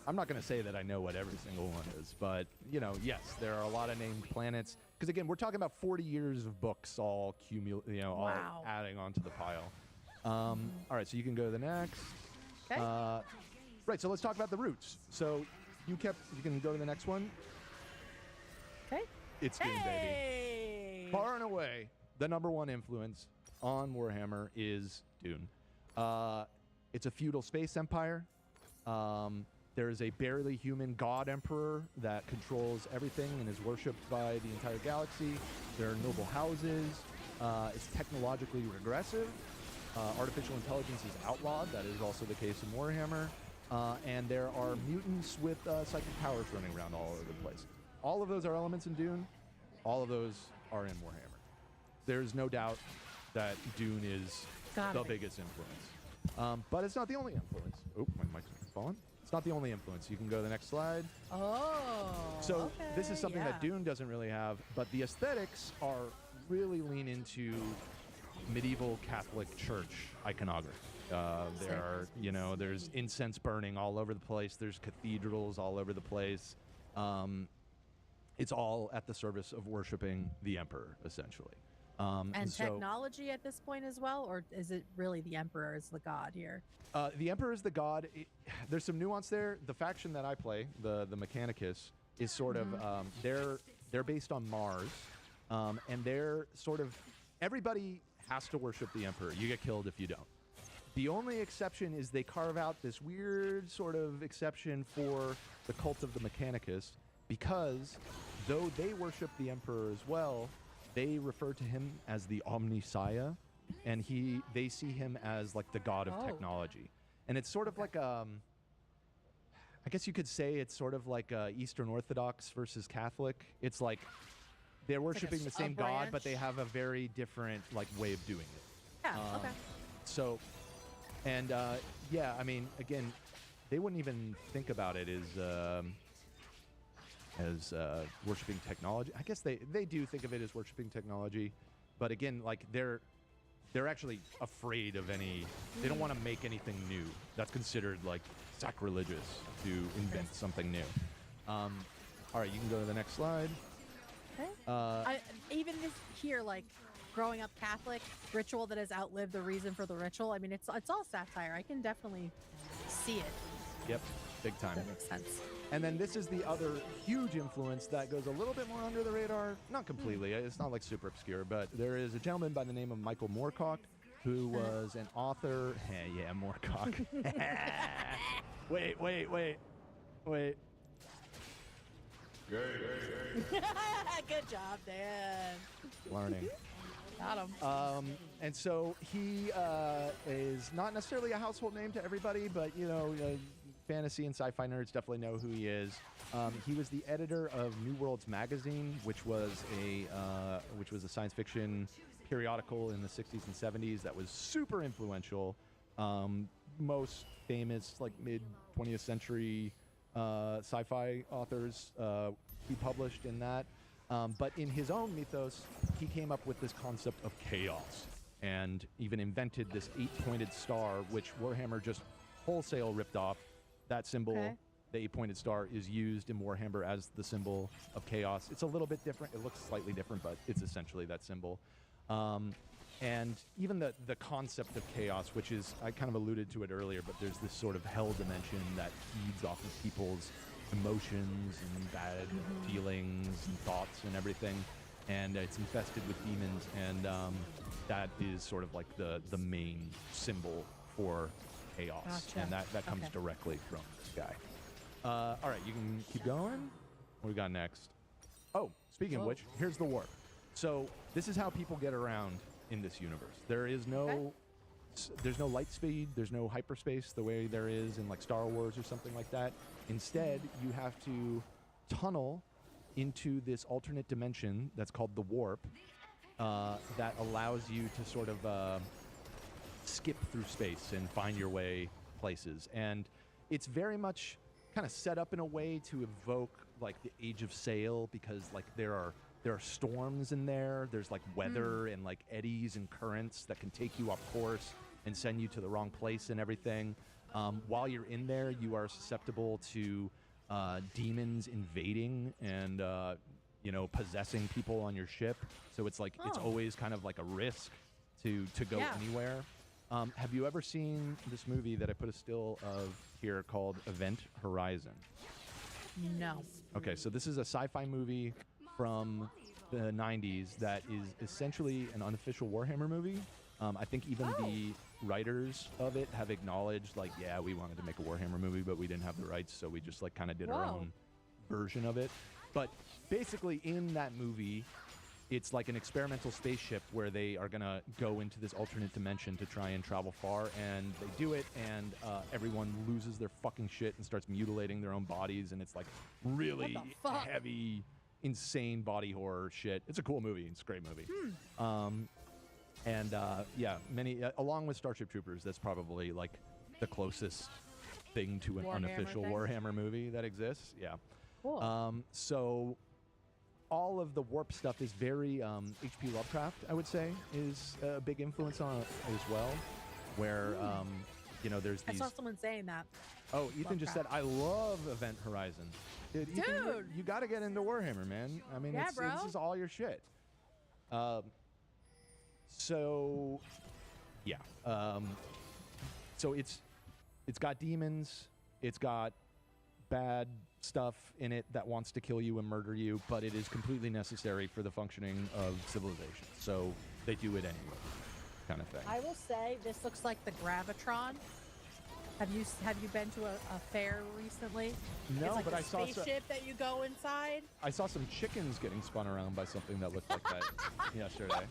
I'm not going to say that I know what every single one is, but, you know, yes, there are a lot of named planets. Because, again, we're talking about 40 years of books all all adding onto the pile. All right, so you can go to the next. Okay. Right, so let's talk about the roots. So you can go to the next one. Okay. It's Dune, baby. Far and away, the #1 influence on Warhammer is Dune. It's a feudal space empire. There is a barely human god emperor that controls everything and is worshipped by the entire galaxy. There are noble houses. It's technologically regressive. Artificial intelligence is outlawed. That is also the case in Warhammer. And there are mutants with psychic powers running around all over the place. All of those are elements in Dune. All of those are in Warhammer. There's no doubt that Dune is the biggest influence. But it's not the only influence. Oh, my mic's falling. It's not the only influence. You can go to the next slide. Oh. So this is okay, something that yeah. Dune doesn't really have, but the aesthetics are really lean into medieval Catholic Church iconography. There are, there's incense burning all over the place. There's cathedrals all over the place. It's all at the service of worshiping the emperor, essentially. And so, technology at this point as well, or is it really the Emperor is the god here? the emperor is the god. There's some nuance there. The faction that I play, the Mechanicus, is sort of they're based on Mars, and they're sort of everybody has to worship the emperor. You get killed if you don't. The only exception is they carve out this weird sort of exception for the cult of the Mechanicus, because though they worship the emperor as well, they refer to him as the Omnissiah, and they see him as like the god of technology. And it's sort of like I guess you could say it's sort of like Eastern Orthodox versus Catholic. It's like they're worshiping the same god, but they have a very different like way of doing it. Yeah. Okay. So, and yeah, I mean, again, they wouldn't even think about it as worshiping technology. I guess they do think of it as worshiping technology, but again, like they're actually afraid of any. They don't want to make anything new. That's considered like sacrilegious to invent something new. All right, you can go to the next slide. Okay. Even this here, like growing up Catholic, ritual that has outlived the reason for the ritual. I mean, it's all satire. I can definitely see it. Yep, big time. That makes sense. And then this is the other huge influence that goes a little bit more under the radar. Not completely. It's not like super obscure, but there is a gentleman by the name of Michael Moorcock, who was an author. Yeah, Moorcock. Wait. Good job, Dan. Learning. Got him. And so he is not necessarily a household name to everybody, but fantasy and sci-fi nerds definitely know who he is. He was the editor of New Worlds magazine, which was a science fiction periodical in the 60s and 70s that was super influential. Most famous, like mid 20th century sci-fi authors he published in that. But in his own mythos, he came up with this concept of chaos and even invented this 8-pointed star, which Warhammer just wholesale ripped off. That symbol, the 8-pointed star, is used in Warhammer as the symbol of chaos. It's a little bit different. It looks slightly different, but it's essentially that symbol. And even the concept of chaos, which is, I kind of alluded to it earlier, but there's this sort of hell dimension that feeds off of people's emotions and bad feelings and thoughts and everything. And it's infested with demons, and that is sort of like the main symbol for chaos. Gotcha. And that comes directly from this guy. All right, you can keep going. What we got next? Oh, speaking of which, here's the warp. So this is how people get around in this universe. There is there's no light speed, there's no hyperspace the way there is in like Star Wars or something like that. Instead, you have to tunnel into this alternate dimension that's called the warp, that allows you to sort of skip through space and find your way places. And it's very much kind of set up in a way to evoke like the Age of Sail, because like there are storms in there. There's like weather and like eddies and currents that can take you off course. and send you to the wrong place and everything. While you're in there, you are susceptible to demons invading and possessing people on your ship. So it's like it's always kind of like a risk to go anywhere. Have you ever seen this movie that I put a still of here called Event Horizon? No. Okay, so this is a sci-fi movie from the 90s that is essentially an unofficial Warhammer movie. I think even the writers of it have acknowledged, like, yeah, we wanted to make a Warhammer movie, but we didn't have the rights, so we just like kind of did our own version of it. But basically in that movie, it's like an experimental spaceship where they are going to go into this alternate dimension to try and travel far, and they do it, and everyone loses their fucking shit and starts mutilating their own bodies, and it's like really heavy, insane body horror shit. It's a cool movie. It's a great movie. Many, along with Starship Troopers, that's probably like the closest thing to an unofficial Warhammer movie that exists. Yeah. Cool. So all of the warp stuff is very H.P. Lovecraft, I would say, is a big influence on it as well, where, there's these... I saw someone saying that. Oh, Ethan just said, I love Event Horizon. Dude, Ethan, you got to get into Warhammer, man. I mean, this is all your shit. So it's got demons, it's got bad stuff in it that wants to kill you and murder you, but it is completely necessary for the functioning of civilization. So they do it anyway, kind of thing. I will say this looks like the Gravitron. Have you been to a fair recently? No, it's like but a I saw spaceship that you go inside. I saw some chickens getting spun around by something that looked like that yesterday.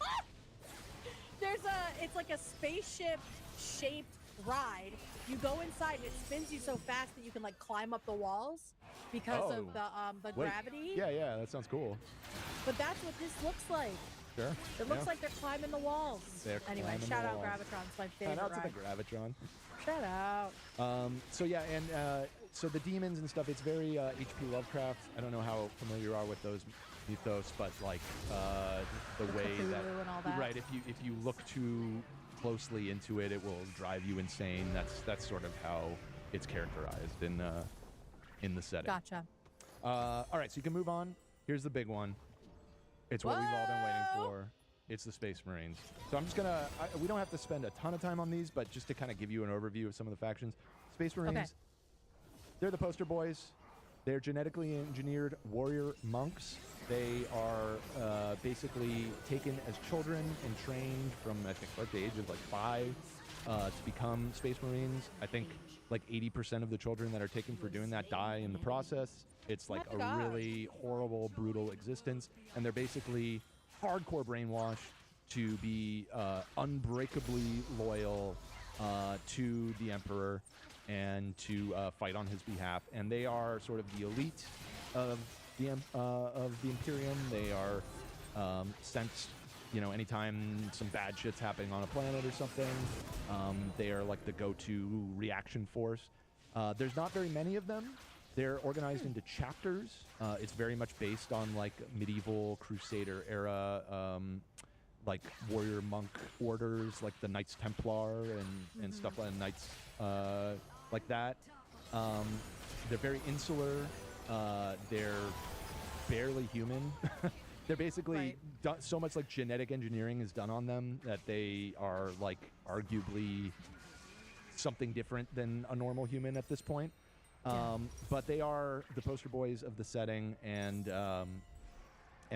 It's like a spaceship shaped ride. You go inside and it spins you so fast that you can like climb up the walls because of the gravity. Yeah, that sounds cool. But that's what this looks like. Sure. It looks like they're climbing the walls. Anyway, shout out Gravitron. It's my favorite Shout out ride. to the Gravitron. Shout out. So the demons and stuff, it's very H.P. Lovecraft. I don't know how familiar you are with those mythos, but like the way Cthulhu that, and all that. right, if you look too closely into it, it will drive you insane. That's sort of how it's characterized in the setting. Gotcha. All right, so you can move on. Here's the big one. It's what we've all been waiting for. It's the Space Marines. So I'm just gonna. We don't have to spend a ton of time on these, but just to kind of give you an overview of some of the factions. Space Marines. They're the poster boys. They're genetically engineered warrior monks. They are basically taken as children and trained from, I think, like the age of like 5 to become Space Marines. I think like 80% of the children that are taken for doing that die in the process. It's like a really horrible, brutal existence. And they're basically hardcore brainwashed to be unbreakably loyal to the Emperor and to fight on his behalf. And they are sort of the elite of the Imperium. They are sent, anytime some bad shit's happening on a planet or something. They are like the go-to reaction force. There's not very many of them. They're organized into chapters. It's very much based on like medieval Crusader era, like warrior monk orders, like the Knights Templar and stuff like Knights like that. They're very insular. They're barely human. They're basically done, so much like genetic engineering is done on them that they are like arguably something different than a normal human at this point. But they are the poster boys of the setting, and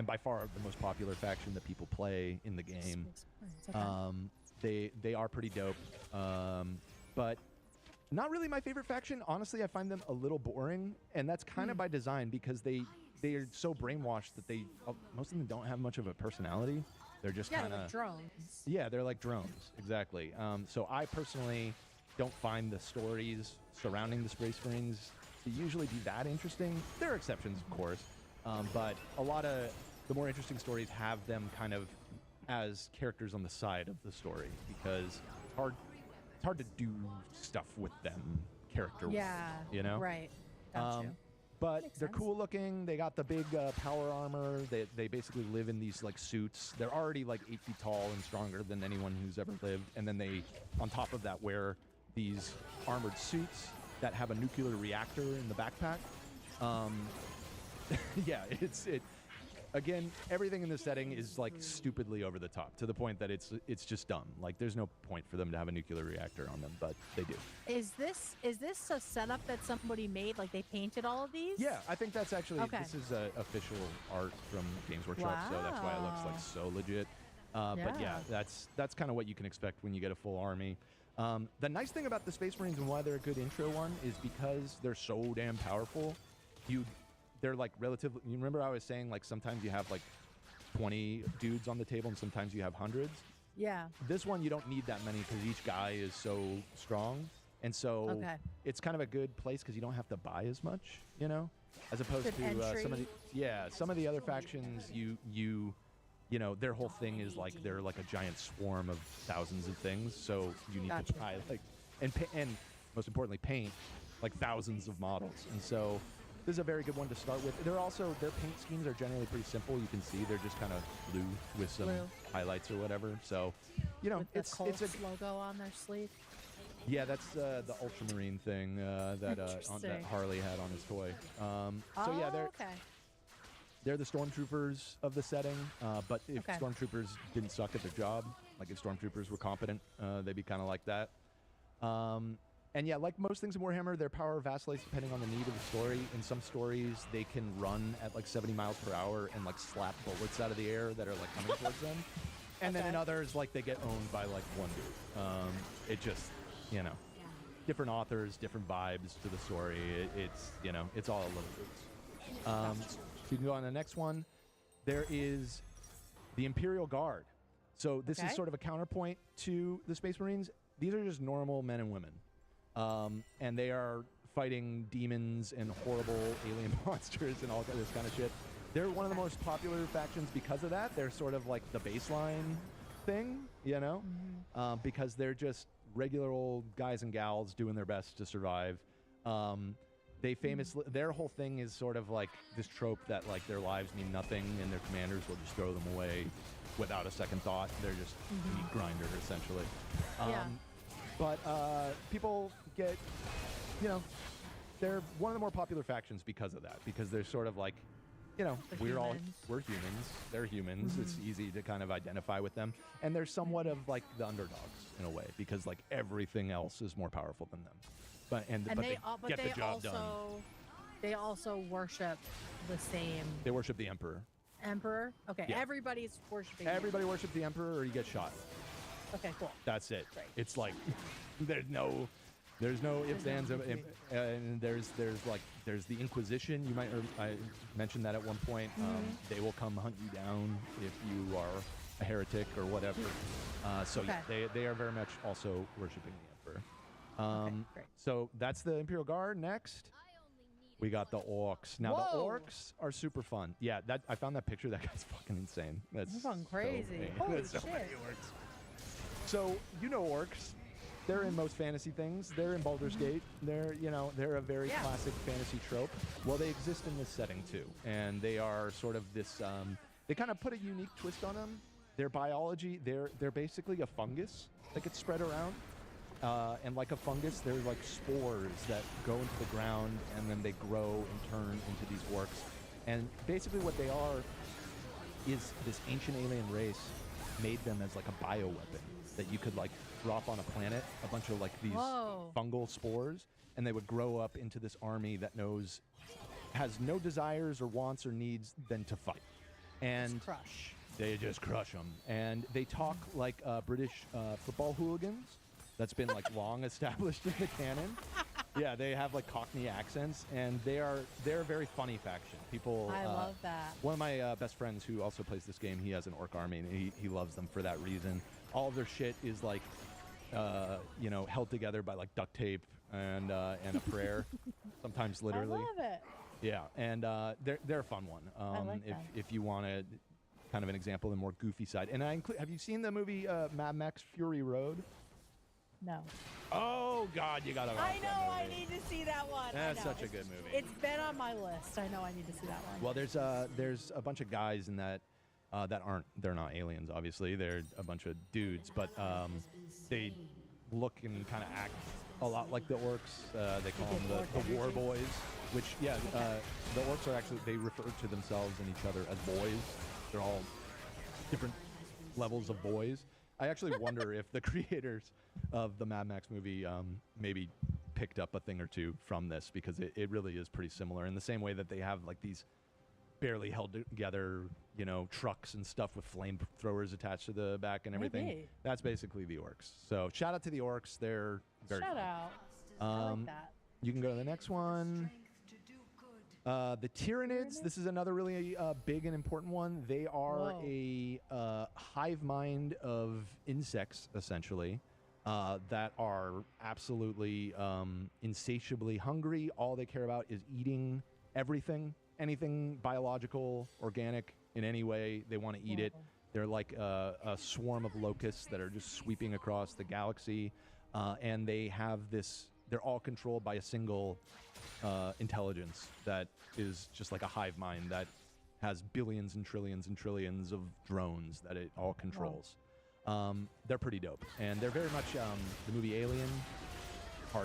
by far the most popular faction that people play in the game. They are pretty dope, but not really my favorite faction. Honestly, I find them a little boring, and that's kind of by design because they are so brainwashed that most of them don't have much of a personality. They're just kind of like drones. Yeah, they're like drones, exactly. So I personally don't find the stories surrounding the Space Marines to usually be that interesting. There are exceptions, of course, but a lot of the more interesting stories have them kind of as characters on the side of the story because it's hard to do stuff with them character-wise. Yeah, right. Gotcha. But Makes they're sense. cool looking. They got the big power armor. They basically live in these like suits. They're already like 8 feet tall and stronger than anyone who's ever lived. And then they, on top of that, wear these armored suits that have a nuclear reactor in the backpack. Yeah, again, everything in this setting is like stupidly over the top to the point that it's just dumb. Like there's no point for them to have a nuclear reactor on them, but they do. Is this a setup that somebody made? Like they painted all of these? Yeah, I think that's actually Okay. this is official art from Games Workshop, so that's why it looks like so legit. But yeah, that's kind of what you can expect when you get a full army. The nice thing about the Space Marines and why they're a good intro one is because they're so damn powerful. They're like relatively. You remember I was saying like sometimes you have like 20 dudes on the table and sometimes you have hundreds. Yeah. This one you don't need that many because each guy is so strong, and so it's kind of a good place because you don't have to buy as much, you know, as opposed Good to some of entry. some of the other factions. You know, their whole thing is like they're like a giant swarm of thousands of things, so you need to buy like and most importantly paint like thousands of models, and so. This is a very good one to start with. Their paint schemes are generally pretty simple. You can see they're just kind of blue with some highlights or whatever. So, you know, With the Colts logo on their sleeve. yeah, that's the Ultramarine thing that Harley had on his toy. So yeah, they're the stormtroopers of the setting. But if stormtroopers didn't suck at their job, like if stormtroopers were competent, they'd be kind of like that. And yeah, like most things in Warhammer, their power vacillates depending on the need of the story. In some stories, they can run at like 70 miles per hour and like slap bullets out of the air that are like coming towards them. And then in others, like they get owned by like one dude. It just, you know, different authors, different vibes to the story. It's, you know, it's all a little bit. So you can go on the next one. There is the Imperial Guard. So this is sort of a counterpoint to the Space Marines. These are just normal men and women. And they are fighting demons and horrible alien monsters and all this kind of shit. They're one of the most popular factions because of that. They're sort of like the baseline thing, you know, because they're just regular old guys and gals doing their best to survive. They famously, their whole thing is sort of like this trope that like their lives mean nothing and their commanders will just throw them away without a second thought. They're just meat grinder essentially. But people get, you know, they're one of the more popular factions because of that. Because they're sort of like, you know, we're humans. They're humans. It's easy to kind of identify with them, and they're somewhat of like the underdogs in a way because like everything else is more powerful than them. But they get the job done. They also worship the same. They worship the Emperor. Emperor. Okay, Yeah. everybody's worshiping. Everybody worships the Emperor, or you get shot. Okay, cool. That's it. Great. It's like there's no ifs, ands, and there's the Inquisition. You might I mentioned that at one point. They will come hunt you down if you are a heretic or whatever. They are very much also worshiping the Emperor. Great. So that's the Imperial Guard. Next, we got the Orcs. Now the Orcs are super fun. Yeah, that I found that picture. That guy's fucking insane. That's fucking crazy. So, Holy that's so shit. many Orcs. So you know Orcs. They're in most fantasy things. They're in Baldur's Gate. They're a very classic fantasy trope. Well, they exist in this setting too, and they are sort of this. They kind of put a unique twist on them. Their biology, they're basically a fungus that gets spread around, and like a fungus, they're like spores that go into the ground and then they grow and turn into these orcs. And basically, what they are is this ancient alien race made them as like a bioweapon that you could like drop on a planet, a bunch of like these fungal spores, and they would grow up into this army that has no desires or wants or needs than to fight. And Just crush. They just crush them. And they talk like British football hooligans. That's been like long established in the canon. Yeah, they have like Cockney accents, and they're a very funny faction. People. I love that. One of my best friends who also plays this game, he has an orc army, and he loves them for that reason. All of their shit is like, held together by like duct tape and a prayer, sometimes literally. I love it. Yeah, and they're a fun one. I like that. If you want to, kind of an example, the more goofy side. And have you seen the movie Mad Max Fury Road? No. Oh Oh God, you gotta watch I that know I movie. need to see that one. I That's know. such a good movie. It's been on my list. I know I need to see that one. Well, there's a bunch of guys in that they're not aliens, obviously. They're a bunch of dudes, but they look and kind of act a lot like the orcs. They call them the war boys, which the orcs are actually, they refer to themselves and each other as boys. They're all different levels of boys. I actually wonder if the creators of the Mad Max movie maybe picked up a thing or two from this, because it really is pretty similar in the same way that they have like these barely held together, trucks and stuff with flamethrowers attached to the back and everything. Maybe. That's basically the orcs. So shout out to the orcs. They're very Shout fun. out. I like that. You can go to the next one. The Tyranids. This is another really big and important one. They are a hive mind of insects, essentially, that are absolutely insatiably hungry. All they care about is eating everything, anything biological, organic in any way. They want to eat it. They're like a swarm of locusts that are just sweeping across the galaxy, and they have this. They're all controlled by a single intelligence that is just like a hive mind that has billions and trillions of drones that it all controls. They're pretty dope, and they're very much the movie Alien.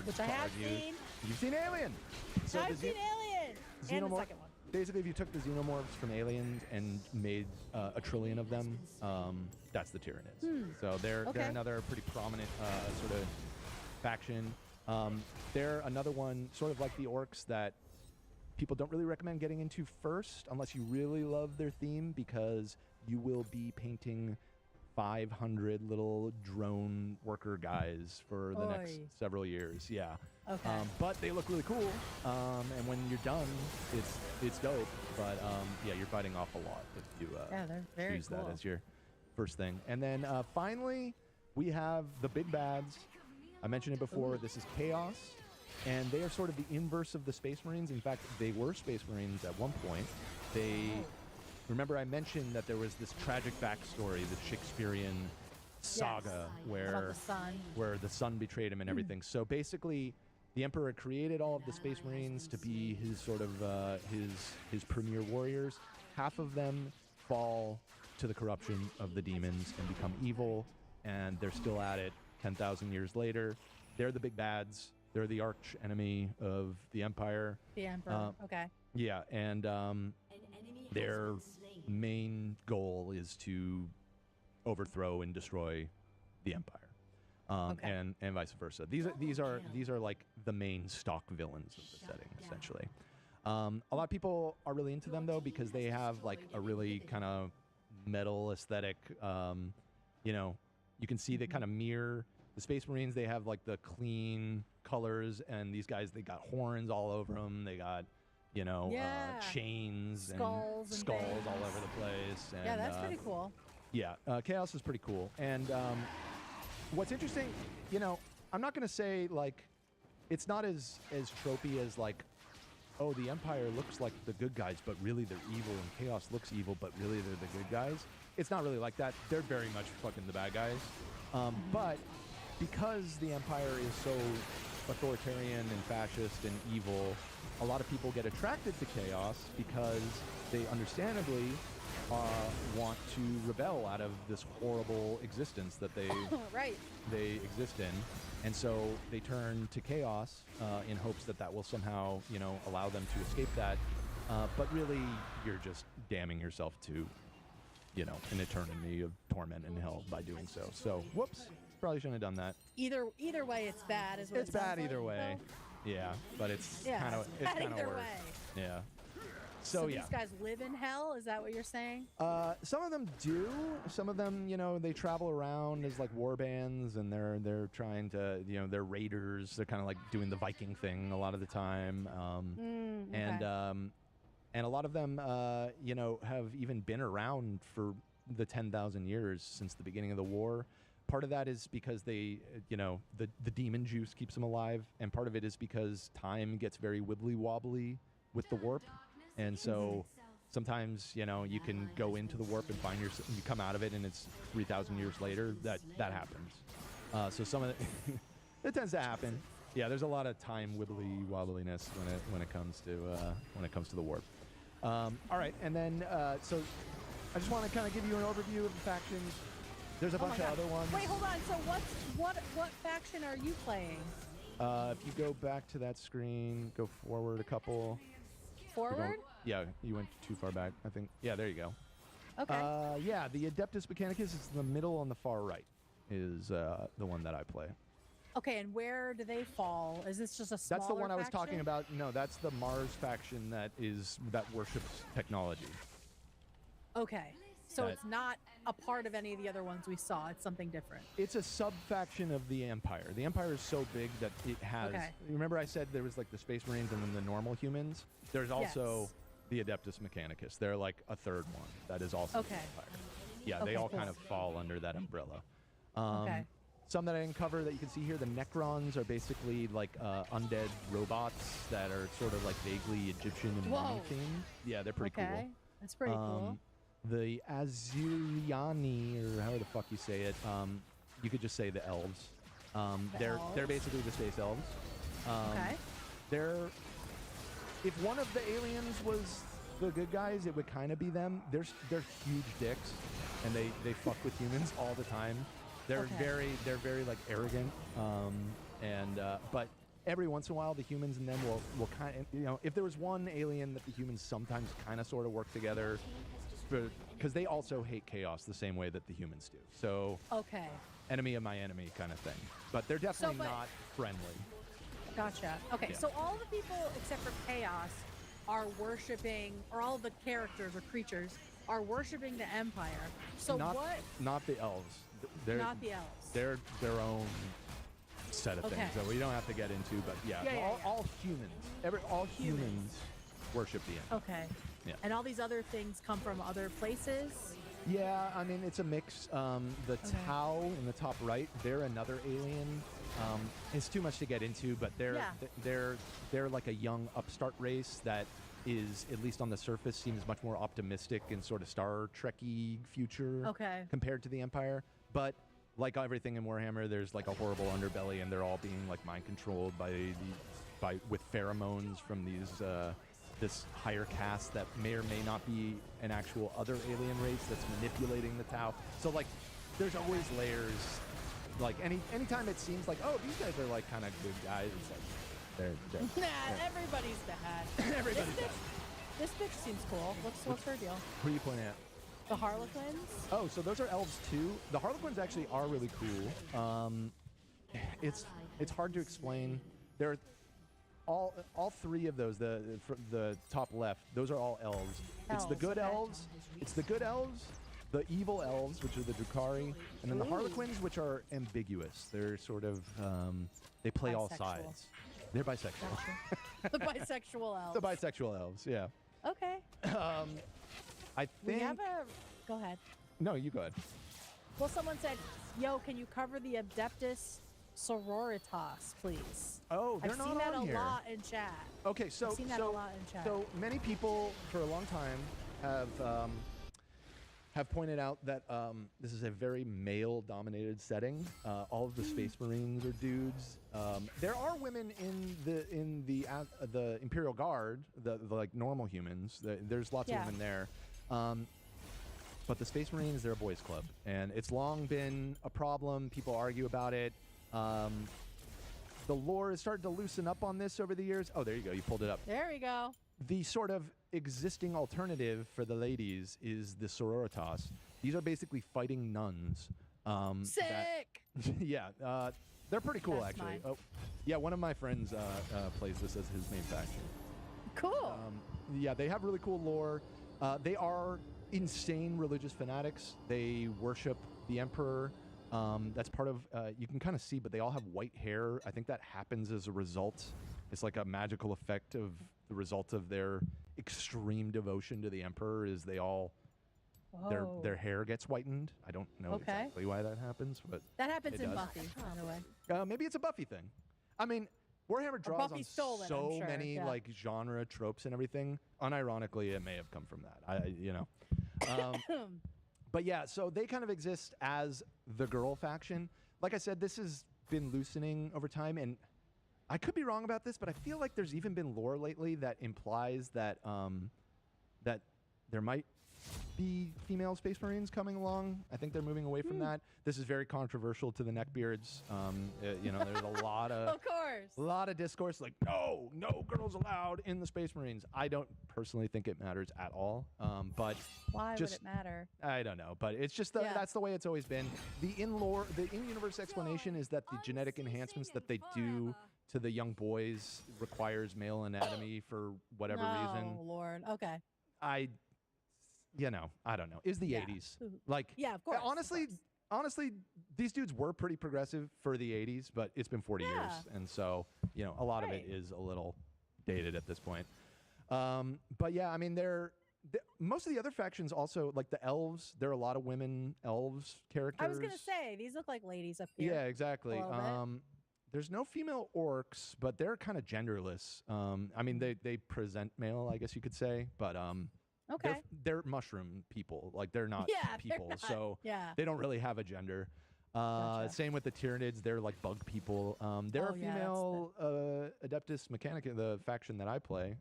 Which I have seen. You've seen Alien. So I've seen Alien. And the second one. Basically, if you took the xenomorphs from Aliens and made a trillion of them, that's the Tyranids. So they're another pretty prominent sort of faction. They're another one, sort of like the orcs, that people don't really recommend getting into first unless you really love their theme, because you will be painting 500 little drone worker guys for the next several years. Yeah. Okay. But they look really cool. And when you're done, it's dope. But yeah, you're biting off a lot if you they're very choose cool. that as your first thing. And then finally, we have the big bads. I mentioned it before. This is Chaos. And they are sort of the inverse of the Space Marines. In fact, they were Space Marines at one point. Remember I mentioned that there was this tragic backstory, the Shakespearean saga where the sun betrayed him and everything. So basically, the Emperor created all of the Space Marines to be his sort of his premier warriors. Half of them fall to the corruption of the demons and become evil, and they're still at it 10,000 years later. They're the big bads. They're the arch enemy of the Empire. The Emperor. Okay. Yeah, and their main goal is to overthrow and destroy the Empire, and vice versa. These are like the main stock villains of the setting, essentially. A lot of people are really into them though, because they have like a really kind of metal aesthetic. You can see they kind of mirror the Space Marines. They have like the clean colors, and these guys, they got horns all over them. They got chains skulls and skulls all over the place. And, yeah, that's pretty cool. Yeah, Chaos is pretty cool. And what's interesting, I'm not going to say like it's not as tropey as like, oh, the Empire looks like the good guys, but really they're evil, and Chaos looks evil, but really they're the good guys. It's not really like that. They're very much fucking the bad guys. But because the Empire is so authoritarian and fascist and evil, a lot of people get attracted to Chaos because they understandably want to rebel out of this horrible existence that they exist in, and so they turn to Chaos in hopes that will somehow allow them to escape that. But really, you're just damning yourself to an eternity of torment and hell by doing so. So whoops. Probably shouldn't have done that. Either way, it's bad. Is what it's bad either way. Yeah, but it's kind of worse. Way. Yeah. So yeah. These guys live in hell. Is that what you're saying? Some of them do. Some of them, they travel around as like war bands, and they're trying to, they're raiders. They're kind of like doing the Viking thing a lot of the time. And a lot of them, have even been around for the 10,000 years since the beginning of the war. Part of that is because they, the demon juice keeps them alive, and part of it is because time gets very wibbly wobbly with the warp, and so sometimes you can go into the warp and find yourself, you come out of it, and it's 3,000 years later that happens. So some of It tends to happen. Yeah, there's a lot of time wibbly wobbliness when it comes to the warp. All right, and then so I just want to kind of give you an overview of the factions. There's a bunch of other ones. Wait, hold on. So what faction are you playing? If you go back to that screen, go forward a couple. Forward? Yeah, you went too far back, I think. Yeah, there you go. Okay. Yeah, the Adeptus Mechanicus is in the middle on the far right, is the one that I play. Okay, and where do they fall? Is this just a smaller That's the one I was faction? talking about. No, that's the Mars faction that worships technology. Okay. So That- it's not a part of any of the other ones we saw. It's something different. It's a sub-faction of the Empire. The Empire is so big that it has... Okay. Remember I said there was like the Space Marines and then the normal humans? There's also the Adeptus Mechanicus. They're like a third one that is also the Empire. Yeah, they Okay, all cool. kind of fall under that umbrella. Okay. Some that I didn't cover that you can see here, the Necrons are basically like undead robots that are sort of like vaguely Egyptian and mummy Whoa. themed. Yeah, they're pretty Okay. cool. That's pretty cool. The Azuriani, or however the fuck you say it, you could just say the elves. They're elves. basically the space elves. Okay. They're if one of the aliens was the good guys, it would kind of be them. They're huge dicks, and they fuck with humans all the time. They're very like arrogant, but every once in a while the humans and them will kind of, if there was one alien that the humans sometimes kind of sort of work together, because they also hate chaos the same way that the humans do. So Okay. enemy of my enemy kind of thing. But they're definitely but- not friendly. Gotcha. Okay, Yeah. so all the people except for Chaos are worshiping, or all the characters or creatures are worshiping the Empire. So not, what? Not the elves. They're, Not the elves. They're their own set of Okay. things that we don't have to get into. But all humans, all humans worship the Empire. Okay. Yeah. And all these other things come from other places. Yeah, I mean it's a mix. The Tau in the top right, they're another alien. It's too much to get into, but they're like a young upstart race that is, at least on the surface, seems much more optimistic and sort of Star Trek-y future compared to the Empire. But like everything in Warhammer, there's like a horrible underbelly, and they're all being like mind controlled with pheromones from this higher caste that may or may not be an actual other alien race that's manipulating the Tau. So like, there's always layers. Like anytime it seems like, oh, these guys are like kind of good guys, it's like they're Everybody's bad. Everybody's bad. This bitch seems cool. What's her deal? Who are you pointing at? The Harlequins? Oh, so those are elves too. The Harlequins actually are really cool. It's hard to explain. They're all three of those. The top left, those are all elves. It's the good elves. It's the good elves. The evil elves, which are the Drukhari, and then the Harlequins, which are ambiguous. They're sort of they play all Bisexual. sides. They're bisexual. The bisexual elves. The bisexual elves, yeah. Okay. I We think. have a. Go ahead. No, you go ahead. Well, someone said, "Yo, can you cover the Adeptus Sororitas, please?" Oh, they're I've not seen that on a here. lot in chat. Okay, so I've seen that a lot in chat. So many people for a long time have pointed out that this is a very male-dominated setting. All of the Space Marines are dudes. There are women in the Imperial Guard, the like normal humans. There's lots of women there. But the Space Marines, they're a boys' club, and it's long been a problem. People argue about it. The lore has started to loosen up on this over the years. Oh, there you go. You pulled it up. There we go. The sort of existing alternative for the ladies is the sororitas. These are basically fighting nuns. Sick. Yeah, they're pretty cool, That's actually. mine. Oh, yeah, one of my friends plays this as his main faction. Cool. Yeah, they have really cool lore. They are insane religious fanatics. They worship the Emperor. That's part of, you can kind of see, but they all have white hair. I think that happens as a result. It's like a magical effect of the result of their extreme devotion to the Emperor is they all, their hair gets whitened. I don't know exactly why that happens, but That happens it in does. Buffy, by the way. Maybe it's a Buffy thing. I mean, Warhammer draws on Buffy stole it, I'm so sure, many yeah. like genre tropes and everything. Unironically, it may have come from that. But yeah, so they kind of exist as the girl faction. Like I said, this is been loosening over time, and I could be wrong about this, but I feel like there's even been lore lately that implies that that there might be female Space Marines coming along. I think they're moving away from that. This is very controversial to the neckbeards. You know, there's a lot of discourse like, no girls allowed in the Space Marines. I don't personally think it matters at all. But why would it matter? I don't know, but it's just that's the way it's always been. The in-universe explanation is that the genetic enhancements that they do to the young boys requires male anatomy for whatever reason. Oh, Lord. Okay. I don't know. Is the 80s. Like, yeah, of course. Honestly, these dudes were pretty progressive for the 80s, but it's been 40 years. And so, you know, a lot of it is a little dated at this point. But yeah, I mean, most of the other factions also, like the elves, there are a lot of women elves characters. I was going to say, these look like ladies up here. Yeah, exactly. There's no female orcs, but they're kind of genderless. I mean, they present male, I guess you could say, but okay. They're mushroom people. Like, they're not people, so they don't really have a gender. Same with the Tyranids. They're like bug people. They're a female Adeptus Mechanica, the faction that I play.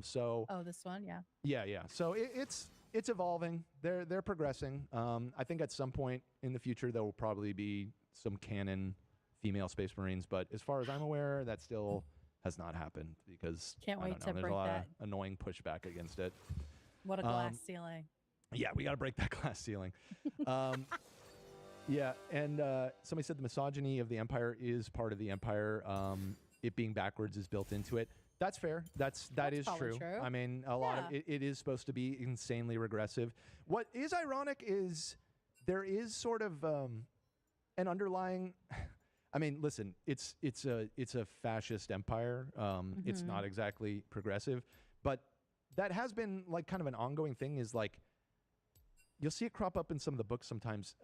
So this one, yeah. Yeah. So it's evolving. They're progressing. I think at some point in the future there will probably be some canon female Space Marines, but as far as I'm aware, that still has not happened because there's a lot of annoying pushback against it. What a glass ceiling. Yeah, we got to break that glass ceiling. Yeah, and somebody said the misogyny of the Empire is part of the Empire. It being backwards is built into it. That's fair. That is true. I mean, a lot of it is supposed to be insanely regressive. What is ironic is there is sort of an underlying. I mean, listen, it's a fascist empire. It's not exactly progressive, but that has been like kind of an ongoing thing. Is like you'll see it crop up in some of the books sometimes.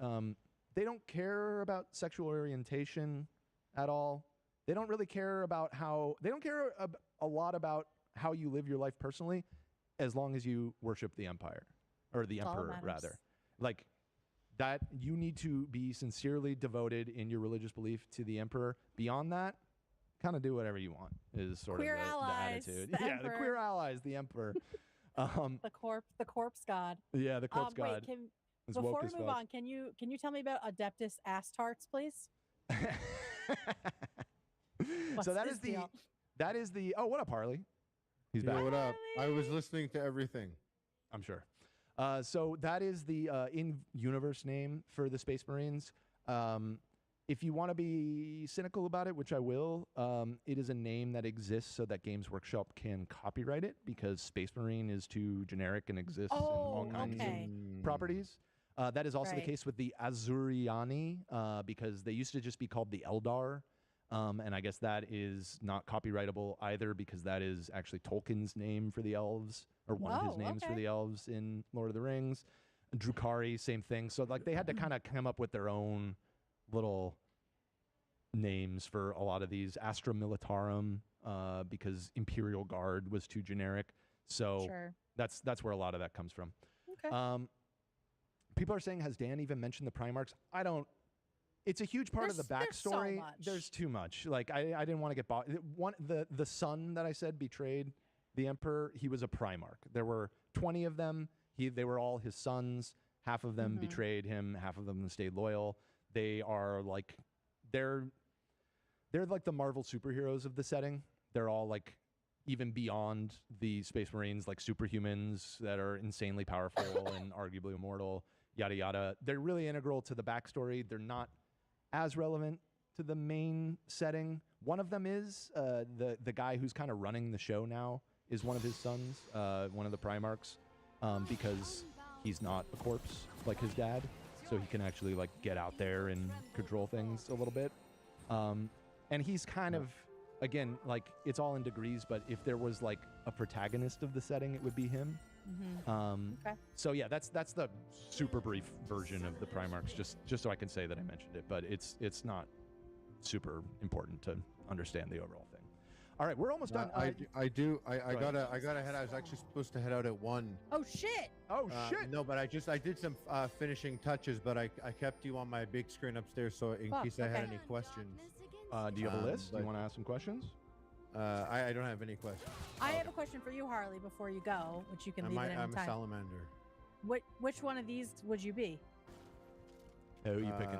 They don't care about sexual orientation at all. They don't really care about they don't care a lot about how you live your life personally, as long as you worship the empire or the emperor rather. Like that, you need to be sincerely devoted in your religious belief to the emperor. Beyond that, kind of do whatever you want is sort queer of the attitude. The yeah, emperor. The queer allies, the emperor. The corpse god. Yeah, the corpse god. Before we move on, can you tell me about Adeptus Astartes, please? So that is the oh, what up, Harley? He's back. What up? I was listening to everything. I'm sure. So that is the in-universe name for the Space Marines. If you want to be cynical about it, which I will, it is a name that exists so that Games Workshop can copyright it because Space Marine is too generic and exists in all kinds of properties. That is also the case with the Azuriani because they used to just be called the Eldar. And I guess that is not copyrightable either because that is actually Tolkien's name for the elves, or one of his names for the elves in Lord of the Rings. Drukhari, same thing. So like they had to kind of come up with their own little names for a lot of these. Astra Militarum, because Imperial Guard was too generic. So that's where a lot of that comes from. Okay. People are saying, has Dan even mentioned the Primarchs? I don't. It's a huge part of the backstory. There's too much. Like I didn't want to get bought. The son that I said betrayed the Emperor. He was a Primarch. There were 20 of them. They were all his sons. Half of them betrayed him. Half of them stayed loyal. They are like they're like the Marvel superheroes of the setting. They're all like even beyond the Space Marines, like superhumans that are insanely powerful and arguably immortal. Yada yada. They're really integral to the backstory. They're not as relevant to the main setting. One of them is the guy who's kind of running the show now is one of his sons, one of the Primarchs, because he's not a corpse like his dad, so he can actually like get out there and control things a little bit. And he's kind of, again, like it's all in degrees, but if there was like a protagonist of the setting, it would be him. So yeah, that's the super brief version of the Primarchs, just so I can say that I mentioned it, but it's not super important to understand the overall thing. All right, we're almost done. I gotta head. I was actually supposed to head out at 1. Oh shit! No, but I did some finishing touches, but I kept you on my big screen upstairs, so in case I had any questions. Do you have a list? Do you but- want to ask some questions? I don't have any questions. I have a question for you, Harley, before you go, which you can leave at any I'm a time. salamander. Which one of these would you be? Who are you picking?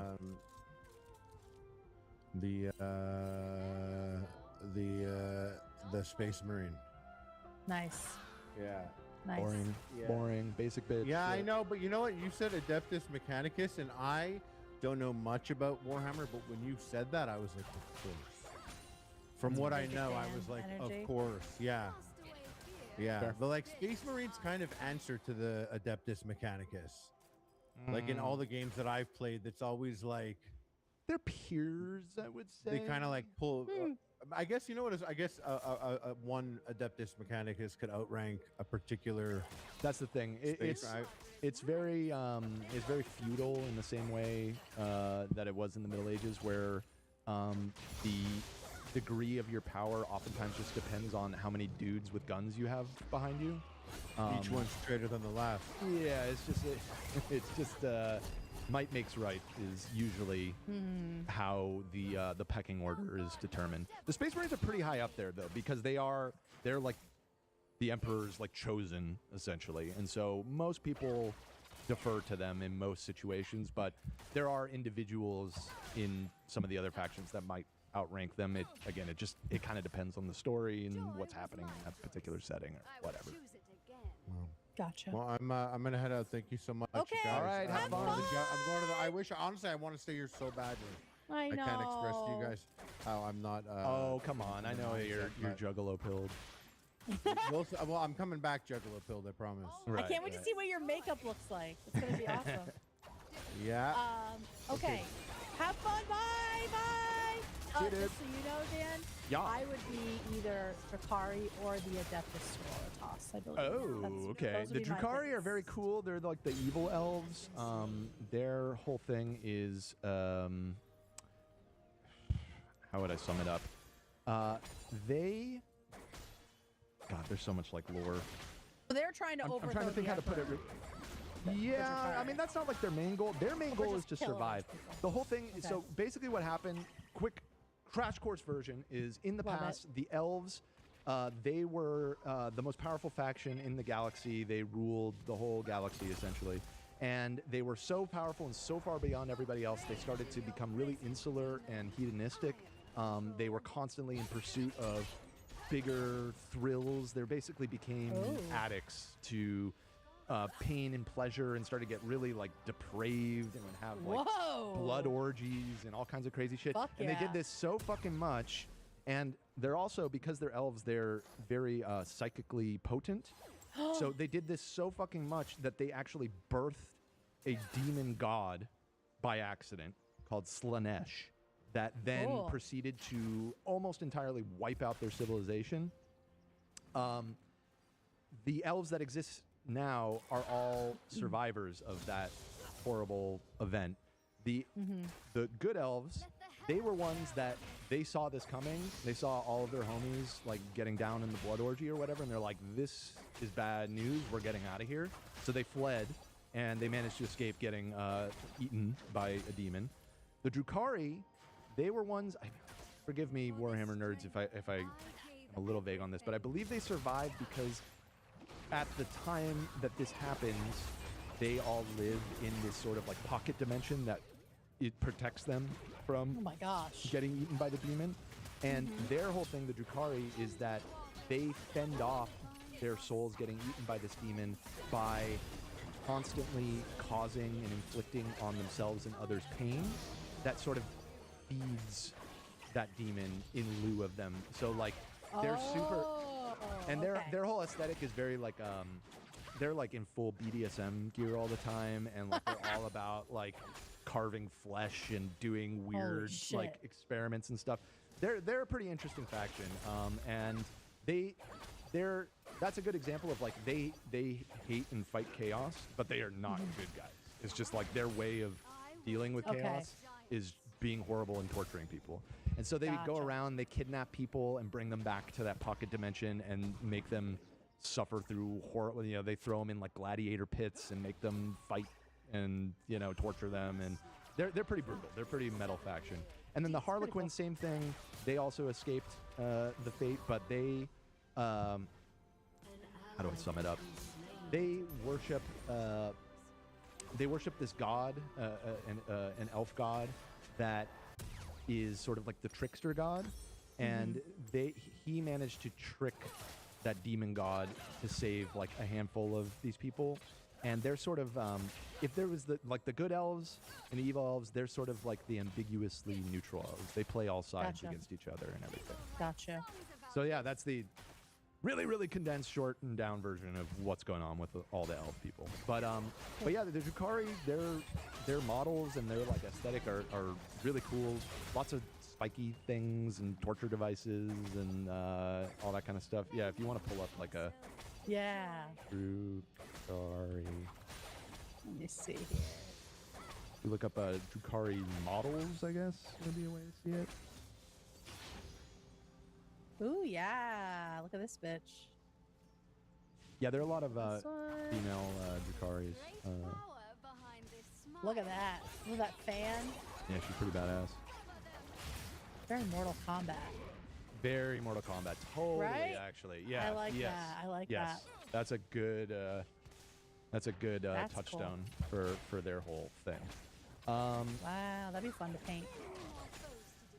The Space Marine. Nice. Yeah. Nice. Boring. Yeah. Boring. Basic bitch. Yeah, I shit. know, but you know what? You said Adeptus Mechanicus, and I don't know much about Warhammer, but when you said that, I was like, of course. From what I Big know, I fan was like, energy. of course. Yeah. Yeah. Fair. But like Space Marines kind of answer to the Adeptus Mechanicus. Like in all the games that I've played, that's always like they're peers, I would say. they kind of like pull. I guess you know what is. I guess one Adeptus Mechanicus could outrank a particular. That's the thing. space, It's very feudal in the same way that it was in the Middle Ages, where the degree of your power oftentimes just depends on how many dudes with guns you have behind you. Each one's straighter than the last. Yeah, it's just might makes right is usually how the pecking order is determined. The Space Marines are pretty high up there though, because they're like the Emperor's like chosen essentially, and so most people defer to them in most situations. But there are individuals in some of the other factions that might outrank them. It kind of depends on the story and what's happening in that particular setting or whatever. Gotcha. Well, I'm gonna head out. Thank you so much. Okay, guys. all right, have I'm going fun. I'm going to the. I wish honestly I want to stay here so badly. I know. can't express to you guys how I'm not. Oh come on! I know you're juggalo pilled. Well, I'm coming back, Juggalo Pilled. I promise. I can't wait to see what your makeup looks like. It's gonna be awesome. Yeah. Okay. Have fun. Bye. Bye. See you, dude. Just so you know, Dan, Yeah. I would be either Drakari or the Adeptus Sororitas, I believe. Oh, okay. Those The would be my Drukhari are picks. very cool. They're like the evil elves. Their whole thing is, how would I sum it up? God, there's so much like lore. So they're trying to I'm overthrow trying to think the how to put it. Emperor. Yeah, I mean that's not like their main goal. Their main goal is just to kill all survive. these people. The whole thing. Okay. So basically, what happened? Quick crash course version is in the Love past. The elves, they were the most powerful faction in the galaxy. They ruled the whole galaxy essentially, and they were so powerful and so far beyond everybody else. They started to become really insular and hedonistic. They were constantly in pursuit of bigger thrills. They basically became addicts to pain and pleasure and started to get really like depraved and would have like blood orgies and all kinds of crazy shit. Fuck and they yeah. did this so fucking much. And they're also, because they're elves, they're very psychically potent. So they did this so fucking much that they actually birthed a demon god by accident called Slanesh that then Cool. proceeded to almost entirely wipe out their civilization. The elves that exist now are all survivors of that horrible event. The good elves, they were ones that they saw this coming. They saw all of their homies like getting down in the blood orgy or whatever, and they're like, "This is bad news. We're getting out of here." So they fled, and they managed to escape getting eaten by a demon. The Drukhari, they were ones. Forgive me, Warhammer nerds, if I'm a little vague on this, but I believe they survived because at the time that this happens, they all live in this sort of like pocket dimension that it protects them from Oh my gosh. getting eaten by the demon. And their whole thing, the Drukhari, is that they fend off their souls getting eaten by this demon by constantly causing and inflicting on themselves and others pain that sort of feeds that demon in lieu of them. So like they're super, and their whole aesthetic is very like they're like in full BDSM gear all the time, and like they're all about like carving flesh and doing weird shit. like experiments and stuff. They're a pretty interesting faction, and they're that's a good example of like they hate and fight chaos, but they are not good guys. It's just like their way of dealing with chaos is being horrible and torturing people. And so they go around, they kidnap people and bring them back to that pocket dimension and make them suffer through horrible, you know, they throw them in like gladiator pits and make them fight and, you know, torture them. And they're pretty brutal. They're pretty metal faction. And then the Harlequin, same thing. They also escaped the fate, but they, how do I sum it up? They worship this god, an elf god that is sort of like the trickster god, and he managed to trick that demon god to save like a handful of these people. And they're sort of, if there was the good elves and the evil elves, they're sort of like the ambiguously neutral elves. They play all sides Gotcha. against each other and everything. Gotcha. So yeah, that's the really, really condensed, shortened down version of what's going on with all the elf people. But yeah, the Drukhari, their models and their like aesthetic are really cool. Lots of spiky things and torture devices and all that kind of stuff. Yeah, if you want to pull up like a Yeah. Drukhari. Let me see here. You look up Drukhari models, I guess would be a way to see it. Ooh, yeah. Look at this bitch. Yeah, there are a lot of This one. female Drukharis. Look at that. Look at that fan. Yeah, she's pretty badass. Very Mortal Kombat. Very Mortal Kombat. Totally, Right? actually. Yeah. I like yes. that. I like yes. that. That's a good That's touchstone cool. for their whole thing. Wow, that'd be fun to paint.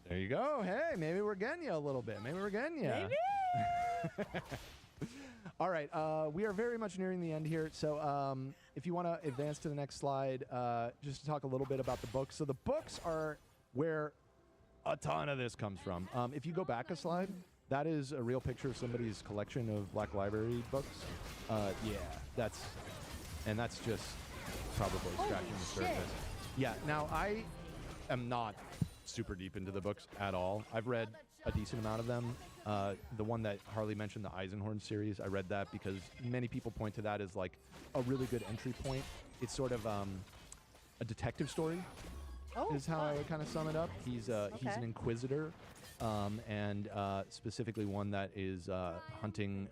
There you go. Hey, maybe we're getting you a little bit. Maybe we're getting you. Maybe. All right. We are very much nearing the end here. So if you want to advance to the next slide, just to talk a little bit about the books. So the books are where a ton of this comes from. If you go back a slide, that is a real picture of somebody's collection of Black Library books. Yeah, that's just probably scratching the surface. Yeah. Now I am not super deep into the books at all. I've read a decent amount of them. The one that Harley mentioned, the Eisenhorn series, I read that because many people point to that as like a really good entry point. It's sort of a detective story, is how I would kind of sum it up. He's an inquisitor, and specifically one that is hunting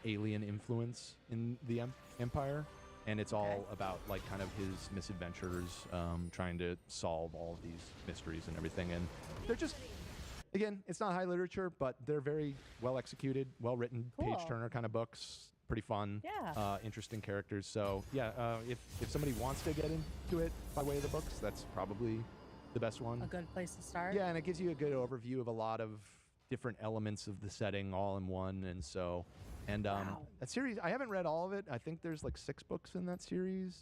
alien influence in the Empire. And it's all about like kind of his misadventures, trying to solve all of these mysteries and everything. And they're just, again, it's not high literature, but they're very well executed, well written, page turner kind of books. Pretty fun, interesting characters. So yeah, if somebody wants to get into it by way of the books, that's probably the best one. A good place to start. Yeah, and it gives you a good overview of a lot of different elements of the setting all in one. And so. And that series, I haven't read all of it. I think there's like 6 books in that series,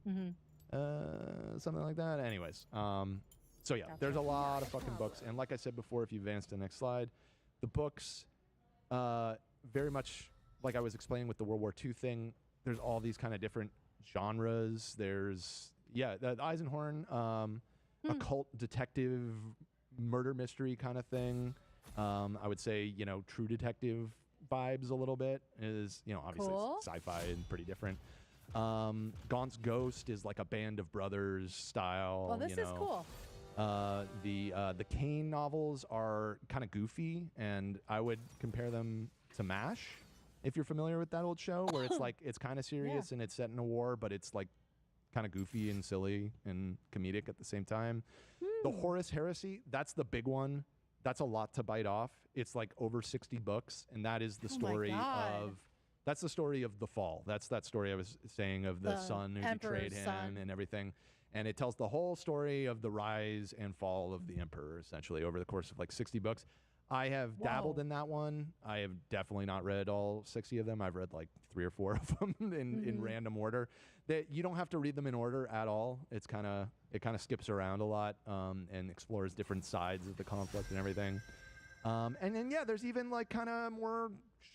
something like that. Anyways, so yeah, there's a lot of fucking books. And like I said before, if you advance to the next slide, the books, very much like I was explaining with the World War II thing, there's all these kind of different genres. There's, the Eisenhorn, occult detective murder mystery kind of thing. I would say, true detective vibes a little bit is, obviously it's sci-fi and pretty different. Gaunt's Ghost is like a Band of Brothers style. Well, this is cool. The Kane novels are kind of goofy, and I would compare them to MASH, if you're familiar with that old show, where it's like it's kind of serious and it's set in a war, but it's like kind of goofy and silly and comedic at the same time. The Horus Heresy, that's the big one. That's a lot to bite off. It's like over 60 books, and that is the story of. That's the story of the fall. That's that story I was saying of the son who betrayed him and everything. And it tells the whole story of the rise and fall of the emperor, essentially, over the course of like 60 books. I have dabbled in that one. I have definitely not read all 60 of them. I've read like 3 or 4 of them in random order. That you don't have to read them in order at all. It kind of skips around a lot and explores different sides of the conflict and everything. And then there's even like kind of more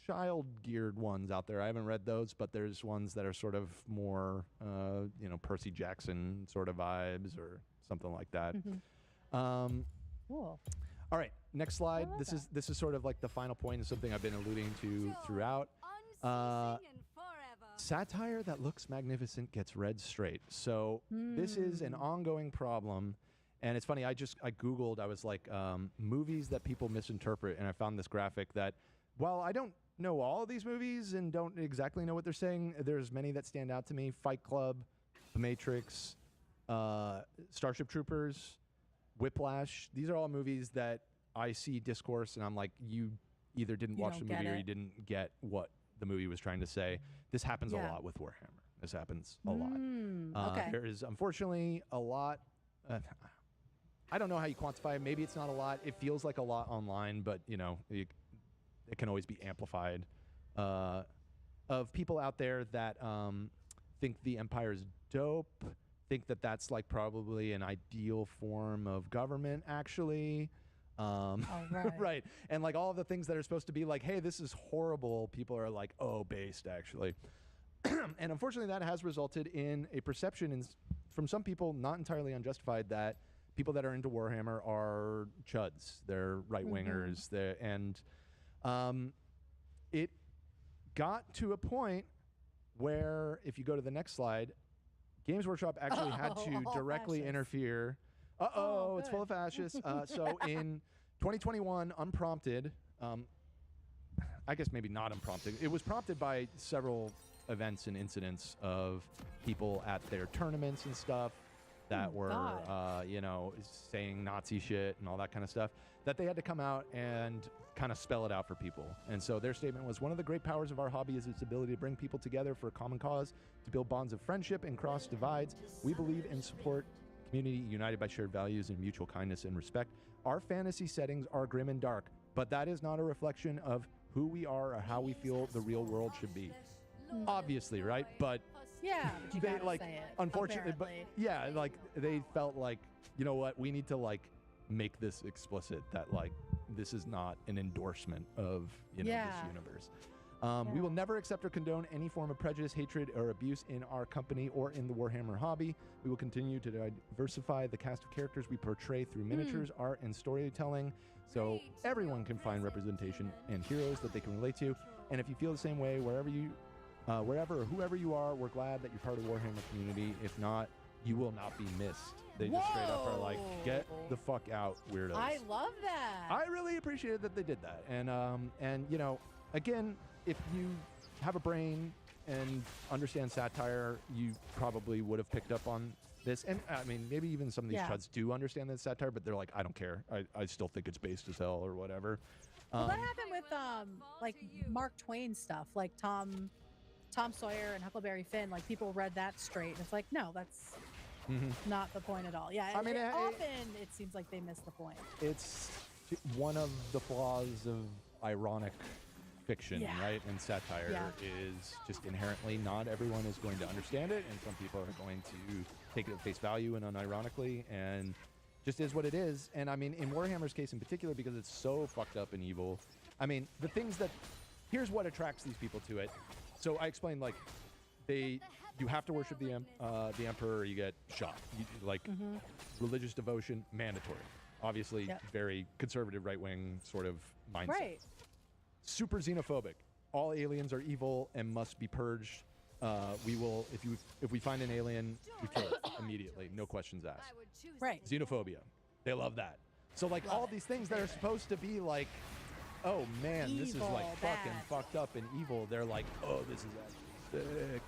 child geared ones out there. I haven't read those, but there's ones that are sort of more Percy Jackson sort of vibes or something like that. Cool. All right, next slide. This is sort of like the final point and something I've been alluding to throughout. Satire that looks magnificent gets read straight. So this is an ongoing problem. And it's funny, I Googled, I was like, movies that people misinterpret, and I found this graphic that, while I don't know all of these movies and don't exactly know what they're saying, there's many that stand out to me. Fight Club, The Matrix, Starship Troopers, Whiplash. These are all movies that I see discourse and I'm like, you either didn't You watch don't the movie get or it. you didn't get what the movie was trying to say. This happens a Yeah. lot with Warhammer. This happens a lot. Okay. There is unfortunately a lot. I don't know how you quantify it. Maybe it's not a lot. It feels like a lot online, but you know, it can always be amplified. Of people out there that think the empire is dope, think that that's like probably an ideal form of government, actually. right. Right. And like all the things that are supposed to be like, hey, this is horrible, people are like, oh, based, actually. And unfortunately, that has resulted in a perception from some people, not entirely unjustified, that people that are into Warhammer are chuds. They're right-wingers. And it got to a point where, if you go to the next slide, Games Workshop actually had to directly interfere. It's full of fascists. So in 2021, unprompted, I guess maybe not unprompted, it was prompted by several events and incidents of people at their tournaments and stuff that were, you know, saying Nazi shit and all that kind of stuff, that they had to come out and kind of spell it out for people. And so their statement was, one of the great powers of our hobby is its ability to bring people together for a common cause, to build bonds of friendship and cross divides. We believe and support community united by shared values and mutual kindness and respect. Our fantasy settings are grim and dark, but that is not a reflection of who we are or how we feel the real world should be. Obviously, right? But Yeah, but you they gotta like, say it, unfortunately, but apparently. yeah, like they felt like, you know what, we need to like make this explicit that like this is not an endorsement of, you know, this universe. We will never accept or condone any form of prejudice, hatred, or abuse in our company or in the Warhammer hobby. We will continue to diversify the cast of characters we portray through miniatures, art, and storytelling, so everyone can find representation and heroes that they can relate to. And if you feel the same way, wherever or whoever you are, we're glad that you're part of the Warhammer community. If not, you will not be missed. They just straight up are like, get the fuck out, weirdos. I love that. I really appreciated that they did that. And you know, again, if you have a brain and understand satire, you probably would have picked up on this. And I mean, maybe even some of these chuds do understand that satire, but they're like, I don't care. I still think it's based as hell or whatever. Well, that happened with like Mark Twain stuff, like Tom Sawyer and Huckleberry Finn. Like people read that straight, and it's like, no, that's not the point at all. Yeah, I mean, often it seems like they miss the point. It's one of the flaws of ironic fiction, right? And satire is just inherently not everyone is going to understand it, and some people are going to take it at face value and unironically, and just is what it is. And I mean, in Warhammer's case in particular, because it's so fucked up and evil, I mean, the things that, here's what attracts these people to it. So I explained, like, you have to worship the emperor or you get shot. Religious devotion, mandatory. Obviously, very conservative, right-wing sort of mindset. Right. Super xenophobic. All aliens are evil and must be purged. We will, if we find an alien, we kill it immediately, no questions asked. Right. Xenophobia. They love that. So like all these things that are supposed to be like, oh man, this is like fucking fucked up and evil. They're like, oh, this is actually sick.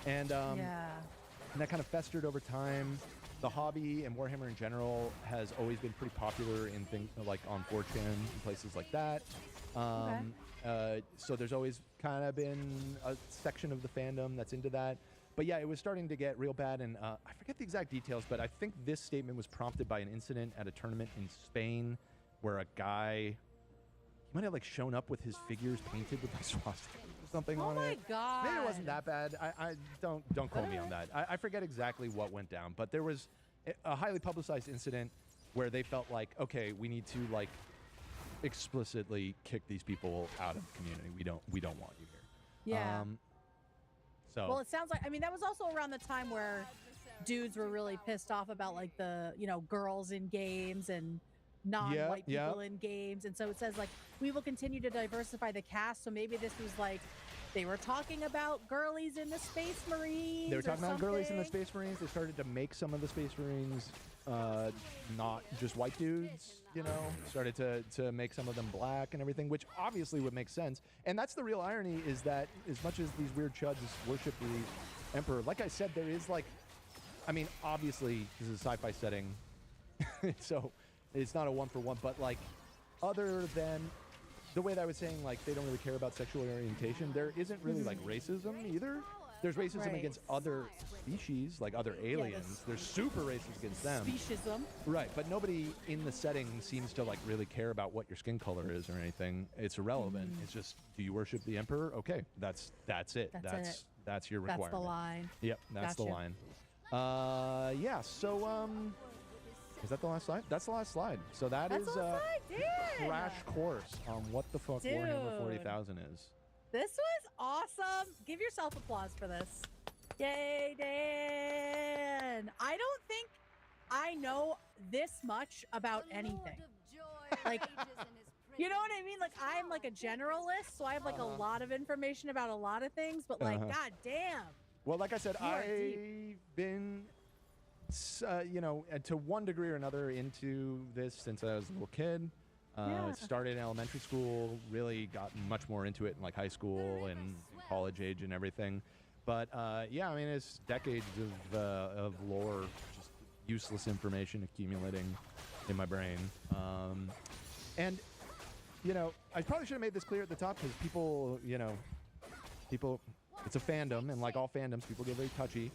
And that kind of festered over time. The hobby and Warhammer in general has always been pretty popular in things like on 4chan and places like that. So there's always kind of been a section of the fandom that's into that. But yeah, it was starting to get real bad, and I forget the exact details, but I think this statement was prompted by an incident at a tournament in Spain where a guy, he might have like shown up with his figures painted with like swastikas or something on it. Oh my god! Maybe it wasn't that bad. I don't quote me on that. I forget exactly what went down, but there was a highly publicized incident where they felt like, okay, we need to like explicitly kick these people out of the community. We don't want you here. Yeah. So well, it sounds like, I mean, that was also around the time where dudes were really pissed off about like the, you know, girls in games and non-white people in games. And so it says like, we will continue to diversify the cast. So maybe this was like, they were talking about girlies in the Space Marines. They were talking about girlies in the Space Marines. They started to make some of the Space Marines not just white dudes, you know, started to make some of them black and everything, which obviously would make sense. And that's the real irony, is that as much as these weird chuds worship the Emperor, like I said, there is like, I mean, obviously this is a sci-fi setting. So it's not a 1-for-1, but like other than the way that I was saying, like they don't really care about sexual orientation, there isn't really like racism either. There's racism against other species, like other aliens. There's super racist against them. Speciesism. Right, but nobody in the setting seems to like really care about what your skin color is or anything. It's irrelevant. It's just, do you worship the emperor? Okay, that's it. That's your requirement. That's the line. Yep, that's the line. Yeah. So is that the last slide? That's the last slide. So that's the last slide. Crash course on what the fuck Warhammer 40,000 is. This was awesome. Give yourself applause for this. Yay, Dan. I don't think I know this much about anything. Like, you know what I mean? Like, I'm like a generalist, so I have like a lot of information about a lot of things, but like, god damn. Well, like I said, You are I've been, to one degree or another into this since I was a little kid. Started in elementary school, really got much more into it in like high school and college age and everything. But yeah, I mean, it's decades of lore, just useless information accumulating in my brain. And, I probably should have made this clear at the top because people, it's a fandom, and like all fandoms, people get very touchy.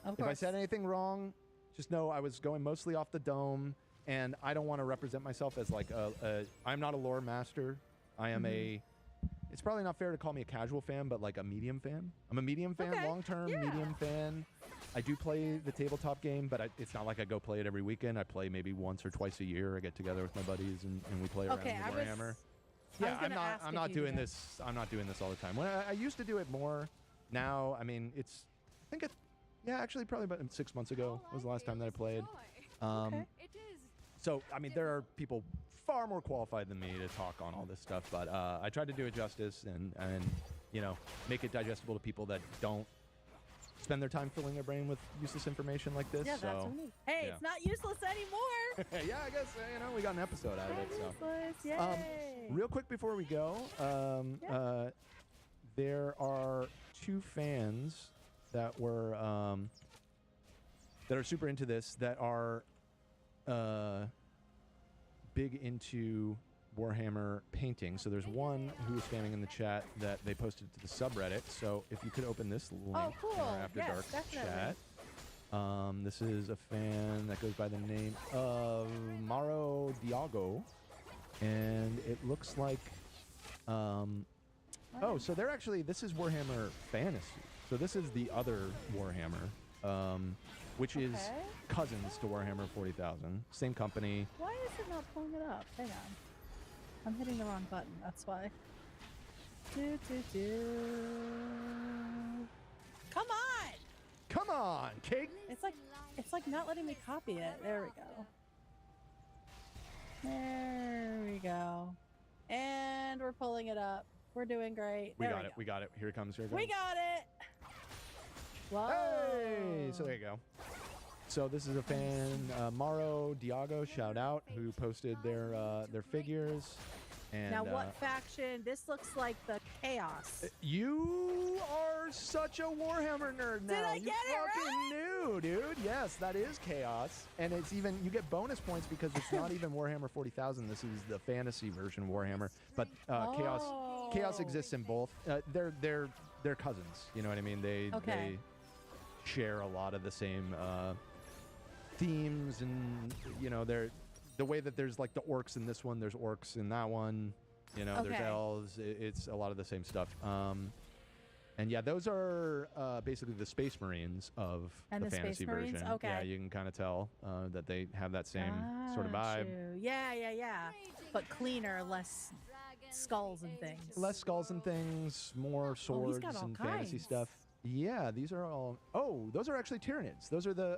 If I said anything wrong, just know I was going mostly off the dome. And I don't want to represent myself as like I'm not a lore master. I am it's probably not fair to call me a casual fan, but like a medium fan. I'm a medium fan, long-term medium fan. I do play the tabletop game, but it's not like I go play it every weekend. I play maybe once or twice a year. I get together with my buddies and we play around with Warhammer. Yeah, I'm not doing this. I'm not doing this all the time. When I used to do it more. Now, I mean, actually probably about 6 months ago was the last time that I played. So, I mean, there are people far more qualified than me to talk on all this stuff, but I tried to do it justice and make it digestible to people that don't spend their time filling their brain with useless information like this. Yeah, that's what I mean. Hey, it's not useless anymore. Yeah, I guess, we got an episode out of it. So. Yay. Real quick before we go, there are 2 fans that were that are super into this, that are big into Warhammer painting. So there's one who was spamming in the chat that they posted to the subreddit. So if you could open this link in our After Dark chat. This is a fan that goes by the name of Maro Diago. And it looks like so they're actually, this is Warhammer Fantasy. So this is the other Warhammer, which is cousins to Warhammer 40,000. Same company. Why is it not pulling it up? Hang on. I'm hitting the wrong button. That's why. Come on! Come on, Kate! It's like not letting me copy it. There we go. There we go. And we're pulling it up. We're doing great. We got it. Here it comes. We got it. Whoa. Hey! So there you go. So this is a fan, Maro Diago, shout out, who posted their figures. And, now, what faction? This looks like the Chaos. You are such a Warhammer nerd now. Did I get it fucking knew, dude. Yes, that is Chaos. And it's even, you get bonus points because it's not even Warhammer 40,000. This is the fantasy version of Warhammer. But Chaos exists in both. They're cousins. You know what I mean? They share a lot of the same themes, and they're the way that there's like the orcs in this one, there's orcs in that one, there's elves. It's a lot of the same stuff. And yeah, those are basically the Space Marines of the fantasy version. Okay. Yeah, you can kind of tell that they have that same sort of vibe. Yeah. But cleaner, less skulls and things. Less skulls and things, more swords and fantasy stuff. Yeah, these are all. Oh, those are actually Tyranids. Those are the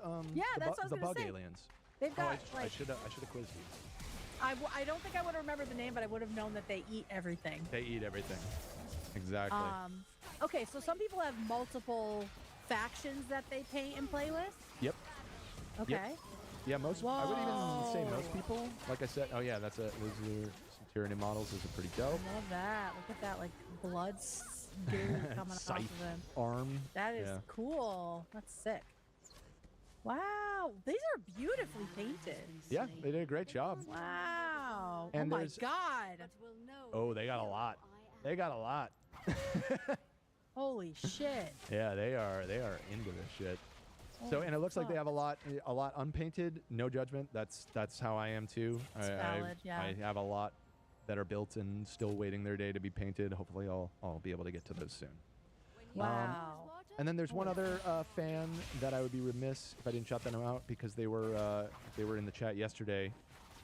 the bug aliens. They've got. I should have quizzed you. I don't think I would remember the name, but I would have known that they eat everything. They eat everything. Exactly. Okay, so some people have multiple factions that they paint and play with. Yep. Okay. Yep. Yeah, most. Whoa. I would even say most people. Like I said. Oh yeah, those are some Tyranid models. Those are pretty dope. I love that. Look at that, like blood goo coming off of them. Arm. That is cool. That's sick. Wow, these are beautifully painted. Yeah, they did a great job. Wow. And oh my there's- God. Oh, they got a lot. They got a lot. Holy shit. Yeah, they are into this shit. So, and it looks like they have a lot unpainted. No judgment. That's how I am too. It's valid, yeah. I have a lot that are built and still waiting their day to be painted. Hopefully, I'll be able to get to those soon. Wow. And then there's one other fan that I would be remiss if I didn't shout them out because they were in the chat yesterday,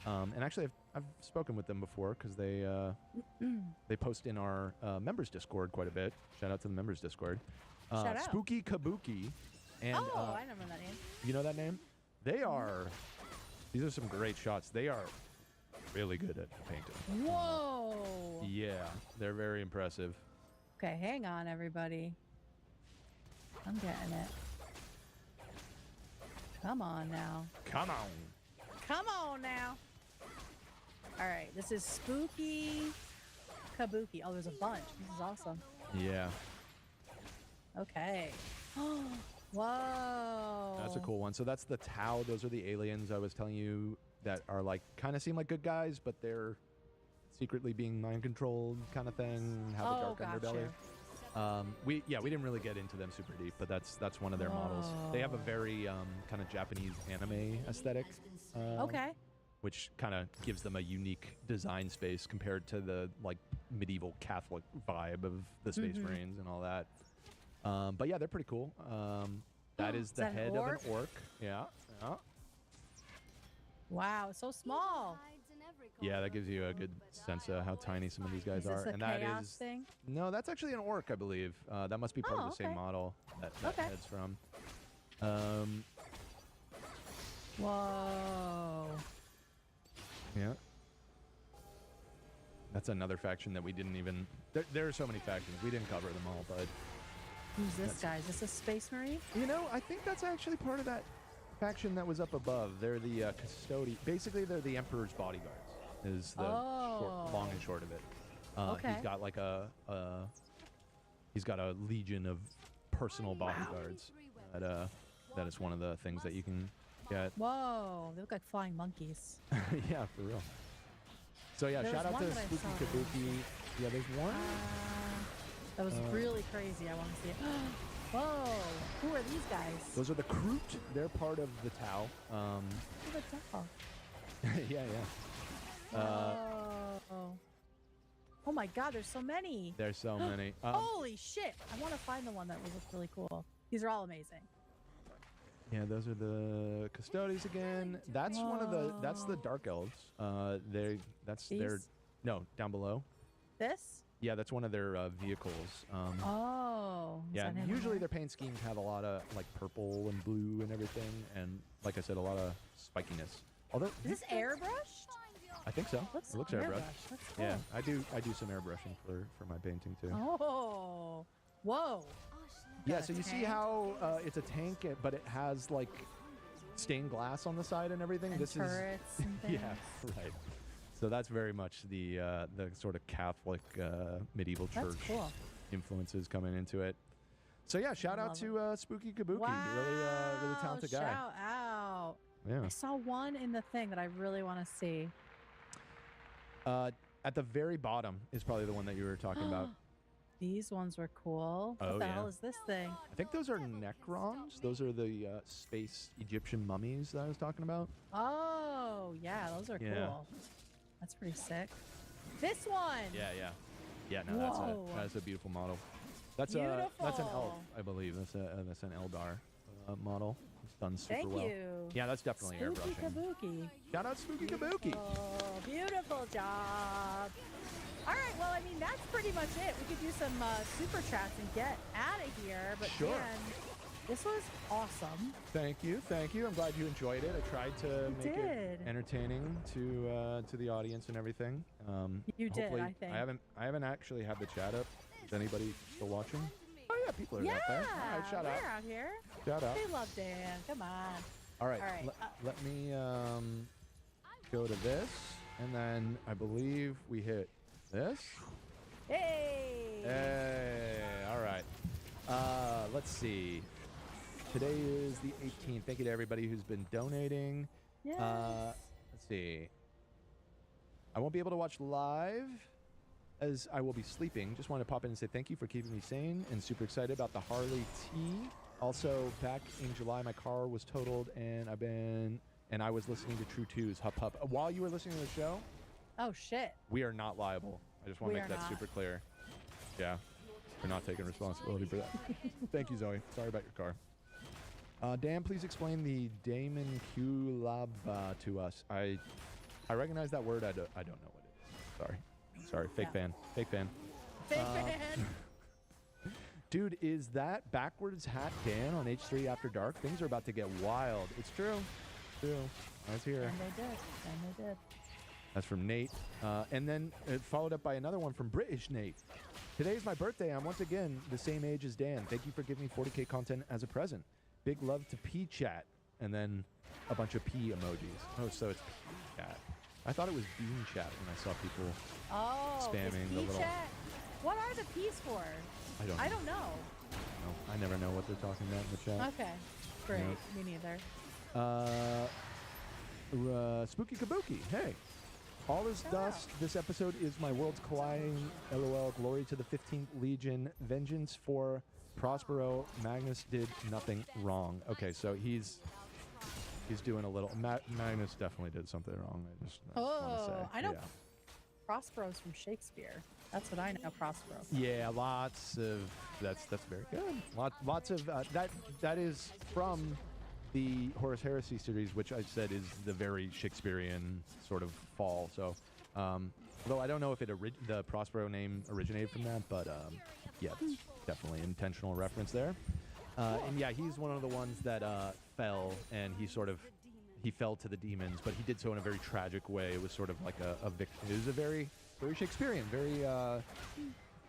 and actually I've spoken with them before because they post in our members Discord quite a bit. Shout out to the members Discord. Shout out. Spooky Kabuki, and I remember that name. you know that name? These are some great shots. They are really good at painting. Whoa. Yeah, they're very impressive. Okay, hang on, everybody. I'm getting it. Come on now. Come on. Come on now. All right, this is Spooky Kabuki. Oh, there's a bunch. This is awesome. Yeah. Okay. Whoa. That's a cool one. So that's the Tau. Those are the aliens I was telling you that are like kind of seem like good guys, but they're secretly being mind controlled kind of thing. Have a dark underbelly. We didn't really get into them super deep, but that's one of their models. They have a very kind of Japanese anime aesthetic. Okay. Which kind of gives them a unique design space compared to the like medieval Catholic vibe of the Space Marines and all that. But yeah, they're pretty cool. That is the head of an orc. Yeah. Wow, it's so small. Yeah, that gives you a good sense of how tiny some of these guys Is are. this the And that chaos is thing? no, that's actually an orc, I believe. That must be part of the same model that head's from. Whoa. Yeah. That's another faction that we didn't even. There are so many factions. We didn't cover them all, but. Who's this guy? Is this a Space Marine? You know, I think that's actually part of that faction that was up above. They're the custodian. Basically, they're the Emperor's bodyguards. Is the long and short of it. Okay. He's got like he's got a legion of personal bodyguards. That is one of the things that you can get. Whoa, they look like flying monkeys. Yeah, for real. So yeah, There shout was out to one that I Spooky saw. Kabuki. Yeah, there's one. That was really crazy. I want to see it. Whoa, who are these guys? Those are the Kroot. They're part of the Tau. Who are the Tau? Yeah. Oh my God, there's so many. There's so many. Holy shit! I want to find the one that was really cool. These are all amazing. Yeah, those are the Custodies again. That's one of the. That's the Dark Elves. That's their. These? No, down below. This? Yeah, that's one of their vehicles. Oh. Yeah, is that and him usually there? their paint schemes have a lot of like purple and blue and everything, and like I said, a lot of spikiness. Although Is this airbrushed? I think so. It looks airbrush. That's cool. Yeah, I do some airbrushing for my painting too. Oh. Whoa. Yeah, Got a so you see tank. how it's a tank, but it has like stained glass on the side and everything. And This turrets is and yeah, things. right. So that's very much the sort of Catholic medieval That's church cool. influences coming into it. So yeah, shout out Love to Spooky Kabuki, Wow. really talented guy. Shout out. Yeah. I saw one in the thing that I really want to see. At the very bottom is probably the one that you were talking about. These ones were cool. Oh, What the yeah. hell is this thing? I think those are Necrons. Those are the space Egyptian mummies that I was talking about. Oh, yeah, those are Yeah. cool. That's pretty sick. This one. Yeah. No, Whoa. that's a beautiful model. That's an elf, Beautiful. I believe. That's an Eldar model. It's done super Thank well. you. Yeah, that's definitely Spooky airbrushing. Kabuki. Shout out Spooky Kabuki. Oh, beautiful job. All right, well, I mean, that's pretty much it. We could do some super chats and get out of here. But Sure. man, this was awesome. Thank you. I'm glad you enjoyed it. I tried to make it entertaining to the audience and everything. You did, hopefully- I think. I haven't actually had the chat up. Is anybody still watching? Oh yeah, people are Yeah, out there. All right, shout we're out. out here. Shout out. We love Dan. Come on. All right. All right. Let me go to this, and then I believe we hit this. Hey. Hey. All right. Let's see. Today is the 18th. Thank you to everybody who's been donating. Yeah. Let's see. I won't be able to watch live as I will be sleeping. Just wanted to pop in and say thank you for keeping me sane and super excited about the Harley T. Also, back in July, my car was totaled and I was listening to True 2's Hup Hup. While you were listening to the show, Oh shit. we are not liable. I just want We to make are that not. super clear. Yeah. We're not taking responsibility for that. Thank you, Zoe. Sorry about your car. Dan, please explain the Damon Q Lab to us. I recognize that word. I don't know what it is. Sorry. Fake fan. Fake fan. Fake fan. Dude, is that backwards hat Dan on H3 After Dark? Things are about to get wild. It's true. True. I was here. And they did. That's from Nate. And then followed up by another one from British Nate. Today is my birthday. I'm once again the same age as Dan. Thank you for giving me 40K content as a present. Big love to P Chat. And then a bunch of P emojis. Oh, so it's P Chat. I thought it was Bean Chat when I saw people spamming is the P little... chat? What are the P's for? I don't know. No, I never know what they're talking about in the chat. Okay. Great. Yeah. Me neither. Spooky Kabuki, hey. All is dust. This episode is my worlds colliding. LOL. Glory to the 15th Legion. Vengeance for Prospero. Magnus did nothing wrong. Okay, so he's doing a little. Magnus definitely did something wrong. I just want to say. I know Yeah. Prospero's from Shakespeare. That's what I know, Prospero. Yeah, lots of that's very good. Lots of that is from the Horus Heresy series, which I said is the very Shakespearean sort of fall. So, although I don't know if the Prospero name originated from that, but yeah, it's definitely intentional reference there. And yeah, he's one of the ones that fell, and he fell to the demons, but he did so in a very tragic way. It was sort of like a victim. It was a very Shakespearean, very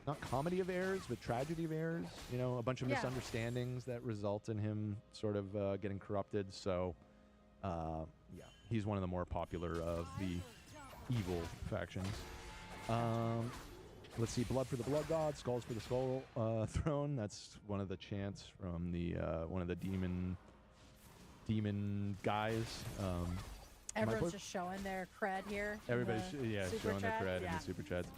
not comedy of errors, but tragedy of errors. You know, a bunch of misunderstandings that result in him sort of getting corrupted. So, yeah, he's one of the more popular of the evil factions. Let's see, blood for the blood god, skulls for the skull throne. That's one of the chants from the one of the demon guys. Everyone's just showing their cred here. Everybody's super showing their chat. cred in the super chats.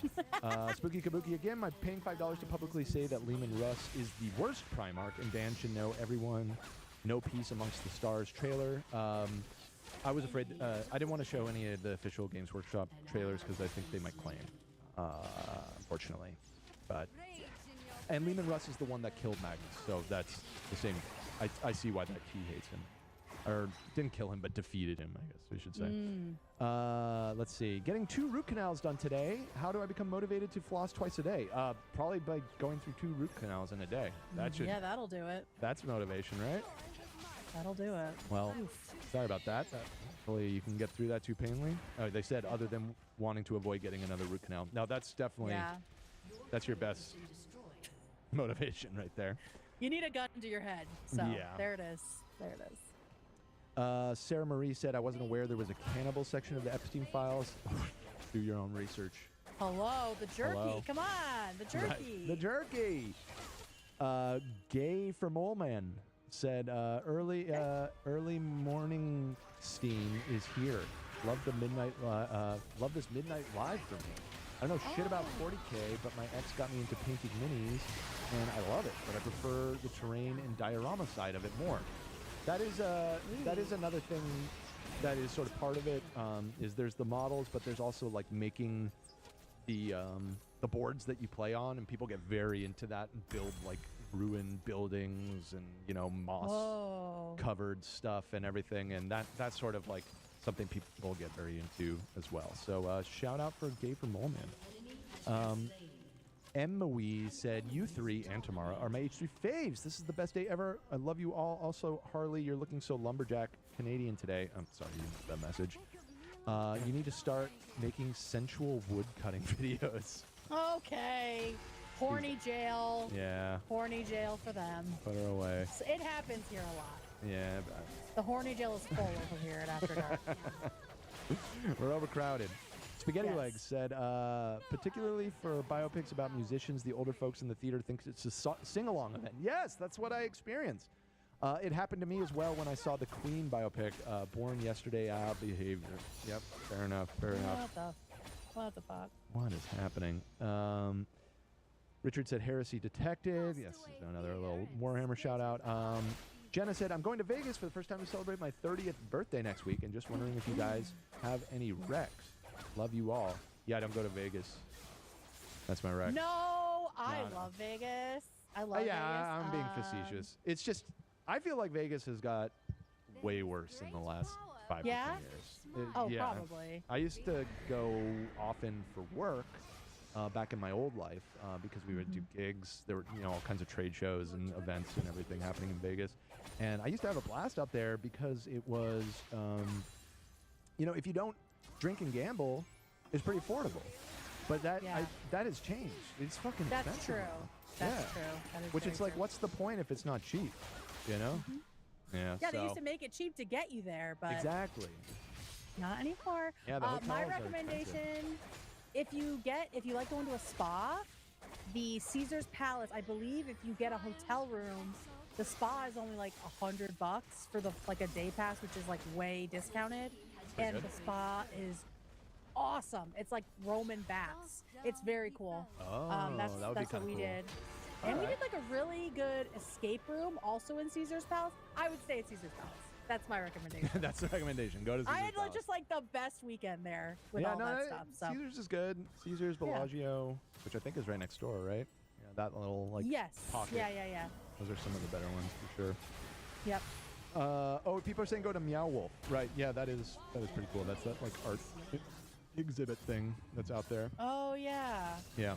Spooky Kabuki again. I'm paying $5 to publicly say that Lehman Russ is the worst Primarch, and Dan should know everyone. No peace amongst the stars trailer. I was afraid. I didn't want to show any of the official Games Workshop trailers because I think they might claim. Unfortunately, and Lehman Russ is the one that killed Magnus, so that's the same. I see why that he hates him. Or didn't kill him, but defeated him, I guess we should say. Let's see. Getting 2 root canals done today. How do I become motivated to floss twice a day? Probably by going through 2 root canals in a day. Yeah, that'll do it. That's motivation, right? That'll do it. Well, sorry about that. Hopefully you can get through that too painfully. They said other than wanting to avoid getting another root canal. Now that's definitely, that's your best motivation right there. You need a gun to your head. So there it is. There it is. Sarah Marie said, I wasn't aware there was a cannibal section of the Epstein files. Do your own research. Hello, the jerky. Hello. Come on, the jerky. Right. The jerky. Gay for Mole Man said, early morning steam is here. Love the love this midnight live for me. I don't know shit about 40K, but my ex got me into painting minis, and I love it. But I prefer the terrain and diorama side of it more. That is another thing that is sort of part of it. Is there's the models, but there's also like making the boards that you play on, and people get very into that and build like ruined buildings and moss covered stuff and everything, and that's sort of like something people get very into as well. So shout out for Gay for Mole Man. Emma said, you 3 and Tamara are my H3 faves. This is the best day ever. I love you all. Also, Harley, you're looking so lumberjack Canadian today. I'm sorry, you missed that message. You need to start making sensual wood cutting videos. Okay. Horny jail. Yeah. Horny jail for them. Put her away. So it happens here a lot. Yeah. The horny jail is full over here at After Dark. We're overcrowded. Spaghetti Legs said, particularly for biopics about musicians, the older folks in the theater think it's a sing-along event. Yes, that's what I experienced. It happened to me as well when I saw the Queen biopic, Born Yesterday, Out Behavior. Yep, fair enough, fair enough. What the fuck? What is happening? Richard said Heresy Detective. Yes, another little Warhammer shout out. Jenna said, I'm going to Vegas for the first time to celebrate my 30th birthday next week and just wondering if you guys have any recs. Love you all. Yeah, I don't go to Vegas. That's my rec. No, I No. love Vegas. I love Vegas. Yeah, I'm being facetious. It's just, I feel like Vegas has got way worse in the last 5 to 10 Yeah? years. Oh, yeah. probably. I used to go often for work back in my old life because we would do gigs. There were, all kinds of trade shows and events and everything happening in Vegas. And I used to have a blast up there because it was, if you don't drink and gamble, it's pretty affordable. But that has changed. It's fucking That's expensive true. now. That's true. That is Which very it's like, true. what's the point if it's not cheap? You know? Yeah. Yeah, they used so- to make it cheap to get you there, but Exactly. not anymore. Yeah, the My hotels are recommendation, if you like going to a spa, the Caesar's Palace, I believe if you get a hotel room, the spa is only like $100 for a day pass, which is like way discounted. Pretty And good. the spa is awesome. It's like Roman baths. It's very cool. Oh, that's that would be what kinda we cool. did. And we Alright. did like a really good escape room also in Caesar's Palace. I would say it's Caesar's Palace. That's my recommendation. That's the recommendation. Go to Caesar's I had Palace. just like the best weekend there with all that stuff. So Caesar's is good. Caesar's, Bellagio, which I think is right next door, right? Yeah, that little yes, pocket. yeah. Those are some of the better ones for sure. Yep. People are saying go to Meow Wolf. Right? Yeah, that is pretty cool. That's that like art exhibit thing that's out there. Oh yeah. Yeah.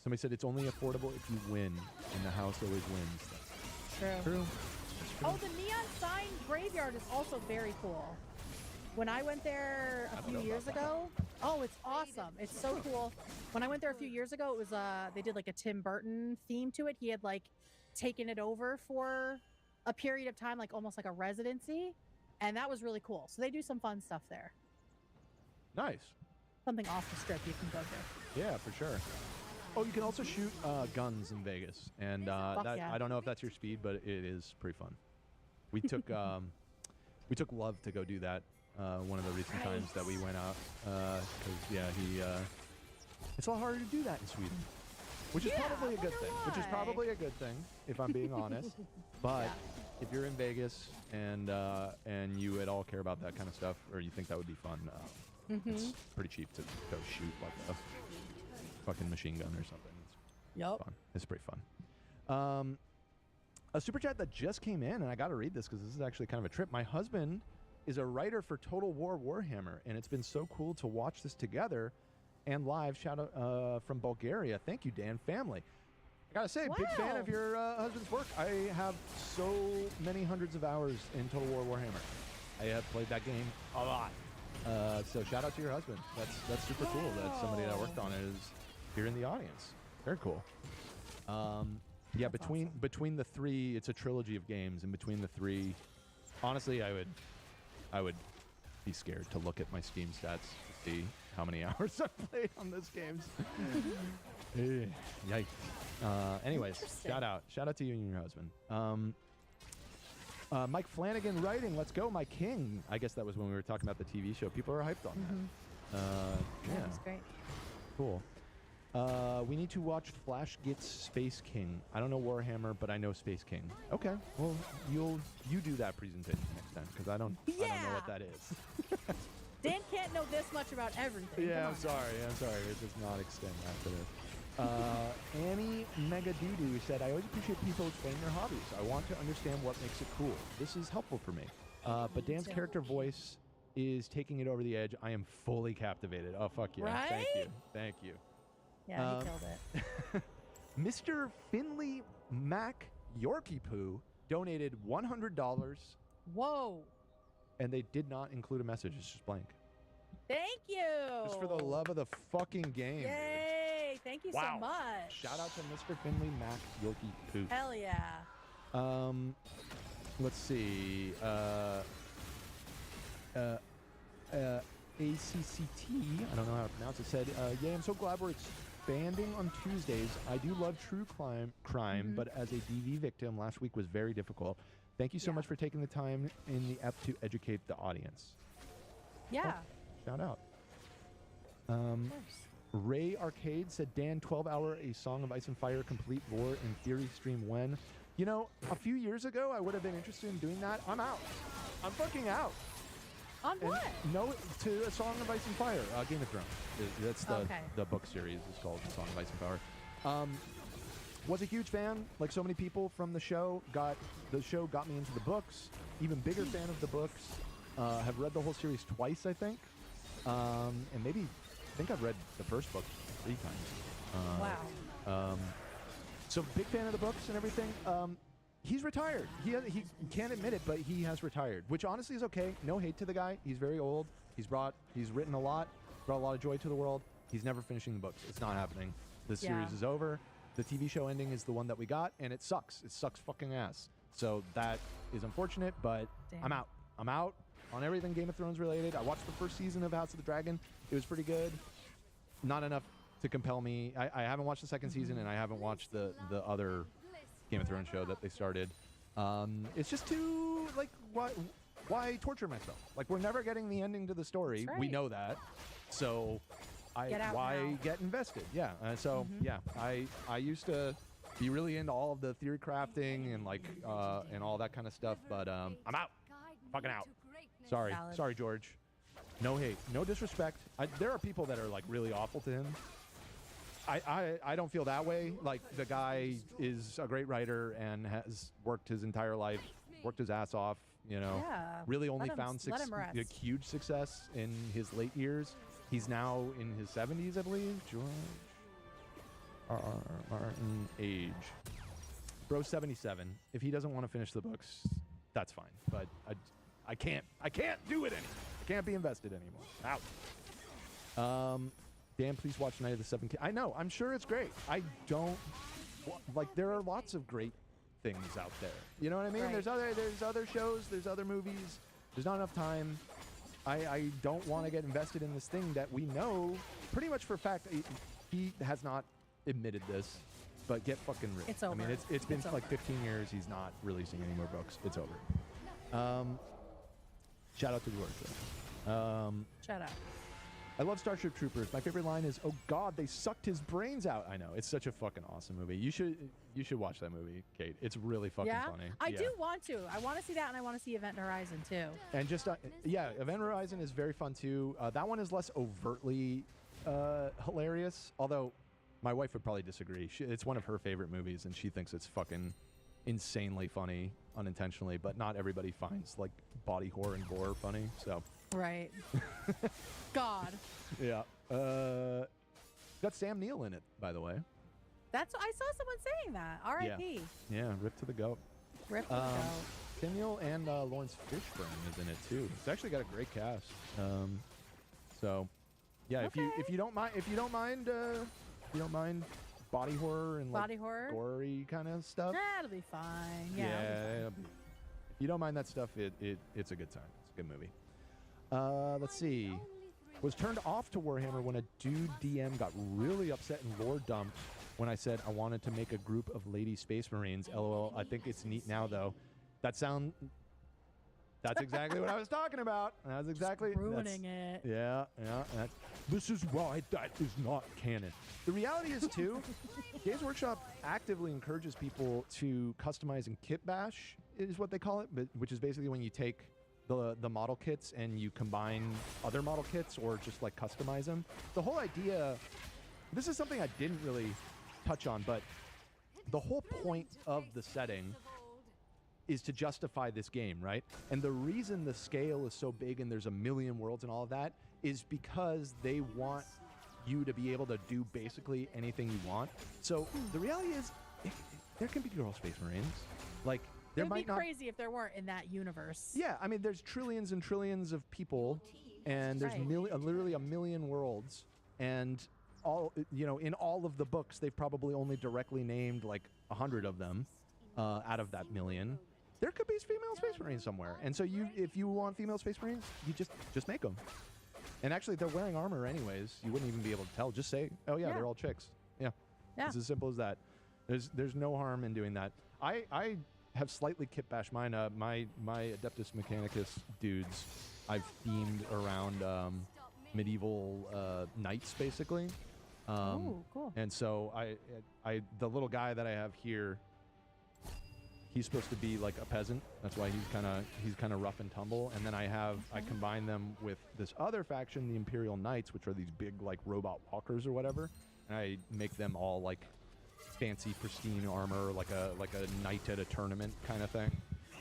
Somebody said it's only affordable if you win, and the house always wins. That's True. true. Oh, the neon sign graveyard is also very cool. When I went there a few years ago, oh, it's awesome. It's so cool. When I went there a few years ago, it was they did like a Tim Burton theme to it. He had like taken it over for a period of time, like almost like a residency, and that was really cool. So they do some fun stuff there. Nice. Something off the strip you can go to. Yeah, for sure. Oh, you can also shoot guns in Vegas, and Fuck yeah. I don't know if that's your speed, but it is pretty fun. We took Love to go do that one of the recent times that we went out because it's a lot harder to do that in Sweden, which is probably a good thing. Which is probably a good thing if I'm being honest. But if you're in Vegas and you at all care about that kind of stuff, or you think that would be fun, it's pretty cheap to go shoot like a fucking machine gun or something. It's fun. It's pretty fun. A super chat that just came in, and I got to read this because this is actually kind of a trip. My husband is a writer for Total War Warhammer, and it's been so cool to watch this together and live. Shout out from Bulgaria. Thank you, Dan family. I gotta say, big fan of your husband's work. I have so many hundreds of hours in Total War Warhammer. I have played that game a lot. So shout out to your husband. That's super cool that somebody that worked on it is here in the audience. Very cool. Yeah, between the three, it's a trilogy of games, and between the three, honestly, I would be scared to look at my Steam stats to see how many hours I've played on those games. Yikes. Anyways, shout out to you and your husband. Mike Flanagan writing, let's go, my king. I guess that was when we were talking about the TV show. People are hyped on that. Yeah, That's great. cool. We need to watch Flash Gets Space King. I don't know Warhammer, but I know Space King. Okay, well, you do that presentation next time because I don't know what that is. Dan can't know this much about everything. Yeah, Come I'm on. sorry. It does not extend after this. Annie Megadoodoo said, I always appreciate people explaining their hobbies. I want to understand what makes it cool. This is helpful for me. But Dan's too. character voice is taking it over the edge. I am fully captivated. Oh, fuck yeah. Right? Thank you. Thank you. Yeah, he killed it. Mr. Finley Mac Yorkie Poo donated $100, Whoa. and they did not include a message. It's just blank. Thank you. Just for the love of the fucking game. dude. Yay. Thank you Wow. so much. Shout out to Mr. Finley Mac Yorkie Poo. Hell yeah. Let's see. ACCT, I don't know how to pronounce it, said, "Yay, I'm so glad we're expanding on Tuesdays. I do love true crime, but as a DV victim, last week was very difficult. Thank you so much for taking the time in the ep to educate the audience." Yeah. Shout out. Ray Arcade said, "Dan, 12-hour A Song of Ice and Fire complete lore in theory stream when?" You know, a few years ago, I would have been interested in doing that. I'm out. I'm fucking out. On what? No, to A Song of Ice and Fire, Game of Thrones. That's the book series. It's called A Song of Ice and Fire. Was a huge fan. Like so many people from the show got me into the books. Even bigger fan of the books. Have read the whole series twice, I think. And maybe, I think I've read the first book 3 times. Wow. So big fan of the books and everything. He's retired. He can't admit it, but he has retired, which honestly is okay. No hate to the guy. He's very old. He's written a lot, brought a lot of joy to the world. He's never finishing the books. It's not happening. The series is over. The TV show ending is the one that we got, and it sucks. It sucks fucking ass. So that is unfortunate, but I'm out. I'm out on everything Game of Thrones related. I watched the first season of House of the Dragon. It was pretty good. Not enough to compel me. I haven't watched the second season, and I haven't watched the other Game of Thrones show that they started. It's just too, like, why torture myself? Like, we're never getting the ending to the story. That's right. We know that. So why get invested? Yeah. I used to be really into all of the theory crafting and like and all that kind of stuff, but I'm out. Fucking out. Sorry. Valid. Sorry, George. No hate. No disrespect. There are people that are like really awful to him. I don't feel that way. Like, the guy is a great writer and has worked his entire life, worked his ass off, you know. Yeah. Really only Let found him rest. like, huge success in his late years. He's now in his 70s, I believe. George R. Martin age. Bro, 77. If he doesn't want to finish the books, that's fine. But I can't do it anymore. I can't be invested anymore. Out. Dan, please watch Night of the Seven Kings. I know. I'm sure it's great. I don't like. There are lots of great things out there. You know what I mean? Right. There's other shows. There's other movies. There's not enough time. I don't want to get invested in this thing that we know pretty much for a fact. He has not admitted this, but get fucking rid. It's over. I mean, it's been It's like over. 15 years. He's not releasing any more books. It's over. Shout out to George. Shout out. I love Starship Troopers. My favorite line is, "Oh God, they sucked his brains out." I know, it's such a fucking awesome movie. You should watch that movie, Kate. It's really fucking funny. I do want to. I want to see that, and I want to see Event Horizon too. And just Event Horizon is very fun too. That one is less overtly hilarious, although my wife would probably disagree. It's one of her favorite movies, and she thinks it's fucking insanely funny unintentionally. But not everybody finds like body horror and gore funny. So Right. God. yeah, got Sam Neill in it, by the way. I saw someone saying that. R.I.P. Yeah, rip to the goat. Rip to the goat. Sam Neill and Lawrence Fishburne is in it too. It's actually got a great cast. So yeah, if you don't mind body horror and Body like horror? gory kind of stuff. That'll be fine. Yeah. If you don't mind that stuff, it's a good time. It's a good movie. Let's see. Was turned off to Warhammer when a dude DM got really upset and lore dumped when I said I wanted to make a group of lady space marines. LOL. I think it's neat now though. That's exactly what I was talking about. That's exactly ruining it. Yeah. This is why that is not canon. The reality is too, Games Workshop actively encourages people to customize and kit bash is what they call it, which is basically when you take the model kits and you combine other model kits or just like customize them. The whole idea, this is something I didn't really touch on, but the whole point of the setting is to justify this game, right? And the reason the scale is so big and there's a million worlds and all of that is because they want you to be able to do basically anything you want. So the reality is, there can be girl space marines. Like, there It would might be not. crazy if there weren't in that universe. Yeah, I mean, there's trillions and trillions of people, and there's Right. literally a million worlds, and in all of the books, they've probably only directly named like 100 of them out of that million. There could be female space marines somewhere, and so if you want female space marines, you just make them. And actually, they're wearing armor anyways. You wouldn't even be able to tell. Just say, oh yeah, they're all chicks. Yeah. Yeah. It's as simple as that. There's no harm in doing that. I have slightly kit bashed mine. My Adeptus Mechanicus dudes, I've themed around medieval knights basically. Oh, cool. And so I the little guy that I have here, he's supposed to be like a peasant. That's why he's kind of rough and tumble. And then I combine them with this other faction, the Imperial Knights, which are these big like robot walkers or whatever. And I make them all like fancy, pristine armor, like a knight at a tournament kind of thing.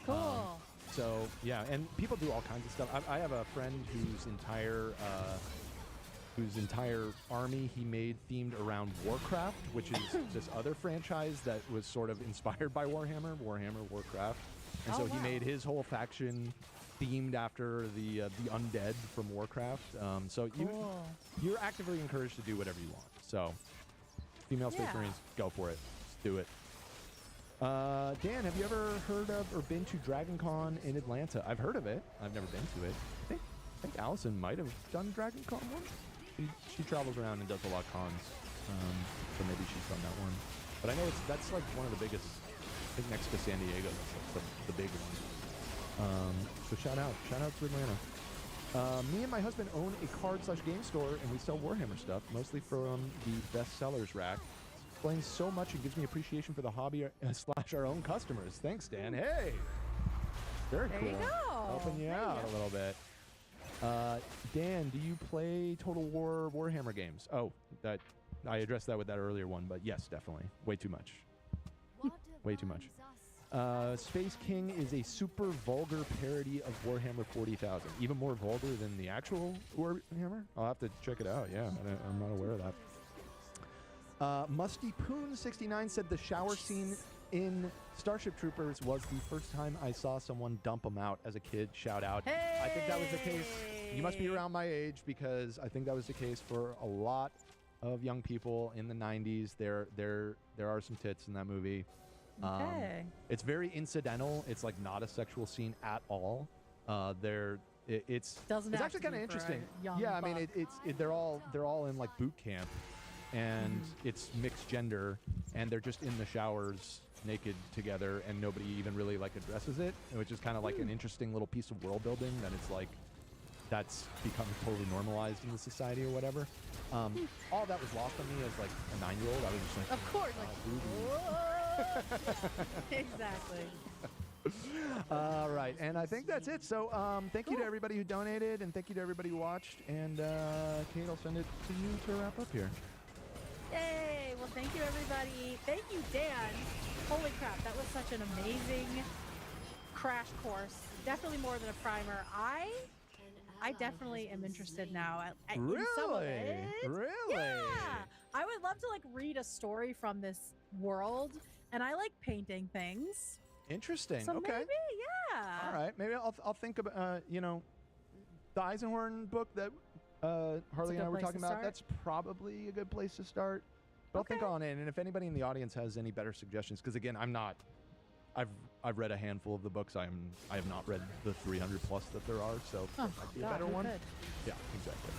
Cool. So yeah, and people do all kinds of stuff. I have a friend whose entire army he made themed around Warcraft, which is this other franchise that was sort of inspired by Warhammer, Warcraft. And so he made his whole faction themed after the undead from Warcraft. So you're actively encouraged to do whatever you want. So female Space Marines, go for it. Just do it. Dan, have you ever heard of or been to Dragon Con in Atlanta? I've heard of it. I've never been to it. I think Allison might have done Dragon Con once. She travels around and does a lot of cons, so maybe she's done that one. But I know that's like one of the biggest. I think next to San Diego, that's like the big one. So shout out to Atlanta. Me and my husband own a card/game store, and we sell Warhammer stuff, mostly from the bestsellers rack. Explains so much and gives me appreciation for the hobby / our own customers. Thanks, Dan. Hey, very cool. There you go. Helping you out a little bit. Dan, do you play Total War Warhammer games? Oh, that I addressed that with that earlier one, but yes, definitely. Way too much. Way too much. Space King is a super vulgar parody of Warhammer 40,000. Even more vulgar than the actual Warhammer? I'll have to check it out. Yeah, I'm not aware of that. Musty Poon 69 said the shower scene in Starship Troopers was the first time I saw someone dump them out as a kid. Shout out. Hey! I think that was the case. You must be around my age because I think that was the case for a lot of young people in the 90s. There are some tits in that movie. Okay. It's very incidental. It's like not a sexual scene at all. It's actually kind of interesting. Yeah, I mean they're all in like boot camp, and it's mixed gender, and they're just in the showers naked together, and nobody even really like addresses it, which is kind of like an interesting little piece of world building that it's like that's become totally normalized in the society or whatever. All that was lost on me as like a 9-year-old. I was just like, of course, exactly. All right, and I think that's it. So thank you to everybody who donated, and thank you to everybody who watched. And Kate, I'll send it to you to wrap up here. Yay! Well, thank you, everybody. Thank you, Dan. Holy crap, that was such an amazing crash course. Definitely more than a primer. I definitely am interested now in some of it. Really? Yeah. I would love to like read a story from this world, and I like painting things. Interesting. So okay. maybe, yeah. All right. Maybe I'll think about the Eisenhorn book that Harley and I were talking about. That's probably a good place to start. But I'll think on it, and if anybody in the audience has any better suggestions, because again, I've read a handful of the books. I have not read the 300 plus that there are, so there might be a better one. Could? Yeah, exactly.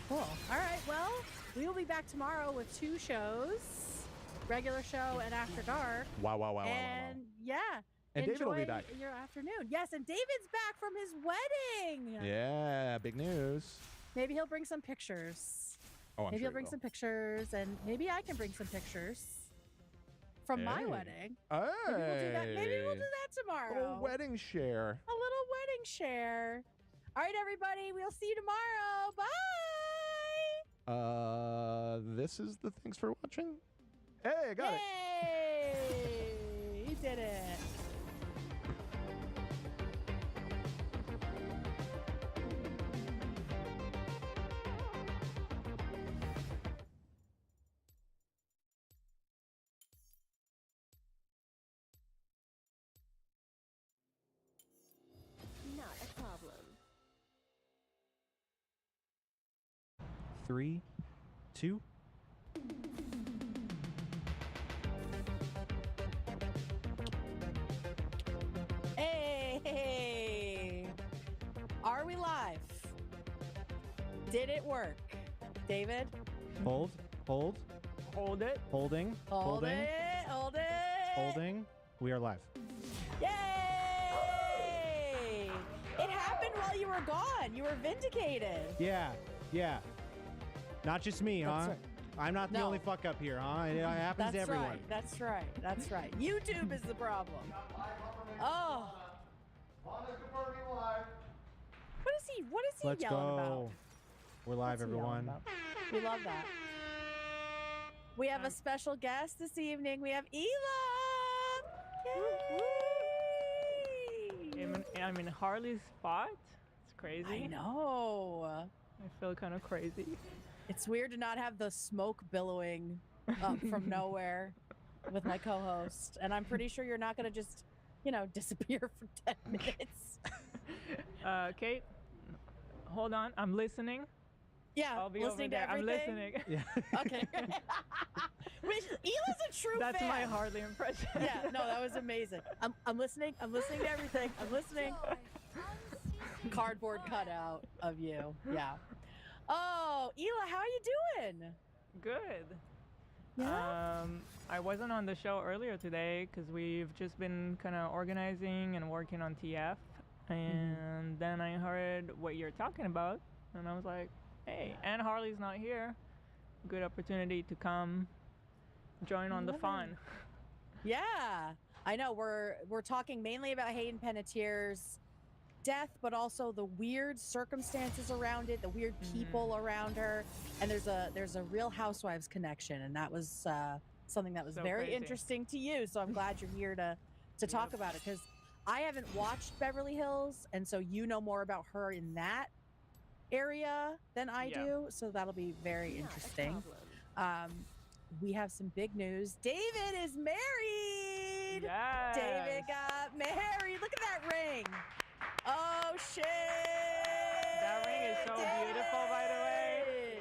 Cool. All right. Well, we will be back tomorrow with 2 shows, regular show and After Dark. Wow. And yeah. And David will be back. Your afternoon. Yes, and David's back from his wedding. Yeah, big news. Maybe he'll bring some pictures. Oh, I'm maybe sure he'll bring some pictures, and maybe I can bring some pictures from my wedding. Hey. Maybe we'll do that. Maybe we'll do that tomorrow. A little wedding share. A little wedding share. All right, everybody. We'll see you tomorrow. Bye. This is the thanks for watching. Hey, I got it. Hey, he did it. Not a problem. 3, 2. Hey, are we live? Did it work? David? Hold. Hold it. Holding. Hold Holding. it. Hold it. Holding. We are live. Yay! It happened while you were gone. You were vindicated. Yeah. Not just me, That's huh? right. I'm not the No. only fuck up here, huh? It happens to everyone. Right. That's right. YouTube is the problem. Oh. What is he Let's yelling go. about? We're live, What's he yelling everyone. about? We love that. We have a special guest this evening. We have Ela. I'm in Harley's spot. It's crazy. I know. I feel kind of crazy. It's weird to not have the smoke billowing up from nowhere with my co-host, and I'm pretty sure you're not going to just, disappear for 10 minutes. Kate, hold on. I'm listening. Yeah, I'll be listening over there. to I'm everything. listening. Yeah. Okay. Ela's a true That's fan. my Harley impression. Yeah, no, that was amazing. I'm listening. I'm listening to everything. I'm listening. Cardboard cutout of you. Yeah. Oh, Ela, how are you doing? Good. Yeah? I wasn't on the show earlier today because we've just been kind of organizing and working on TF. And then I heard what you're talking about, and I was like, hey, and Harley's not here. Good opportunity to come join on the fun. Yeah, I know. We're talking mainly about Hayden Panettiere's death, but also the weird circumstances around it, the weird people around her, and there's a Real Housewives connection, and that was something that was So very crazy. interesting to you. So I'm glad you're here to talk about it, because I haven't watched Beverly Hills, and so you know more about her in that area than I do. So that'll be very interesting. We have some big news. David is married. Yes. David got married. Look at that ring. Oh shit. That ring is so beautiful, by the way.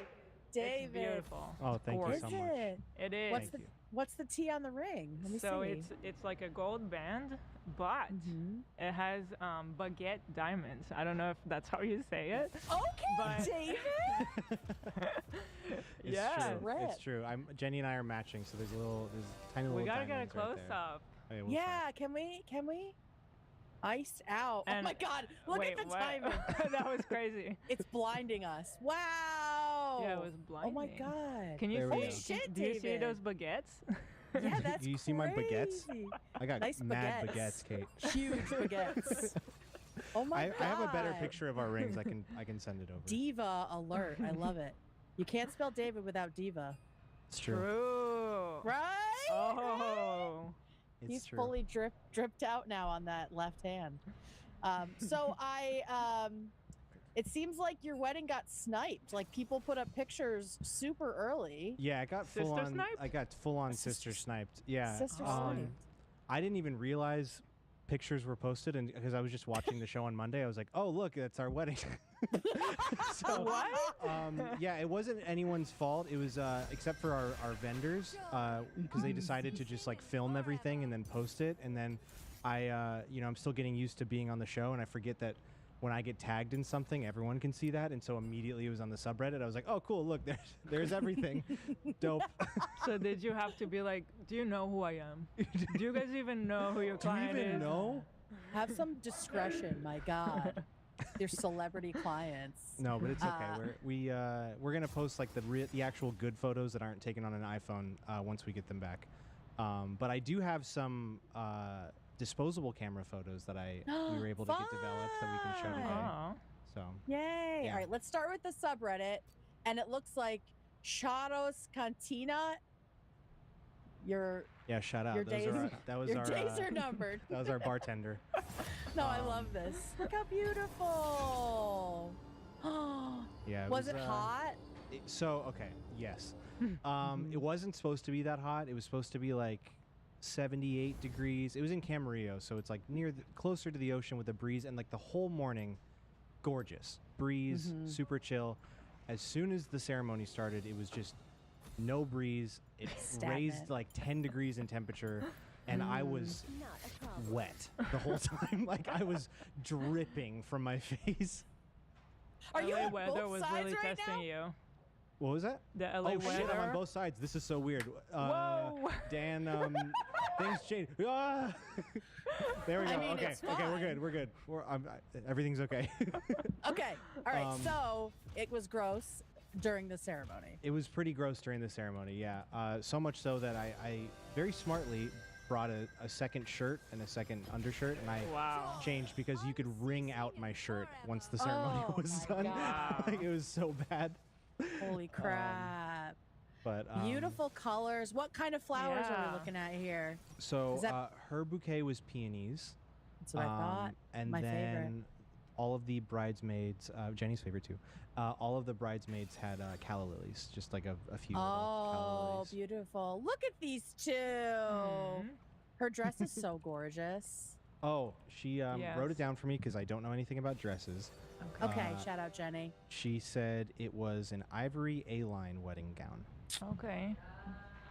David. It's beautiful. Oh, thank you Is so much. it? It is. What's the T on the ring? Let me So see. it's like a gold band, but it has baguette diamonds. I don't know if that's how you say it. Okay, but David. It's Yeah. true. It's true. Jenny and I are matching, so there's tiny little we gotta get a diamonds right close there. up. Okay, we'll Yeah, can we? Iced out. Oh And- my god, look wait, at the what? timing. That was crazy. It's blinding us. Wow. Yeah, it was Oh my blinding. god. Can you There we see? go. Shit, Do you see David. those baguettes? Yeah, that's Do you see my baguettes? crazy. I got Nice mad baguettes. baguettes, Kate. Huge baguettes. Oh my god. I have a better picture of our rings. I can send it over. Diva alert. I love it. You can't spell David without diva. It's true. True. Right? Oh. It's He's true. fully dripped out now on that left hand. It seems like your wedding got sniped. Like people put up pictures super early. Yeah, I got full Sister on. sniped? I got full on sister sniped. Yeah. Sister sniped. I didn't even realize pictures were posted, and because I was just watching the show on Monday, I was like, "Oh, look, that's our wedding." So, What? yeah, it wasn't anyone's fault. It was except for our vendors, because they decided to just like film everything and then post it, and then I'm still getting used to being on the show, and I forget that when I get tagged in something, everyone can see that, and so immediately it was on the subreddit. I was like, "Oh, cool! Look, there's everything, dope." So did you have to be like, do you know who I am? Do you guys even know who your Do you client even is? know? Have some discretion, my God. Your celebrity clients. No, but it's okay. We're gonna post like the actual good photos that aren't taken on an iPhone once we get them back. But I do have some disposable camera photos that we were able to get developed that we can show today. Aw. So Yay! Yeah. All right, let's start with the subreddit, and it looks like Charos Cantina. Your yeah, shout out. Your Those days, are that was your our days are numbered. that was our bartender. No, I love this. Look how beautiful. Yeah. Was it hot? Yes. It wasn't supposed to be that hot. It was supposed to be like 78 degrees. It was in Camarillo, so it's like closer to the ocean with a breeze, and like the whole morning, gorgeous breeze, super chill. As soon as the ceremony started, it was just no breeze. It raised like 10 degrees in temperature, and I was wet the whole time. Like I was dripping from my face. Are you LA on weather both was sides really right testing now? you. What was that? The LA oh weather. shit! I'm on both sides. This is so weird. Whoa. Dan, things change. Ah! There we go. I mean, okay, it's okay, we're fine. good. We're good. Everything's okay. Okay. All right. Um, So it was gross during the ceremony. It was pretty gross during the ceremony. Yeah. So much so that I very smartly brought a second shirt and a second undershirt, and I changed because you could wring out my shirt once the ceremony Oh was my done. God. Like, it was so bad. Holy crap. But Beautiful colors. What kind of flowers are Yeah. we looking at here? So Is that- her bouquet was peonies. That's what I thought. And My then favorite. all of the bridesmaids, Jenny's favorite too. All of the bridesmaids had calla lilies, just like a few. little calla Oh, lilies. beautiful. Look at these two. Her dress is so gorgeous. Oh, she wrote Yes. it down for me because I don't know anything about dresses. Okay, shout out Jenny. She said it was an ivory A-line wedding gown. Okay.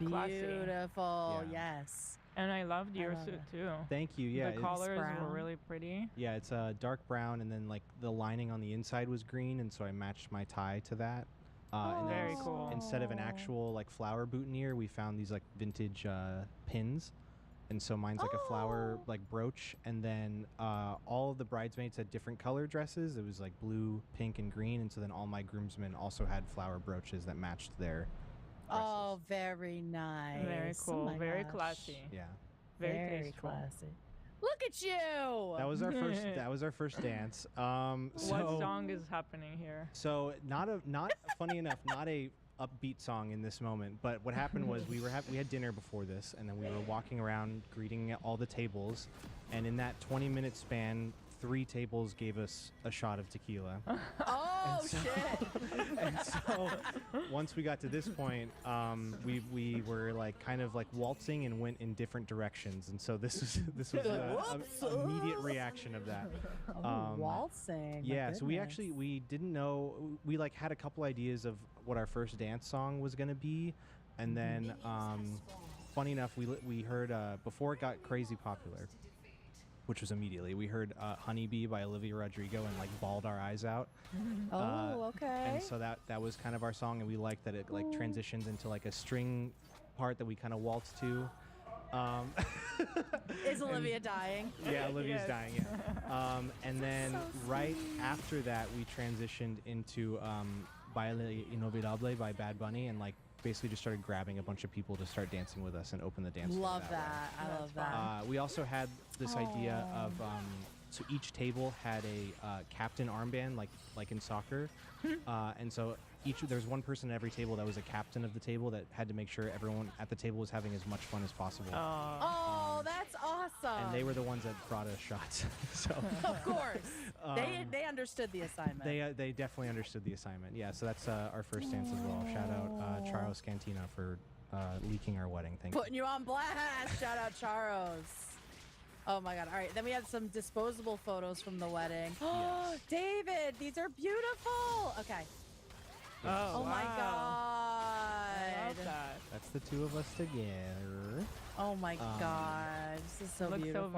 Classy. Beautiful. Yeah. Yes. And I loved your love suit it. too. Thank you. Yeah, The it's colors brown. were really pretty. Yeah, it's dark brown, and then like the lining on the inside was green, and so I matched my tie to that. And then Very cool. Instead of an actual like flower boutonniere, we found these like vintage pins, and so mine's like a flower like brooch, and then all of the bridesmaids had different color dresses. It was like blue, pink, and green, and so then all my groomsmen also had flower brooches that matched their. Oh, very nice. Very Oh cool. my Very gosh. classy. Yeah. Very tasteful. classy. Look at you. That was our first. That was our first dance. What So, song is happening here? So not funny enough, not a upbeat song in this moment. But what happened was we had dinner before this, and then we were walking around greeting all the tables, and in that 20-minute span, 3 tables gave us a shot of tequila. Oh shit. And so once we got to this point, we were like kind of like waltzing and went in different directions, and so this was Whoops. a immediate reaction of that. Waltzing. my Yeah, so goodness. we didn't know, we like had a couple ideas of what our first dance song was gonna be, and then funny enough, we heard before it got crazy popular, which was immediately, we heard Honeybee by Olivia Rodrigo and like bawled our eyes out. Oh, okay. And so that was kind of our song, and we liked that it like transitions into like a string part that we kind of waltz to. Is Olivia dying? Yeah, Olivia's Yes. dying. Yeah. And then right after that, we transitioned into Baile Inolvidable by Bad Bunny, and like basically just started grabbing a bunch of people to start dancing with us and open the dance floor Love that way. that. I love that. We also had this idea of so each table had a captain armband, like in soccer, and so there's one person at every table that was a captain of the table that had to make sure everyone at the table was having as much fun as possible. Oh, that's awesome. And they were the ones that brought us shots. So Of course. They understood the assignment. they definitely understood the assignment. Yeah, so that's our first dance as well. Shout out Charles Cantina for leaking our wedding. Thank you. Putting you on blast. Shout out Charos. Oh my god. All right. Then we have some disposable photos from the wedding. Oh, David, these are beautiful. Okay. Oh, my wow. god. I love that. That's the two of us together. Oh my god. This is so Looks so beautiful.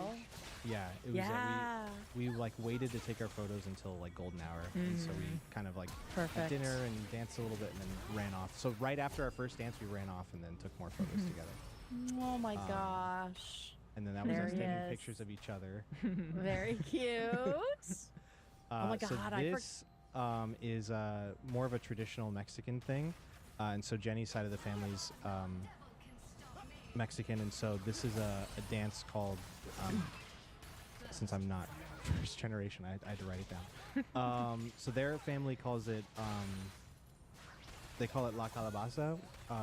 vintage. Yeah, it was. Yeah. We like waited to take our photos until like golden hour, and so we kind of like had Perfect. dinner and danced a little bit, and then ran off. So right after our first dance, we ran off and then took more photos together. Oh my gosh. And then that was There us he taking is. pictures of each other. Very cute. Oh my So God, this is more of a traditional Mexican thing, and so Jenny's side of the family's Mexican, and so this is a dance called. Since I'm not first generation, I had to write it down. So their family calls it. They call it La Calabaza,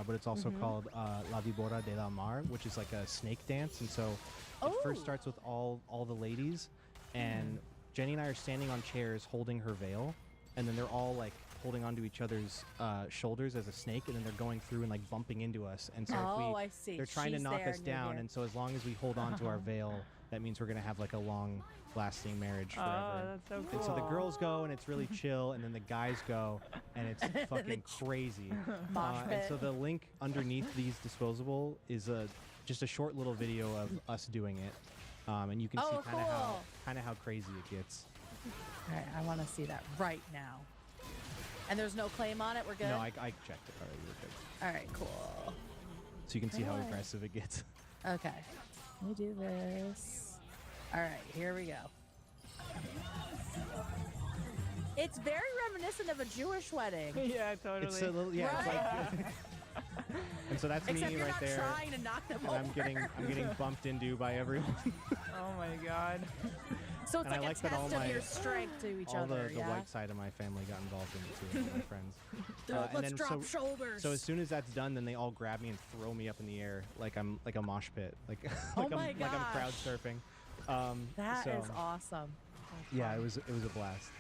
but it's also called La Víbora de la Mar, which is like a snake dance. And so it first starts with all the ladies, and Jenny and I are standing on chairs holding her veil, and then they're all like holding onto each other's shoulders as a snake, and then they're going through and like bumping into us. And so I see. they're trying She's to knock there us and you're down, here. and so as long as we hold on to our veil, that means we're gonna have like a long-lasting marriage forever. Oh, that's so cool. And so the girls go, and it's really chill, and then the guys go, and it's fucking crazy. Mosh And pit. so the link underneath these disposable is just a short little video of us doing it, and you can see Oh, cool. kind of how crazy it gets. All right, I want to see that right now. And there's no claim on it. We're good. No, I checked it already. We're good. All right, cool. So you can see how Alright. aggressive it gets. Okay, let me do this. All right, here we go. It's very reminiscent of a Jewish wedding. Yeah, totally. It's a little, yeah. It's like, and so that's Except me you're right not there. trying to knock them And over. I'm getting bumped into by everyone. Oh my god. So it's And I like a like that all test of my- your strength to each all other. the yeah. white side of my family got involved in it too, all my friends. They're like, and let's then drop shoulders. So as soon as that's done, then they all grab me and throw me up in the air like I'm like a mosh pit, like Oh like my I'm like I'm crowd gosh. surfing. That so, is awesome. Yeah, it was a blast.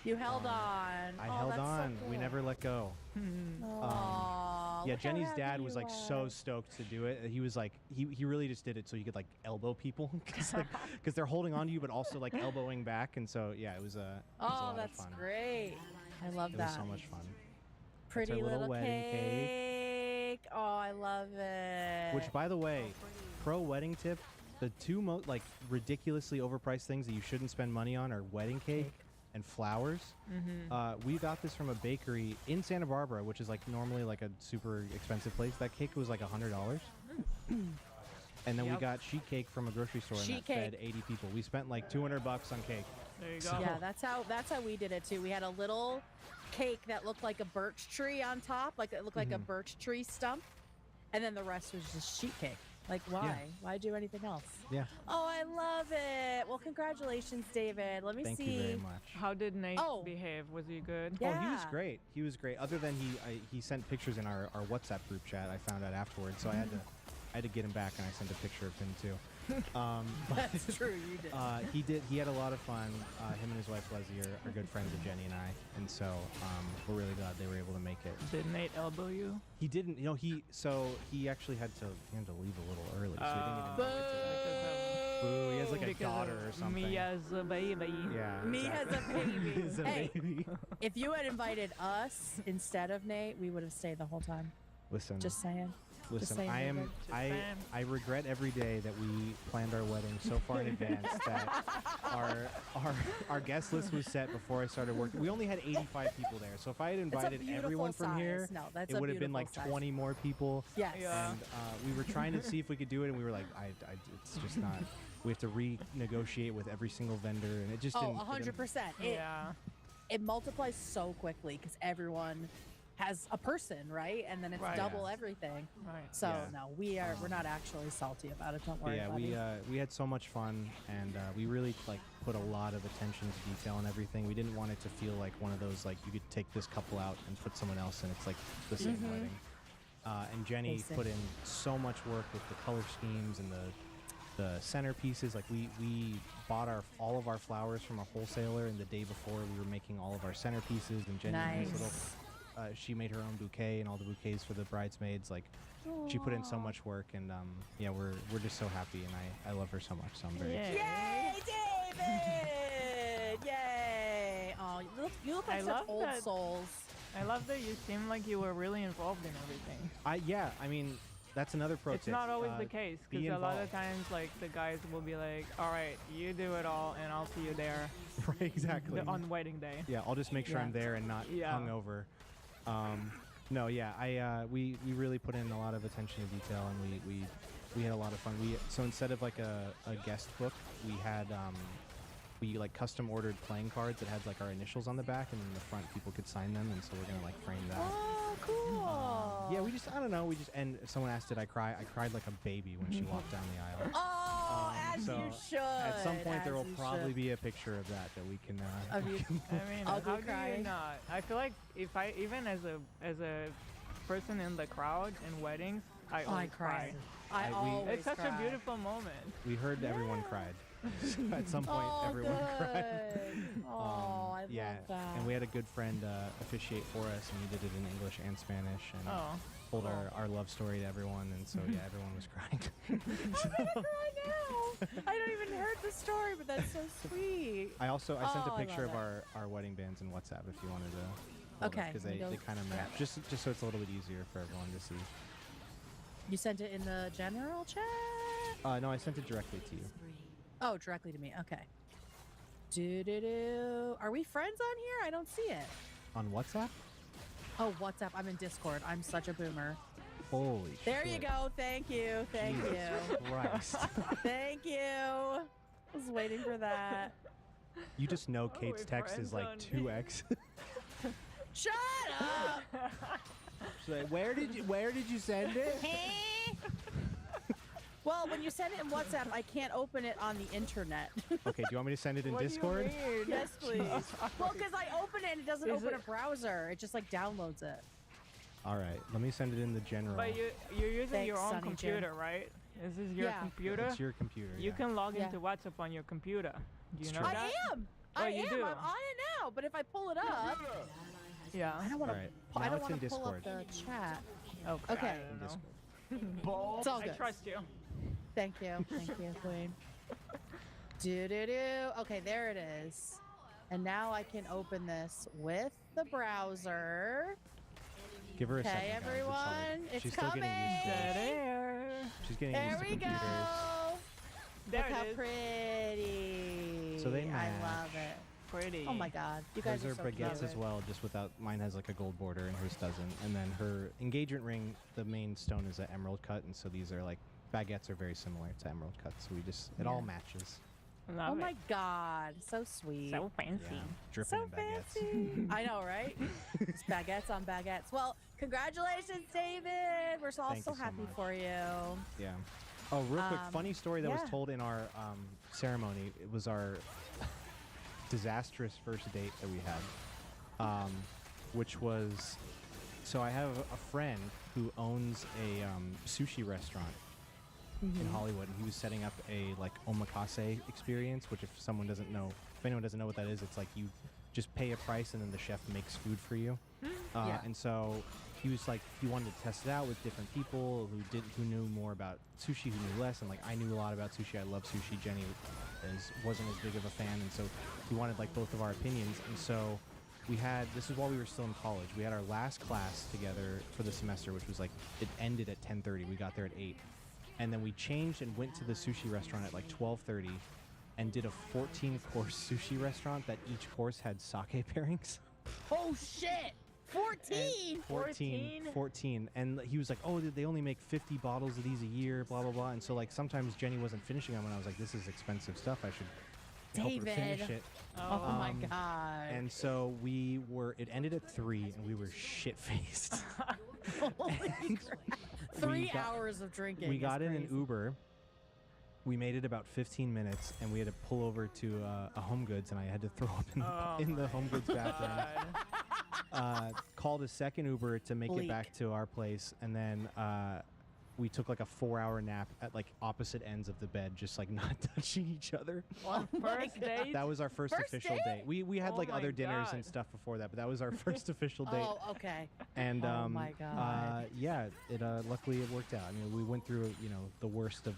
You held on. I Oh, held that's so on. We cool. never let go. Aw, Yeah, look how Jenny's happy dad was you like are. so stoked to do it. He was like, he really just did it so he could like elbow people because they're holding on to you, but also like elbowing back. And so yeah, it was a Oh, lot of that's fun. great. I love It that. was so much fun. Pretty our little wedding cake. Oh, I love it. Which, by the way, pro wedding tip: the two most like ridiculously overpriced things that you shouldn't spend money on are wedding cake and flowers. We got this from a bakery in Santa Barbara, which is like normally like a super expensive place. That cake was like $100. And then we Yep. got sheet cake from a grocery store Sheet and that fed 80 people. We spent like $200 on cake. There you So- Yeah, that's how we did it too. We had a little cake that looked like a birch tree on top, like it looked like a Mhm. birch tree stump, and then the rest was just sheet cake. Like why? Why do anything else? Yeah. Oh, I love it. Well, congratulations, David. Let me Thank see. you very much. How did Nate Oh. behave? Was he good? Oh, he was Yeah. great. He was great. Other than he sent pictures in our WhatsApp group chat. I found out afterwards, so I had to get him back, and I sent a picture of him too. That's true. You did. He had a lot of fun. Him and his wife Leslie are good friends of Jenny and I, and so we're really glad they were able to make it. Did Nate elbow you? He didn't. You know, he actually had to leave a little early, so he didn't even make it to that. Boo! He has like a Because daughter of or something. Me as a baby. Yeah. Me exactly. as a baby. Me as a Hey. baby. If you had invited us instead of Nate, we would have stayed the whole time. Listen. Just saying. Just Listen, saying, David. I regret every day that we planned our wedding so far in advance that our guest list was set before I started working. We only had 85 people there, so if I had invited beautiful everyone from here, size. No, that's it a would have been like beautiful size. 20 more people. Yes. Yeah. And we were trying to see if we could do it, and we were like, it's just not. We have to renegotiate with every single vendor, and it just Oh, didn't. it didn't- 100%. Yeah. It multiplies so quickly because everyone has a person, right? And then it's Right. double everything. Right. So Yeah. no, we're not actually salty about it. Don't But worry. yeah, buddy. we had so much fun, and we really like put a lot of attention to detail and everything. We didn't want it to feel like one of those like you could take this couple out and put someone else, and it's like the same Mhm. wedding. And Jenny Basic. put in so much work with the color schemes and the centerpieces. Like we bought all of our flowers from a wholesaler, and the day before we were making all of our centerpieces. And Jenny made Nice. little. She made her own bouquet and all the bouquets for the bridesmaids. Like she put in so much work, and yeah, we're just so happy, and I love her so much. So I'm very excited. Yay, David! Yay! Oh, you look like I such love old that- souls. I love that you seem like you were really involved in everything. I mean, that's another pro It's tip. not always the case be because a lot of involved. times, like the guys will be like, "All right, you do it all, and I'll see you there." Right, exactly. On wedding day. Yeah, I'll just make sure Yeah. I'm there and not Yeah. hungover. No, yeah, we really put in a lot of attention to detail, and we had a lot of fun. So instead of like a guest book, we had we like custom ordered playing cards that had like our initials on the back, and in the front people could sign them, and so we're gonna like frame that. Oh, cool. Yeah, I don't know, and someone asked, did I cry? I cried like a baby when she walked down the aisle. Oh, as so you should. At some point there as will you probably should. be a picture of that we can. Of we you- can- I mean, I'll how be do you crying. not? I feel like if I even as a person in the crowd in weddings, I I always cry. I- I we- always It's such cry. a beautiful moment. We heard everyone cried. At some point, Oh, everyone cried. good. Oh, I Yeah, love that. and we had a good friend officiate for us, and he did it in English and Spanish, and Oh, told our love story to everyone, and so yeah, everyone was crying. I'm gonna cry now. I don't even heard the story, but that's so sweet. I sent Oh, a I picture love of our wedding bands in WhatsApp if you wanted to. Okay, Because let me they go kind of match, grab it. just so it's a little bit easier for everyone to see. You sent it in the general chat? No, I sent it directly to you. Oh, directly to me. Okay. Are we friends on here? I don't see it. On WhatsApp? Oh, WhatsApp. I'm in Discord. I'm such a boomer. Holy There shit. you go. Thank you. Thank Jesus you. Christ. Thank you. I was waiting for that. You just know Oh, Kate's we're text is friends like on 2x. Shut up. She's like, where did you send it? Well, when you send it in WhatsApp, I can't open it on the internet. Okay, do you want me to send it in What do you Discord? mean? Yes, please. Well, because I open it and it doesn't Is open it- a browser. It just like downloads it. All right, let me send it in the general. But you're using your Thanks, own Sonny computer, Jim. right? Is this your Yeah. computer? It's your computer. You yeah. can log Yeah. into WhatsApp on your computer. Do you It's know true. that? I am. Oh, I you am. do? I'm on it now. But if I pull it up, Yeah. I don't want to. All right, I now don't it's want in to pull up Discord. the chat. Okay. Okay. I In don't know. Discord. Bold. It's all I good. trust you. Thank you. Thank you, Queen. Okay, there it is. And now I can open this with the browser. Give her a second, Okay, guys. everyone, it's She's still getting used to it. There. She's getting There used to we go. computers. There Look it how is. pretty. So they I match. love it. Pretty. Oh my god, you guys Hers are are so baguettes cute. as well, just without. Mine has like a gold border and hers doesn't. And then her engagement ring, the main stone is an emerald cut, and so these are like baguettes are very similar to emerald cuts. So we just it all Yeah. matches. Love Oh it. my god, so sweet. So fancy. Yeah, dripping So in baguettes. fancy. I know, right? It's baguettes on baguettes. Well, congratulations, David. We're all Thank so you so happy much. for you. Yeah. Oh, real quick, funny story that yeah. was told in our ceremony. It was our disastrous first date that we had, which was. So I have a friend who owns a sushi restaurant in Hollywood, and he was setting up a like omakase experience. Which, if anyone doesn't know what that is, it's like you just pay a price and then the chef makes food for you. Yeah. And so he was like, he wanted to test it out with different people who knew more about sushi, who knew less, and like I knew a lot about sushi. I love sushi. Jenny wasn't as big of a fan, and so he wanted like both of our opinions. And so this is while we were still in college. We had our last class together for the semester, which was like it ended at 10:30. We got there at 8, and then we changed and went to the sushi restaurant at like 12:30, and did a 14-course sushi restaurant that each course had sake pairings. Oh shit! 14. 14. And he was like, oh, they only make 50 bottles of these a year, blah, blah, blah. And so, like, sometimes Jenny wasn't finishing them, and I was like, this is expensive stuff. I should help her finish David. it. Oh my god. And so it ended at 3, and we were shit-faced. Holy crap. 3 hours of drinking. We is got in an crazy. Uber. We made it about 15 minutes, and we had to pull over to a Home Goods, and I had to throw up in the Home Goods bathroom. Called a second Uber to make Bleak. it back to our place, and then we took like a 4-hour nap at like opposite ends of the bed, just like not touching each other. On first date? That was our first official date. We had Oh like my other dinners and God. stuff before that, but that was our first official date. Oh, okay. And oh my god. yeah, it luckily it worked out. I mean, we went through the worst of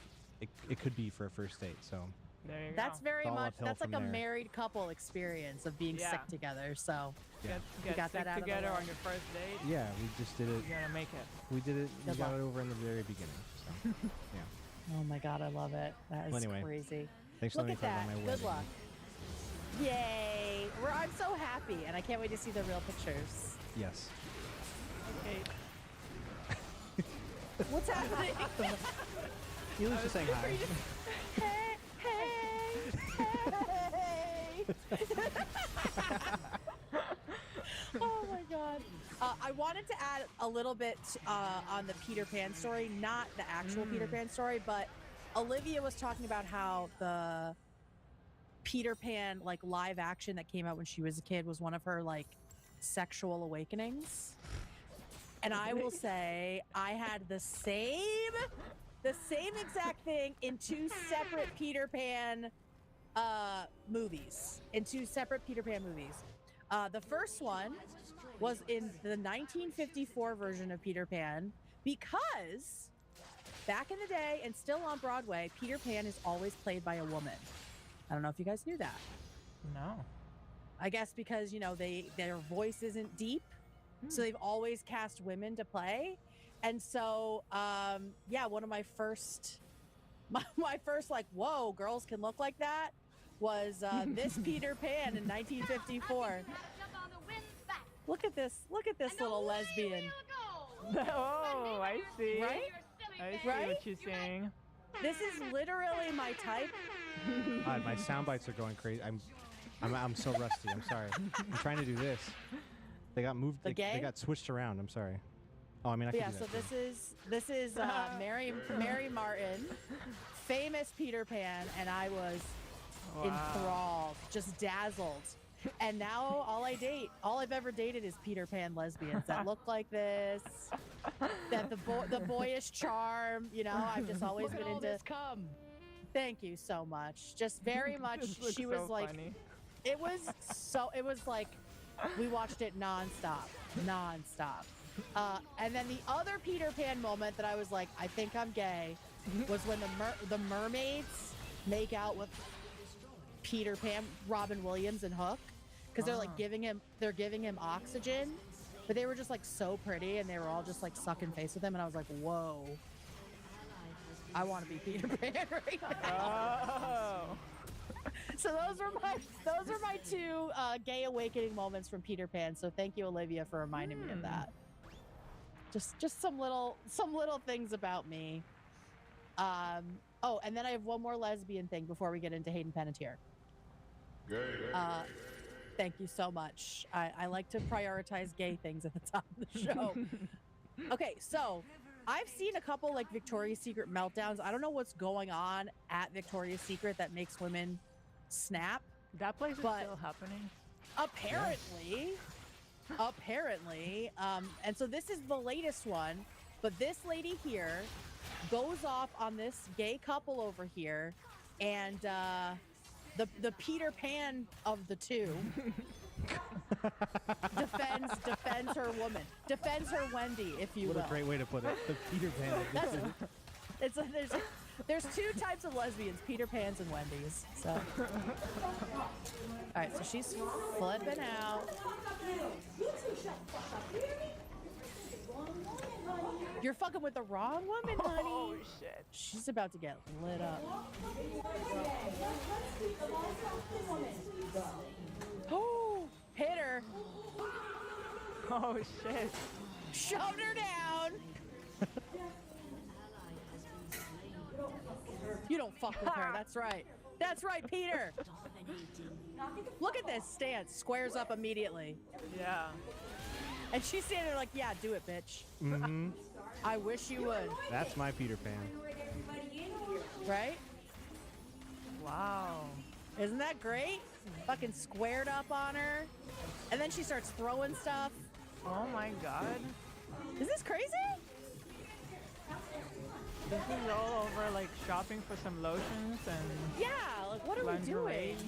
it could be for a first date. So There you That's go. very It's all much. uphill That's like from a there. married couple experience of being Yeah. sick together. So yeah, Get got sick that out of the together way. on your first date. yeah, we just did it. You gotta make it. We did it. We Good got luck. it over in the very beginning. So yeah. Oh my god, I love it. That is Well, anyway, crazy. Thanks for Look letting me at talk that. about my Good wedding. luck. Yay! I'm so happy, and I can't wait to see the real pictures. Yes. Okay. What's happening? He was just saying hi. Hey, hey, oh my god. I wanted to add a little bit on the Peter Pan story, not the actual Peter Pan story, but Olivia was talking about how the Peter Pan like live action that came out when she was a kid was one of her like sexual awakenings. And I will say I had the same exact thing in 2 separate Peter Pan movies. The first one was in the 1954 version of Peter Pan, because back in the day and still on Broadway, Peter Pan is always played by a woman. I don't know if you guys knew that. No. I guess because, their voice isn't deep. So they've always cast women to play. And so, one of my first like, whoa, girls can look like that was this Peter Pan in 1954. Look at this little lesbian. Oh, I see. Right? I see Right? what you're saying. This is literally my type. God, my sound bites are going crazy. I'm so rusty. I'm sorry. I'm trying to do this. They got moved. They got switched around. I'm sorry. Oh, I mean, I But can yeah, do so that too. this is Mary Martin, famous Peter Pan, and I was enthralled, just dazzled. And now all I've ever dated is Peter Pan lesbians that look like this, that the boyish charm, you know, I've just always been into. Thank you so much. Just very much. She was so like, funny. it was like, we watched it nonstop. And then the other Peter Pan moment that I was like, I think I'm gay, was when the mermaids make out with Peter Pan, Robin Williams, and Hook, because they're like giving him oxygen, but they were just like so pretty, and they were all just like sucking face with him, and I was like, whoa, I want to be Peter Pan right now. Oh. So those are my two gay awakening moments from Peter Pan. So thank you, Olivia, for reminding me of that. Just some little things about me. Oh, and then I have one more lesbian thing before we get into Hayden Panettiere. Thank you so much. I like to prioritize gay things at the top of the show. Okay, so I've seen a couple like Victoria's Secret meltdowns. I don't know what's going on at Victoria's Secret that makes women snap. That place is still happening. Apparently. And so this is the latest one, but this lady here goes off on this gay couple over here, and the Peter Pan of the two defends her woman, defends her Wendy, if you will. What a great way to put it. The Peter Pan of the two. There's two types of lesbians, Peter Pans and Wendy's. So, all right, so she's flipping out. You're fucking with the wrong woman, honey. Oh shit. She's about to get lit up. Oh, hit her. Oh shit. Shoved her down. You don't fuck with her. That's right. That's right, Peter. Look at this stance. Squares up immediately. Yeah. And she's standing there like, yeah, do it, bitch. Mm-hmm. I wish you would. That's my Peter Pan. Right? Wow. Isn't that great? Fucking squared up on her. And then she starts throwing stuff. Oh my god. Is this crazy? This is all over like shopping for some lotions and yeah, like what are we doing?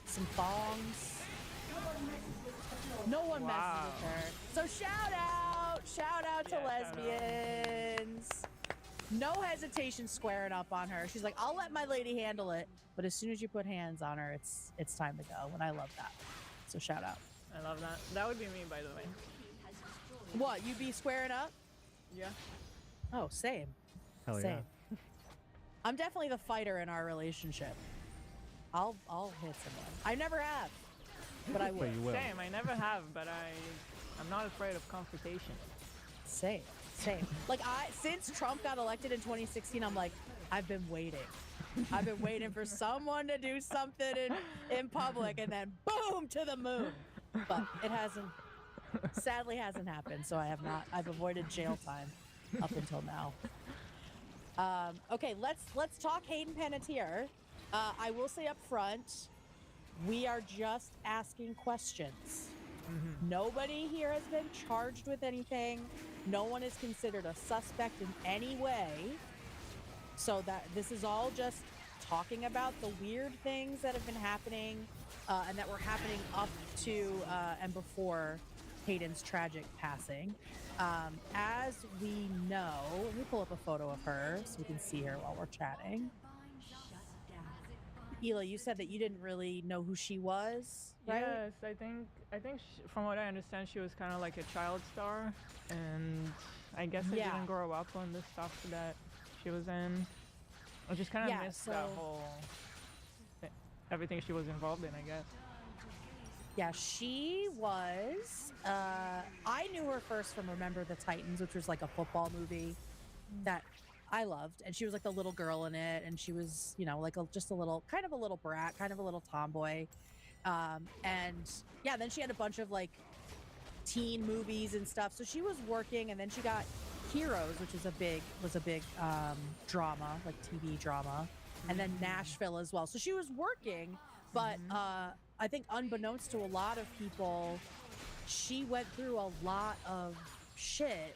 Some thongs. No one messes with her. So shout out to lesbians. No hesitation squaring up on her. She's like, I'll let my lady handle it, but as soon as you put hands on her, it's time to go. And I love that. So shout out. I love that. That would be me, by the way. What, you be squaring up? Yeah. Oh, same. Hell Same. yeah. I'm definitely the fighter in our relationship. I'll hit someone. I never have, but I will. But you will. Same. I never have, but I'm not afraid of confrontation. Same. Like since Trump got elected in 2016, I'm like, I've been waiting. I've been waiting for someone to do something in public, and then boom, to the moon. But it sadly hasn't happened. So I've avoided jail time up until now. Okay, let's talk Hayden Panettiere. I will say up front, we are just asking questions. Mm-hmm. Nobody here has been charged with anything. No one is considered a suspect in any way. So that this is all just talking about the weird things that have been happening and that were happening up to and before Hayden's tragic passing. As we know, let me pull up a photo of her so we can see her while we're chatting. Hila, you said that you didn't really know who she was, right? Yes, I think from what I understand, she was kind of like a child star, and I guess I didn't grow up on the stuff that she was in. I just kind of missed that whole thing. everything she was involved in, I guess. Yeah, she was. I knew her first from Remember the Titans, which was like a football movie that I loved, and she was like the little girl in it, and she was, you know, like just a little, kind of a little brat, kind of a little tomboy, and yeah, then she had a bunch of like teen movies and stuff. So she was working, and then she got Heroes, which was a big drama, like TV drama, and then Nashville as well. So she was working, but I think unbeknownst to a lot of people, she went through a lot of shit,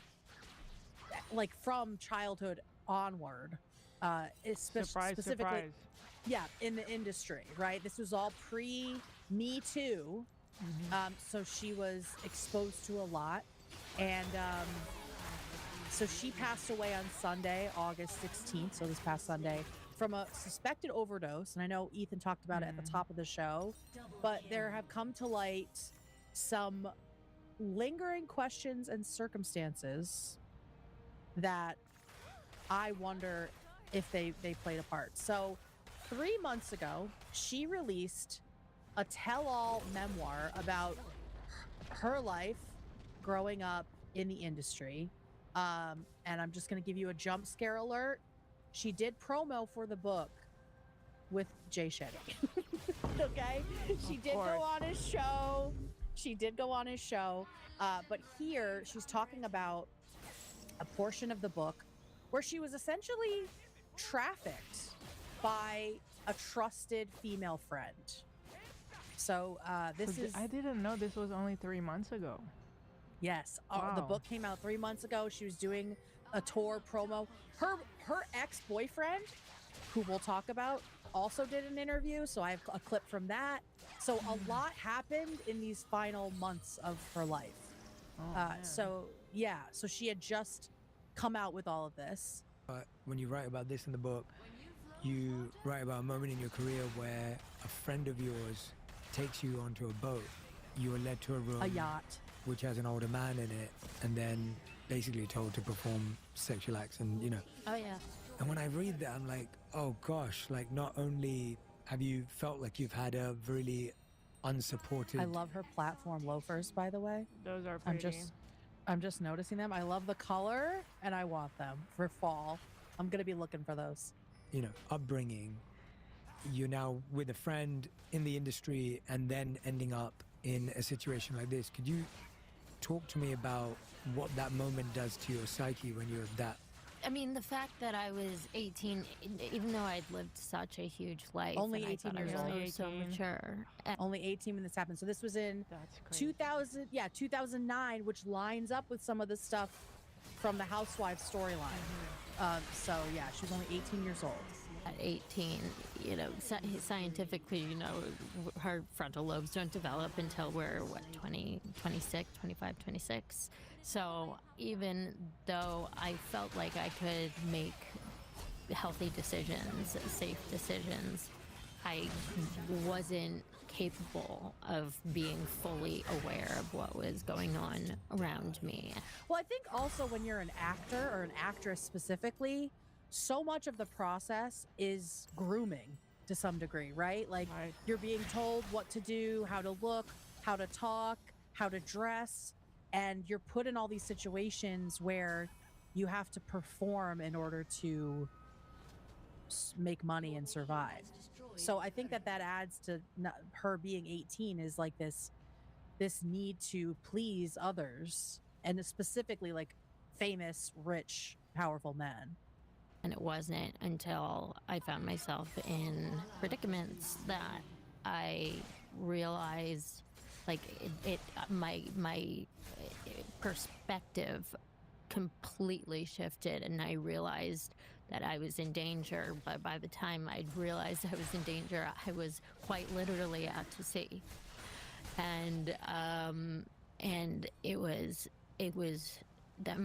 like from childhood onward, specifically, surprise. yeah, in the industry, right? This was all pre Me Too, so she was exposed to a lot, and so she passed away on Sunday, August 16th, so this past Sunday, from a suspected overdose. And I know Ethan talked about it at the top of the show, but there have come to light some lingering questions and circumstances that I wonder if they played a part. So 3 months ago, she released a tell-all memoir about her life growing up in the industry. And I'm just going to give you a jump scare alert. She did promo for the book with Jay Shetty. Okay? She did go on his show. She did go on his show. But here she's talking about a portion of the book where she was essentially trafficked by a trusted female friend. So this is... I didn't know this was only 3 months ago. Yes. Wow. The book came out 3 months ago. She was doing a tour promo. Her ex-boyfriend, who we'll talk about, also did an interview. So I have a clip from that. So a lot happened in these final months of her life. So yeah, so she had just come out with all of this. When you write about this in the book, you write about a moment in your career where a friend of yours takes you onto a boat. You are led to a room. A yacht. Which has an older man in it, and then basically told to perform sexual acts, and you know. Oh yeah. And when I read that, I'm like, oh gosh, like not only have you felt like you've had a really unsupported. I love her platform loafers, by the way. Those are pretty. I'm just noticing them. I love the color, and I want them for fall. I'm gonna be looking for those. You know, upbringing. You're now with a friend in the industry, and then ending up in a situation like this. Could you talk to me about what that moment does to your psyche when you're that? I mean, the fact that I was 18, even though I'd lived such a huge life. Only and 18 I years thought I old. was so mature. Only 18 when this happened. So this was in That's crazy. 2009, which lines up with some of the stuff from the Housewives storyline. So yeah, she was only 18 years old. At 18, you know, scientifically, you know, her frontal lobes don't develop until we're, 26, 25, 26. So even though I felt like I could make healthy decisions, safe decisions, I wasn't capable of being fully aware of what was going on around me. Well, I think also when you're an actor or an actress specifically, so much of the process is grooming to some degree, right? Like you're being told what to do, how to look, how to talk, how to dress, and you're put in all these situations where you have to perform in order to make money and survive. So I think that adds to her being 18 is like this need to please others, and specifically like famous, rich, powerful men. And it wasn't until I found myself in predicaments that I realized, like, my perspective completely shifted, and I realized that I was in danger. But by the time I'd realized I was in danger, I was quite literally out to sea. And it was that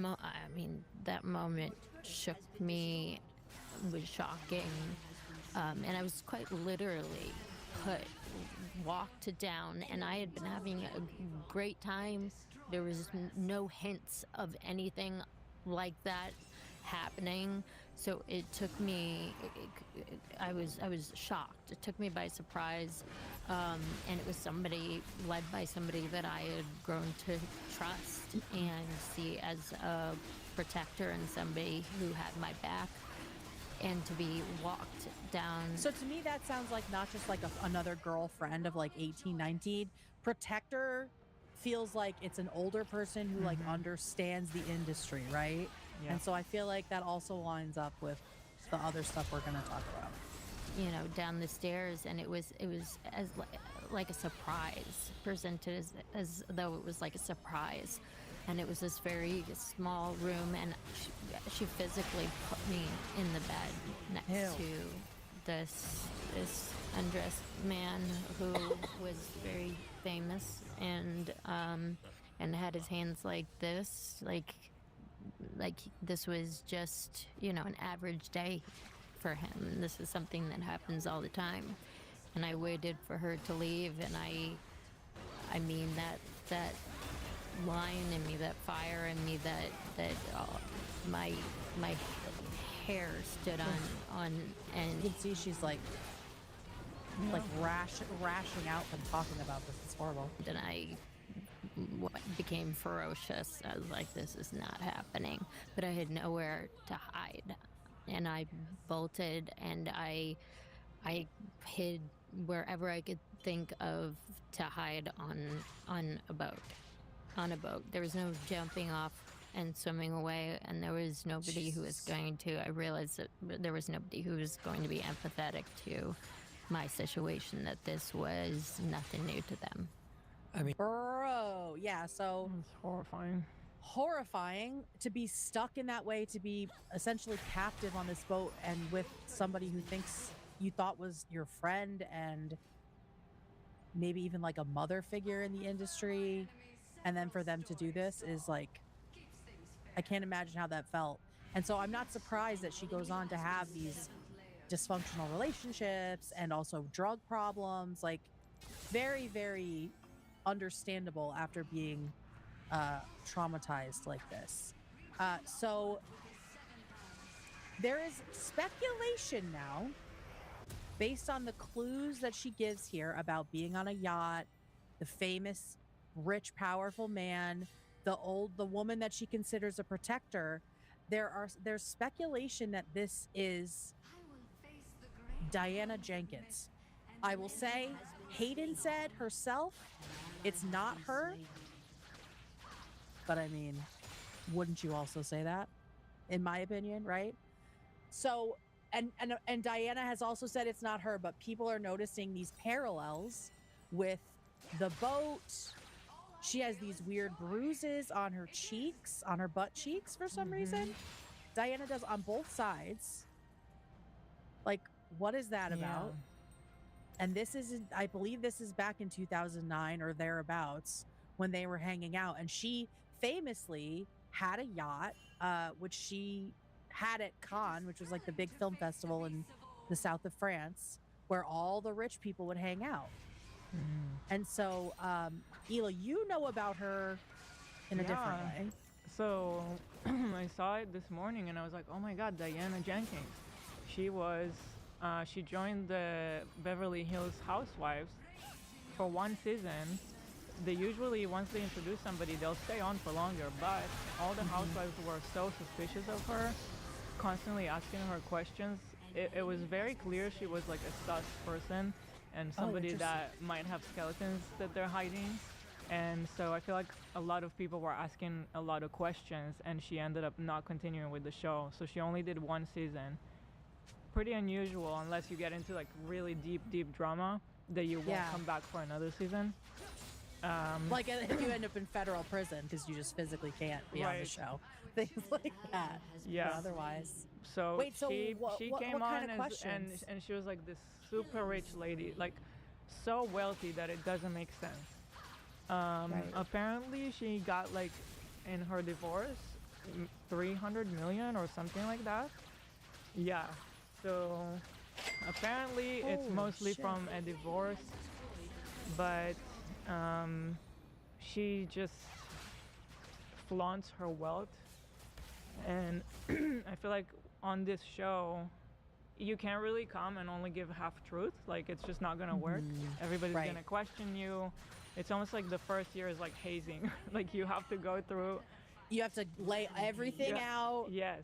that moment shook me, was shocking, and I was quite literally walked down, and I had been having a great time. There was no hints of anything like that happening So it took me. I was shocked. It took me by surprise, and it was somebody led by somebody that I had grown to trust and see as a protector and somebody who had my back, and to be walked down. So to me, that sounds like not just like another girlfriend of like 18, 19. Protector feels like it's an older person who like understands the industry, right? Yeah. And so I feel like that also lines up with the other stuff we're going to talk about. You know, down the stairs, and it was as like a surprise, presented as though it was like a surprise, and it was this very small room, and she physically put me in the bed next to this undressed man who was very famous and had his hands like this, like this was just, you know, an average day for him. And this is something that happens all the time. And I waited for her to leave, and I mean that lion in me, that fire in me, that my hair stood on, and you can see she's like rashing out from talking about this. It's horrible. And I became ferocious. I was like, this is not happening. But I had nowhere to hide. And I bolted, and I hid wherever I could think of to hide on a boat. There was no jumping off and swimming away, and there was nobody who was going to. I realized that there was nobody who was going to be empathetic to my situation, that this was nothing new to them. I mean, bro, yeah, so it's horrifying. Horrifying to be stuck in that way, to be essentially captive on this boat and with somebody who thinks you thought was your friend and maybe even like a mother figure in the industry, and then for them to do this is like, I can't imagine how that felt. And so I'm not surprised that she goes on to have these dysfunctional relationships and also drug problems, like very, very understandable after being traumatized like this. So there is speculation now, based on the clues that she gives here about being on a yacht, the famous, rich, powerful man, the woman that she considers a protector. There's speculation that this is Diana Jenkins. I will say, Hayden said herself, it's not her. But I mean, wouldn't you also say that? In my opinion, right? So, and Diana has also said it's not her, but people are noticing these parallels with the boat. She has these weird bruises on her cheeks, on her butt cheeks for some reason. Diana does on both sides. Like, what is that about? And this is, I believe this is back in 2009 or thereabouts when they were hanging out. And she famously had a yacht, which she had at Cannes, which was like the big film festival in the south of France, where all the rich people would hang out. And so, Hila, you know about her in a different way. So I saw it this morning and I was like, oh my God, Diana Jenkins. She was, she joined the Beverly Hills Housewives for one season. They usually, once they introduce somebody, they'll stay on for longer, but all the housewives were so suspicious of her, constantly asking her questions. It was very clear she was like a sus person and somebody that might have skeletons that they're hiding. And so I feel like a lot of people were asking a lot of questions, and she ended up not continuing with the show. So she only did one season. Pretty unusual, unless you get into like really deep drama, that you won't come back for another season. Like if you end up in federal prison because you just physically can't be on the show, things like that. Yeah. But otherwise. So wait, so she came what on kind of questions? and she was like this super rich lady, like so wealthy that it doesn't make sense. Apparently she got like in her divorce 300 million or something like that. Yeah. So apparently it's mostly from a divorce, but she just flaunts her wealth, and I feel like on this show, you can't really come and only give half truth. Like, it's just not gonna work. Everybody's Right. gonna question you. It's almost like the first year is like hazing. Like, you have to go through. You have to lay everything out. Yes.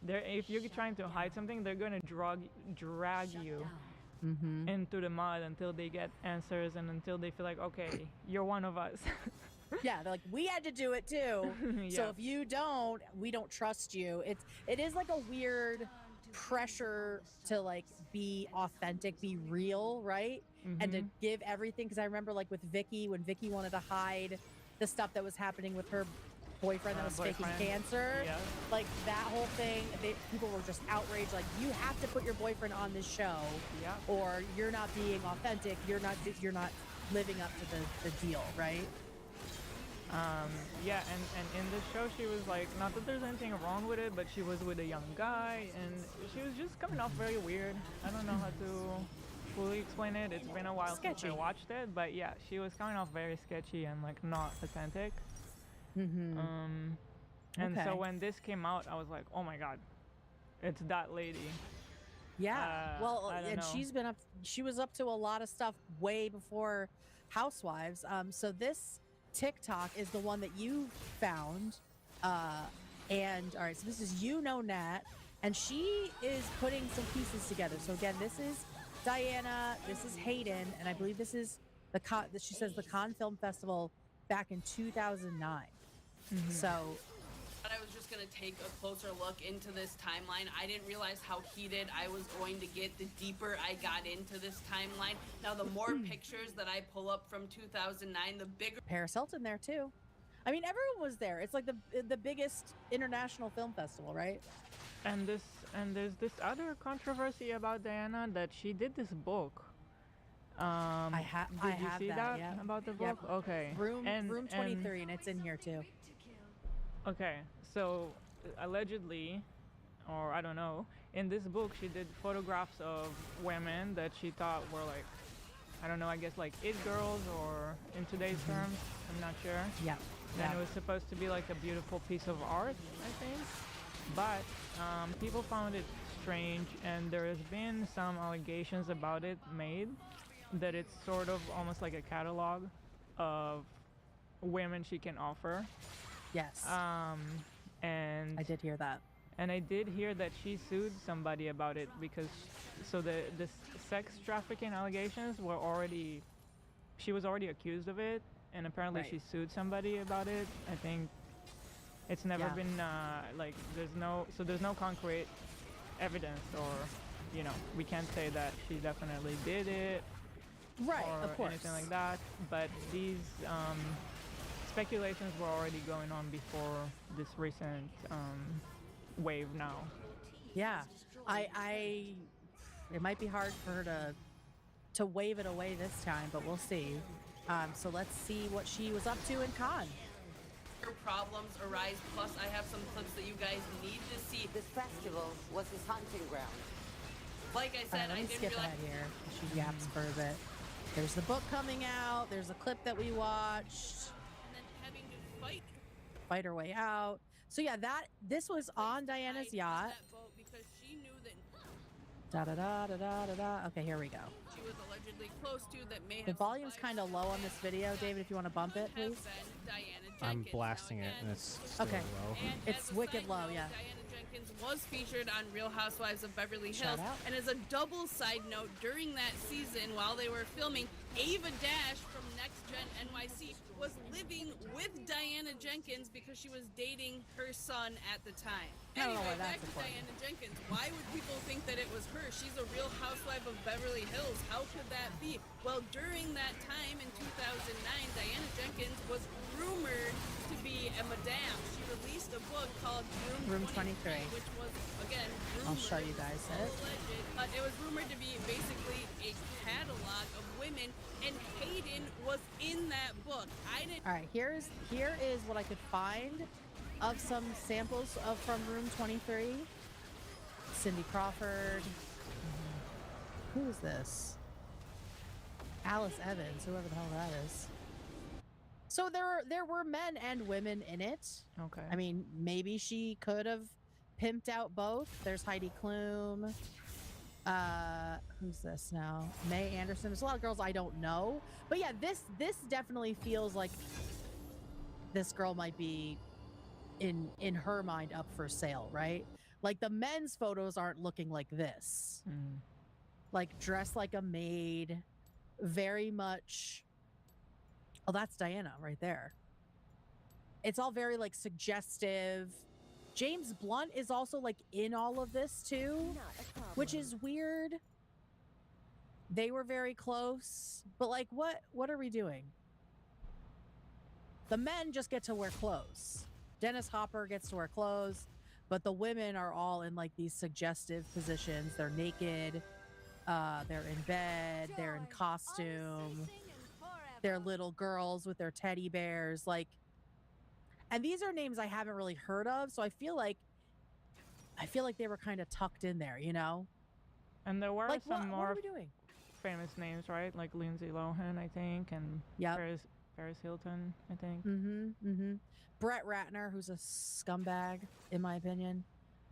If you're trying to hide something, they're gonna drag you into the mud until they get answers and until they feel like, okay, you're one of us. Yeah, they're like, we had to do it too. So Yeah. if you don't, we don't trust you. It is like a weird pressure to like be authentic, be real, right? And to give everything. Because I remember like with Vicky, when Vicky wanted to hide the stuff that was happening with her boyfriend that was faking cancer, Yeah. like that whole thing, people were just outraged. Like, you have to put your boyfriend on this show, or you're not being authentic. You're not living up to the deal, right? Yeah, and in the show she was like, not that there's anything wrong with it, but she was with a young guy and she was just coming off very weird. I don't know how to fully explain it. It's been a while since I watched it, but yeah, she was coming off very sketchy and like not authentic. And so when this came out, I was like, oh my god, it's that lady. Yeah. Well, I don't and know. she was up to a lot of stuff way before Housewives. So this TikTok is the one that you found. And all right, so this is Nat, and she is putting some pieces together. So again, this is Diana, this is Hayden, and I believe this is she says the Cannes Film Festival back in 2009. So I was just gonna take a closer look into this timeline. I didn't realize how heated I was going to get the deeper I got into this timeline. Now, the more pictures that I pull up from 2009, the bigger. Paris Hilton there too. I mean, everyone was there. It's like the biggest international film festival, right? And there's this other controversy about Diana, that she did this book. I Did you have see that yeah. about the book? Yep. Okay. Room 23, and it's in here too. Okay, so allegedly, or I don't know, in this book she did photographs of women that she thought were like, I don't know, I guess like it girls, or in today's terms, I'm not sure. Yeah. And it was supposed to be like a beautiful piece of art, I think. But people found it strange, and there has been some allegations about it made, that it's sort of almost like a catalog of women she can offer. Yes. And I did hear that. And I did hear that she sued somebody about it because, so the sex trafficking allegations were already, she was already accused of it, and apparently Right. she sued somebody about it. I think it's never been like there's no concrete evidence, or we can't say that she definitely did it, right? Or of course, anything like that. But these speculations were already going on before this recent wave now. Yeah, it might be hard for her to wave it away this time, but we'll see. So let's see what she was up to in Cannes. Problems arise. Plus, I have some clips that you guys need to see. This festival was his hunting ground. Like I said, Let I me didn't skip realize. ahead here. She yaps for a bit. There's the book coming out. There's a clip that we watched. And then having to Fight her way out. So yeah, this was on Diana's yacht. that boat because she knew that Da da da da da da da. Okay, here we go. she was allegedly close to that may have The volume's kind of low on this video, David. If you want to bump it, please. Diana I'm blasting it, and it's still Okay. low. It's wicked low, yeah. Diana Jenkins was featured on Real Housewives of Beverly Shout Hills. out. And as a double side note, during that season, while they were filming, Ava Dash from Next Gen NYC was living with Diana Jenkins because she was dating her son at the time. I don't know Anyway, why back that's to important. Diana Jenkins. Why would people think that it was her? She's a Real Housewife of Beverly Hills. How could that be? Well, during that time in 2009, Diana Jenkins was rumored to be a madame. She released a book called Room 23, which was, again, I'll show you guys it. alleged, but it was rumored to be basically a catalog of women, and Hayden was in that book. I didn't. All right, here is what I could find of some samples from Room 23. Cindy Crawford. Who is this? Alice Evans, whoever the hell that is. So there were men and women in it. Okay. I mean, maybe she could have pimped out both. There's Heidi Klum. Who's this now? Mae Anderson. There's a lot of girls I don't know. But yeah, this definitely feels like this girl might be in her mind up for sale, right? Like the men's photos aren't looking like this. Like dressed like a maid, very much. Oh, that's Diana right there. It's all very like suggestive. James Blunt is also like in all of this too, which is weird. They were very close, but like what are we doing? The men just get to wear clothes. Dennis Hopper gets to wear clothes, but the women are all in like these suggestive positions. They're naked, they're in bed, they're in costume, they're little girls with their teddy bears, like, and these are names I haven't really heard of, so I feel like they were kind of tucked in there, you know? And there were like, some what more are we doing? famous names, right? Like Lindsay Lohan, I think, and Paris Hilton, I think. Brett Ratner, who's a scumbag, in my opinion.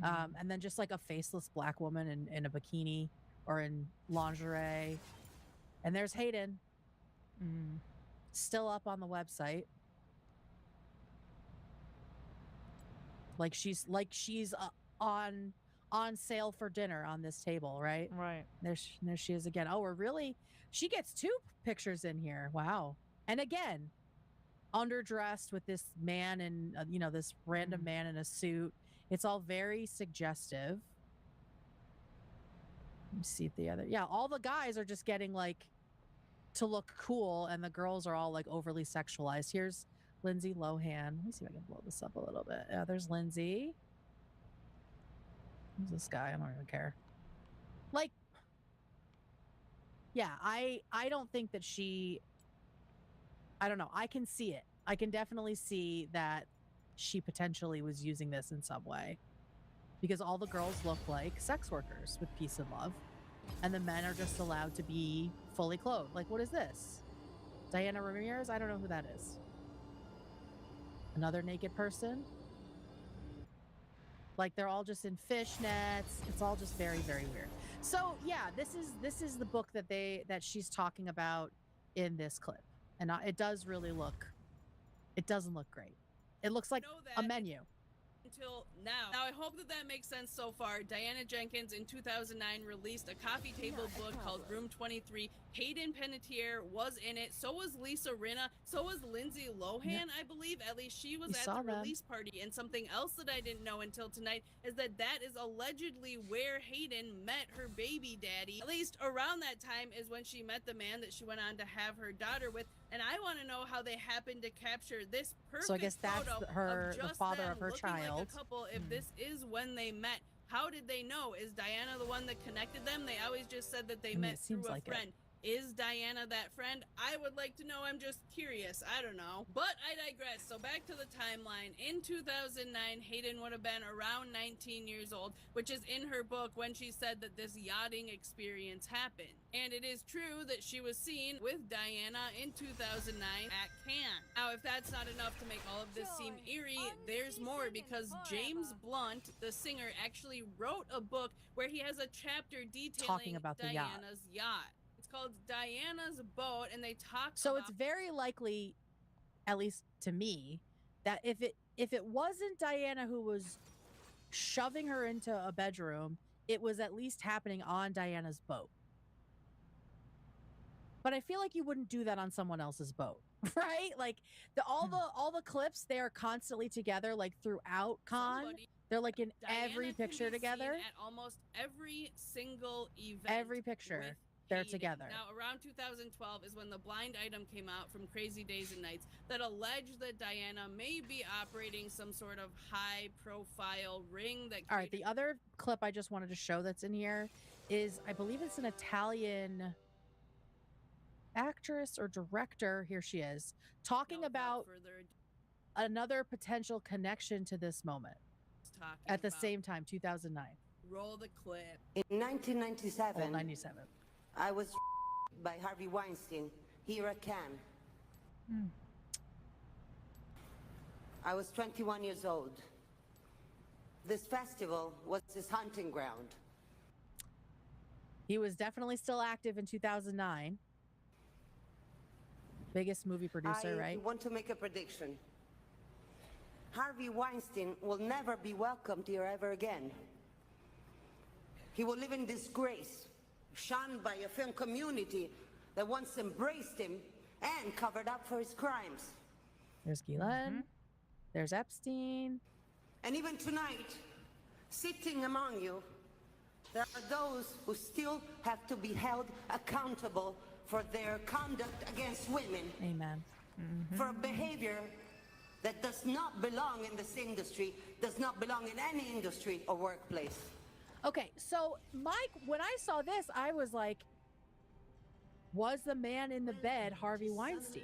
And then just like a faceless black woman in a bikini or in lingerie. And there's Hayden. Still up on the website. Like she's on sale for dinner on this table, right? Right. There she is again. Oh, she gets 2 pictures in here. Wow. And again, underdressed with this man and this random man in a suit. It's all very suggestive. Let me see the other. Yeah, all the guys are just getting like to look cool, and the girls are all like overly sexualized. Here's Lindsay Lohan. Let me see if I can blow this up a little bit. Yeah, there's Lindsay. Who's this guy? I don't even care. Like, yeah, I don't think that I don't know. I can see it. I can definitely see that she potentially was using this in some way, because all the girls look like sex workers with peace and love, and the men are just allowed to be fully clothed. Like, what is this? Diana Ramirez? I don't know who that is. Another naked person? Like, they're all just in fishnets. It's all just very, very weird. So yeah, this is the book that she's talking about in this clip, and it does really look. It doesn't look great. It looks like a menu. Until now. Now, I hope that makes sense so far. Diana Jenkins in 2009 released a coffee table book called Room 23. Hayden Panettiere was in it. So was Lisa Rinna. So was Lindsay Lohan, I believe. At least she was at the release party. And something else that I didn't know until tonight is that is allegedly where Hayden met her baby daddy. At least around that time is when she met the man that she went on to have her daughter with. And I want to know how they happened to capture this perfect So I guess that's photo the father of her child. Like a couple, if this is when they met, how did they know? Is Diana the one that connected them? They always just said that they met through a friend. Is Diana that friend? I would like to know. I'm just curious. I don't know. But I digress. So back to the timeline. In 2009, Hayden would have been around 19 years old, which is in her book when she said that this yachting experience happened. And it is true that she was seen with Diana in 2009 at Cannes. Now, if that's not enough to make all of this seem eerie, there's more, because James Blunt, the singer, actually wrote a book where he has a chapter detailing Talking about the yacht. Diana's yacht. Called Diana's Boat, and they talk so about— it's very likely, at least to me, that if it wasn't Diana who was shoving her into a bedroom, it was at least happening on Diana's boat. But I feel like you wouldn't do that on someone else's boat, right? Like all the clips, they are constantly together, like throughout Con. They're like in every picture together. At almost every single event. Every picture. They're together. Now, around 2012 is when the blind item came out from Crazy Days and Nights that alleged that Diana may be operating some sort of high-profile ring that— All right, the other clip I just wanted to show that's in here is, I believe it's an Italian actress or director. Here she is, talking about another potential connection to this moment at the same time, 2009. Roll the clip. In 1997. Oh, 97. I was by Harvey Weinstein here at Cannes. I was 21 years old. This festival was his hunting ground. He was definitely still active in 2009. Biggest movie producer, I right? want to make a prediction. Harvey Weinstein will never be welcomed here ever again. He will live in disgrace, shunned by a film community that once embraced him and covered up for his crimes. There's Ghislaine. There's Epstein. And even tonight, sitting among you, there are those who still have to be held accountable for their conduct against women. Amen. For a behavior that does not belong in this industry, does not belong in any industry or workplace. Okay, so Mike, when I saw this, I was like, was the man in the bed Harvey Weinstein?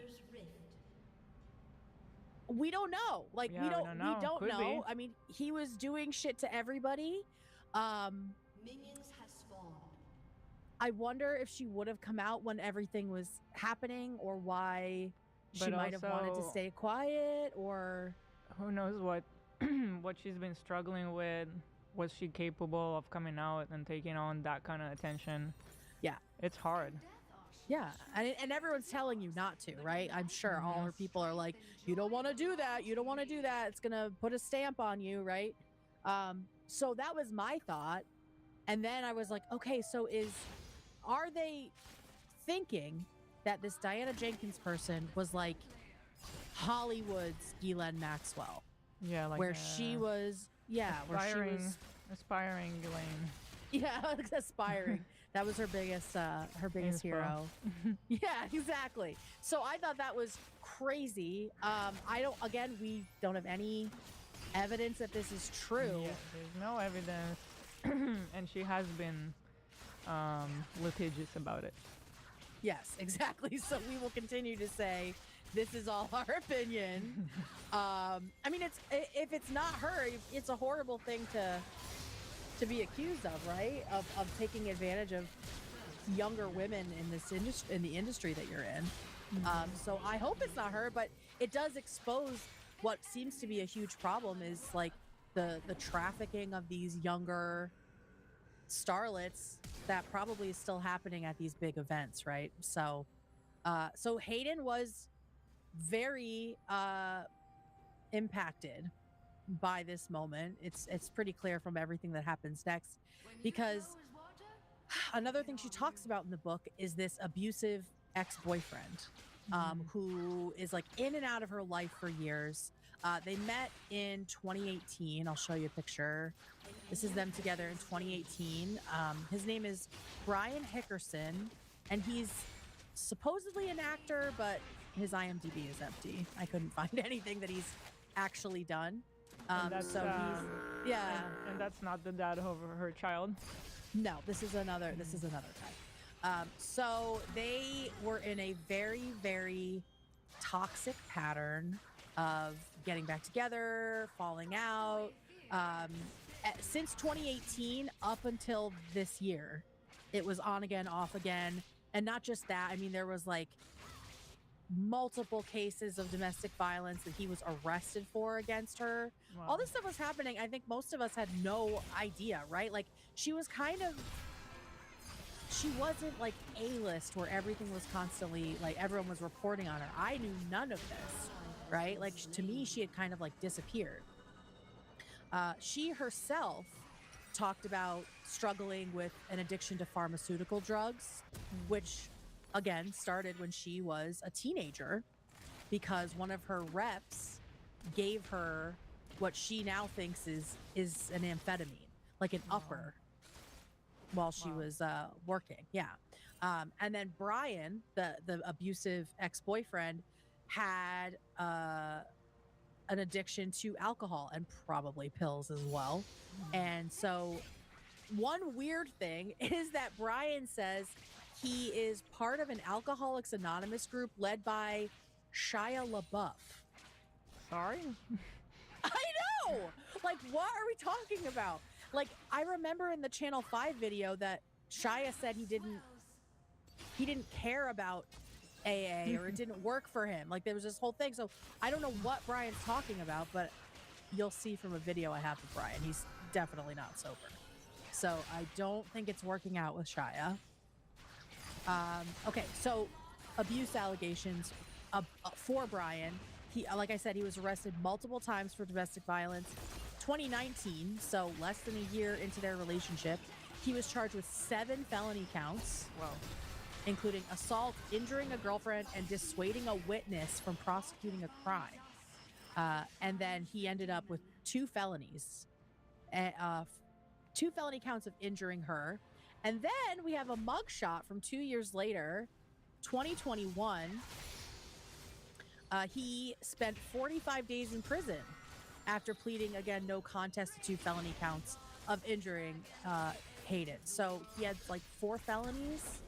We don't know. Like, Yeah, we don't know. Could be. I mean, he was doing shit to everybody. Minions have spawned. I wonder if she would have come out when everything was happening, or why she But might have wanted to also- stay quiet, or Who knows what what she's been struggling with? Was she capable of coming out and taking on that kind of attention? Yeah, it's hard. yeah, and everyone's telling you not to, right? I'm sure all her people are like, you don't want to do that. You don't want to do that. It's gonna put a stamp on you, right? So that was my thought, and then I was like, okay, so are they thinking that this Diana Jenkins person was like Hollywood's Ghislaine Maxwell? Yeah, like where she was, where she was aspiring Elaine. Yeah, aspiring. That was her biggest Inspo. hero. Yeah, exactly. So I thought that was crazy. We don't have any evidence that this is true. Yeah, there's no evidence, and she has been litigious about it. Yes, exactly. So we will continue to say this is all our opinion. I mean, if it's not her, it's a horrible thing to be accused of, right? Of taking advantage of younger women in this industry, in the industry that you're in. So I hope it's not her, but it does expose what seems to be a huge problem, is like the trafficking of these younger starlets that probably is still happening at these big events, right? So Hayden was very impacted by this moment. It's pretty clear from everything that happens next, because another thing she talks about in the book is this abusive ex-boyfriend who is like in and out of her life for years. They met in 2018. I'll show you a picture. This is them together in 2018. His name is Brian Hickerson, and he's supposedly an actor, but his IMDb is empty. I couldn't find anything that he's actually done. And that's, so he's, yeah. And that's not the dad of her child. No, this is another guy. So they were in a very, very toxic pattern of getting back together, falling out. Since 2018 up until this year, it was on again, off again. And not just that, I mean, there was like multiple cases of domestic violence that he was arrested for against her. Wow. All this stuff was happening. I think most of us had no idea, right? Like, she wasn't like A-list where everything was constantly like everyone was reporting on her. I knew none of this, right? Like, to me, she had kind of like disappeared. She herself talked about struggling with an addiction to pharmaceutical drugs, which again started when she was a teenager, because one of her reps gave her what she now thinks is an amphetamine, like an upper, while she was working. Yeah. And then Brian, the abusive ex-boyfriend, had an addiction to alcohol and probably pills as well. And so one weird thing is that Brian says he is part of an Alcoholics Anonymous group led by Shia LaBeouf. Sorry? I know! Like, what are we talking about? Like, I remember in the Channel 5 video that Shia said he didn't care about AA or it didn't work for him. Like, there was this whole thing. So I don't know what Brian's talking about, but you'll see from a video I have of Brian, he's definitely not sober. So I don't think it's working out with Shia. Okay, so abuse allegations for Brian. He, like I said, he was arrested multiple times for domestic violence. 2019, so less than a year into their relationship, he was charged with 7 felony counts, including assault, injuring a girlfriend, and dissuading a witness from prosecuting a crime. And then he ended up with 2 felonies, 2 felony counts of injuring her. And then we have a mugshot from 2 years later, 2021. He spent 45 days in prison after pleading, again, no contest to 2 felony counts of injuring Hayden. So he had like 4 felonies,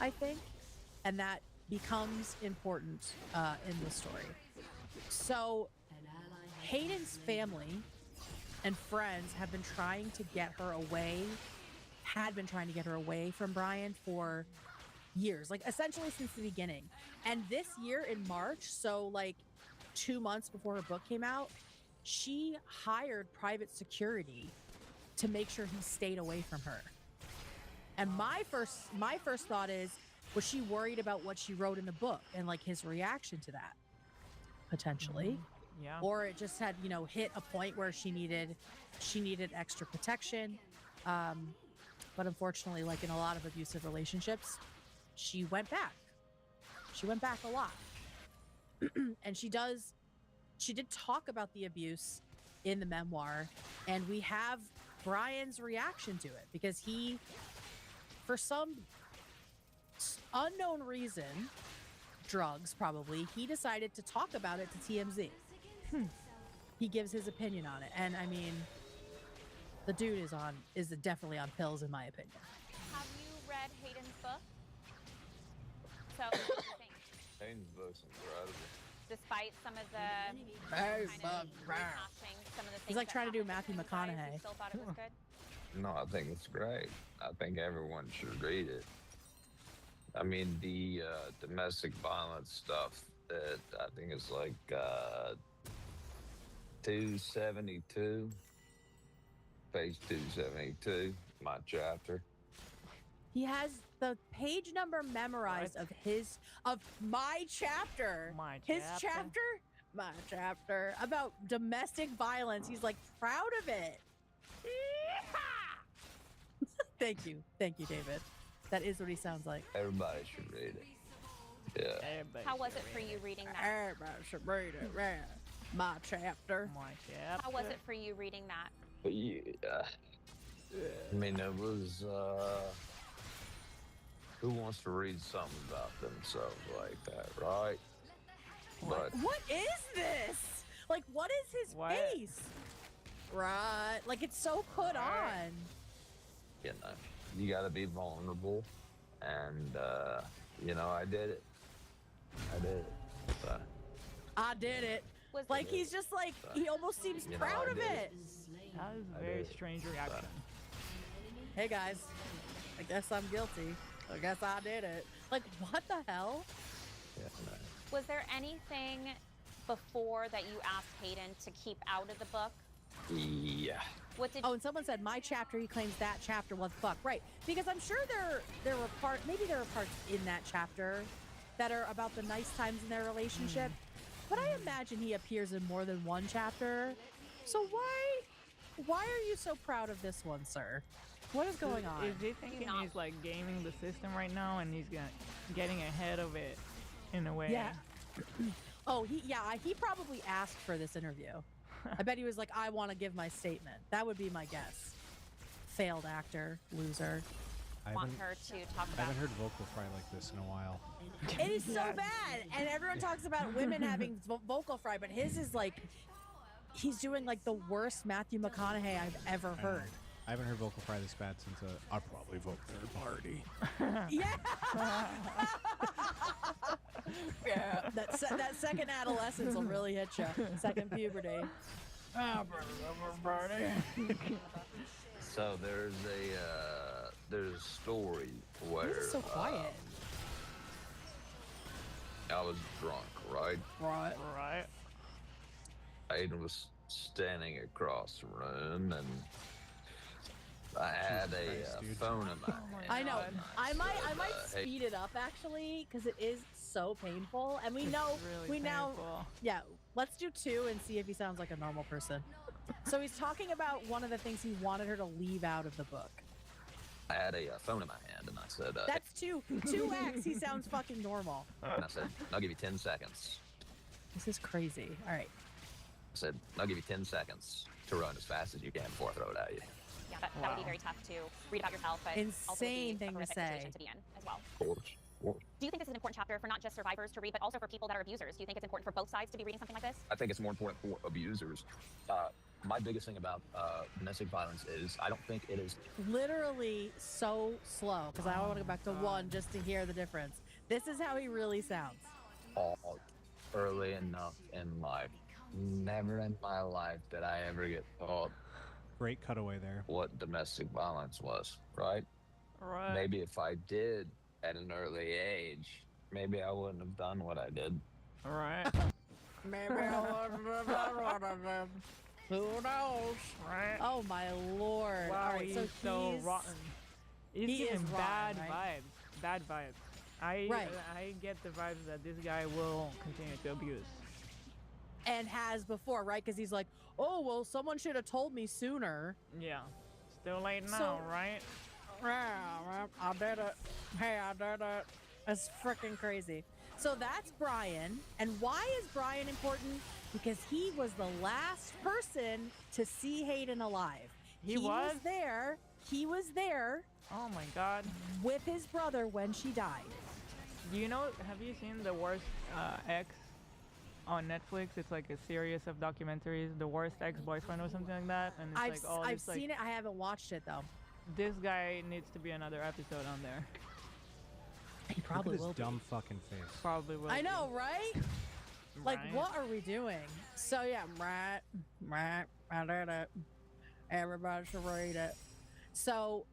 I think, and that becomes important in the story. So Hayden's family and friends have been trying to get her away, from Brian for years, like essentially since the beginning. And this year in March, so like 2 months before her book came out, she hired private security to make sure he stayed away from her. And my first thought is, was she worried about what she wrote in the book and like his reaction to that? Potentially. Yeah. Or it just had, hit a point where she needed extra protection. But unfortunately, like in a lot of abusive relationships, she went back. She went back a lot. And she did talk about the abuse in the memoir, and we have Brian's reaction to it because he, for some unknown reason, drugs probably, he decided to talk about it to TMZ. He gives his opinion on it, and I mean, the dude is definitely on pills in my opinion. Have you read Hayden's book? So what do you think? Hayden's book's incredible. Despite some of the kind of rehashing some of the things He's like that trying to do happened Matthew between you guys, McConaughey. you still thought it was good? No, I think it's great. I think everyone should read it. I mean, the domestic violence stuff that I think is like 272, page 272, my chapter. He has the page number memorized of my chapter. His chapter? My chapter about domestic violence. He's like proud of it. Thank you, David. That is what he sounds like. Everybody should read it. Yeah. How was it for you reading that? Everybody should read it. My chapter. How was it for you reading that? But yeah, I mean, it was, who wants to read something about themselves like that, right? But What is this? Like, what is his face? Right. Like, it's so put on. you know, you got to be vulnerable, and I did it. So, I did it. Like, he's just like, he almost seems proud of it. That was a very strange reaction. Hey guys, I guess I'm guilty. I guess I did it. Like, what the hell? Was there anything before that you asked Hayden to keep out of the book? Yeah. What did? Oh, and someone said my chapter. He claims that chapter. What the fuck? Right? Because I'm sure there were parts. Maybe there were parts in that chapter that are about the nice times in their relationship. But I imagine he appears in more than one chapter. So why are you so proud of this one, sir? What is going on? Is he thinking he's like gaming the system right now, and he's getting ahead of it in a way? Yeah. Oh, he probably asked for this interview. I bet he was like, I want to give my statement. That would be my guess. Failed actor, loser. Want her to talk I about? haven't heard vocal fry like this in a while. It is so bad, and everyone talks about women having vocal fry, but his is like, he's doing like the worst Matthew McConaughey I've ever heard. I haven't heard vocal fry this bad since I'll probably vote third party. Yeah. Yeah. That second adolescence will really hit you. Second puberty. So there's a story where This is so quiet. I was drunk, right? Right. Aiden was standing across the room, and I had a phone in my hand. I know. I might Hey, speed it up actually because it is so painful, and we It's know really now. painful. Yeah, let's do 2 and see if he sounds like a normal person. So he's talking about one of the things he wanted her to leave out of the book. I had a phone in my hand, and I said, That's 2x. He sounds fucking normal. and I said, I'll give you 10 seconds. This is crazy. All right. I said, I'll give you 10 seconds to run as fast as you can before I throw it at you. Yeah, that would be very tough to read about yourself, but also would Insane be a thing to horrific say. situation to be in as well. Of course. Do you think this is an important chapter for not just survivors to read, but also for people that are abusers? Do you think it's important for both sides to be reading something like this? I think it's more important for abusers. My biggest thing about domestic violence is I don't think it is Literally so slow because I want to go back to 1 just to hear the difference. This is how he really sounds. all early enough in life. Never in my life did I ever get taught Great cutaway there. what domestic violence was, right? Right. Maybe if I did at an early age, maybe I wouldn't have done what I did. Right. Maybe I wouldn't have done what I did. Who knows? Right. Oh my lord! Wow, All right, he's so rotten. He's he giving is bad rotten, right? vibes. Bad vibes. I get the vibes that this guy will continue to abuse. And has before, right? Because he's like, oh well, someone should have told me sooner. Yeah. Still late now, So- right? Yeah, I did it. Hey, I did it. It's freaking crazy. So that's Brian. And why is Brian important? Because he was the last person to see Hayden alive. He was? there. He was there. Oh my god. With his brother when she died. Do you know, have you seen The Worst Ex on Netflix? It's like a series of documentaries, The Worst Ex-Boyfriend or something like that. And it's I've seen it. I haven't watched it though. This guy needs to be another episode on there. He probably Look at will his be. dumb fucking face. Probably will. I know, right? Like, Right. what are we doing? So yeah, right, I did it. Everybody should read it. So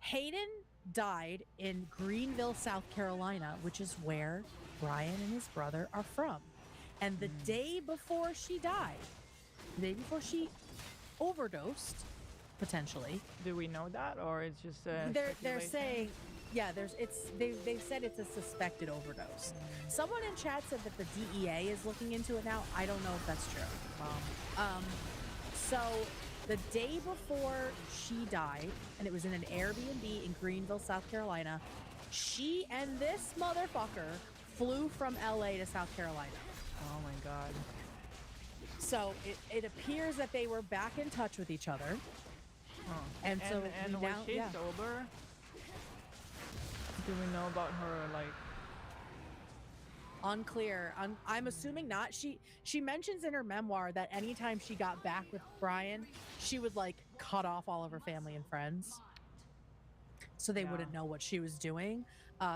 Hayden died in Greenville, South Carolina, which is where Brian and his brother are from. And the day before she died, the day before she overdosed, potentially. Do we know that, or it's just They're speculation? saying, yeah, they've said it's a suspected overdose. Someone in chat said that the DEA is looking into it now. I don't know if that's true. So the day before she died, and it was in an Airbnb in Greenville, South Carolina, she and this motherfucker flew from LA to South Carolina. Oh my god. So it appears that they were back in touch with each other. Huh. And so and we was now, she yeah. sober? Do we know about her, like? Unclear. I'm assuming not. She mentions in her memoir that anytime she got back with Brian, she would like cut off all of her family and friends, so they wouldn't know what she was doing.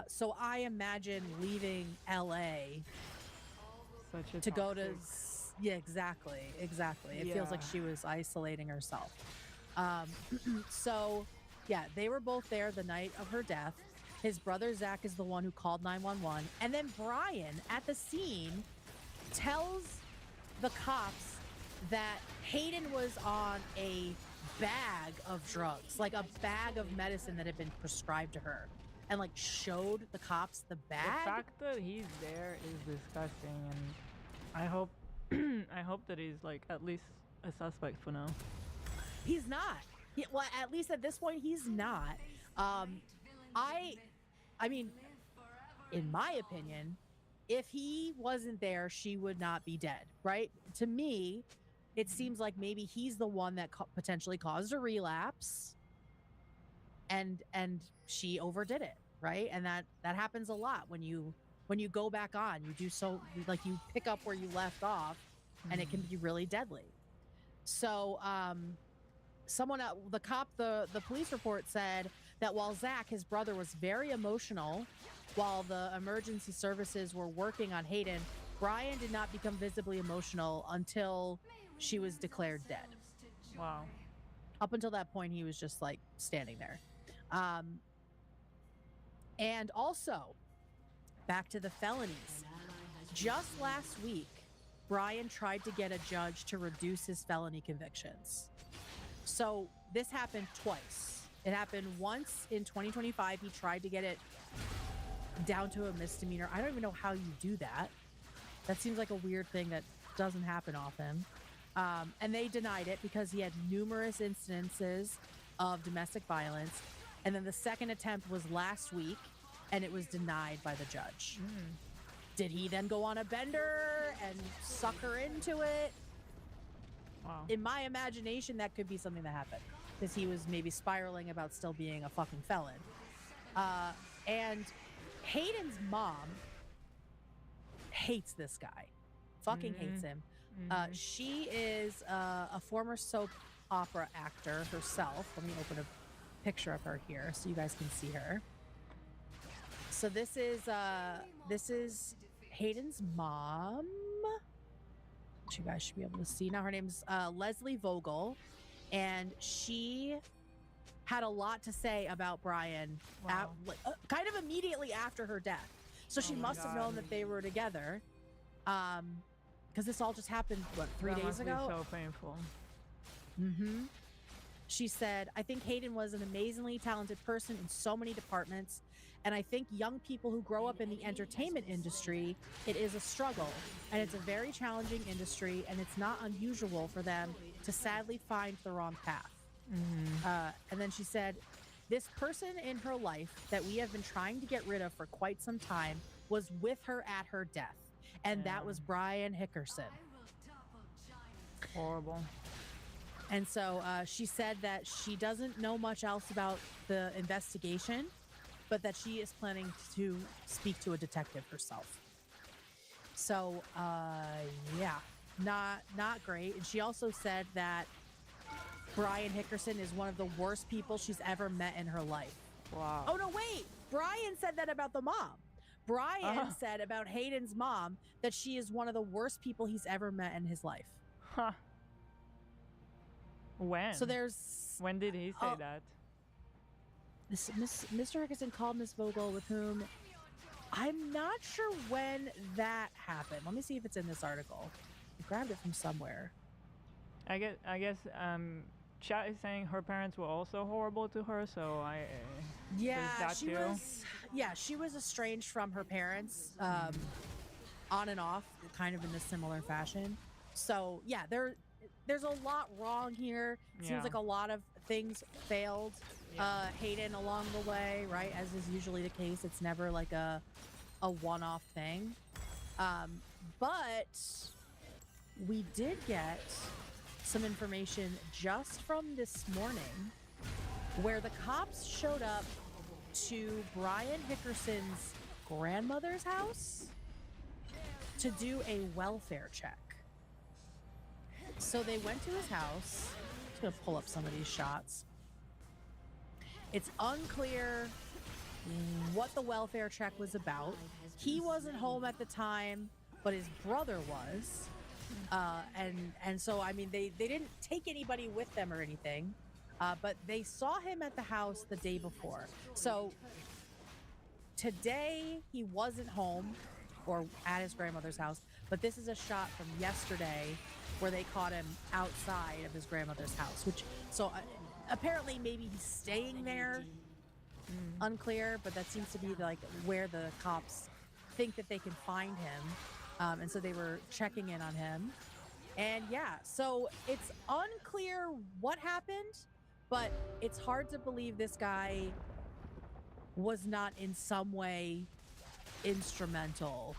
So I imagine leaving LA Such a to go to. toxic- Yeah, exactly. It feels like Yeah. she was isolating herself. So, yeah, they were both there the night of her death. His brother Zach is the one who called 911, and then Brian at the scene tells the cops that Hayden was on a bag of drugs, like a bag of medicine that had been prescribed to her, and like showed the cops the bag. The fact that he's there is disgusting, and I hope I hope that he's like at least a suspect for now. He's not. Well, at least at this point, he's not. I mean, in my opinion, if he wasn't there, she would not be dead, right? To me, it seems like maybe he's the one that potentially caused a relapse, and she overdid it, right? And that happens a lot when you go back on. You do so, like, you pick up where you left off, and it can be really deadly. So, the police report said that while Zach, his brother, was very emotional while the emergency services were working on Hayden, Brian did not become visibly emotional until she was declared dead. Wow. Up until that point, he was just like standing there. And also, back to the felonies. Just last week, Brian tried to get a judge to reduce his felony convictions. So this happened twice. It happened once in 2025. He tried to get it down to a misdemeanor. I don't even know how you do that. That seems like a weird thing that doesn't happen often. And they denied it because he had numerous incidences of domestic violence. And then the second attempt was last week, and it was denied by the judge. Did he then go on a bender and sucker into it? Wow. In my imagination, that could be something that happened because he was maybe spiraling about still being a fucking felon. And Hayden's mom hates this guy. Fucking hates him. She is a former soap opera actor herself. Let me open a picture of her here so you guys can see her. So this is Hayden's mom, which you guys should be able to see. Now her name's Leslie Vogel, and she had a lot to say about Brian kind of immediately after her death. So she must have known that they were together. Because this all just happened, what, 3 days ago? Be so painful. She said, I think Hayden was an amazingly talented person in so many departments. And I think young people who grow up in the entertainment industry, it is a struggle. And it's a very challenging industry. And it's not unusual for them to sadly find the wrong path. And then she said, this person in her life that we have been trying to get rid of for quite some time was with her at her death. And that was Brian Hickerson. Horrible. And so she said that she doesn't know much else about the investigation, but that she is planning to speak to a detective herself. So, yeah, not great. And she also said that Brian Hickerson is one of the worst people she's ever met in her life. Wow. Oh, no, wait. Brian said that about the mom. Brian said about Hayden's mom that she is one of the worst people he's ever met in his life. Huh. When? So When did he say that? Mr. Hickerson called Miss Vogel, with whom I'm not sure when that happened. Let me see if it's in this article. I grabbed it from somewhere. I guess chat is saying her parents were also horrible to her, so she was estranged from her parents, on and off, kind of in a similar fashion. So yeah, there's a lot wrong here. Seems like a lot of things failed Hayden along the way, right? As is usually the case. It's never like a one-off thing. But we did get some information just from this morning where the cops showed up to Brian Hickerson's grandmother's house to do a welfare check. So they went to his house. I'm just gonna pull up some of these shots. It's unclear what the welfare check was about. He wasn't home at the time, but his brother was. And so, I mean, they didn't take anybody with them or anything, but they saw him at the house the day before. So today he wasn't home or at his grandmother's house, but this is a shot from yesterday where they caught him outside of his grandmother's house, apparently maybe he's staying there. Unclear, but that seems to be like where the cops think that they can find him. And so they were checking in on him. And yeah, so it's unclear what happened, but it's hard to believe this guy was not in some way instrumental,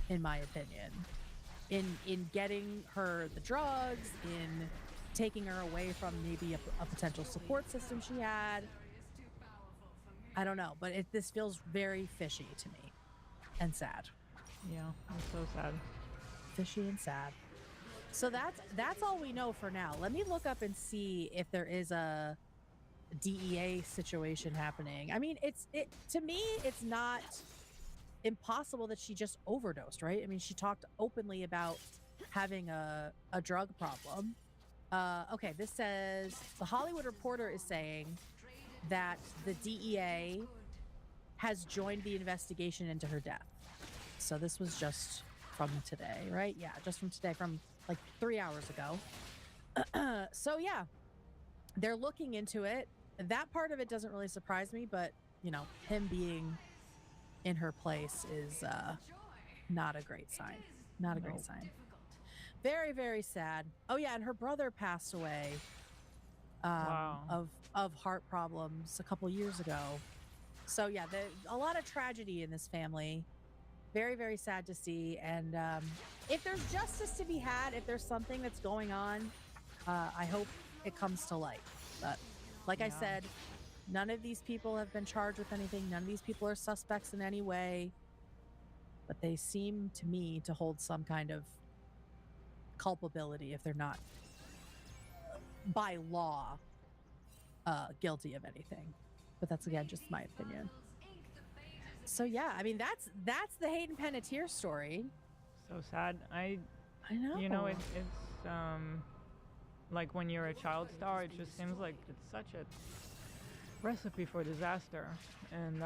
in my opinion, in getting her the drugs, in taking her away from maybe a potential support system she had. I don't know, but this feels very fishy to me and sad. Yeah, it's so sad. Fishy and sad. So that's all we know for now. Let me look up and see if there is a DEA situation happening. I mean, to me, it's not impossible that she just overdosed, right? I mean, she talked openly about having a drug problem. Okay, this says, The Hollywood Reporter is saying that the DEA has joined the investigation into her death. So this was just from today, right? Yeah, just from today, from like 3 hours ago. So yeah, they're looking into it. That part of it doesn't really surprise me, but you know, him being in her place is not a great sign. Not a great sign. Very, very sad. Oh yeah, and her brother passed away of heart problems a couple years ago. So yeah, a lot of tragedy in this family. Very, very sad to see. And if there's justice to be had, if there's something that's going on, I hope it comes to light. But like I said, none of these people have been charged with anything. None of these people are suspects in any way. But they seem to me to hold some kind of culpability if they're not by law guilty of anything. But that's, again, just my opinion. So yeah, I mean, that's the Hayden Panettiere story. So sad. I know. You know, it's like when you're a child star, it just seems like it's such a recipe for disaster. And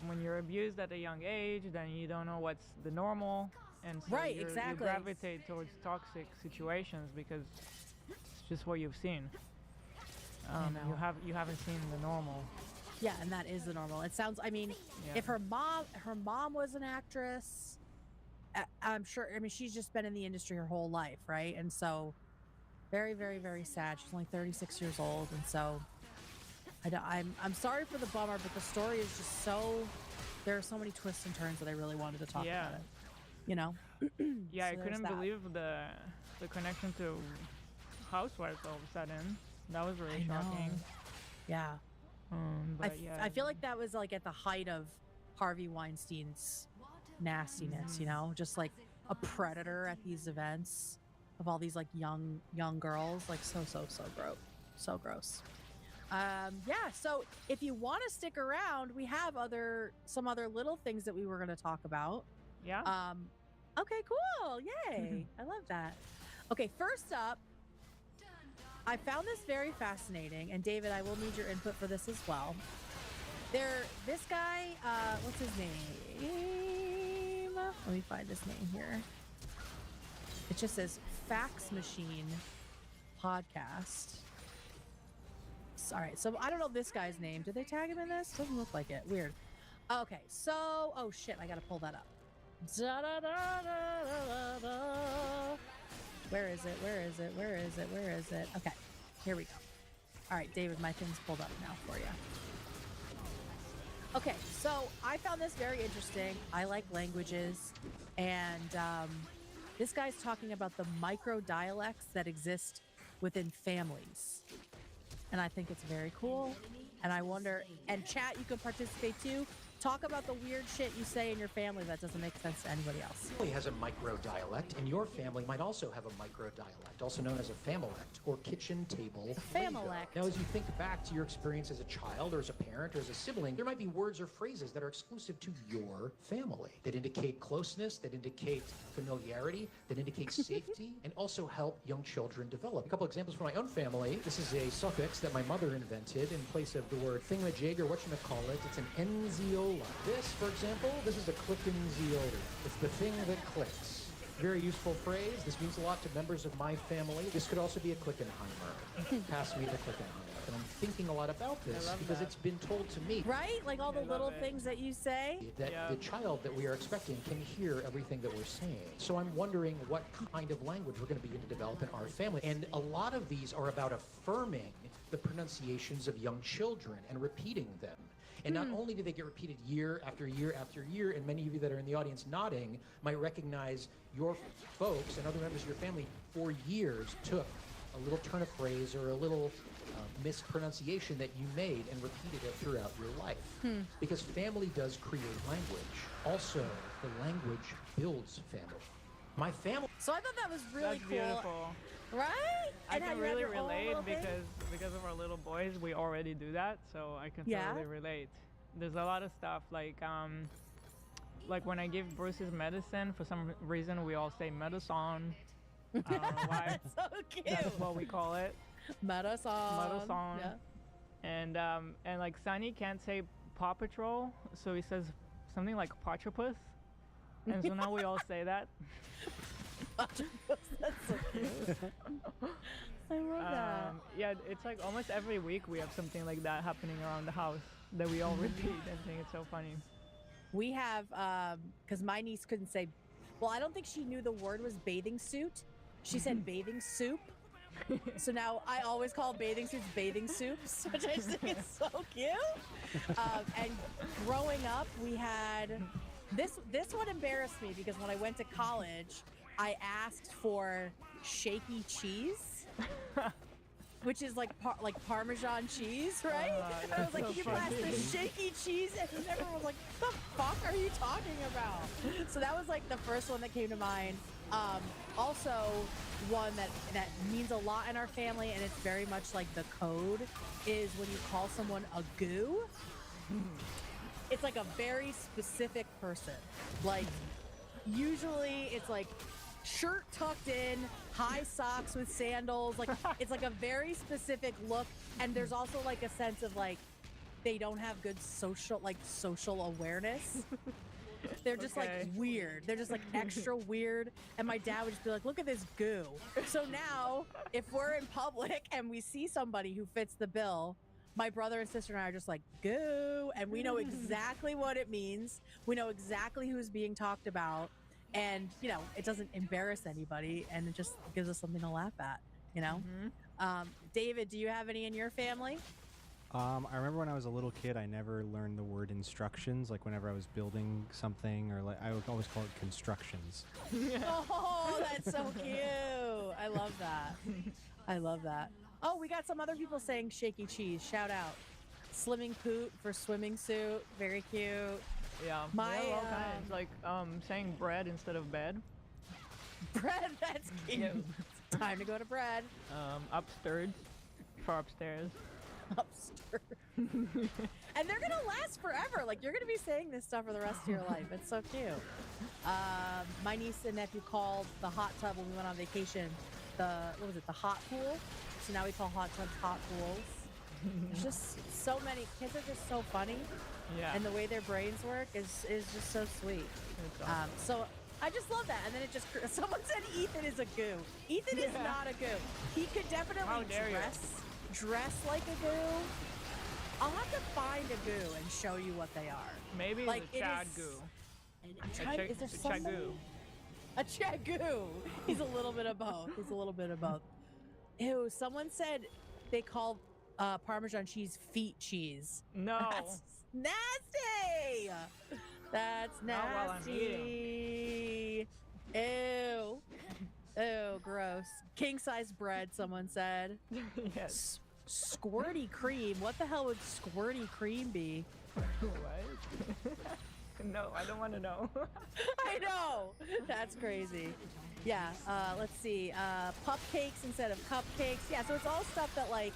when you're abused at a young age, then you don't know what's the normal, and so you gravitate towards toxic situations because it's just what you've seen. You haven't seen the normal. Yeah, and that is the normal. It sounds, I mean, if her mom was an actress, I'm sure, I mean, she's just been in the industry her whole life, right? And so very, very, very sad. She's only 36 years old. And so I'm sorry for the bummer, but the story is just there are so many twists and turns that I really wanted to talk about it. You know? Yeah, So I couldn't believe the connection to Housewives all of a sudden. That was really shocking. Yeah. But I feel like that was like at the height of Harvey Weinstein's nastiness, you know, just like a predator at these events of all these like young girls, like so gross. Yeah, so if you want to stick around, we have some other little things that we were going to talk about. Yeah. Okay, cool. Yay. I love that. Okay, first up, I found this very fascinating, and David, I will need your input for this as well. This guy, what's his name? Let me find his name here. It just says Fax Machine Podcast. All right, so I don't know this guy's name. Did they tag him in this? Doesn't look like it. Weird. Okay, so, oh shit, I gotta pull that up. Where is it? Okay, here we go. All right, David, my thing's pulled up now for you. Okay, so I found this very interesting. I like languages, and this guy's talking about the micro dialects that exist within families. And I think it's very cool. And I wonder, and chat, you can participate too. Talk about the weird shit you say in your family that doesn't make sense to anybody else. Family has a micro-dialect, and your family might also have a micro-dialect, also known as a familect or kitchen table familect. Now, as you think back to your experience as a child or as a parent or as a sibling, there might be words or phrases that are exclusive to your family that indicate closeness, that indicate familiarity, that indicate safety, and also help young children develop. A couple examples from my own family. This is a suffix that my mother invented in place of the word thingamajig or whatchamacallit. It's an enziola. This, for example, this is a clickenzeola. It's the thing that clicks. Very useful phrase. This means a lot to members of my family. This could also be a Klickenheimer. Pass me the Klickenheimer. And I'm thinking a lot about this because it's been told to me. Right? Like all the little things that you say? That the child that we are expecting can hear everything that we're saying. So I'm wondering what kind of language we're going to begin to develop in our family. And a lot of these are about affirming the pronunciations of young children and repeating them. And not only do they get repeated year after year after year, and many of you that are in the audience nodding might recognize your folks and other members of your family for years took a little turn of phrase or a little mispronunciation that you made and repeated it throughout your life. Because family does create language. Also, the language builds family. My family... So I thought that was really That's cool. Beautiful. Right? I can really relate because of our little boys, we already do that, so I can totally relate. There's a lot of stuff like when I give Bruce his medicine, for some reason we all say medicine. I don't know why. That's so cute. That's what we call it. Medicine. Yeah. And like Sunny can't say Paw Patrol, so he says something like Potropus. And so now we all say that. That's so cute. I love that. Yeah, it's like almost every week we have something like that happening around the house that we all repeat and think it's so funny. We have, because my niece couldn't say, well, I don't think she knew the word was bathing suit. She said bathing soup. So now I always call bathing suits bathing soups, which I just think is so cute. And growing up, we had, this one embarrassed me because when I went to college, I asked for shaky cheese. Which is like Parmesan cheese, right? And I was like, so can you pass funny. the shaky cheese? And everyone was like, what the fuck are you talking about? So that was like the first one that came to mind. Also, one that means a lot in our family, and it's very much like the code, is when you call someone a goo. It's like a very specific person. Like, usually it's like shirt tucked in, high socks with sandals. Like, it's like a very specific look. And there's also like a sense of like, they don't have good social awareness. They're just like weird. They're just like extra weird. And my dad would just be like, look at this goo. So now if we're in public and we see somebody who fits the bill, my brother and sister and I are just like, goo. And we know exactly what it means. We know exactly who's being talked about. And, you know, it doesn't embarrass anybody, and it just gives us something to laugh at, you know? David, do you have any in your family? I remember when I was a little kid, I never learned the word instructions. Like whenever I was building something, or like I would always call it constructions. Oh, that's so cute. I love that. I love that. Oh, we got some other people saying shaky cheese. Shout out. Slimming Poot for swimming suit. Very cute. Yeah, My, we have all kinds. Like saying bread instead of bed. Bread, that's cute. It's time to go to bread. Upstairs for upstairs. Upstairs. And they're gonna last forever. Like, you're gonna be saying this stuff for the rest of your life. It's so cute. My niece and nephew called the hot tub when we went on vacation the hot pool. So now we call hot tubs hot pools. There's just so many kids are just so funny. Yeah. And the way their brains work is just so sweet. Awesome. So I just love that. And then it just, someone said Ethan is a goo. Ethan is not a goo. He could definitely How dare you. dress like a goo. I'll have to find a goo and show you what they are. Maybe like, it's a Chad goo. I'm trying, is there somebody? A Chagoo. He's a little bit of both. He's a little bit of both. Ew, someone said they call Parmesan cheese feet cheese. No. That's nasty. That's Not while I'm nasty. Ew. Ew, gross. King size bread, someone said. Yes. Squirty cream. What the hell would squirty cream be? What? No, I don't want to know. I know. That's crazy. Yeah, let's see. Pupcakes instead of cupcakes. Yeah, so it's all stuff that, like,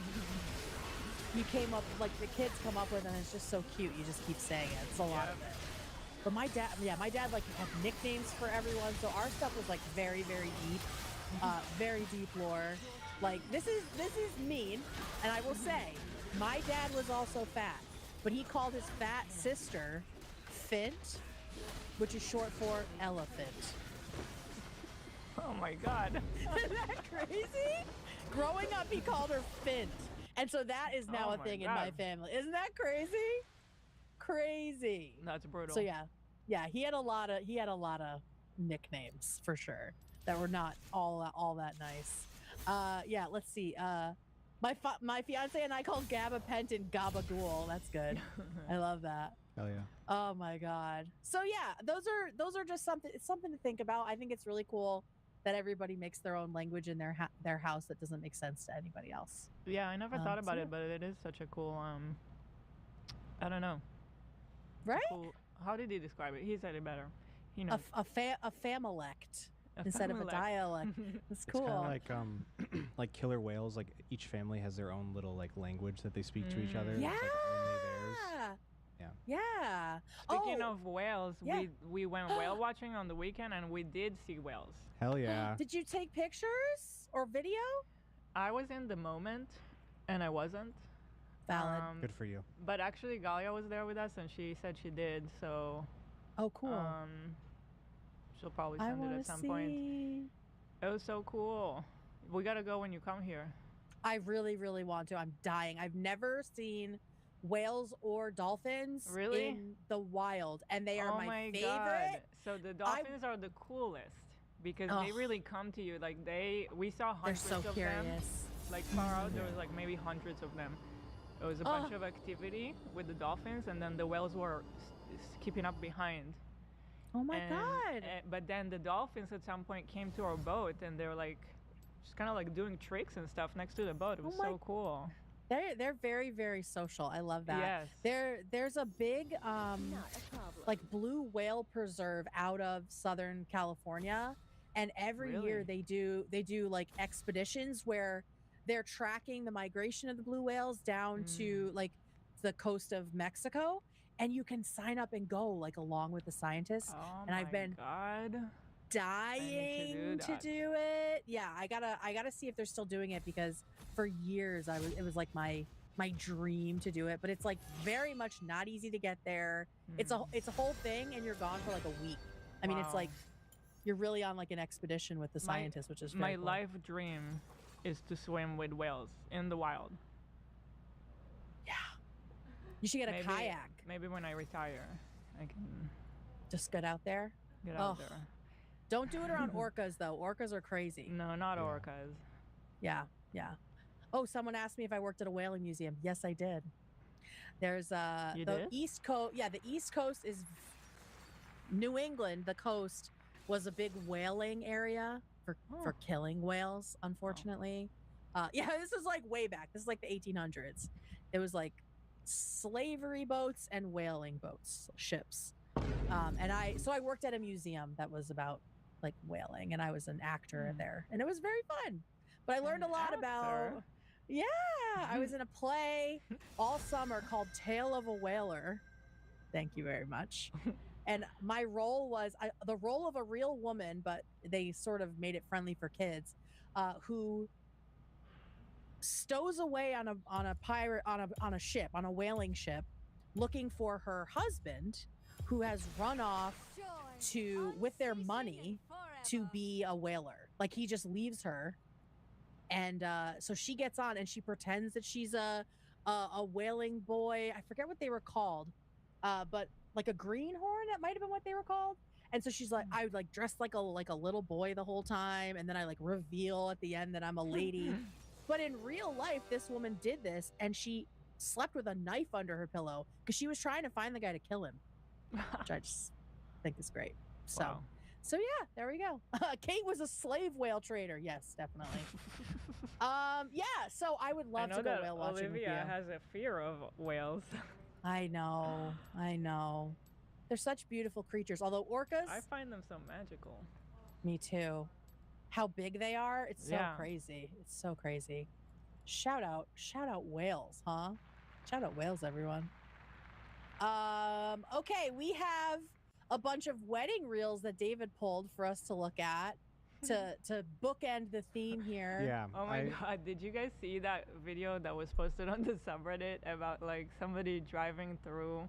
you came up, like, the kids come up with, and it's just so cute. You just keep saying it. It's a lot of it. But my dad, like, had nicknames for everyone, so our stuff was, like, very, very deep lore. Like, this is mean, and I will say, my dad was also fat, but he called his fat sister Fint, which is short for elephant. Oh my god. Isn't that crazy? Growing up, he called her Fint. And so that is now a thing in my family. Isn't that crazy? Crazy. That's brutal. So yeah, he had a lot of nicknames for sure that were not all that nice. Yeah, let's see. My fiance and I called Gabapentin Gabagool. That's good. I love that. Hell yeah. Oh my god. So yeah, those are just something to think about. I think it's really cool that everybody makes their own language in their house that doesn't make sense to anybody else. Yeah, I never thought about it, but it is such a cool I don't know. Right? Cool, how did he describe it? He said it better. You know. A familect instead of a dialect. It's cool. It's kind of like killer whales. Like each family has their own little like language that they speak to each other. Yeah. It's, like, only theirs. Yeah. Yeah. Speaking of whales, we went whale watching on the weekend, and we did see whales. Hell yeah. Did you take pictures or video? I was in the moment, and I wasn't. Valid. Good for you. But actually, Galia was there with us, and she said she did. So. Oh, cool. She'll probably I send it want at to some point. see. It was so cool. We gotta go when you come here. I really, really want to. I'm dying. I've never seen whales or dolphins Really? in the wild, and they are Oh my favorite. God. So the dolphins are the coolest because they Ugh. really come to you. Like we saw They're hundreds so of them. curious. Like far out, there was like maybe hundreds of them. It was a bunch Ugh. of activity with the dolphins, and then the whales were keeping up behind. Oh my God. But then the dolphins at some point came to our boat, and they were like, just kind of like doing tricks and stuff next to the boat. It was so cool. They're very, very social. I love that. Yes. There's a big like blue whale preserve out of Southern California, and every year they do like expeditions where they're tracking the migration of the blue whales down to like the coast of Mexico, and you can sign up and go like along with the scientists. Oh And I've been dying to do it. Yeah, I gotta see if they're still doing it, because for years it was like my dream to do it, but it's like very much not easy to get there. It's a whole thing, and you're gone for like a week. I mean, it's like you're really on like an expedition with the scientists, which is very my cool. life dream is to swim with whales in the wild. Yeah, you should get a kayak. Maybe when I retire, I can just get out there. Get out there. Don't do it around orcas though. Orcas are crazy. No, not orcas. Yeah, yeah. Oh, someone asked me if I worked at a whaling museum. Yes, I did. There's You the did? East Coast. Yeah, the East Coast is New England. The coast was a big whaling area for killing whales, unfortunately. Yeah, this is like way back. This is like the 1800s. It was like slavery boats and whaling boats, ships. And I worked at a museum that was about like whaling, and I was an actor there, and it was very fun. But I learned a lot about. Yeah, I was in a play all summer called Tale of a Whaler. Thank you very much. And my role was the role of a real woman, but they sort of made it friendly for kids, who stows away on a ship, on a whaling ship, looking for her husband, who has run off with their money to be a whaler. Like he just leaves her. And so she gets on and she pretends that she's a whaling boy. I forget what they were called, but like a greenhorn, that might have been what they were called. And so she's like, I would like dress like a little boy the whole time, and then I like reveal at the end that I'm a lady. But in real life, this woman did this, and she slept with a knife under her pillow because she was trying to find the guy to kill him, which I just think is great. So. Wow. So yeah, there we go. Kate was a slave whale trader. Yes, definitely. Yeah. So I would love to go whale watching with you. Olivia has a fear of whales. I know. They're such beautiful creatures. Although orcas, I find them so magical. Me too. How big they are, it's so crazy. It's so crazy. Shout out whales, huh? Shout out whales, everyone. Okay, we have a bunch of wedding reels that David pulled for us to look at to bookend the theme here. Yeah. Oh my God, did you guys see that video that was posted on the subreddit about like somebody driving through,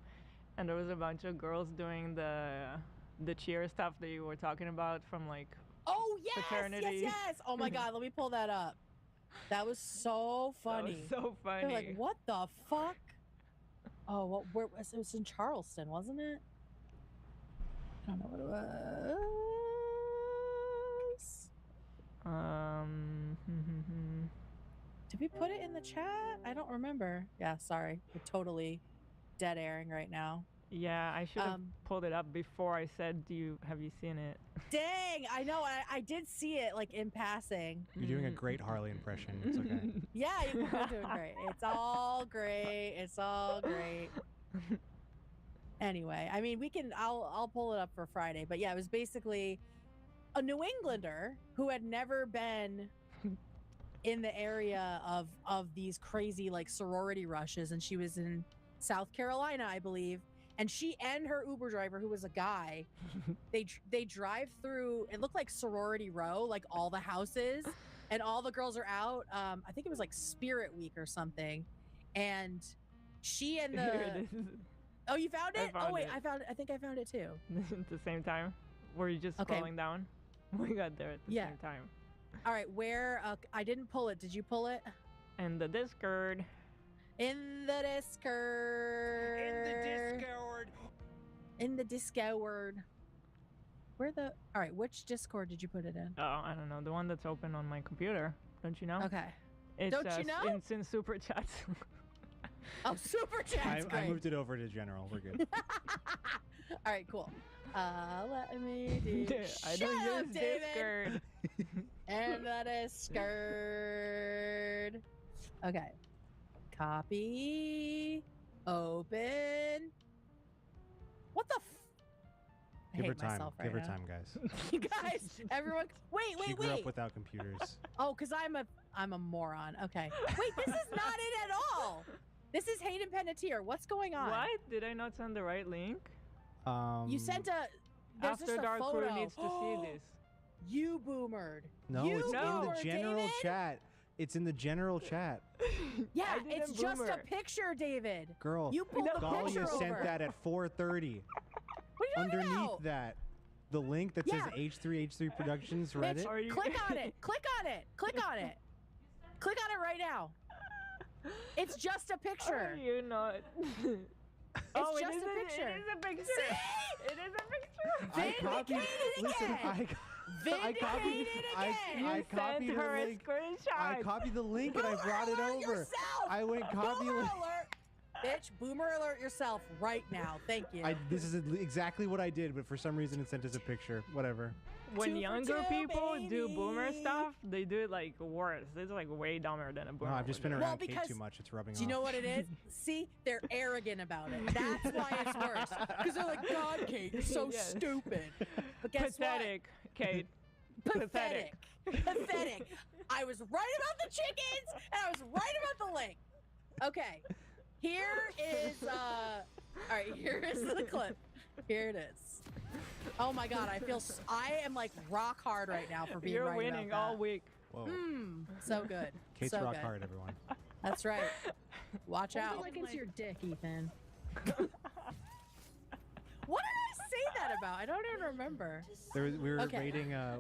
and there was a bunch of girls doing the cheer stuff that you were talking about from like fraternity. Yes. Oh my God, let me pull that up. That was so funny. That was so funny. They're like, what the fuck? Oh, it was in Charleston, wasn't it? I don't know what it was. Did we put it in the chat? I don't remember. Yeah, sorry. We're totally dead airing right now. Yeah, I should have pulled it up before I said, have you seen it? Dang, I know. I did see it like in passing. You're doing a great Harley impression. It's okay. Yeah, you're doing great. It's all great. It's all great. Anyway, I mean, I'll pull it up for Friday, but yeah, it was basically a New Englander who had never been in the area of these crazy like sorority rushes, and she was in South Carolina, I believe, and she and her Uber driver, who was a guy, they drive through, it looked like Sorority Row, like all the houses, and all the girls are out. I think it was like Spirit Week or something, and she and the... Oh, you found it? I think I found it too. At the same time? Were you just Okay. scrolling down? We got there at the Yeah. same time. All right, where? I didn't pull it. Did you pull it? And the Discord. In the Discord. In the Discord. Where the? All right, which Discord did you put it in? Oh, I don't know. The one that's open on my computer. Don't you know? Okay. It's, Don't you know? It's in Super Chats. Oh, Super Chat's I great. moved it over to general. We're good. All right, cool. Let me do. I Shut don't up, use David. Discord. And the Discord. Okay. Copy. Open. What the? I Give her hate time. myself right Give her now. time, guys. You guys, everyone. Wait, She wait, grew wait. up without computers. Oh, because I'm a moron. Okay. Wait, this is not it at all. This is Hayden Panettiere. What's going on? What? Did I not send the right link? You sent a. There's After just a Dark photo. Crew needs to see this. You boomered. No, You it's in the boomered, general David? chat. It's in the general chat. Yeah, I it's didn't just a boomer. picture, David. Girl, You pulled the Galia picture sent over. that at 4:30. What are you talking Underneath about? that, the link that Yeah. says H3 Productions Bitch, Reddit. click on it. Click on it. Click on it. Click on it right now. It's just a picture. Are you not? It's it just is a picture. It is a picture. See? It is a picture. I copied. Vindicated Listen, again. I copied. I You copied sent her her a link. screenshot. I copied the link and I brought it Boomer alert over. yourself. I went copy Boomer link. alert. Bitch, boomer alert yourself right now. Thank you. This is exactly what I did, but for some reason it sent as a picture. Whatever. When 2 for younger 2, people do boomer baby. stuff, they do it like worse. It's like way dumber than a No, boomer. I've just been would do. around Kate because- too much. It's rubbing Do you off. know what it is? See, they're arrogant about it. That's why it's worse. Because they're like, God, Kate, you're so Yes. stupid. But guess Pathetic, Kate. what? Pathetic. Pathetic. I was right about the chickens, and I was right about the link. Okay. Here is, all right, here is the clip. Here it is. Oh my God, I am like rock hard right now for being You're right winning about all that. week. Whoa. So good. Kate's so rock good. hard, everyone. That's right. Watch out. Hold it against your dick, Ethan. What did I say that about? I don't even remember. We were Okay.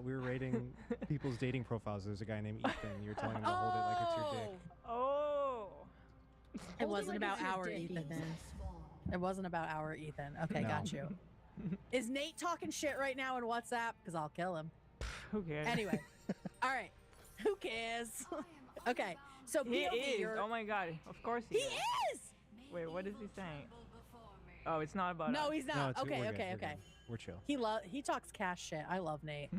rating people's dating profiles. There's a guy named Ethan. You were telling him to hold it like it's your dick. Oh. It Hold it wasn't like about it's your our dick, Ethan. Ethan. It wasn't about our Ethan. Okay, No. got you. Is Nate talking shit right now in WhatsApp? Because I'll kill him. Who cares? Anyway. All right. Who cares? Okay. So He POV, is. you're- Oh my God. Of course he He is. is. Wait, what is he saying? Oh, it's not about No, us. he's No, not. it's, Okay, we're good, okay, we're okay. good. We're chill. He talks cash shit. I love Nate.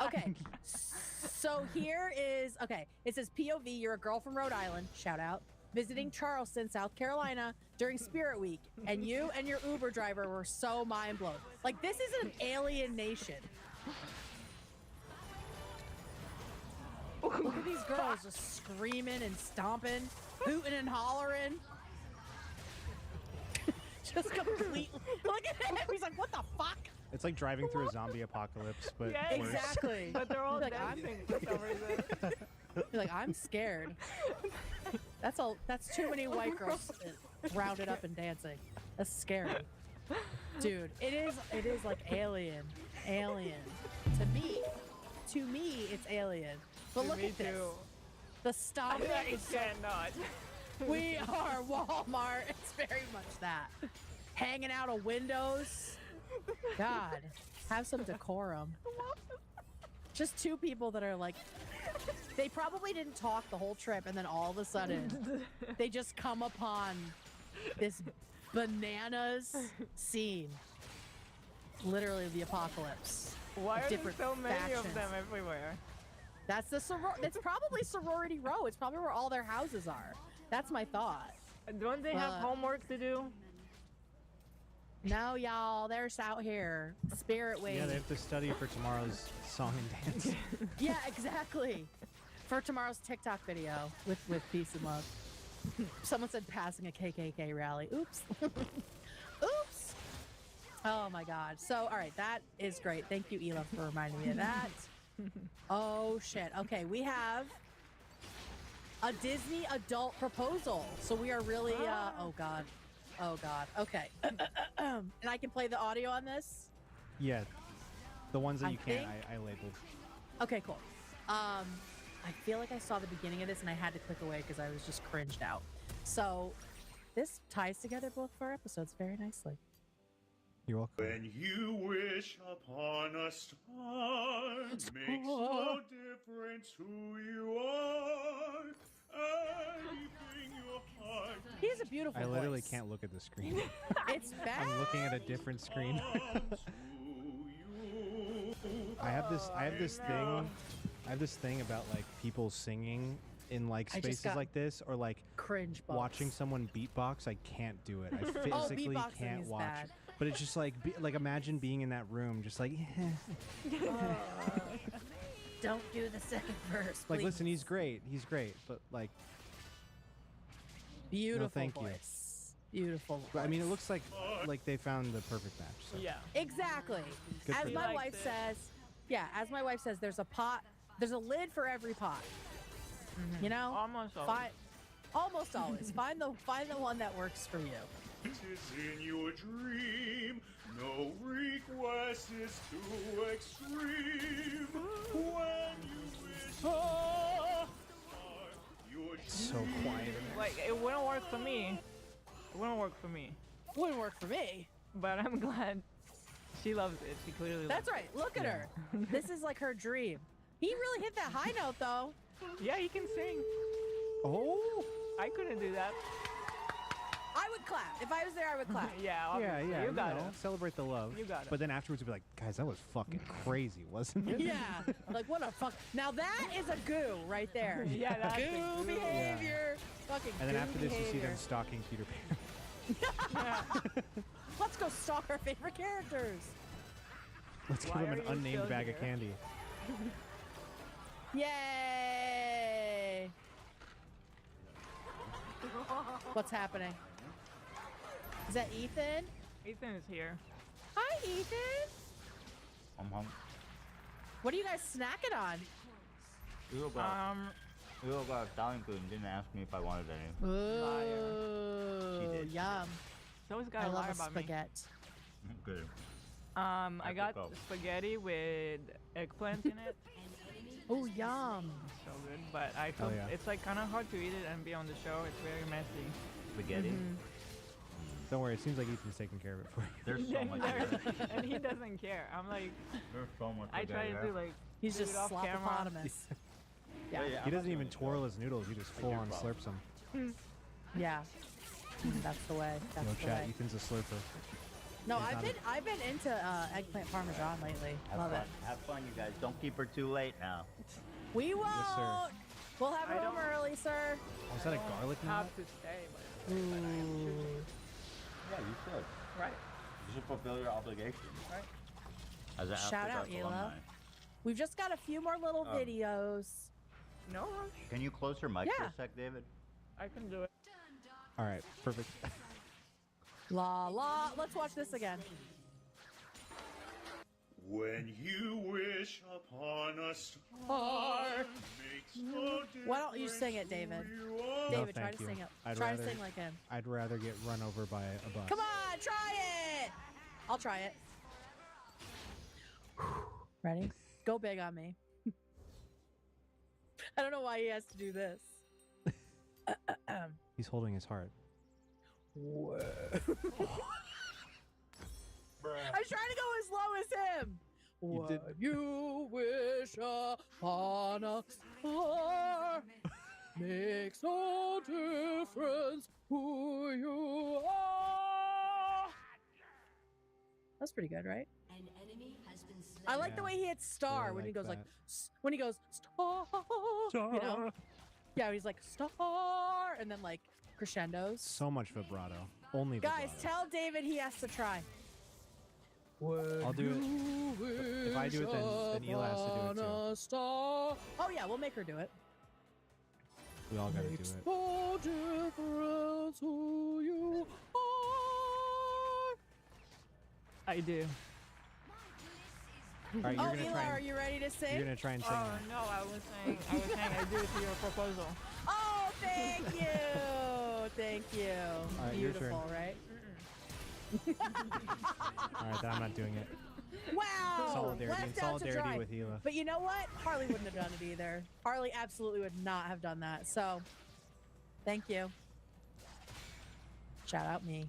Okay. So here is it says POV, you're a girl from Rhode Island, shout out, visiting Charleston, South Carolina during Spirit Week, and you and your Uber driver were so mind blown. Like this is an alien nation. Look at these girls just screaming and stomping, hooting and hollering. Just completely. Look at him. He's like, what the fuck? It's like driving through a zombie apocalypse, but Yeah, worse. Exactly. But they're all Like, dancing for some reason. You're like, I'm scared. That's too many white girls rounded up and dancing. That's scary. Dude, it is like alien. To me, it's alien. But To look me at this. too. The stomping I is cannot. we are Walmart. It's very much that. Hanging out of windows. God, have some decorum. Just two people that are like, they probably didn't talk the whole trip, and then all of a sudden, they just come upon this bananas scene. Literally the apocalypse. Why of are there different so many factions. of them everywhere? That's it's probably sorority row. It's probably where all their houses are. That's my thought. Don't they have homework to do? No, y'all, they're just out here. Spirit Week. Yeah, they have to study for tomorrow's song and dance. Yeah, exactly. For tomorrow's TikTok video with peace and love. Someone said passing a KKK rally. Oops. Oops. Oh my God. So, all right, that is great. Thank you, Ela, for reminding me of that. Oh shit. Okay, we have a Disney adult proposal. So we are really oh God. Oh God. Okay. And I can play the audio on this? Yeah. The ones that I you can't, think- I labeled. Okay, cool. I feel like I saw the beginning of this and I had to click away because I was just cringed out. So this ties together both of our episodes very nicely. You're welcome. When you wish upon a star, makes no difference who you are. Anything your heart. He has a beautiful I literally voice. can't look at the screen. It's bad. I'm looking at a different screen. I have this thing about like people singing in like I just spaces got like this, or like cringe bumps. watching someone beatbox. I can't do it. I Oh, physically beatboxing can't is watch. bad. But it's just like like imagine being in that room, just like Don't do the second verse, like please. listen, he's great, but like Beautiful thank you. voice. Beautiful voice. But, I mean, it looks like they found the perfect match. So. Yeah. Exactly. Good for As you. my He wife likes it. says, yeah, as my wife says, there's a lid for every pot. You know? Almost always. Almost always. Find the one that works for you. It is in your dream. No request is too extreme. When you wish So quiet. Like, it wouldn't work for me. It wouldn't work for me. Wouldn't work for me. But I'm glad she loves it. She clearly loves That's right. Look at her. This is like her dream. He really hit that high note, though. Yeah, he can sing. Oh. I couldn't do that. I would clap. If I was there, I would clap. Yeah, Yeah, obviously. yeah. You got it. Celebrate the love. You got it. But then afterwards, we'd be like, guys, that was fucking crazy, wasn't it? Yeah. Like, what a fuck. Now that is a goo right there. Yeah, that's a goo goo. behavior. Fucking And then goo after this, you see behavior. them stalking Peter Pan. Let's go stalk our favorite characters. Let's give Why him are an you unnamed still bag of here? candy. Yay! What's happening? Is that Ethan? Ethan is here. Hi, Ethan. I'm hungry. What are you guys snacking on? We all got Italian food and didn't ask me if I wanted any. Ooh, She did. yum. She's always I got to love lie a about me. spaghetti. Good. I Have to got go. spaghetti with eggplant in it. Oh, yum. So good, but I feel yeah. it's like kind of hard to eat it and be on the show. It's very messy. Spaghetti. Don't worry, it seems like Ethan's taking care of it for you. There's so much. spaghetti. And he doesn't care. I'm like, There's so much. I try to spaghetti do like He's do just it off camera. slopopotamus. Yeah. Yeah, He I'm doesn't not even doing twirl it, his noodles, he just full on slurps them. Yeah. That's the way. That's Yo, the chat, way. Ethan's a slurper. No, He's I've been into eggplant parmesan lately. Have Love fun. it. Have fun, you guys. Don't keep her too late now. We won't. sir. We'll have it I home don't- early, sir. Was that a garlic nut? Have to stay, but Ooh. Yeah, you should. right. You should fulfill your obligations. Right. As an Shout out, After Dark Nilah. alumni. We've just got a few more little videos. No rush. Can you close her mic for Yeah. a sec, David? I can do it. All right, perfect. La la. Let's watch this again. When you wish upon a star, makes no difference. Why don't you sing it, David? who you are. David, try thank to you. sing it. I'd Try rather- to sing like him. I'd rather get run over by a bus. Come on, try it. I'll try it. Ready? Go big on me. I don't know why he has to do this. He's holding his heart. I was trying to go as low as him. You When did- you wish upon a star, makes no difference who you are. That's pretty good, right? I like the Yeah. way he hits star Really when he like goes like, that. when he goes star, you know? Yeah, he's like star, and then like crescendos. So much vibrato. Only Guys, vibrato. tell David he has to try. I'll do it. If I do it, then Nilah has to do it too. Star. Oh yeah, we'll make her do it. We all gotta do Makes it. no difference who you are. I do. All right, you're Oh, gonna Eli, try. are you ready to You're sing? gonna try and sing. Oh that. no, I was saying I do it to your proposal. Oh, thank you, thank you. right, your turn. Beautiful, right? All right, then I'm not doing it. Wow. solidarity left out to solidarity dry. with Hila. But you know what? Harley wouldn't have done it either. Harley absolutely would not have done that. So, thank you. Shout out me.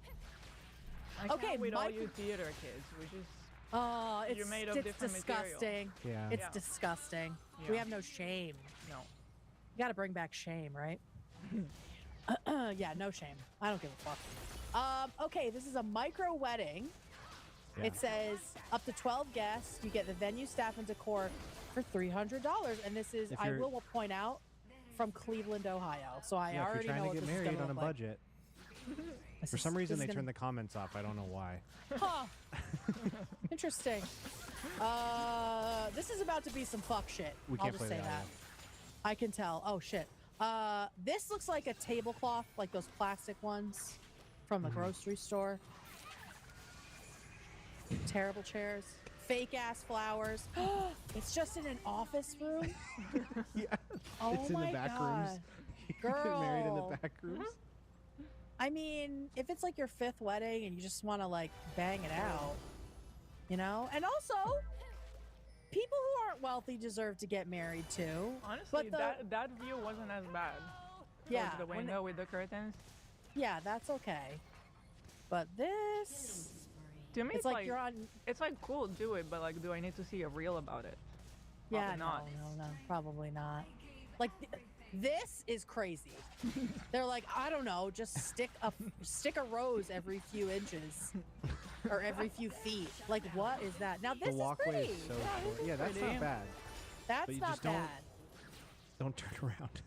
Okay, with all you theater kids, we just it's you're made of it's different disgusting. material. It's Yeah. disgusting. Yeah. We have no shame. No. You got to bring back shame, right? Yeah, no shame. I don't give a fuck. Okay, this is a micro wedding. Yeah. It says up to 12 guests. You get the venue, staff, and decor for $300. And this is, If I you're- will point out, from Cleveland, Ohio. So I Yeah, if already you're know trying what to get this is married gonna on a look like. budget. This For is- some reason, this they is turned gonna- the comments off. I don't know why. Huh. Interesting. This is about to be some fuck shit. We I'll can't just play say that that. yet. I can tell. Oh shit. This looks like a tablecloth, like those plastic ones from the grocery store. Terrible chairs. Fake ass flowers. It's just in an office room. Yeah. Oh It's in my the back god. rooms. You get married in Girl. the back rooms. I mean, if it's like your 5th wedding and you just want to like bang it out, you know? And also, people who aren't wealthy deserve to get married too. Honestly, but that view wasn't as bad. Yeah, Towards the when window with the curtains. yeah, that's okay. But this, To me, it's like you're on. It's like cool, do it, but like, do I need to see a reel about it? Yeah, Probably not. no, probably not. Like this is crazy. They're like, I don't know, just stick a rose every few inches or every few feet. Like, what is that? Now this The walkway is pretty. is so Yeah, this short. is Yeah, that's pretty. not bad. That's But you not just bad. don't turn around.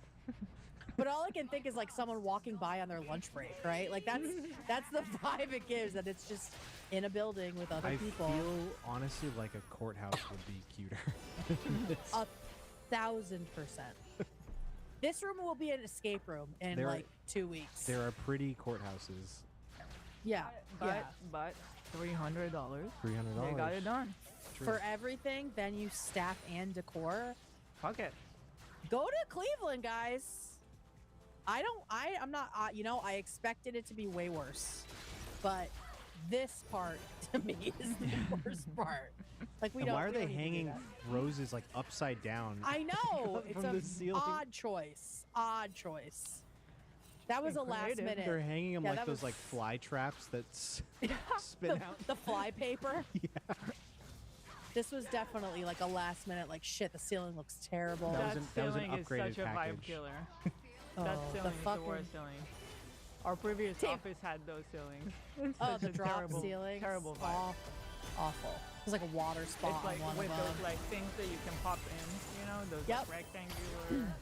But all I can think is like someone walking by on their lunch break, right? Like that's the vibe it gives, that it's just in a building with other I people. feel honestly like a courthouse would be cuter. 1,000%. This room will be an escape room in There- like 2 weeks. There are pretty courthouses. Yeah, yeah. But $300. $300. They got it done. For everything, venue, staff, and decor. Fuck it. Go to Cleveland, guys. I'm not, I expected it to be way worse. But this part, to me, is the worst part. Like, we And don't why are we they don't need to do hanging that. roses like upside down? I know. It's from a the ceiling? odd choice. Odd choice. That was a last Creative. minute. They're hanging them Yeah, like that those was- like fly traps that spin out. the fly paper. Yeah. This was definitely like a last minute, like, shit, the ceiling looks terrible. That was an ceiling is upgraded such a vibe package. killer. Oh, That the ceiling is the fucking- worst ceiling. Our previous Tape. office had those ceilings. It's Oh, such the a drop terrible, ceilings. Terrible vibe. Awful. There's like a water spot It's like on one with of those them. like things that you can pop in, you know, those Yep. like, rectangular.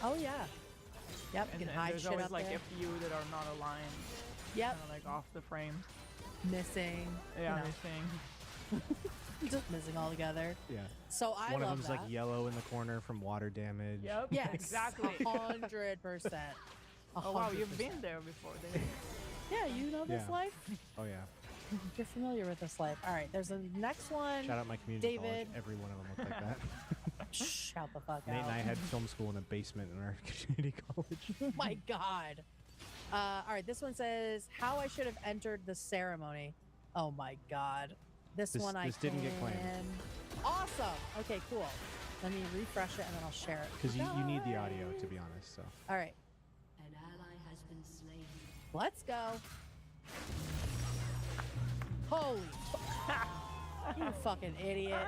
Oh yeah. Yep. And, You can and hide there's shit always up like there. a few that are not aligned. Yep. Kinda, like off the frames. Missing. Yeah, you know, missing. just missing altogether. Yeah. So I One of love them's that. like yellow in the corner from water damage. Yep. Yes. Exactly. 100%. Oh wow, you've 100%. been there before. Didn't you? Yeah, you know this Yeah. life. Oh yeah. You're familiar with this life. All right, there's a next one. Shout out my community college. David. Every one of them looked like that. Shout the fuck Nate out. and I had film school in a basement in our community college. Oh my god. All right, this one says how I should have entered the ceremony. Oh my god. This one I this didn't get claimed. Awesome. Okay, cool. Let me refresh it and then I'll share it. Because you need the audio, to be honest. So. All right. An ally has been slain. Let's go. Holy fu- you fucking idiot.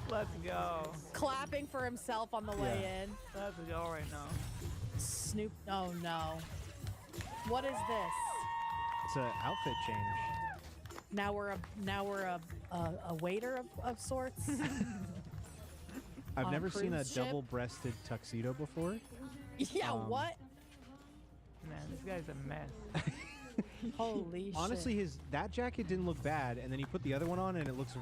Let's go. Clapping for himself on the way Yeah. in. Let's go right now. Snoop. Oh no. What is this? It's an outfit change. Now we're a waiter of sorts. I've On a never seen a cruise ship? double-breasted tuxedo before. Yeah, what? Man, this guy's a mess. Holy Honestly, shit. that jacket didn't look bad, and then he put the other one on, and it looks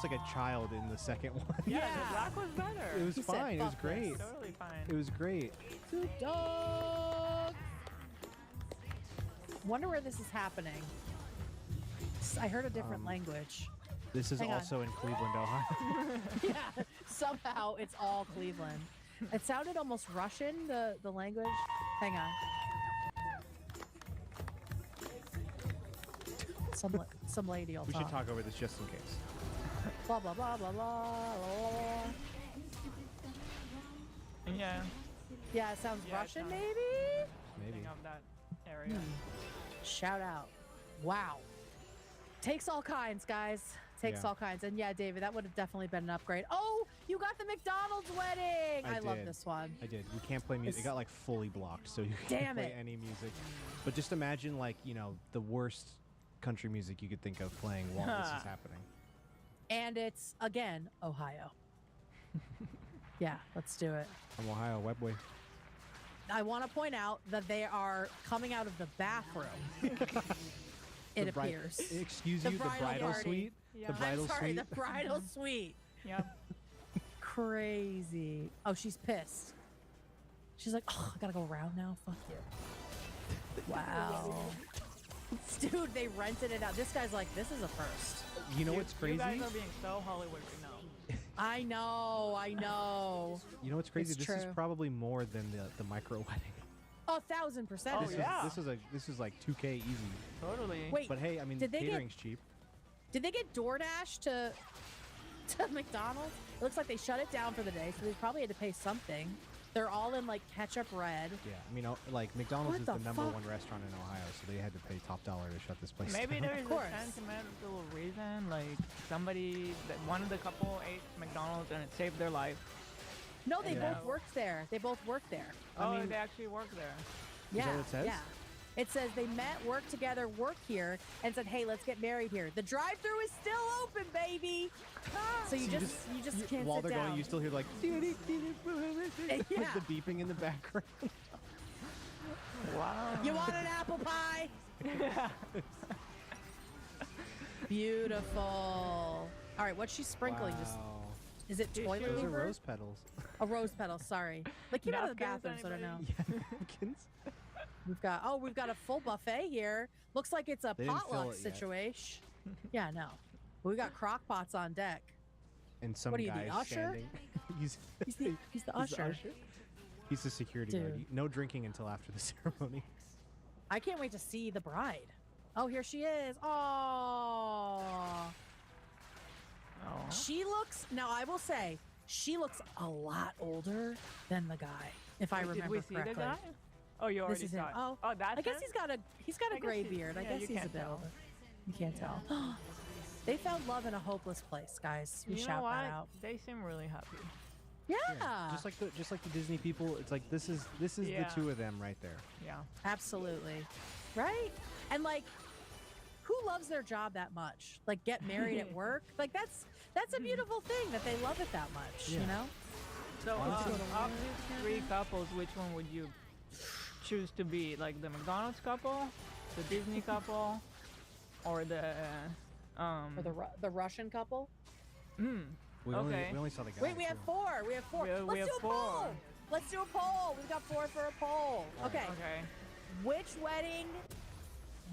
like a child in the second one. Yeah, the black was better. It was He said, fine. It was "Fuck great. this." Totally fine. It was great. Snoop Dogg. Wonder where this is happening. I heard a different language. This is Hang on. also in Cleveland, Ohio. Yeah, somehow it's all Cleveland. It sounded almost Russian, the language. Hang on. some lady will We should talk over this just in case. Blah blah blah blah blah. Yeah. Yeah, it sounds Yeah, it Russian, sounds- maybe. Thinking of that area. Shout out! Wow. Takes all kinds, guys. Takes Yeah. all kinds. And yeah, David, that would have definitely been an upgrade. Oh, you got the McDonald's wedding. I love did. this one. I did. You can't play music. It It's- got like fully blocked, so you Damn can't play it. any music. But just imagine like, you know, the worst country music you could think of playing while this is happening. And it's again Ohio. Yeah, let's do it. From Ohio, Webway. I want to point out that they are coming out of the bathroom. It The bride- appears. Excuse The you, the bridal party. suite? Yeah. The bridal I'm sorry, suite? the bridal suite. Yep. Crazy. Oh, she's pissed. She's like, oh, I gotta go around now. Fuck you. Wow. Dude, they rented it out. This guy's like, this is a first. You know what's crazy? You guys are being so Hollywood right now. I know. You know what's crazy? It's This is true. probably more than the micro wedding. Oh, 1,000%. This is like 2K easy. Totally. Wait, But hey, I mean, did they get- catering's cheap. Did they get DoorDash to McDonald's? It looks like they shut it down for the day, so they probably had to pay something. They're all in like ketchup red. Yeah, I mean, like McDonald's What is the the number fuck? one restaurant in Ohio, so they had to pay top dollar to shut this place Maybe down. there's Of course. a sentimental reason, like one of the couple ate McDonald's and it saved their life. No, they Yeah. both worked there. They both worked there. Oh, they actually work there. Yeah, that what it says? yeah. It says they met, worked together, work here, and said, "Hey, let's get married here." The drive-through is still open, baby. So you just can't while sit they're down. going, you still hear like Yeah. the beeping in the background. Wow. You want an apple pie? Beautiful. All right, what's she sprinkling? Just Wow. is it toilet Those are paper? rose petals. A rose petal. Sorry. Like came out of the Napkins, bathroom, so I don't know. Yeah, napkins. We've got a full buffet here. Looks like it's a They didn't fill potluck it yet. situation. Yeah, no. We got crock pots on deck. And some What are you, the guy usher? standing. he's He's the usher. He's the security guard. Dude. No drinking until after the ceremony. I can't wait to see the bride. Oh, here she is. Oh. She looks, now I will say, she looks a lot older than the guy, if I remember Did we see correctly. the guy? Oh, you already This is him. saw it. Oh, that's I guess him? he's got a I guess gray he- beard. I yeah, guess you he's a can't bit tell. older. You can't tell. They found love in a hopeless place, guys. We You know shout what? that out. They seem really happy. Yeah. Just like the Disney people, it's like this is Yeah. the two of them right there. Yeah. Absolutely. Right? And like, who loves their job that much? Like get married at work? Like that's a beautiful thing that they love it that much, you Yeah. know? So, Honestly. of these three couples, which one would you choose to be? Like the McDonald's couple, the Disney couple, or the Or the Russian couple? We Okay. only saw the guy. Wait, we have too. four. We have four. We Let's have do a four. poll. Let's do a poll. We've got four for a poll. Okay. Okay. Which wedding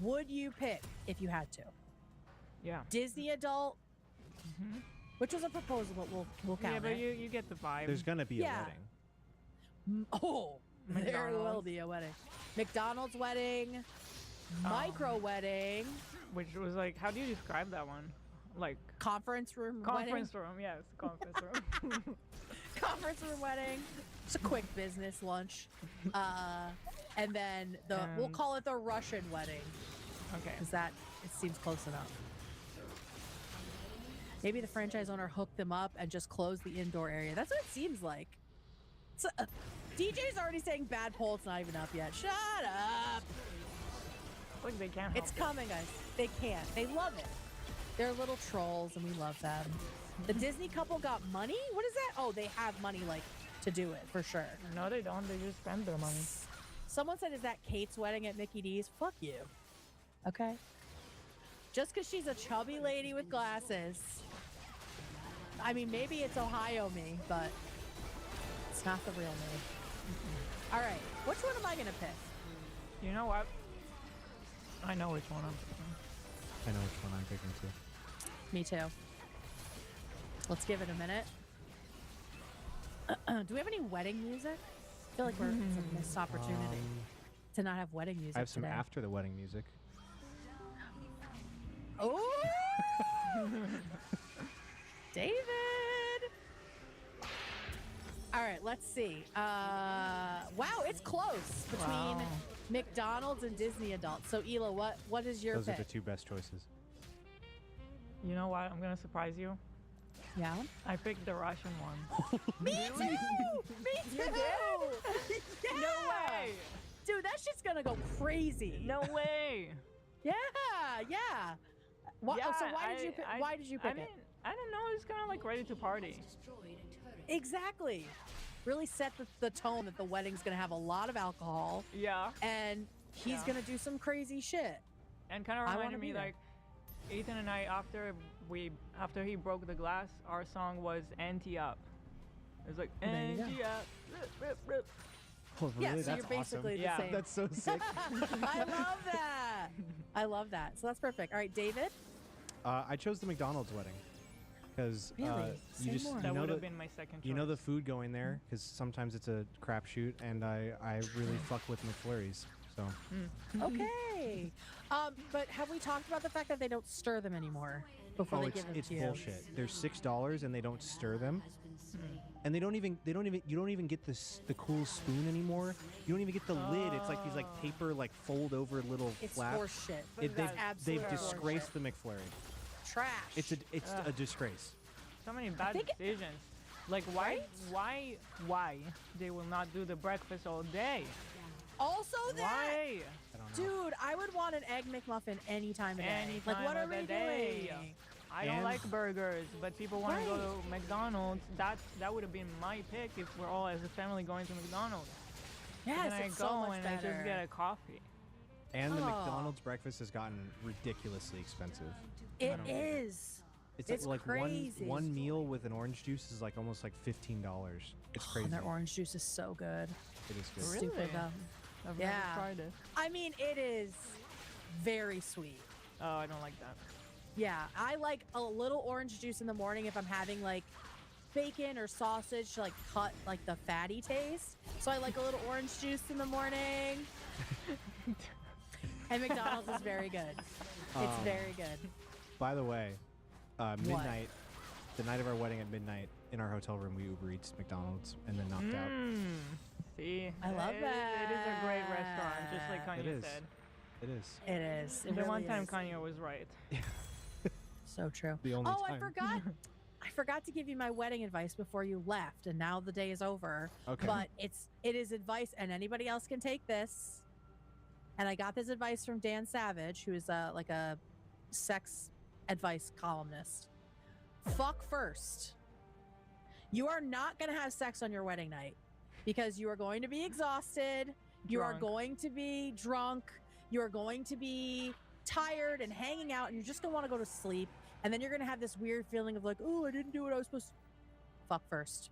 would you pick if you had to? Yeah. Disney adult, which was a proposal, but we'll count Yeah, but it. you get the vibe. There's gonna be Yeah. a wedding. Oh, there will McDonald's. be a wedding. McDonald's wedding, micro wedding, Which was like, how do you describe that one? Like conference room conference room. Yes, conference room. wedding, conference room wedding. It's a quick business lunch, and then we'll And- call it the Russian wedding Okay. because that it seems close enough. Maybe the franchise owner hooked them up and just closed the indoor area. That's what it seems like. So, DJ's already saying bad poll. It's not even up yet. Shut up. Like they can't. It's coming, guys. They can't. They love it. They're little trolls, and we love them. The Disney couple got money? What is that? Oh, they have money, like, to do it, for sure. No, they don't. They just spend their money. Someone said, is that Kate's wedding at Mickey D's? Fuck you. Okay? Just because she's a chubby lady with glasses. I mean, maybe it's Ohio me, but it's not the real me. All right. Which one am I going to pick? You know what? I know which one I'm picking. I know which one I'm picking too. Me too. Let's give it a minute. Do we have any wedding music? I feel like it's a missed opportunity to not have wedding music I have some today. after the wedding music. Oh, David. All right, let's see. Wow, it's close between McDonald's and Disney adults. So, Ela, what is your Those pick? are the two best choices. You know what? I'm gonna surprise you. Yeah. I picked the Russian one. Me too. Me too. You did? Yeah. No way. Dude, that shit's gonna go crazy. No way. Yeah. So Yeah, why did you pick? Why did you pick it? I don't know. It's kind of like ready to party. Exactly. Really set the tone that the wedding's gonna have a lot of alcohol. Yeah. And he's gonna do some crazy shit. And kind of I wanna reminded be me there. like Ethan and I after he broke the glass, our song was "Anti Up." It was like There you go. "Anti Up." Rip, rip, rip. Oh, Yeah, really? so That's you're basically awesome. the Yeah. same. That's so sick. I love that. I love that. So that's perfect. All right, David. I chose the McDonald's wedding because Really? you Say just more. you That know would have the, been my second choice. you know the food going there because sometimes it's a crapshoot, and I really fuck with McFlurries. So Okay. But have we talked about the fact that they don't stir them anymore before they give them it's to you? bullshit. They're $6 and they don't stir them. And you don't even get the cool spoon anymore. You don't even get the lid. It's like these paper fold over little It's flat. horseshit. They've absolute disgraced the McFlurry. Trash. It's a disgrace. So many bad decisions. Like why they will not do the breakfast all day? Also that. Why? Dude, I would want an egg McMuffin any time of day. Any Like, what time are of we the day. doing? I don't And- like burgers, but people want to go Right. to McDonald's. That would have been my pick if we're all as a family going to McDonald's. Yes, and then I it's go so much and I better. just get a coffee. And the Oh. McDonald's breakfast has gotten ridiculously expensive. It is. It's like crazy. one meal with an orange juice is like almost like $15. It's crazy. And their orange juice is so good. It is good. Stupid Really? though. I've Yeah. never tried it. I mean, it is very sweet. Oh, I don't like that. Yeah, I like a little orange juice in the morning if I'm having like bacon or sausage to cut the fatty taste. So I like a little orange juice in the morning. And McDonald's is very good. It's very good. By the way, midnight, the night of our wedding at midnight, in our hotel room, we Uber Eats McDonald's and then knocked out. See, I love It is a great restaurant, just like It Kanye is. said. It is. It is. The It one really time is. Kanye was right. So true. The only I time. forgot. I forgot to give you my wedding advice before you left, and now the day is over. Okay. But it is advice, and anybody else can take this. And I got this advice from Dan Savage, who is like a sex advice columnist. Fuck first. You are not going to have sex on your wedding night because you are going to be exhausted. You are Drunk. going to be drunk. You are going to be tired and hanging out, and you're just going to want to go to sleep. And then you're going to have this weird feeling of like, oh, I didn't do what I was supposed to. Fuck first.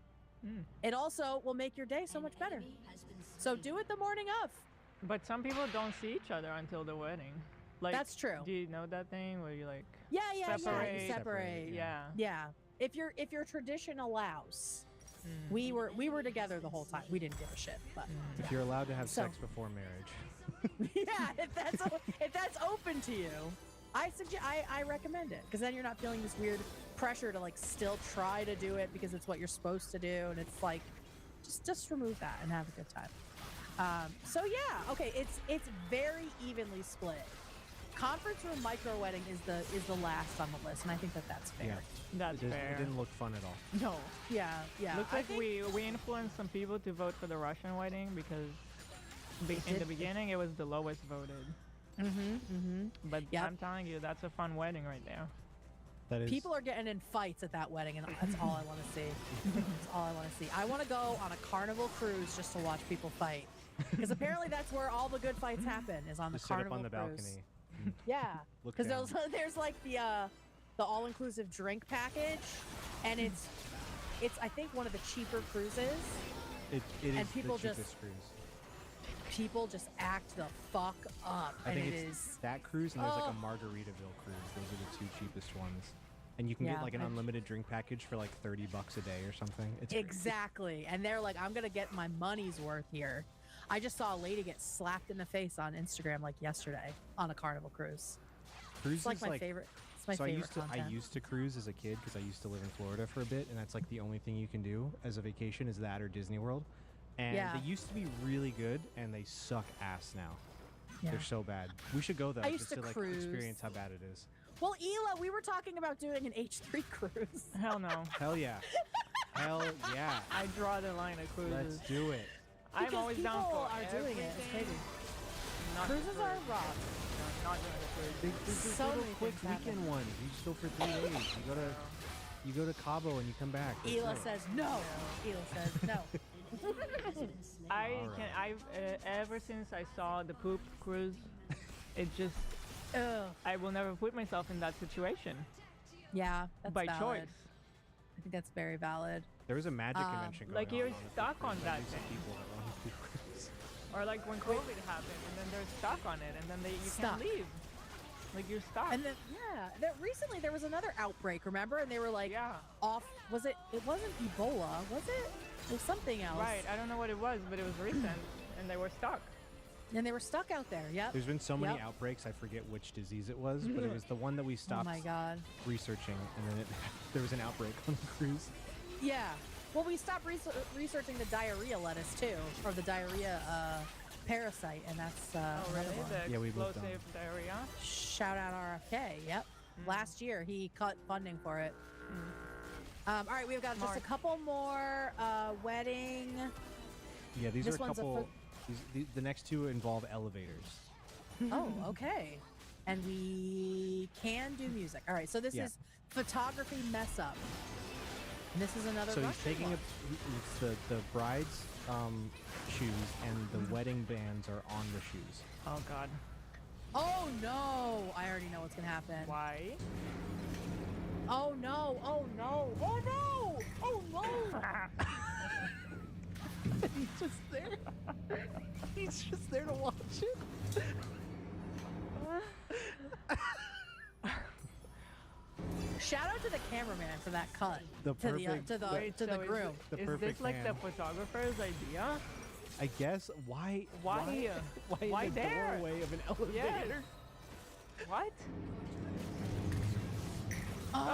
It also will make your day so much better. So do it the morning of. But some people don't see each other until the wedding. Like, That's true. Do you know that thing where you like Yeah, separate? you separate. Yeah. Yeah. If your tradition allows. We were together the whole time. We didn't give a shit. But If you're allowed to have So- sex before marriage. yeah, if that's open to you, I recommend it because then you're not feeling this weird pressure to still try to do it because it's what you're supposed to do, and it's like just remove that and have a good time. So yeah, okay, it's very evenly split. Conference room micro wedding is the last on the list, and I think that's fair. Yeah. That's It fair. didn't look fun at all. No. Yeah. Looks I like think- we influenced some people to vote for the Russian wedding because in the did- beginning it was the lowest voted. But Yep. I'm telling you, that's a fun wedding right there. That is. People are getting in fights at that wedding, and that's all I want to see. That's all I want to see. I want to go on a carnival cruise just to watch people fight, because apparently that's where all the good fights happen is on the Just sit up carnival on the cruise. balcony. Yeah, Look because down. there's like the all-inclusive drink package, and it's I think one of the cheaper cruises. It is and people the just- cheapest cruise. People just act the fuck up, I and think it it's is. that cruise and there's like Oh. a Margaritaville cruise. Those are the two cheapest ones. And you can Yeah, get like an I- unlimited drink package for like $30 a day or something. It's crazy. Exactly. And they're like, I'm going to get my money's worth here. I just saw a lady get slapped in the face on Instagram like yesterday on a carnival cruise. Cruise It's like is my favorite. It's my so favorite I content. used to cruise as a kid because I used to live in Florida for a bit, and that's like the only thing you can do as a vacation is that or Disney World. And Yeah. they used to be really good, and they suck ass now. Yeah. They're so bad. We should go though, I used just to like cruise. experience how bad it is. Well, Ela, we were talking about doing an H3 cruise. Hell no. Hell yeah. Hell yeah. I draw the line at cruises. Let's do it. I'm Because always down people for are doing it. It's everything. crazy. Not Cruises the are cruise. rough. No, not doing the cruise. There's So little many quick things happen. weekend ones. You just go for 3 days. You go to Cabo and you come back. Let's Ela do it. says no. Ela says no. I Alright. can. I've ever since I saw the poop cruise, it just. Ugh. I will never put myself in that situation Yeah, that's by valid. choice. I think that's very valid. There was a magic convention going like on. you're on a stuck cruise. on I that knew some thing. people that run cruises. Or like when COVID happened, and then they're stuck on it, and then you Stuck. can't leave. Like you're stuck. And then recently there was another outbreak, remember? And they were like off. Was it? It wasn't Ebola, was it? It was something else. Right. I don't know what it was, but it was recent, and they were stuck. And they were stuck out there. Yep. There's been so many Yep. outbreaks, I forget which disease it was, but it was the one that we Oh stopped my god. researching, and then there was an outbreak on the cruise. Yeah. Well, we stopped researching the diarrhea lettuce too, or the diarrhea parasite, and that's Oh, another really? one. The Yeah, we moved on. explosive diarrhea? Shout out RFK. Yep. Last year he cut funding for it. All right, we've got just a Smart. couple more. Wedding. Yeah, these This are a one's a couple. The next two involve elevators. Oh, okay. And we can do music. All right, so this Yeah. is photography mess up. And this is another. So he's Russian taking one. it's the bride's shoes, and the wedding bands are on the shoes. Oh God. Oh no! I already know what's gonna happen. Why? Oh no! Oh no! Oh no! Oh no! He's just there. He's just there to watch it. Shout out to the cameraman for that cut. The to the perfect- to the Wait, to the so is groom. it- The is this perfect like hand. the photographer's idea? I guess why Why in the there? doorway of an elevator? Yes. What? Oh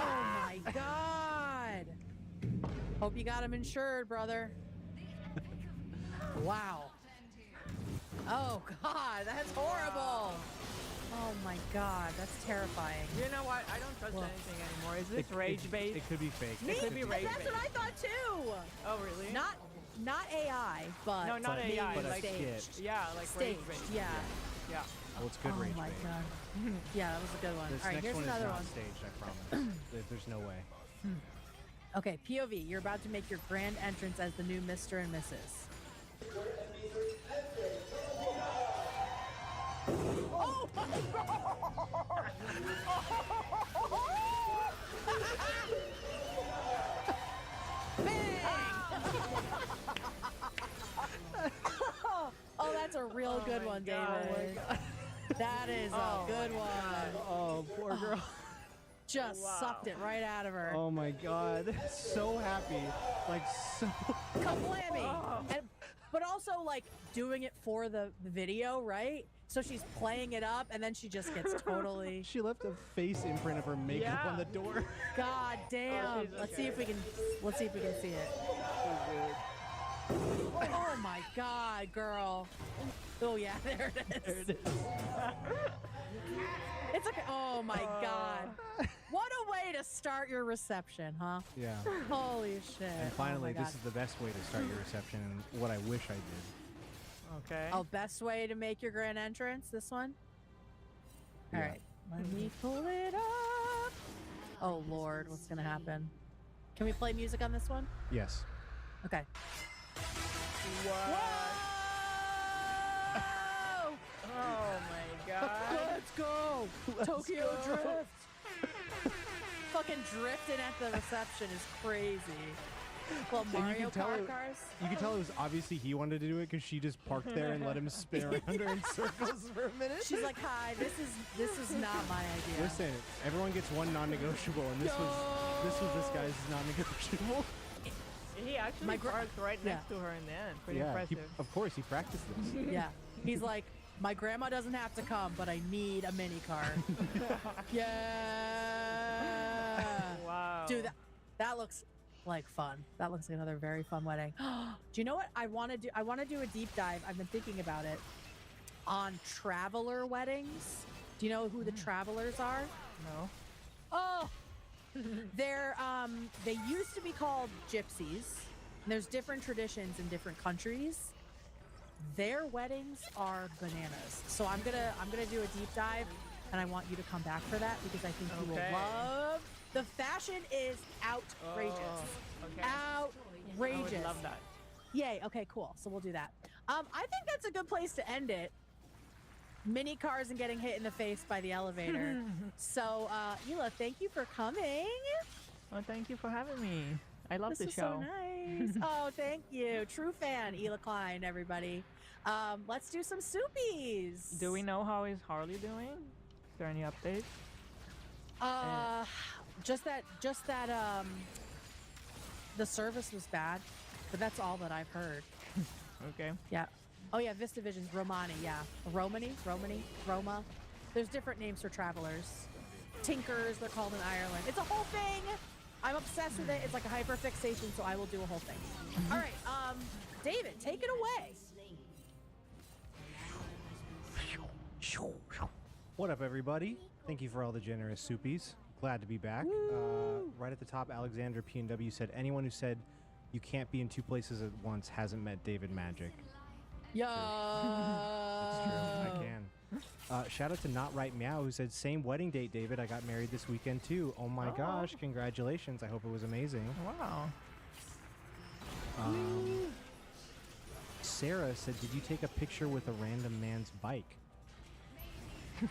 my god! Hope you got him insured, brother. Wow. Oh god, that's horrible. Oh my god, that's terrifying. You know what? I don't trust Well, anything anymore. Is this rage based? It could be fake. It could be rage That's based. what I thought too. Oh really? Not AI, but No, not maybe AI. but a Like skit. yeah, like rage staged. based. Yeah. Yeah. Well, it's good Oh rage my bait. god. Yeah, that was a good one. This All right, next here's one is another not one. staged, I promise. There's no way. Okay, POV, you're about to make your grand entrance as the new Mr. and Mrs. Oh my Oh, that's a real good one, David. That is a good one. Oh, poor girl. Just sucked it right out of her. Oh my god. So happy. Like so Kablammy. But also like doing it for the video, right? So she's playing it up and then she just gets totally She left a face imprint of her makeup on the door. God damn. she's Let's see if we can see it. Oh my god, girl. Oh yeah, there it is. There it is. It's okay. Oh my god. What a way to start your reception, huh? Yeah. Holy shit. And finally, oh my this God. is the best way to start your reception and what I wish I did. Okay. Oh, best way to make your grand entrance? This one? All Yeah. right. Let me pull it up. Oh, Lord. What's going to happen? Can we play music on this one? Yes. Okay. What? Oh my god. Let's go. Tokyo Drift. Fucking drifting at the reception is crazy. Well, And you Mario can tell Kart it- cars. You can tell it was obviously he wanted to do it because she just parked there and let him spin around her in circles for a minute. She's like, "Hi, this is not my idea." Listen, everyone gets one non-negotiable, and this was this guy's non-negotiable. He actually parked right next to her in the end. Pretty Yeah, impressive. of course he practiced this. Yeah. He's like, My grandma doesn't have to come, but I need a mini car. Yeah. Wow. Dude, that looks like fun. That looks like another very fun wedding. Do you know what I want to do? I want to do a deep dive. I've been thinking about it on traveler weddings. Do you know who the travelers are? No. Oh, they're they used to be called gypsies. There's different traditions in different countries. Their weddings are bananas. So I'm gonna do a deep dive, and I want you to come back for that because I think you will love. The fashion is outrageous. Okay. Outrageous. I would love that. Yay. Okay, cool. So we'll do that. I think that's a good place to end it. Mini cars and getting hit in the face by the elevator. So, Nilah, thank you for coming. Well, thank you for having me. I love This the was show. so nice. Oh, thank you. True fan, Nilah Klein, everybody. Let's do some soupies. Do we know how is Harley doing? Is there any updates? Just that the service was bad, but that's all that I've heard. Okay. Yeah. Oh yeah, VistaVision's Romani, yeah. Romani, Roma. There's different names for travelers. Tinkers, they're called in Ireland. It's a whole thing. I'm obsessed with it. It's like a hyperfixation, so I will do a whole thing. All right, David, take it away. What up, everybody? Thank you for all the generous soupies. Glad to be back. Right at the top, Alexander P&W said, anyone who said you can't be in two places at once hasn't met David Magic. Yo. That's true. I can. Shout out to Not Right Meow, who said, same wedding date, David. I got married this weekend, too. Oh, my gosh. Congratulations. I hope it was amazing. Wow. Sarah said, did you take a picture with a random man's bike? No.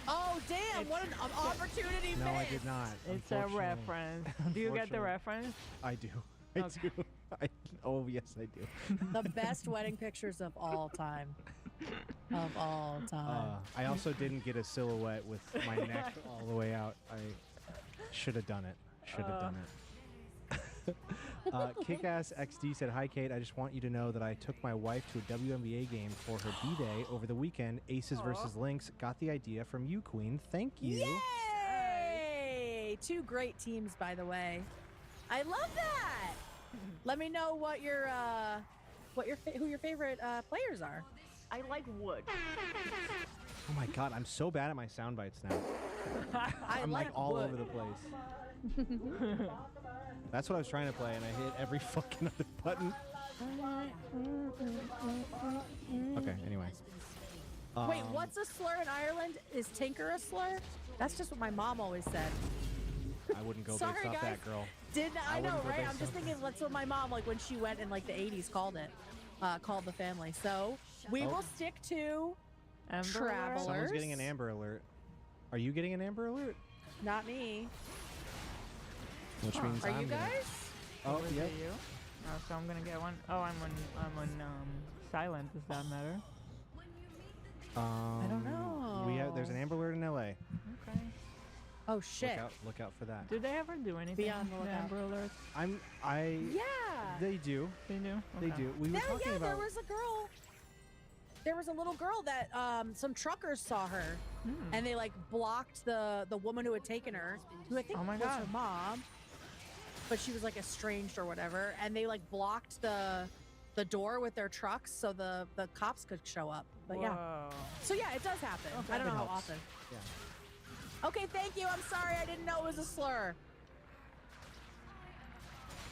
Oh, damn. What an opportunity No, I missed. did not. It's a reference. Do you get the reference? I do. I do. Oh, yes, I do. The best wedding pictures of all time. Of all time. I also didn't get a silhouette with my neck all the way out. I should have done it. Should have done it. Kickass XD said, hi, Kate. I just want you to know that I took my wife to a WNBA game for her B-Day over the weekend. Aces versus Lynx. Got the idea from you, Queen. Thank you. Yay! Two great teams, by the way. I love that. Let me know what your who your favorite players are. I like wood. Oh my god, I'm so bad at my sound bites now. I'm like like all wood. over the place. That's what I was trying to play, and I hit every fucking other button. Okay, anyway. Wait, what's a slur in Ireland? Is tinker a slur? That's just what my mom always said. I wouldn't go Sorry, based off guys. that, girl. I know, wouldn't go right? based I'm just off thinking that's what my mom, like when she went in like the 80s, called it. Called the family. So we will stick to travelers. Someone's getting an Amber Alert. Are you getting an Amber Alert? Not me. Which means Are I'm you gonna- guys? Oh, Was yep. it you? So I'm gonna get one. Oh, I'm on silent. Does that matter? I don't know. There's an Amber Alert in LA. Okay. Oh shit. Look out for that. Do they ever do anything? Be on the lookout. Amber Alerts? Yeah. They do. They do. They Okay. do. We were talking There about. was a girl. There was a little girl that some truckers saw her, and they like blocked the woman who had taken her, who I think Oh my was God. her mom, but she was like estranged or whatever, and they like blocked the door with their trucks so the cops could show up. But yeah, Whoa. so yeah, it does happen. Okay. I don't It know how helps. often. Yeah. Okay, thank you. I'm sorry, I didn't know it was a slur.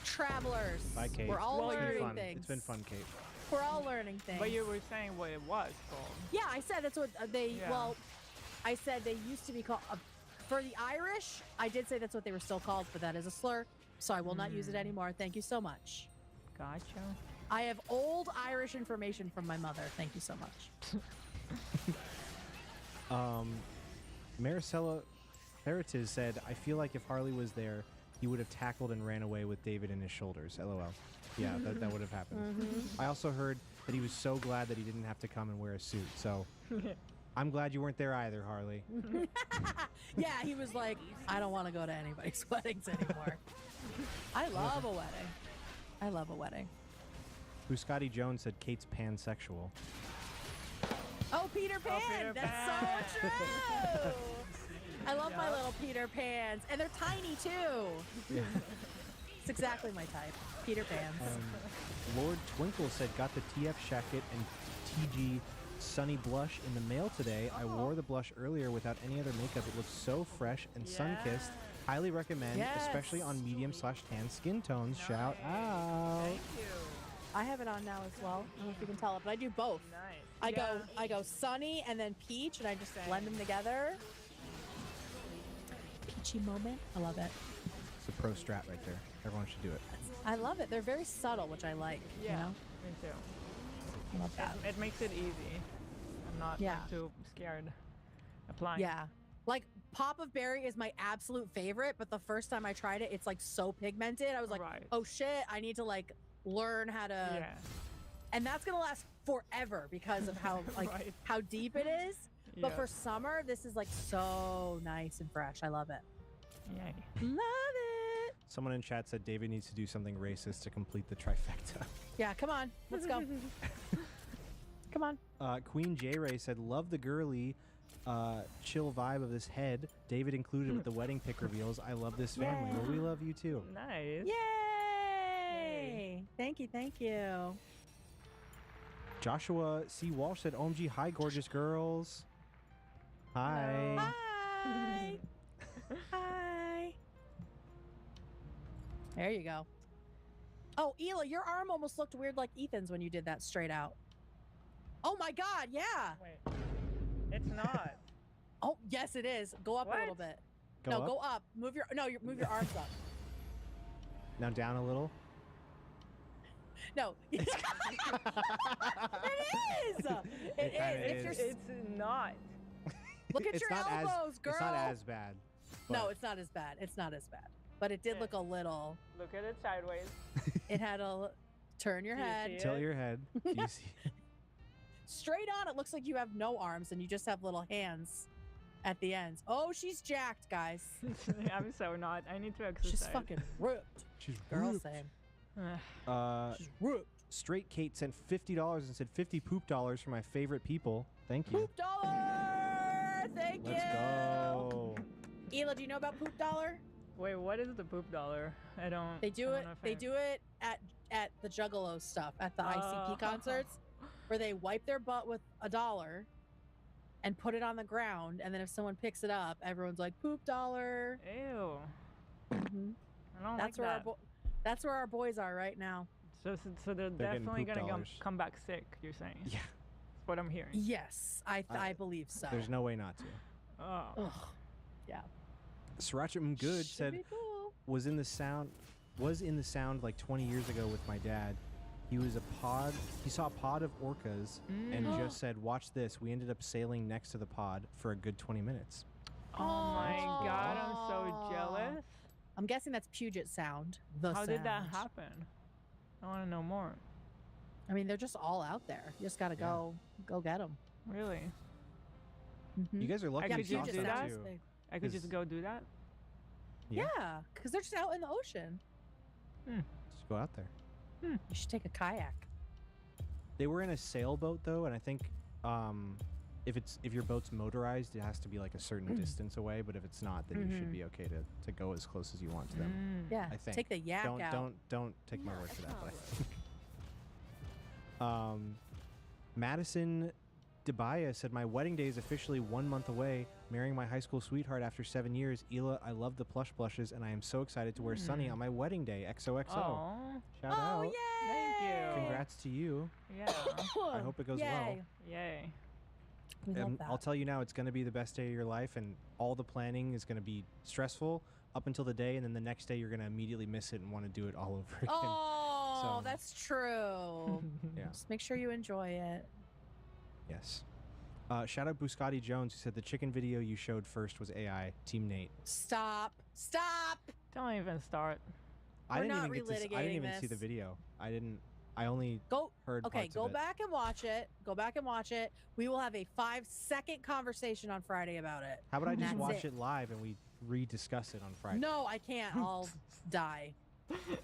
Travelers. Bye, Kate. We're all It's been learning fun. things. It's been fun, Kate. We're all learning things. But you were saying what it was called. Yeah, I said that's what they. Yeah. Well, I said they used to be called. For the Irish, I did say that's what they were still called, but that is a slur, so I will not use it anymore. Thank you so much. Gotcha. I have old Irish information from my mother. Thank you so much. Maricela Ferretiz said, I feel like if Harley was there, he would have tackled and ran away with David in his shoulders. LOL. Yeah, that would have happened. I also heard that he was so glad that he didn't have to come and wear a suit. So I'm glad you weren't there either, Harley. Yeah, he was like, I don't want to go to anybody's weddings anymore. I love a wedding. I love a wedding. Who Scotty Jones said Kate's pansexual. Oh, Peter Pan! That's so true! I love my little Peter Pans. And they're tiny, too. Yeah. It's exactly my type. Peter Pans. Lord Twinkle said, got the TF Shacket and TG Sunny Blush in the mail today. I wore the blush earlier without any other makeup. It looks so fresh and sun-kissed. Highly recommend, especially on medium/tan skin tones. Shout out. Thank you. I have it on now as well. I don't know if you can tell it, but I do both. Nice. I go sunny and then peach, and I just blend them together. Peachy moment. I love it. It's a pro strat right there. Everyone should do it. I love it. They're very subtle, which I like. Yeah, You know? me too. I love that. It makes it easy. I'm not like, too scared applying. Yeah. Like, Pop of Berry is my absolute favorite, but the first time I tried it, it's like so pigmented. I was like, oh shit, I need to like learn how to. Yeah. And that's gonna last forever because of how like how deep it is. But for summer, this is like so nice and fresh. I love it. Yay. Love it. Someone in chat said David needs to do something racist to complete the trifecta. Yeah, come on. Let's go. Come on. Queen J Ray said, love the girly, chill vibe of this head. David included with the wedding pic reveals. I love this family. Well, we love you too. Nice. Yay! Thank you, thank you. Joshua C. Walsh said, OMG, hi, gorgeous girls. Hi. Hi. Hi. There you go. Oh, Hila, your arm almost looked weird like Ethan's when you did that straight out. Oh my God, yeah. Wait, it's not. Oh, yes, it is. Go up a little bit. Go up? Go up. Move your move your arms up. Now down a little. No. It is. It is. If you're It's not. look at It's your not elbows, girl. It's not as bad. No, it's not as bad. It's not as bad. But it did look a little. Look at it sideways. It had a turn your Do you head. see Tilt your head. Do you see? Straight on, it looks like you have no arms and you just have little hands at the ends. Oh, she's jacked, guys. I'm so not. I need to exercise. She's fucking ripped. She's Girl, ripped. same. She's ripped. Straight Kate sent $50 and said 50 poop dollars for my favorite people. Thank you. Poop dollar! Thank you! Let's go. Hila, do you know about poop dollar? Wait, what is the poop dollar? I don't. They do I don't it. know if They I- do it at the Juggalo stuff at the ICP concerts, where they wipe their butt with $1 and put it on the ground, and then if someone picks it up, everyone's like poop dollar. Ew. Mhm. I don't That's like where that. that's where our boys are right now. So they're getting definitely poop gonna dollars. come back sick. You're saying? Yeah. That's what I'm hearing. Yes, I believe so. There's no way not to. Oh. Ugh. Yeah. Sriracha Good Should said be cool. was in the sound like 20 years ago with my dad. He saw a pod of orcas and Mm. just said, watch this. We ended up sailing next to the pod for a good 20 minutes. Oh my God, I'm so jealous. I'm guessing that's Puget Sound. The How did that sound. happen? I want to know more. I mean, they're just all out there. You just gotta go get them. Really? You guys are lucky I to could just do that. too. I could just 'Cause- go do that. Yeah, because they're just out in the ocean. Just go out there. You should take a kayak. They were in a sailboat though, and I think if your boat's motorized, it has to be like a certain distance away. But if it's not, then you should be okay to go as close as you want to them. Yeah, I think. take the yak don't, out. Don't take my word for that. But I think. Madison Debaya said, my wedding day is officially 1 month away. Marrying my high school sweetheart after 7 years. Hila, I love the plush blushes, and I am so excited to wear Sunny on my wedding day. XOXO. Aw. Shout out. yay! Thank you. Congrats to you. Yeah. I hope it goes well. Yay. We love that. I'll tell you now, it's going to be the best day of your life, and all the planning is going to be stressful up until the day, and then the next day you're going to immediately miss it and want to do it all over again. Oh, So- that's true. Yeah. Just make sure you enjoy it. Yes. Shout out Buscati Jones, who said the chicken video you showed first was AI. Team Nate. Stop. Stop. Don't even start. I We're didn't not even get to. I didn't even see the relitigating video. I only heard Okay, parts go of it. back and watch it. Go back and watch it. We will have a 5-second conversation on Friday about it. How about I just That's watch it live and we rediscuss it on Friday? No, I can't. I'll die.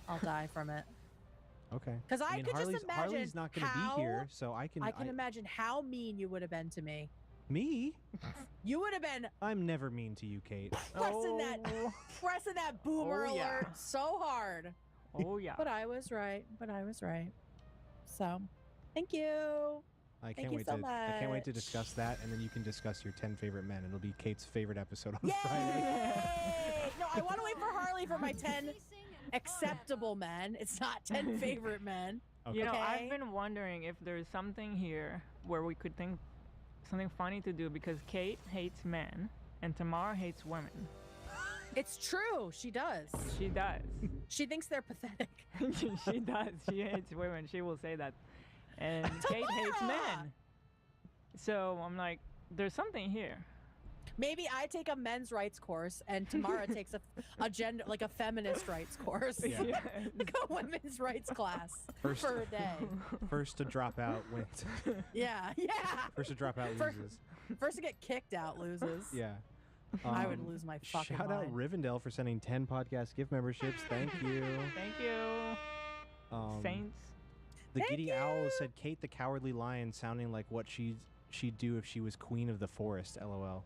I'll die from it. Okay. Because I mean, could Harley's, just imagine Harley's not going to how- be here, so I can. I can imagine how mean you would have been to me. Me? You would have been I'm never mean to you, Kate. pressing that boomer Oh, yeah. alert so hard. Oh yeah. But I was right. So, thank you. I Thank can't you wait so to. I can't wait to much. discuss that, and then you can discuss your 10 favorite men. It'll be Kate's favorite episode on Yay! Friday. No, I want to wait for Harley for my 10 acceptable men. It's not 10 favorite men. Okay. You know, Okay? I've been wondering if there's something here where we could think something funny to do because Kate hates men and Tamara hates women. It's true. She does. She does. She thinks they're pathetic. She does. She hates women. She will say that. And Kate hates men. So I'm like, there's something here. Maybe I take a men's rights course and Tamara takes a gender, like a feminist rights course. Yeah. Like a women's rights class First- for a day. First to drop out wins. Yeah. First to drop out First- loses. First to get kicked out loses. Yeah. I would lose my fucking Shout out mind. Rivendell for sending 10 podcast gift memberships. Thank you. Thank you. Saints. The Giddy Owl said Kate the Cowardly Lion, sounding like what she'd do if she was queen of the forest. LOL.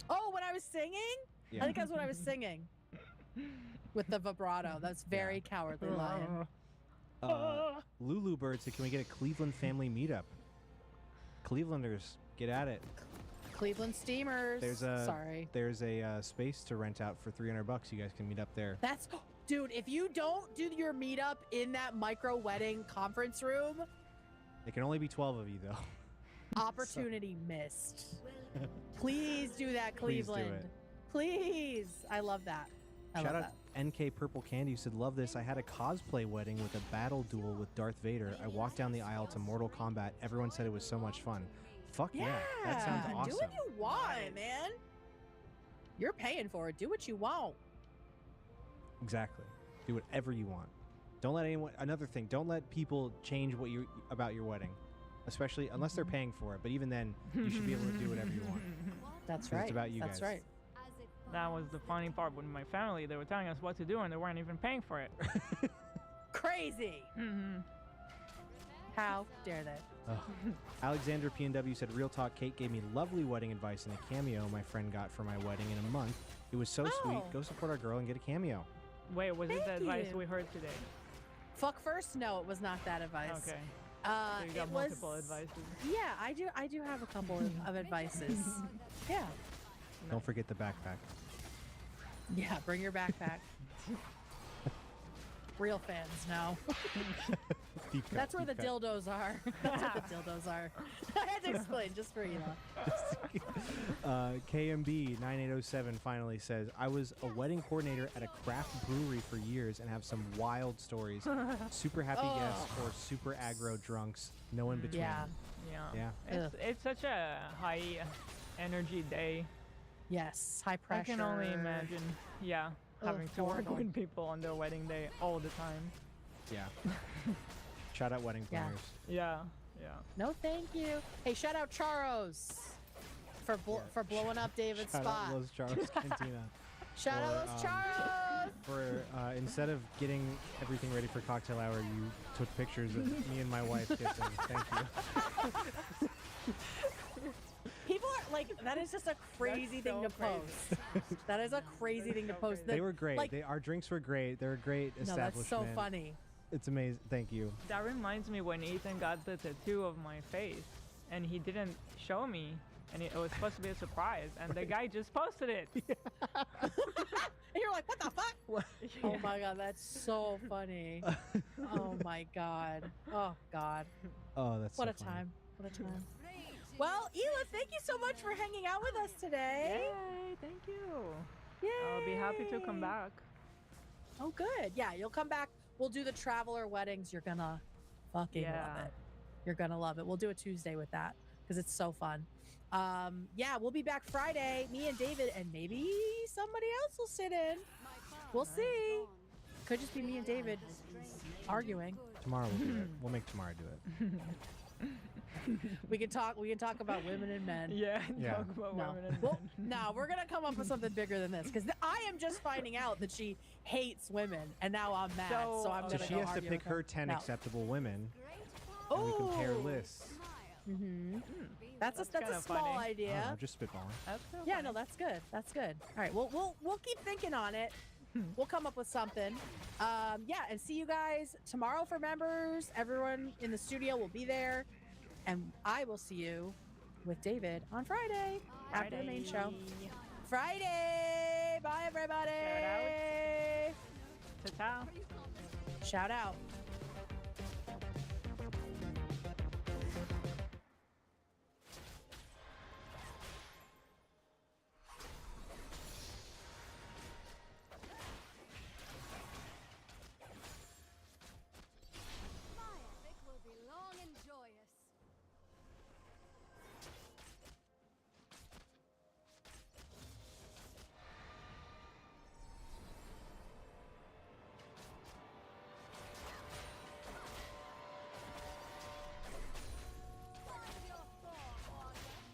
Oh, when I was singing? Yeah. I think that's what I was singing. With the vibrato. That's very cowardly lion. Lulu Bird said, can we get a Cleveland family meetup? Clevelanders, get at it. Cleveland Steamers. There's a Sorry. space to rent out for $300. You guys can meet up there. That's dude, if you don't do your meetup in that micro wedding conference room, There can only be 12 of you though. opportunity missed. Please do that, Please do Cleveland. it. Please. I love that. I Shout love out that. NK Purple Candy who said, love this. I had a cosplay wedding with a battle duel with Darth Vader. I walked down the aisle to Mortal Kombat. Everyone said it was so much fun. Fuck yeah. That sounds awesome. Do what you want, man. You're paying for it. Do what you want. Exactly. Do whatever you want. Don't let anyone. Another thing. Don't let people change what you about your wedding, especially unless they're paying for it. But even then, you should be able to do whatever you want. That's 'Cause right. It's about you That's guys. right. That was the funny part with my family. They were telling us what to do and they weren't even paying for it. Crazy. Mm-hmm. How dare they? Ugh. Alexander PNW said, real talk, Kate gave me lovely wedding advice and a cameo my friend got for my wedding in a month. It was so sweet. Go support our girl and get a cameo. Wait, was it the Thank advice you. we heard today? Fuck first? No, it was not that advice. Okay. So you got multiple advices. Yeah, I do have a couple of advices. Yeah. Don't forget the backpack. Yeah, bring your backpack. Real fans know. Deep cut, That's where the deep cut. dildos are. That's where the dildos are. I had to explain just for Ela. KMB 9807 finally says, I was a wedding coordinator at a craft brewery for years and have some wild stories. Super happy Oh. guests or super aggro drunks. No in between. Yeah. Yeah. It's such a high energy day. Yes, high pressure. I can only imagine. Yeah. Having to work horrible. with people on their wedding day all the time. Yeah. Shout out wedding Yeah. planners. Yeah. Yeah. No, thank you. Hey, shout out Charos for blowing up David's Shout spot. out Los Charles Cantina. Shout out For, Los Charos. For instead of getting everything ready for cocktail hour, you took pictures of me and my wife kissing. Thank you. People are like, that is just a crazy thing to post. That is a crazy thing to post. They were great. Like, Our drinks were great. They're a great no, establishment. that's so funny. It's amazing. Thank you. That reminds me when Ethan got the tattoo of my face and he didn't show me and it was supposed to be a surprise and the guy just posted it. And you're like, what the fuck? Oh my god, that's so funny. Oh my god. Oh god. Oh, that's What so a funny. time. What a time. Well, Ela, thank you so much for hanging out with us today. Yay, thank you. Yay. I'll be happy to come back. Oh, good. Yeah, you'll come back. We'll do the traveler weddings. You're gonna fucking love it. You're gonna love it. We'll do a Tuesday with that because it's so fun. Yeah, we'll be back Friday. Me and David, and maybe somebody else will sit in. We'll see. Could just be me and David arguing. Tomorrow we'll do it. We'll make tomorrow do it. We can talk about women and men. Yeah, Yeah. talk about No. women and Well, men. no, we're gonna come up with something bigger than this because I am just finding out that she hates women, and now I'm mad. So I'm So gonna she go has to argue pick with her 10 No. acceptable women. And we compare Ooh. lists. Mm-hmm. That's a kinda small funny. I idea. don't know, just spitballing. That's so Yeah, funny. no, that's good. That's good. All right, we'll keep thinking on it. We'll come up with something. Yeah, and see you guys tomorrow for members. Everyone in the studio will be there, and I will see you with David on Friday after the main show. Friday. Bye, everybody. Ta-ta. Shout out. My epic will be long and joyous.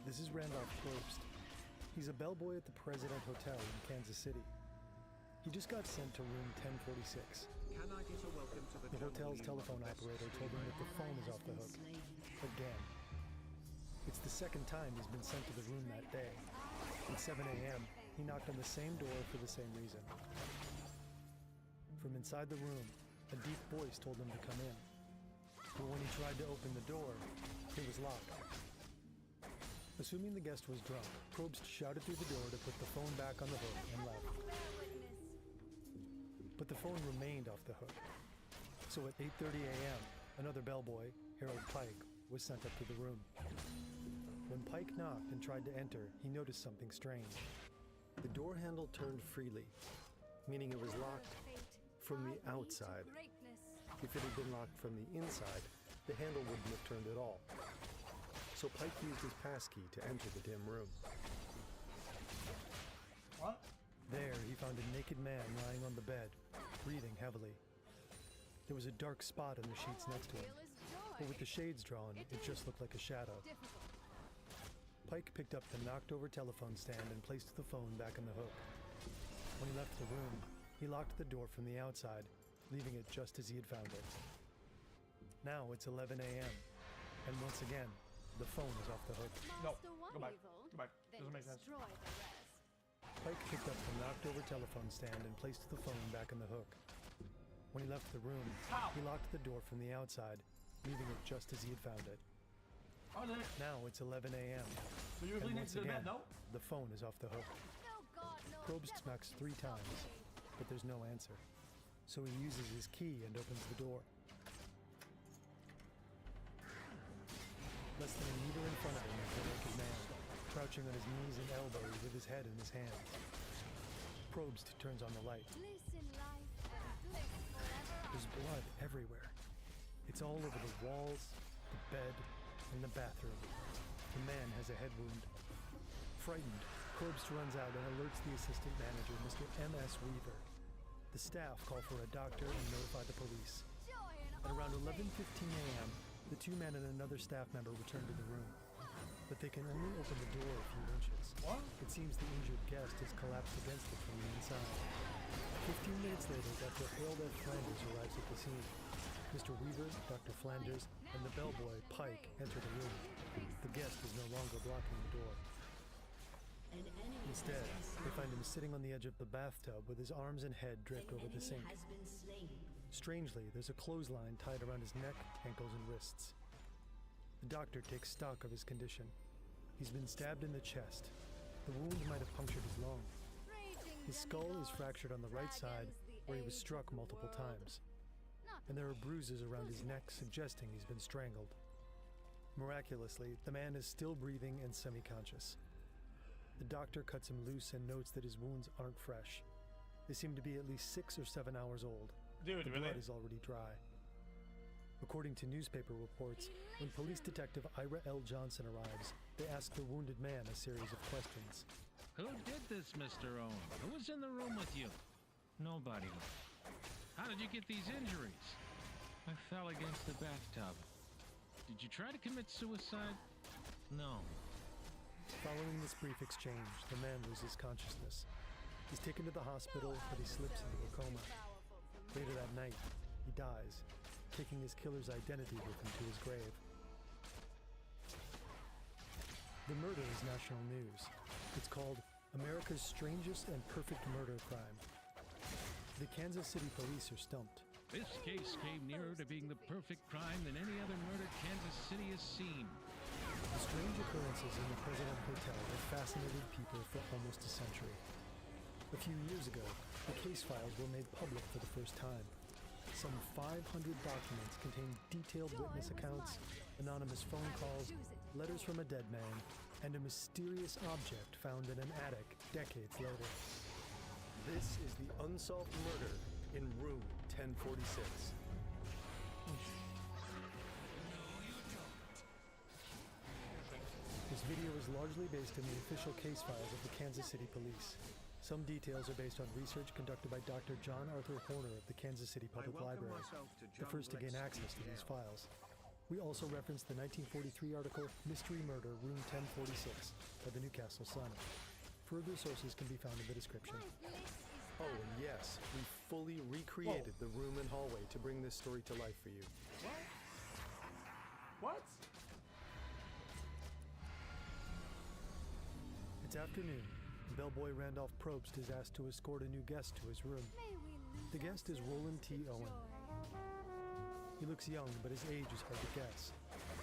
This is Randolph Probst. He's a bellboy at the President Hotel in Kansas City. He just got sent to room 1046. Can I get a welcome to The hotel's telephone operator told him that the phone is off the hook. Again. It's the second time he's been sent to the room that day. At 7 a.m., he knocked on the same door for the same reason. From inside the room, a deep voice told him to come in. But when he tried to open the door, it was locked. Assuming the guest was drunk, Probst shouted through the door to put the phone back on the hook and left. But the phone remained off the hook. So at 8:30 a.m., another bellboy, Harold Pike, was sent up to the room. When Pike knocked and tried to enter, he noticed something strange. The door handle turned freely, meaning it was locked from the outside. If it had been locked from the inside, the handle wouldn't have turned at all. So Pike used his passkey to enter the dim room. What? There, he found a naked man lying on the bed, breathing heavily. There was a dark spot on the sheets next to him, but with the shades drawn, it just looked like a shadow. Pike picked up the knocked-over telephone stand and placed the phone back in the hook. When he left the room, he locked the door from the outside, leaving it just as he had found it. Now it's 11 a.m., and once again, the phone is off the hook. No, go back. Go back. Doesn't make sense. Pike picked up the knocked-over telephone stand and placed the phone back in the hook. When he left the room, he locked the door from the outside, leaving it just as he had found it. Now it's 11 a.m. So you usually and need once to do again, that, no? the phone is off the hook. Probst knocks 3 times, but there's no answer. So he uses his key and opens the door. Less than a meter in front of him is the naked man, crouching on his knees and elbows with his head in his hands. Probst turns on the light. There's blood everywhere. It's all over the walls, the bed, and the bathroom. The man has a head wound. Frightened, Probst runs out and alerts the assistant manager, Mr. M.S. Weaver. The staff call for a doctor and notify the police. At around 11:15 a.m., the 2 men and another staff member return to the room. But they can only open the door a few inches. It seems the injured guest has collapsed against it from the inside. 15 minutes later, Dr. Harold F. Flanders arrives at the scene. Mr. Weaver, Dr. Flanders, and the bellboy, Pike, enter the room. The guest is no longer blocking the door. Instead, they find him sitting on the edge of the bathtub with his arms and head draped over the sink. Strangely, there's a clothesline tied around his neck, ankles, and wrists. The doctor takes stock of his condition. He's been stabbed in the chest. The wound might have punctured his lung. His skull is fractured on the right side, where he was struck multiple times. And there are bruises around his neck suggesting he's been strangled. Miraculously, the man is still breathing and semi-conscious. The doctor cuts him loose and notes that his wounds aren't fresh. They seem to be at least 6 or 7 hours old. Dude, the really? blood is already dry. According to newspaper reports, when police detective Ira L. Johnson arrives, they ask the wounded man a series of questions. Who did this, Mr. Owen? Who was in the room with you? Nobody. How did you get these injuries? I fell against the bathtub. Did you try to commit suicide? No. Following this brief exchange, the man loses consciousness. He's taken to the hospital, but he slips into a coma. Later that night, he dies, taking his killer's identity with him to his grave. The murder is national news. It's called America's Strangest and Perfect Murder Crime. The Kansas City police are stumped. This case came nearer to being the perfect crime than any other murder Kansas City has seen. The strange occurrences in the President Hotel have fascinated people for almost a century. A few years ago, the case files were made public for the first time. Some 500 documents contain detailed witness accounts, anonymous phone calls, letters from a dead man, and a mysterious object found in an attic decades later. This is the unsolved murder in room 1046. This video is largely based on the official case files of the Kansas City Police. Some details are based on research conducted by Dr. John Arthur Horner of the Kansas City Public Library, the first to gain access to these files. We also reference the 1943 article, Mystery Murder, Room 1046, by the Newcastle Sun. Further sources can be found in the description. Oh, and yes, we fully recreated the room and hallway to bring this story to life for you. What? It's afternoon. Bellboy Randolph Probst is asked to escort a new guest to his room. The guest is Roland T. Owen. He looks young, but his age is hard to guess.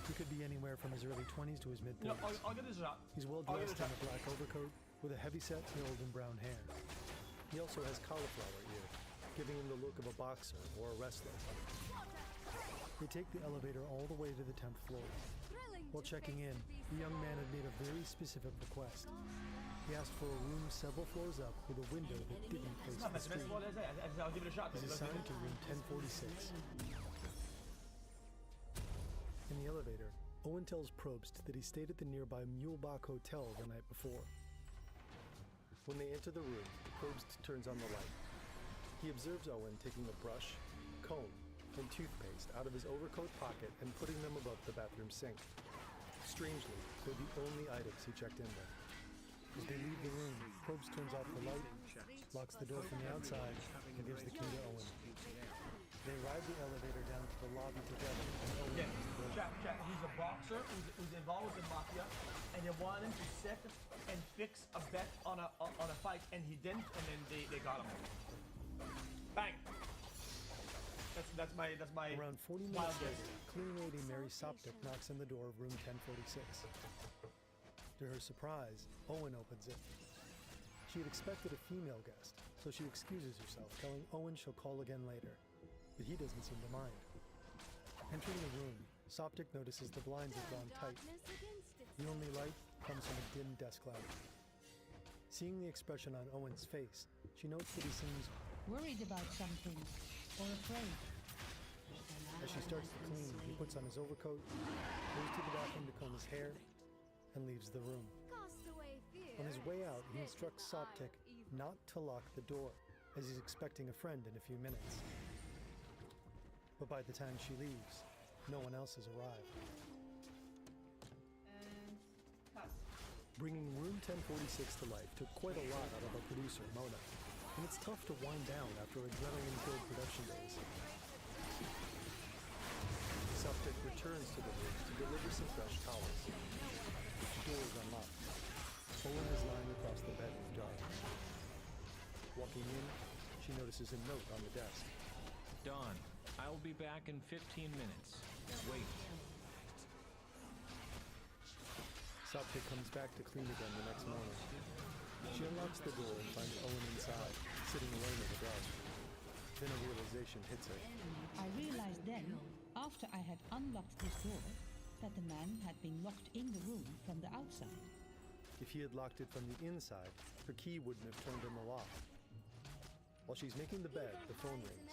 He could be anywhere from his early 20s to his mid-30s. No, I'll get this up. He's well dressed in a black overcoat with a heavy-set build and brown hair. He also has cauliflower ear, giving him the look of a boxer or a wrestler. They take the elevator all the way to the 10th floor. While checking in, the young man had made a very specific request. He asked for a room several floors up with a window that didn't face the street. I'll give it a shot. He's assigned to room 1046. In the elevator, Owen tells Probst that he stayed at the nearby Mulebach Hotel the night before. When they enter the room, Probst turns on the light. He observes Owen taking a brush, comb, and toothpaste out of his overcoat pocket and putting them above the bathroom sink. Strangely, they're the only items he checked in with. As they leave the room, Probst turns off the light, locks the door from the outside, and gives the key to Owen. They ride the elevator down to the lobby together, and Owen enters the room. Jack, he's a boxer who's involved with the mafia, and they wanted him to sit and fix a bet on a fight, and he didn't, and then they got him. Bang! That's my Around 40 minutes later, cleaning lady Mary Soptic knocks on the door of room 1046. To her surprise, Owen opens it. She had expected a female guest, so she excuses herself, telling Owen she'll call again later. But he doesn't seem to mind. Entering the room, Soptic notices the blinds are drawn tight. The only light comes from a dim desk lamp. Seeing the expression on Owen's face, she notes that he seems worried about something or afraid. As she starts to clean, he puts on his overcoat, goes to the bathroom to comb his hair, and leaves the room. On his way out, he instructs Soptic not to lock the door, as he's expecting a friend in a few minutes. But by the time she leaves, no one else has arrived. Bringing room 1046 to life took quite a lot out of our producer, Mona, and it's tough to wind down after adrenaline-filled production days. Soptic returns to the room to deliver some fresh towels. The door is unlocked. Owen is lying across the bed in the dark. Walking in, she notices a note on the desk. Dawn, I will be back in 15 minutes. Wait. Soptic comes back to clean again the next morning. She unlocks the door and finds Owen inside, sitting alone in the dark. Then a realization hits her. I realized then, after I had unlocked this door, that the man had been locked in the room from the outside. If he had locked it from the inside, her key wouldn't have turned in the lock. While she's making the bed, the phone rings.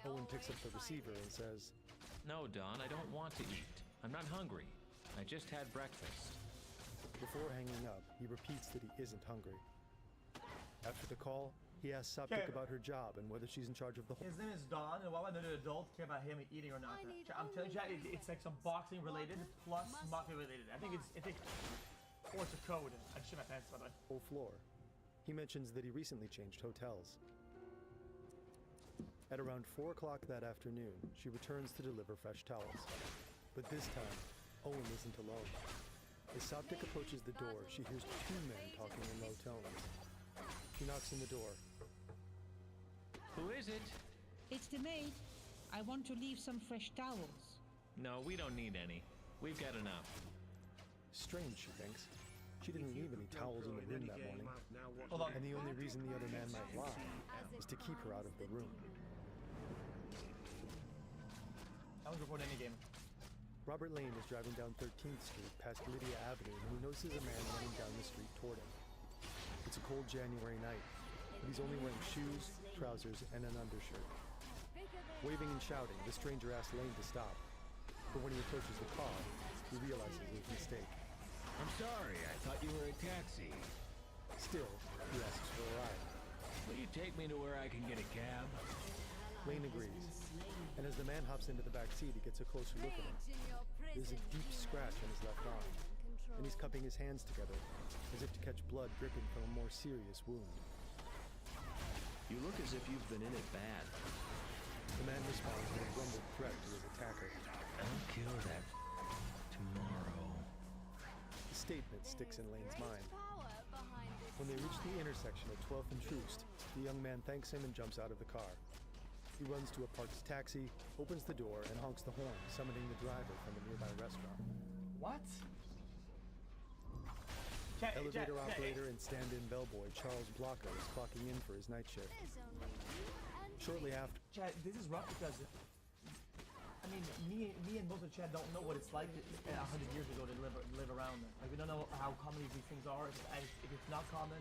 Owen picks up the receiver and says, No, Dawn, I don't want to eat. I'm not hungry. I just had breakfast. Before hanging up, he repeats that he isn't hungry. After the call, He asks Soptic about her job and whether she's in charge of the whole... His name is Don, and why would another adult care about him eating or not? I'm telling you, it's like some boxing related plus mafia related. I think or it's a code. I just shit my pants, by the way. whole floor. He mentions that he recently changed hotels. At around 4 o'clock that afternoon, she returns to deliver fresh towels. But this time, Owen isn't alone. As Soptic approaches the door, she hears 2 men talking in low tones. She knocks on the door. Who is it? It's the maid. I want to leave some fresh towels. No, we don't need any. We've got enough. Strange, she thinks. She didn't leave any towels in the room that morning. And the only reason the other man might lie is to keep her out of the room. I was reporting any game. Robert Lane is driving down 13th Street past Lydia Avenue when he notices a man running down the street toward him. It's a cold January night, but he's only wearing shoes, trousers, and an undershirt. Waving and shouting, the stranger asks Lane to stop. But when he approaches the car, he realizes his mistake. I'm sorry, I thought you were a taxi. Still, he asks for a ride. Will you take me to where I can get a cab? Lane agrees, and as the man hops into the back seat, he gets a closer look at him. There's a deep scratch on his left arm, and he's cupping his hands together, as if to catch blood dripping from a more serious wound. You look as if you've been in it bad. The man responds with a grumbled threat to his attacker. I'll kill that tomorrow. The statement sticks in Lane's mind. When they reach the intersection at 12th and Troost, the young man thanks him and jumps out of the car. He runs to a parked taxi, opens the door, and honks the horn, summoning the driver from a nearby restaurant. What? Elevator operator and stand-in bellboy Charles Blocker is clocking in for his night shift. Shortly after... Chad, this is rough because... I mean, me and most of Chad don't know what it's like 100 years ago to live around there. Like, we don't know how common these things are. If it's not common,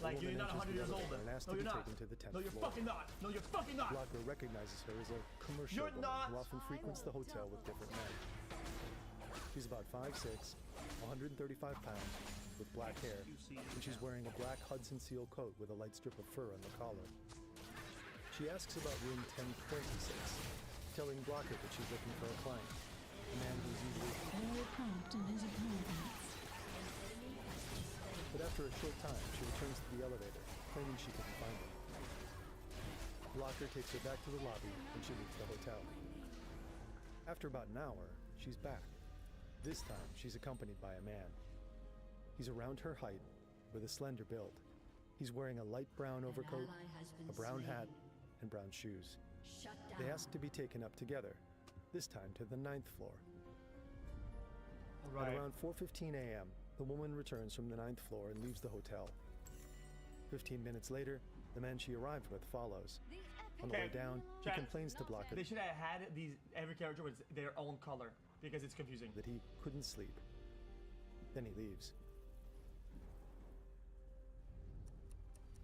like, you're not 100 years old. No, you're not. No, you're fucking not. No, you're fucking not. Blocker recognizes her as a commercial woman who often frequents the hotel with different men. She's about 5'6", 135 pounds, with black hair, and she's wearing a black Hudson seal coat with a light strip of fur on the collar. She asks about room 1026, telling Blocker that she's looking for a client, a man who's usually very prompt in his appointments. But after a short time, she returns to the elevator, claiming she couldn't find him. Blocker takes her back to the lobby, and she leaves the hotel. After about an hour, she's back. This time, she's accompanied by a man. He's around her height, with a slender build. He's wearing a light brown overcoat, a brown hat, and brown shoes. They ask to be taken up together, this time to the 9th floor. At around 4:15 a.m., the woman returns from the 9th floor and leaves the hotel. 15 minutes later, the man she arrived with follows. On the way down, he complains to Blocker They should have had every character with their own color, because it's confusing. That he couldn't sleep. Then he leaves.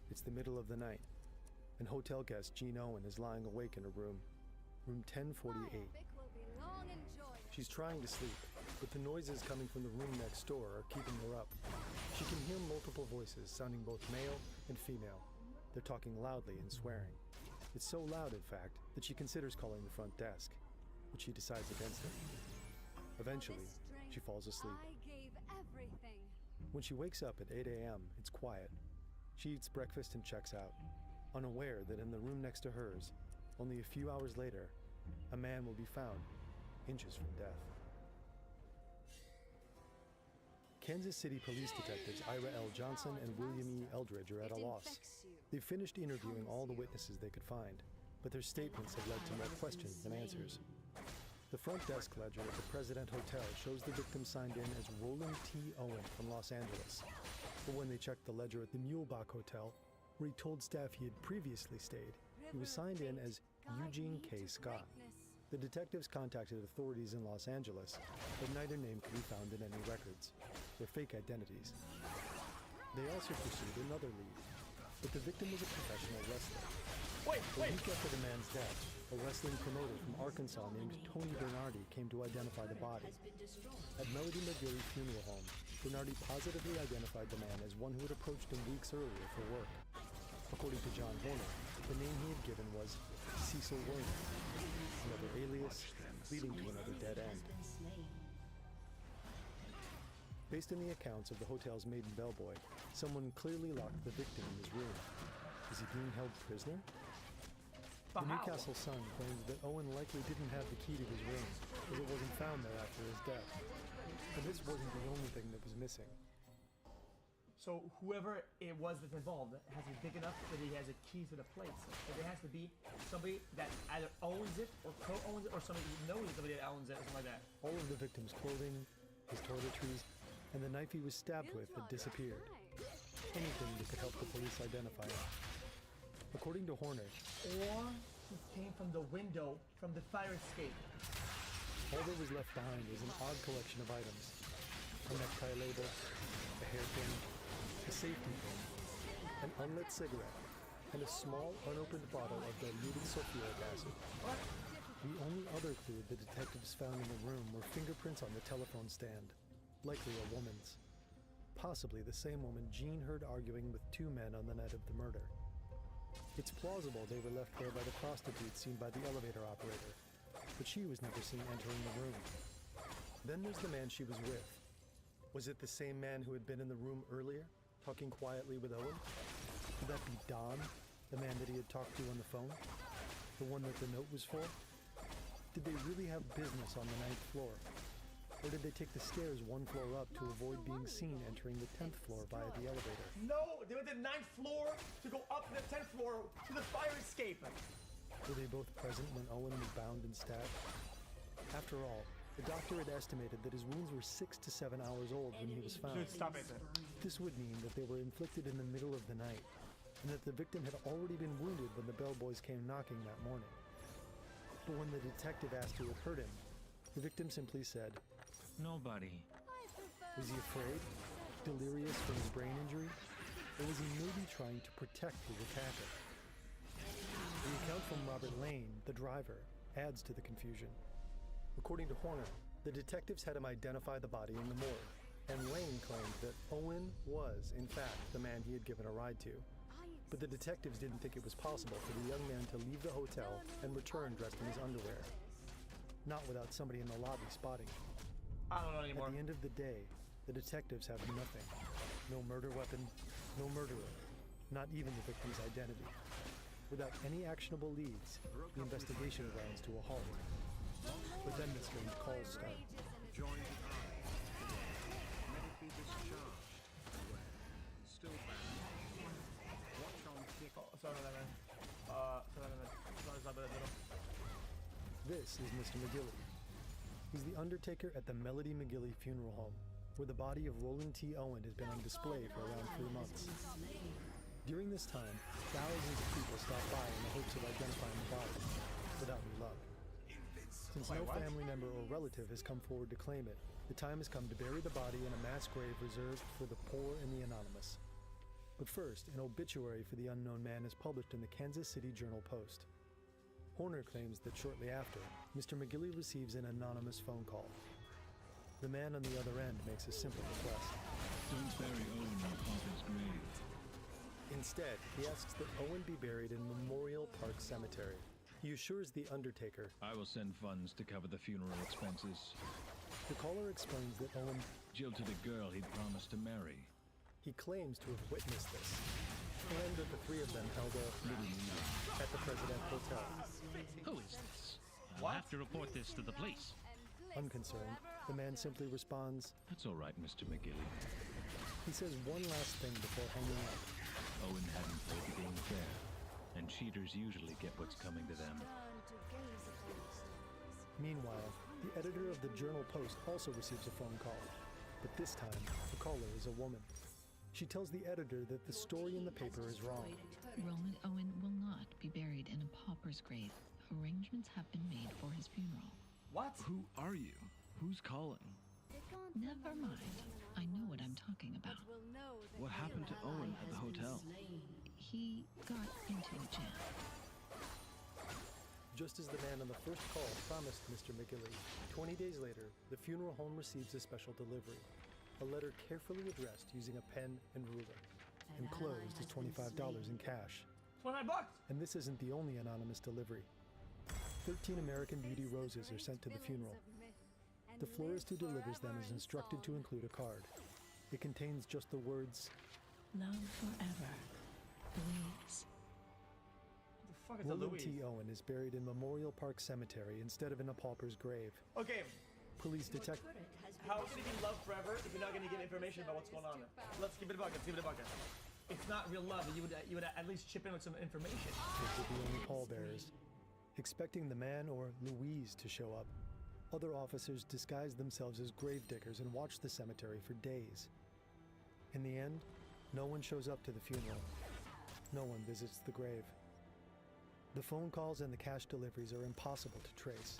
It's the middle of the night, and hotel guest Jean Owen is lying awake in her room 1048. She's trying to sleep, but the noises coming from the room next door are keeping her up. She can hear multiple voices sounding both male and female. They're talking loudly and swearing. It's so loud, in fact, that she considers calling the front desk, but she decides against it. Eventually, she falls asleep. When she wakes up at 8 a.m., it's quiet. She eats breakfast and checks out, unaware that in the room next to hers, only a few hours later, a man will be found, inches from death. Kansas City police detectives Ira L. Johnson and William E. Eldridge are at a loss. They've finished interviewing all the witnesses they could find, but their statements have led to more questions than answers. The front desk ledger at the President Hotel shows the victim signed in as Roland T. Owen from Los Angeles. But when they checked the ledger at the Mulebach Hotel, where he told staff he had previously stayed, he was signed in as Eugene K. Scott. The detectives contacted authorities in Los Angeles, but neither name could be found in any records. They're fake identities. They also pursued another lead, but the victim was a professional wrestler. A week after the man's death, a wrestling promoter from Arkansas named Tony Bernardi came to identify the body. At Melody McGilly Funeral Home, Bernardi positively identified the man as one who had approached him weeks earlier for work. According to John Horner, the name he had given was Cecil Williams, another alias leading to another dead end. Based on the accounts of the hotel's maiden bellboy, someone clearly locked the victim in his room. Is he being held prisoner? The Newcastle Sun claims that Owen likely didn't have the key to his room, as it wasn't found there after his death. And this wasn't the only thing that was missing. So whoever it was that's involved has to be big enough that he has a key to the place. So there has to be somebody that either owns it or co-owns it, or somebody who knows somebody that owns it, or something like that. All of the victim's clothing, his toiletries, and the knife he was stabbed with had disappeared. Anything that could help the police identify him. According to Horner, Or he came from the window from the fire escape. all that was left behind was an odd collection of items. A necktie label, a hairpin, a safety pin, an unlit cigarette, and a small unopened bottle of diluted sulfuric acid. The only other clue the detectives found in the room were fingerprints on the telephone stand, likely a woman's. Possibly the same woman Jean heard arguing with two men on the night of the murder. It's plausible they were left there by the prostitute seen by the elevator operator, but she was never seen entering the room. Then there's the man she was with. Was it the same man who had been in the room earlier, talking quietly with Owen? Could that be Don, the man that he had talked to on the phone? The one that the note was for? Did they really have business on the 9th floor? Or did they take the stairs one floor up to avoid being seen entering the 10th floor via the elevator? No, they went to the 9th floor to go up to the 10th floor to the fire escape. Were they both present when Owen was bound and stabbed? After all, the doctor had estimated that his wounds were 6 to 7 hours old when he was found. Dude, stop it. This would mean that they were inflicted in the middle of the night, and that the victim had already been wounded when the bellboys came knocking that morning. But when the detective asked who had hurt him, the victim simply said, Nobody. was he afraid? Delirious from his brain injury? Or was he maybe trying to protect his attacker? The account from Robert Lane, the driver, adds to the confusion. According to Horner, the detectives had him identify the body in the morgue, and Lane claimed that Owen was, in fact, the man he had given a ride to. But the detectives didn't think it was possible for the young man to leave the hotel and return dressed in his underwear. Not without somebody in the lobby spotting him. I don't know anymore. At the end of the day, the detectives have nothing. No murder weapon, no murderer, not even the victim's identity. Without any actionable leads, the investigation grinds to a halt. But then the strange calls start. Join the eye. Let it be discharged. Aware. Still bad. Watch on tick. Oh, sorry about that, man. Sorry about that. This is Mr. McGilly. He's the undertaker at the Melody McGilly Funeral Home, where the body of Roland T. Owen has been on display for around 3 months. During this time, thousands of people stop by in the hopes of identifying the body, without any luck. Since no family member or relative has come forward to claim it, the time has come to bury the body in a mass grave reserved for the poor and the anonymous. But first, an obituary for the unknown man is published in the Kansas City Journal-Post. Horner claims that shortly after, Mr. McGilly receives an anonymous phone call. The man on the other end makes a simple request. Don't bury Owen in Papa's grave. Instead, he asks that Owen be buried in Memorial Park Cemetery. He assures the undertaker. I will send funds to cover the funeral expenses. The caller explains that Owen jilted a girl he'd promised to marry. He claims to have witnessed this, and that the three of them held a little meeting at the President Hotel. Who is this? I'll have to report this to the police. Unconcerned, the man simply responds, That's all right, Mr. McGilly. He says one last thing before hanging up. Owen hadn't played the game fair, and cheaters usually get what's coming to them. Meanwhile, the editor of the Journal-Post also receives a phone call, but this time, the caller is a woman. She tells the editor that the story in the paper is wrong. Roland Owen will not be buried in a pauper's grave. Arrangements have been made for his funeral. What? Who are you? Who's calling? Never mind. I know what I'm talking about. What happened to Owen at the hotel? He got into a jam. Just as the man on the first call promised Mr. McGilly, 20 days later, the funeral home receives a special delivery. A letter carefully addressed using a pen and ruler. enclosed is $25 in cash. $25. And this isn't the only anonymous delivery. 13 American Beauty roses are sent to the funeral. The florist who delivers them is instructed to include a card. It contains just the words, Love forever, Louise. The fuck is a Roland Louise? T. Owen is buried in Memorial Park Cemetery instead of in a pauper's grave. Okay, Police detect. how can it be love forever if you're not going to get information about what's going on? Let's keep it a bucket. Let's keep it a bucket. It's not real love. You would at least chip in with some information. It would be only pallbearers. Expecting the man or Louise to show up, other officers disguised themselves as gravediggers and watched the cemetery for days. In the end, no one shows up to the funeral. No one visits the grave. The phone calls and the cash deliveries are impossible to trace.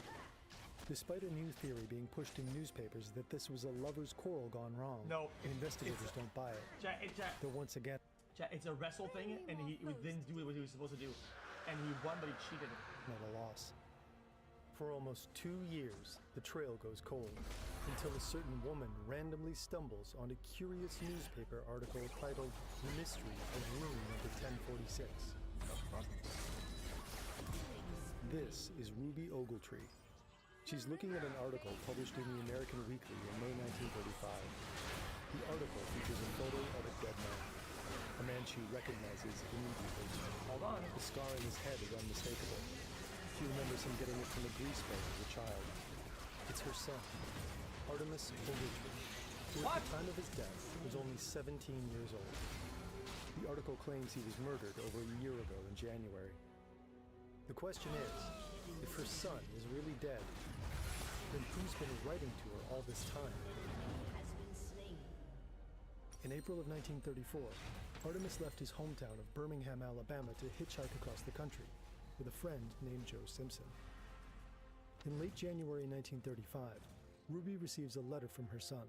Despite a new theory being pushed in newspapers that this was a lover's quarrel gone wrong, No, investigators don't buy it. Though once again, It's a wrestle thing, and he didn't do what he was supposed to do. And he won, but he cheated. not a loss. For almost 2 years, the trail goes cold, until a certain woman randomly stumbles on a curious newspaper article titled The Mystery of Room Number 1046. This is Ruby Ogletree. She's looking at an article published in the American Weekly in May 1935. The article features a photo of a dead man, a man she recognizes immediately. Hold on. The scar in his head is unmistakable. She remembers him getting it from a grease paint as a child. It's her son, Artemis Ogletree, who at the time of his death was only 17 years old. The article claims he was murdered over a year ago in January. The question is, if her son is really dead, then who's been writing to her all this time? In April of 1934, Artemis left his hometown of Birmingham, Alabama to hitchhike across the country with a friend named Joe Simpson. In late January 1935, Ruby receives a letter from her son.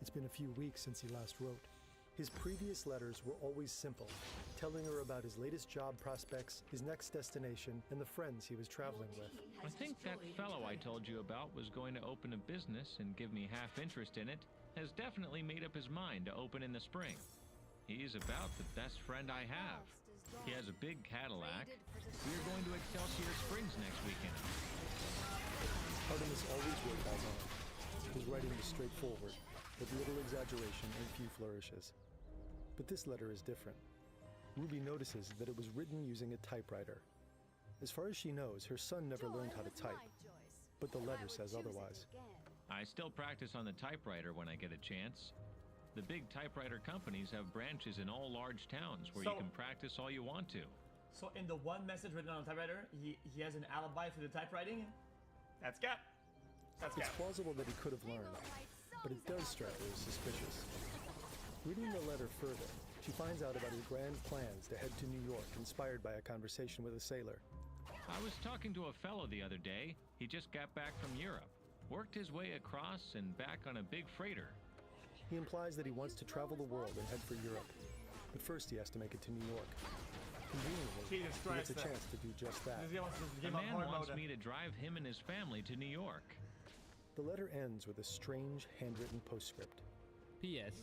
It's been a few weeks since he last wrote. His previous letters were always simple, telling her about his latest job prospects, his next destination, and the friends he was traveling with. I think that fellow I told you about was going to open a business and give me half interest in it has definitely made up his mind to open in the spring. He's about the best friend I have. He has a big Cadillac. We're going to Excelsior Springs next weekend. Artemis always wrote by hand. His writing was straightforward, with little exaggeration and few flourishes. But this letter is different. Ruby notices that it was written using a typewriter. As far as she knows, her son never learned how to type, but the letter says otherwise. I still practice on the typewriter when I get a chance. The big typewriter companies have branches in all large towns where you can practice all you want to. So in the one message written on a typewriter, he has an alibi for the typewriting? That's Cap. That's It's Cap. plausible that he could have learned, but it does strike her as suspicious. Reading the letter further, she finds out about his grand plans to head to New York, inspired by a conversation with a sailor. I was talking to a fellow the other day. He just got back from Europe, worked his way across and back on a big freighter. He implies that he wants to travel the world and head for Europe, but first he has to make it to New York. Conveniently, he gets a chance to do just that. The man wants me to drive him and his family to New York. The letter ends with a strange handwritten postscript. P.S.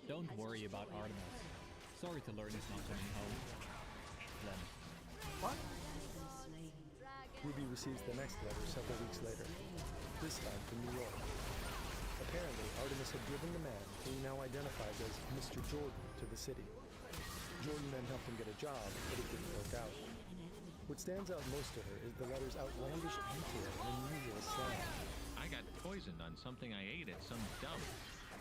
Don't worry about Artemis. Sorry to learn he's not coming home. Then. What? Ruby receives the next letter several weeks later, this time from New York. Apparently, Artemis had driven the man, who he now identifies as Mr. Jordan, to the city. Jordan then helped him get a job, but it didn't work out. What stands out most to her is the letter's outlandish detail and unusual slang. I got poisoned on something I ate at some dump.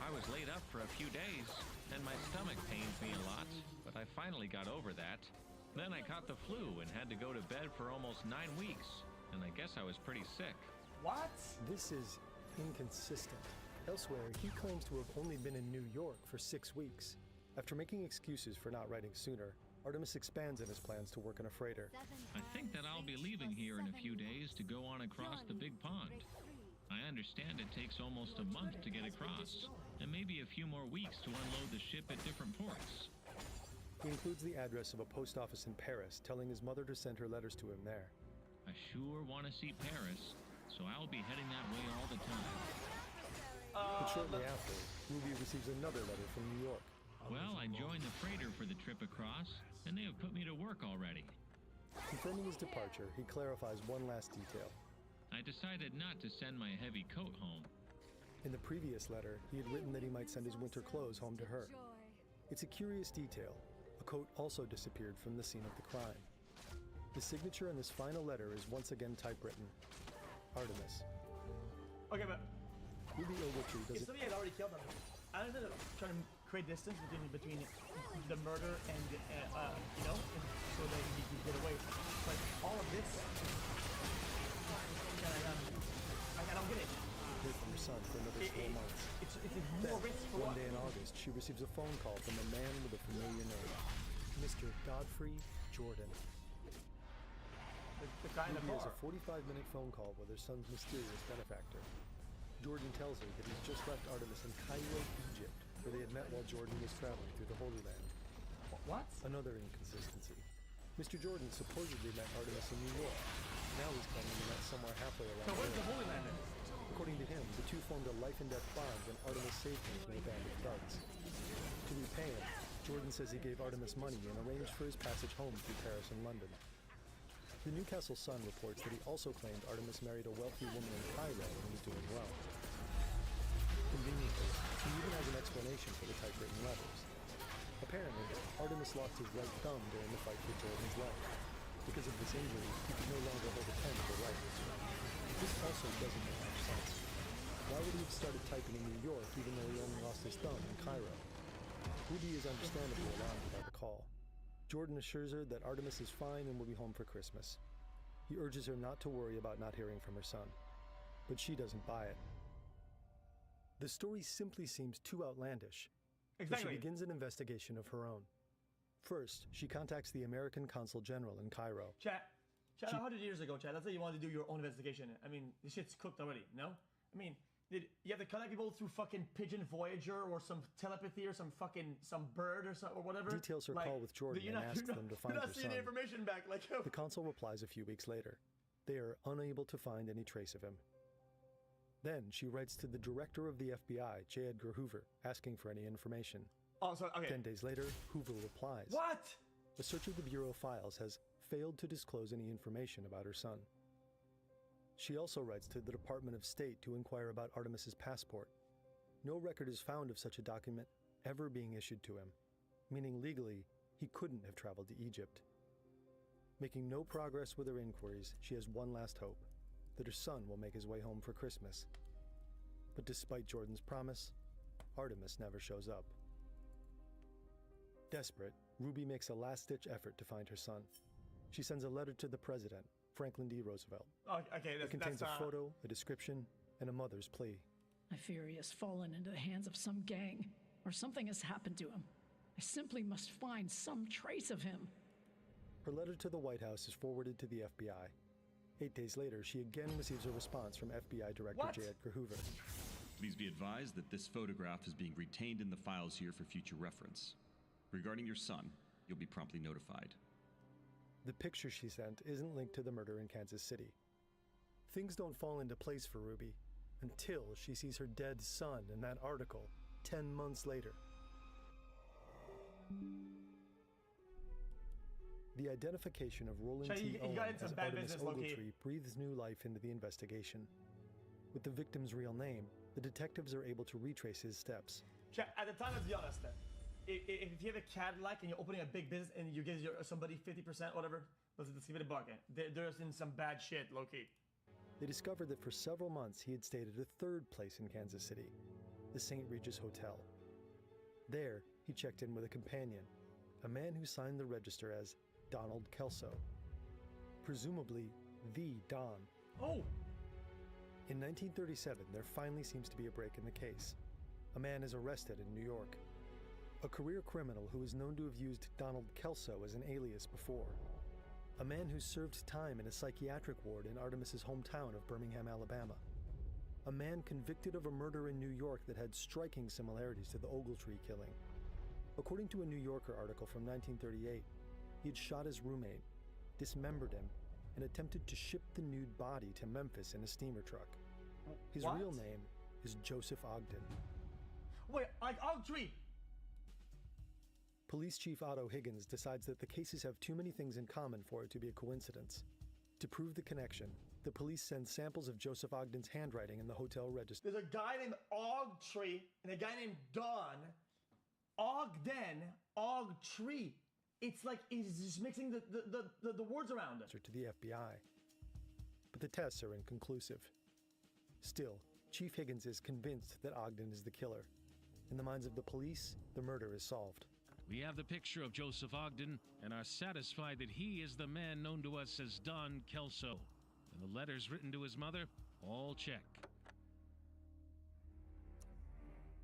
I was laid up for a few days, and my stomach pained me a lot, but I finally got over that. Then I caught the flu and had to go to bed for almost 9 weeks, and I guess I was pretty sick. What? This is inconsistent. Elsewhere, he claims to have only been in New York for 6 weeks. After making excuses for not writing sooner, Artemis expands on his plans to work on a freighter. I think that I'll be leaving here in a few days to go on across the big pond. I understand it takes almost a month to get across, and maybe a few more weeks to unload the ship at different ports. He includes the address of a post office in Paris, telling his mother to send her letters to him there. I sure want to see Paris, so I'll be heading that way all the time. But shortly after, Ruby receives another letter from New York. Well, I joined the freighter for the trip across, and they have put me to work already. Confirming his departure, he clarifies one last detail. I decided not to send my heavy coat home. In the previous letter, he had written that he might send his winter clothes home to her. It's a curious detail. A coat also disappeared from the scene of the crime. His signature in this final letter is once again typewritten. Artemis. Okay, but Ruby Ogletree if doesn't... somebody had already killed them, I don't know, trying to create distance between the murder and, you know, and so that he could get away. But all of this, I don't get it. Heard from her son for another 4 months. It's more Then, risk for one what? day in August, she receives a phone call from a man with a familiar name. Mr. Godfrey Jordan. The guy in the Ruby has bar. a 45-minute phone call with her son's mysterious benefactor. Jordan tells her that he's just left Artemis in Cairo, Egypt, where they had met while Jordan was traveling through the Holy Land. What? Another inconsistency. Mr. Jordan supposedly met Artemis in New York. Now he's claiming he met somewhere halfway around So where's the Europe. Holy Land then? According to him, the two formed a life-and-death bond when Artemis saved him from a band of thugs. To repay him, Jordan says he gave Artemis money and arranged for his passage home through Paris and London. The Newcastle Sun reports that he also claimed Artemis married a wealthy woman in Cairo and was doing well. Conveniently, he even has an explanation for the typewritten letters. Apparently, Artemis lost his right thumb during the fight for Jordan's life. Because of this injury, he could no longer hold a pen to write. This also doesn't make much sense. Why would he have started typing in New York even though he only lost his thumb in Cairo? Ruby is understandably alarmed by the call. Jordan assures her that Artemis is fine and will be home for Christmas. He urges her not to worry about not hearing from her son. But she doesn't buy it. The story simply seems too outlandish. So Exactly. she begins an investigation of her own. First, she contacts the American Consul General in Cairo. Chat, 100 years ago, Chad, let's say you wanted to do your own investigation. I mean, this shit's cooked already, no? I mean, you have to contact people through fucking Pigeon Voyager or some telepathy or some bird or whatever? Details her Like, call with Jordan you're and not- asks you're them to not- find You're her not seeing son. the information back, like, The consul replies a few weeks later. They are unable to find any trace of him. Then she writes to the director of the FBI, J. Edgar Hoover, asking for any information. Oh, so, okay. 10 days later, Hoover replies. What? A search of the Bureau files has failed to disclose any information about her son. She also writes to the Department of State to inquire about Artemis's passport. No record is found of such a document ever being issued to him, meaning legally he couldn't have traveled to Egypt. Making no progress with her inquiries, she has one last hope, that her son will make his way home for Christmas. But despite Jordan's promise, Artemis never shows up. Desperate, Ruby makes a last-ditch effort to find her son. She sends a letter to the president, Franklin D. Roosevelt. Oh, okay, It contains a photo, a description, and a mother's plea. I fear he has fallen into the hands of some gang, or something has happened to him. I simply must find some trace of him. Her letter to the White House is forwarded to the FBI. 8 days later, she again receives a response from FBI Director J. Edgar Hoover. Please be advised that this photograph is being retained in the files here for future reference. Regarding your son, you'll be promptly notified. The picture she sent isn't linked to the murder in Kansas City. Things don't fall into place for Ruby until she sees her dead son in that article 10 months later. The identification of Roland Chad, T. you Owen got into as bad Artemis business, low-key. Ogletree breathes new life into the investigation. With the victim's real name, the detectives are able to retrace his steps. Chad, at the time, let's be honest then. If you have a Cadillac and you're opening a big business and you give somebody 50%, whatever, let's give it a bucket. There's in some bad shit, low-key. They discovered that for several months he had stayed at a third place in Kansas City, the St. Regis Hotel. There, he checked in with a companion, a man who signed the register as Donald Kelso, presumably the Don. Oh! In 1937, there finally seems to be a break in the case. A man is arrested in New York. A career criminal who is known to have used Donald Kelso as an alias before. A man who served time in a psychiatric ward in Artemis's hometown of Birmingham, Alabama. A man convicted of a murder in New York that had striking similarities to the Ogletree killing. According to a New Yorker article from 1938, he had shot his roommate, dismembered him, and attempted to ship the nude body to Memphis in a steamer truck. His What? real name is Joseph Ogden. Wait, like Ogletree! Police Chief Otto Higgins decides that the cases have too many things in common for it to be a coincidence. To prove the connection, the police send samples of Joseph Ogden's handwriting in the hotel register. There's a guy named Ogtree and a guy named Don. Ogden, Ogtree. It's like he's just mixing the words around it. To the FBI. But the tests are inconclusive. Still, Chief Higgins is convinced that Ogden is the killer. In the minds of the police, the murder is solved. We have the picture of Joseph Ogden and are satisfied that he is the man known to us as Don Kelso. And the letters written to his mother, all check.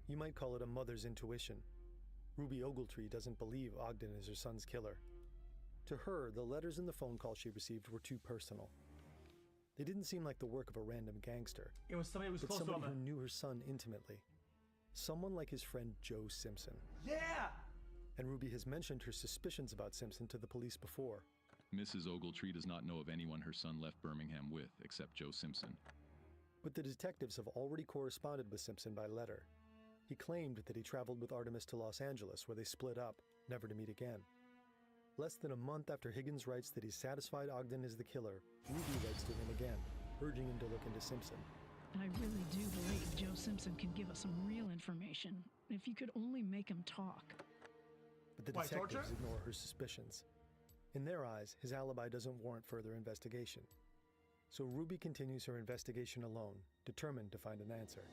You might call it a mother's intuition. Ruby Ogletree doesn't believe Ogden is her son's killer. To her, the letters and the phone call she received were too personal. They didn't seem like the work of a random gangster. It was somebody who was but close somebody to him. who knew her son intimately. Someone like his friend Joe Simpson. Yeah! And Ruby has mentioned her suspicions about Simpson to the police before. Mrs. Ogletree does not know of anyone her son left Birmingham with, except Joe Simpson. But the detectives have already corresponded with Simpson by letter. He claimed that he traveled with Artemis to Los Angeles, where they split up, never to meet again. Less than a month after Higgins writes that he's satisfied Ogden is the killer, Ruby writes to him again, urging him to look into Simpson. I really do believe Joe Simpson can give us some real information, if you could only make him talk. But the detectives ignore her suspicions. In their eyes, his alibi doesn't warrant further investigation. So Ruby continues her investigation alone, determined to find an answer.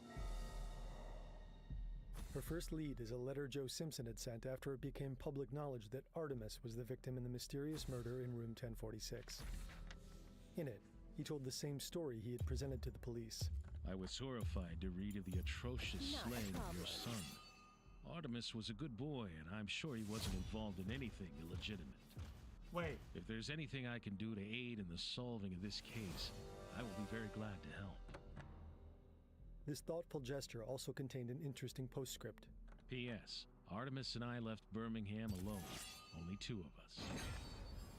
Her first lead is a letter Joe Simpson had sent after it became public knowledge that Artemis was the victim in the mysterious murder in room 1046. In it, he told the same story he had presented to the police. I was horrified to read of the atrocious slaying of your son. Artemis was a good boy, and I'm sure he wasn't involved in anything illegitimate. Wait. If there's anything I can do to aid in the solving of this case, I will be very glad to help. This thoughtful gesture also contained an interesting postscript. P.S. Artemis and I left Birmingham alone. Only two of us.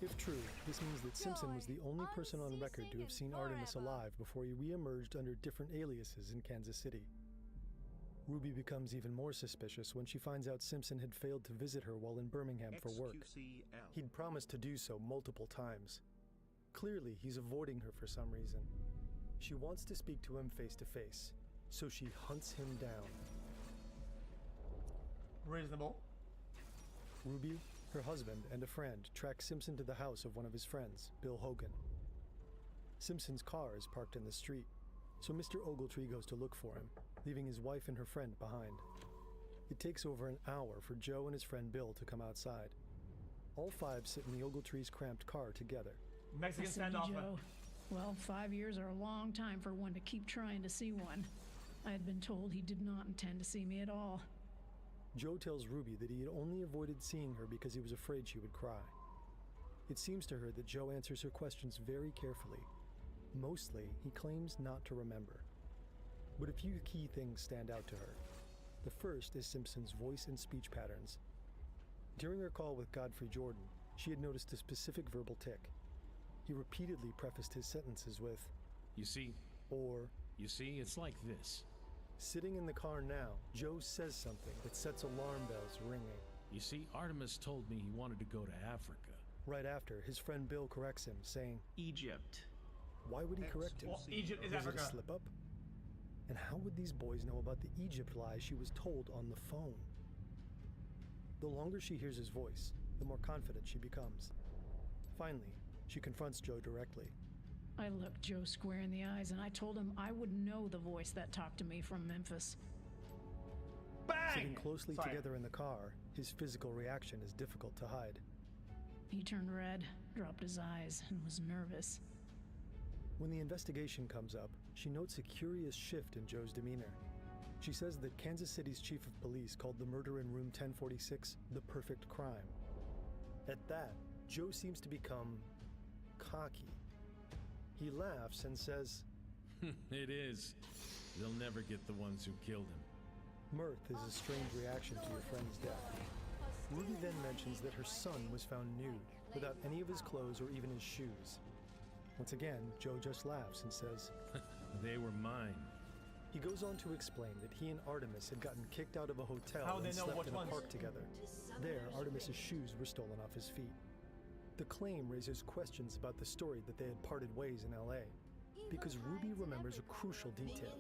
If true, this means that Simpson was the only person on record to have seen Artemis alive before he re-emerged under different aliases in Kansas City. Ruby becomes even more suspicious when she finds out Simpson had failed to visit her while in Birmingham for work. He'd promised to do so multiple times. Clearly, he's avoiding her for some reason. She wants to speak to him face to face, so she hunts him down. Reasonable. Ruby, her husband, and a friend track Simpson to the house of one of his friends, Bill Hogan. Simpson's car is parked in the street, so Mr. Ogletree goes to look for him, leaving his wife and her friend behind. It takes over an hour for Joe and his friend Bill to come outside. All five sit in the Ogletree's cramped car together. Mexican standoff. Joe. Well, 5 years are a long time for one to keep trying to see one. I had been told he did not intend to see me at all. Joe tells Ruby that he had only avoided seeing her because he was afraid she would cry. It seems to her that Joe answers her questions very carefully. Mostly, he claims not to remember. But a few key things stand out to her. The first is Simpson's voice and speech patterns. During her call with Godfrey Jordan, she had noticed a specific verbal tic. He repeatedly prefaced his sentences with, "You see," or, "You see, it's like this." Sitting in the car now, Joe says something that sets alarm bells ringing. "You see, Artemis told me he wanted to go to Africa." Right after, his friend Bill corrects him, saying, "Egypt." Why would he correct him? Well, Egypt is Was Africa. it a slip-up? And how would these boys know about the Egypt lie she was told on the phone? The longer she hears his voice, the more confident she becomes. Finally, she confronts Joe directly. I looked Joe square in the eyes and I told him I would know the voice that talked to me from Memphis. Bang! Sitting closely together in the car, his physical reaction is difficult to hide. He turned red, dropped his eyes, and was nervous. When the investigation comes up, she notes a curious shift in Joe's demeanor. She says that Kansas City's chief of police called the murder in room 1046 the perfect crime. At that, Joe seems to become cocky. He laughs and says, "It is. They'll never get the ones who killed him." Mirth is a strange reaction to your friend's death. Ruby then mentions that her son was found nude, without any of his clothes or even his shoes. Once again, Joe just laughs and says, "They were mine." He goes on to explain that he and Artemis had gotten kicked out of a hotel How and they know slept which in a ones? park together. there, Artemis's shoes were stolen off his feet. The claim raises questions about the story that they had parted ways in LA, because Ruby remembers a crucial detail.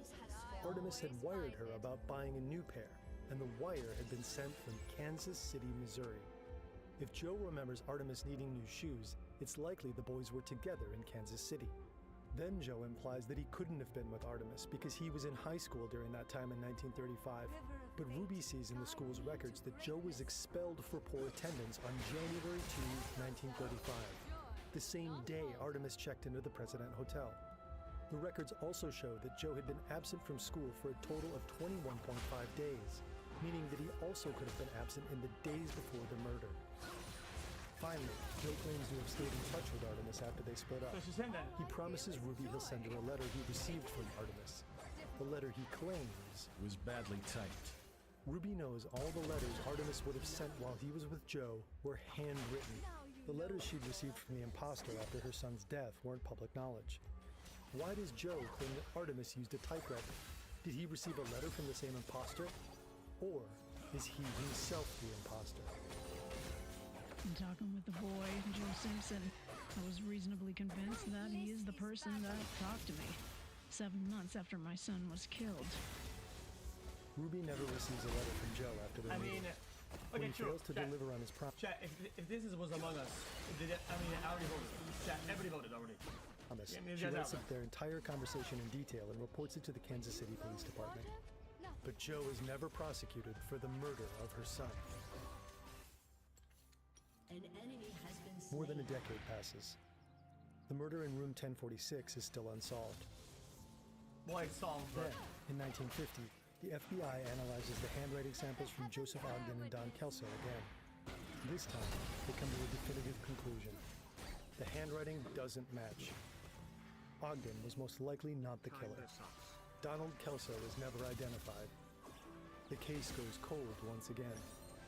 Artemis had wired her about buying a new pair, and the wire had been sent from Kansas City, Missouri. If Joe remembers Artemis needing new shoes, it's likely the boys were together in Kansas City. Then Joe implies that he couldn't have been with Artemis because he was in high school during that time in 1935. But Ruby sees in the school's records that Joe was expelled for poor attendance on January 2, 1935, the same day Artemis checked into the President Hotel. The records also show that Joe had been absent from school for a total of 21.5 days, meaning that he also could have been absent in the days before the murder. Finally, Joe claims to have stayed in touch with Artemis after they split up. He promises Ruby he'll send her a letter he received from Artemis. The letter he claims was badly typed. Ruby knows all the letters Artemis would have sent while he was with Joe were handwritten. The letters she'd received from the imposter after her son's death weren't public knowledge. Why does Joe claim that Artemis used a typewriter? Did he receive a letter from the same imposter? Or is he himself the imposter? In talking with the boy, Joe Simpson, I was reasonably convinced that he is the person that talked to me 7 months after my son was killed. Ruby never receives a letter from Joe after the meeting. When he fails to deliver on his promise, Chat, if this was Among Us, I already voted. Chat, everybody voted already. she writes up their entire conversation in detail and reports it to the Kansas City Police Department. But Joe is never prosecuted for the murder of her son. An enemy has been slain. More than a decade passes. The murder in room 1046 is still unsolved. Why it's solved, but... Then, in 1950, the FBI analyzes the handwriting samples from Joseph Ogden and Don Kelso again. This time, they come to a definitive conclusion. The handwriting doesn't match. Ogden was most likely not the killer. Donald Kelso is never identified. The case goes cold once again,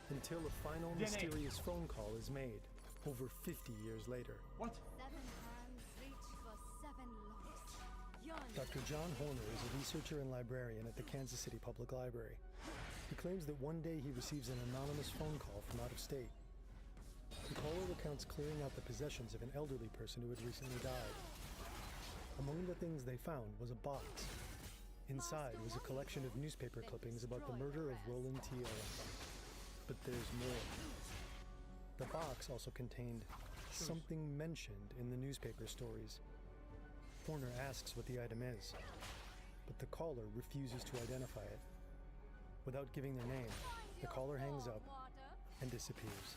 until a final mysterious phone call is made, over 50 years later. What? 7 hands reach for 7 lives. Dr. John Horner is a researcher and librarian at the Kansas City Public Library. He claims that one day he receives an anonymous phone call from out of state. The caller recounts clearing out the possessions of an elderly person who had recently died. Among the things they found was a box. Inside was a collection of newspaper clippings about the murder of Roland T. Owen. But there's more. The box also contained something mentioned in the newspaper stories. Horner asks what the item is, but the caller refuses to identify it. Without giving their name, the caller hangs up and disappears.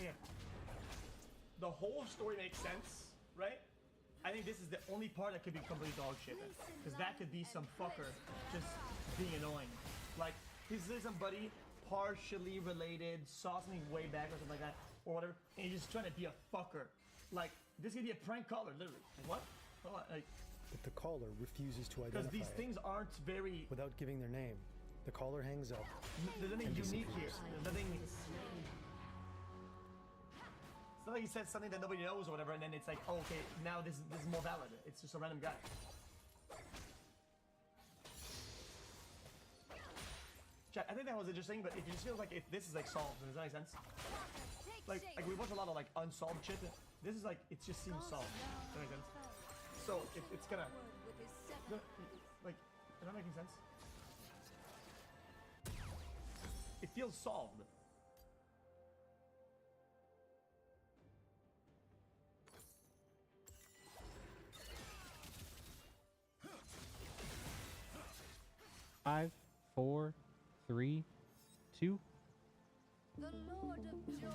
Yeah. The whole story makes sense, right? I think this is the only part that could be complete dog shit. Because that could be some fucker just being annoying. Like, he's somebody partially related, saw something way back or something like that, or whatever, and he's just trying to be a fucker. Like, this could be a prank caller, literally. Like, what? Like, but the caller refuses to identify because these it. things aren't very... Without giving their name, the caller hangs up. There's nothing and unique here. disappears. There's nothing... It's not like he said something that nobody knows or whatever, and then it's like, oh, okay, now this is more valid. It's just a random guy. Chat, I think that was interesting, but it just feels like if this is like solved, does that make sense? Like we watch a lot of like unsolved shit. This is like, it just seems solved. Does that make sense? So it's gonna, like, is that making sense? It feels solved. Five, 4, 3, 2. The Lord of Joy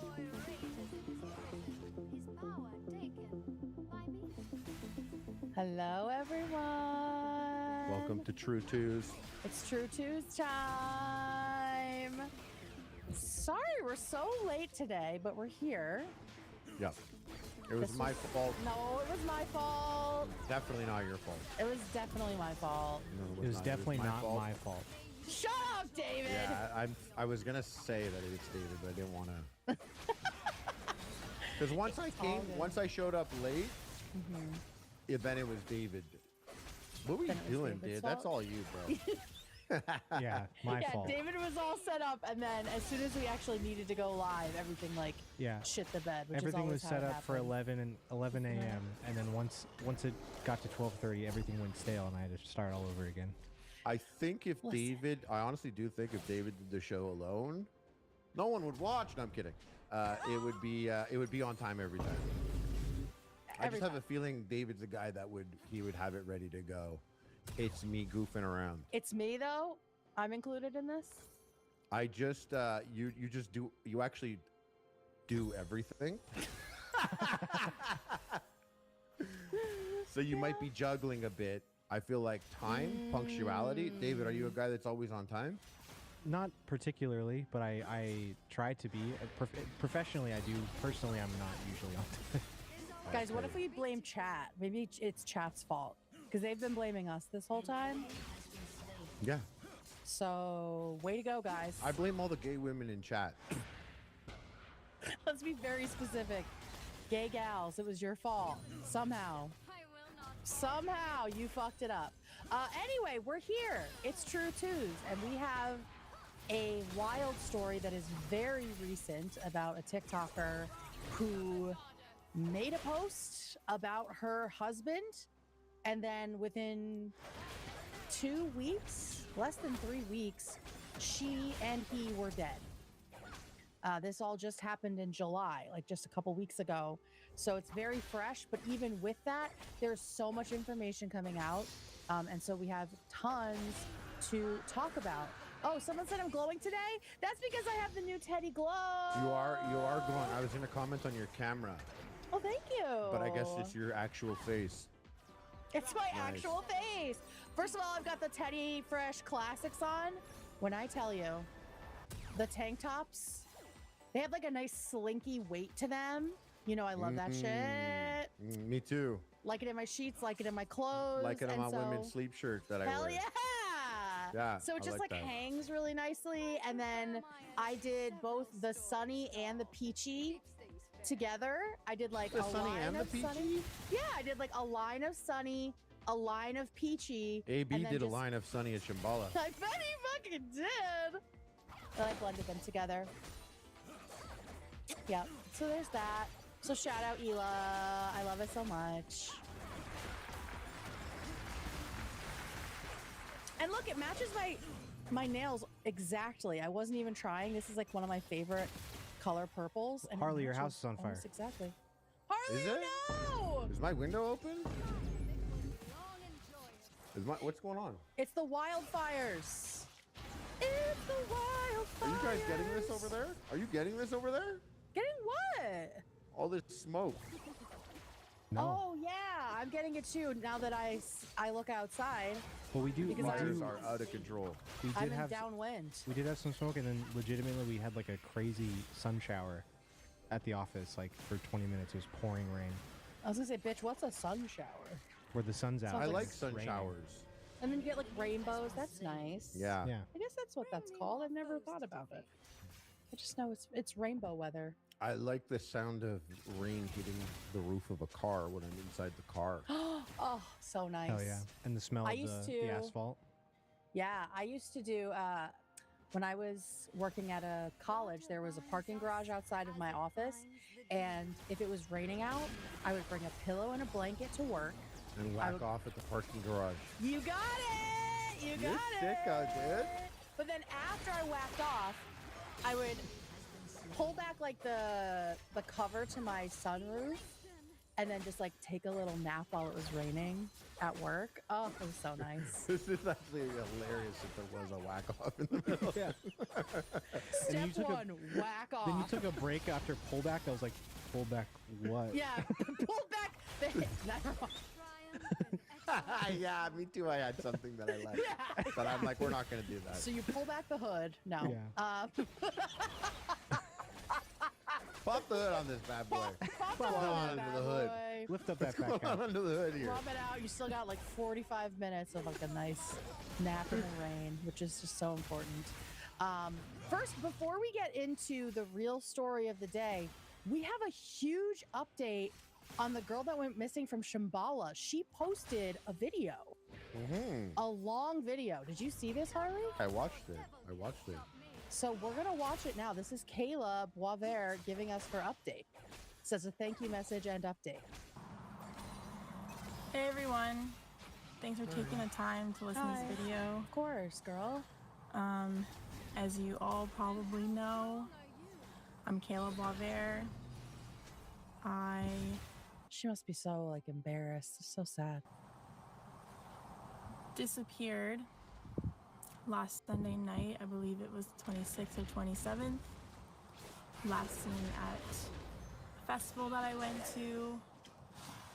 reigns in his presence, his power taken by me. Hello, everyone. Welcome to True Twos. It's True Twos time. Sorry we're so late today, but we're here. Yep. It was my fault. No, it was my fault. Definitely not your fault. It was definitely my fault. No, It was definitely not fault. my fault. Shut up, David. Yeah, I was gonna say that it's David, but I didn't want to. Because once I showed up late, then it was David. What were you Then it was doing, David's dude? That's fault? all you, bro. Yeah, my Yeah, fault. David was all set up, and then as soon as we actually needed to go live, everything like Yeah. shit the bed. Which Everything is was always how set it up for happens. 11 a.m. and then once it got to 12:30, everything went stale, and I had to start all over again. I think if David, I honestly do think if David did the show alone, no one would watch. No, I'm kidding. It would be on time every time. I just have a feeling David's the guy that would have it ready to go. It's me goofing around. It's me though. I'm included in this. I just you actually do everything. So you might be juggling a bit. I feel like time, punctuality. David, are you a guy that's always on time? Not particularly, but I try to be. Professionally, I do. Personally, I'm not usually on time. Guys, what if we blame chat? Maybe it's chat's fault because they've been blaming us this whole time. Yeah. So way to go, guys. I blame all the gay women in chat. Let's be very specific. Gay gals, it was your fault. Somehow you fucked it up. Anyway, we're here. It's True Twos, and we have a wild story that is very recent about a TikToker who made a post about her husband, and then within 2 weeks, less than 3 weeks, she and he were dead. This all just happened in July, like just a couple weeks ago. So it's very fresh, but even with that, there's so much information coming out. And so we have tons to talk about. Oh, someone said I'm glowing today? That's because I have the new Teddy Glow. You are glowing. I was gonna comment on your camera. Oh, thank you. But I guess it's your actual face. It's my Nice. actual face. First of all, I've got the Teddy Fresh Classics on. When I tell you, the tank tops, they have like a nice slinky weight to them. You know, I love that shit. Me too. Like it in my sheets, like it in my clothes. Like it on and my women's sleep shirt that I Hell wear. yeah! Yeah, So it I just like like that. hangs really nicely. And then I did both the Sunny and the Peachy together. I did like The a Sunny line and the of Sunny. Peachy? Yeah, I did like a line of Sunny, a line of Peachy. AB and then did a just- line of Sunny at Shambhala. I bet he fucking did. I like blended them together. Yeah, so there's that. So shout out Ela. I love it so much. And look, it matches my nails exactly. I wasn't even trying. This is like one of my favorite color purples. And it Harley, your matches house is on fire. almost exactly. Harley, Is it? no! Is my window open? What's going on? It's the wildfires. It's the wildfires. Are you guys getting this over there? Are you getting this over there? Getting what? All this smoke. Oh yeah, I'm getting it too. Now that I look outside. Well, we do. Because Fires are out of control. We I'm did in have downwind. we did have some smoke, and then legitimately we had like a crazy sun shower at the office. Like for 20 minutes, it was pouring rain. I was gonna say, bitch, what's a sun shower? Where the sun's out. Sounds I like like it's sun raining. showers. And then you get like rainbows. That's nice. Yeah. Yeah. I guess that's what that's called. I've never thought about it. I just know it's rainbow weather. I like the sound of rain hitting the roof of a car when I'm inside the car. Oh, so nice. Hell yeah! And the smell I of used the to- asphalt. Yeah, I used to do, when I was working at a college, there was a parking garage outside of my office. And if it was raining out, I would bring a pillow and a blanket to work. And I whack would- off at the parking garage. You got it! You You're got sicko, it! dude. But then after I whacked off, I would pull back like the cover to my sunroof and then just like take a little nap while it was raining at work. Oh, it was so nice. This is actually hilarious if there was a whack off in the middle. Yeah. Step you took a- one, whack off. Then you took a break after pullback. I was like, pullback what? Yeah, pull back the hip. Never mind. Yeah, me too. I had something that I liked. Yeah. But I'm like, we're not going to do that. So you pull back the hood. No. Yeah. Pop the hood on this bad boy. Pop What's going on under the hood? Lift up that What's back going on out. under the hood here? Rub it out. You still got like 45 minutes of like a nice nap in the rain, which is just so important. First, before we get into the real story of the day, we have a huge update on the girl that went missing from Shambhala. She posted a video, a long video. Did you see this, Harley? I watched it. So we're gonna watch it now. This is Kayla Boisvert giving us her update. Says a thank you message and update. Hey everyone, thanks for taking the time to listen to this video. Of course, girl. As you all probably know, I'm Kayla Boisvert. She must be so like embarrassed. It's so sad. Disappeared last Sunday night. I believe it was 26th or 27th. Last seen at a festival that I went to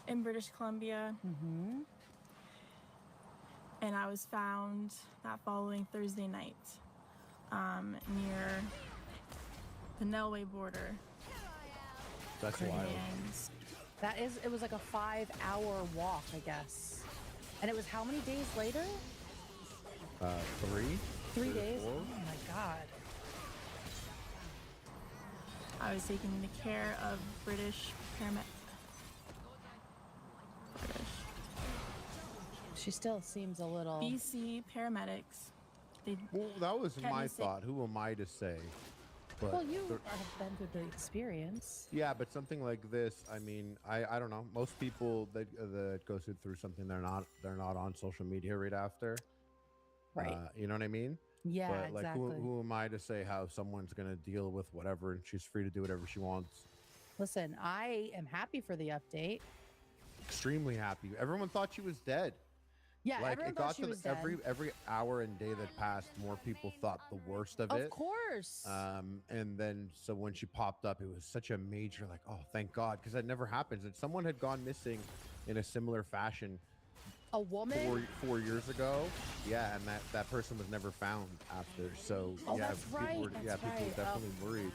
in British Columbia. And I was found that following Thursday night near the Nelway border. That's wild. It was like a 5-hour walk, I guess. And it was how many days later? 3? 3 days? 4? Oh my God. I was taken into care of British paramedics. She still seems a little... BC paramedics. Well, that was kept my me safe. thought. Who am I to say? But Well, you have been through the experience. yeah, but something like this, I mean, I don't know. Most people that go through something, they're not on social media right after. Right. You know what I mean? Yeah, but like, exactly. who am I to say how someone's gonna deal with whatever, and she's free to do whatever she wants. Listen, I am happy for the update. Extremely happy. Everyone thought she was dead. Yeah, like everyone it thought got she to was the, dead. every hour and day that passed, more people thought the worst of it. Of course. And then so when she popped up, it was such a major like, oh, thank God, because that never happens. And someone had gone missing in a similar fashion. A woman? 4 years ago. Yeah, and that person was never found after. So Oh, yeah, that's people right, were, that's yeah, people right. were definitely worried.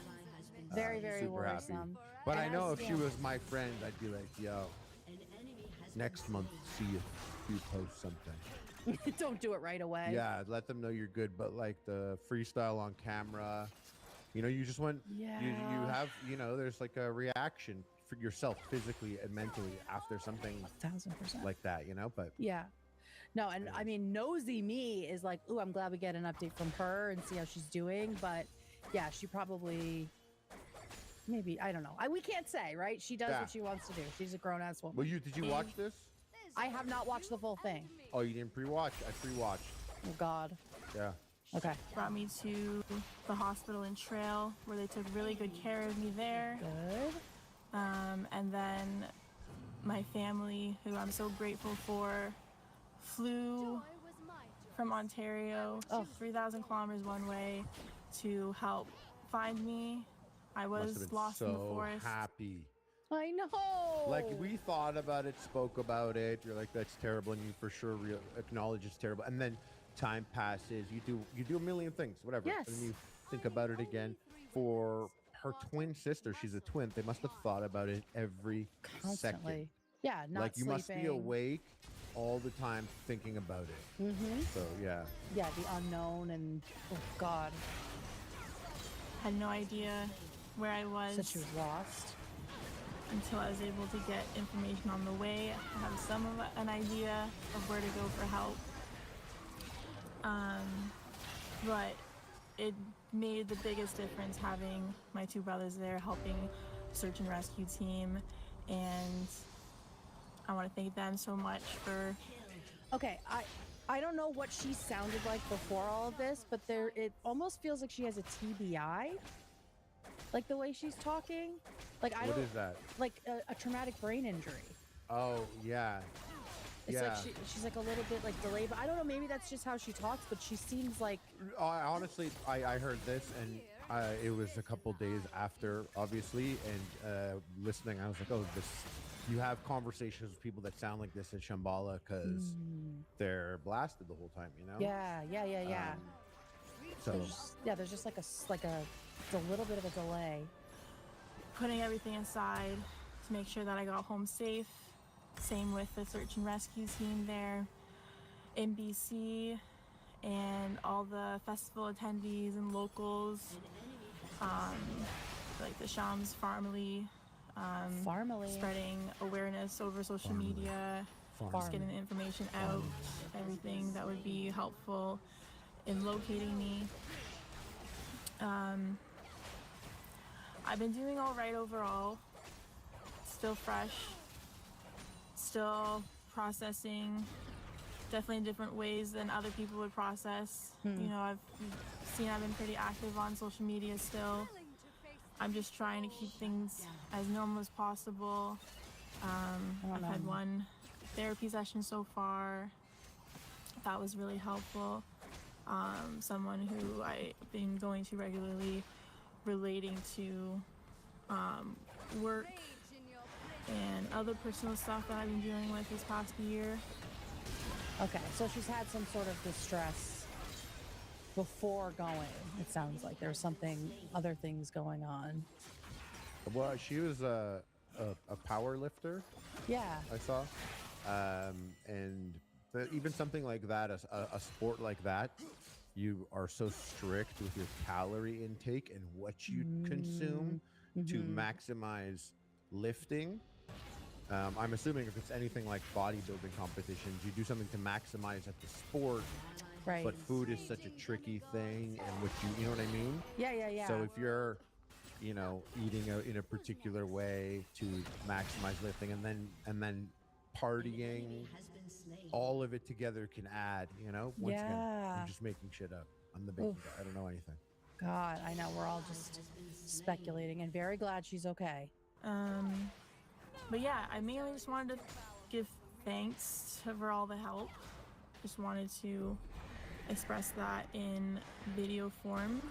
Very, very super happy. worrisome. But And I know if she yeah. was my friend, I'd be like, yo, next month, see if you post something. Don't do it right away. Yeah, let them know you're good. But like the freestyle on camera, you know, you just went. You Yeah. have, you know, there's like a reaction for yourself physically and mentally after something 1000% like that, you know. But Yeah. No, and I mean, nosy me is like, ooh, I'm glad we get an update from her and see how she's doing. But yeah, she probably, maybe, I don't know. We can't say, right? She does Yeah. what she wants to do. She's a grown ass woman. well, did you watch this? I have not watched the full thing. Oh, you didn't pre-watch? I pre-watched. Oh God. Yeah. Okay. Brought me to the hospital in Trail where they took really good care of me there. Good. And then my family, who I'm so grateful for, flew from Ontario 3,000 kilometers one way to help find me. I Must have was been lost so in the forest. happy. I know. Like we thought about it, spoke about it. You're like, that's terrible, and you for sure acknowledge it's terrible. And then time passes. You do a million things, whatever. Yes. And then you think about it again. For her twin sister, she's a twin. They must have thought about it every second. Constantly. Yeah, not Like you must be sleeping. awake all the time thinking about it. Mm-hmm. So yeah. Yeah, the unknown and oh God. Had no idea where I was. Said she was lost. Until I was able to get information on the way, I have some of an idea of where to go for help. But it made the biggest difference having my two brothers there helping search and rescue team, and I want to thank them so much for. Okay, I don't know what she sounded like before all of this, but it almost feels like she has a TBI. Like the way she's talking. Like I What don't is that? like a traumatic brain injury. Oh yeah. It's yeah. like she's like a little bit like delayed, but I don't know, maybe that's just how she talks, but she seems like Honestly, I heard this, and it was a couple days after, obviously, and listening, I was like, oh, this. You have conversations with people that sound like this in Shambhala because they're blasted the whole time, you know? Yeah. So There's just it's a little bit of a delay. Putting everything aside to make sure that I got home safe. Same with the search and rescue team there in BC and all the festival attendees and locals, like the Shams family, spreading awareness over social media, just getting the information out, everything that would be helpful in locating me. I've been doing all right overall. Still fresh, still processing, definitely in different ways than other people would process. You know, I've seen I've been pretty active on social media still. I'm just trying to keep things as normal as possible. I've had one therapy session so far. That was really helpful. Someone who I've been going to regularly, relating to work and other personal stuff that I've been dealing with this past year. Okay, so she's had some sort of distress before going. It sounds like there's other things going on. Well, she was a power lifter. Yeah. I saw. And even something like that, a sport like that, you are so strict with your calorie intake and what you consume to maximize lifting. I'm assuming if it's anything like bodybuilding competitions, you do something to maximize at the sport. Right. But food is such a tricky thing, and which you know what I mean? Yeah. So if you're, eating in a particular way to maximize lifting, and then partying, all of it together can add. Once again, I'm just making shit up. I'm the baking guy. I don't know anything. God, I know. We're all just speculating, and very glad she's okay. But yeah, I mainly just wanted to give thanks for all the help. Just wanted to express that in video form,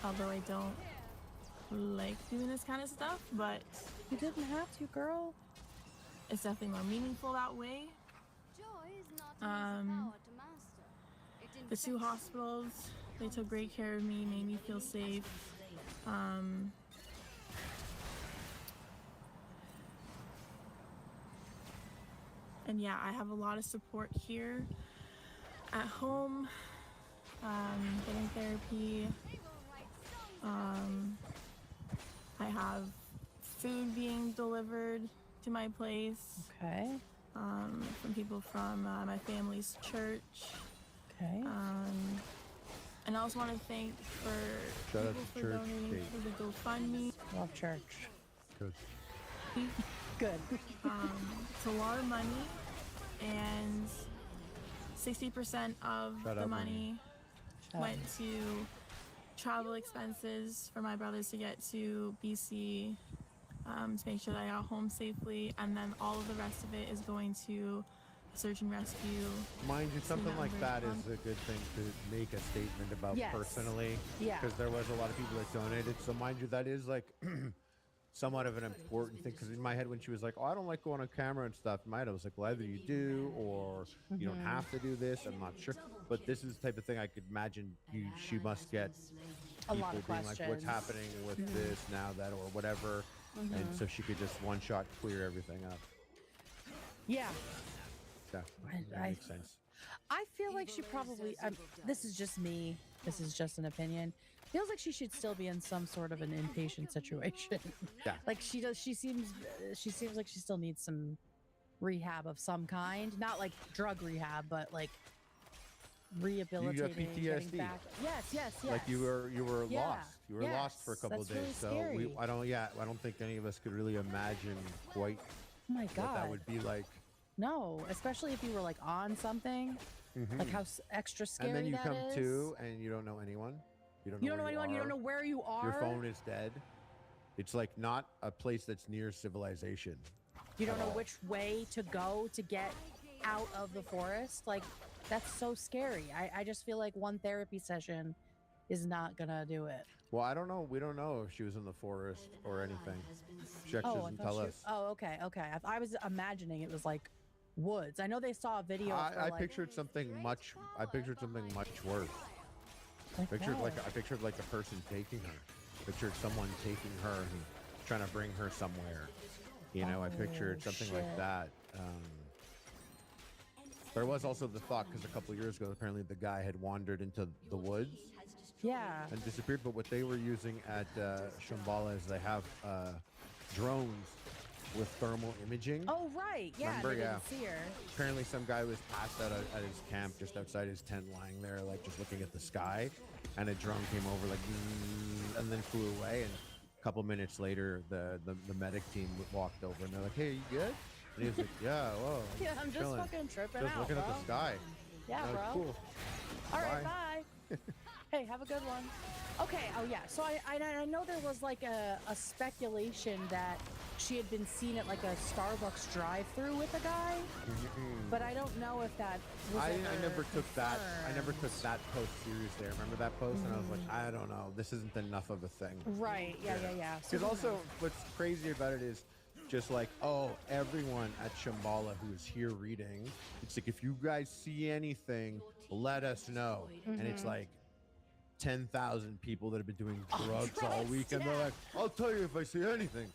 although I don't like doing this kind of stuff, but you didn't have to, girl. It's definitely more meaningful that way. The 2 hospitals, they took great care of me, made me feel safe. And yeah, I have a lot of support here at home, getting therapy. I have food being delivered to my place. Okay. From people from my family's church. Okay. And I also want to thank people for donating for the GoFundMe. Love church. Good. Good. It's a lot of money, and 60% of the money went to travel expenses for my brothers to get to BC, to make sure that I got home safely, and then all of the rest of it is going to search and rescue. Mind you, something like that is a good thing to make a statement about personally. Yeah. Because there was a lot of people that donated. So mind you, that is like somewhat of an important thing. Because in my head, when she was like, "Oh, I don't like going on camera and stuff," in my head I was like, "Well, either you do or you don't have to do this." I'm not sure. But this is the type of thing I could imagine she must get a people lot of being like, "What's happening with this now that or whatever," and so she could just one shot clear everything up. Yeah. Yeah, that makes sense. I feel like she probably. This is just me. This is just an opinion. Feels like she should still be in some sort of an inpatient situation. Yeah. Like she does. She seems like she still needs some rehab of some kind. Not like drug rehab, but like rehabilitating. You have PTSD. Getting back. Yes. Like you were lost. You were lost for a couple that's of days. Really So I don't think any of us could really imagine quite oh my God. what that would be like. No, especially if you were like on something, like how extra scary that is. And then you come to and you don't know anyone. You don't know anyone. You don't know where you are. Your phone is dead. It's like not a place that's near civilization. You don't know which way to go to get out of the forest. Like that's so scary. I just feel like one therapy session is not gonna do it. Well, I don't know. We don't know if she was in the forest or anything. She actually doesn't tell us. Oh, okay. I was imagining it was like woods. I know they saw a video. I pictured something much. I pictured something much worse. I pictured like a person taking her. Pictured someone taking her and trying to bring her somewhere. I pictured something like that. There was also the thought because a couple years ago, apparently the guy had wandered into the woods. Yeah. And disappeared. But what they were using at Shambhala is they have drones with thermal imaging. Oh, right. Yeah, Remember? they Yeah. didn't see her. Apparently some guy was passed out at his camp just outside his tent lying there like just looking at the sky, and a drone came over like and then flew away, and a couple minutes later the medic team walked over and they're like, hey, you good? And he was like, yeah, whoa, Yeah, I'm just chilling. fucking tripping Just out, looking at bro. the sky. Yeah, I'm bro. like, cool. All right, bye. Hey, have a good one. Okay, oh yeah, so I know there was like a speculation that she had been seen at like a Starbucks drive-through with a guy, but I don't know if that was I ever never took that. I never confirmed. took that post seriously. I remember that post, and I was like, I don't know. This isn't enough of a thing. Right? Yeah. So Because who also, knows? what's crazy about it is just like, oh, everyone at Shambhala who is here reading, it's like, if you guys see anything, let us know. And it's Mhm. like 10,000 people that have been doing drugs all drugs, week, and they're yeah. like, I'll tell you if I see anything.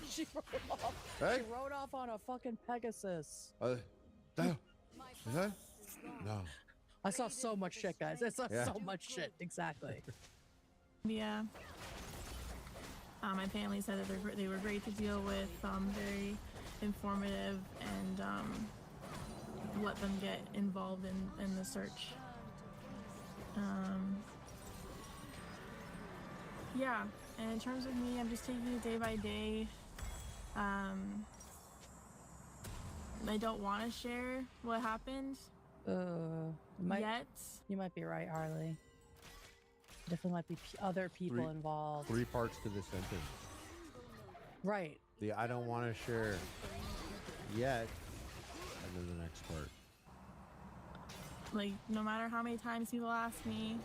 She rode off. Hey? She rode off on a fucking Pegasus. No. Is that? No. I saw so much shit, guys. I saw Yeah. so much shit. Exactly. Yeah. My family said that they were great to deal with, very informative, and let them get involved in the search. Yeah, and in terms of me, I'm just taking it day by day. I don't want to share what happened yet. You might be right, Harley. Definitely might be other people involved. 3 parts to this sentence. Right. The I don't want to share yet, and then the next part. Like, no matter how many times people ask me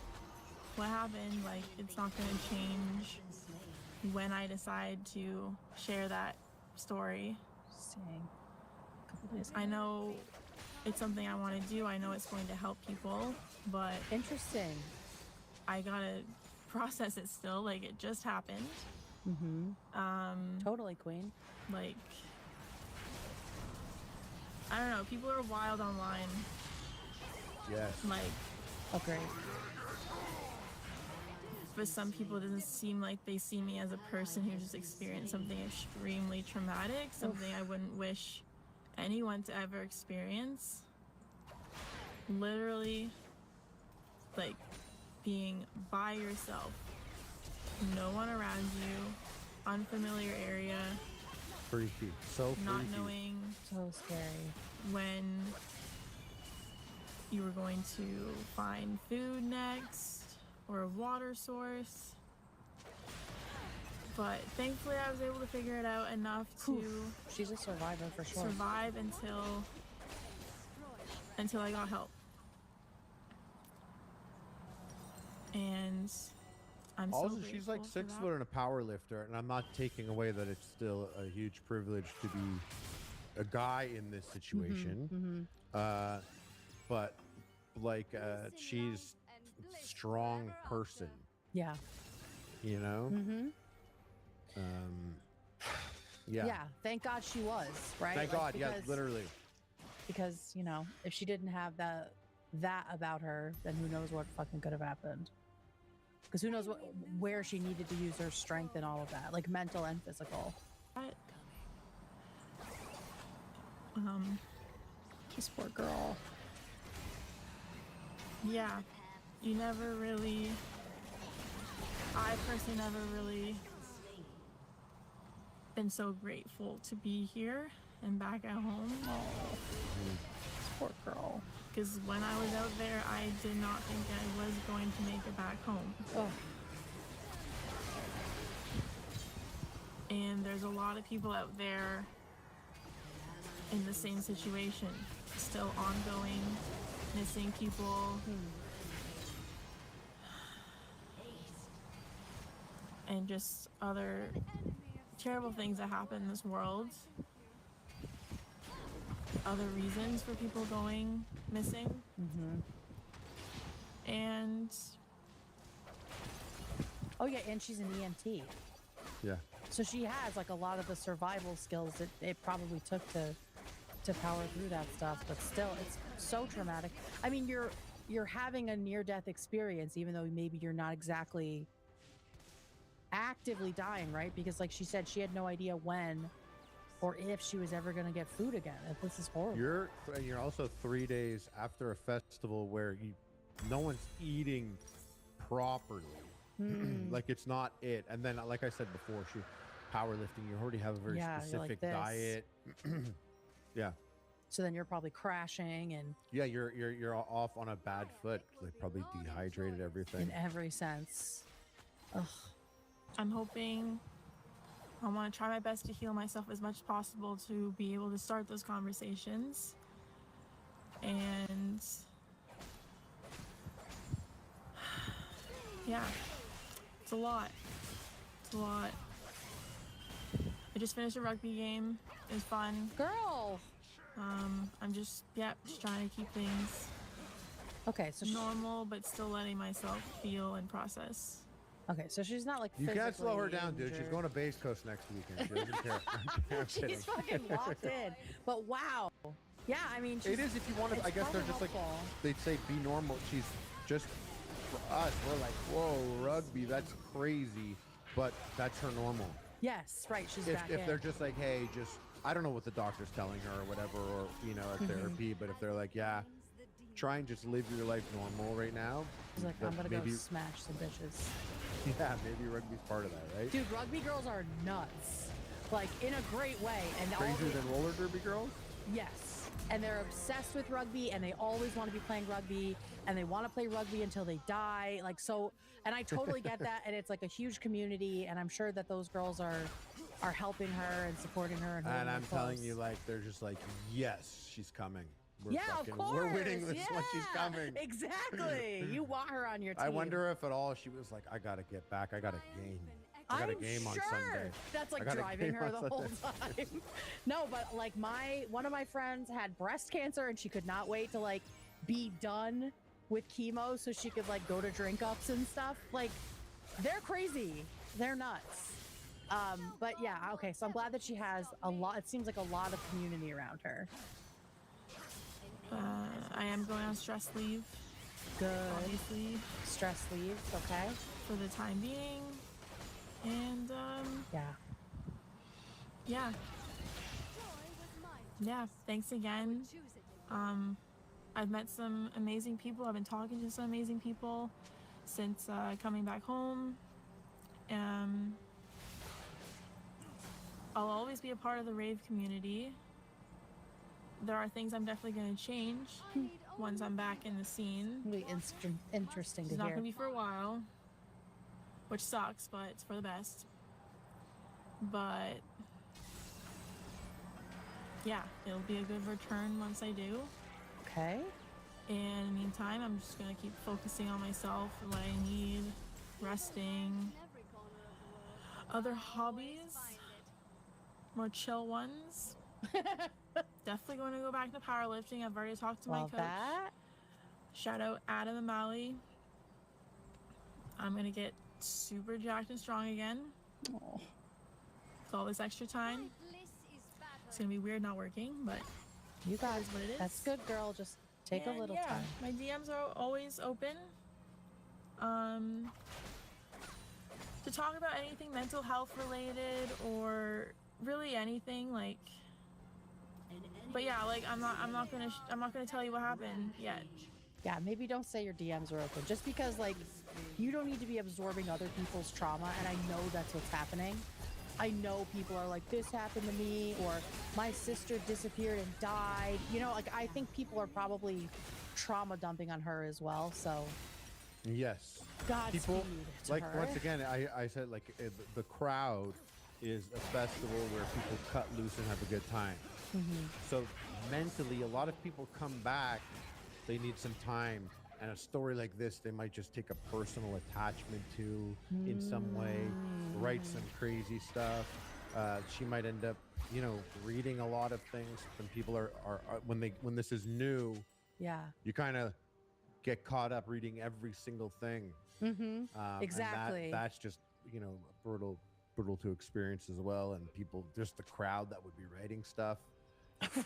what happened, like, it's not going to change when I decide to share that story. I know it's something I want to do. I know it's going to help people, but interesting. I gotta process it still. Like, it just happened. Totally, Queen. Like, I don't know. People are wild online. Yes. Like, okay. For some people, it doesn't seem like they see me as a person who just experienced something extremely traumatic, something I wouldn't wish anyone to ever experience. Literally, like, being by yourself, no one around you, unfamiliar area, Freaky. So freaky. not knowing so scary when you were going to find food next or a water source. But thankfully I was able to figure it out enough to She's a survivor for sure. survive until I got help. And I'm so Also, she's like grateful for 6 that. foot and a power lifter, and I'm not taking away that it's still a huge privilege to be a guy in this situation. But like, she's a strong person, Yeah. you know? Yeah. Yeah. Thank God she was, right? Thank Like, God, yeah, because- literally. Because, you know, if she didn't have that about her, then who knows what fucking could have happened. Because who knows where she needed to use her strength and all of that, like mental and physical. This poor girl. Yeah, you never really, I personally never really been so grateful to be here and back at home. Poor girl. Because when I was out there, I did not think I was going to make it back home. And there's a lot of people out there in the same situation, still ongoing, missing people. And just other terrible things that happen in this world. Other reasons for people going missing. And oh yeah, and she's an EMT. Yeah. So she has like a lot of the survival skills that it probably took to power through that stuff, but still it's so traumatic. I mean, you're having a near-death experience, even though maybe you're not exactly actively dying, right? Because like she said, she had no idea when or if she was ever going to get food again. This is horrible. You're also 3 days after a festival where no one's eating properly. Like it's not it. And then, like I said before, powerlifting. You already have a very specific diet. Yeah. So then you're probably crashing and yeah, you're off on a bad foot. Like probably dehydrated everything in every sense. Ugh. I'm hoping. I want to try my best to heal myself as much as possible to be able to start those conversations. And yeah, it's a lot. It's a lot. I just finished a rugby game. It was fun. Girl! I'm just trying to keep things normal, but still letting myself feel and process. Okay, so she's not like you can't slow her down, injured. dude. She's going to Base Coast next weekend. She doesn't care. I'm kidding. She's fucking locked in. But wow. Yeah, I mean, it is if you want to. I guess they're just helpful. like they'd say be normal. She's just for us. We're like, whoa, rugby. That's crazy, but that's her normal. Yes, right. She's back if in. they're just like, hey, just I don't know what the doctor's telling her or whatever, or at therapy. But if they're like, yeah, try and just live your life normal right now. She's like, I'm gonna go smash some bitches. Yeah, maybe rugby's part of that, right? Dude, rugby girls are nuts. Like, in a great way. And crazier than roller derby girls? Yes. And they're obsessed with rugby, and they always want to be playing rugby, and they want to play rugby until they die. Like, so, and I totally get that, and it's like a huge community, and I'm sure that those girls are helping her and supporting her. And I'm telling you, like, they're just like, yes, she's coming. Of course. We're winning this one. She's coming. Exactly. You want her on your team. I wonder if at all she was like, I got to get back. I got a game. I got a game on Sunday. That's like driving her the whole time. No, but like one of my friends had breast cancer and she could not wait to like be done with chemo so she could like go to drink ups and stuff. Like they're crazy. They're nuts. But yeah, okay. So I'm glad that she has a lot. It seems like a lot of community around her. I am going on stress leave. Good. Obviously. Stress leave, okay. For the time being. And, yeah. Thanks again. I've met some amazing people. I've been talking to some amazing people since coming back home. I'll always be a part of the rave community. There are things I'm definitely going to change once I'm back in the scene. It'll be interesting to hear. It's not going to be for a while, which sucks, but it's for the best. But yeah, it'll be a good return once I do. Okay. And in the meantime, I'm just going to keep focusing on myself, what I need, resting, other hobbies, more chill ones. Definitely going to go back to powerlifting. I've already talked to my coach. That. Shout out Adam and Mally. I'm going to get super jacked and strong again. Oh. With all this extra time. It's going to be weird not working, but you guys, what it is. That's good, girl. Just take a little time. My DMs are always open. To talk about anything mental health related or really anything like. But yeah, like I'm not gonna tell you what happened yet. Yeah, maybe don't say your DMs are open. Just because like you don't need to be absorbing other people's trauma, and I know that's what's happening. I know people are like, this happened to me, or my sister disappeared and died. You know, like I think people are probably trauma dumping on her as well. So yes, Godspeed people to like her. once again, I said like the crowd is a festival where people cut loose and have a good time. So mentally, a lot of people come back, they need some time, and a story like this, they might just take a personal attachment to in some way, write some crazy stuff. She might end up, reading a lot of things. When people are when this is new, you kind of get caught up reading every single thing. Exactly. And that's just, brutal to experience as well. And people, just the crowd that would be writing stuff.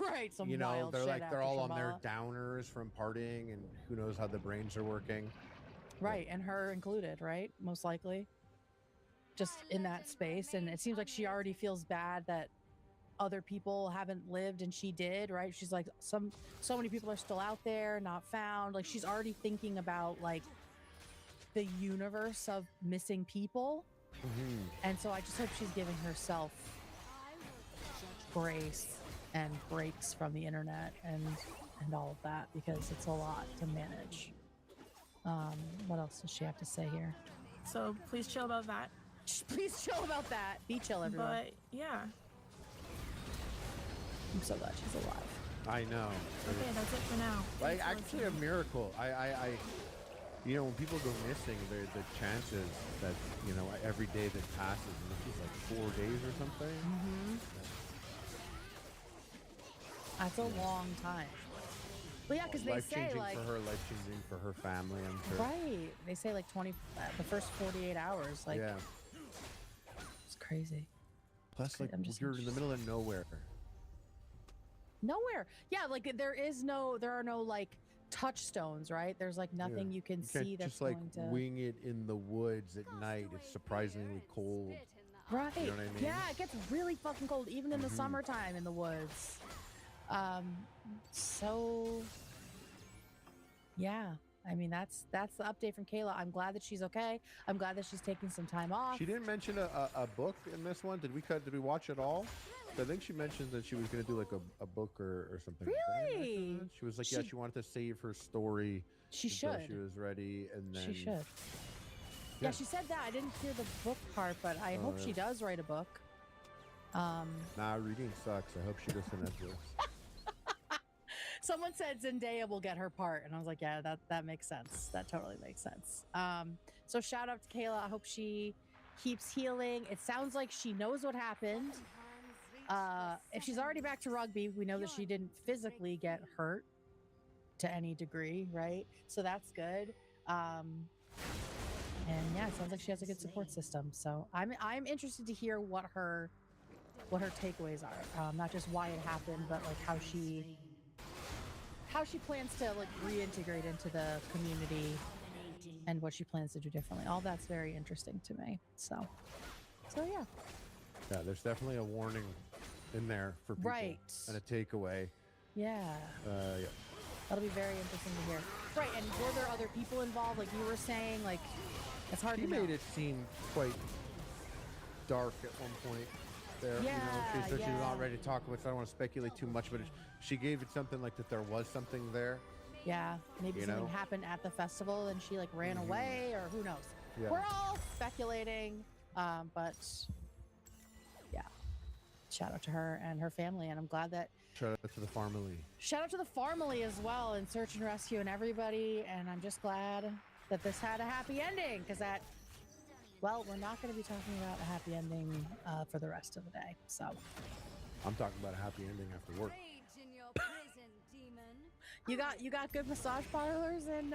Right, some wild they're shit like they're after all on their trauma. downers from partying, and who knows how the brains are working. Right, and her included, right? Most likely. just in that space. And it seems like she already feels bad that other people haven't lived and she did, right? She's like, so many people are still out there, not found. Like, she's already thinking about like the universe of missing people. And so I just hope she's giving herself grace and breaks from the internet and all of that, because it's a lot to manage. What else does she have to say here? So please chill about that. Please chill about that. Be chill, everyone. But yeah. I'm so glad she's alive. I know. Okay, that's it for now. Like, Thanks for actually a listening. miracle. I you know, when people go missing, the chances that, you know, every day that passes, and this is like 4 days or something. That's a long time. Well, yeah, because they say like for her, life-changing for her family, I'm sure. right. They say like the first 48 hours. Like, yeah, it's crazy. Plus, like, I'm just you're in the middle of nowhere. Nowhere. Yeah, like there are no like touchstones, right? There's like nothing you can can't see that's just like going to wing it in the woods at night. It's surprisingly cold. right. You know what I mean? Yeah, it gets really fucking cold even in the summertime in the woods. So yeah, I mean that's the update from Kayla. I'm glad that she's okay. I'm glad that she's taking some time off. She didn't mention a book in this one. Did we watch it all? I think she mentioned that she was going to do like a book or something. Really? She was like, yeah, she wanted to save her story. She until should. She was ready, and then She should. Yeah, she said that. I didn't hear the book part, but I hope she does write a book. Nah, reading sucks. I hope she goes to Netflix. Someone said Zendaya will get her part, and I was like, yeah, that makes sense. That totally makes sense. So shout out to Kayla. I hope she keeps healing. It sounds like she knows what happened. If she's already back to rugby, we know that she didn't physically get hurt to any degree, right? So that's good. And yeah, it sounds like she has a good support system. So I'm interested to hear what her takeaways are. Not just why it happened, but like how she plans to like reintegrate into the community and what she plans to do differently. All that's very interesting to me. So yeah. Yeah, there's definitely a warning in there for people. Right. And a takeaway. Yeah. Yeah. That'll be very interesting to hear. Right, and were there other people involved? Like you were saying, like it's hard She to know. made it seem quite dark at one point there. Yeah, you know, she said she was not yeah. ready to talk about it, so I don't want to speculate too much, but she gave it something like that there was something there. Yeah, maybe You something know? happened at the festival and she like ran away, or who knows. Yeah. We're all speculating, but yeah, shout out to her and her family, and I'm glad that Shout out to the family. shout out to the family as well, and search and rescue and everybody. And I'm just glad that this had a happy ending, because well, we're not going to be talking about a happy ending for the rest of the day. So I'm talking about a happy ending after work. you got good massage parlors in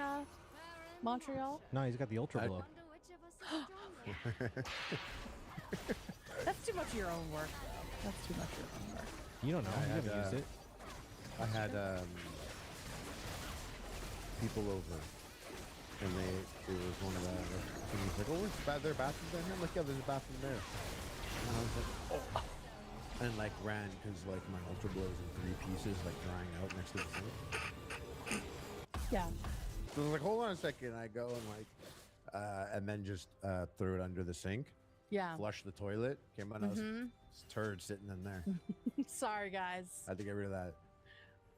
Montreal? No, he's got the Ultra Glow. That's too much of your own work, though. That's too much of your own work. You don't know. I You had, haven't used it. I had people over, and it was one of the and he's like, oh, where's there a bathroom down here? I'm like, yeah, there's a bathroom there. And I was like, oh. And like ran, because like my Ultra Glow is in 3 pieces, like drying out next to the sink. Yeah. So I was like, hold on a second. I go and like, and then just threw it under the sink. Yeah. Flush the toilet. Came out, and I was Mhm. this turd sitting in there. Sorry, guys. I had to get rid of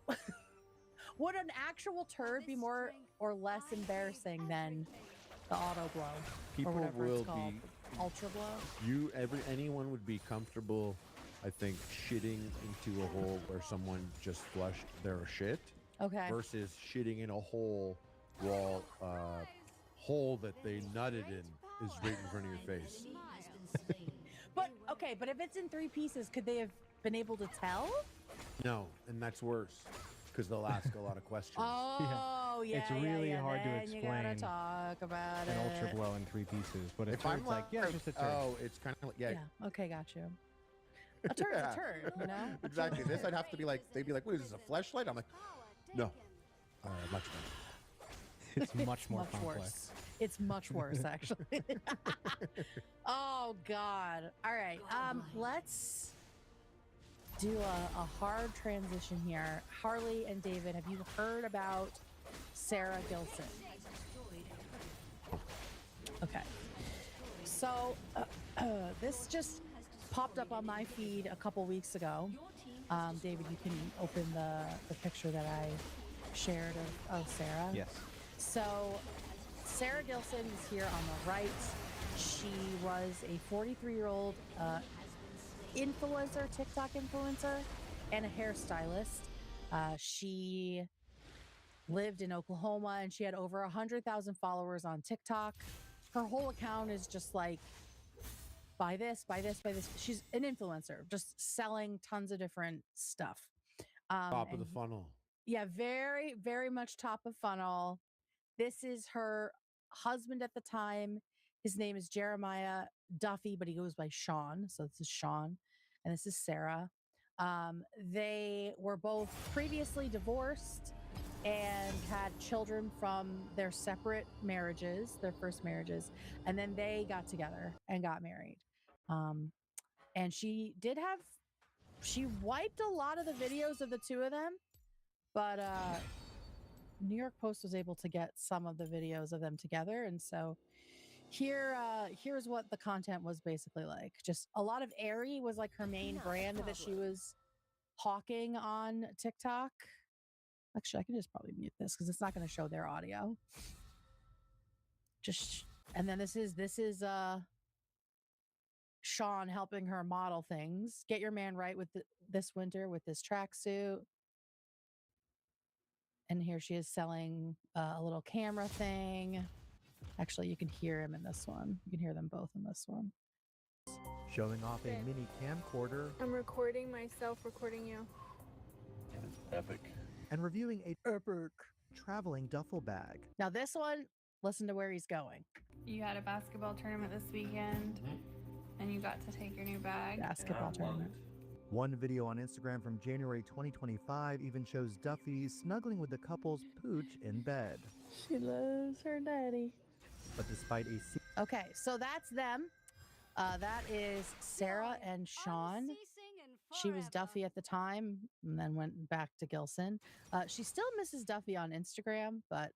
that. Would an actual turd be more or less embarrassing than the auto glow? People or whatever will it's called? be Ultra glow? Anyone would be comfortable, I think, shitting into a hole where someone just flushed their shit. Okay. Versus shitting in a hole that they nutted in is right in front of your face. But okay, but if it's in 3 pieces, could they have been able to tell? No, and that's worse because they'll ask a lot of questions. Oh, yeah. It's really yeah. hard to Then you gotta explain talk about An it. Ultra Glow in 3 pieces, but a If I'm turd's like, yeah, it's just a turd. Oh, it's kind of like, yeah. Yeah. Okay, got you. A turd's Yeah. a turd, you know? Exactly. This I'd have to be like, they'd be like, what is this, a fleshlight? I'm like, no. Much better. It's much more complex. Worse. It's much worse, actually. Oh Oh God. All right. Let's do a hard transition here. Harley and David, have you heard about Sarah Gilson? Okay. So this just popped up on my feed a couple weeks ago. David, you can open the picture that I shared of Sarah. Yes. So Sarah Gilson is here on the right. She was a 43-year-old influencer, TikTok influencer, and a hairstylist. She lived in Oklahoma, and she had over 100,000 followers on TikTok. Her whole account is just like, buy this, buy this, buy this. She's an influencer, just selling tons of different stuff. Top of the funnel. Yeah, very, very much top of funnel. This is her husband at the time. His name is Jeremiah Duffy, but he goes by Sean. So this is Sean, and this is Sarah. They were both previously divorced and had children from their separate marriages, their first marriages, and then they got together and got married. And she wiped a lot of the videos of the two of them, but New York Post was able to get some of the videos of them together. And so here's what the content was basically like. Just a lot of Aerie was like her main brand that she was hawking on TikTok. Actually, I can just probably mute this because it's not going to show their audio. And then this is Sean helping her model things. Get your man right with this winter with this tracksuit. And here she is selling a little camera thing. Actually, you can hear him in this one. You can hear them both in this one. Showing off a mini camcorder. I'm recording myself, recording you. Epic. And reviewing a epic traveling duffel bag. Now this one, listen to where he's going. You had a basketball tournament this weekend, and you got to take your new bag. Basketball tournament. One video on Instagram from January 2025 even shows Duffy snuggling with the couple's pooch in bed. She loves her daddy. But despite a... Okay, so that's them. That is Sarah and Sean. She was Duffy at the time and then went back to Gilson. She still misses Duffy on Instagram, but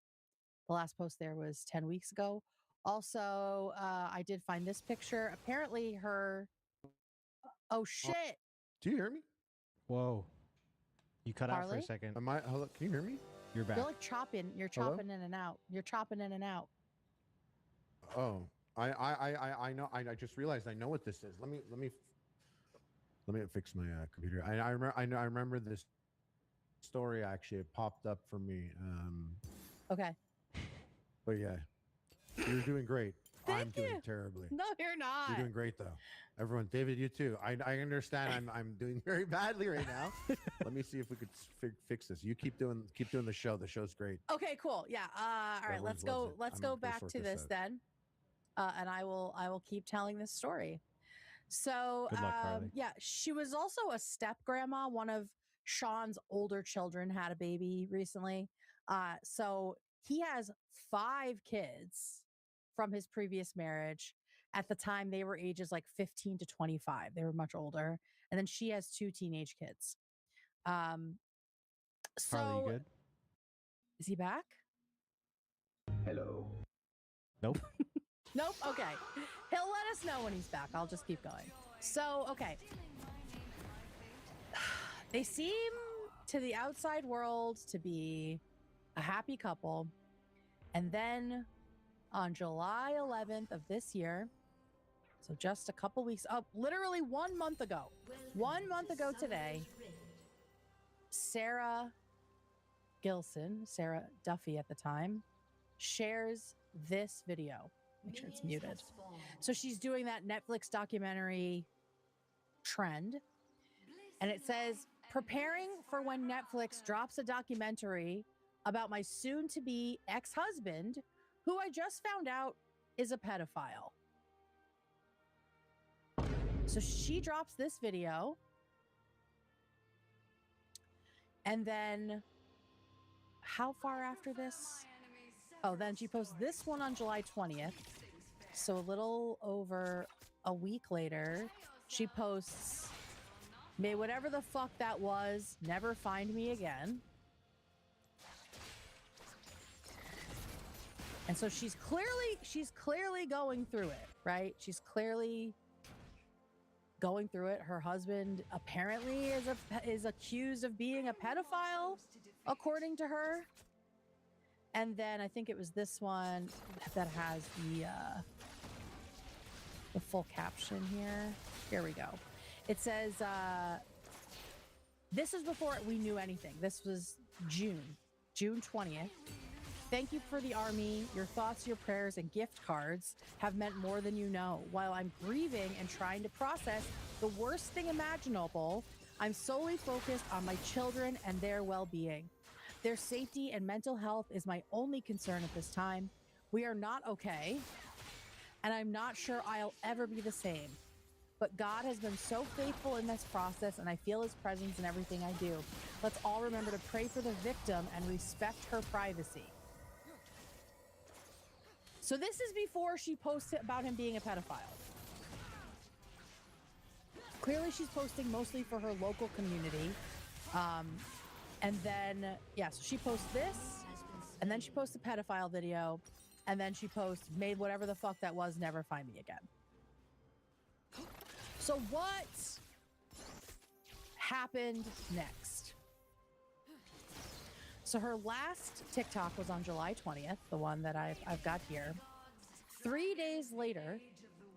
the last post there was 10 weeks ago. Also, I did find this picture. Apparently her... Oh, shit! Do you hear me? Whoa. You cut out for Harley? a second. Hello, can you hear me? You're back. You're like chopping. You're chopping in and out. You're chopping in and out. Oh, I know. I just realized I know what this is. Let me fix my computer. I remember this story actually. It popped up for me. Okay. But yeah, you're doing great. I'm Thank you. doing terribly. No, you're not. You're doing great though. Everyone, David, you too. I understand. I'm doing very badly right now. Let me see if we could fix this. You keep doing the show. The show's great. Okay, cool. Yeah. All right. Let's go. Let's go back to this then, and I will keep telling this story. So, Good luck, Harley. yeah, she was also a step grandma. One of Sean's older children had a baby recently. So he has 5 kids from his previous marriage. At the time, they were ages like 15 to 25. They were much older. And then she has 2 teenage kids. So, Harley, you good? Is he back? Hello. Nope. Nope. Okay. He'll let us know when he's back. I'll just keep going. So, okay. They seem to the outside world to be a happy couple. And then on July 11th of this year, so just a couple weeks up, literally 1 month ago today, Sarah Gilson, Sarah Duffy at the time, shares this video. Make sure it's muted. So she's doing that Netflix documentary trend. And it says, preparing for when Netflix drops a documentary about my soon-to-be ex-husband, who I just found out is a pedophile. So she drops this video. And then how far after this? Oh, then she posts this one on July 20th. So a little over a week later, she posts, "May whatever the fuck that was never find me again." And so she's clearly going through it, right? She's clearly going through it. Her husband apparently is accused of being a pedophile, according to her. And then I think it was this one that has the full caption here. Here we go. It says, this is before we knew anything. This was June 20th. "Thank you for the army. Your thoughts, your prayers, and gift cards have meant more than you know. While I'm grieving and trying to process the worst thing imaginable, I'm solely focused on my children and their well-being. Their safety and mental health is my only concern at this time. We are not okay, and I'm not sure I'll ever be the same. But God has been so faithful in this process, and I feel his presence in everything I do. Let's all remember to pray for the victim and respect her privacy." So this is before she posted about him being a pedophile. Clearly she's posting mostly for her local community. And then, yeah, so she posts this, and then she posts a pedophile video, and then she posts, "Made whatever the fuck that was never find me again." So what happened next? So her last TikTok was on July 20th, the one that I've got here. 3 days later,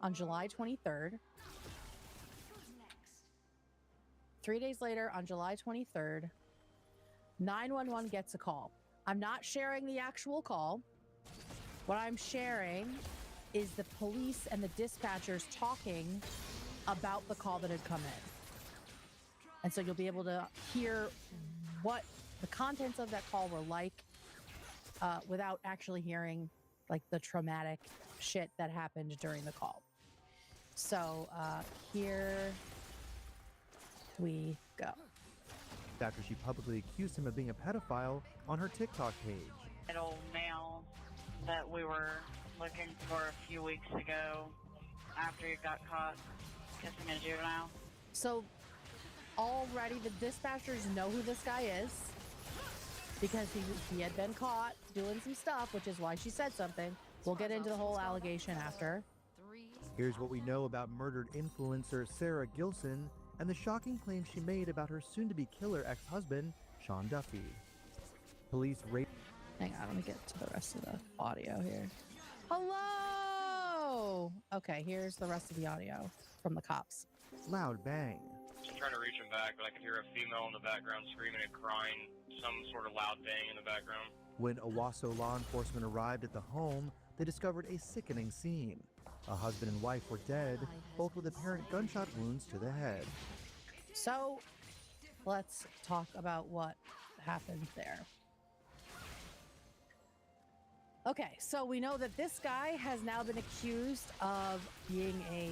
on July 23rd, 3 days later, on July 23rd, 911 gets a call. I'm not sharing the actual call. What I'm sharing is the police and the dispatchers talking about the call that had come in. And so you'll be able to hear what the contents of that call were like without actually hearing like the traumatic shit that happened during the call. So here we go. After she publicly accused him of being a pedophile on her TikTok page. That old male that we were looking for a few weeks ago after he got caught kissing a juvenile. So already the dispatchers know who this guy is because he had been caught doing some stuff, which is why she said something. We'll get into the whole allegation after. Here's what we know about murdered influencer Sarah Gilson and the shocking claims she made about her soon-to-be killer ex-husband, Sean Duffy. Police rape... Hang on, let me get to the rest of the audio here. Hello! Okay, here's the rest of the audio from the cops. Loud bang. Just trying to reach him back, but I could hear a female in the background screaming and crying, some sort of loud bang in the background. When Owasso law enforcement arrived at the home, they discovered a sickening scene. A husband and wife were dead, both with apparent gunshot wounds to the head. So, let's talk about what happened there. Okay, so we know that this guy has now been accused of being a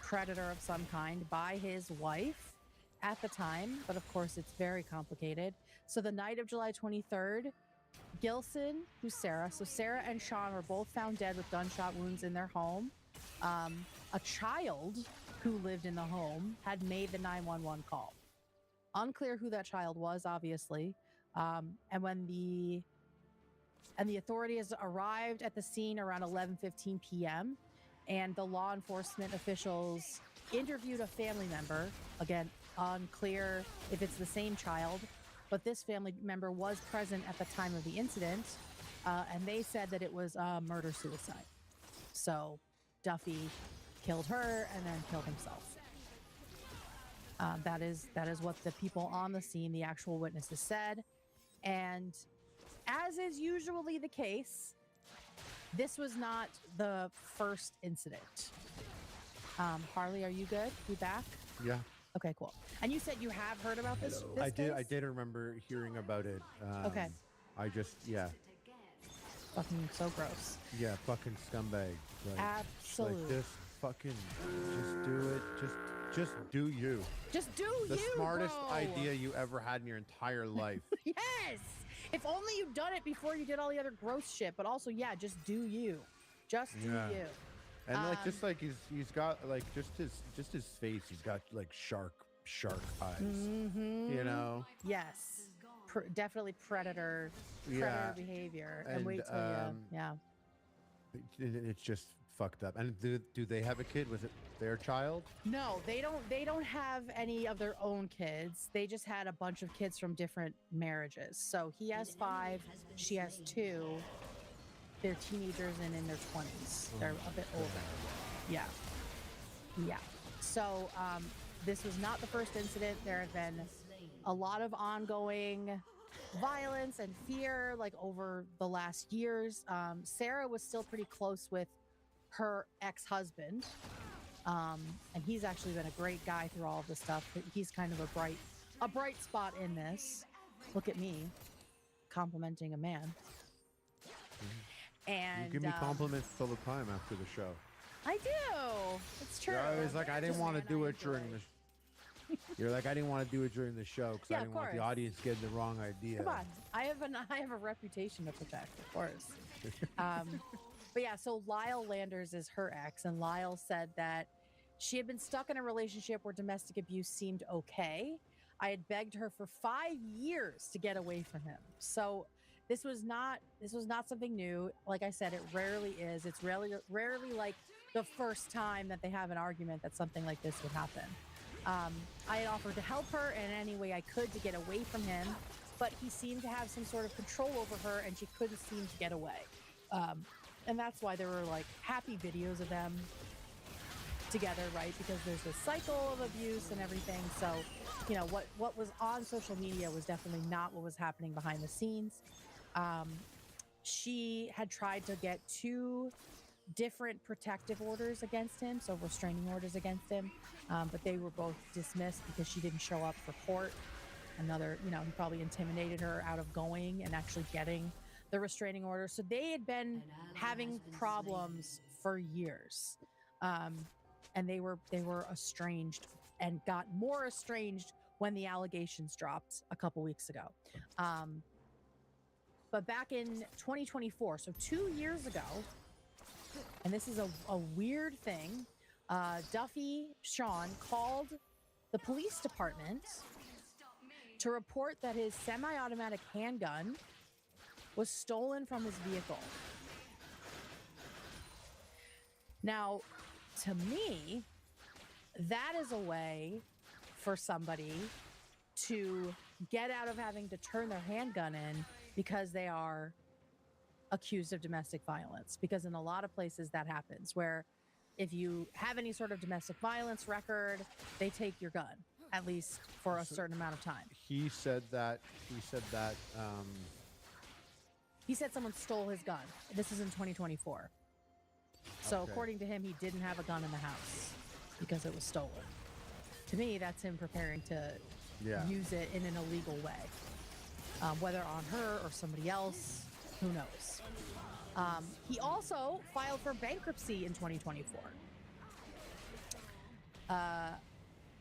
predator of some kind by his wife at the time, but of course it's very complicated. So the night of July 23rd, Gilson, who's Sarah, so Sarah and Sean were both found dead with gunshot wounds in their home. A child who lived in the home had made the 911 call. Unclear who that child was, obviously. And when the authorities arrived at the scene around 11:15 p.m., and the law enforcement officials interviewed a family member. Again, unclear if it's the same child, but this family member was present at the time of the incident, and they said that it was a murder-suicide. So Duffy killed her and then killed himself. That is what the people on the scene, the actual witnesses, said. And as is usually the case, this was not the first incident. Harley, are you good? You back? Yeah. Okay, cool. And you said you have heard about this I did. case? I did remember hearing about it. Okay. I just, yeah. Fucking so gross. Yeah, fucking scumbag. Like, Absolutely. Like this fucking, just do it. Just do you. Just do the you, smartest bro. idea you ever had in your entire life. Yes! If only you'd done it before you did all the other gross shit, but also, yeah, just do you. Just do you. And like he's got like just his face. He's got like shark eyes. You know. Yes. Definitely predator behavior. And wait till yeah. It's just fucked up. And do they have a kid? Was it their child? No, they don't have any of their own kids. They just had a bunch of kids from different marriages. So he has 5, she has 2. They're teenagers and in their 20s. They're a bit older. Yeah. Yeah. So this was not the first incident. There have been a lot of ongoing violence and fear like over the last years. Sarah was still pretty close with her ex-husband. And he's actually been a great guy through all of this stuff. He's kind of a bright spot in this. Look at me complimenting a man. And you give me compliments all the time after the show. I do. It's true. You're always like, I didn't want to do it during the. You're like, I didn't want to do it during the show because I didn't want the audience getting the wrong idea. Come on, I have a reputation to protect, of course. But yeah, so Lyle Landers is her ex, and Lyle said that she had been stuck in a relationship where domestic abuse seemed okay. I had begged her for 5 years to get away from him. So this was not something new. Like I said, it rarely is. It's rarely like the first time that they have an argument that something like this would happen. I had offered to help her in any way I could to get away from him, but he seemed to have some sort of control over her and she couldn't seem to get away. And that's why there were like happy videos of them together, right? Because there's this cycle of abuse and everything. So, you know, what was on social media was definitely not what was happening behind the scenes. She had tried to get 2 different protective orders against him, so restraining orders against him, but they were both dismissed because she didn't show up for court. Another, you know, he probably intimidated her out of going and actually getting the restraining order. So they had been having problems for years, and they were estranged and got more estranged when the allegations dropped a couple weeks ago. But back in 2024, so 2 years ago, and this is a weird thing, Duffy Sean called the police department to report that his semi-automatic handgun was stolen from his vehicle. Now, to me, that is a way for somebody to get out of having to turn their handgun in because they are accused of domestic violence. Because in a lot of places that happens, where if you have any sort of domestic violence record, they take your gun, at least for a certain amount of time. He said that he said someone stole his gun. This is in 2024. So according to him, he didn't have a gun in the house because it was stolen. To me, that's him preparing to use it in an illegal way, whether on her or somebody else, who knows. He also filed for bankruptcy in 2024.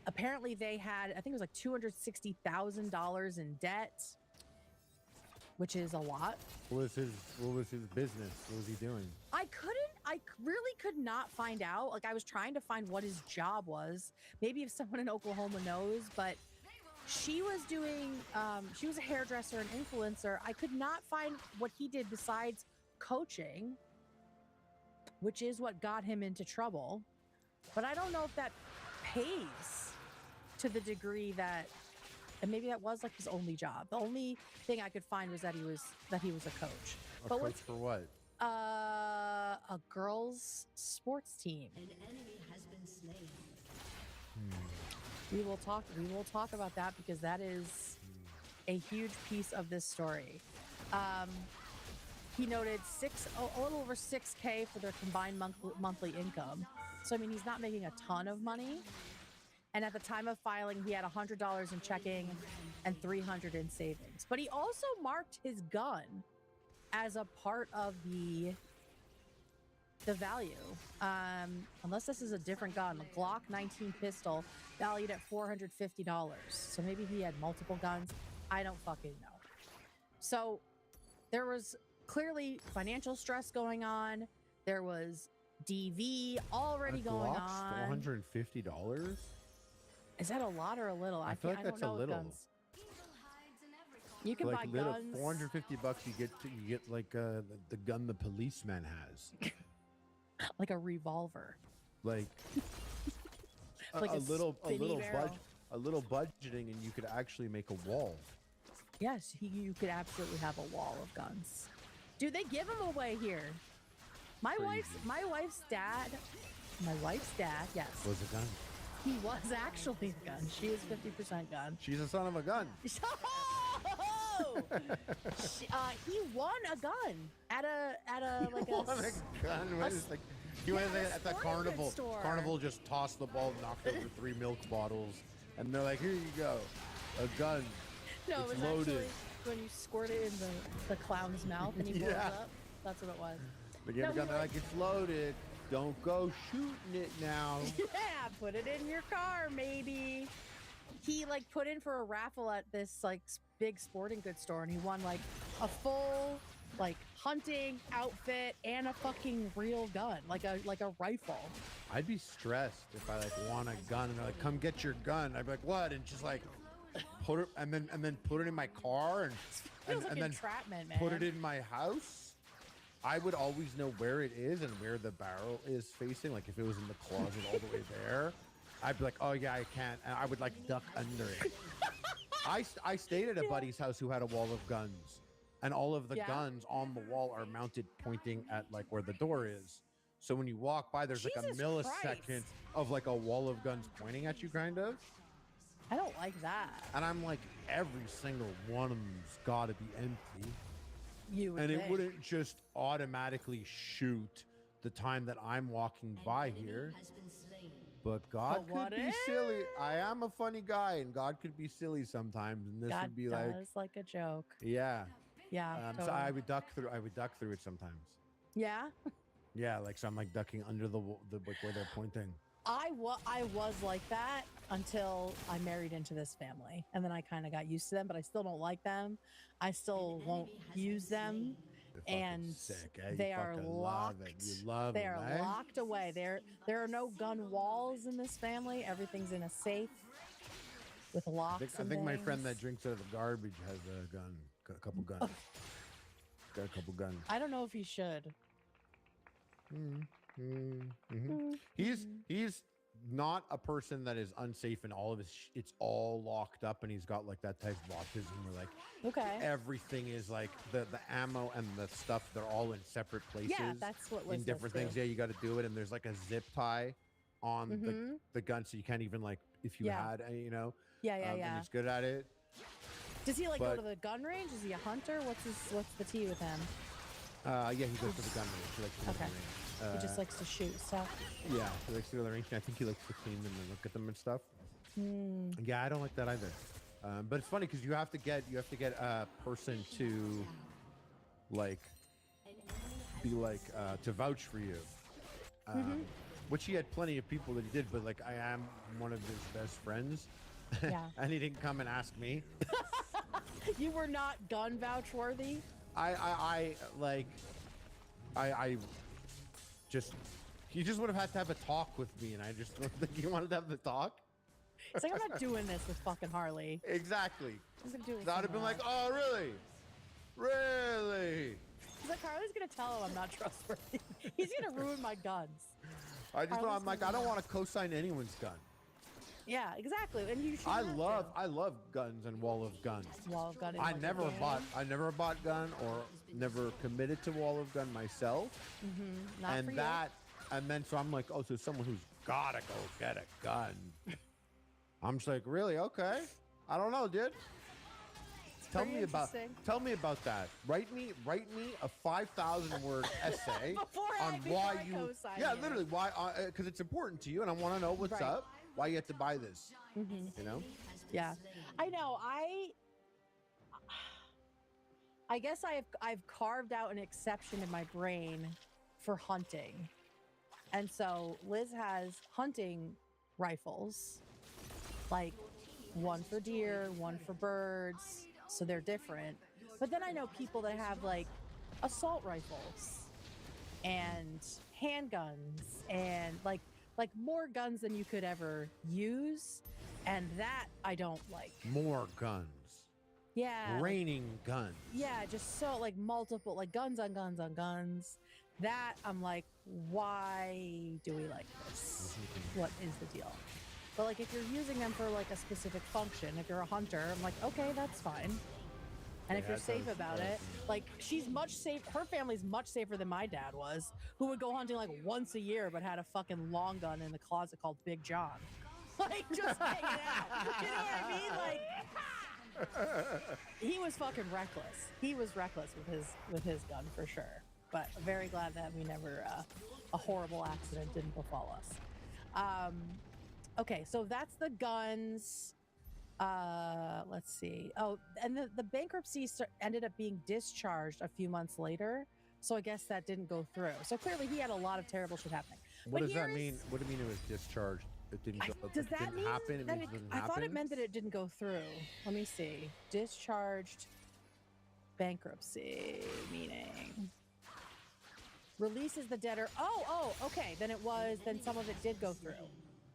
Apparently they had, I think it was like $260,000 in debt, which is a lot. What was his business? What was he doing? I really could not find out. Like, I was trying to find what his job was. Maybe if someone in Oklahoma knows, but she was doing, she was a hairdresser and influencer. I could not find what he did besides coaching, which is what got him into trouble. But I don't know if that pays to the degree that, and maybe that was like his only job. The only thing I could find was that he was a coach. A coach for what? A girls' sports team. An enemy has been slain. We will talk about that because that is a huge piece of this story. He noted a little over $6,000 for their combined monthly income. So I mean, he's not making a ton of money. And at the time of filing, he had $100 in checking and $300 in savings. But he also marked his gun as a part of the value. Unless this is a different gun, a Glock 19 pistol valued at $450. So maybe he had multiple guns. I don't fucking know. So there was clearly financial stress going on. There was DV already A going Glock's on. $450? Is that a lot or a little? I feel like I that's don't a know little. Guns. You can like buy little, guns. $450 you get like the gun the policeman has. Like a revolver. Like Like a little spinny barrel. a little budgeting and you could actually make a wall. Yes, you could absolutely have a wall of guns. Dude, they give them away here. My wife's dad, yes. Was a gun. He was actually a gun. She is 50% gun. She's a son of a gun. He won a gun at a like Won a gun. What is like he went at the carnival. store. Carnival just tossed the ball, knocked over 3 milk bottles, and they're like, "Here you go, a gun. No, it's it was loaded." actually when you squirt it in the clown's mouth and he blows Yeah. up. That's what it was. They gave a gun. They're like, "It's loaded. Don't go shooting it now." Yeah, put it in your car, maybe. He like put in for a raffle at this like big sporting goods store, and he won like a full like hunting outfit and a fucking real gun, like a rifle. I'd be stressed if I like want a gun and they're like, "Come get your gun." I'd be like, "What?" And just like put it and then put it in my car Feels like and then entrapment, man. put it in my house. I would always know where it is and where the barrel is facing. Like if it was in the closet all the way there, I'd be like, "Oh yeah, I can't." And I would like duck under it. I stayed at a buddy's house who had a wall of guns, and all of the guns on the wall are mounted pointing at like where the door is. So when you walk by, there's like a Jesus millisecond Christ. of like a wall of guns pointing at you, kind of. I don't like that. And I'm like, every single one of them's got to be empty. You would And it think. wouldn't just automatically shoot the time that I'm walking by here. But God But what could be silly. I am a funny guy, and God could be silly sometimes. And this God would be does like a joke. yeah. Yeah. So totally. I would duck through it sometimes. Yeah. Yeah, like so I'm like ducking under the like where they're pointing. I was like that until I married into this family, and then I kind of got used to them, but I still don't like them. I still won't use them, and sick, eh? You they are fucking love locked. it. You love they them, are eh? locked away. There are no gun walls in this family. Everything's in a safe with locks. I and think my friend things. that drinks out of the garbage has a gun, a couple guns. Got a couple guns. I don't know if he should. He's not a person that is unsafe in all of his. It's all locked up, and he's got like that type of autism where like Okay. everything is like the ammo and the stuff. They're all in separate places. Yeah, that's what Liz in different does, things. too. Yeah, you got to do it, and there's like a zip tie on Mhm. the gun, so you can't even like if you Yeah. had you know. Yeah, And yeah. he's good at it. Does he like go but- to the gun range? Is he a hunter? What's the tea with him? Yeah, he goes to the gun range. He likes to go to the Okay. range. He just likes to shoot stuff. Yeah, he likes to go to the range. And I think he likes to clean them and look at them and stuff. Hmm. Yeah, I don't like that either. But it's funny because you have to get a person to like be like to vouch for you. Mhm. Which he had plenty of people that he did, but like I am one of his best friends. Yeah. And he didn't come and ask me. You were not gun vouch worthy. I just he just would have had to have a talk with me, and I just don't think he wanted to have the talk. It's like I'm not doing this with fucking Harley. Exactly. I'm gonna do it. with That would have been someone like, else. oh really, really. He's like, Harley's gonna tell him I'm not trustworthy. He's gonna ruin my guns. I just Harley's I'm like gonna I don't ruin want to co-sign anyone's gun. Yeah, exactly. And you should. I love guns and wall of guns. Wall of gun. is I like a never game. bought gun or never committed to wall of gun myself. Mhm, not and for you. that and then so I'm like, oh, so someone who's gotta go get a gun. I'm just like, really? Okay. I don't know, dude. Tell pretty me about that. Write me a 5,000 word essay on why I you co-sign yeah you. literally why because it's important to you and I want to know what's Right. up, why you have to buy this, Mhm. you know. Yeah, I know. I guess I've carved out an exception in my brain for hunting, and so Liz has hunting rifles, like one for deer, one for birds, so they're different. But then I know people that have like assault rifles, and handguns and like more guns than you could ever use, and that I don't like. More guns. Yeah. Raining guns. Yeah, just so like multiple, like guns on guns on guns. That I'm like, why do we like this? What is the deal? But like if you're using them for like a specific function, if you're a hunter, I'm like, okay, that's fine. And if Yeah, you're safe about it, like she's much safe. Her family's much safer than my dad was, who would go hunting like once a year, but had a fucking long gun in the closet called Big John, like just hanging out. You know what I mean? Like he was fucking reckless. He was reckless with his gun for sure. But I'm very glad that we never a horrible accident didn't befall us. Okay, so that's the guns. Let's see. Oh, and the bankruptcy ended up being discharged a few months later. So I guess that didn't go through. So clearly he had a lot of terrible shit happening. What does that mean? What do you mean it was discharged? It didn't go. Does that didn't mean happen? It that means it didn't I thought it happen? meant that it didn't go through. Let me see. Discharged bankruptcy meaning releases the debtor. Oh, okay. Then some of it did go through.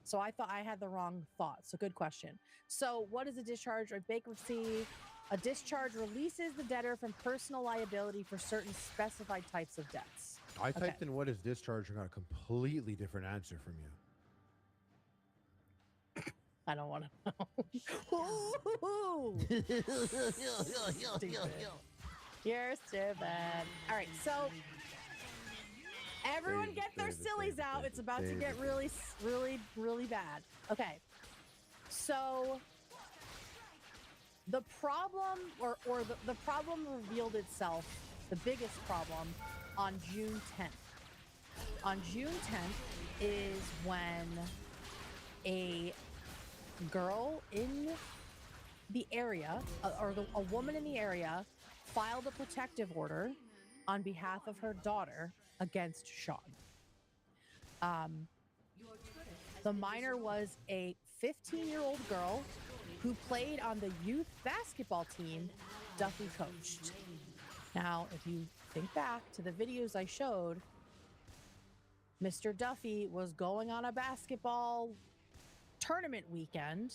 So I thought I had the wrong thought. So good question. So what is a discharge or bankruptcy? A discharge releases the debtor from personal liability for certain specified types of debts. I typed in what is discharge and got a completely different answer from you. I don't want to know. Stupid. You're stupid. All right, so everyone get their sillies out. It's about to get really, really, really bad. Okay. So the problem the problem revealed itself, the biggest problem, on June 10th. On June 10th is when a girl in the area, a woman in the area, filed a protective order on behalf of her daughter against Sean. The minor was a 15-year-old girl who played on the youth basketball team Duffy coached. Now, if you think back to the videos I showed, Mr. Duffy was going on a basketball tournament weekend,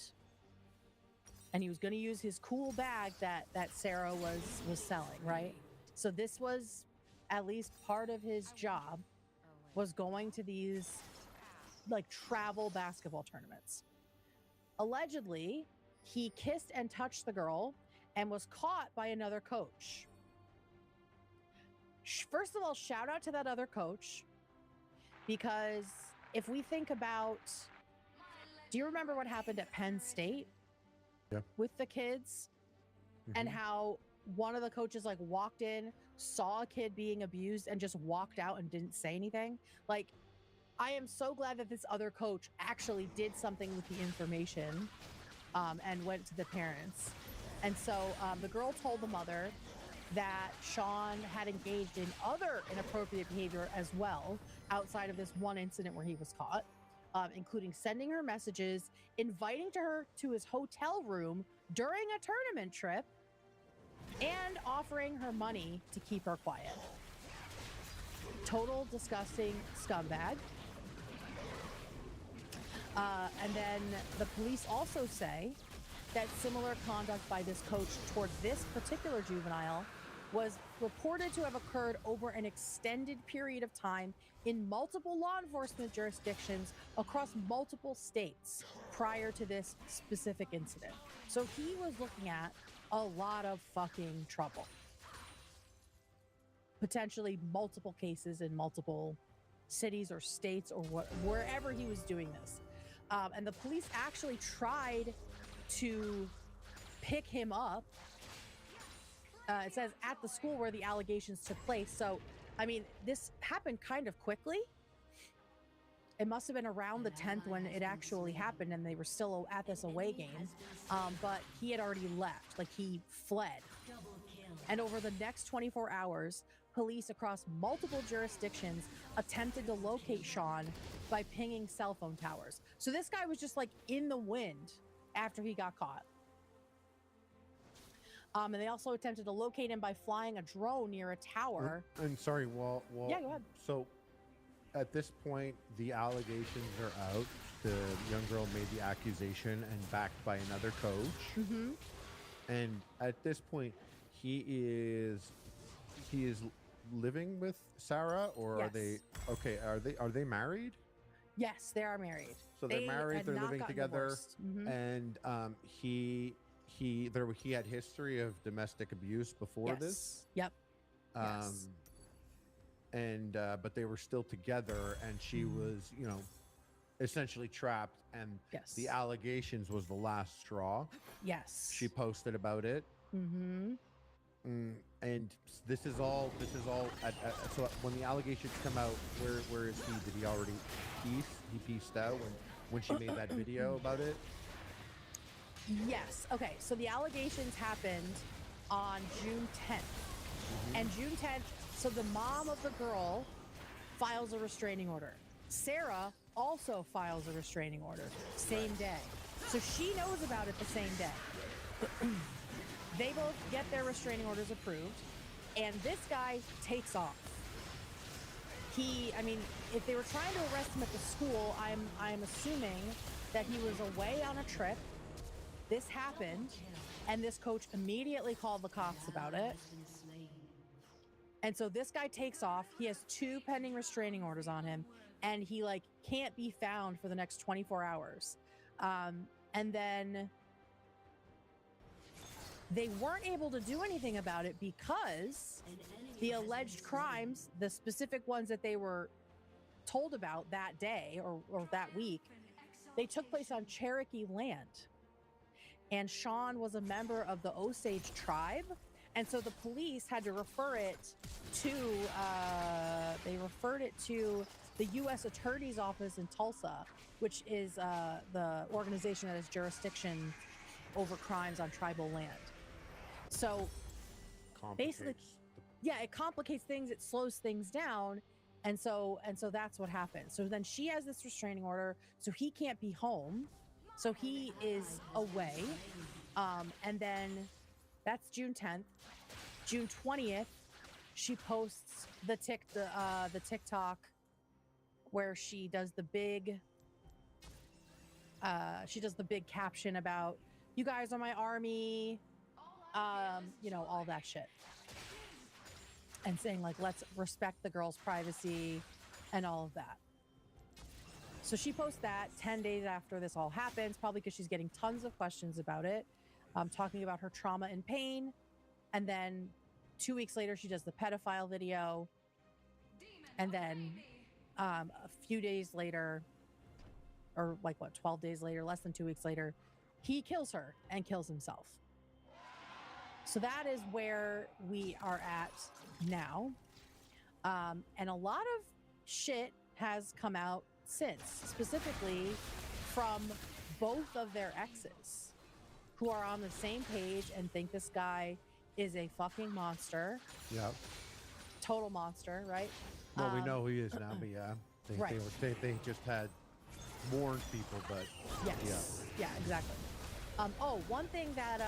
and he was going to use his cool bag that Sarah was selling, right? So this was at least part of his job, was going to these like travel basketball tournaments. Allegedly, he kissed and touched the girl and was caught by another coach. First of all, shout out to that other coach, because if we think about, do you remember what happened at Penn State? Yeah. With the kids? And how one of the coaches like walked in, saw a kid being abused, and just walked out and didn't say anything? Like, I am so glad that this other coach actually did something with the information and went to the parents. And so the girl told the mother that Sean had engaged in other inappropriate behavior as well, outside of this one incident where he was caught, including sending her messages, inviting her to his hotel room during a tournament trip, and offering her money to keep her quiet. Total disgusting scumbag. And then the police also say that similar conduct by this coach toward this particular juvenile was reported to have occurred over an extended period of time in multiple law enforcement jurisdictions across multiple states prior to this specific incident. So he was looking at a lot of fucking trouble. Potentially multiple cases in multiple cities or states or wherever he was doing this. And the police actually tried to pick him up. It says at the school where the allegations took place. So, I mean, this happened kind of quickly. It must have been around the 10th when it actually happened, and they were still at this away game. But he had already left, like he fled. And over the next 24 hours, police across multiple jurisdictions attempted to locate Sean by pinging cell phone towers. So this guy was just like in the wind after he got caught. And they also attempted to locate him by flying a drone near a tower. And sorry, well, Yeah, go ahead. So at this point, the allegations are out. The young girl made the accusation and backed by another coach. Mm-hmm. And at this point, he is living with Sarah, or Yes. are they okay? Are they married? Yes, they are married. So they're They married. had They're not living gotten together, divorced. Mhm. and he had history of domestic abuse before this. Yep. Yes. And but they were still together, and she was, essentially trapped, and the allegations was the last straw. Yes. She posted about it. Mm-hmm. And this is all so when the allegations come out, where is he? Did he already pieced out when she made that video about it? Yes. Okay. So the allegations happened on June 10th. And June 10th, so the mom of the girl files a restraining order. Sarah also files a restraining order, same day. So she knows about it the same day. They both get their restraining orders approved, and this guy takes off. If they were trying to arrest him at the school, I'm assuming that he was away on a trip. This happened, and this coach immediately called the cops about it. And so this guy takes off. He has 2 pending restraining orders on him, and he can't be found for the next 24 hours. And then they weren't able to do anything about it because the alleged crimes, the specific ones that they were told about that day or that week, they took place on Cherokee land. And Sean was a member of the Osage tribe. And so the police had to refer it to, the U.S. Attorney's Office in Tulsa, which is the organization that has jurisdiction over crimes on tribal land. So basically, it complicates things, it slows things down. And so that's what happened. So then she has this restraining order, so he can't be home. So he is away. And then that's June 10th. June 20th, she posts the TikTok where she does the big caption about, "You guys are my army," all that shit. And saying let's respect the girl's privacy and all of that. So she posts that 10 days after this all happens, probably because she's getting tons of questions about it, talking about her trauma and pain. And then 2 weeks later, she does the pedophile video. And then a few days later, or 12 days later, less than 2 weeks later, he kills her and kills himself. So that is where we are at now. And a lot of shit has come out since, specifically from both of their exes, who are on the same page and think this guy is a fucking monster. Yeah. Total monster, right? Well, we know who he is now, but yeah. They just had warned people, but yes. Yeah, exactly. One thing that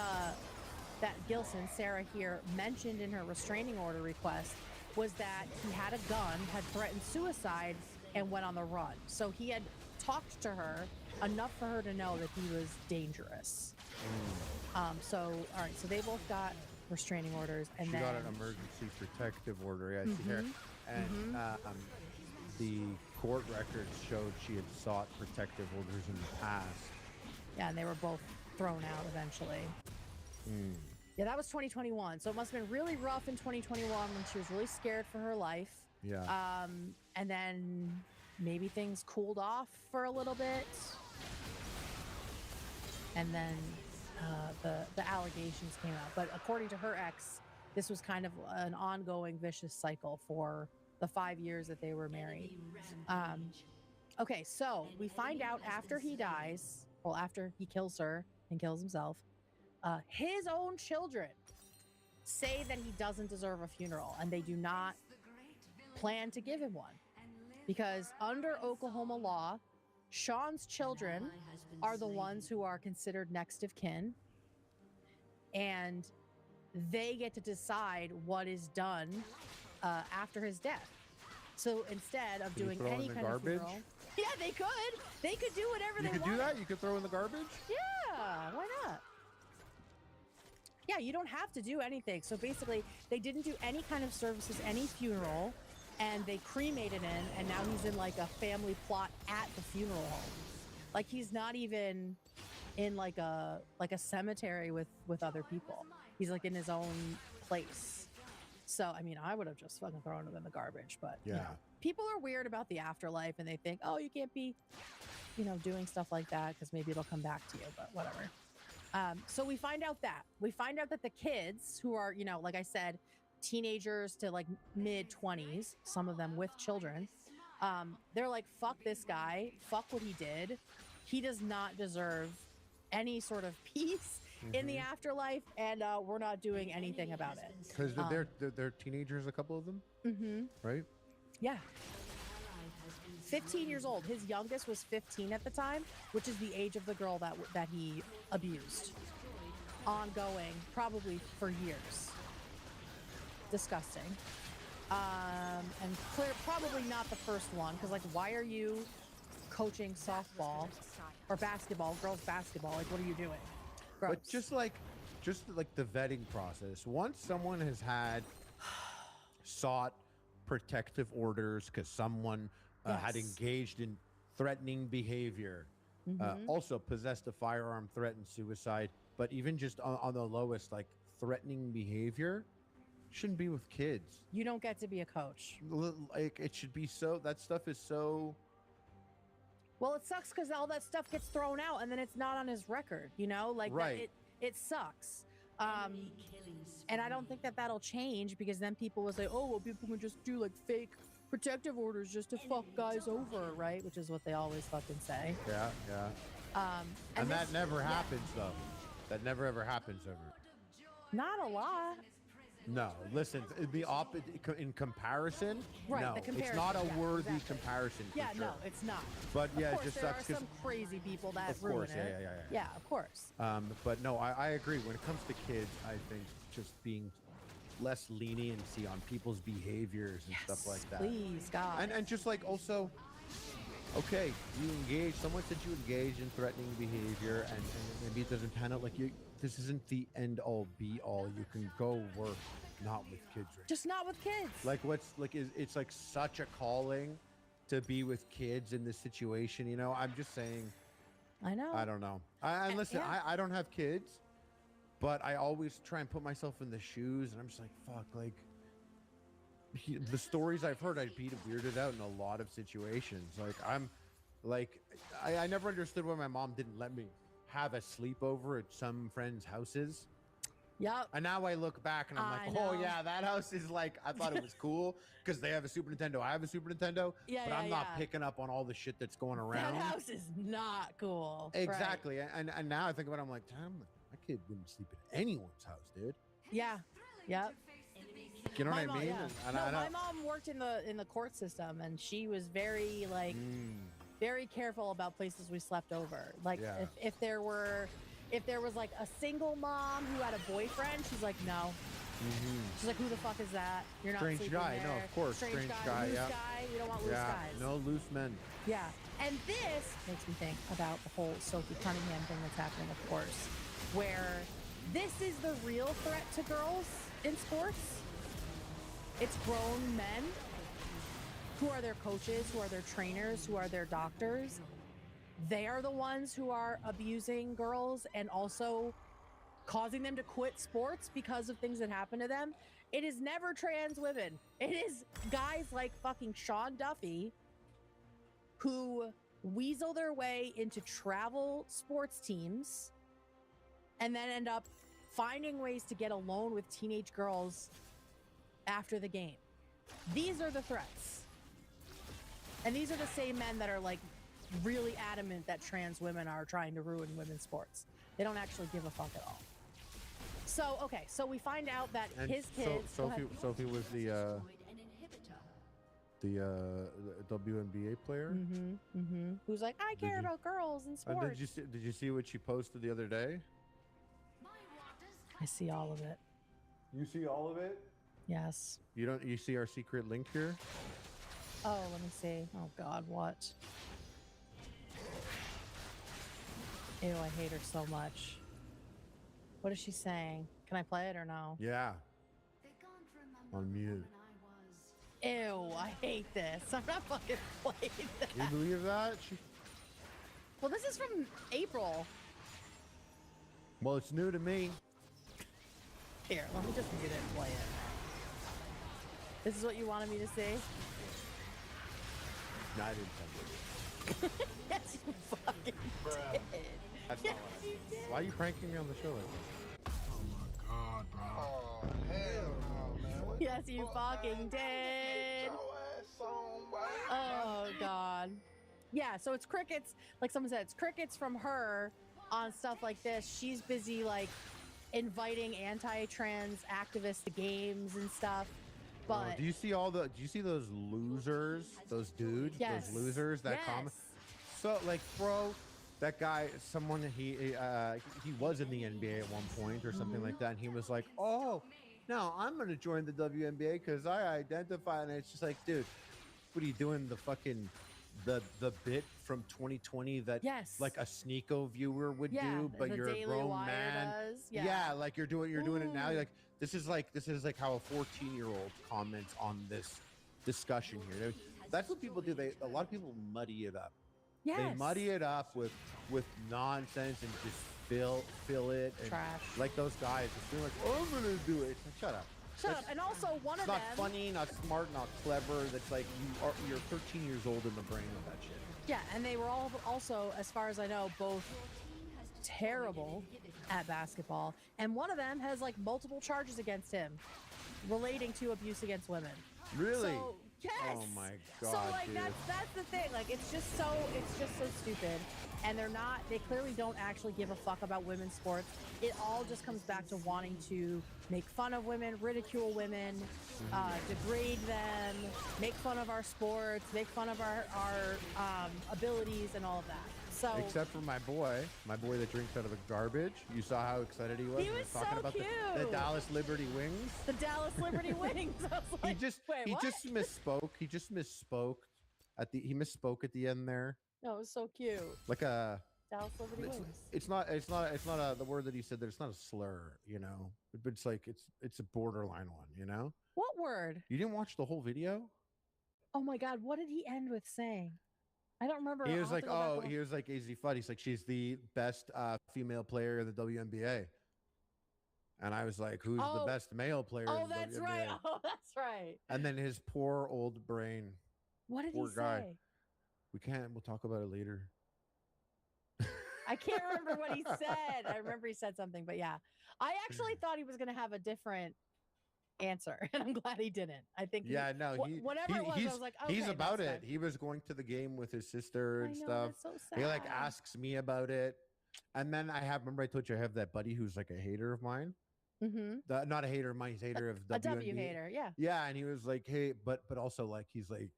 Gilson, Sarah here, mentioned in her restraining order request was that he had a gun, had threatened suicide, and went on the run. So he had talked to her enough for her to know that he was dangerous. So they both got restraining orders, and she then got an emergency protective order. Yeah, I see here. And the court records showed she had sought protective orders in the past. Yeah, and they were both thrown out eventually. Yeah, that was 2021. So it must have been really rough in 2021 when she was really scared for her life. Yeah. And then maybe things cooled off for a little bit. And then the allegations came out. But according to her ex, this was kind of an ongoing vicious cycle for the 5 years that they were married. Okay, so we find out after he dies, well, after he kills her and kills himself, his own children say that he doesn't deserve a funeral, and they do not plan to give him one. Because under Oklahoma law, Sean's children are the ones who are considered next of kin. And they get to decide what is done after his death. So instead of Can you doing throw in any the kind garbage? of funeral, yeah, they could do whatever You they could want. do that? You could throw in the garbage? Yeah, why not? Yeah, you don't have to do anything. So basically, they didn't do any kind of services, any funeral, and they cremated him, and now he's in like a family plot at the funeral home. Like he's not even in like a cemetery with other people. He's like in his own place. So I mean, I would have just fucking thrown him in the garbage, but you know, people are weird about the afterlife, and they think, oh, you can't be, you know, doing stuff like that because maybe it'll come back to you, but whatever. So we find out that the kids who are, you know, like I said, teenagers to like mid 20s, some of them with children, they're like, fuck this guy, fuck what he did. He does not deserve any sort of peace in the afterlife, and we're not doing anything about it. Because they're teenagers, a couple of them, right? Yeah. 15 years old. His youngest was 15 at the time, which is the age of the girl that he abused. Ongoing, probably for years. Disgusting. And probably not the first one, because like, why are you coaching softball or basketball, girls basketball? Like, what are you doing? Gross. But just like the vetting process, once someone has sought protective orders because someone had engaged in threatening behavior, also possessed a firearm, threatened suicide, but even just on the lowest, like threatening behavior, shouldn't be with kids. You don't get to be a coach. Like, it should be so, that stuff is so... Well, it sucks because all that stuff gets thrown out and then it's not on his record, you know? Like, right. It sucks. And I don't think that'll change, because then people will say, oh, well, people can just do like fake protective orders just to fuck guys over, right? Which is what they always fucking say. Yeah, yeah. And that never happens, though. That never ever happens ever. Not a lot. No, listen, it'd be in comparison. Right, no, the comparison, it's not a yeah, worthy exactly. comparison. For Yeah, sure. no, it's not. But yeah, of course, it just there sucks. are some crazy people that ruin course, it. yeah. Yeah, of course. But no, I agree. When it comes to kids, I think just being less leniency on people's behaviors and stuff like that. Please, God. And just like also, okay, someone said you engage in threatening behavior, and maybe it doesn't pan out like you. This isn't the end all be all. You can go work, not with kids. Right? Just not with kids. Like it's like such a calling to be with kids in this situation. You know, I'm just saying. I know. I don't know. And listen, yeah. I don't have kids, but I always try and put myself in the shoes, and I'm just like, fuck, like the stories I've heard, I'd be weirded out in a lot of situations. Like I never understood why my mom didn't let me have a sleepover at some friends' houses. Yep. And now I look back and I'm like, oh yeah, that house is like, I thought it was cool because they have a Super Nintendo. I have a Super Nintendo, but I'm not picking up on all the shit that's going around. That house is not cool. Exactly. Right. And now I think about it, I'm like, damn, my kid wouldn't sleep at anyone's house, dude. Yeah. Yep. You know what I mean? Yeah. And my mom worked in the court system, and she was very very careful about places we slept over. Like if there was like a single mom who had a boyfriend, she's like, no. She's like, who the fuck is that? You're not strange sleeping guy. there. No, of course, strange guy. Loose Yeah. guy. We don't want loose guys. No loose men. Yeah. And this makes me think about the whole Sophie Cunningham thing that's happening, of course, where this is the real threat to girls in sports. It's grown men who are their coaches, who are their trainers, who are their doctors. They are the ones who are abusing girls and also causing them to quit sports because of things that happen to them. It is never trans women. It is guys like fucking Sean Duffy who weasel their way into travel sports teams and then end up finding ways to get alone with teenage girls after the game. These are the threats. And these are the same men that are like really adamant that trans women are trying to ruin women's sports. They don't actually give a fuck at all. So, okay, so we find out that And his kids... Sophie was the WNBA player. Who's like, I care about girls in sports. Did you see what she posted the other day? I see all of it. You see all of it? Yes. You don't. You see our secret link here? Oh, let me see. Oh God, what? Ew, I hate her so much. What is she saying? Can I play it or no? Yeah. On mute. Ew, I hate this. I'm not fucking playing that. You believe that? Well, this is from April. Well, it's new to me. Here, let me just mute it and play it. This is what you wanted me to see? No, I didn't tell you. Yes, you fucking did. That's Yes, not what I you did. did. Why are you pranking me on the show like that? God, bro. Oh, hell no, man. What Yes, the you fuck, fucking man? did. Get your ass on, boy. Oh God. Yeah, so it's crickets. Like someone said, it's crickets from her on stuff like this. She's busy like inviting anti-trans activists to games and stuff. But Do you see all the? Do you see those losers? Those dudes? Yes. Those losers that comment? So like, bro, that guy, someone he was in the NBA at one point or something like that, and he was like, oh, no, I'm gonna join the WNBA because I identify, and it's just like, dude, what are you doing? The fucking the bit from 2020 that like a Sneeko viewer would do, but the you're a Daily grown Wire man. does. Yeah, like you're doing it now. You're like this is like how a 14-year-old comments on this discussion here. That's what people do. A lot of people muddy it up. Yes. They muddy it up with nonsense and just fill it and trash. Like those guys, they're like, oh, I'm gonna do it. Shut up. Shut up. And also one It's of not them. funny, not smart, not clever. That's like you're 13 years old in the brain of that shit. Yeah, and they were all also, as far as I know, both terrible at basketball. And one of them has like multiple charges against him relating to abuse against women. Really? So, yes. Oh my god. So like dude. that's the thing. Like it's just so stupid. And they clearly don't actually give a fuck about women's sports. It all just comes back to wanting to make fun of women, ridicule women, degrade them, make fun of our sports, make fun of our abilities and all of that. So Except for my boy that drinks out of a garbage. You saw how excited he was. He when was talking so about cute. the Dallas Liberty Wings. The Dallas Liberty Wings. I was like, wait, he what? just misspoke. He misspoke at the end there. No, it was so cute. Like a Dallas Liberty Wings. It's not the word that he said. That it's not a slur, you know. But it's like it's a borderline one, you know. What word? You didn't watch the whole video? Oh my God! What did he end with saying? I don't remember. He was like, is he fun? He's like, she's the best female player in the WNBA. And I was like, who's the best male player in the that's WNBA? right. Oh, that's right. And then his poor old brain. What did poor he guy. say? We'll talk about it later. I can't remember what he said. I remember he said something, but yeah. I actually thought he was going to have a different answer, and I'm glad he didn't. I think whatever it was, I was like, okay, he's about that's it. fine. He was going to the game with his sister and I know, stuff. that's so He like sad. asks me about it, and then remember I told you I have that buddy who's like a hater of mine. Mm-hmm. Not a hater of mine, he's a hater of A WNBA. W hater, yeah. Yeah, and he was like, hey, but also like he's like,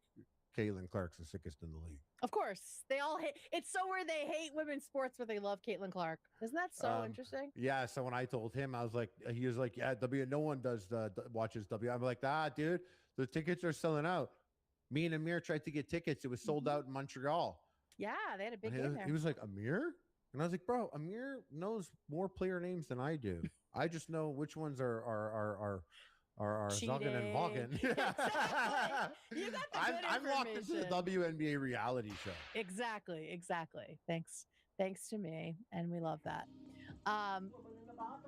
Caitlin Clark's the sickest in the league. Of course, they all hate. It's so weird. They hate women's sports, but they love Caitlin Clark. Isn't that so interesting? Yeah. So when I told him, I was like, he was like, yeah, no one does watches W. I'm like, dude, the tickets are selling out. Me and Amir tried to get tickets. It was sold out in Montreal. Yeah, they had a big And game there. he was like, Amir? And I was like, bro, Amir knows more player names than I do. I just know which ones are Zoggin and Voggin. Exactly. You got the good I'm locked into the WNBA reality show. Exactly. Thanks to me, and we love that.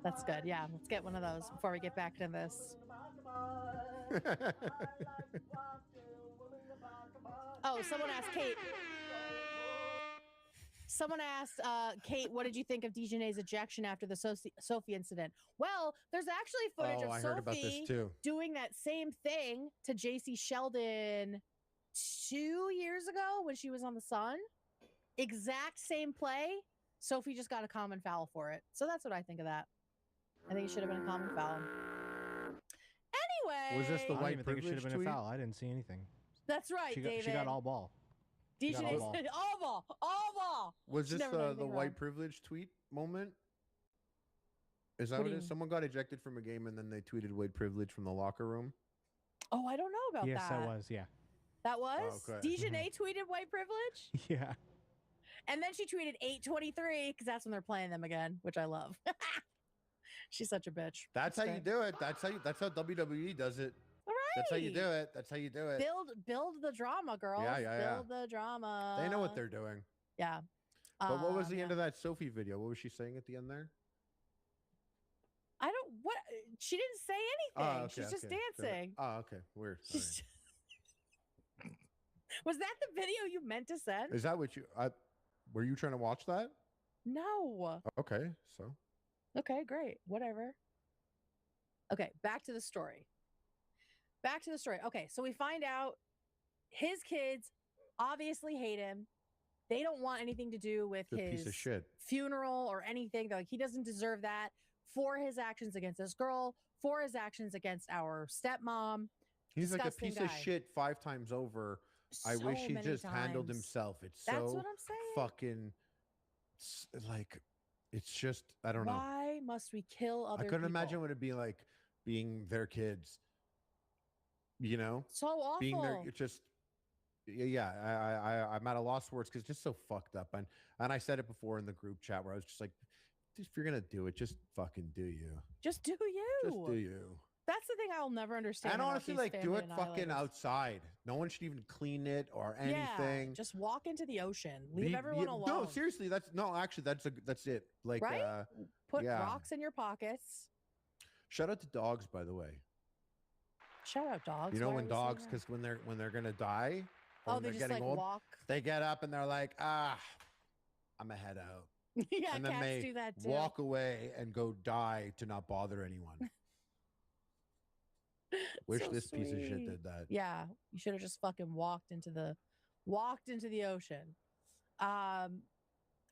That's good. Yeah, let's get one of those before we get back to this. Oh, someone asked Kate. Someone asked Kate, what did you think of DeJournet's ejection after the Sophie incident? Well, there's actually footage of I heard about this Sophie too. doing that same thing to JC Sheldon 2 years ago when she was on the Sun. Exact same play. Sophie just got a common foul for it. So that's what I think of that. I think it should have been a common foul. Anyway. Was this the I white didn't even think it should have been privilege a foul. I didn't see anything. That's right, David. She got all ball. DJ all ball. Was She's this never done the anything white wrong. privilege tweet moment? Is that what it is? Someone got ejected from a game and then they tweeted white privilege from the locker room. Oh, I don't know about Yes, that. that was. Yeah. That was? Okay. Dejanay tweeted white privilege? Yeah. And then she tweeted 823 because that's when they're playing them again, which I love. She's such a bitch. That's how great. you do it. That's how WWE does it. All right. That's how you do it. That's how you do it. Build the drama, girls. Build the drama. They know what they're doing. Yeah. But what was the end of that Sophie video? What was she saying at the end there? I don't what she didn't say anything. Oh, okay, She's just okay. dancing. Oh, okay. Weird. All right. Was that the video you meant to send? Is that what you were you trying to watch that? No. Okay, so. Okay, great. Whatever. Okay, back to the story. Okay, so we find out his kids obviously hate him. They don't want anything to do with his piece of shit. funeral or anything. They're like, he doesn't deserve that for his actions against this girl, for his actions against our stepmom. He's like a Disgusting piece guy. of shit 5 times over. I So wish he many just handled times. himself. It's That's so what I'm saying. fucking like it's just I don't know. Why must we kill other I couldn't people? imagine what it'd be like being their kids. You know? So awful. Being there it's just I'm at a loss for words because it's just so fucked up. And I said it before in the group chat where I was just like, if you're gonna do it, just fucking do you. Just do you. Just do you. That's the thing I'll never understand. And about honestly, these like do family it fucking annihilators. outside. No one should even clean it or anything. Yeah, just walk into the ocean. Leave everyone alone. No, seriously, that's it. Like Right? Put yeah. rocks in your pockets. Shout out to dogs, by the way. Shout out dogs. You know Why when are we saying dogs, that? because when they're gonna die, or Oh, when they they're just getting like old, walk. they get up and they're like, I'm gonna head out. Yeah, And then cats they do that too. walk away and go die to not bother anyone. Wish So this piece of shit sweet. did that. Yeah, you should have just fucking walked into the ocean. All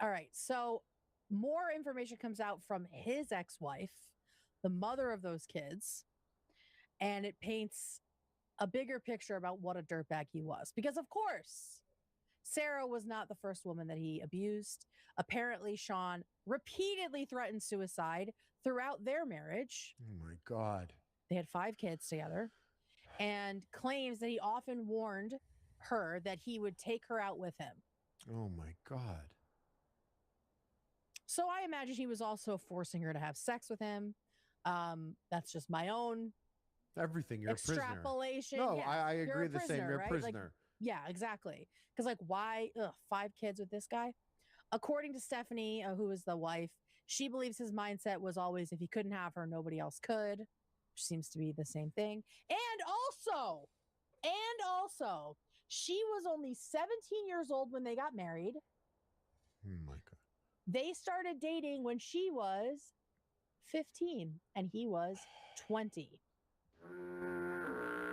right, so more information comes out from his ex-wife, the mother of those kids, and it paints a bigger picture about what a dirtbag he was. Because of course, Sarah was not the first woman that he abused. Apparently, Sean repeatedly threatened suicide throughout their marriage. Oh my God. They had 5 kids together, and claims that he often warned her that he would take her out with him. Oh my God. So I imagine he was also forcing her to have sex with him. That's just my own Everything. You're a prisoner. extrapolation. No, Yeah, I you're agree a the same. prisoner, You're a right? prisoner. Like, yeah, exactly. Because like, why 5 kids with this guy? According to Stephanie, who is the wife, she believes his mindset was always if he couldn't have her, nobody else could. Which seems to be the same thing. And also, she was only 17 years old when they got married. Oh my God. They started dating when she was 15 and he was 20.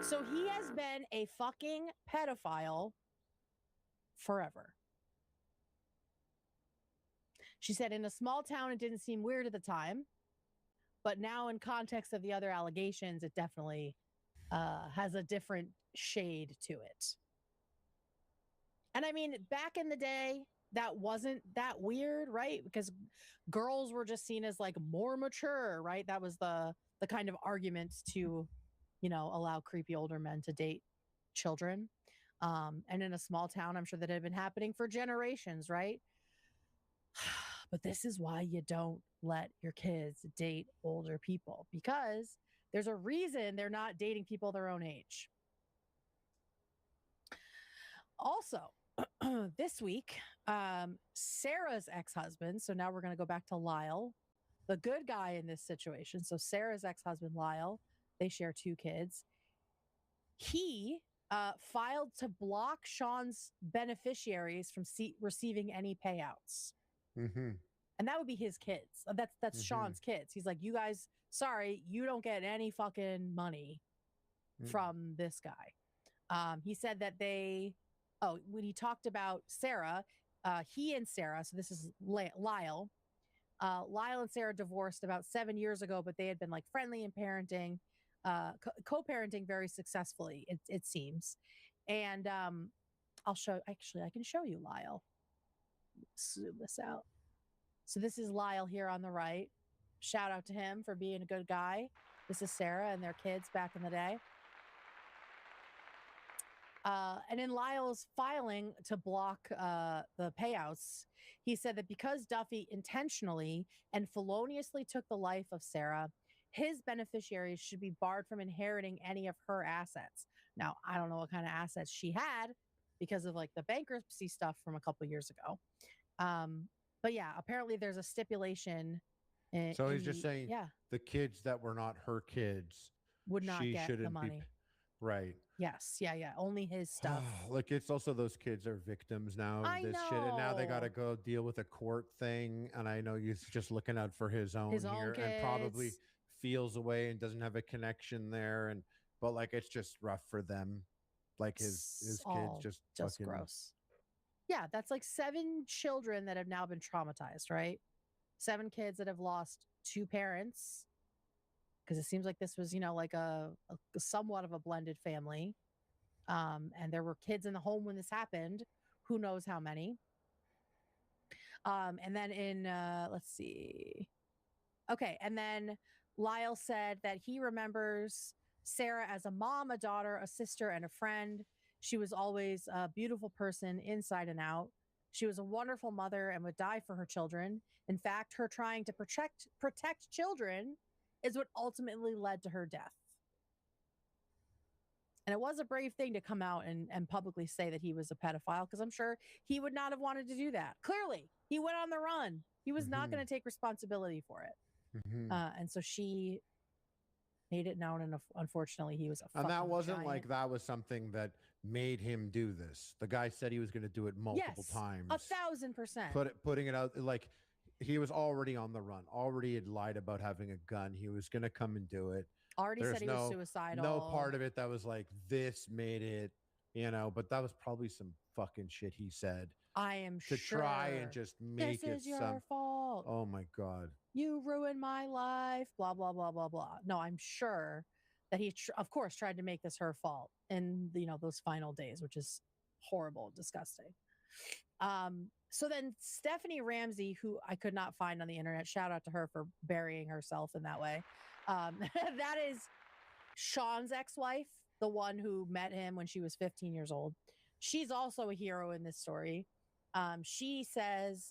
So he has been a fucking pedophile forever. She said in a small town, it didn't seem weird at the time. But now in context of the other allegations, it definitely has a different shade to it. And I mean, back in the day, that wasn't that weird, right? Because girls were just seen as like more mature, right? That was the kind of argument to, allow creepy older men to date children. And in a small town, I'm sure that had been happening for generations, right? But this is why you don't let your kids date older people, because there's a reason they're not dating people their own age. Also, this week, Sarah's ex-husband, so now we're going to go back to Lyle, the good guy in this situation. So Sarah's ex-husband, Lyle, they share 2 kids. He filed to block Sean's beneficiaries from receiving any payouts. Mm-hmm. And that would be his kids. That's Sean's kids. He's like, you guys, sorry, you don't get any fucking money from this guy. He said that when he talked about Sarah, he and Sarah, so this is Lyle. Lyle and Sarah divorced about 7 years ago, but they had been like friendly and parenting, co-parenting very successfully, it seems. And I can show you Lyle. Zoom this out. So this is Lyle here on the right, shout out to him for being a good guy. This is Sarah and their kids back in the day. And in Lyle's filing to block the payouts, he said that because Duffy intentionally and feloniously took the life of Sarah, his beneficiaries should be barred from inheriting any of her assets. Now, I don't know what kind of assets she had because of like the bankruptcy stuff from a couple years ago. But yeah, apparently there's a stipulation. So he's just saying the kids that were not her kids would not get the money. Right. Yes. Yeah. Only his stuff. Like, it's also those kids are victims now of this shit, and now they got to go deal with a court thing. And I know he's just looking out for his own here, kids. and probably feels away and doesn't have a connection there. But like, it's just rough for them. Like his kids just fucking gross. Yeah, that's like 7 children that have now been traumatized, right? 7 kids that have lost 2 parents. Because it seems like this was, like a somewhat of a blended family. And there were kids in the home when this happened. Who knows how many? And then let's see. Okay. And then Lyle said that he remembers Sarah as a mom, a daughter, a sister, and a friend. She was always a beautiful person inside and out. She was a wonderful mother and would die for her children. In fact, her trying to protect children is what ultimately led to her death. And it was a brave thing to come out and publicly say that he was a pedophile, because I'm sure he would not have wanted to do that. Clearly, he went on the run. He was not going to take responsibility for it. And so she made it known, and unfortunately, he was a fucking And that wasn't giant. like that was something that made him do this. The guy said he was going to do it multiple times. 1,000%. Putting it out, like, he was already on the run, already had lied about having a gun. He was going to come and do it. Already said he was suicidal. No part of it that was like, this made it, but that was probably some fucking shit he said. I am to sure. try and just make this it is your fault. Oh my God. You ruined my life. Blah, blah, blah, blah, blah. No, I'm sure that he, of course, tried to make this her fault in, those final days, which is horrible and disgusting. So then Stephanie Ramsey, who I could not find on the internet, shout out to her for burying herself in that way. That is Sean's ex-wife, the one who met him when she was 15 years old. She's also a hero in this story. She says,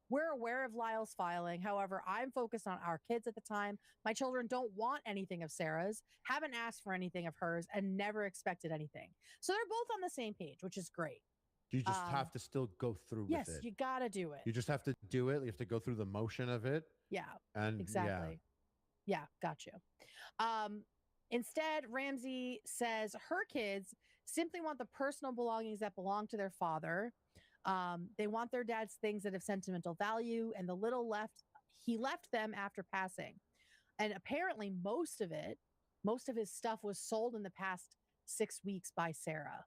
we're aware of Lyle's filing. However, I'm focused on our kids at the time. My children don't want anything of Sarah's, haven't asked for anything of hers, and never expected anything. So they're both on the same page, which is great. You just have to still go through with it. Yes, you got to do it. You just have to do it. You have to go through the motion of it. Yeah, and exactly. Yeah, got you. Instead, Ramsey says her kids simply want the personal belongings that belong to their father. They want their dad's things that have sentimental value, and the little he left them after passing. And apparently most of his stuff was sold in the past 6 weeks by Sarah.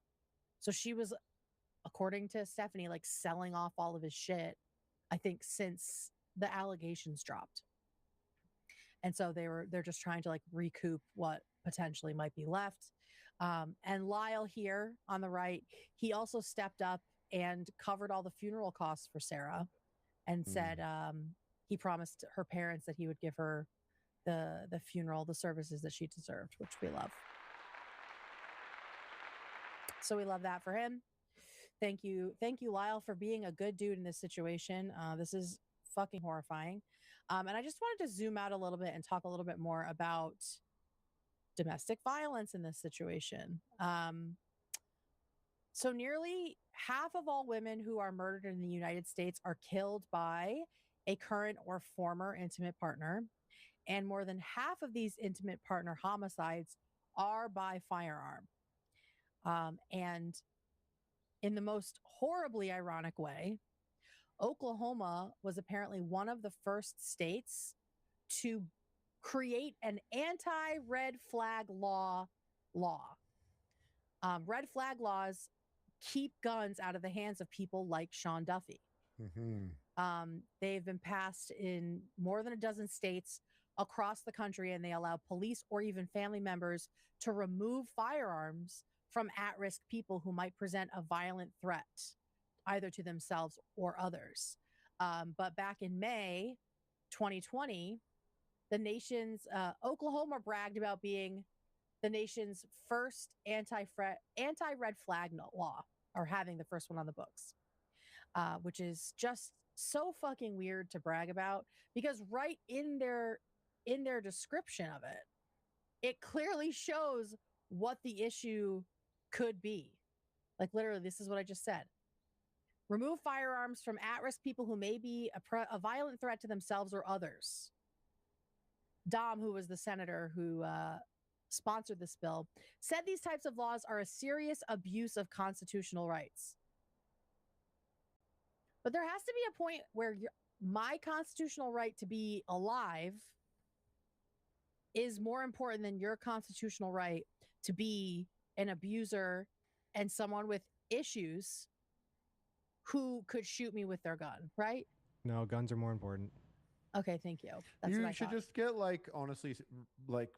So she was, according to Stephanie, like selling off all of his shit, I think, since the allegations dropped. And so they're just trying to like recoup what potentially might be left. And Lyle here on the right, he also stepped up and covered all the funeral costs for Sarah, and said he promised her parents that he would give her the funeral, the services that she deserved, which we love. So we love that for him. Thank you, Lyle, for being a good dude in this situation. This is fucking horrifying. And I just wanted to zoom out a little bit and talk a little bit more about domestic violence in this situation. So nearly half of all women who are murdered in the United States are killed by a current or former intimate partner. And more than half of these intimate partner homicides are by firearm. And in the most horribly ironic way, Oklahoma was apparently one of the first states to create an anti-red flag law. Red flag laws keep guns out of the hands of people like Sean Duffy. They've been passed in more than a dozen states across the country, and they allow police or even family members to remove firearms from at-risk people who might present a violent threat, either to themselves or others. But back in May 2020, the nation's Oklahoma bragged about being the nation's first anti-red flag law, or having the first one on the books, which is just so fucking weird to brag about, because right in their description of it, it clearly shows what the issue could be. Like, literally, this is what I just said. Remove firearms from at-risk people who may be a violent threat to themselves or others. Dom, who was the senator who sponsored this bill, said these types of laws are a serious abuse of constitutional rights. But there has to be a point where my constitutional right to be alive is more important than your constitutional right to be an abuser and someone with issues who could shoot me with their gun, right? No, guns are more important. Okay, thank you. That's what I You should thought. just get, like, honestly, like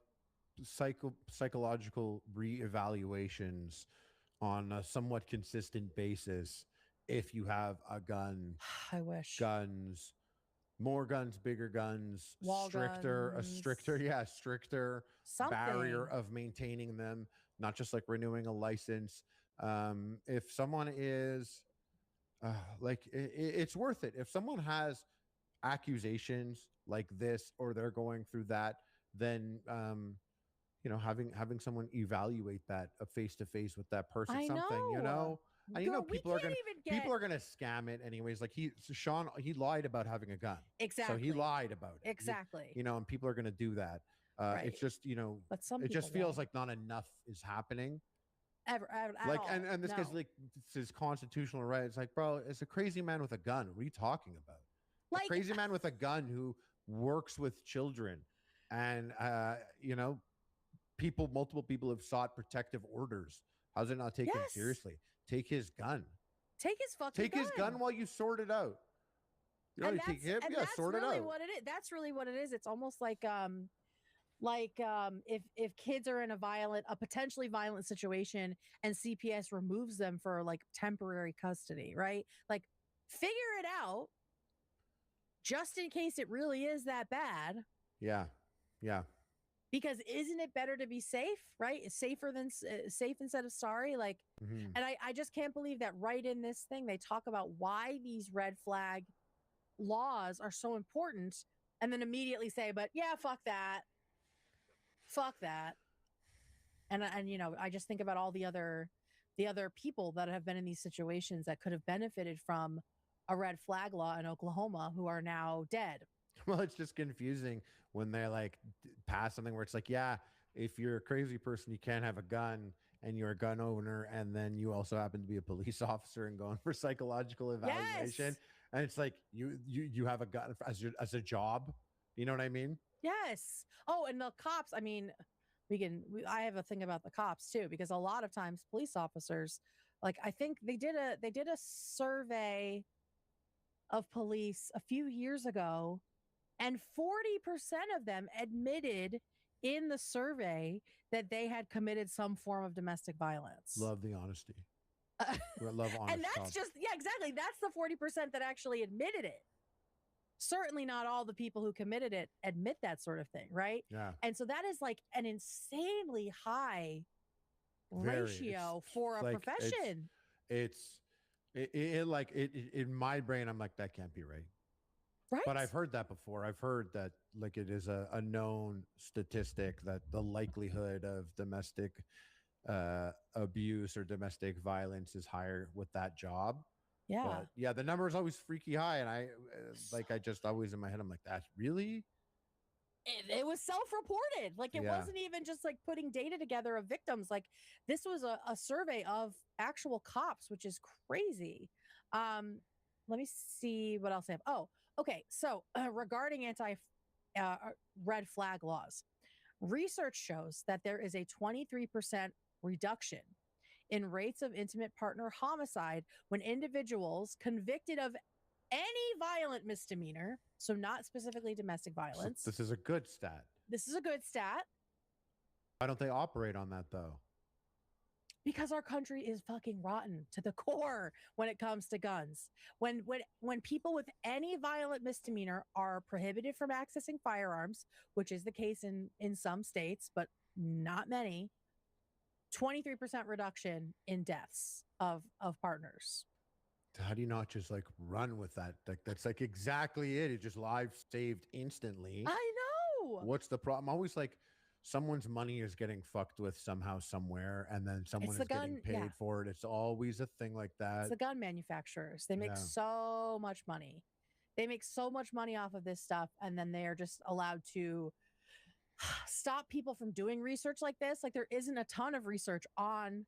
psychological reevaluations on a somewhat consistent basis if you have a gun. I wish. Guns, more guns, bigger guns, Wall stricter, guns. stricter Something. barrier of maintaining them, not just like renewing a license. If someone is it's worth it. If someone has accusations like this, or they're going through that, then having someone evaluate that face to face with that person, I something, know. and Girl, people are gonna scam it anyways. Like Sean lied about having a gun. Exactly. So he lied about it. Exactly. And people are gonna do that. Right. It's just, But some it just people feels won't. like not enough is happening. Ever at Like, all. and this guy's No. like, it's his constitutional right. It's like, bro, it's a crazy man with a gun. What are you talking about? Like, a crazy man with a gun who works with children, and multiple people have sought protective orders. How's it not taken Yes. seriously? Take his gun. Take his fucking Take his gun while you sort it out. You know, and take him, and yeah, that's sort really it out. what it is. That's really what it is. It's almost like if kids are in a potentially violent situation and CPS removes them for like temporary custody, right? Like, figure it out just in case it really is that bad. Yeah. Because isn't it better to be safe, right? It's safer than safe instead of sorry. Like, Mhm. and I just can't believe that right in this thing, they talk about why these red flag laws are so important, and then immediately say, but yeah, fuck that. And I just think about all the other people that have been in these situations that could have benefited from a red flag law in Oklahoma who are now dead. Well, it's just confusing when they like pass something where it's like, yeah, if you're a crazy person, you can't have a gun, and you're a gun owner, and then you also happen to be a police officer and going for psychological evaluation. Yes. And it's like you have a gun as a job. You know what I mean? Yes. Oh, and the cops, I mean, I have a thing about the cops too, because a lot of times police officers, like, I think they did a survey of police a few years ago, and 40% of them admitted in the survey that they had committed some form of domestic violence. Love the honesty. Love honest. And that's cops. exactly. That's the 40% that actually admitted it. Certainly not all the people who committed it admit that sort of thing, right? Yeah. And so that is like an insanely high Very. ratio It's for a like, profession. In my brain, I'm like, that can't be right. Right. But I've heard that before. I've heard that like it is a known statistic that the likelihood of domestic abuse or domestic violence is higher with that job. Yeah. But yeah, the number is always freaky high, and I just always in my head, I'm like, that's really. It was self-reported. Like, it Yeah. wasn't even just like putting data together of victims. Like, this was a survey of actual cops, which is crazy. Let me see what else I have. Oh, okay. So regarding red flag laws, research shows that there is a 23% reduction in rates of intimate partner homicide when individuals convicted of any violent misdemeanor, so not specifically domestic violence. This is a good stat. This is a good stat. Why don't they operate on that though? Because our country is fucking rotten to the core when it comes to guns. When people with any violent misdemeanor are prohibited from accessing firearms, which is the case in some states, but not many, 23% reduction in deaths of partners. How do you not just like run with that? Like that's like exactly it. It's just lives saved instantly. I know. What's the problem? Always like someone's money is getting fucked with somehow, somewhere, and then someone is getting paid for it. It's always a thing like that. It's the gun manufacturers. They make so much money. They make so much money off of this stuff, and then they are just allowed to stop people from doing research like this. Like there isn't a ton of research on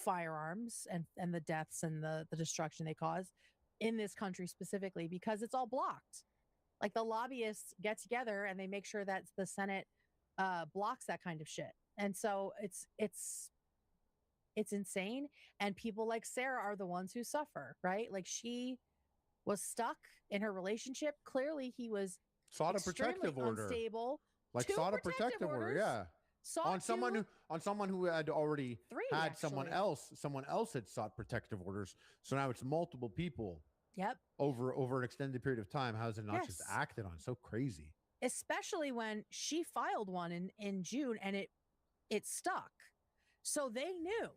firearms and the deaths and the destruction they cause in this country specifically because it's all blocked. Like the lobbyists get together and they make sure that the Senate blocks that kind of shit. And so it's insane. And people like Sarah are the ones who suffer, right? Like she was stuck in her relationship. Clearly he was sought a protective order. Unstable. Like sought a protective order, yeah. On someone who had already had someone else had sought protective orders. So now it's multiple people. Yep. Over an extended period of time. How is it not just acted on? So crazy. Especially when she filed one in June and it stuck. So they knew.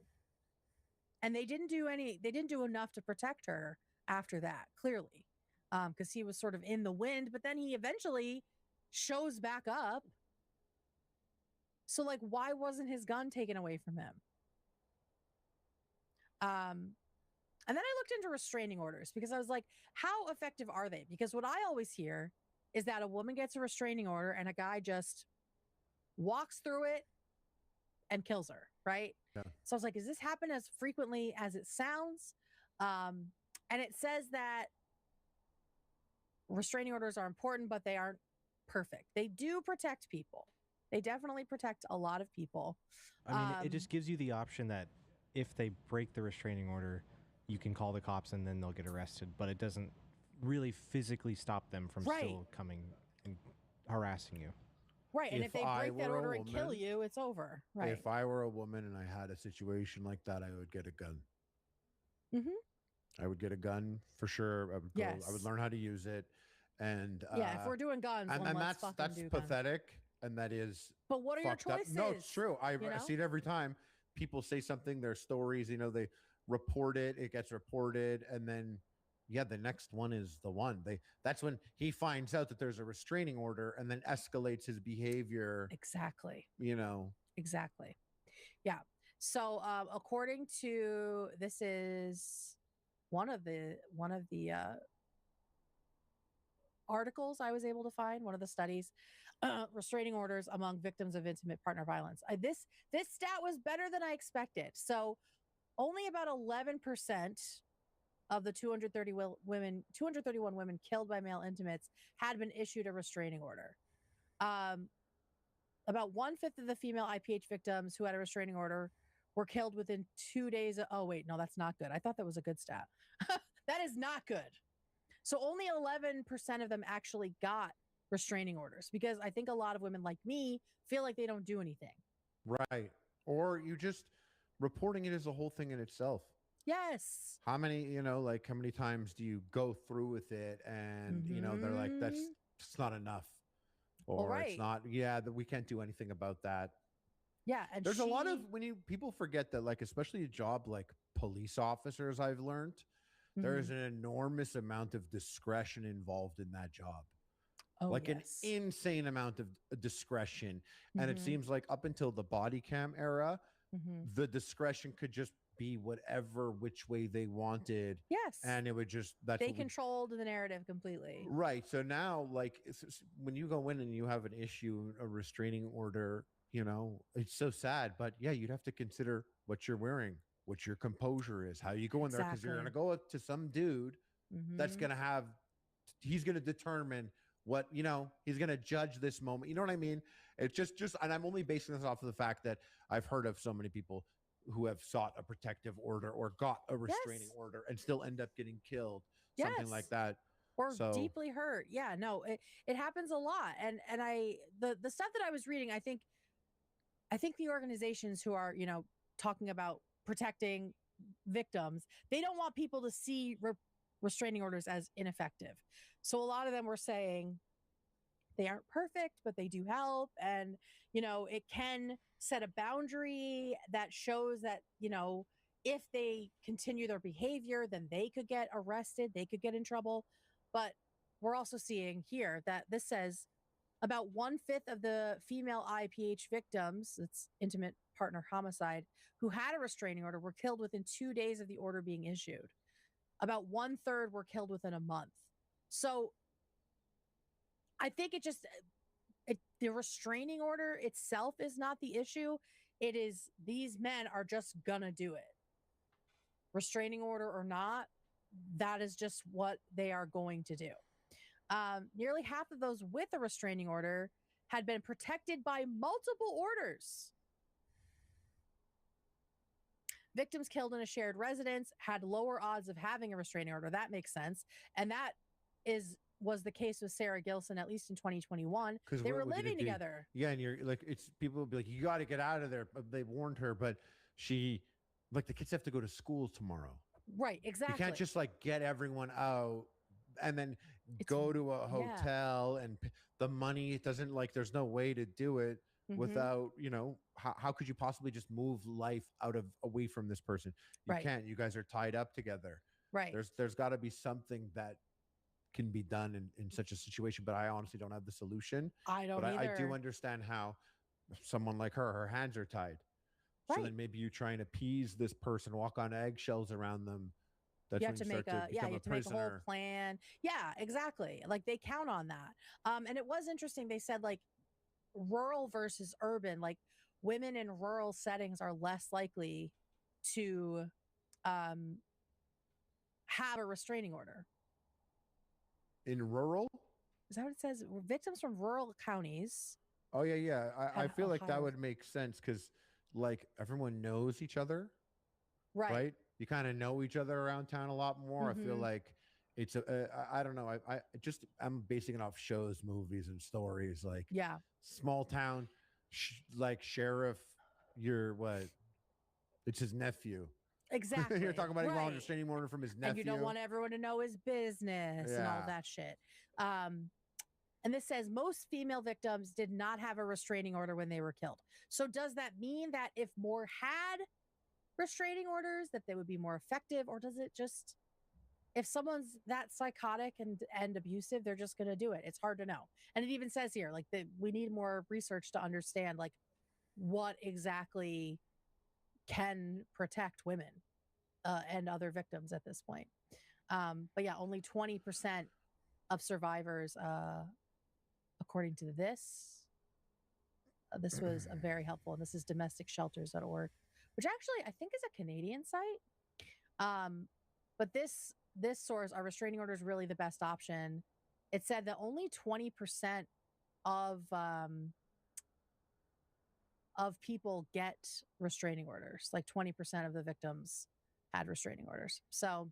And they didn't do enough to protect her after that, clearly. Because he was sort of in the wind, but then he eventually shows back up. So like why wasn't his gun taken away from him? And then I looked into restraining orders because I was like, how effective are they? Because what I always hear is that a woman gets a restraining order and a guy just walks through it and kills her, right? Yeah. So I was like, does this happen as frequently as it sounds? And it says that restraining orders are important, but they aren't perfect. They do protect people. They definitely protect a lot of people. I mean, it just gives you the option that if they break the restraining order, you can call the cops and then they'll get arrested, but it doesn't really physically stop them from still coming and harassing you. Right, and if they break that order and kill you, it's over. Right. If I were a woman and I had a situation like that, I would get a gun. I would get a gun for sure. I would go, I would learn how to use it. And if we're doing guns, and that's pathetic, and that is. But what are your choices? No, it's true. I see it every time. People say something, their stories, they report it, it gets reported, and then the next one is the one. That's when he finds out that there's a restraining order and then escalates his behavior. Exactly. Exactly. Yeah. So according to this is one of the articles I was able to find, one of the studies, restraining orders among victims of intimate partner violence. This stat was better than I expected. So only about 11% of the 231 women killed by male intimates had been issued a restraining order. About 1/5 of the female IPH victims who had a restraining order were killed within 2 days. Oh, wait, no, that's not good. I thought that was a good stat. That is not good. So only 11% of them actually got restraining orders because I think a lot of women like me feel like they don't do anything. Right. Or you just reporting it as a whole thing in itself. Yes. How many, how many times do you go through with it and, they're like, that's not enough. Or it's not, that we can't do anything about that. Yeah. And there's a lot of, people forget that, like, especially a job like police officers, I've learned, there's an enormous amount of discretion involved in that job. An insane amount of discretion. And it seems like up until the body cam era, the discretion could just be which way they wanted. Yes. And it would just, they controlled the narrative completely. Right. So now, like, when you go in and you have an issue, a restraining order, it's so sad, but you'd have to consider what you're wearing, what your composure is, how you go in there, because you're going to go to some dude that's going to he's going to determine what, he's going to judge this moment. You know what I mean? It's just, and I'm only basing this off of the fact that I've heard of so many people who have sought a protective order or got a restraining order and still end up getting killed, something like that. Or deeply hurt. Yeah, no, it happens a lot. And the stuff that I was reading, I think the organizations who are, talking about protecting victims, they don't want people to see restraining orders as ineffective. So a lot of them were saying they aren't perfect, but they do help. And, it can set a boundary that shows that, if they continue their behavior, then they could get arrested, they could get in trouble. But we're also seeing here that this says about 1/5 of the female IPH victims, it's intimate partner homicide, who had a restraining order were killed within 2 days of the order being issued. About 1/3 were killed within a month. So I think the restraining order itself is not the issue. It is these men are just gonna do it. Restraining order or not, that is just what they are going to do. Nearly half of those with a restraining order had been protected by multiple orders. Victims killed in a shared residence had lower odds of having a restraining order. That makes sense. And that was the case with Sarah Gilson, at least in 2021. They were living together. Yeah, and you're like, people will be like, you got to get out of there. They warned her, but the kids have to go to school tomorrow. Right, exactly. You can't just get everyone out and then go to a hotel and the money. It doesn't there's no way to do it without, how could you possibly just move life away from this person? You can't. You guys are tied up together. Right. There's got to be something that can be done in such a situation, but I honestly don't have the solution. I don't either. I do understand how someone like her hands are tied. Right. So then maybe you try and appease this person, walk on eggshells around them. That's you have to make a whole plan. Yeah, exactly. They count on that. And it was interesting. They said rural versus urban, women in rural settings are less likely to have a restraining order. In rural? Is that what it says? Victims from rural counties. Oh, yeah. I feel like that would make sense because, everyone knows each other. Right? You kind of know each other around town a lot more. I feel like it's I don't know. I'm basing it off shows, movies, and stories. Small town, sheriff, it's his nephew. Exactly. You're talking about him on a restraining order from his nephew. And you don't want everyone to know his business and all that shit. And this says most female victims did not have a restraining order when they were killed. So does that mean that if more had restraining orders, that they would be more effective? Or does it just, if someone's that psychotic and abusive, they're just going to do it? It's hard to know. And it even says here, we need more research to understand, what exactly can protect women and other victims at this point. But yeah, only 20% of survivors, according to this was very helpful. And this is domesticshelters.org, which actually I think is a Canadian site. But this source, are restraining orders really the best option? It said that only 20% of people get restraining orders. 20% of the victims had restraining orders. So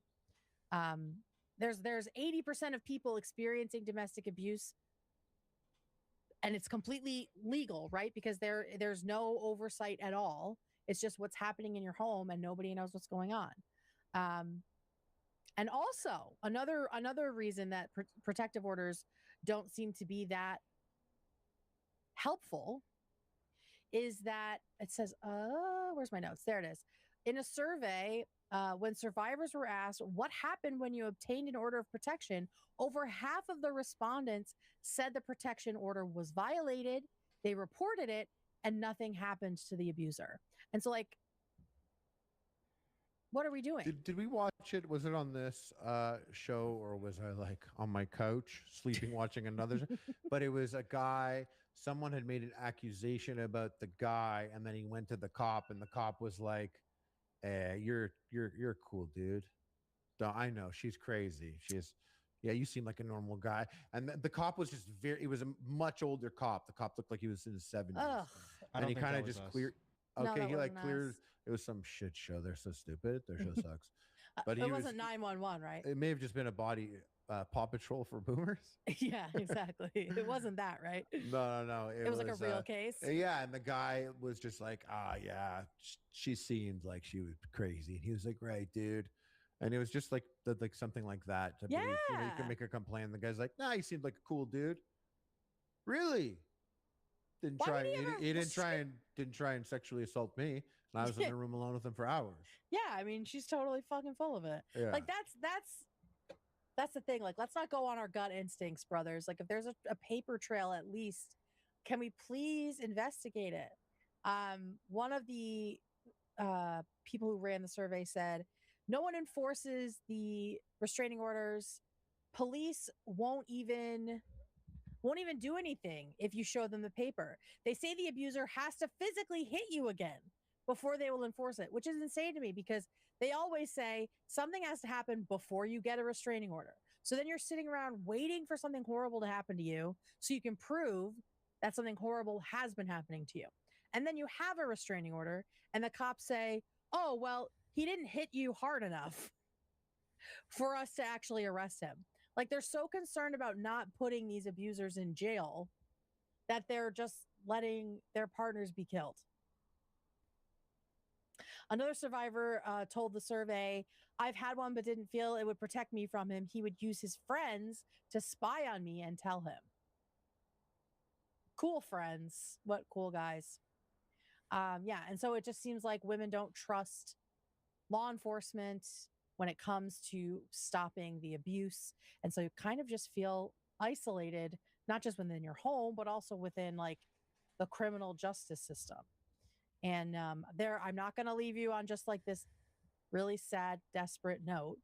there's 80% of people experiencing domestic abuse, and it's completely legal, right? Because there's no oversight at all. It's just what's happening in your home, and nobody knows what's going on. And also another reason that protective orders don't seem to be that helpful is that it says, where's my notes? There it is. In a survey, when survivors were asked what happened when you obtained an order of protection, over half of the respondents said the protection order was violated. They reported it, and nothing happened to the abuser. And so, what are we doing? Did we watch it? Was it on this show, or was I on my couch sleeping watching another show? But it was a guy. Someone had made an accusation about the guy, and then he went to the cop, and the cop was like, "You're cool, dude. I know she's crazy. You seem like a normal guy." And the cop was just it was a much older cop. The cop looked like he was in his 70s. And he kind of just cleared. Okay, he cleared. It was some shit show. They're so stupid. Their show sucks. But it wasn't 911, right? It may have just been a body. Paw Patrol for boomers. Yeah, exactly. It wasn't that, right? No. It was like a real case. Yeah, and the guy was just like, yeah, she seemed like she was crazy. And he was like, right, dude. And it was just like something like that. To be, you can make a complaint. The guy's like, nah, he seemed like a cool dude. Really? Didn't try and sexually assault me. And I was in the room alone with him for hours. Yeah, I mean, she's totally fucking full of it. Yeah. Like that's the thing. Like, let's not go on our gut instincts, brothers. Like, if there's a paper trail, at least, can we please investigate it? One of the people who ran the survey said, no one enforces the restraining orders. Police won't even do anything if you show them the paper. They say the abuser has to physically hit you again before they will enforce it, which is insane to me because they always say something has to happen before you get a restraining order. So then you're sitting around waiting for something horrible to happen to you so you can prove that something horrible has been happening to you. And then you have a restraining order and the cops say, oh, well, he didn't hit you hard enough for us to actually arrest him. Like, they're so concerned about not putting these abusers in jail that they're just letting their partners be killed. Another survivor told the survey, I've had one but didn't feel it would protect me from him. He would use his friends to spy on me and tell him. Cool friends. What cool guys. Yeah, and so it just seems like women don't trust law enforcement when it comes to stopping the abuse. And so you kind of just feel isolated, not just within your home, but also within like the criminal justice system. And I'm not going to leave you on just like this really sad, desperate note.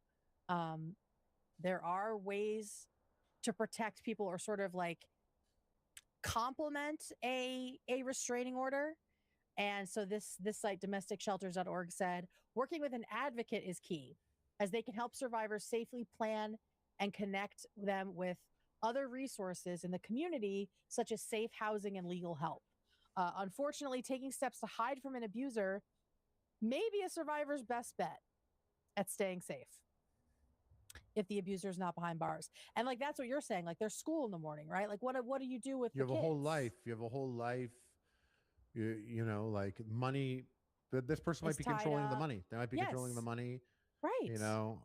There are ways to protect people or sort of like complement a restraining order. And so this site, domesticshelters.org, said, working with an advocate is key, as they can help survivors safely plan and connect them with other resources in the community, such as safe housing and legal help. Unfortunately, taking steps to hide from an abuser may be a survivor's best bet at staying safe if the abuser is not behind bars. And like, that's what you're saying. Like, there's school in the morning, right? Like, what do you do with You the have a whole kids? life. You have a whole life. You know, like money. This person might It's be tied controlling the up. money. They might be controlling the Yes. money. Right. You know,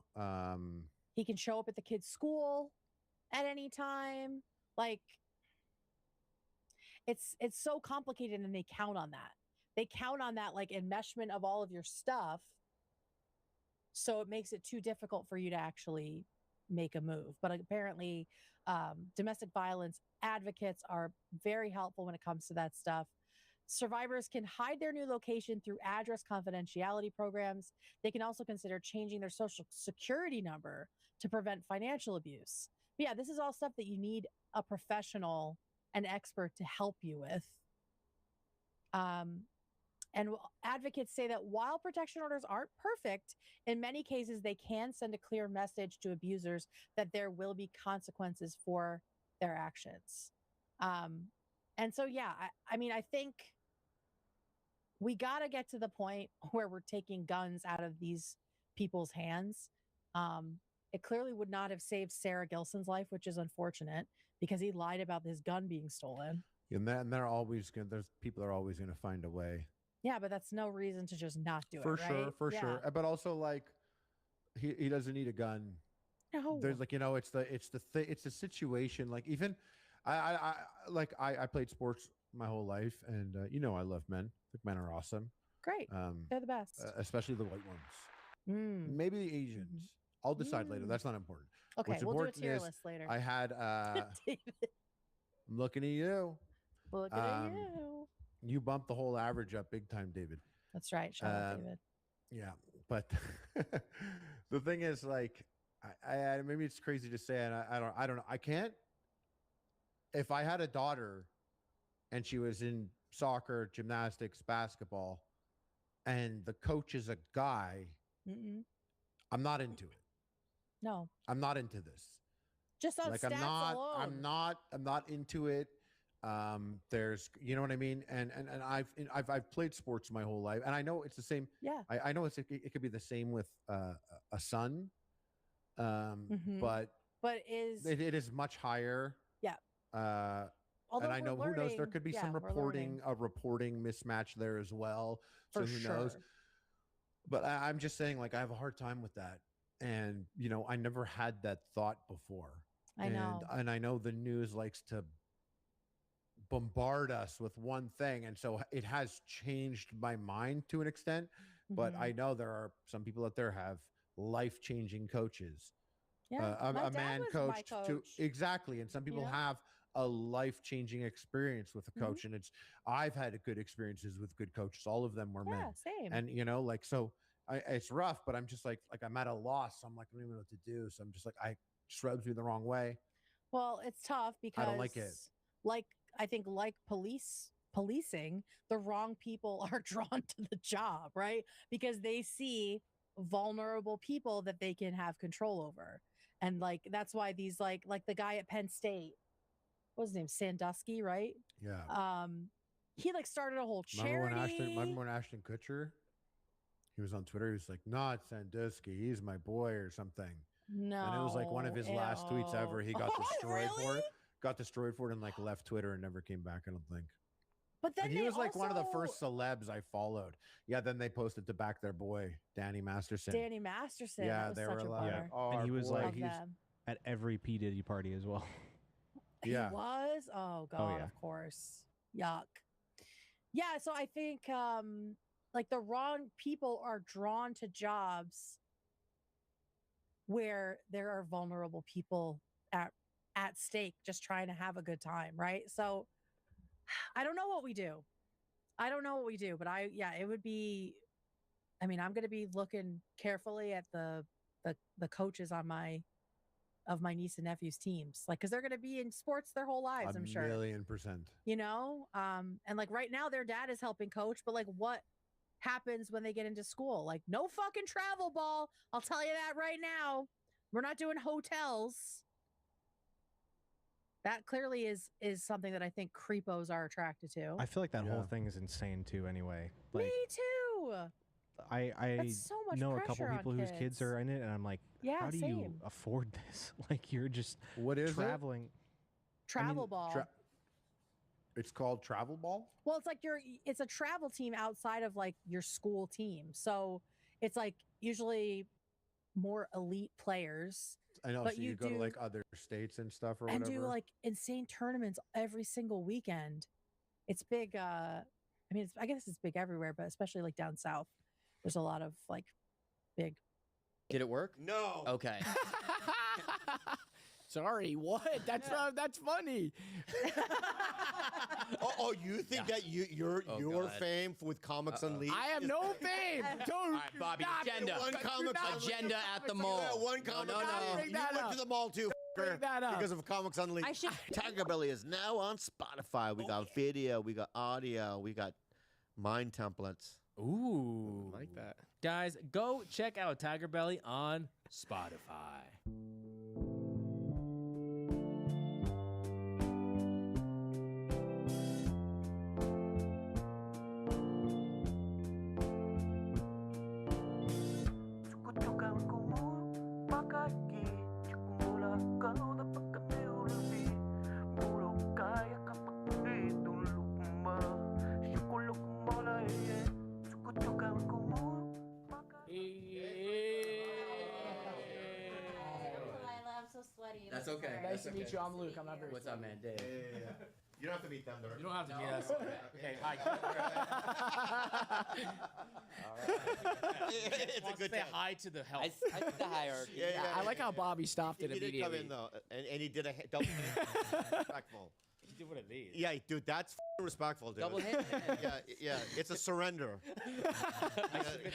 He can show up at the kid's school at any time. Like, it's so complicated, and they count on that. They count on that like enmeshment of all of your stuff. So it makes it too difficult for you to actually make a move. But apparently, domestic violence advocates are very helpful when it comes to that stuff. Survivors can hide their new location through address confidentiality programs. They can also consider changing their social security number to prevent financial abuse. But yeah, this is all stuff that you need a professional, an expert to help you with. And advocates say that while protection orders aren't perfect, in many cases, they can send a clear message to abusers that there will be consequences for their actions. And so, yeah, I mean, I think we got to get to the point where we're taking guns out of these people's hands. It clearly would not have saved Sarah Gilson's life, which is unfortunate because he lied about his gun being stolen. and they're always going. There's people are always going to find a way. Yeah, but that's no reason to just not do For it, right? sure, for Yeah. sure. But also, like, he doesn't need a gun. No. There's like, you know, it's the situation. Like, even I played sports my whole life, and you know, I love men. I think men are awesome. Great. They're the best. Especially the white ones. Maybe the Asians. I'll decide later. That's not important. Okay, What's we'll do a important tier is list later. I had. David. I'm looking at you. Looking at you. You bumped the whole average up big time, David. That's right. Shout out, David. Yeah, but the thing is, like, I maybe it's crazy to say, and I don't know. I can't. If I had a daughter, and she was in soccer, gymnastics, basketball, and the coach is a guy, I'm not into it. No, I'm not into this. Just on Like, stats alone. I'm not into it. There's, you know what I mean? And I've played sports my whole life, and I know it's the same. Yeah. I know it could be the same with a son. But But is it is much higher. Yeah. And I know who knows, there could be some we're learning. reporting mismatch there as well. So For who sure. knows? But I'm just saying, like, I have a hard time with that. And, you know, I never had that thought before. I know. And I know the news likes to bombard us with one thing. And so it has changed my mind to an extent. But Mhm. I know there are some people out there have life-changing coaches. Yeah, A my dad man was my coach to coach. exactly. And some people know? have a life-changing experience with a coach. And I've had good experiences with good coaches. All of them were Yeah, men. same. And, you know, like, so it's rough, but I'm just like I'm at a loss. I'm like, I don't even know what to do. So I'm just like, I just rubs me the wrong way. Well, it's tough because I don't like it. Like I think like policing, the wrong people are drawn to the job, right? Because they see vulnerable people that they can have control over. And like that's why these like the guy at Penn State, what's his name? Sandusky, right? Yeah. He like started a whole charity. Remember when Ashton Kutcher? He was on Twitter. He was like, "Not Sandusky. He's my boy," or something. No. And it was like one of his last tweets ever. He got destroyed for it. Got destroyed for it and like left Twitter and never came back, I don't think. But then and he was like one of the first celebs I followed. Yeah, then they posted to back their boy, Danny Masterson. Danny Masterson. Yeah, that was they such were a like, bummer. oh, and he was like Love them. at every P. Diddy party as well. He was? Oh God, yeah. of course. Yuck. Yeah, so I think like the wrong people are drawn to jobs where there are vulnerable people at stake just trying to have a good time, right? So I don't know what we do. But it would be, I mean, I'm going to be looking carefully at the coaches on my niece and nephew's teams, like, cause they're going to be in sports their whole lives, I'm sure. 1,000,000%. You know? And like right now their dad is helping coach, but like what happens when they get into school? Like no fucking travel ball. I'll tell you that right now. We're not doing hotels. That clearly is something that I think creepos are attracted to. I feel like that whole thing is insane too. Anyway, like, Me too. I That's so much know a couple pressure on people whose kids are in it, and I'm like, Yeah, how do you same. afford this? Like, you're just What is it? traveling. Travel ball. It's called travel ball? Well, it's like it's a travel team outside of like your school team. So it's like usually more elite players. I know. But So you go to like other states and stuff or and whatever. do like insane tournaments every single weekend. It's big. I mean, I guess it's big everywhere, but especially like down south, there's a lot of like big. Did it work? No. Okay. Sorry, what? That's funny. oh, you think that your God. fame with Comics Unleashed? I have no fame. Don't, All right, Bobby, agenda. Agenda at the mall. Yeah, one comic. No. You went to the mall too. Bring that up. Because of Comics Unleashed. Tiger Belly is now on Spotify. We got video, we got audio, we got mind templates. Ooh. I like that. Guys, go check out Tiger Belly on Spotify. I'm so sweaty. That's okay. Nice to meet you. I'm Luke. I'm not very. What's up, man? Dave. Yeah. You don't have to meet them. You don't have to meet us. Okay, hi. It's a good say time. hi to the help. I the hierarchy. Yeah. I like how Bobby stopped it He didn't come immediately. in though, and he did a double respectful. He did what it needs. Yeah, dude, that's respectful, dude. Double hand. Yeah, it's a surrender.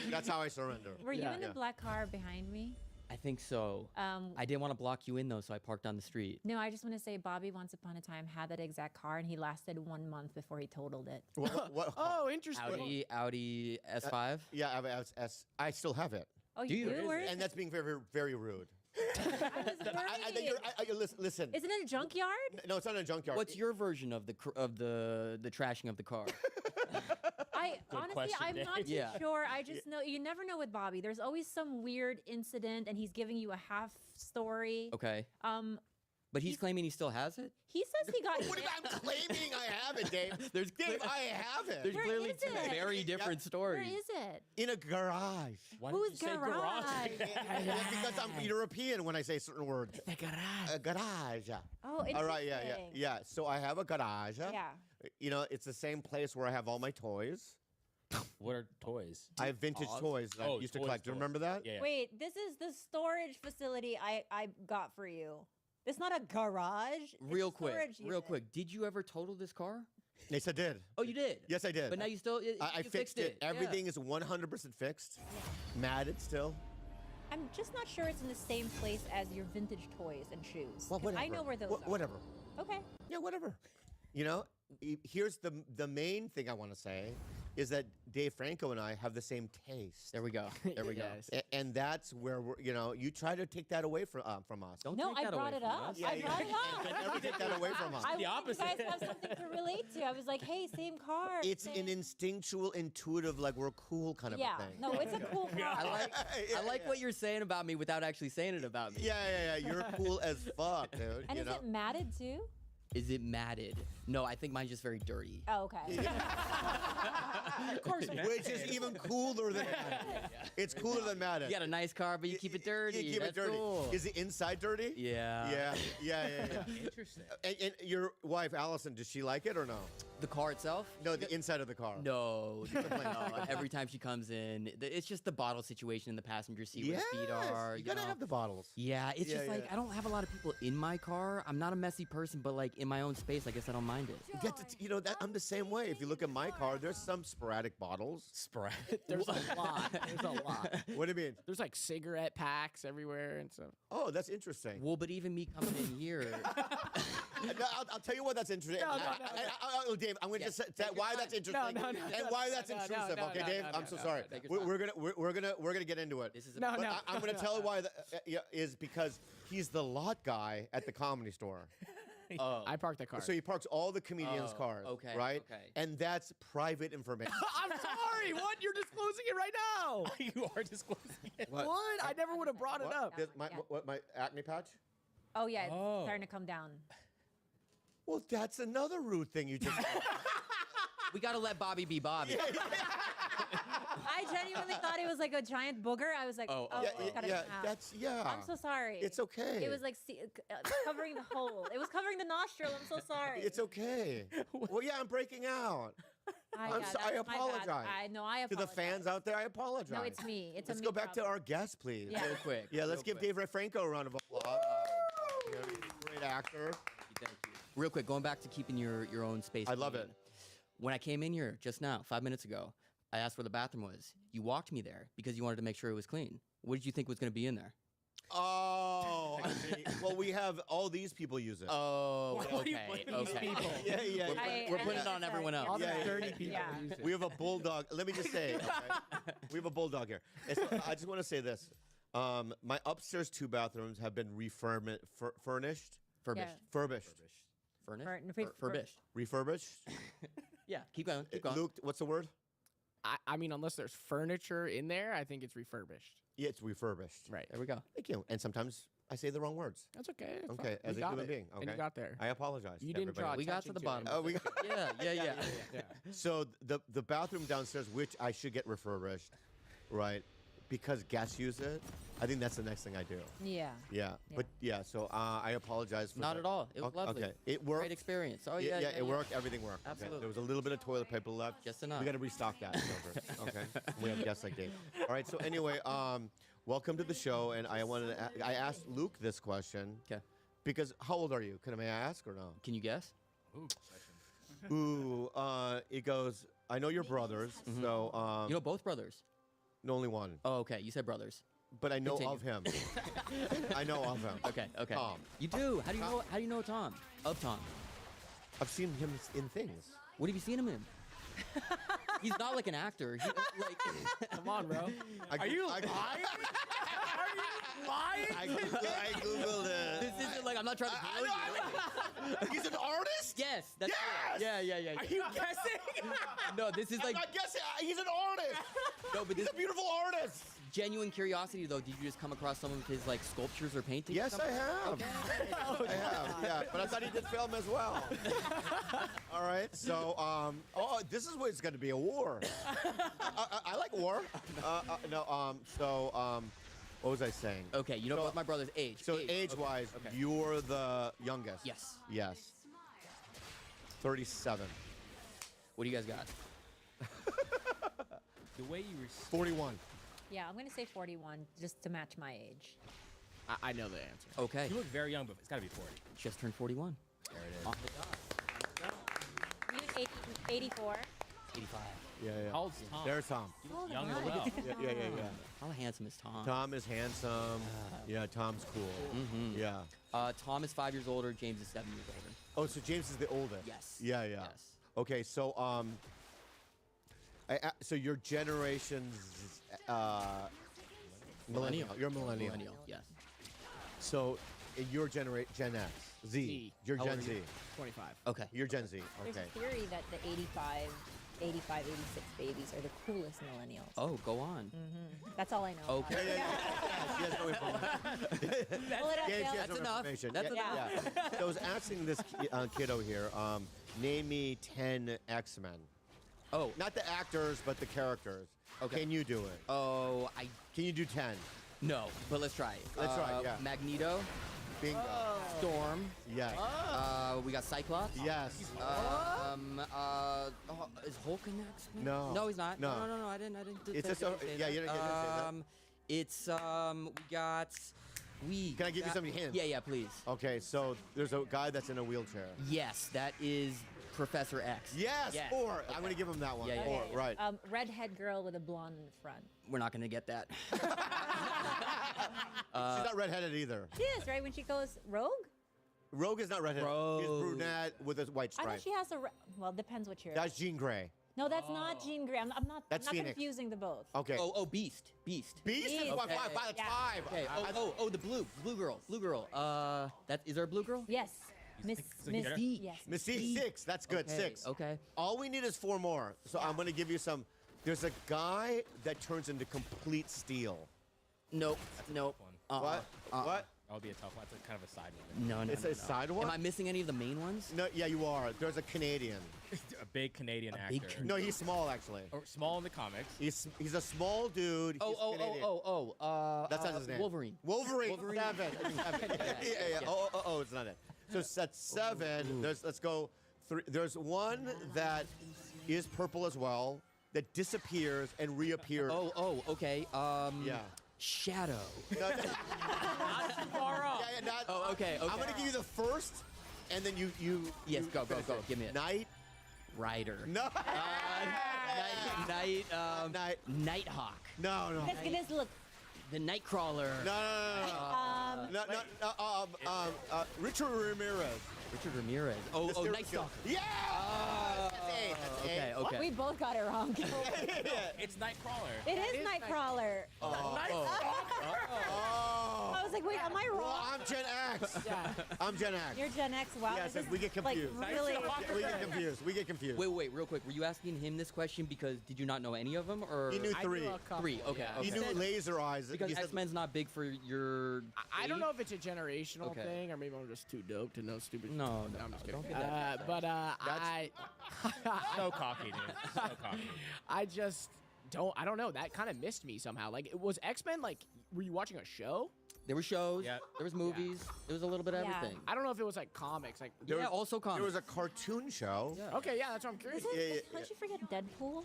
That's how I surrender. Were you in the black car behind me? I think so. I didn't want to block you in though, so I parked on the street. No, I just want to say Bobby once upon a time had that exact car and he lasted 1 month before he totaled it. What? Oh, interesting. Audi S5. Yeah, I still have it. Oh, Do you? Where is And that's being very, very rude. Listen. Isn't it a junkyard? No, it's not a junkyard. What's your version of the trashing of the car? Honestly, I'm not too sure. I just know you never know with Bobby. There's always some weird incident, and he's giving you a half story. Okay. But he's claiming he still has it? He says he got What about I'm claiming I have it, Dave? Dave, I have it. There's Where clearly is two it? very different stories. Where is it? In a garage. Whose garage? That's because I'm European when I say certain words. The garage. A garage. Oh, interesting. All right, yeah. So I have a garage. Yeah. You know, it's the same place where I have all my toys. What are toys? I have vintage toys that I used to collect. Do you remember that? Yeah. Wait, this is the storage facility I got for you. It's not a garage. It's Real a quick. storage unit. Did you ever total this car? Yes, I did. Oh, you did? Yes, I did. But now you still I you fixed it. Everything is 100% fixed. Matted still. I'm just not sure it's in the same place as your vintage toys and shoes. Well, 'Cause whatever. I know where those are. Whatever. Okay. Yeah, whatever. You know, here's the main thing I want to say is that Dave Franco and I have the same taste. There we go. There we go. And that's where we're, you try to take that away from us. Don't No, take I that brought away it from up. us. I brought it up. But never take that away from us. I wanted you guys to have something to relate to. I was like, hey, same car. It's an instinctual, intuitive, like we're cool kind of a thing. No, it's a cool car. I like what you're saying about me without actually saying it about me. Yeah. You're cool as fuck, dude. And is it matted too? Is it matted? No, I think mine's just very dirty. Oh, okay. Of course. Which is even cooler than matted. It's cooler than matted. You got a nice car, but you keep it dirty. You keep it dirty. Cool. Is the inside dirty? Yeah. Yeah. Interesting. And your wife, Allison, does she like it or no? The car itself? No, the inside of the car. No. Every time she comes in, it's just the bottle situation in the passenger seat where the feet are. You gotta have the bottles. Yeah, it's just like, I don't have a lot of people in my car. I'm not a messy person, but like in my own space, I guess I don't mind it. I'm the same way. If you look at my car, there's some sporadic bottles. Sporadic? There's a lot. There's a lot. What do you mean? There's like cigarette packs everywhere and stuff. Oh, that's interesting. Well, but even me coming in here. I'll tell you what that's interesting. No. Dave, I'm going to just say why that's interesting and why that's intrusive. Okay, Dave, I'm so sorry. We're gonna get into it. I'm going to tell you why that is because he's the lot guy at the Comedy Store. I parked the car. So he parks all the comedians' cars. Okay. Right? Okay. And that's private information. I'm sorry. What? You're disclosing it right now. You are disclosing it. What? I never would have brought it up. My acne patch? Oh, yeah. It's starting to come down. Well, that's another rude thing you just said. We got to let Bobby be Bobby. I genuinely thought it was like a giant booger. I was like, I'm so sorry. It's okay. It was like covering the hole. It was covering the nostril. I'm so sorry. It's okay. Well, yeah, I'm breaking out. I apologize. I apologize. To the fans out there, I apologize. No, it's me. Let's go back to our guest, please. Yeah. Real quick. Yeah, let's give Dave Franco a round of applause. Great actor. Thank you. Real quick, going back to keeping your own space. I love it. When I came in here just now, 5 minutes ago, I asked where the bathroom was. You walked me there because you wanted to make sure it was clean. What did you think was going to be in there? Oh, I see. Well, we have all these people use it. Oh, okay. Yeah. We're putting it on everyone else. All the dirty people use it. We have a bulldog. Let me just say, okay? We have a bulldog here. I just want to say this. My upstairs 2 bathrooms have been furnished. Furbished. Furbished. Refurbished? Yeah, keep going. Luke, what's the word? I mean, unless there's furniture in there, I think it's refurbished. Yeah, it's refurbished. Right. There we go. Thank you. And sometimes I say the wrong words. That's okay. Okay, as a human being. Okay. And you got there. I apologize. You to didn't everybody. draw We got to the bottom. Oh, we got. Yeah. So the bathroom downstairs, which I should get refurbished, right? Because guests use it. I think that's the next thing I do. Yeah. But so I apologize for Not that. at all. It was lovely. Okay, it worked. Great experience. Oh, yeah. It worked. Everything worked. Absolutely. Okay. There was a little bit of toilet paper left. Just enough. We got to restock that. Okay. We have guests like Dave. All right. So anyway, welcome to the show. And I asked Luke this question. Okay. Because how old are you? May I ask or no? Can you guess? Ooh. It goes. I know you're brothers. Mm-hmm. So you know both brothers? No, only one. Oh, okay. You said brothers. But I know Continue. of him. I know of him. Okay. Tom. You do. How do you know Tom? Of Tom? I've seen him in things. What have you seen him in? He's not like an actor. Come on, bro. Are you lying? lying? I googled it. This isn't like I'm not trying to kill you. He's an artist? Yes. That's Yes! Yeah. Are you guessing? No, this is I'm like not guessing. He's an artist. no, but He's this a beautiful artist. genuine curiosity though. Did you just come across some of his like sculptures or paintings? Yes, I have. Okay. I have. Yeah, but I thought he did film as well. All right. So, this is what it's going to be a war. I like war. What was I saying? Okay, you know about my brother's age. So age-wise, okay. you're the youngest. Yes. Yes. 37. What do you guys got? The way you 41. Yeah, I'm gonna say 41 just to match my age. I know the answer. Okay. You look very young, but it's got to be 40. Just turned 41. There it is. Off the dot. You 84. 85. Yeah. How old's Tom? There's Tom. Oh, Young as nice. well. Yeah. How handsome is Tom? Tom is handsome. Yeah, Tom's cool. Mm-hmm. Yeah. Tom is 5 years older. James is 7 years older. Oh, so James is the oldest. Yes. Yeah. Yes. Okay, so so your generation's millennial. You're millennial. Millennial. Yes. So your Gen X, Z. You're How Gen old are Z. you? 25. Okay. You're Gen Z. There's Okay. a theory that the 85, 86 babies are the coolest millennials. Oh, go on. That's all I know. Okay. She has no information. Pull it up, Yeah, she Dale. has no That's enough. information. That's Yeah, enough. yeah. So I was asking this kiddo here, name me 10 X-Men. Oh. Not the actors, but the characters. Okay. Can you do it? Oh, Can you do 10? no, but let's try it. Let's try it, yeah. Magneto, Bingo. Storm. Yes. We got Cyclops. Yes. Is Hulk in X-Men? No. No, he's not. No. No. I didn't. It's say just a- anything. yeah, you didn't say that. It's we got. Can I give you some hints? Yeah, please. Okay, so there's a guy that's in a wheelchair. Yes, that is Professor X. Yes, Yes. 4. I'm going to give him that one. Yeah, 4, right. Redhead girl with a blonde in the front. We're not gonna get that. She's not redheaded either. She is, right? When she goes rogue? Rogue is not redheaded. She's Rogue. brunette with a white I stripe. thought she has a. Well, depends what you're. That's Jean Grey. No, that's not Jean Grey. I'm not. That's I'm not Phoenix. confusing the both. Okay. Oh, Beast. Beast is Beast. 5. Okay. That's Yeah. 5. Okay. The blue girl. That is there a blue girl? Yes, Miss Mystique. Yes. Mystique 6. That's good. Okay, 6. okay. All we need is 4 more. So I'm going to give you some. There's a guy that turns into complete steel. Nope. What? What? That would be a tough one. It's kind of a side one. No. It's a side one? Am I missing any of the main ones? No, yeah, you are. There's a Canadian. A big Canadian actor. big Can- No, he's small actually. Or small in the comics. He's a small dude. He's Canadian. That's not his name. Wolverine. Wolverine. 7. Yeah. Oh, it's not it. So that's 7. Let's go 3. There's one that is purple as well that disappears and reappears. Okay. Yeah. Shadow. No, Not too far off. yeah, not, Oh, okay. I'm gonna give you the first, and then you. Yes, go. finish it. Give me it. Night. Rider. No. Nighthawk. No. This look. The Nightcrawler. No. Richard Ramirez. Richard Ramirez. Oh, Night Stalker. Yeah. That's 8. Okay. We both got it wrong. It's Nightcrawler. It is Nightcrawler. I was like, wait, am I wrong? Well, I'm Gen X. I'm Gen X. You're Gen X. Wow. Yes, this is, we get confused. Like, really. We get confused. Wait, real quick. Were you asking him this question because did you not know any of them, or He knew 3. knew a couple, 3? Okay. yeah. He knew Laser Eyes. Because He said- X-Men's not big for your. I don't know if it's a generational Okay. thing, or maybe I'm just too dope to know stupid. No, I'm just don't kidding. get that. But I. So cocky, dude. So cocky. I just don't. I don't know. That kind of missed me somehow. Like, it was X-Men. Like, were you watching a show? There were shows. Yeah. There was movies. There was a little bit of Yeah. everything. I don't know if it was like comics. Like, Also comics. There was a cartoon show. okay, yeah, that's what I'm curious. Don't you forget Deadpool?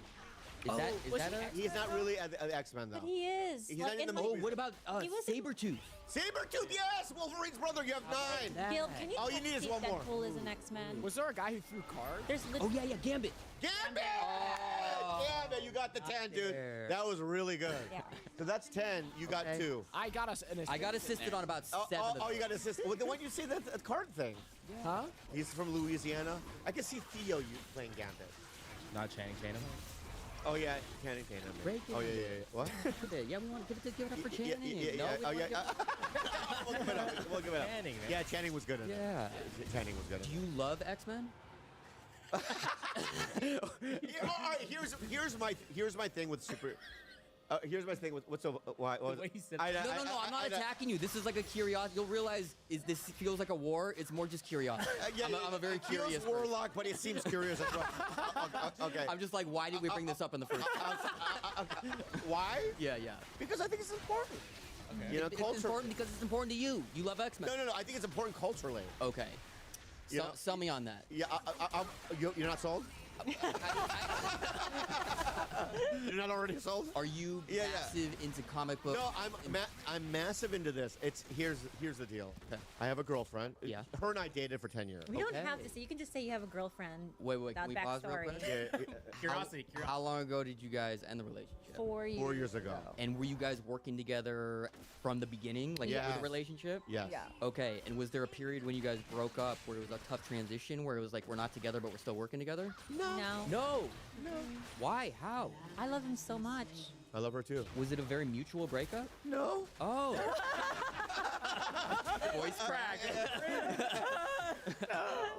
Is that was a? he He's not really an X-Men though. But he is. He's Like, not in the like- movie. What about He was in- Sabretooth? Sabretooth, yes! Wolverine's brother, you have 9. Gil, can you All you check need to is see one if more. Deadpool is an X-Men? Was there a guy who threw cards? There's Oh yeah, Gambit. Gambit! Gambit, you got the 10, dude. there. That was really good. Yeah. So that's 10. You got Okay. 2. I got us an assist. I got assisted on about 7 of Oh, them. you got assist. Well, the one you say that's a card thing. Huh? He's from Louisiana. I can see Theo you playing Gambit. Not Channing Tatum. Oh yeah, Channing Tatum. Break it. Oh yeah. What? Yeah, we want to give it up for Channing. Yeah. Oh yeah. We'll give it up. We'll give it up. Channing, man. Yeah, Channing was good in it. Yeah. Channing was good. Do you love X-Men? Yeah, all right, here's my thing with super. Here's my thing with what's so why. The way he said No, I'm not attacking you. This is like a curiosity. You'll realize this feels like a war. It's more just curiosity. I'm a very curious Feels warlock, but it seems curious as well. Okay. I'm just like, why did we bring this up in the first? Why? Yeah. Because I think it's important. Okay. You know, It's important because it's important to you. You love X-Men. No. I think it's important culturally. Okay. You know- Sell me on that. Yeah. You're not sold? You're not already sold? Are you massive into comic books? No, I'm massive into this. Here's the deal. Okay. I have a girlfriend. Yeah. Her and I dated for 10 years. We don't have to say. You can just say you have a girlfriend. Wait, without can we pause real backstory. quick? Yeah. Curiosity. How long ago did you guys end the relationship? 4 years. 4 years ago. And were you guys working together from the beginning, like Yes. with the relationship? Yes. Yeah. Okay, and was there a period when you guys broke up where it was a tough transition, where it was like we're not together but we're still working together? No. Why? How? I love him so much. I love her too. Was it a very mutual breakup? No. Oh. Voice crack.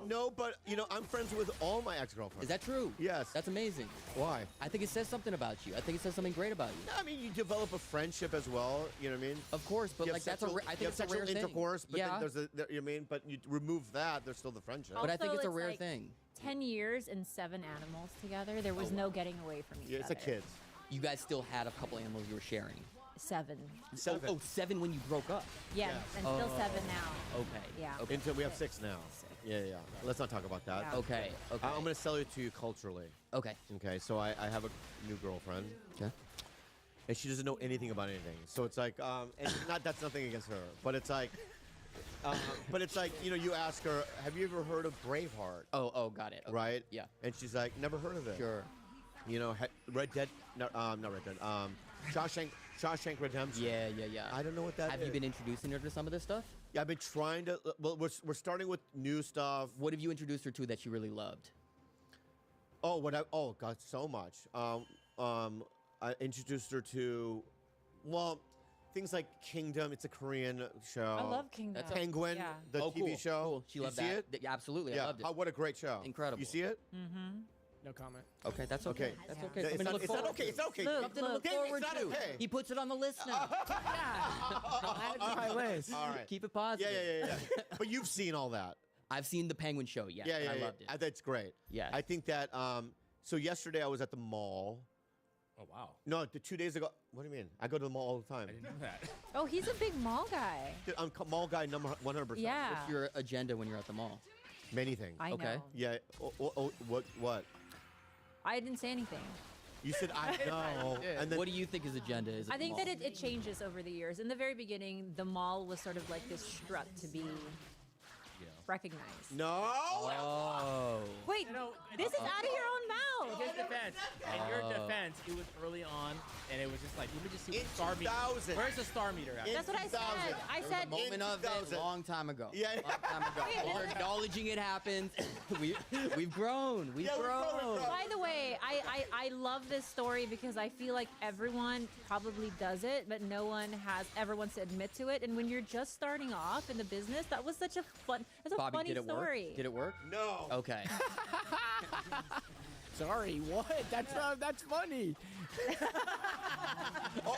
No, but I'm friends with all my ex-girlfriends. Is that true? Yes. That's amazing. Why? I think it says something about you. I think it says something great about you. No, I mean, you develop a friendship as well. You know what I mean? Of course, but You like have that's sexual, I think you it's have a rare sexual thing. intercourse, but Yeah. then you know what I mean? But you remove that, there's still the friendship. But I think Also, it's a rare like thing. 10 years and 7 animals together. There was no getting away from each Yeah, it's other. a kids. You guys still had a couple animals you were sharing. 7. 7. Oh, 7 when you broke up. Yeah, and still Oh. 7 now. Okay. Yeah. Okay. Until we have 6 now. Yeah. Let's not talk about that. Yeah. Okay. I'm going to sell it to you culturally. Okay. Okay, so I have a new girlfriend. Okay. And she doesn't know anything about anything. So it's like, and that's nothing against her, but it's like, you ask her, have you ever heard of Braveheart? Oh, got it. Okay. Right? Yeah. And she's like, never heard of it. Sure. Red Dead, not Red Dead, Shawshank Redemption. Yeah. I don't know what that is. Have you been introducing her to some of this stuff? Yeah, I've been trying to, well, we're starting with new stuff. What have you introduced her to that she really loved? Oh, God, so much. I introduced her to, well, things like Kingdom. It's a Korean show. I love Kingdom. Penguin, Yeah. the TV show. Cool. She loved you see that. it? Yeah, absolutely. Yeah. I loved it. What a great show. Incredible. You see it? Mm-hmm. No comment. Okay, that's okay. That's okay. It's Something to not, look it's not forward okay. to. It's not okay. Look, Something to look Dave, forward it's not to. okay. He puts it on the list now. I'll add it to my list. All right. Keep it positive. Yeah. But you've seen all that. I've seen the Penguin show, yes, Yeah. and I loved it. That's great. Yeah. I think that. So yesterday I was at the mall. Oh wow. No, 2 days ago. What do you mean? I go to the mall all the time. I didn't know that. Oh, he's a big mall guy. Dude, I'm mall guy number 100%. Yeah. What's your agenda when you're at the mall? Many things. I Okay. know. Yeah. What? I didn't say anything. You said I know. And then What do you think his agenda is? At I think the that mall? it changes over the years. In the very beginning, the mall was sort of like this strut to be recognized. No. Oh. Wait, this is out of your own mouth. In his defense, in your defense, it was early on, and it was just like, let me just see what In the star meter. 2000. Where's the star meter at? That's what I said. I There was said a moment of it a long time ago. Yeah. Long time ago. We're acknowledging it happened. We've grown. We've grown. By the way, I love this story because I feel like everyone probably does it, but no one ever wants to admit to it. And when you're just starting off in the business, that was such a Bobby, funny did it story. work? Did it work? No. Okay. Sorry, what? That's funny.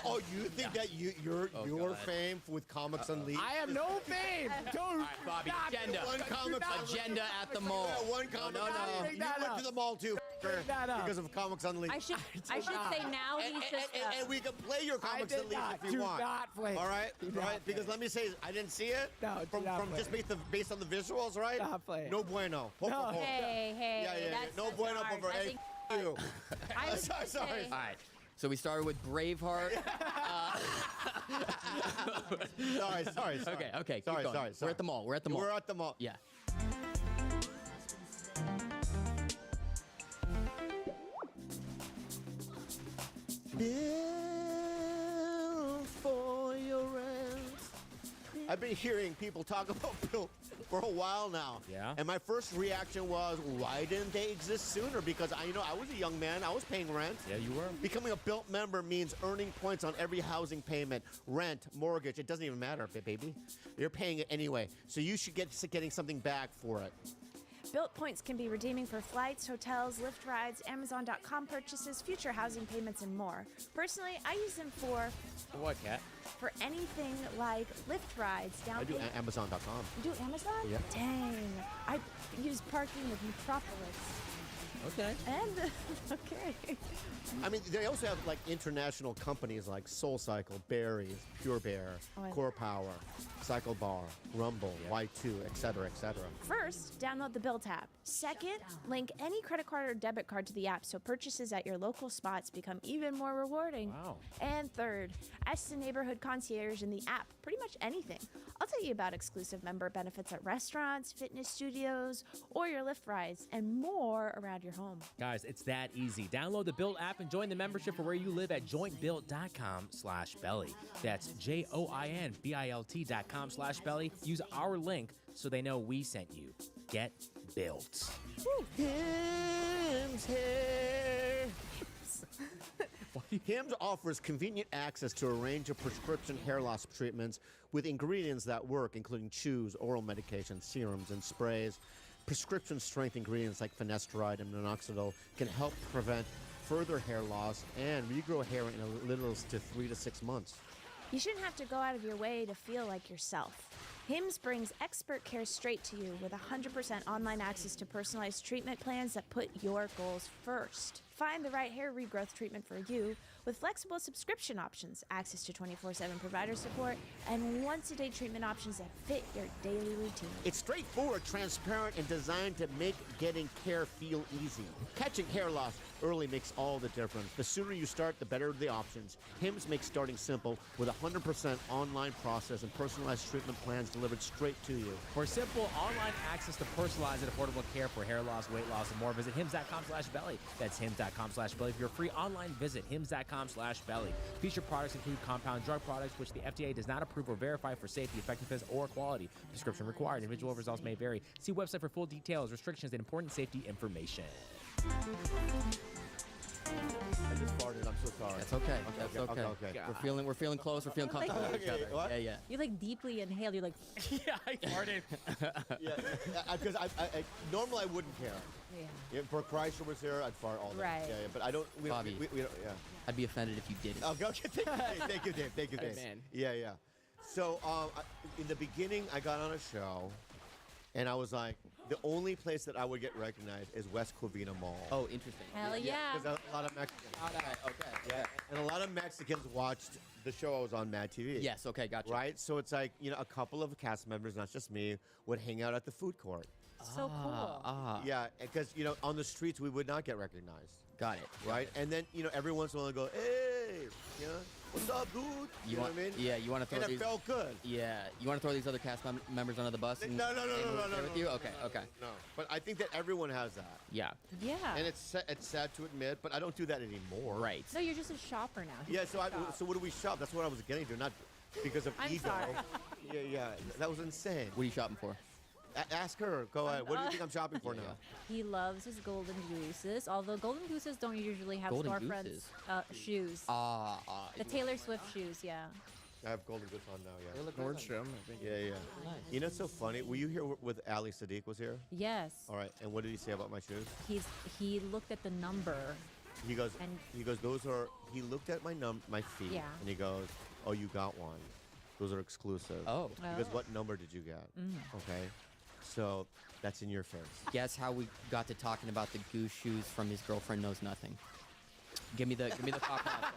Oh, you think that your God. fame with Comics Unleashed? I have no fame. Don't Bobby, stop. agenda. One comic Agenda at the mall. Yeah, one comic. No. Bring You that went up. to the mall too that up. because of Comics Unleashed. I should say now he's just. And we can play your Comics did Unleashed not. if you Do want. not play. All right, Do right? not Because play. let me say, I didn't see it. No, do from not play. just based on the visuals, right? Not play it. No bueno. Ho, No. ho, ho. Hey, Yeah. that's No bueno hard. over. I Hey, think you. I would Sorry. say- All right. So we started with Braveheart. Sorry. Okay. Keep Sorry. going. We're at the mall. We're at the mall. Yeah. Bill for your rent. I've been hearing people talk about Built for a while now. Yeah. And my first reaction was, why didn't they exist sooner? Because I was a young man. I was paying rent. Yeah, you were. Becoming a Built member means earning points on every housing payment, rent, mortgage. It doesn't even matter, baby. You're paying it anyway. So you should get getting something back for it. Built points can be redeeming for flights, hotels, Lyft rides, Amazon.com purchases, future housing payments, and more. Personally, I use them for What, Cat? anything like Lyft rides, down I do payment. Amazon.com. You do Amazon? Yeah. Dang. I use parking with Metropolis. Okay. And, okay. I mean, they also have like international companies like SoulCycle, Berries, Pure Bear, Oh, I- Core Power, Cycle Bar, Rumble, Y2, etc., etc. First, download the Built app. Second, link any credit card or debit card to the app so purchases at your local spots become even more rewarding. Wow. And third, ask the neighborhood concierge in the app pretty much anything. I'll tell you about exclusive member benefits at restaurants, fitness studios, or your Lyft rides, and more around your home. Guys, it's that easy. Download the Built app and join the membership for where you live at joinbuilt.com/belly. That's JOINBILT.com/belly. Use our link so they know we sent you. Get Built. Hims hair. Hims offers convenient access to a range of prescription hair loss treatments with ingredients that work, including chews, oral medications, serums, and sprays. Prescription strength ingredients like finasteride and minoxidil can help prevent further hair loss and regrow hair in as little as to 3 to 6 months. You shouldn't have to go out of your way to feel like yourself. Hims brings expert care straight to you with 100% online access to personalized treatment plans that put your goals first. Find the right hair regrowth treatment for you with flexible subscription options, access to 24/7 provider support, and once-a-day treatment options that fit your daily routine. It's straightforward, transparent, and designed to make getting care feel easy. Catching hair loss early makes all the difference. The sooner you start, the better the options. Hims makes starting simple with a 100% online process and personalized treatment plans delivered straight to you. For simple online access to personalized and affordable care for hair loss, weight loss, and more, visit hims.com/belly. That's hims.com/belly. For your free online visit, hims.com/belly. Featured products include compound drug products, which the FDA does not approve or verify for safety, effectiveness, or quality. Prescription required. Individual results may vary. See website for full details, restrictions, and important safety information. I just farted. I'm so sorry. That's okay. That's okay. Okay. We're feeling close. We're feeling comfortable with each other. What? Yeah, yeah. You like deeply inhale. You're like, Yeah, I farted. Because I normally I wouldn't care. yeah. If Brooke Kreischer was here, I'd fart all day. Right. Yeah, but I don't. We Bobby. don't, we don't. Yeah. I'd be offended if you didn't. Okay. Thank you, Dave. Thank you, Hey, Dave. man. Yeah, yeah. So in the beginning, I got on a show, and I was like, the only place that I would get recognized is West Covina Mall. Oh, interesting. Hell yeah. Because a lot of Mexicans. Okay. Yeah, and a lot of Mexicans watched the show I was on Mad TV. Yes. Okay. Gotcha. Right. So it's like a couple of cast members, not just me, would hang out at the food court. So cool. Yeah, because on the streets we would not get recognized. Got it. Right. And then every once in a while I go, hey, what's up, dude? You know what I mean? Yeah. You want to throw And these? it felt good. Yeah. You want to throw these other cast members under the bus? And No. share with you? Okay. Okay. No, but I think that everyone has that. Yeah. Yeah. And it's sad to admit, but I don't do that anymore. Right. No, you're just a shopper now. Yeah. So what do we shop? That's what I was getting to. Not because of I'm ego. sorry. Yeah. That was insane. What are you shopping for? Ask her. Go ahead. What do you think I'm shopping for now? He loves his golden gooses, although golden gooses don't usually have Golden storefronts. gooses? Shoes. The Taylor Swift shoes, yeah. I have golden goods on now. Yeah. They look Nordstrom, I think. Yeah. You know, it's so funny. Were you here with Ali Sadiq was here? Yes. All right. And what did he say about my shoes? He looked at the number. He goes. And- Those are. He looked at my feet. Yeah. And he goes, oh, you got one. Those are exclusive. Oh. Because Oh. what number did you get? Okay. So that's in your face. Guess how we got to talking about the goose shoes from his girlfriend knows nothing. Give me the thought process.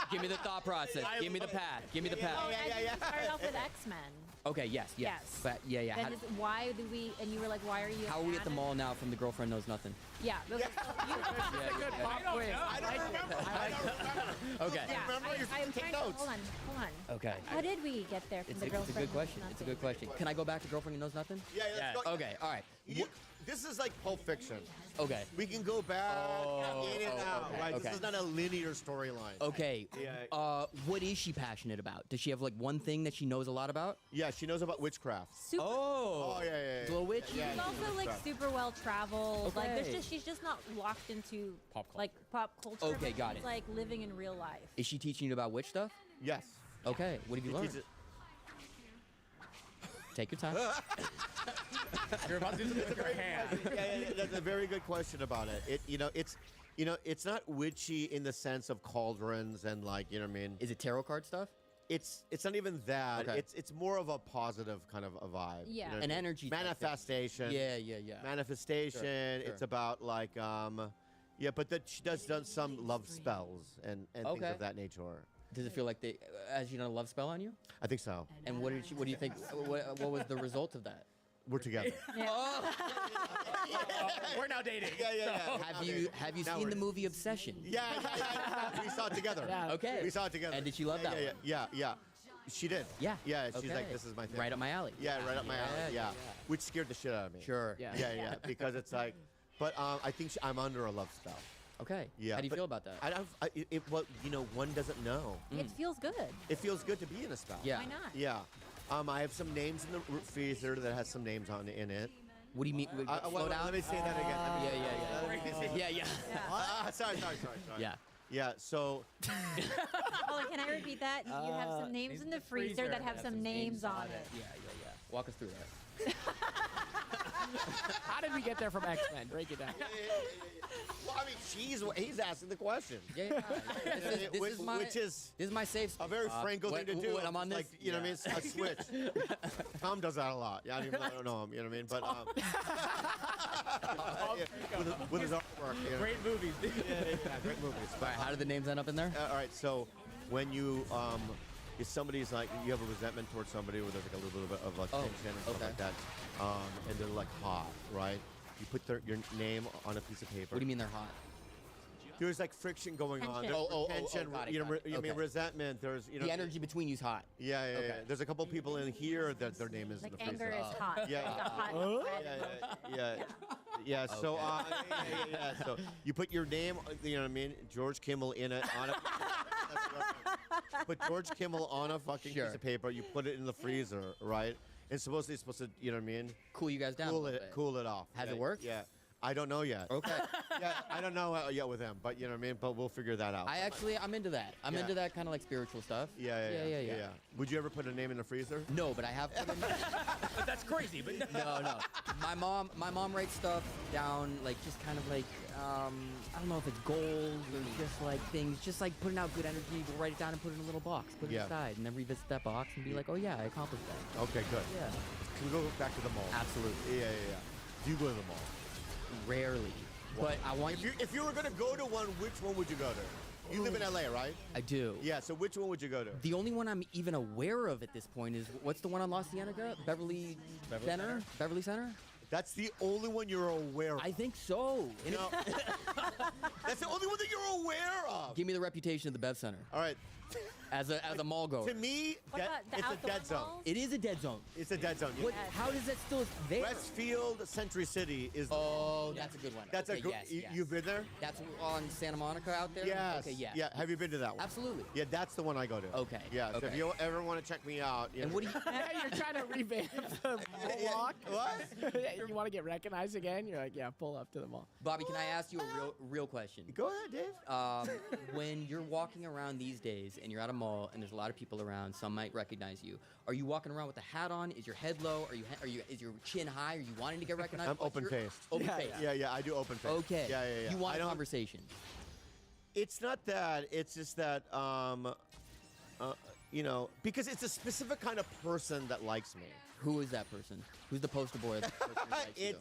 Give me the thought process. Give me the path. Give me the path. Oh, you started off with X-Men. Okay. Yes. Yes. But yeah. Then How, why do we? And you were like, why are you? how are we at the mall now from the girlfriend knows nothing? Yeah. Those are so Yeah, good yeah. pop quiz. I don't remember. Okay. Yeah, Remember? You I am take trying to, notes. hold on. Okay. How did we get there from It's the a girlfriend? good question. It's a good question. Can I go back to girlfriend who knows nothing? Yeah. Let's go. Okay. All right. This is like Pulp Fiction. Okay. We can go back in and out, okay, right? okay. This is not a linear storyline. Okay. Yeah. What is she passionate about? Does she have like one thing that she knows a lot about? Yeah, she knows about witchcraft. Super. Oh, yeah. Glow witch? Yeah, She's also like super well traveled. Like Okay. she's just not locked into Pop culture. like pop culture. Okay, but got she's, it. like living in real life. Is she teaching you about witch stuff? Yes. Okay. What have you She learned? teaches- Take your time. You're about to do something with your hand. yeah, that's a very good question about it. It's not witchy in the sense of cauldrons and like, you know what I mean? Is it tarot card stuff? It's not even that. Okay. It's more of a positive kind of a vibe. Yeah. You know what An I mean? energy type thing. Manifestation. Yeah. Manifestation. Sure. It's about like but that she does some love spells and things Okay. of that nature. Does it feel like has she done a love spell on you? I think so. And what do you think? What was the result of that? We're together. We're now dating. Yeah. Have you Now seen we're- the movie Obsession? Yeah. We saw it together. Yeah. Okay. We saw it together. And did she love that one? Yeah. She did. Yeah. Yeah. She's Okay. like, this is my thing. Right up my alley. Yeah, right up my alley. Yeah. Which scared the shit out of me. Sure. Yeah. Because it's like, but I think I'm under a love spell. Okay. Yeah. How do you but feel about that? I don't. One doesn't know. It feels good. It feels good to be in a spell. Yeah. Why not? Yeah. I have some names in the freezer that has some names in it. What do you mean? Slow down. Let me say that again. Yeah. Sorry. Yeah. Yeah. So. Oh, can I repeat that? You have some names in the freezer that have some names on it. Yeah. Walk us through that. How did we get there from X-Men? Break it down. Well, I mean, he's asking the question. Yeah. This is my safe space. A very Franco thing to do. When I'm on this, like, you know what I mean? A switch. Tom does that a lot. Yeah, I don't know him. You know what I mean? But with his artwork. You know? Great movies. Yeah, great movies. All right, how do the names end up in there? All right, so when you if somebody's like you have a resentment towards somebody, where there's like a little bit of like tension and stuff like that, and they're like hot, right? You put your name on a piece of paper. What do you mean they're hot? There's like friction going on. Tension. There's tension. Got it, You know, got it. I mean Okay. resentment. There's The energy between you's hot. Yeah. Okay. There's a couple people in here that their name is Like in the freezer. anger is hot. Yeah. Like a hot Yeah. So so you put your name, you know what I mean, George Kimmel in it on a put George Kimmel on a fucking piece of paper. You put it in the freezer, right? It's supposed to, you know what I mean? Cool you guys down. Cool it off. Has it worked? Yeah. I don't know yet. Okay. Yeah, I don't know yet with him, but you know what I mean. But we'll figure that out. I'm into that. I'm Yeah. into that kind of like spiritual stuff. Yeah. Would you ever put a name in the freezer? No, but I have. That's crazy, but No. My mom writes stuff down, like just kind of like I don't know if it's goals or just like things, just like putting out good energy. We'll write it down and put it in a little box, put it aside, and then revisit that box and be like, oh yeah, I accomplished that. Okay, good. Yeah. Can we go back to the mall? Absolutely. Yeah. Do you go to the mall? Rarely, but I want If you were gonna go to one, which one would you go to? You live in LA, right? I do. Yeah. So which one would you go to? The only one I'm even aware of at this point is what's the one on La Cienega? Beverly Center? Beverly Center? That's the only one you're aware of. I think so. No. That's the only one that you're aware of. Give me the reputation of the Bev Center. All right. As a mall goer. To me, What about the it's a outdoor dead zone. malls? It is a dead zone. It's a dead zone. What, how does that still there? Westfield Century City is. Oh, that's a good one. That's okay, a good. yes. You've been there? That's on Santa Monica out there? Yes. Okay, yeah. Yeah. Have you been to that one? Absolutely. Yeah, that's the one I go to. Okay. Yeah. So okay. if you ever want to check me out, And what do you You're trying to revamp the walk. What? You want to get recognized again? You're like, yeah, pull up to the mall. Bobby, can I ask you a real question? Go ahead, Dave. When you're walking around these days and you're at a mall and there's a lot of people around, some might recognize you. Are you walking around with a hat on? Is your head low? Is your chin high? Are you wanting to get recognized? I'm open-faced. Open-faced. Yeah. I do open-faced. Okay. Yeah. You want I a don't- conversation. It's not that. It's just that, you know, because it's a specific kind of person that likes me. Who is that person? Who's the poster boy of the person who likes you?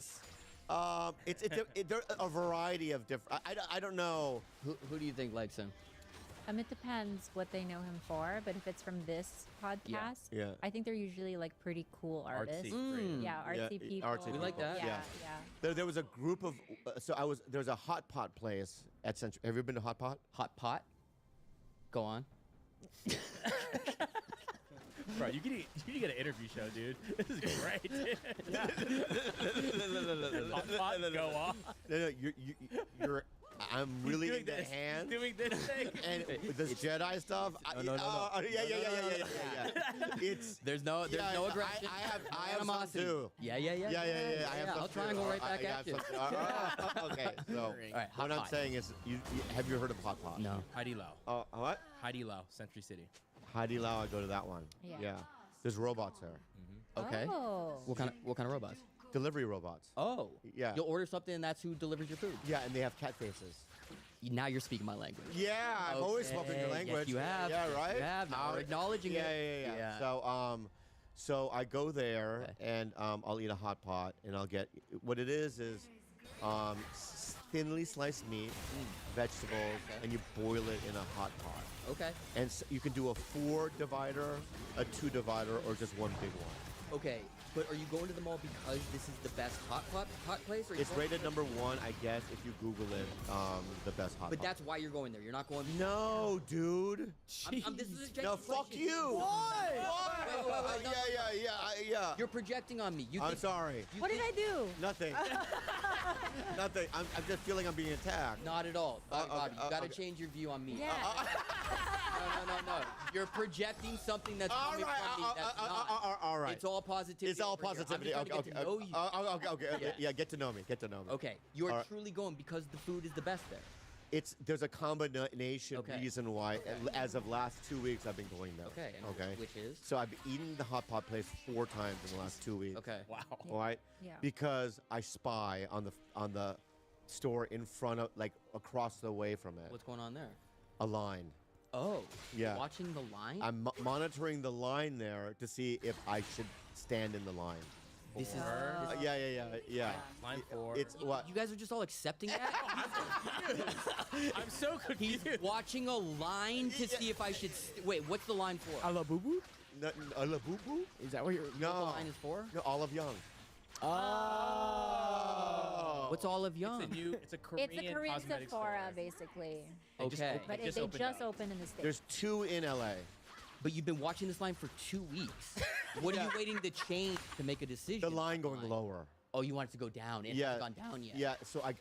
There are a variety of different. I don't know. Who do you think likes him? It depends what they know him for, but if it's from this podcast, Yeah. I think they're usually like pretty cool artists. Yeah, artsy people. Artsy We like people. that. Yeah. There was a group of. There's a hot pot place at Central. Have you ever been to Hot Pot? Hot pot? Go on. Bro, you can get an interview show, dude. This is great. Dude. Hot pot, go off. No, you're. I'm really into this. hands. He's doing this thing. And this Jedi stuff. No. Yeah. It's There's no aggression. I have some too. Yeah. I have some I'll triangle too. right back at you. Okay, so All right, what I'm hot saying is, have you heard of hot pot? No. Heidi Lau. What? Heidi Lau, Century City. Heidi Lau, I go to that one. Yeah. There's robots there. Okay. Oh. What kind of robots? Delivery robots. Oh. Yeah. You'll order something and that's who delivers your food. Yeah, and they have cat faces. Now you're speaking my language. Yeah, I've always spoken your language. Yes, you have. Yeah, right? You have. Now we're acknowledging it. Yeah. So I go there and I'll eat a hot pot and I'll get what it is thinly sliced meat, vegetables, and you boil it in a hot pot. Okay. And so you can do a 4 divider, a 2 divider, or just one big one. Okay, but are you going to the mall because this is the best hot place? Or It's rated number 1, I guess, if you Google it, the best hot pot. But that's why you're going there. You're not going. No, dude. This is a genuine No, fuck question. you. Why? Wait, yeah. You're projecting on me. I'm sorry. What did I do? Nothing. Nothing. I'm just feeling I'm being attacked. Not at all. Bobby, you got to change your view on me. Yeah. No. You're projecting something that's coming from me that's not. All right. It's all positivity. It's all over here. positivity. I'm just trying to get to know you. Okay. Yeah, get to know me. Okay, you are truly going because the food is the best there. There's a combination reason why. As of last 2 weeks, I've been going there. Okay. Okay. Which is? So I've been eating the hot pot place 4 times in the last 2 weeks. Okay. Wow. All right. Yeah. Because I spy on the store in front of, like, across the way from it. What's going on there? A line. Oh. Yeah. You're watching the line? I'm monitoring the line there to see if I should stand in the line. This is. Yeah. Line 4. It's what? You guys are just all accepting that? I'm so confused. He's watching a line to see if I should. Wait, what's the line for? A la boo boo? A la boo boo? Is that what you're? No. What the line is for? No, Olive Young. Oh. What's Olive Young? It's a Korean It's a Korean cosmetics Sephora, store. basically. Okay. But they just opened in the States. There's 2 in LA. But you've been watching this line for 2 weeks. What are you waiting to change to make a decision? The line going lower. Oh, you want it to go down? It hasn't gone down yet. Yeah, so I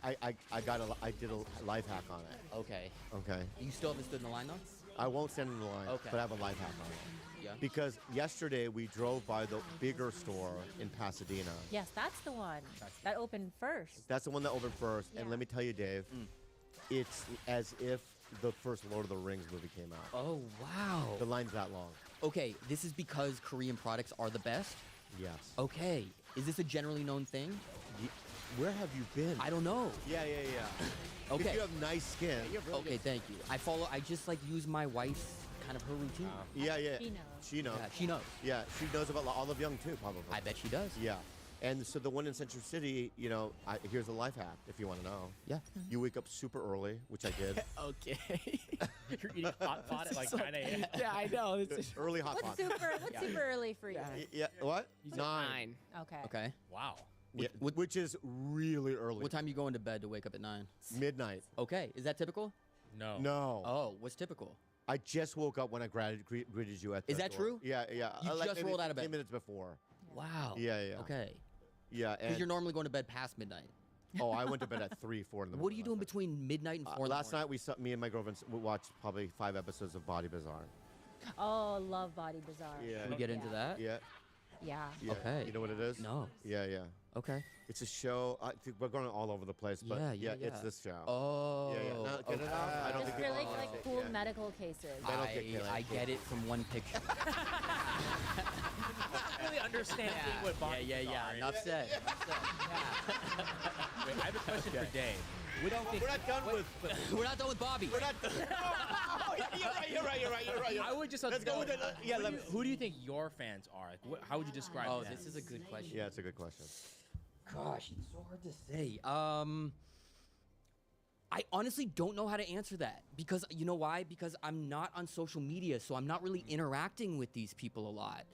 did a life hack on it. Okay. Okay. You still haven't stood in the line though? I won't stand in the line, Okay. but I have a life hack on it. Yeah. Because yesterday we drove by the bigger store in Pasadena. Yes, that's the one that opened first. That's the one that opened first. And let me tell you, Dave, it's as if the first Lord of the Rings movie came out. Oh, wow. The line's that long. Okay, this is because Korean products are the best? Yes. Okay. Is this a generally known thing? Where have you been? I don't know. Yeah. Okay. You have nice skin. Okay, thank you. I just like use my wife's kind of her routine. Yeah. She knows. She knows. Yeah, she knows. Yeah, she knows about Olive Young too, probably. I bet she does. Yeah. And so the one in Century City, here's a life hack if you want to know. Yeah. You wake up super early, which I did. Okay. You're eating hot pot at like 9 a.m. Yeah, I know. It's Early hot pot. What's super early for you? Yeah. What? He's at 9. Okay. Okay. Wow. Yeah, which is really early. What time you going to bed to wake up at 9? Midnight. Okay. Is that typical? No. No. Oh, what's typical? I just woke up when I greeted you at the Is that door. true? Yeah. You Like just maybe rolled out of bed? 10 minutes before. Wow. Yeah. Okay. Yeah. Because you're normally going to bed past midnight. Oh, I went to bed at 3, 4 in the morning. What are you doing between midnight and 4 in the Last night, me and my girlfriend watched probably 5 episodes of Body Bazaar. Oh, love Body Bazaar. Yeah. Can we get into that? Yeah. Yeah. Okay. You know what it is? No. Yeah. Okay. It's a show. I think we're going all over the place, but it's this show. Oh. Yeah. Now, get it out? I don't Just think for people like cool medical cases. I get it from one picture. Really understanding what body are. Enough said. Wait, I have a question for Dave. What do you think? We're not done with. We're not done with Bobby. We're not. You're right. I would just Let's go with it. Yeah. Who do you think your fans are? Like, how would you describe them? This is a good question. Yeah, it's a good question. Gosh, it's so hard to say. I honestly don't know how to answer that because you know why? Because I'm not on social media, so I'm not really interacting with these people a lot.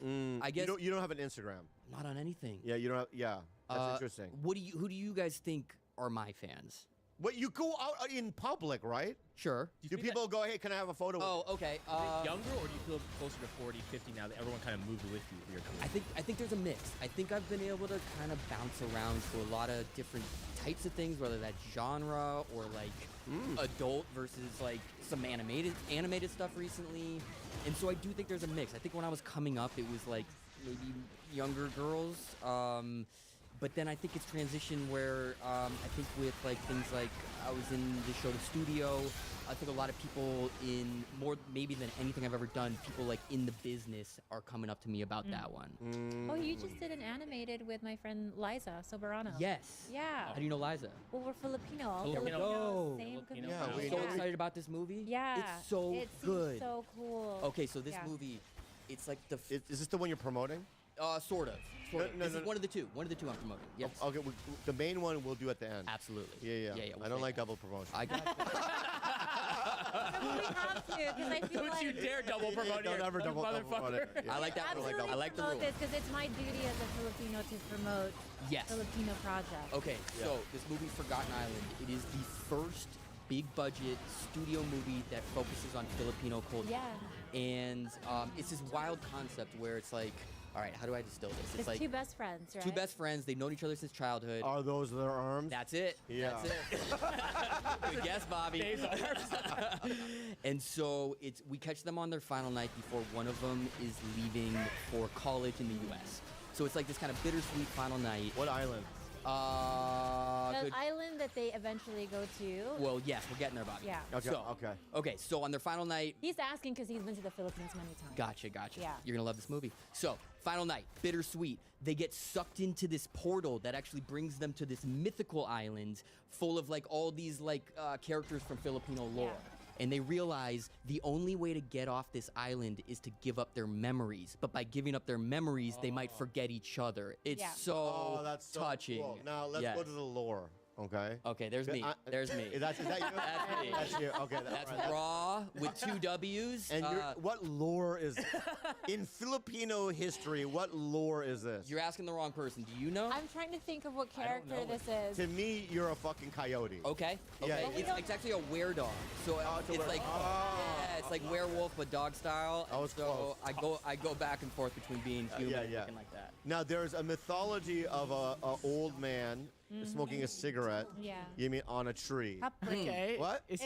I guess you don't have an Instagram. I'm not on anything. Yeah, you don't have. Yeah, that's interesting. Who do you guys think are my fans? What, you go out in public, right? Sure. Do people go, hey, can I have a photo? Oh, okay. Is it younger, or do you feel closer to 40, 50 now that everyone kind of moved with you for your career? I think there's a mix. I think I've been able to kind of bounce around to a lot of different types of things, whether that's genre or like adult versus like some animated stuff recently. And so I do think there's a mix. I think when I was coming up, it was like maybe younger girls. But then I think it's transitioned where I think with like things like I was in the show The Studio. I think a lot of people in more maybe than anything I've ever done, people like in the business are coming up to me about that one. Oh, you just did an animated with my friend Liza Soberano. Yes. Yeah. How do you know Liza? Well, we're Filipino. Filipino. Same community. Yeah, we're so excited about this movie. Yeah. It's so it good. Seems so cool. Okay, so this movie, it's like the. Is this the one you're promoting? Sort of. This is one of the two. One of the two I'm promoting. Yes. Okay, the main one we'll do at the end. Absolutely. Yeah. We'll I don't say like that. double promotion. I got We have to, because I feel Don't like you dare double promote Don't here, ever double promote motherfucker. it. Yeah. I like that. absolutely I like the promote rule. this because it's my duty as a Filipino to promote Yes. Filipino projects. Okay, so this movie, Forgotten Island, it is the first big budget studio movie that focuses on Filipino culture. Yeah. And it's this wild concept where it's like, all right, how do I distill this? It's like two best friends, right? two best friends. They've known each other since childhood. Are those their arms? That's it. Yeah. That's it. Good guess, Bobby. And so we catch them on their final night before one of them is leaving for college in the U.S. So it's like this kind of bittersweet final night. What island? The island that they eventually go to. Well, yes, we're getting there, Bobby. Yeah. Okay. So on their final night. He's asking because he's been to the Philippines many times. Gotcha. Yeah. You're gonna love this movie. So, final night, bittersweet. They get sucked into this portal that actually brings them to this mythical island full of like all these like characters from Filipino lore. Yeah. And they realize the only way to get off this island is to give up their memories. But by giving up their memories, they might forget each other. It's so that's so touching. Cool. Now let's go to the lore. Okay. Okay, there's me. There's me. Is that you? That's me. That's you. Okay. That's right. Raw with 2 W's. And what lore is in Filipino history? What lore is this? You're asking the wrong person. Do you know? I'm trying to think of what character this is. To me, you're a fucking coyote. Okay. Yeah. It's actually a were-dog. So it's like it's like werewolf but dog style. And so I go back and forth between being human and looking like that. Now there's a mythology of a old man smoking a cigarette. Yeah. You mean on a tree? Capre. Okay. What? It's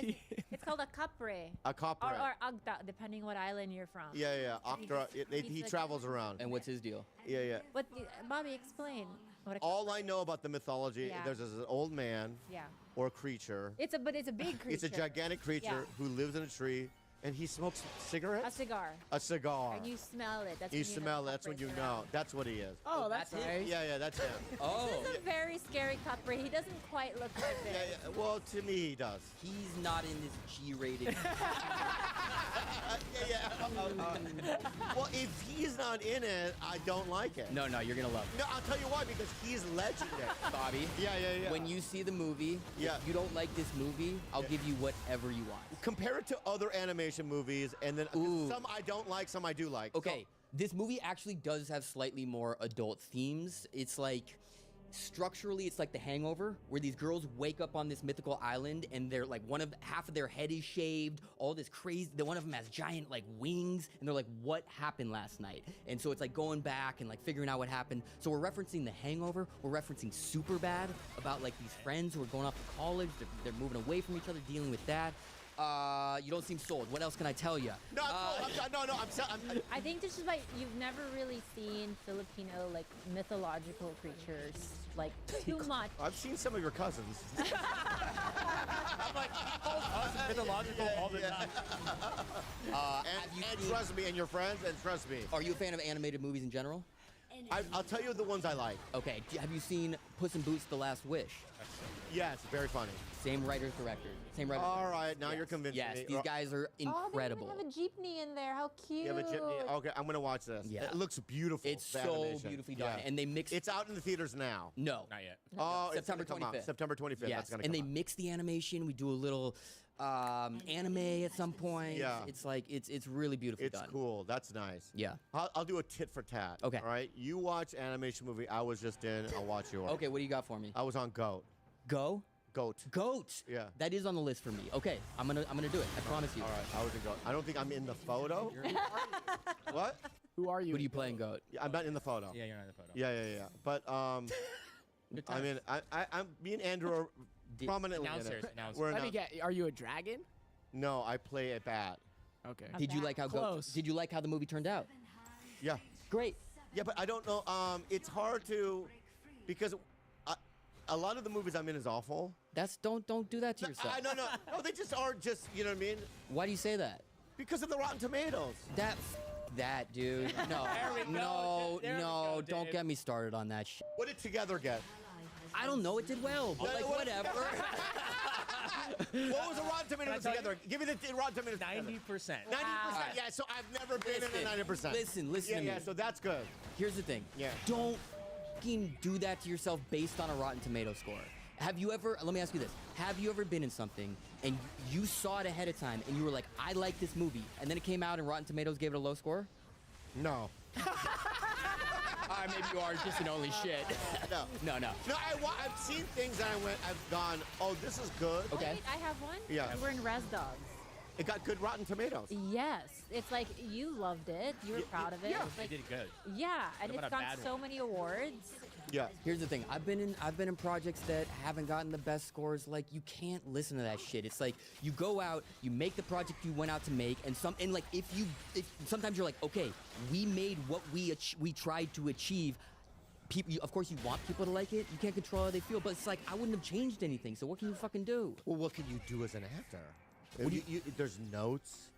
called a capre. A capre. Or agda, depending what island you're from. Yeah. Octra. He travels around. And what's his deal? Yeah. But Bobby, explain. What a All I know about the mythology, Yeah. there's an old man Yeah. or creature. But it's a big creature. It's a gigantic creature who lives in a tree, and he smokes cigarettes. A cigar. A cigar. And you smell it. That's You when smell it. know That's when you capre's know. around. That's what he is. Oh, that's nice. Yeah, that's him. This is a very scary capre. He doesn't quite look like this. Yeah. Well, to me, he does. He's not in this G-rated. Well, if he's not in it, I don't like it. No, you're gonna love it. No, I'll tell you why. Because he's legendary. Bobby. Yeah. When you see the movie, if you don't like this movie, I'll give you whatever you want. Compare it to other animation movies, and then some I don't like, some I do like. Okay, this movie actually does have slightly more adult themes. It's like structurally, it's like The Hangover, where these girls wake up on this mythical island and they're like half of their head is shaved, all this crazy. One of them has giant like wings, and they're like, "What happened last night?" And so it's like going back and like figuring out what happened. So we're referencing The Hangover. We're referencing Superbad about like these friends who are going off to college. They're moving away from each other, dealing with that. You don't seem sold. What else can I tell you? No, I think this is like you've never really seen Filipino like mythological creatures like too much. I've seen some of your cousins. I'm like, mythological all the time. And trust me, and your friends, and trust me. Are you a fan of animated movies in general? I'll tell you the ones I like. Okay. Have you seen Puss in Boots: The Last Wish? Yes, very funny. Same writer's director. Same writer. All right, now you're convincing me. Yes, these guys are incredible. Oh, they even have a jeepney in there. How cute. You have a jeepney? Okay, I'm gonna watch this. Yeah. It looks beautiful. It's the so animation. beautifully done, Yeah. and they mix. It's out in the theaters now. No, not yet. Oh, September it's gonna come out. 25th. September 25th. Yes, That's gonna and come they out. mix the animation. We do a little anime at some point. Yeah. It's like it's really beautifully It's done. cool. That's nice. Yeah. I'll do a tit for tat. Okay. All right. You watch animation movie I was just in. I'll watch yours. Okay, what do you got for me? I was on Goat. Go? Goat. Goat. Yeah. That is on the list for me. Okay, I'm gonna do it. I promise you. All right, I was a goat. I don't think I'm in the photo. What? Who are you? What are you playing, Goat? Yeah, I'm not in the photo. Yeah, you're not in the photo. Yeah. But I mean, I'm me and Andrew are prominently in it. Let me get. Are you a dragon? No, I play a bat. Okay. Did you like how Close. Did you like how the movie turned out? Yeah. Great. Yeah, but I don't know. It's hard to, because a lot of the movies I'm in is awful. Don't do that to yourself. No, they just are just, you know what I mean? Why do you say that? Because of the Rotten Tomatoes. That dude. No, no, don't get me started on that shit. What did Together get? I don't know. It did well, but like whatever. What was the Rotten Tomatoes Together? Give me the Rotten Tomatoes. 90%. 90%. Yeah. So I've never been in a 90%. Listen to me. Yeah. So that's good. Here's the thing. Yeah. Don't fucking do that to yourself based on a Rotten Tomato score. Have you ever? Let me ask you this: have you ever been in something and you saw it ahead of time and you were like, "I like this movie," and then it came out and Rotten Tomatoes gave it a low score? No. Maybe you are just an only shit. No. I've seen things and I've gone, oh, this is good. Okay. Wait, I have one. Yeah. We're in Res Dogs. It got good Rotten Tomatoes. Yes, it's like you loved it. You were proud of it. Yeah, It's like, they did good. Yeah, and What it's about a gotten bad so one? many awards. Yeah. Here's the thing. I've been in projects that haven't gotten the best scores. Like, you can't listen to that shit. It's like you go out, you make the project you went out to make, and like if sometimes you're like, okay, we made what we tried to achieve. People, of course, you want people to like it. You can't control how they feel, but it's like I wouldn't have changed anything. So what can you fucking do? Well, what can you do as an actor? There's notes.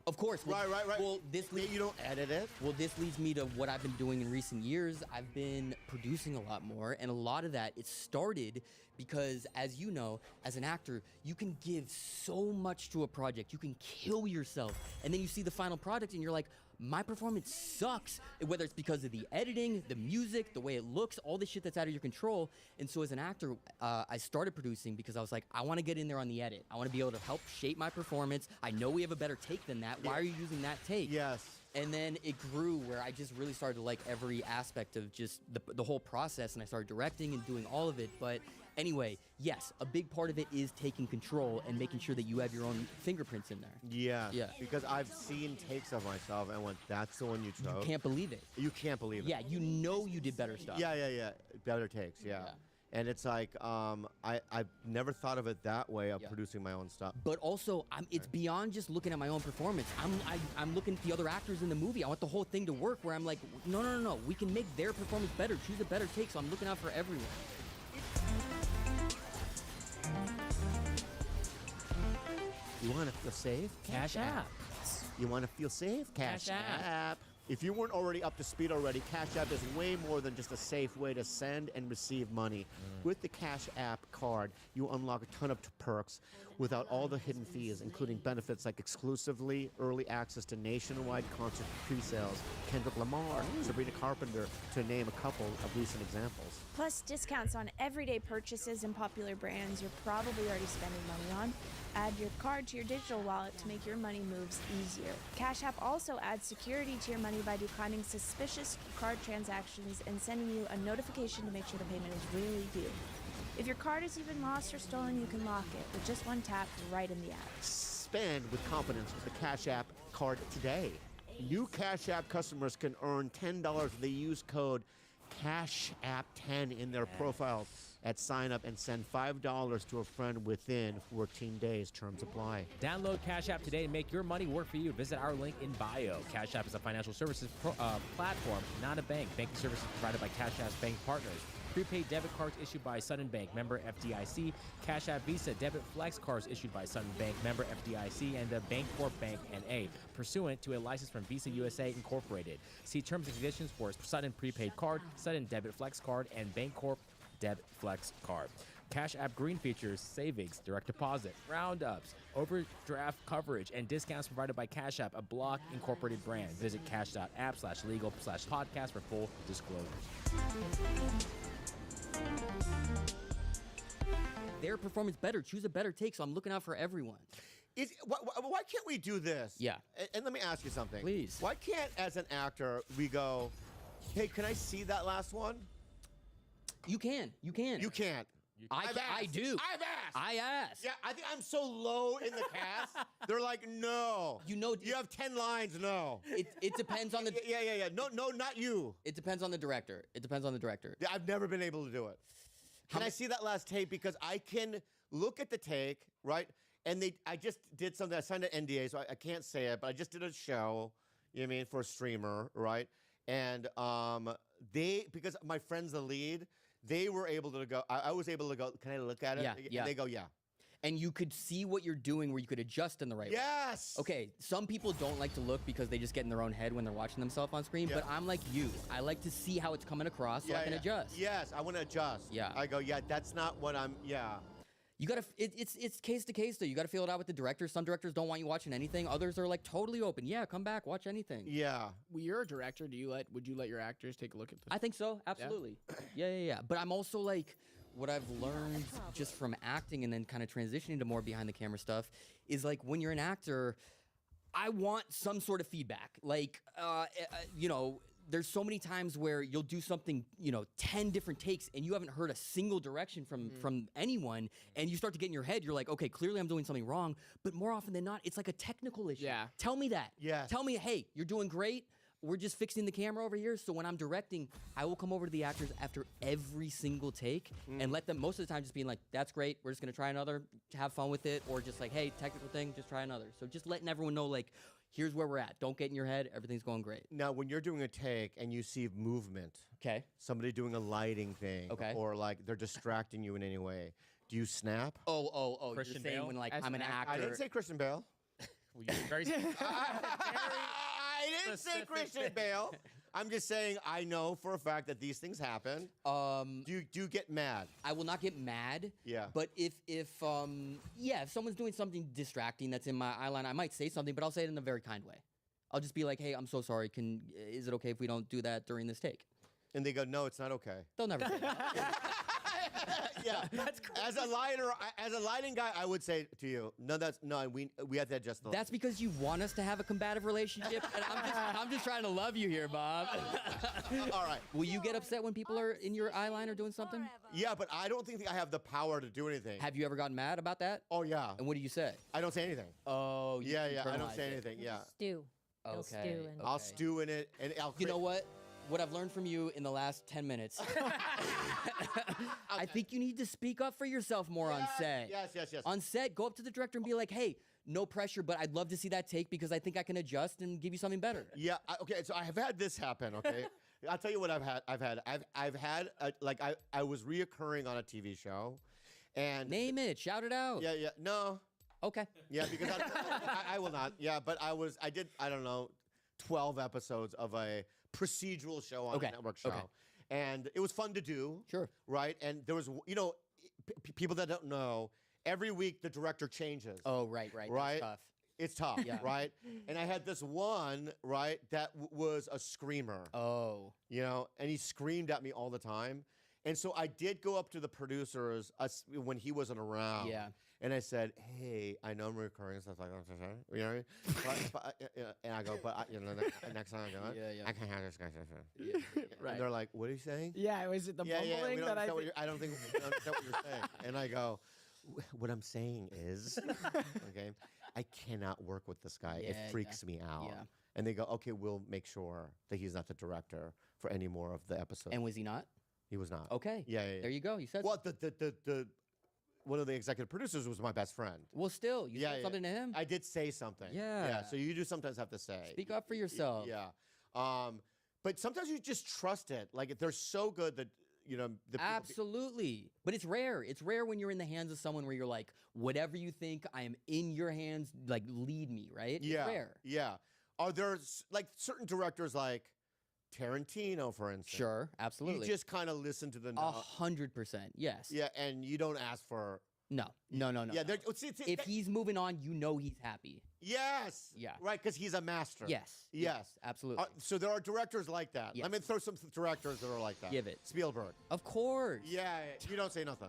Of course. Right. Well, you don't edit it. Well, this leads me to what I've been doing in recent years. I've been producing a lot more, and a lot of that, it started because, as you know, as an actor, you can give so much to a project. You can kill yourself, and then you see the final product, and you're like, my performance sucks, whether it's because of the editing, the music, the way it looks, all the shit that's out of your control. And so as an actor, I started producing because I was like, I want to get in there on the edit. I want to be able to help shape my performance. I know we have a better take than that. Why are you using that take? Yes. And then it grew where I just really started to like every aspect of just the whole process, and I started directing and doing all of it. But anyway, yes, a big part of it is taking control and making sure that you have your own fingerprints in there. Yeah. Yeah. Because I've seen takes of myself and went, that's the one you chose. You can't believe it. You can't believe it. Yeah, you know you did better stuff. Yeah. Better takes, yeah. And it's like, I've never thought of it that way of producing my own stuff. But also, it's beyond just looking at my own performance. I'm looking at the other actors in the movie. I want the whole thing to work where I'm like, no. We can make their performance better. Choose a better take, so I'm looking out for everyone. You want to feel safe? Cash App. You want to feel safe? Cash App. If you weren't already up to speed already, Cash App is way more than just a safe way to send and receive money. With the Cash App card, you unlock a ton of perks without all the hidden fees, including benefits like exclusively early access to nationwide concert pre-sales, Kendrick Lamar, Sabrina Carpenter, to name a couple of recent examples. Plus discounts on everyday purchases and popular brands you're probably already spending money on. Add your card to your digital wallet to make your money moves easier. Cash App also adds security to your money by declining suspicious card transactions and sending you a notification to make sure the payment is really due. If your card is even lost or stolen, you can lock it with just one tap right in the app. Spend with confidence with the Cash App card today. New Cash App customers can earn $10 if they use code CashApp10 in their profiles at sign up and send $5 to a friend within 14 days. Terms apply. Download Cash App today and make your money work for you. Visit our link in bio. Cash App is a financial services platform, not a bank. Banking services provided by Cash App's bank partners. Prepaid debit cards issued by Sudden Bank, member FDIC. Cash App Visa debit flex cards issued by Sudden Bank, member FDIC, and the Bancorp Bank N.A., pursuant to a license from Visa USA Incorporated. See terms and conditions for Sudden Prepaid Card, Sudden Debit Flex Card, and Bancorp Debit Flex Card. Cash App Green features savings, direct deposit, roundups, overdraft coverage, and discounts provided by Cash App, a Block Incorporated brand. Visit cash.app/legal/podcast for full disclosures. Their performance better. Choose a better take, so I'm looking out for everyone. Why can't we do this? Yeah. And let me ask you something. Please. Why can't, as an actor, we go, hey, can I see that last one? You can. You can't. I do. I've asked. I asked. Yeah, I think I'm so low in the cast. They're like, no. You have 10 lines. No. It depends on the. Yeah. No, not you. It depends on the director. Yeah, I've never been able to do it. Can I see that last tape? Because I can look at the take, right? And I just did something. I signed an NDA, so I can't say it, but I just did a show, you know what I mean, for a streamer, right? And because my friend's the lead, they were able to go. I was able to go, can I look at it? Yeah. And they go, yeah. And you could see what you're doing where you could adjust in the right way. Yes! Okay, some people don't like to look because they just get in their own head when they're watching themselves on screen, but I'm like you. I like to see how it's coming across so I can adjust. Yes, I want to adjust. Yeah. I go, yeah, that's not what You gotta, it's case to case though. You gotta feel it out with the directors. Some directors don't want you watching anything. Others are like totally open. Yeah, come back, watch anything. Yeah. Well, you're a director. Would you let your actors take a look at this? I think so, absolutely. Yeah. But I'm also like, what I've learned just from acting and then kind of transitioning to more behind the camera stuff is like when you're an actor, I want some sort of feedback. Like, there's so many times where you'll do something, 10 different takes and you haven't heard a single direction from anyone, and you start to get in your head, you're like, okay, clearly I'm doing something wrong, but more often than not, it's like a technical issue. Yeah. Tell me that. Yeah. Tell me, hey, you're doing great. We're just fixing the camera over here. So when I'm directing, I will come over to the actors after every single take and let them, most of the time, just being like, that's great. We're just going to try another, have fun with it. Or just like, hey, technical thing, just try another. So just letting everyone know, like, here's where we're at. Don't get in your head. Everything's going great. Now, when you're doing a take and you see movement, okay, somebody doing a lighting thing, okay, or like they're distracting you in any way, do you snap? Oh, Christian you're saying Bale? when like As I'm an actor. I didn't say Christian Bale. Very I didn't say Christian Bale. I'm just saying I know for a fact that these things happen. Do you get mad? I will not get mad. Yeah. But if someone's doing something distracting that's in my eye line, I might say something, but I'll say it in a very kind way. I'll just be like, hey, I'm so sorry. Is it okay if we don't do that during this take? And they go, no, it's not okay. They'll never say that. Yeah, that's crazy. As a lighting guy, I would say to you, we have to adjust the. That's because you want us to have a combative relationship, and I'm just trying to love you here, Bob. All right. Will you get upset when people are in your eye line or doing something? Yeah, but I don't think I have the power to do anything. Have you ever gotten mad about that? Oh yeah. And what do you say? I don't say anything. Oh, you yeah. I don't internalize say it. anything. Yeah. Stew. He'll Okay. stew in. I'll stew in it, and I'll. You know what? What I've learned from you in the last 10 minutes, I think you need to speak up for yourself more on set. Yes. On set, go up to the director and be like, hey, no pressure, but I'd love to see that take because I think I can adjust and give you something better. Yeah. Okay. So I have had this happen. Okay. I'll tell you what I've had. I've had I was reoccurring on a TV show, and name it. Shout it out. Yeah. No. Okay. Yeah, because I will not. Yeah, but I did. I don't know. 12 episodes of a procedural show on a network show. Okay. And it was fun to do. Sure. Right? And there was, people that don't know, every week the director changes. Oh, right. Right? That's tough. It's tough, Yeah. right? And I had this one, right, that was a screamer. Oh. And he screamed at me all the time. And so I did go up to the producers when he wasn't around. Yeah. And I said, hey, I know I'm recurring stuff like that. You know what I mean? And I go, next time I do it, I can't have this guy. Right. And they're like, what are you saying? Yeah, was it the bumbling that I? I don't think we understand what you're saying. And I go, what I'm saying is, okay, I cannot work with this guy. It freaks me out. Yeah. And they go, okay, we'll make sure that he's not the director for any more of the episodes. And was he not? He was not. Okay. Yeah. There you go. You said. Well, the one of the executive producers was my best friend. Well, still, you said something to him. I did say something. Yeah. So you do sometimes have to say. Speak up for yourself. Yeah. But sometimes you just trust it. Like if they're so good that the people Absolutely. But it's rare. It's rare when you're in the hands of someone where you're like, whatever you think, I am in your hands. Like, lead me. Right. Yeah. It's rare. Yeah. Are there like certain directors like Tarantino, for instance? Sure. Absolutely. You just kind of listen to the 100%. Yes. Yeah, and you don't ask for. No. Yeah, if he's moving on, you know he's happy. Yes. Yeah. Right, because he's a master. Yes. Absolutely. So there are directors like that. Yes. Let me throw some directors that are like that. Give it. Spielberg. Of course. Yeah. You don't say nothing.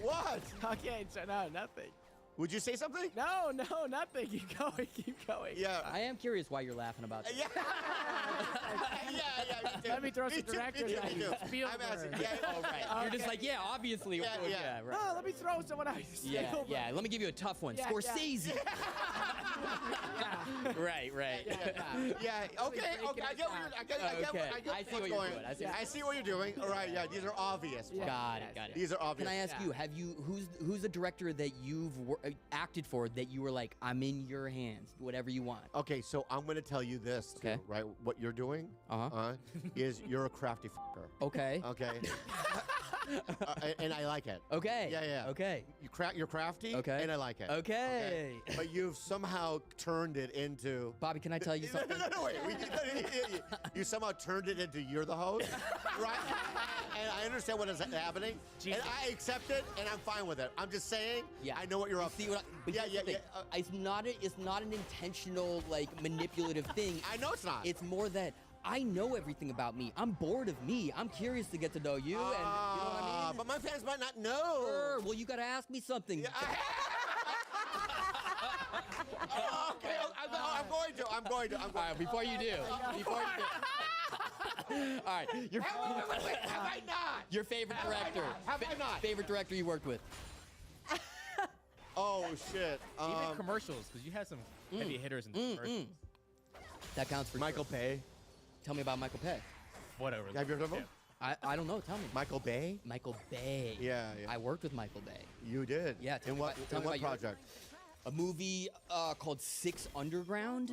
What? Okay, so no, nothing. Would you say something? No, nothing. Keep going. Keep going. Yeah. I am curious why you're laughing about this. Yeah. Me too. Let me throw some directors at you. I'm asking. Yeah. Oh, right. You're just like, yeah, obviously. Yeah. Right. Oh, let me throw someone out. Yeah. Let me give you a tough one. Yeah, Scorsese. Right. Yeah. Okay. I get what you're. I see what you're doing. All right. Yeah. These are obvious. Got it. These are obvious. Can I ask you? Who's the director that you've acted for that you were like, I'm in your hands, whatever you want? Okay, so I'm going to tell you this, too, right? What you're doing is you're a crafty fucker. Okay. Okay. And I like it. Okay. Yeah. Okay. You're crafty. Okay. And I like it. Okay. But you've somehow turned it into. Bobby, can I tell you something? No, wait. You somehow turned it into you're the host, right? And I understand what is happening, and I accept it, and I'm fine with it. I'm just saying. Yeah. I know what you're up to. It's not an intentional manipulative thing. I know it's not. It's more that I know everything about me. I'm bored of me. I'm curious to get to know you, and you know what I mean? But my fans might not know. Sure. Well, you got to ask me something. Yeah, okay, I'm going to. All right, before you do. All right. Wait, have I not? Your favorite director. Have I not? Favorite director you worked with. Oh, shit. Even commercials, because you had some heavy hitters in the commercials. That counts for Michael Bay. Tell me about Michael Bay. Whatever. Have you heard of him? I don't know. Tell me. Michael Bay? Michael Bay. Yeah. I worked with Michael Bay. You did? Yeah. In what project? A movie called Six Underground.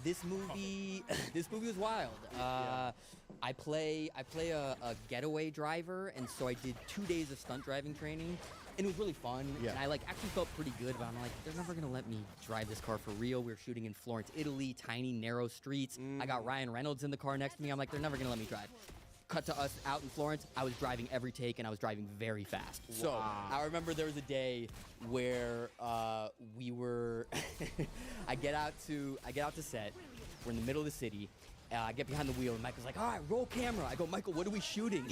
This movie was wild. I play a getaway driver, and so I did 2 days of stunt driving training, and it was really fun. Yeah. And I actually felt pretty good, but I'm like, they're never gonna let me drive this car for real. We were shooting in Florence, Italy, tiny narrow streets. I got Ryan Reynolds in the car next to me. I'm like, they're never gonna let me drive. Cut to us out in Florence. I was driving every take, and I was driving very fast. Wow. So I remember there was a day where we were. I get out to set. We're in the middle of the city. I get behind the wheel, and Michael's like, "All right, roll camera." I go, "Michael, what are we shooting?"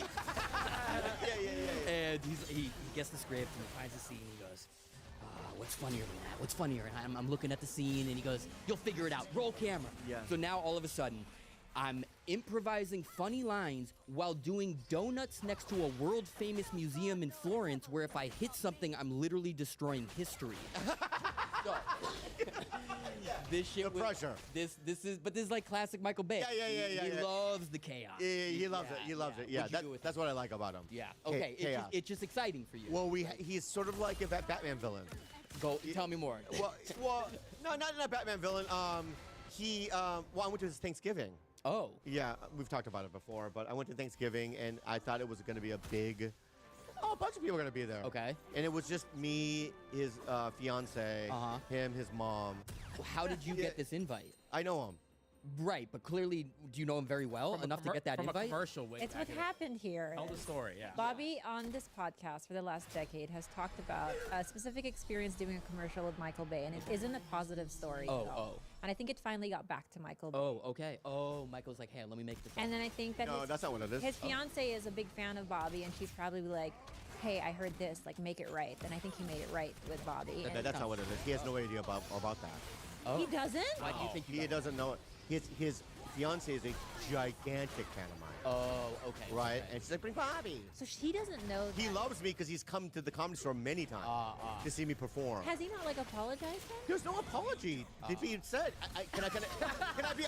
And he gets the script and he finds the scene. And he goes, "What's funnier than that? What's funnier?" And I'm looking at the scene, and he goes, "You'll figure it out. Roll camera." Yeah. So now all of a sudden, I'm improvising funny lines while doing donuts next to a world-famous museum in Florence, where if I hit something, I'm literally destroying history. So, this shit. The pressure. This is like classic Michael Bay. Yeah. He loves the chaos. Yeah, he loves it. He loves it. Yeah, that's what I like about him. Yeah. Okay. It's just exciting for you. Well, he's sort of like a Batman villain. Tell me more. Well, no, not a Batman villain. I went to his Thanksgiving. Oh. Yeah, we've talked about it before, but I went to Thanksgiving, and I thought it was going to be a bunch of people were going to be there. Okay. And it was just me, his fiance, him, his mom. How did you get this invite? I know him. Right, but clearly, do you know him very well enough to get that invite? From a commercial way. It's what happened here. Tell the story, yeah. Bobby, on this podcast for the last decade, has talked about a specific experience doing a commercial with Michael Bay, and it isn't a positive story at all. And I think it finally got back to Michael Bay. Oh, okay. Oh, Michael's like, hey, let me make this. And then I think that that's not what it is. His fiance is a big fan of Bobby, and she's probably like, hey, I heard this, make it right. And I think he made it right with Bobby. That's not what it is. He has no idea about that. Oh. He doesn't? Why do you think he doesn't know it? His fiance is a gigantic fan of mine. Oh, okay. Right? Okay. And she's like, bring Bobby. So he doesn't know that. He loves me because he's come to the Comedy Store many times to see me perform. Has he not apologized then? There's no apology to be said. Can I be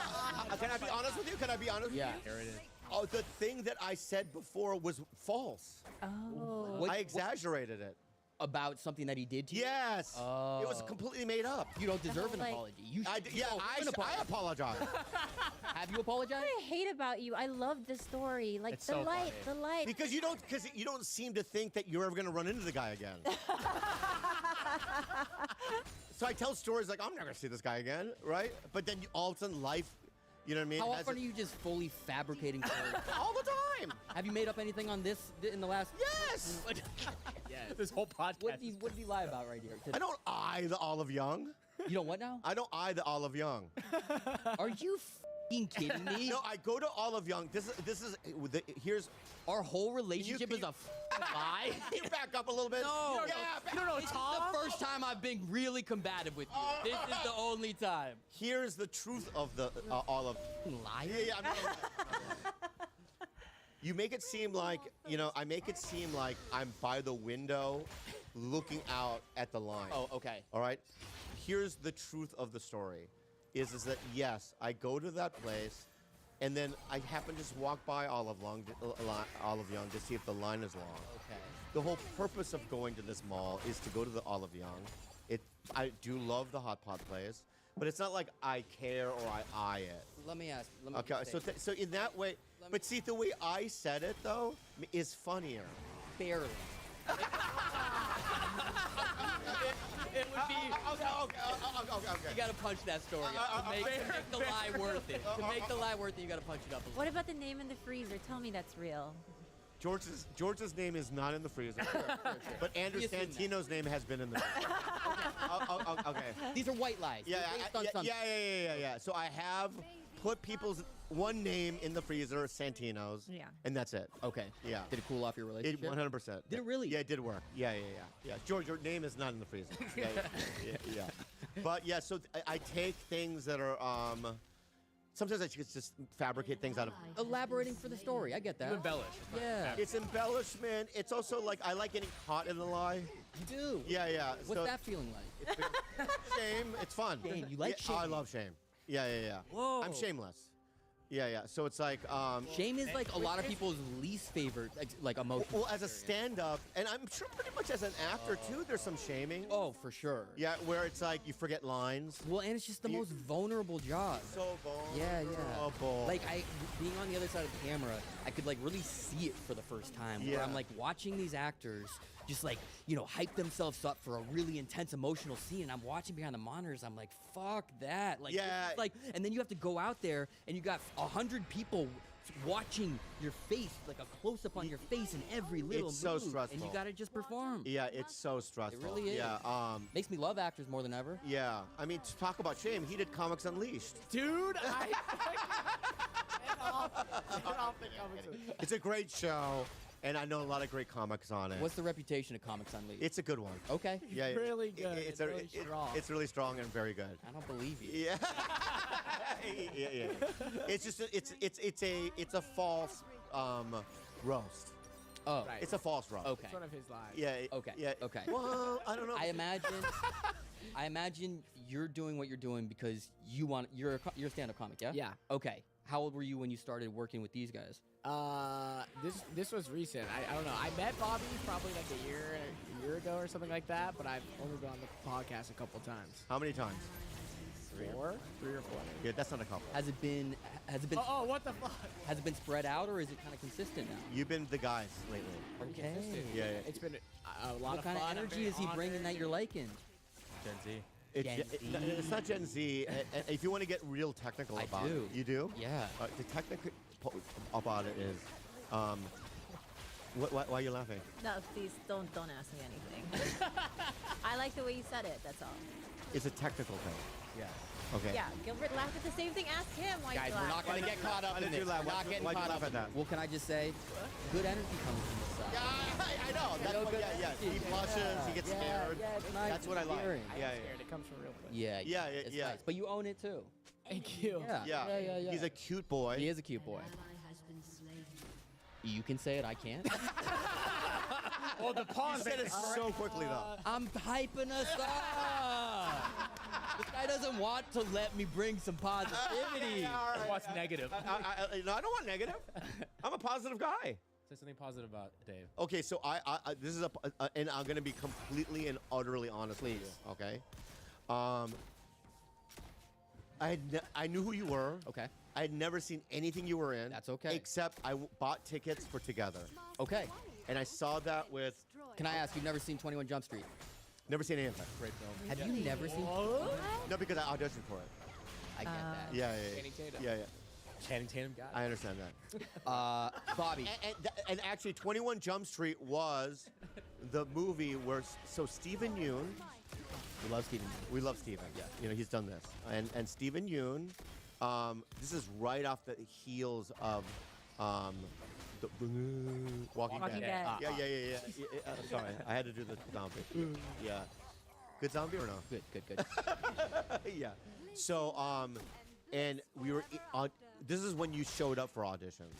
honest with you? Can I be honest with you? Yeah, here it is. Oh, the thing that I said before was false. Oh. I exaggerated it. About something that he did to you? Yes. Oh. It was completely made up. You don't deserve an apology. You I apologize. Have you apologized? What I hate about you, I love this story. It's the so light. Because you don't seem to think that you're ever going to run into the guy again. So I tell stories like, I'm never going to see this guy again, right? But then all of a sudden life, you know what I mean? How often are you just fully fabricating stories? All the time. Have you made up anything on this in the last? Yes. This whole podcast. What did he lie about right here? I don't eye the Olive Young. You don't what now? I don't eye the Olive Young. Are you kidding me? No, I go to Olive Young. Here's our whole relationship is a lie. You back up a little bit. No, yeah, this is the first time I've been really combative with you. This is the only time. Here's the truth of the Olive. Liar. Yeah, I'm not. You make it seem like, I make it seem like I'm by the window looking out at the line. Oh, okay. All right? Here's the truth of the story, is that, yes, I go to that place, and then I happen to just walk by Olive Young to see if the line is long. Okay. The whole purpose of going to this mall is to go to the Olive Young. I do love the hot pot place, but it's not like I care or I eye it. Let me ask. Okay, so in that way, but see, the way I said it, though, is funnier. Barely. It would be. Okay. You gotta punch that story up. To make the lie worth it. To make the lie worth it, you gotta punch it up a little. What about the name in the freezer? Tell me that's real. George's name is not in the freezer. Sure. But Andrew Santino's name has been in the freezer. Okay. These are white lies. Yeah, based on something. Yeah. So I have put people's one name in the freezer, Santino's. Yeah. And that's it. Okay. Yeah. Did it cool off your relationship? 100%. Did it really? Yeah, it did work. Yeah. George, your name is not in the freezer. Yeah. But yeah, so I take things that are sometimes I just fabricate things out of elaborating for the story. I get that. You embellish. Yeah. It's embellishment. It's also like I like getting caught in a lie. You do. Yeah. What's that feeling like? Shame. It's fun. Shame. You like shame? I love shame. Yeah. Whoa. I'm shameless. Yeah. So it's like shame is like a lot of people's least favorite like emotion. Well, as a stand-up, and I'm sure pretty much as an actor too, there's some shaming. Oh, for sure. Yeah, where it's like you forget lines. Well, and it's just the most vulnerable job. So vulnerable. Yeah. Like being on the other side of the camera, I could like really see it for the first time. Yeah. Where I'm like watching these actors just like, hype themselves up for a really intense emotional scene, and I'm watching behind the monitors. I'm like, fuck that. Like, yeah. Like, and then you have to go out there, and you got 100 people watching your face, like a close-up on your face in every little It's move. so stressful. And you gotta just perform. Yeah, it's so stressful. It really is. Yeah. Makes me love actors more than ever. Yeah. I mean, to talk about shame, he did Comics Unleashed. Dude, It's a great show, and I know a lot of great comics on it. What's the reputation of Comics Unleashed? It's a good one. Okay. Yeah, really good. It's really strong. It's really strong and very good. I don't believe you. Yeah. Yeah. It's just it's a false roast. Oh, Right. It's a false roast. okay. It's one of his lies. Yeah. Okay. Yeah. Okay. Well, I don't know. I imagine you're doing what you're doing because you're a stand-up comic, yeah? Yeah. Okay. How old were you when you started working with these guys? This was recent. I don't know. I met Bobby probably like a year ago or something like that, but I've only been on the podcast a couple times. How many times? Three or four. Yeah, that's not a couple. Has it been Oh, what the fuck? has it been spread out, or is it kind of consistent now? You've been the guys lately. Okay. Yeah. It's been a lot What of kind fun. of I'm energy very is he bringing honored. that you're liking? Gen Z. It's not Gen Z. If you want to get real technical I about do. it, you do. Yeah. The technical about it is, why are you laughing? No, please don't ask me anything. I like the way you said it. That's all. It's a technical thing. Yeah. Okay. Yeah, Gilbert laughed at the same thing. Ask him why Guys, you we're not laughed. going to get caught up Why in did this. you laugh? We're not getting Why'd you caught laugh up at in that? this. Well, can I just say, good energy comes from this side. Yeah, I know. That's what, yeah. He blushes. He gets scared. Yeah, it's nice. That's what I like. endearing. I am scared. It comes from real place. Yeah, Yeah, it's yeah. nice. But you own it too. Thank you. Yeah. He's a cute boy. He is a cute boy. You can say it, I can't. Oh, the pause. You said it so quickly, though. I'm hyping us up. This guy doesn't want to let me bring some positivity. What's negative? No, I don't want negative. I'm a positive guy. Say something positive about Dave. Okay, so I this is and I'm gonna be completely and utterly honest with you. Okay. I knew who you were. Okay. I had never seen anything you were in. That's okay. Except I bought tickets for Together. Okay. And I saw that with. Can I ask, you've never seen 21 Jump Street? Never seen any of that. Great film. Have you never seen? No, because I auditioned for it. I get that. Yeah. Channing Tatum. Yeah. Channing Tatum got it. I understand that. Bobby. And actually, 21 Jump Street was the movie where Stephen Yeun. We love Steven. We love Stephen. Yeah. He's done this. And Stephen Yeun This is right off the heels of the Walking Walking Dead. Dead. Yeah. Sorry, I had to do the zombie. Yeah. Good zombie or no? Good. Yeah. So, and we were, this is when you showed up for auditions.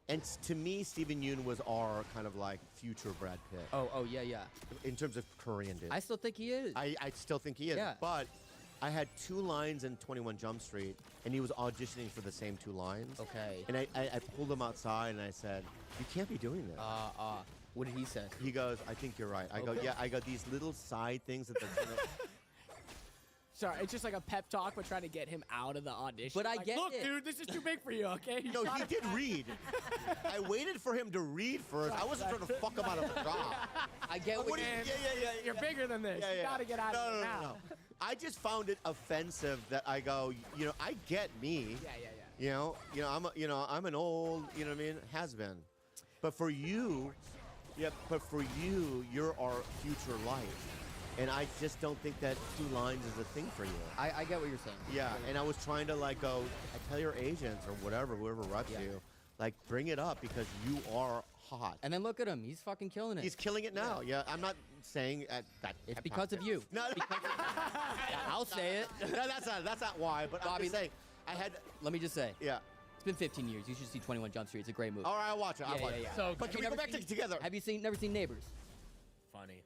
And to me, Steven Yeun was our kind of like future Brad Pitt. Oh, yeah. In terms of Korean dude. I still think he is. I still think he is. Yeah. But I had 2 lines in 21 Jump Street, and he was auditioning for the same 2 lines. Okay. And I pulled him outside, and I said, you can't be doing this. What did he say? He goes, I think you're right. I go, yeah, I got these little side things that they're gonna... Sorry, it's just like a pep talk, but trying to get him out of the audition. But I like, get look, it. dude, this is too big for you, okay? No, he did read. I waited for him to read first. I wasn't trying to fuck him out of the job. I get what you... Yeah. You're bigger than this. You gotta get out of here now. No. I just found it offensive that I go, I get me. Yeah. I'm an old, what I mean, has been. But for you, you're our future life. And I just don't think that 2 lines is a thing for you. I get what you're saying. Yeah, and I was trying to like go, I tell your agents or whatever, whoever reps you, like bring it up because you are hot. And then look at him. He's fucking killing it. He's killing it now. Yeah, I'm not saying that. It's because of you. No, I'll say it. No, that's not why. But Bobby, I'm just saying, I had. Let me just say. Yeah. It's been 15 years. You should see 21 Jump Street. It's a great movie. All right, I'll watch it. I'll watch it. So, but can we go back together? Have you never seen Neighbors? Funny.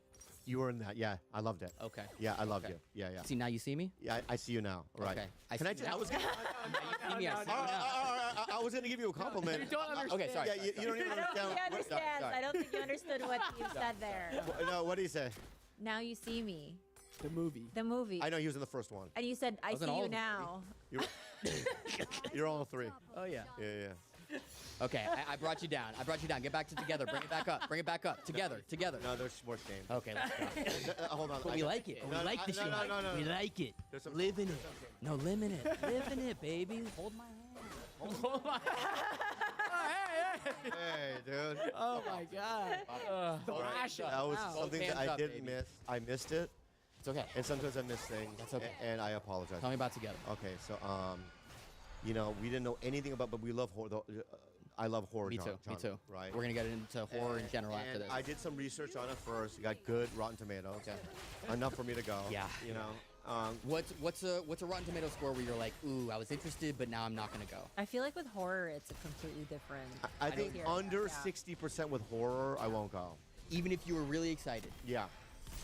You were in that. Yeah, I loved it. Okay. Yeah, I loved you. Yeah. See, now you see me? Yeah, I see you now. Right. Okay. I was going to give you a compliment. You don't understand. Okay, sorry. Yeah, you don't even understand. I don't think you understood what you said there. No, what did he say? Now you see me. The movie. The movie. I know he was in the first one. And you said, I see you now. You're all 3. Oh, yeah. Yeah. Okay, I brought you down. Get back to together. Bring it back up. Together. No, there's more shame. Okay, let's go. Hold on. But we like it. We like the shit. No. We like it. Live in it. No, live in it. Live in it, baby. Hold my hand. Hold my Hey, dude. Oh, my God. That was something that I didn't miss. I missed it. It's okay. And sometimes I miss things. That's okay. And I apologize. Tell me about Together. Okay, so, we didn't know anything about, but we love horror. I love horror. Me too. Right. We're gonna get into horror in general after this. I did some research on it first. Got good Rotten Tomatoes. Okay. Enough for me to go. Yeah. What's a Rotten Tomato score where you're like, ooh, I was interested, but now I'm not gonna go? I feel like with horror, it's a completely different. I think under 60% with horror, I won't go. Even if you were really excited. Yeah.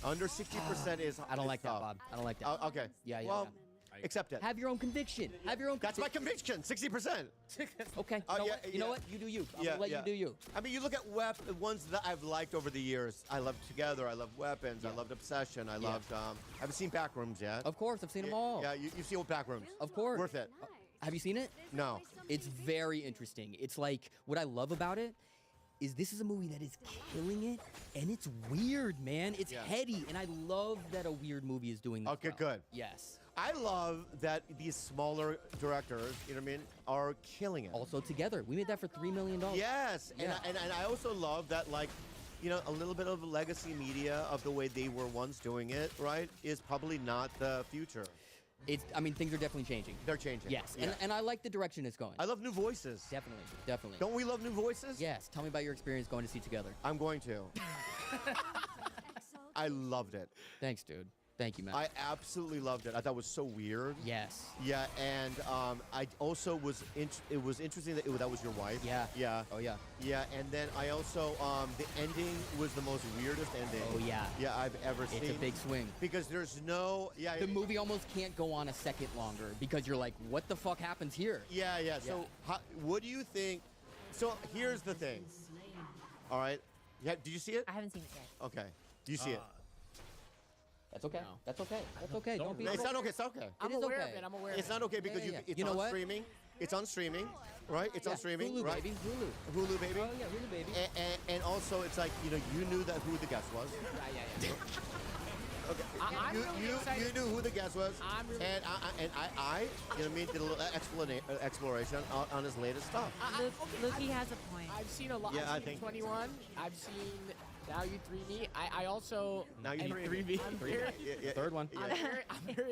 Under 60% is. I don't like that, Bob. I don't like that. Okay. Yeah. Well, accept it. Have your own conviction. That's my conviction. 60%. Okay. You know what? You do you. I'm gonna let you do you. I mean, you look at the ones that I've liked over the years. I loved Together. I loved Weapons. I loved Obsession. I loved. I haven't seen Backrooms yet. Of course, I've seen them all. Yeah, you've seen Backrooms. Of course. Worth it. Have you seen it? No. It's very interesting. It's like what I love about it is this is a movie that is killing it, and it's weird, man. It's heady, and I love that a weird movie is doing this. Okay, good. Yes. I love that these smaller directors, are killing it. Also Together. We made that for $3 million. Yes, Yeah. and I also love that, a little bit of legacy media of the way they were once doing it, right, is probably not the future. Things are definitely changing. They're changing. Yes, Yeah. and I like the direction it's going. I love new voices. Definitely. Don't we love new voices? Yes. Tell me about your experience going to see Together. I'm going to. I loved it. Thanks, dude. Thank you, man. I absolutely loved it. I thought it was so weird. Yes. Yeah, and I also was. It was interesting that that was your wife. Yeah. Yeah. Oh yeah. Yeah, and then I also the ending was the most weirdest ending. Oh yeah. Yeah, I've ever seen. It's a big swing because there's no. Yeah. The movie almost can't go on a second longer because you're like, what the fuck happens here? Yeah. So, what do you think? So here's the thing. All right. Yeah. Did you see it? I haven't seen it yet. Okay. Do you see it? That's okay. No. That's okay. That's okay. Don't be. It's not okay. It's okay. I'm aware of it. I'm aware of it. It's not okay because it's on streaming. It's on streaming, right? It's on streaming, Hulu, right? Baby. Hulu, baby. Oh yeah, Hulu, baby. And also, it's like you knew that who the guest was. Yeah. Okay. I'm really excited. You knew who the guest was. I'm really and I did a little exploration on his latest stuff. Lucky has a point. I've seen a lot. Yeah, I've seen 21. I've seen Now You 3 Me. I also. Now You 3 Me. Third one.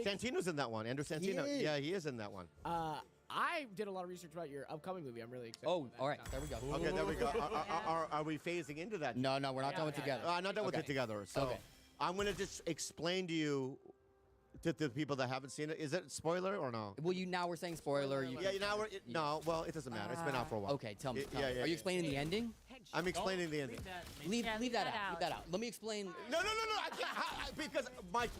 Santino's in that one. Andrew Santino. He is. Yeah, he is in that one. I did a lot of research about your upcoming movie. I'm really excited. Oh, all right. There we go. Okay, there we go. Are we phasing into that? No, we're not done with together. Not done with it together. So I'm going to just explain to you, to the people that haven't seen it. Is it spoiler or no? Well, now we're saying spoiler. No, well, it doesn't matter. It's been out for a while. Okay, tell me. Are you explaining the ending? I'm explaining the ending. Leave that out. Leave that out. Let me explain. No. I can't. Because Mike,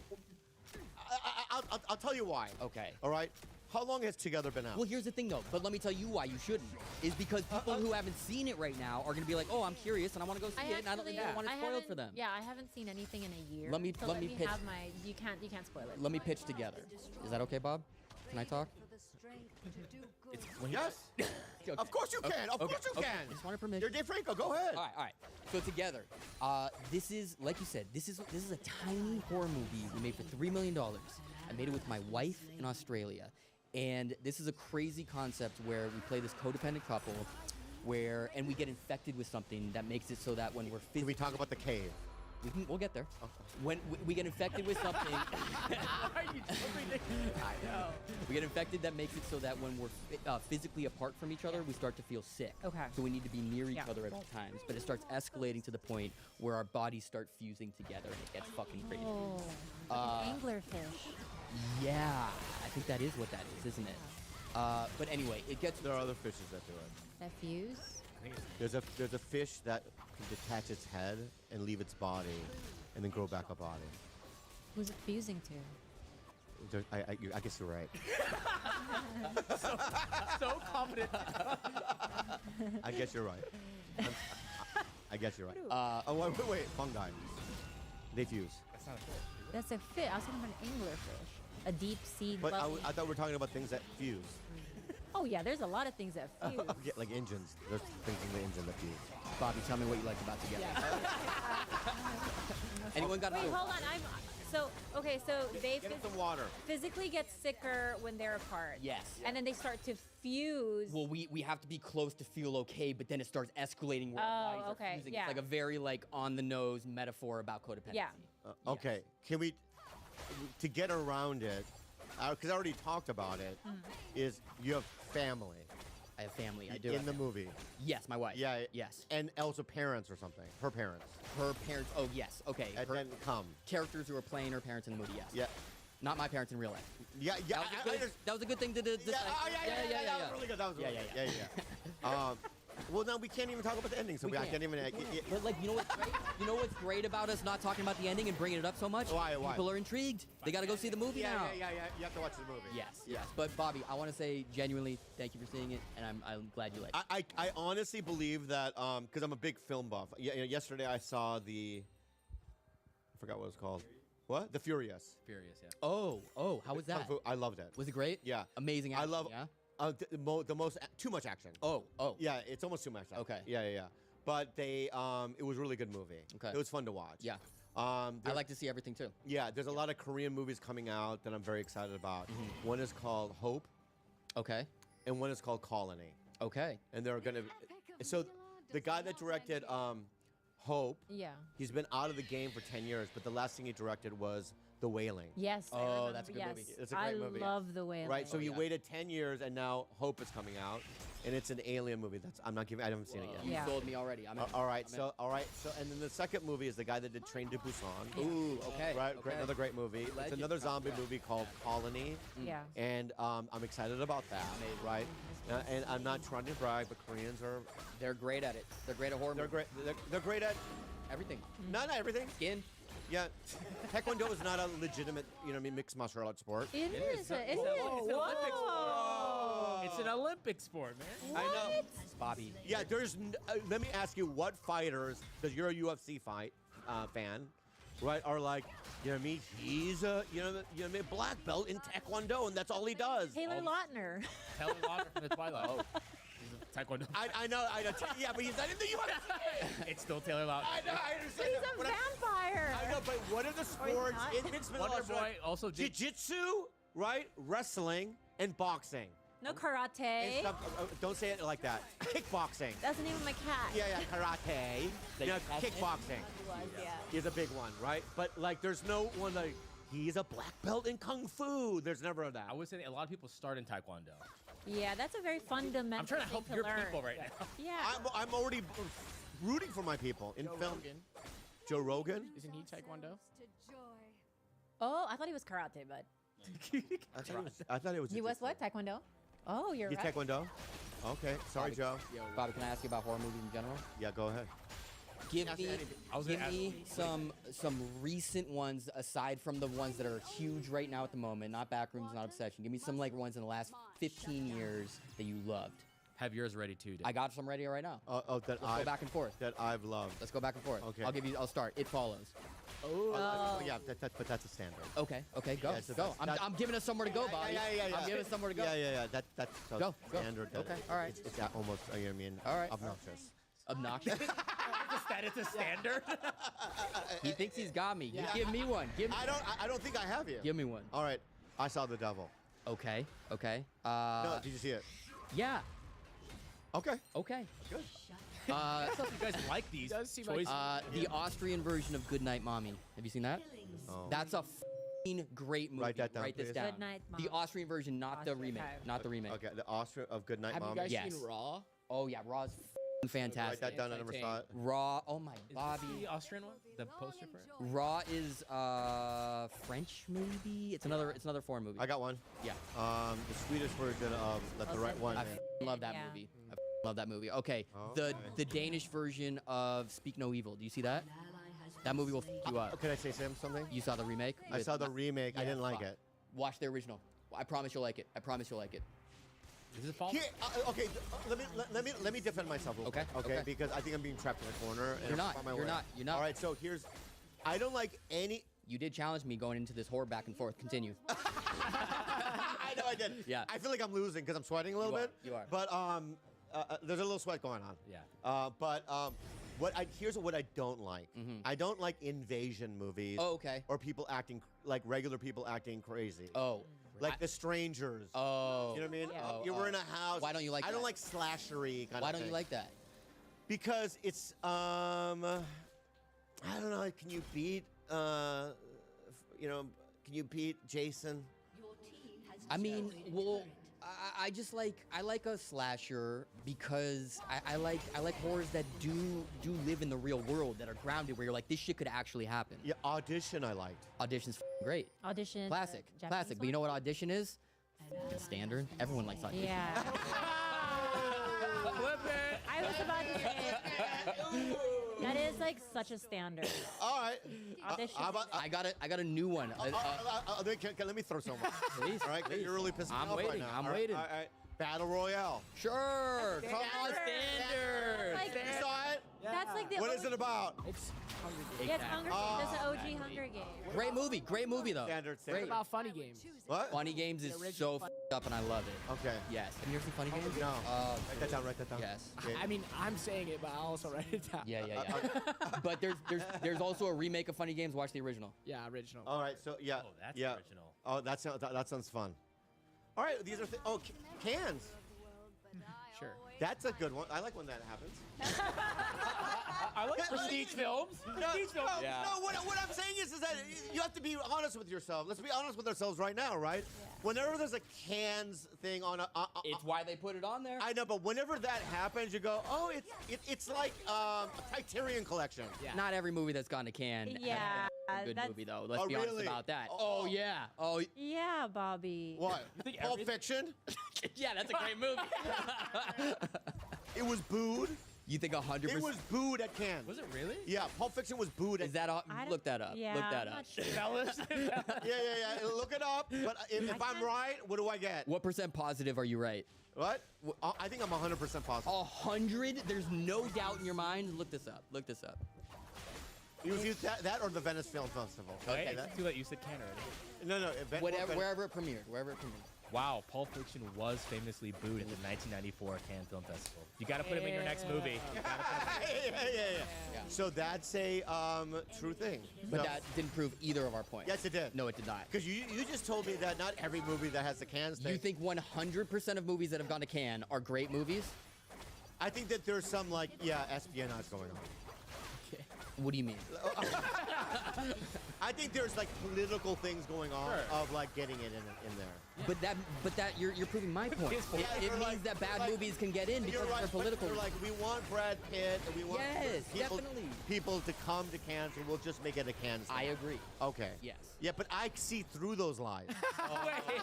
I'll tell you why. Okay. All right. How long has Together been out? Well, here's the thing, though. But let me tell you why you shouldn't. Is because people who haven't seen it right now are going to be like, oh, I'm curious and I want to go see it, and I don't want it spoiled for them. Yeah, I haven't seen anything in a year. Let me pitch. Have my. You can't spoil it. Let me pitch Together. Is that okay, Bob? Can I talk? Yes. Of course you can. Of course you can. Just want to permit. You're DeFranco. Go ahead. All right. So Together, this is, like you said, this is a tiny horror movie we made for $3 million. I made it with my wife in Australia. And this is a crazy concept where we play this codependent couple and we get infected with something that makes it so that when we're Can we talk about the cave? We'll get there. Okay. When we get infected with something, Are you I know. we get infected that makes it so that when we're physically apart from each other, we start to feel sick. Okay. So we need to be near each other at all times. But it starts escalating to the point where our bodies start fusing together and it gets fucking crazy. Oh, anglerfish. Yeah, I think that is what that is, isn't it? But anyway, it gets. There are other fishes that do it. That fuse? There's a fish that can detach its head and leave its body, and then grow back a body. Who's it fusing to? I guess you're right. so confident. I guess you're right. I guess you're right. Wait, fungi. They fuse. That's not a fish. That's a fish. I was talking about an anglerfish. A deep sea But dwelling. I thought we were talking about things that fuse. Oh yeah, there's a lot of things that fuse. Yeah, like engines. There's things in the engine that fuse. Bobby, tell me what you like about Together. Anyone got? Wait, hold on. So they Get some water. physically get sicker when they're apart. Yes. And then they start to fuse. Well, we have to be close to feel okay, but then it starts escalating where our bodies are fusing. Yeah. It's like a very on the nose metaphor about codependency. Yeah. Okay, can we, to get around it, because I already talked about it, is you have family. I have family. I do. In the movie. Yes, my wife. Yeah. Yes. And also parents or something. Her parents. Her parents. Oh, yes. Okay. And then come. Characters who are playing her parents in the movie. Yes. Yeah. Not my parents in real life. Yeah. That was a good thing to do. Yeah. That was really good. That was really good. Yeah. Well, now we can't even talk about the ending, so I can't even. But you know what's great? You know what's great about us not talking about the ending and bringing it up so much? Why? People are intrigued. They got to go see the movie now. Yeah. You have to watch the movie. Yes. But Bobby, I want to say genuinely thank you for seeing it, and I'm glad you liked it. I honestly believe that because I'm a big film buff. Yesterday I saw I forgot what it was called. What? The Furious. Furious, yeah. Oh, how was that? I loved it. Was it great? Yeah. Amazing action, I love the most too much action. Oh. Yeah, it's almost too much action. Okay. Yeah. But it was a really good movie. Okay. It was fun to watch. Yeah. I like to see everything too. Yeah, there's a lot of Korean movies coming out that I'm very excited about. One is called Hope. Okay. And one is called Colony. Okay. And they're gonna. So the guy that directed Hope. Yeah. He's been out of the game for 10 years, but the last thing he directed was The Wailing. Yes. Oh, that's a good movie. It's a great movie. I love The Wailing. Right. So he waited 10 years, and now Hope is coming out, and it's an alien movie. I haven't seen it yet. You sold me already. I'm in. All right. So, and then the second movie is the guy that did Train to Busan. Ooh, okay. Right. Okay. Another great movie. It's Legend. another zombie movie called Colony. Yeah. And I'm excited about that. Amazing. Right. And I'm not trying to brag, but Koreans are. They're great at it. They're great at horror. They're great. They're great at everything. No, not everything. Skin. Yeah, Taekwondo is not a legitimate, mixed martial arts sport. It is. It's an Olympic sport. It's an Olympic sport, man. I know. Bobby. Yeah, let me ask you, what fighters, because you're a UFC fan, right, are like, you know what I mean? He's a, black belt in Taekwondo, and that's all he does. Taylor Lautner. Taylor Lautner from the Twilight. Oh. Taekwondo. I know. Yeah, but he's not in the UFC. It's still Taylor Lautner. I know. I understand. He's a vampire. I know, but what are the sports in mixed martial arts? Wonder Boy also did jiu-jitsu, right? Wrestling and boxing. No karate. Don't say it like that. Kickboxing. That's the name of my cat. Yeah, karate. Kickboxing is a big one, right? But there's no one he's a black belt in kung fu. There's never that. I would say a lot of people start in Taekwondo. Yeah, that's a very fundamental. I'm trying to help your learn. people right now. Yeah. I'm already rooting for my people in film. Rogan. Joe Rogan? Isn't he Taekwondo? Oh, I thought he was karate, but I thought it was. he was what? Taekwondo. Oh, you're You right. Taekwondo? Okay, sorry, Bobby, Joe. Bobby, can I ask you about horror movies in general? Yeah, go ahead. Give Ask me, me anything. give me some recent ones aside from the ones that are huge right now at the moment. Not Backrooms, not Obsession. Give me some like ones in the last 15 years that you loved. Have yours ready too, Dave. I got some ready right now. That Let's go back and forth. That I've loved. Let's go back and forth. Okay. I'll start. It Follows. Oh. Yeah, but that's a standard. Okay, go. Yeah, so Go. I'm giving us somewhere to go, Bobby. Yeah. I'm giving us somewhere to go. Yeah. That's Go. standard. Okay, all right. It's almost, I mean, All right. obnoxious. Obnoxious. That it's a standard. He thinks he's got me. You give me one. I don't think I have you. Give me one. All right. I saw The Devil. Okay. No, did you see it? Yeah. Okay. Okay. Good. You guys like these choices. The Austrian version of Goodnight Mommy. Have you seen that? Oh. That's a f***ing great movie. Write that down, Write this please. down. Goodnight The Mommy. Austrian version, not the remake. Not the remake. Okay, the Austria of Goodnight Have Mom. you guys Yes. seen Raw? Oh yeah, Raw's f***ing fantastic. Write that down. I never saw it. Raw. Oh my, Is this Bobby. the Austrian one? The poster for it? Raw is French maybe. It's another foreign movie. I got one. Yeah. The Swedish version of the right one. I f***ing love that Yeah. movie. I f***ing love that movie. Okay. Okay. The Danish version of Speak No Evil. Do you see that? That movie will f*** you up. Can I say something? You saw the remake? I saw the remake. I didn't like it. Watch the original. I promise you'll like it. I promise you'll like it. Is it false? Here, okay, let me defend myself. Real quick, okay, because I think I'm being trapped in a corner. And You're not. I'm on my You're way. not. You're not. All right, so here's, I don't like any. You did challenge me going into this horror back and forth. Continue. I know I did. Yeah. I feel like I'm losing because I'm sweating a little bit. You are. But there's a little sweat going on. Yeah. Here's what I don't like. I don't like invasion movies. Oh, okay. Or people acting like regular people acting crazy. Oh. Like The Strangers. Oh. You know what I mean? Yeah. You were in a house. Why don't you like I don't that? like slashery kind Why of don't you thing. like that? Because it's I don't know. Can you beat can you beat Jason? I mean, well, I just like a slasher because I like horrors that do live in the real world, that are grounded, where you're like, this shit could actually happen. Yeah, Audition I liked. Audition's f***ing great. Audition. Classic. Japanese Classic. But you know what Audition is? Standard. Everyone likes Audition. Yeah. Flip it. I was about to say it. That is like such a standard. All right. Audition. I got a new one. Let me throw some. Please. All right, please. you're really pissing me I'm off waiting. right now. I'm All right, waiting. all right. Battle Royale. Sure. Come on, standard. Like, You saw it? that's like the. What is it about? It's Hunger Games. Yeah, it's Hunger Games. That's the OG Hunger Games. Great movie though. Standard. What about Funny Games? What? Funny Games is so f***ed up and I love it. Okay. Yes. Have you ever seen Funny Games? No. Write that down. Write that down. Yes. I mean, I'm saying it, but I'll also write it down. Yeah. But there's also a remake of Funny Games. Watch the original. Yeah, original. All right. So yeah. Oh, that's yeah. original. Oh, that sounds fun. All right. These are cans. Sure. That's a good one. I like when that happens. I like prestige films. Prestige films. No, what I'm saying is that you have to be honest with yourself. Let's be honest with ourselves right now, right? Whenever there's a cans thing on It's why they put it on there. I know, but whenever that happens, you go, oh, it's like a Criterion collection. Yeah. Not every movie that's gone to Cannes Yeah, has been a good movie, though. Let's Oh, be honest really? about that. Oh, yeah. Oh, Yeah, Bobby. What? Pulp Fiction? yeah, that's a great movie. It was booed. You think 100%? It was booed at Cannes. Was it really? Yeah, Pulp Fiction was booed. Is that all? Look that up. Yeah, Look that I'm up. not sure. Fellas. Yeah. Look it up. But if I'm right, what do I get? What % positive are you right? What? I think I'm 100% positive. 100? There's no doubt in your mind. Look this up. Look this up. It was either that or the Venice Film Festival. Okay. that- Too late. You said Canada already. No. Wherever it premiered. Wherever it premiered. Wow, Pulp Fiction was famously booed at the 1994 Cannes Film Festival. You got to put him in your next movie. Yeah. So that's a true thing. But So- that didn't prove either of our points. Yes, it did. No, it did not. Because you just told me that not every movie that has the Cannes thing. You think 100% of movies that have gone to Cannes are great movies? I think that there's some espionage going on. Okay. What do you mean? I think there's like political things going on of like getting it in there. Yeah. But that you're proving my point. It means that bad movies can get in because they're political. You're like, we want Brad Pitt and we want people to come to Cannes, so we'll just make it a Cannes thing. I agree. Okay. Yes. Yeah, but I see through those lies.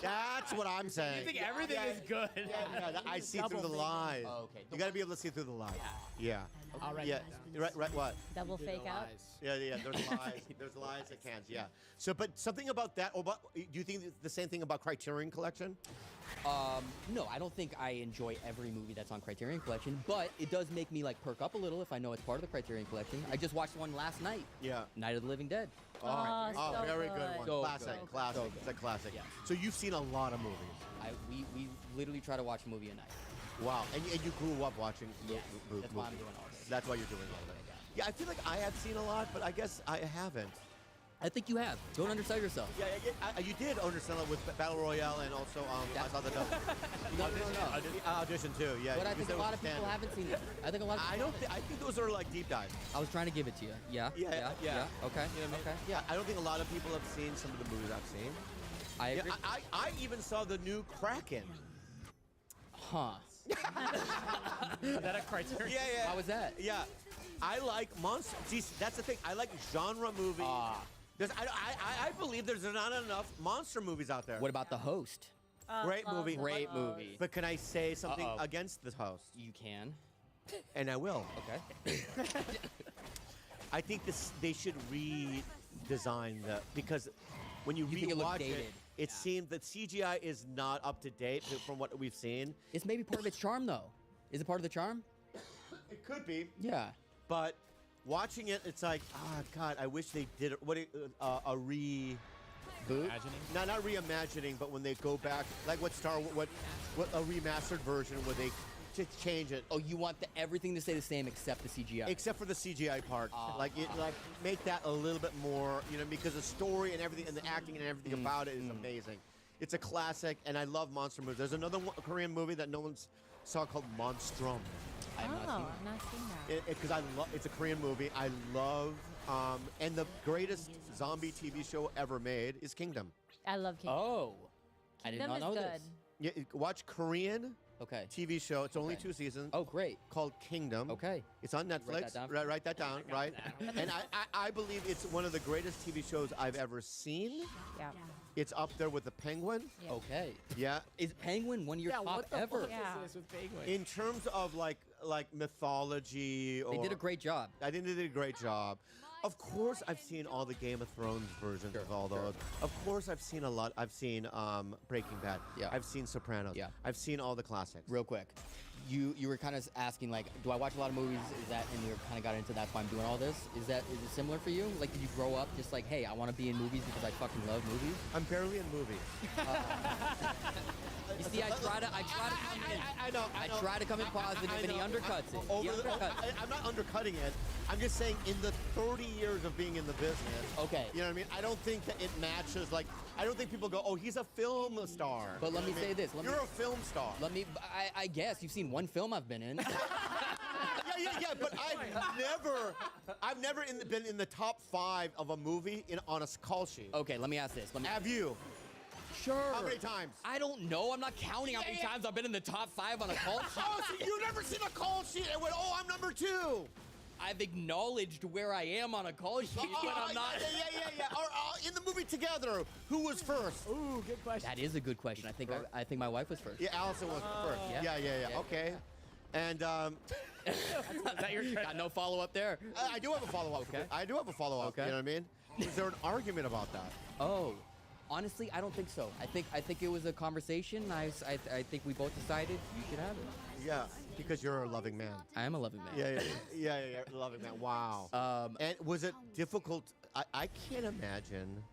That's what I'm saying. You think everything is good? Yeah, I see through the lies. Oh, okay. You got to be able to see through the lies. Yeah. All right. Yeah. Right. What? Double fake out. Yeah. There's lies. There's lies at Cannes. Yeah. So, but something about that. Or do you think the same thing about Criterion Collection? No, I don't think I enjoy every movie that's on Criterion Collection, but it does make me like perk up a little if I know it's part of the Criterion Collection. I just watched one last night. Yeah. Night of the Living Dead. Oh, very good one. So Classic. good. Classic. So It's a classic. Yeah. So you've seen a lot of movies. We literally try to watch a movie a night. Wow. And you grew up watching Yes. movies. That's why I'm doing all this. That's why you're doing all that. Yeah, I feel like I have seen a lot, but I guess I haven't. I think you have. Don't undersell yourself. Yeah, you did understand it with Battle Royale and also I saw the No. audition too. Yeah, But I think a lot of people haven't seen it. I think a lot of people I think those are like deep dives. I was trying to give it to you. Yeah. Yeah. Okay. You know what I mean? Okay. Yeah, I don't think a lot of people have seen some of the movies I've seen. I agree. I even saw the new Kraken. Huh. Is that a Criterion? Yeah. How was that? Yeah. I like monster. See, that's the thing. I like genre movies. I believe there's not enough monster movies out there. What about The Host? Great movie. Great movie. But can I say something against The Host? You can. And I will. Okay. I think they should redesign because when you think it looked rewatch dated? it seemed that CGI is not up to date from what we've seen. It's maybe part of its charm, though. Is it part of the charm? It could be. Yeah. But watching it, it's like, God, I wish they did a reboot. Not reimagining, but when they go back, like what a remastered version where they just change it. Oh, you want everything to stay the same except the CGI? Except for the CGI part. Like make that a little bit more, because the story and everything and the acting and everything about it is amazing. It's a classic, and I love monster movies. There's another Korean movie that no one's saw called Monstrum. I've not seen that. Because it's a Korean movie. I love, and the greatest zombie TV show ever made is Kingdom. I love Kingdom. Oh, I did not know this. Yeah, watch Korean TV show. It's only 2 seasons. Oh, great. Called Kingdom. Okay. It's on Netflix. Write that down. Right. And I believe it's one of the greatest TV shows I've ever seen. Yeah. It's up there with The Penguin. Yeah. Okay. Yeah. Is Penguin one of your top what the ever? fuck is this with Penguin? In terms of like mythology, They did a great job. I think they did a great job. Of course, I've seen all the Game of Thrones versions of all those. Of course, I've seen a lot. I've seen Breaking Bad. Yeah. I've seen Sopranos. Yeah. I've seen all the classics. Real quick, you were kind of asking like, do I watch a lot of movies? Is that, and you kind of got into that's why I'm doing all this? Is it similar for you? Like, did you grow up just like, hey, I want to be in movies because I fucking love movies? I'm barely in movies. You see, I try to come in. I try to come in positive, and he undercuts it. I'm not undercutting it. I'm just saying, in the 30 years of being in the business, okay, you know what I mean. I don't think that it matches. Like, I don't think people go, "Oh, he's a film star." But let me say this: you're a film star. I guess you've seen one film I've been in. Yeah. But I've never been in the top 5 of a movie on a call sheet. Okay, let me ask this. Have you? Sure. How many times? I don't know. I'm not counting how many times I've been in the top 5 on a call sheet. Oh, so you've never seen a call sheet and went, "Oh, I'm number 2." I've acknowledged where I am on a call sheet, but I'm not. Yeah. Or, in the movie together, who was first? Ooh, good question. That is a good question. I think my wife was first. Yeah, Allison was first. Yeah. Okay. And is that your got no follow up there? I do have a follow up. Okay. I do have a follow up. Okay. You know what I mean? Is there an argument about that? Oh. Honestly, I don't think so. I think it was a conversation. I think we both decided you should have it. Yeah, because you're a loving man. I am a loving man. Yeah, loving man. Wow. And was it difficult? I can't imagine.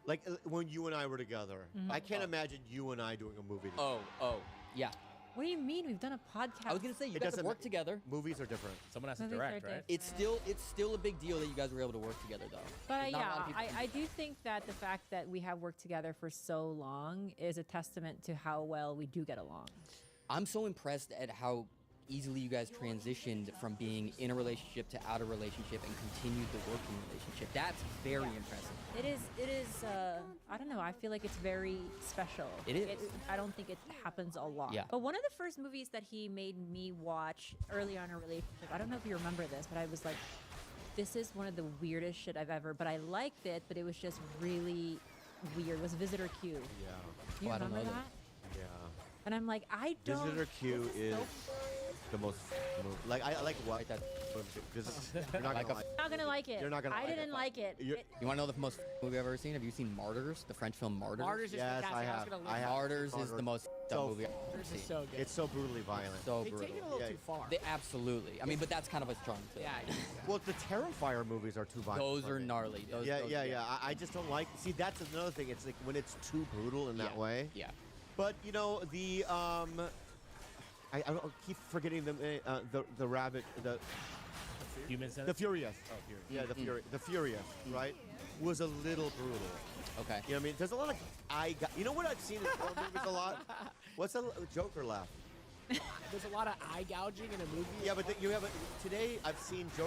Like when you and I were together, I can't imagine you and I doing a movie together. Oh, yeah. What do you mean? We've done a podcast. I was gonna say you guys have worked together. Movies are different. Someone has to direct, right? It's still a big deal that you guys were able to work together, though. But I do think that the fact that we have worked together for so long is a testament to how well we do get along. I'm so impressed at how easily you guys transitioned from being in a relationship to out of relationship and continued the working relationship. That's very impressive. It is, I don't know, I feel like it's very special. It is. I don't think it happens a lot. Yeah. But one of the first movies that he made me watch early on in a relationship, I don't know if you remember this, but I was like, this is one of the weirdest shit I've ever, but I liked it, but it was just really weird, was Visitor Q. Yeah. Do you remember that? Yeah. And I'm like, I don't. Visitor Q this is so the most like I like what that because you're not gonna like. not gonna like it. You're not gonna. I didn't like it. You want to know the most movie I've ever seen? Have you seen Martyrs? The French film Martyrs. Martyrs is Yes, fantastic. I have. was gonna look I it have. up. Martyrs is the most movie I've ever Martyrs seen. is so good. It's so brutally violent. So They brutal. take it a little too far. They, absolutely. I mean, but that's kind of a charm too. Yeah. Well, the Terrifier movies are too violent. Those for are me. gnarly. Those, Yeah. I just don't like. See, that's another thing. It's like when it's too brutal in that way. Yeah. But you know the I don't keep forgetting the rabbit the Human the Furious. Oh, Furious. Yeah, the Furious, right? Was a little brutal. Okay. You know what I mean? There's a lot of you know what I've seen in horror movies a lot? What's a Joker laugh? There's a lot of eye gouging in a movie. Yeah, but today I've seen Joker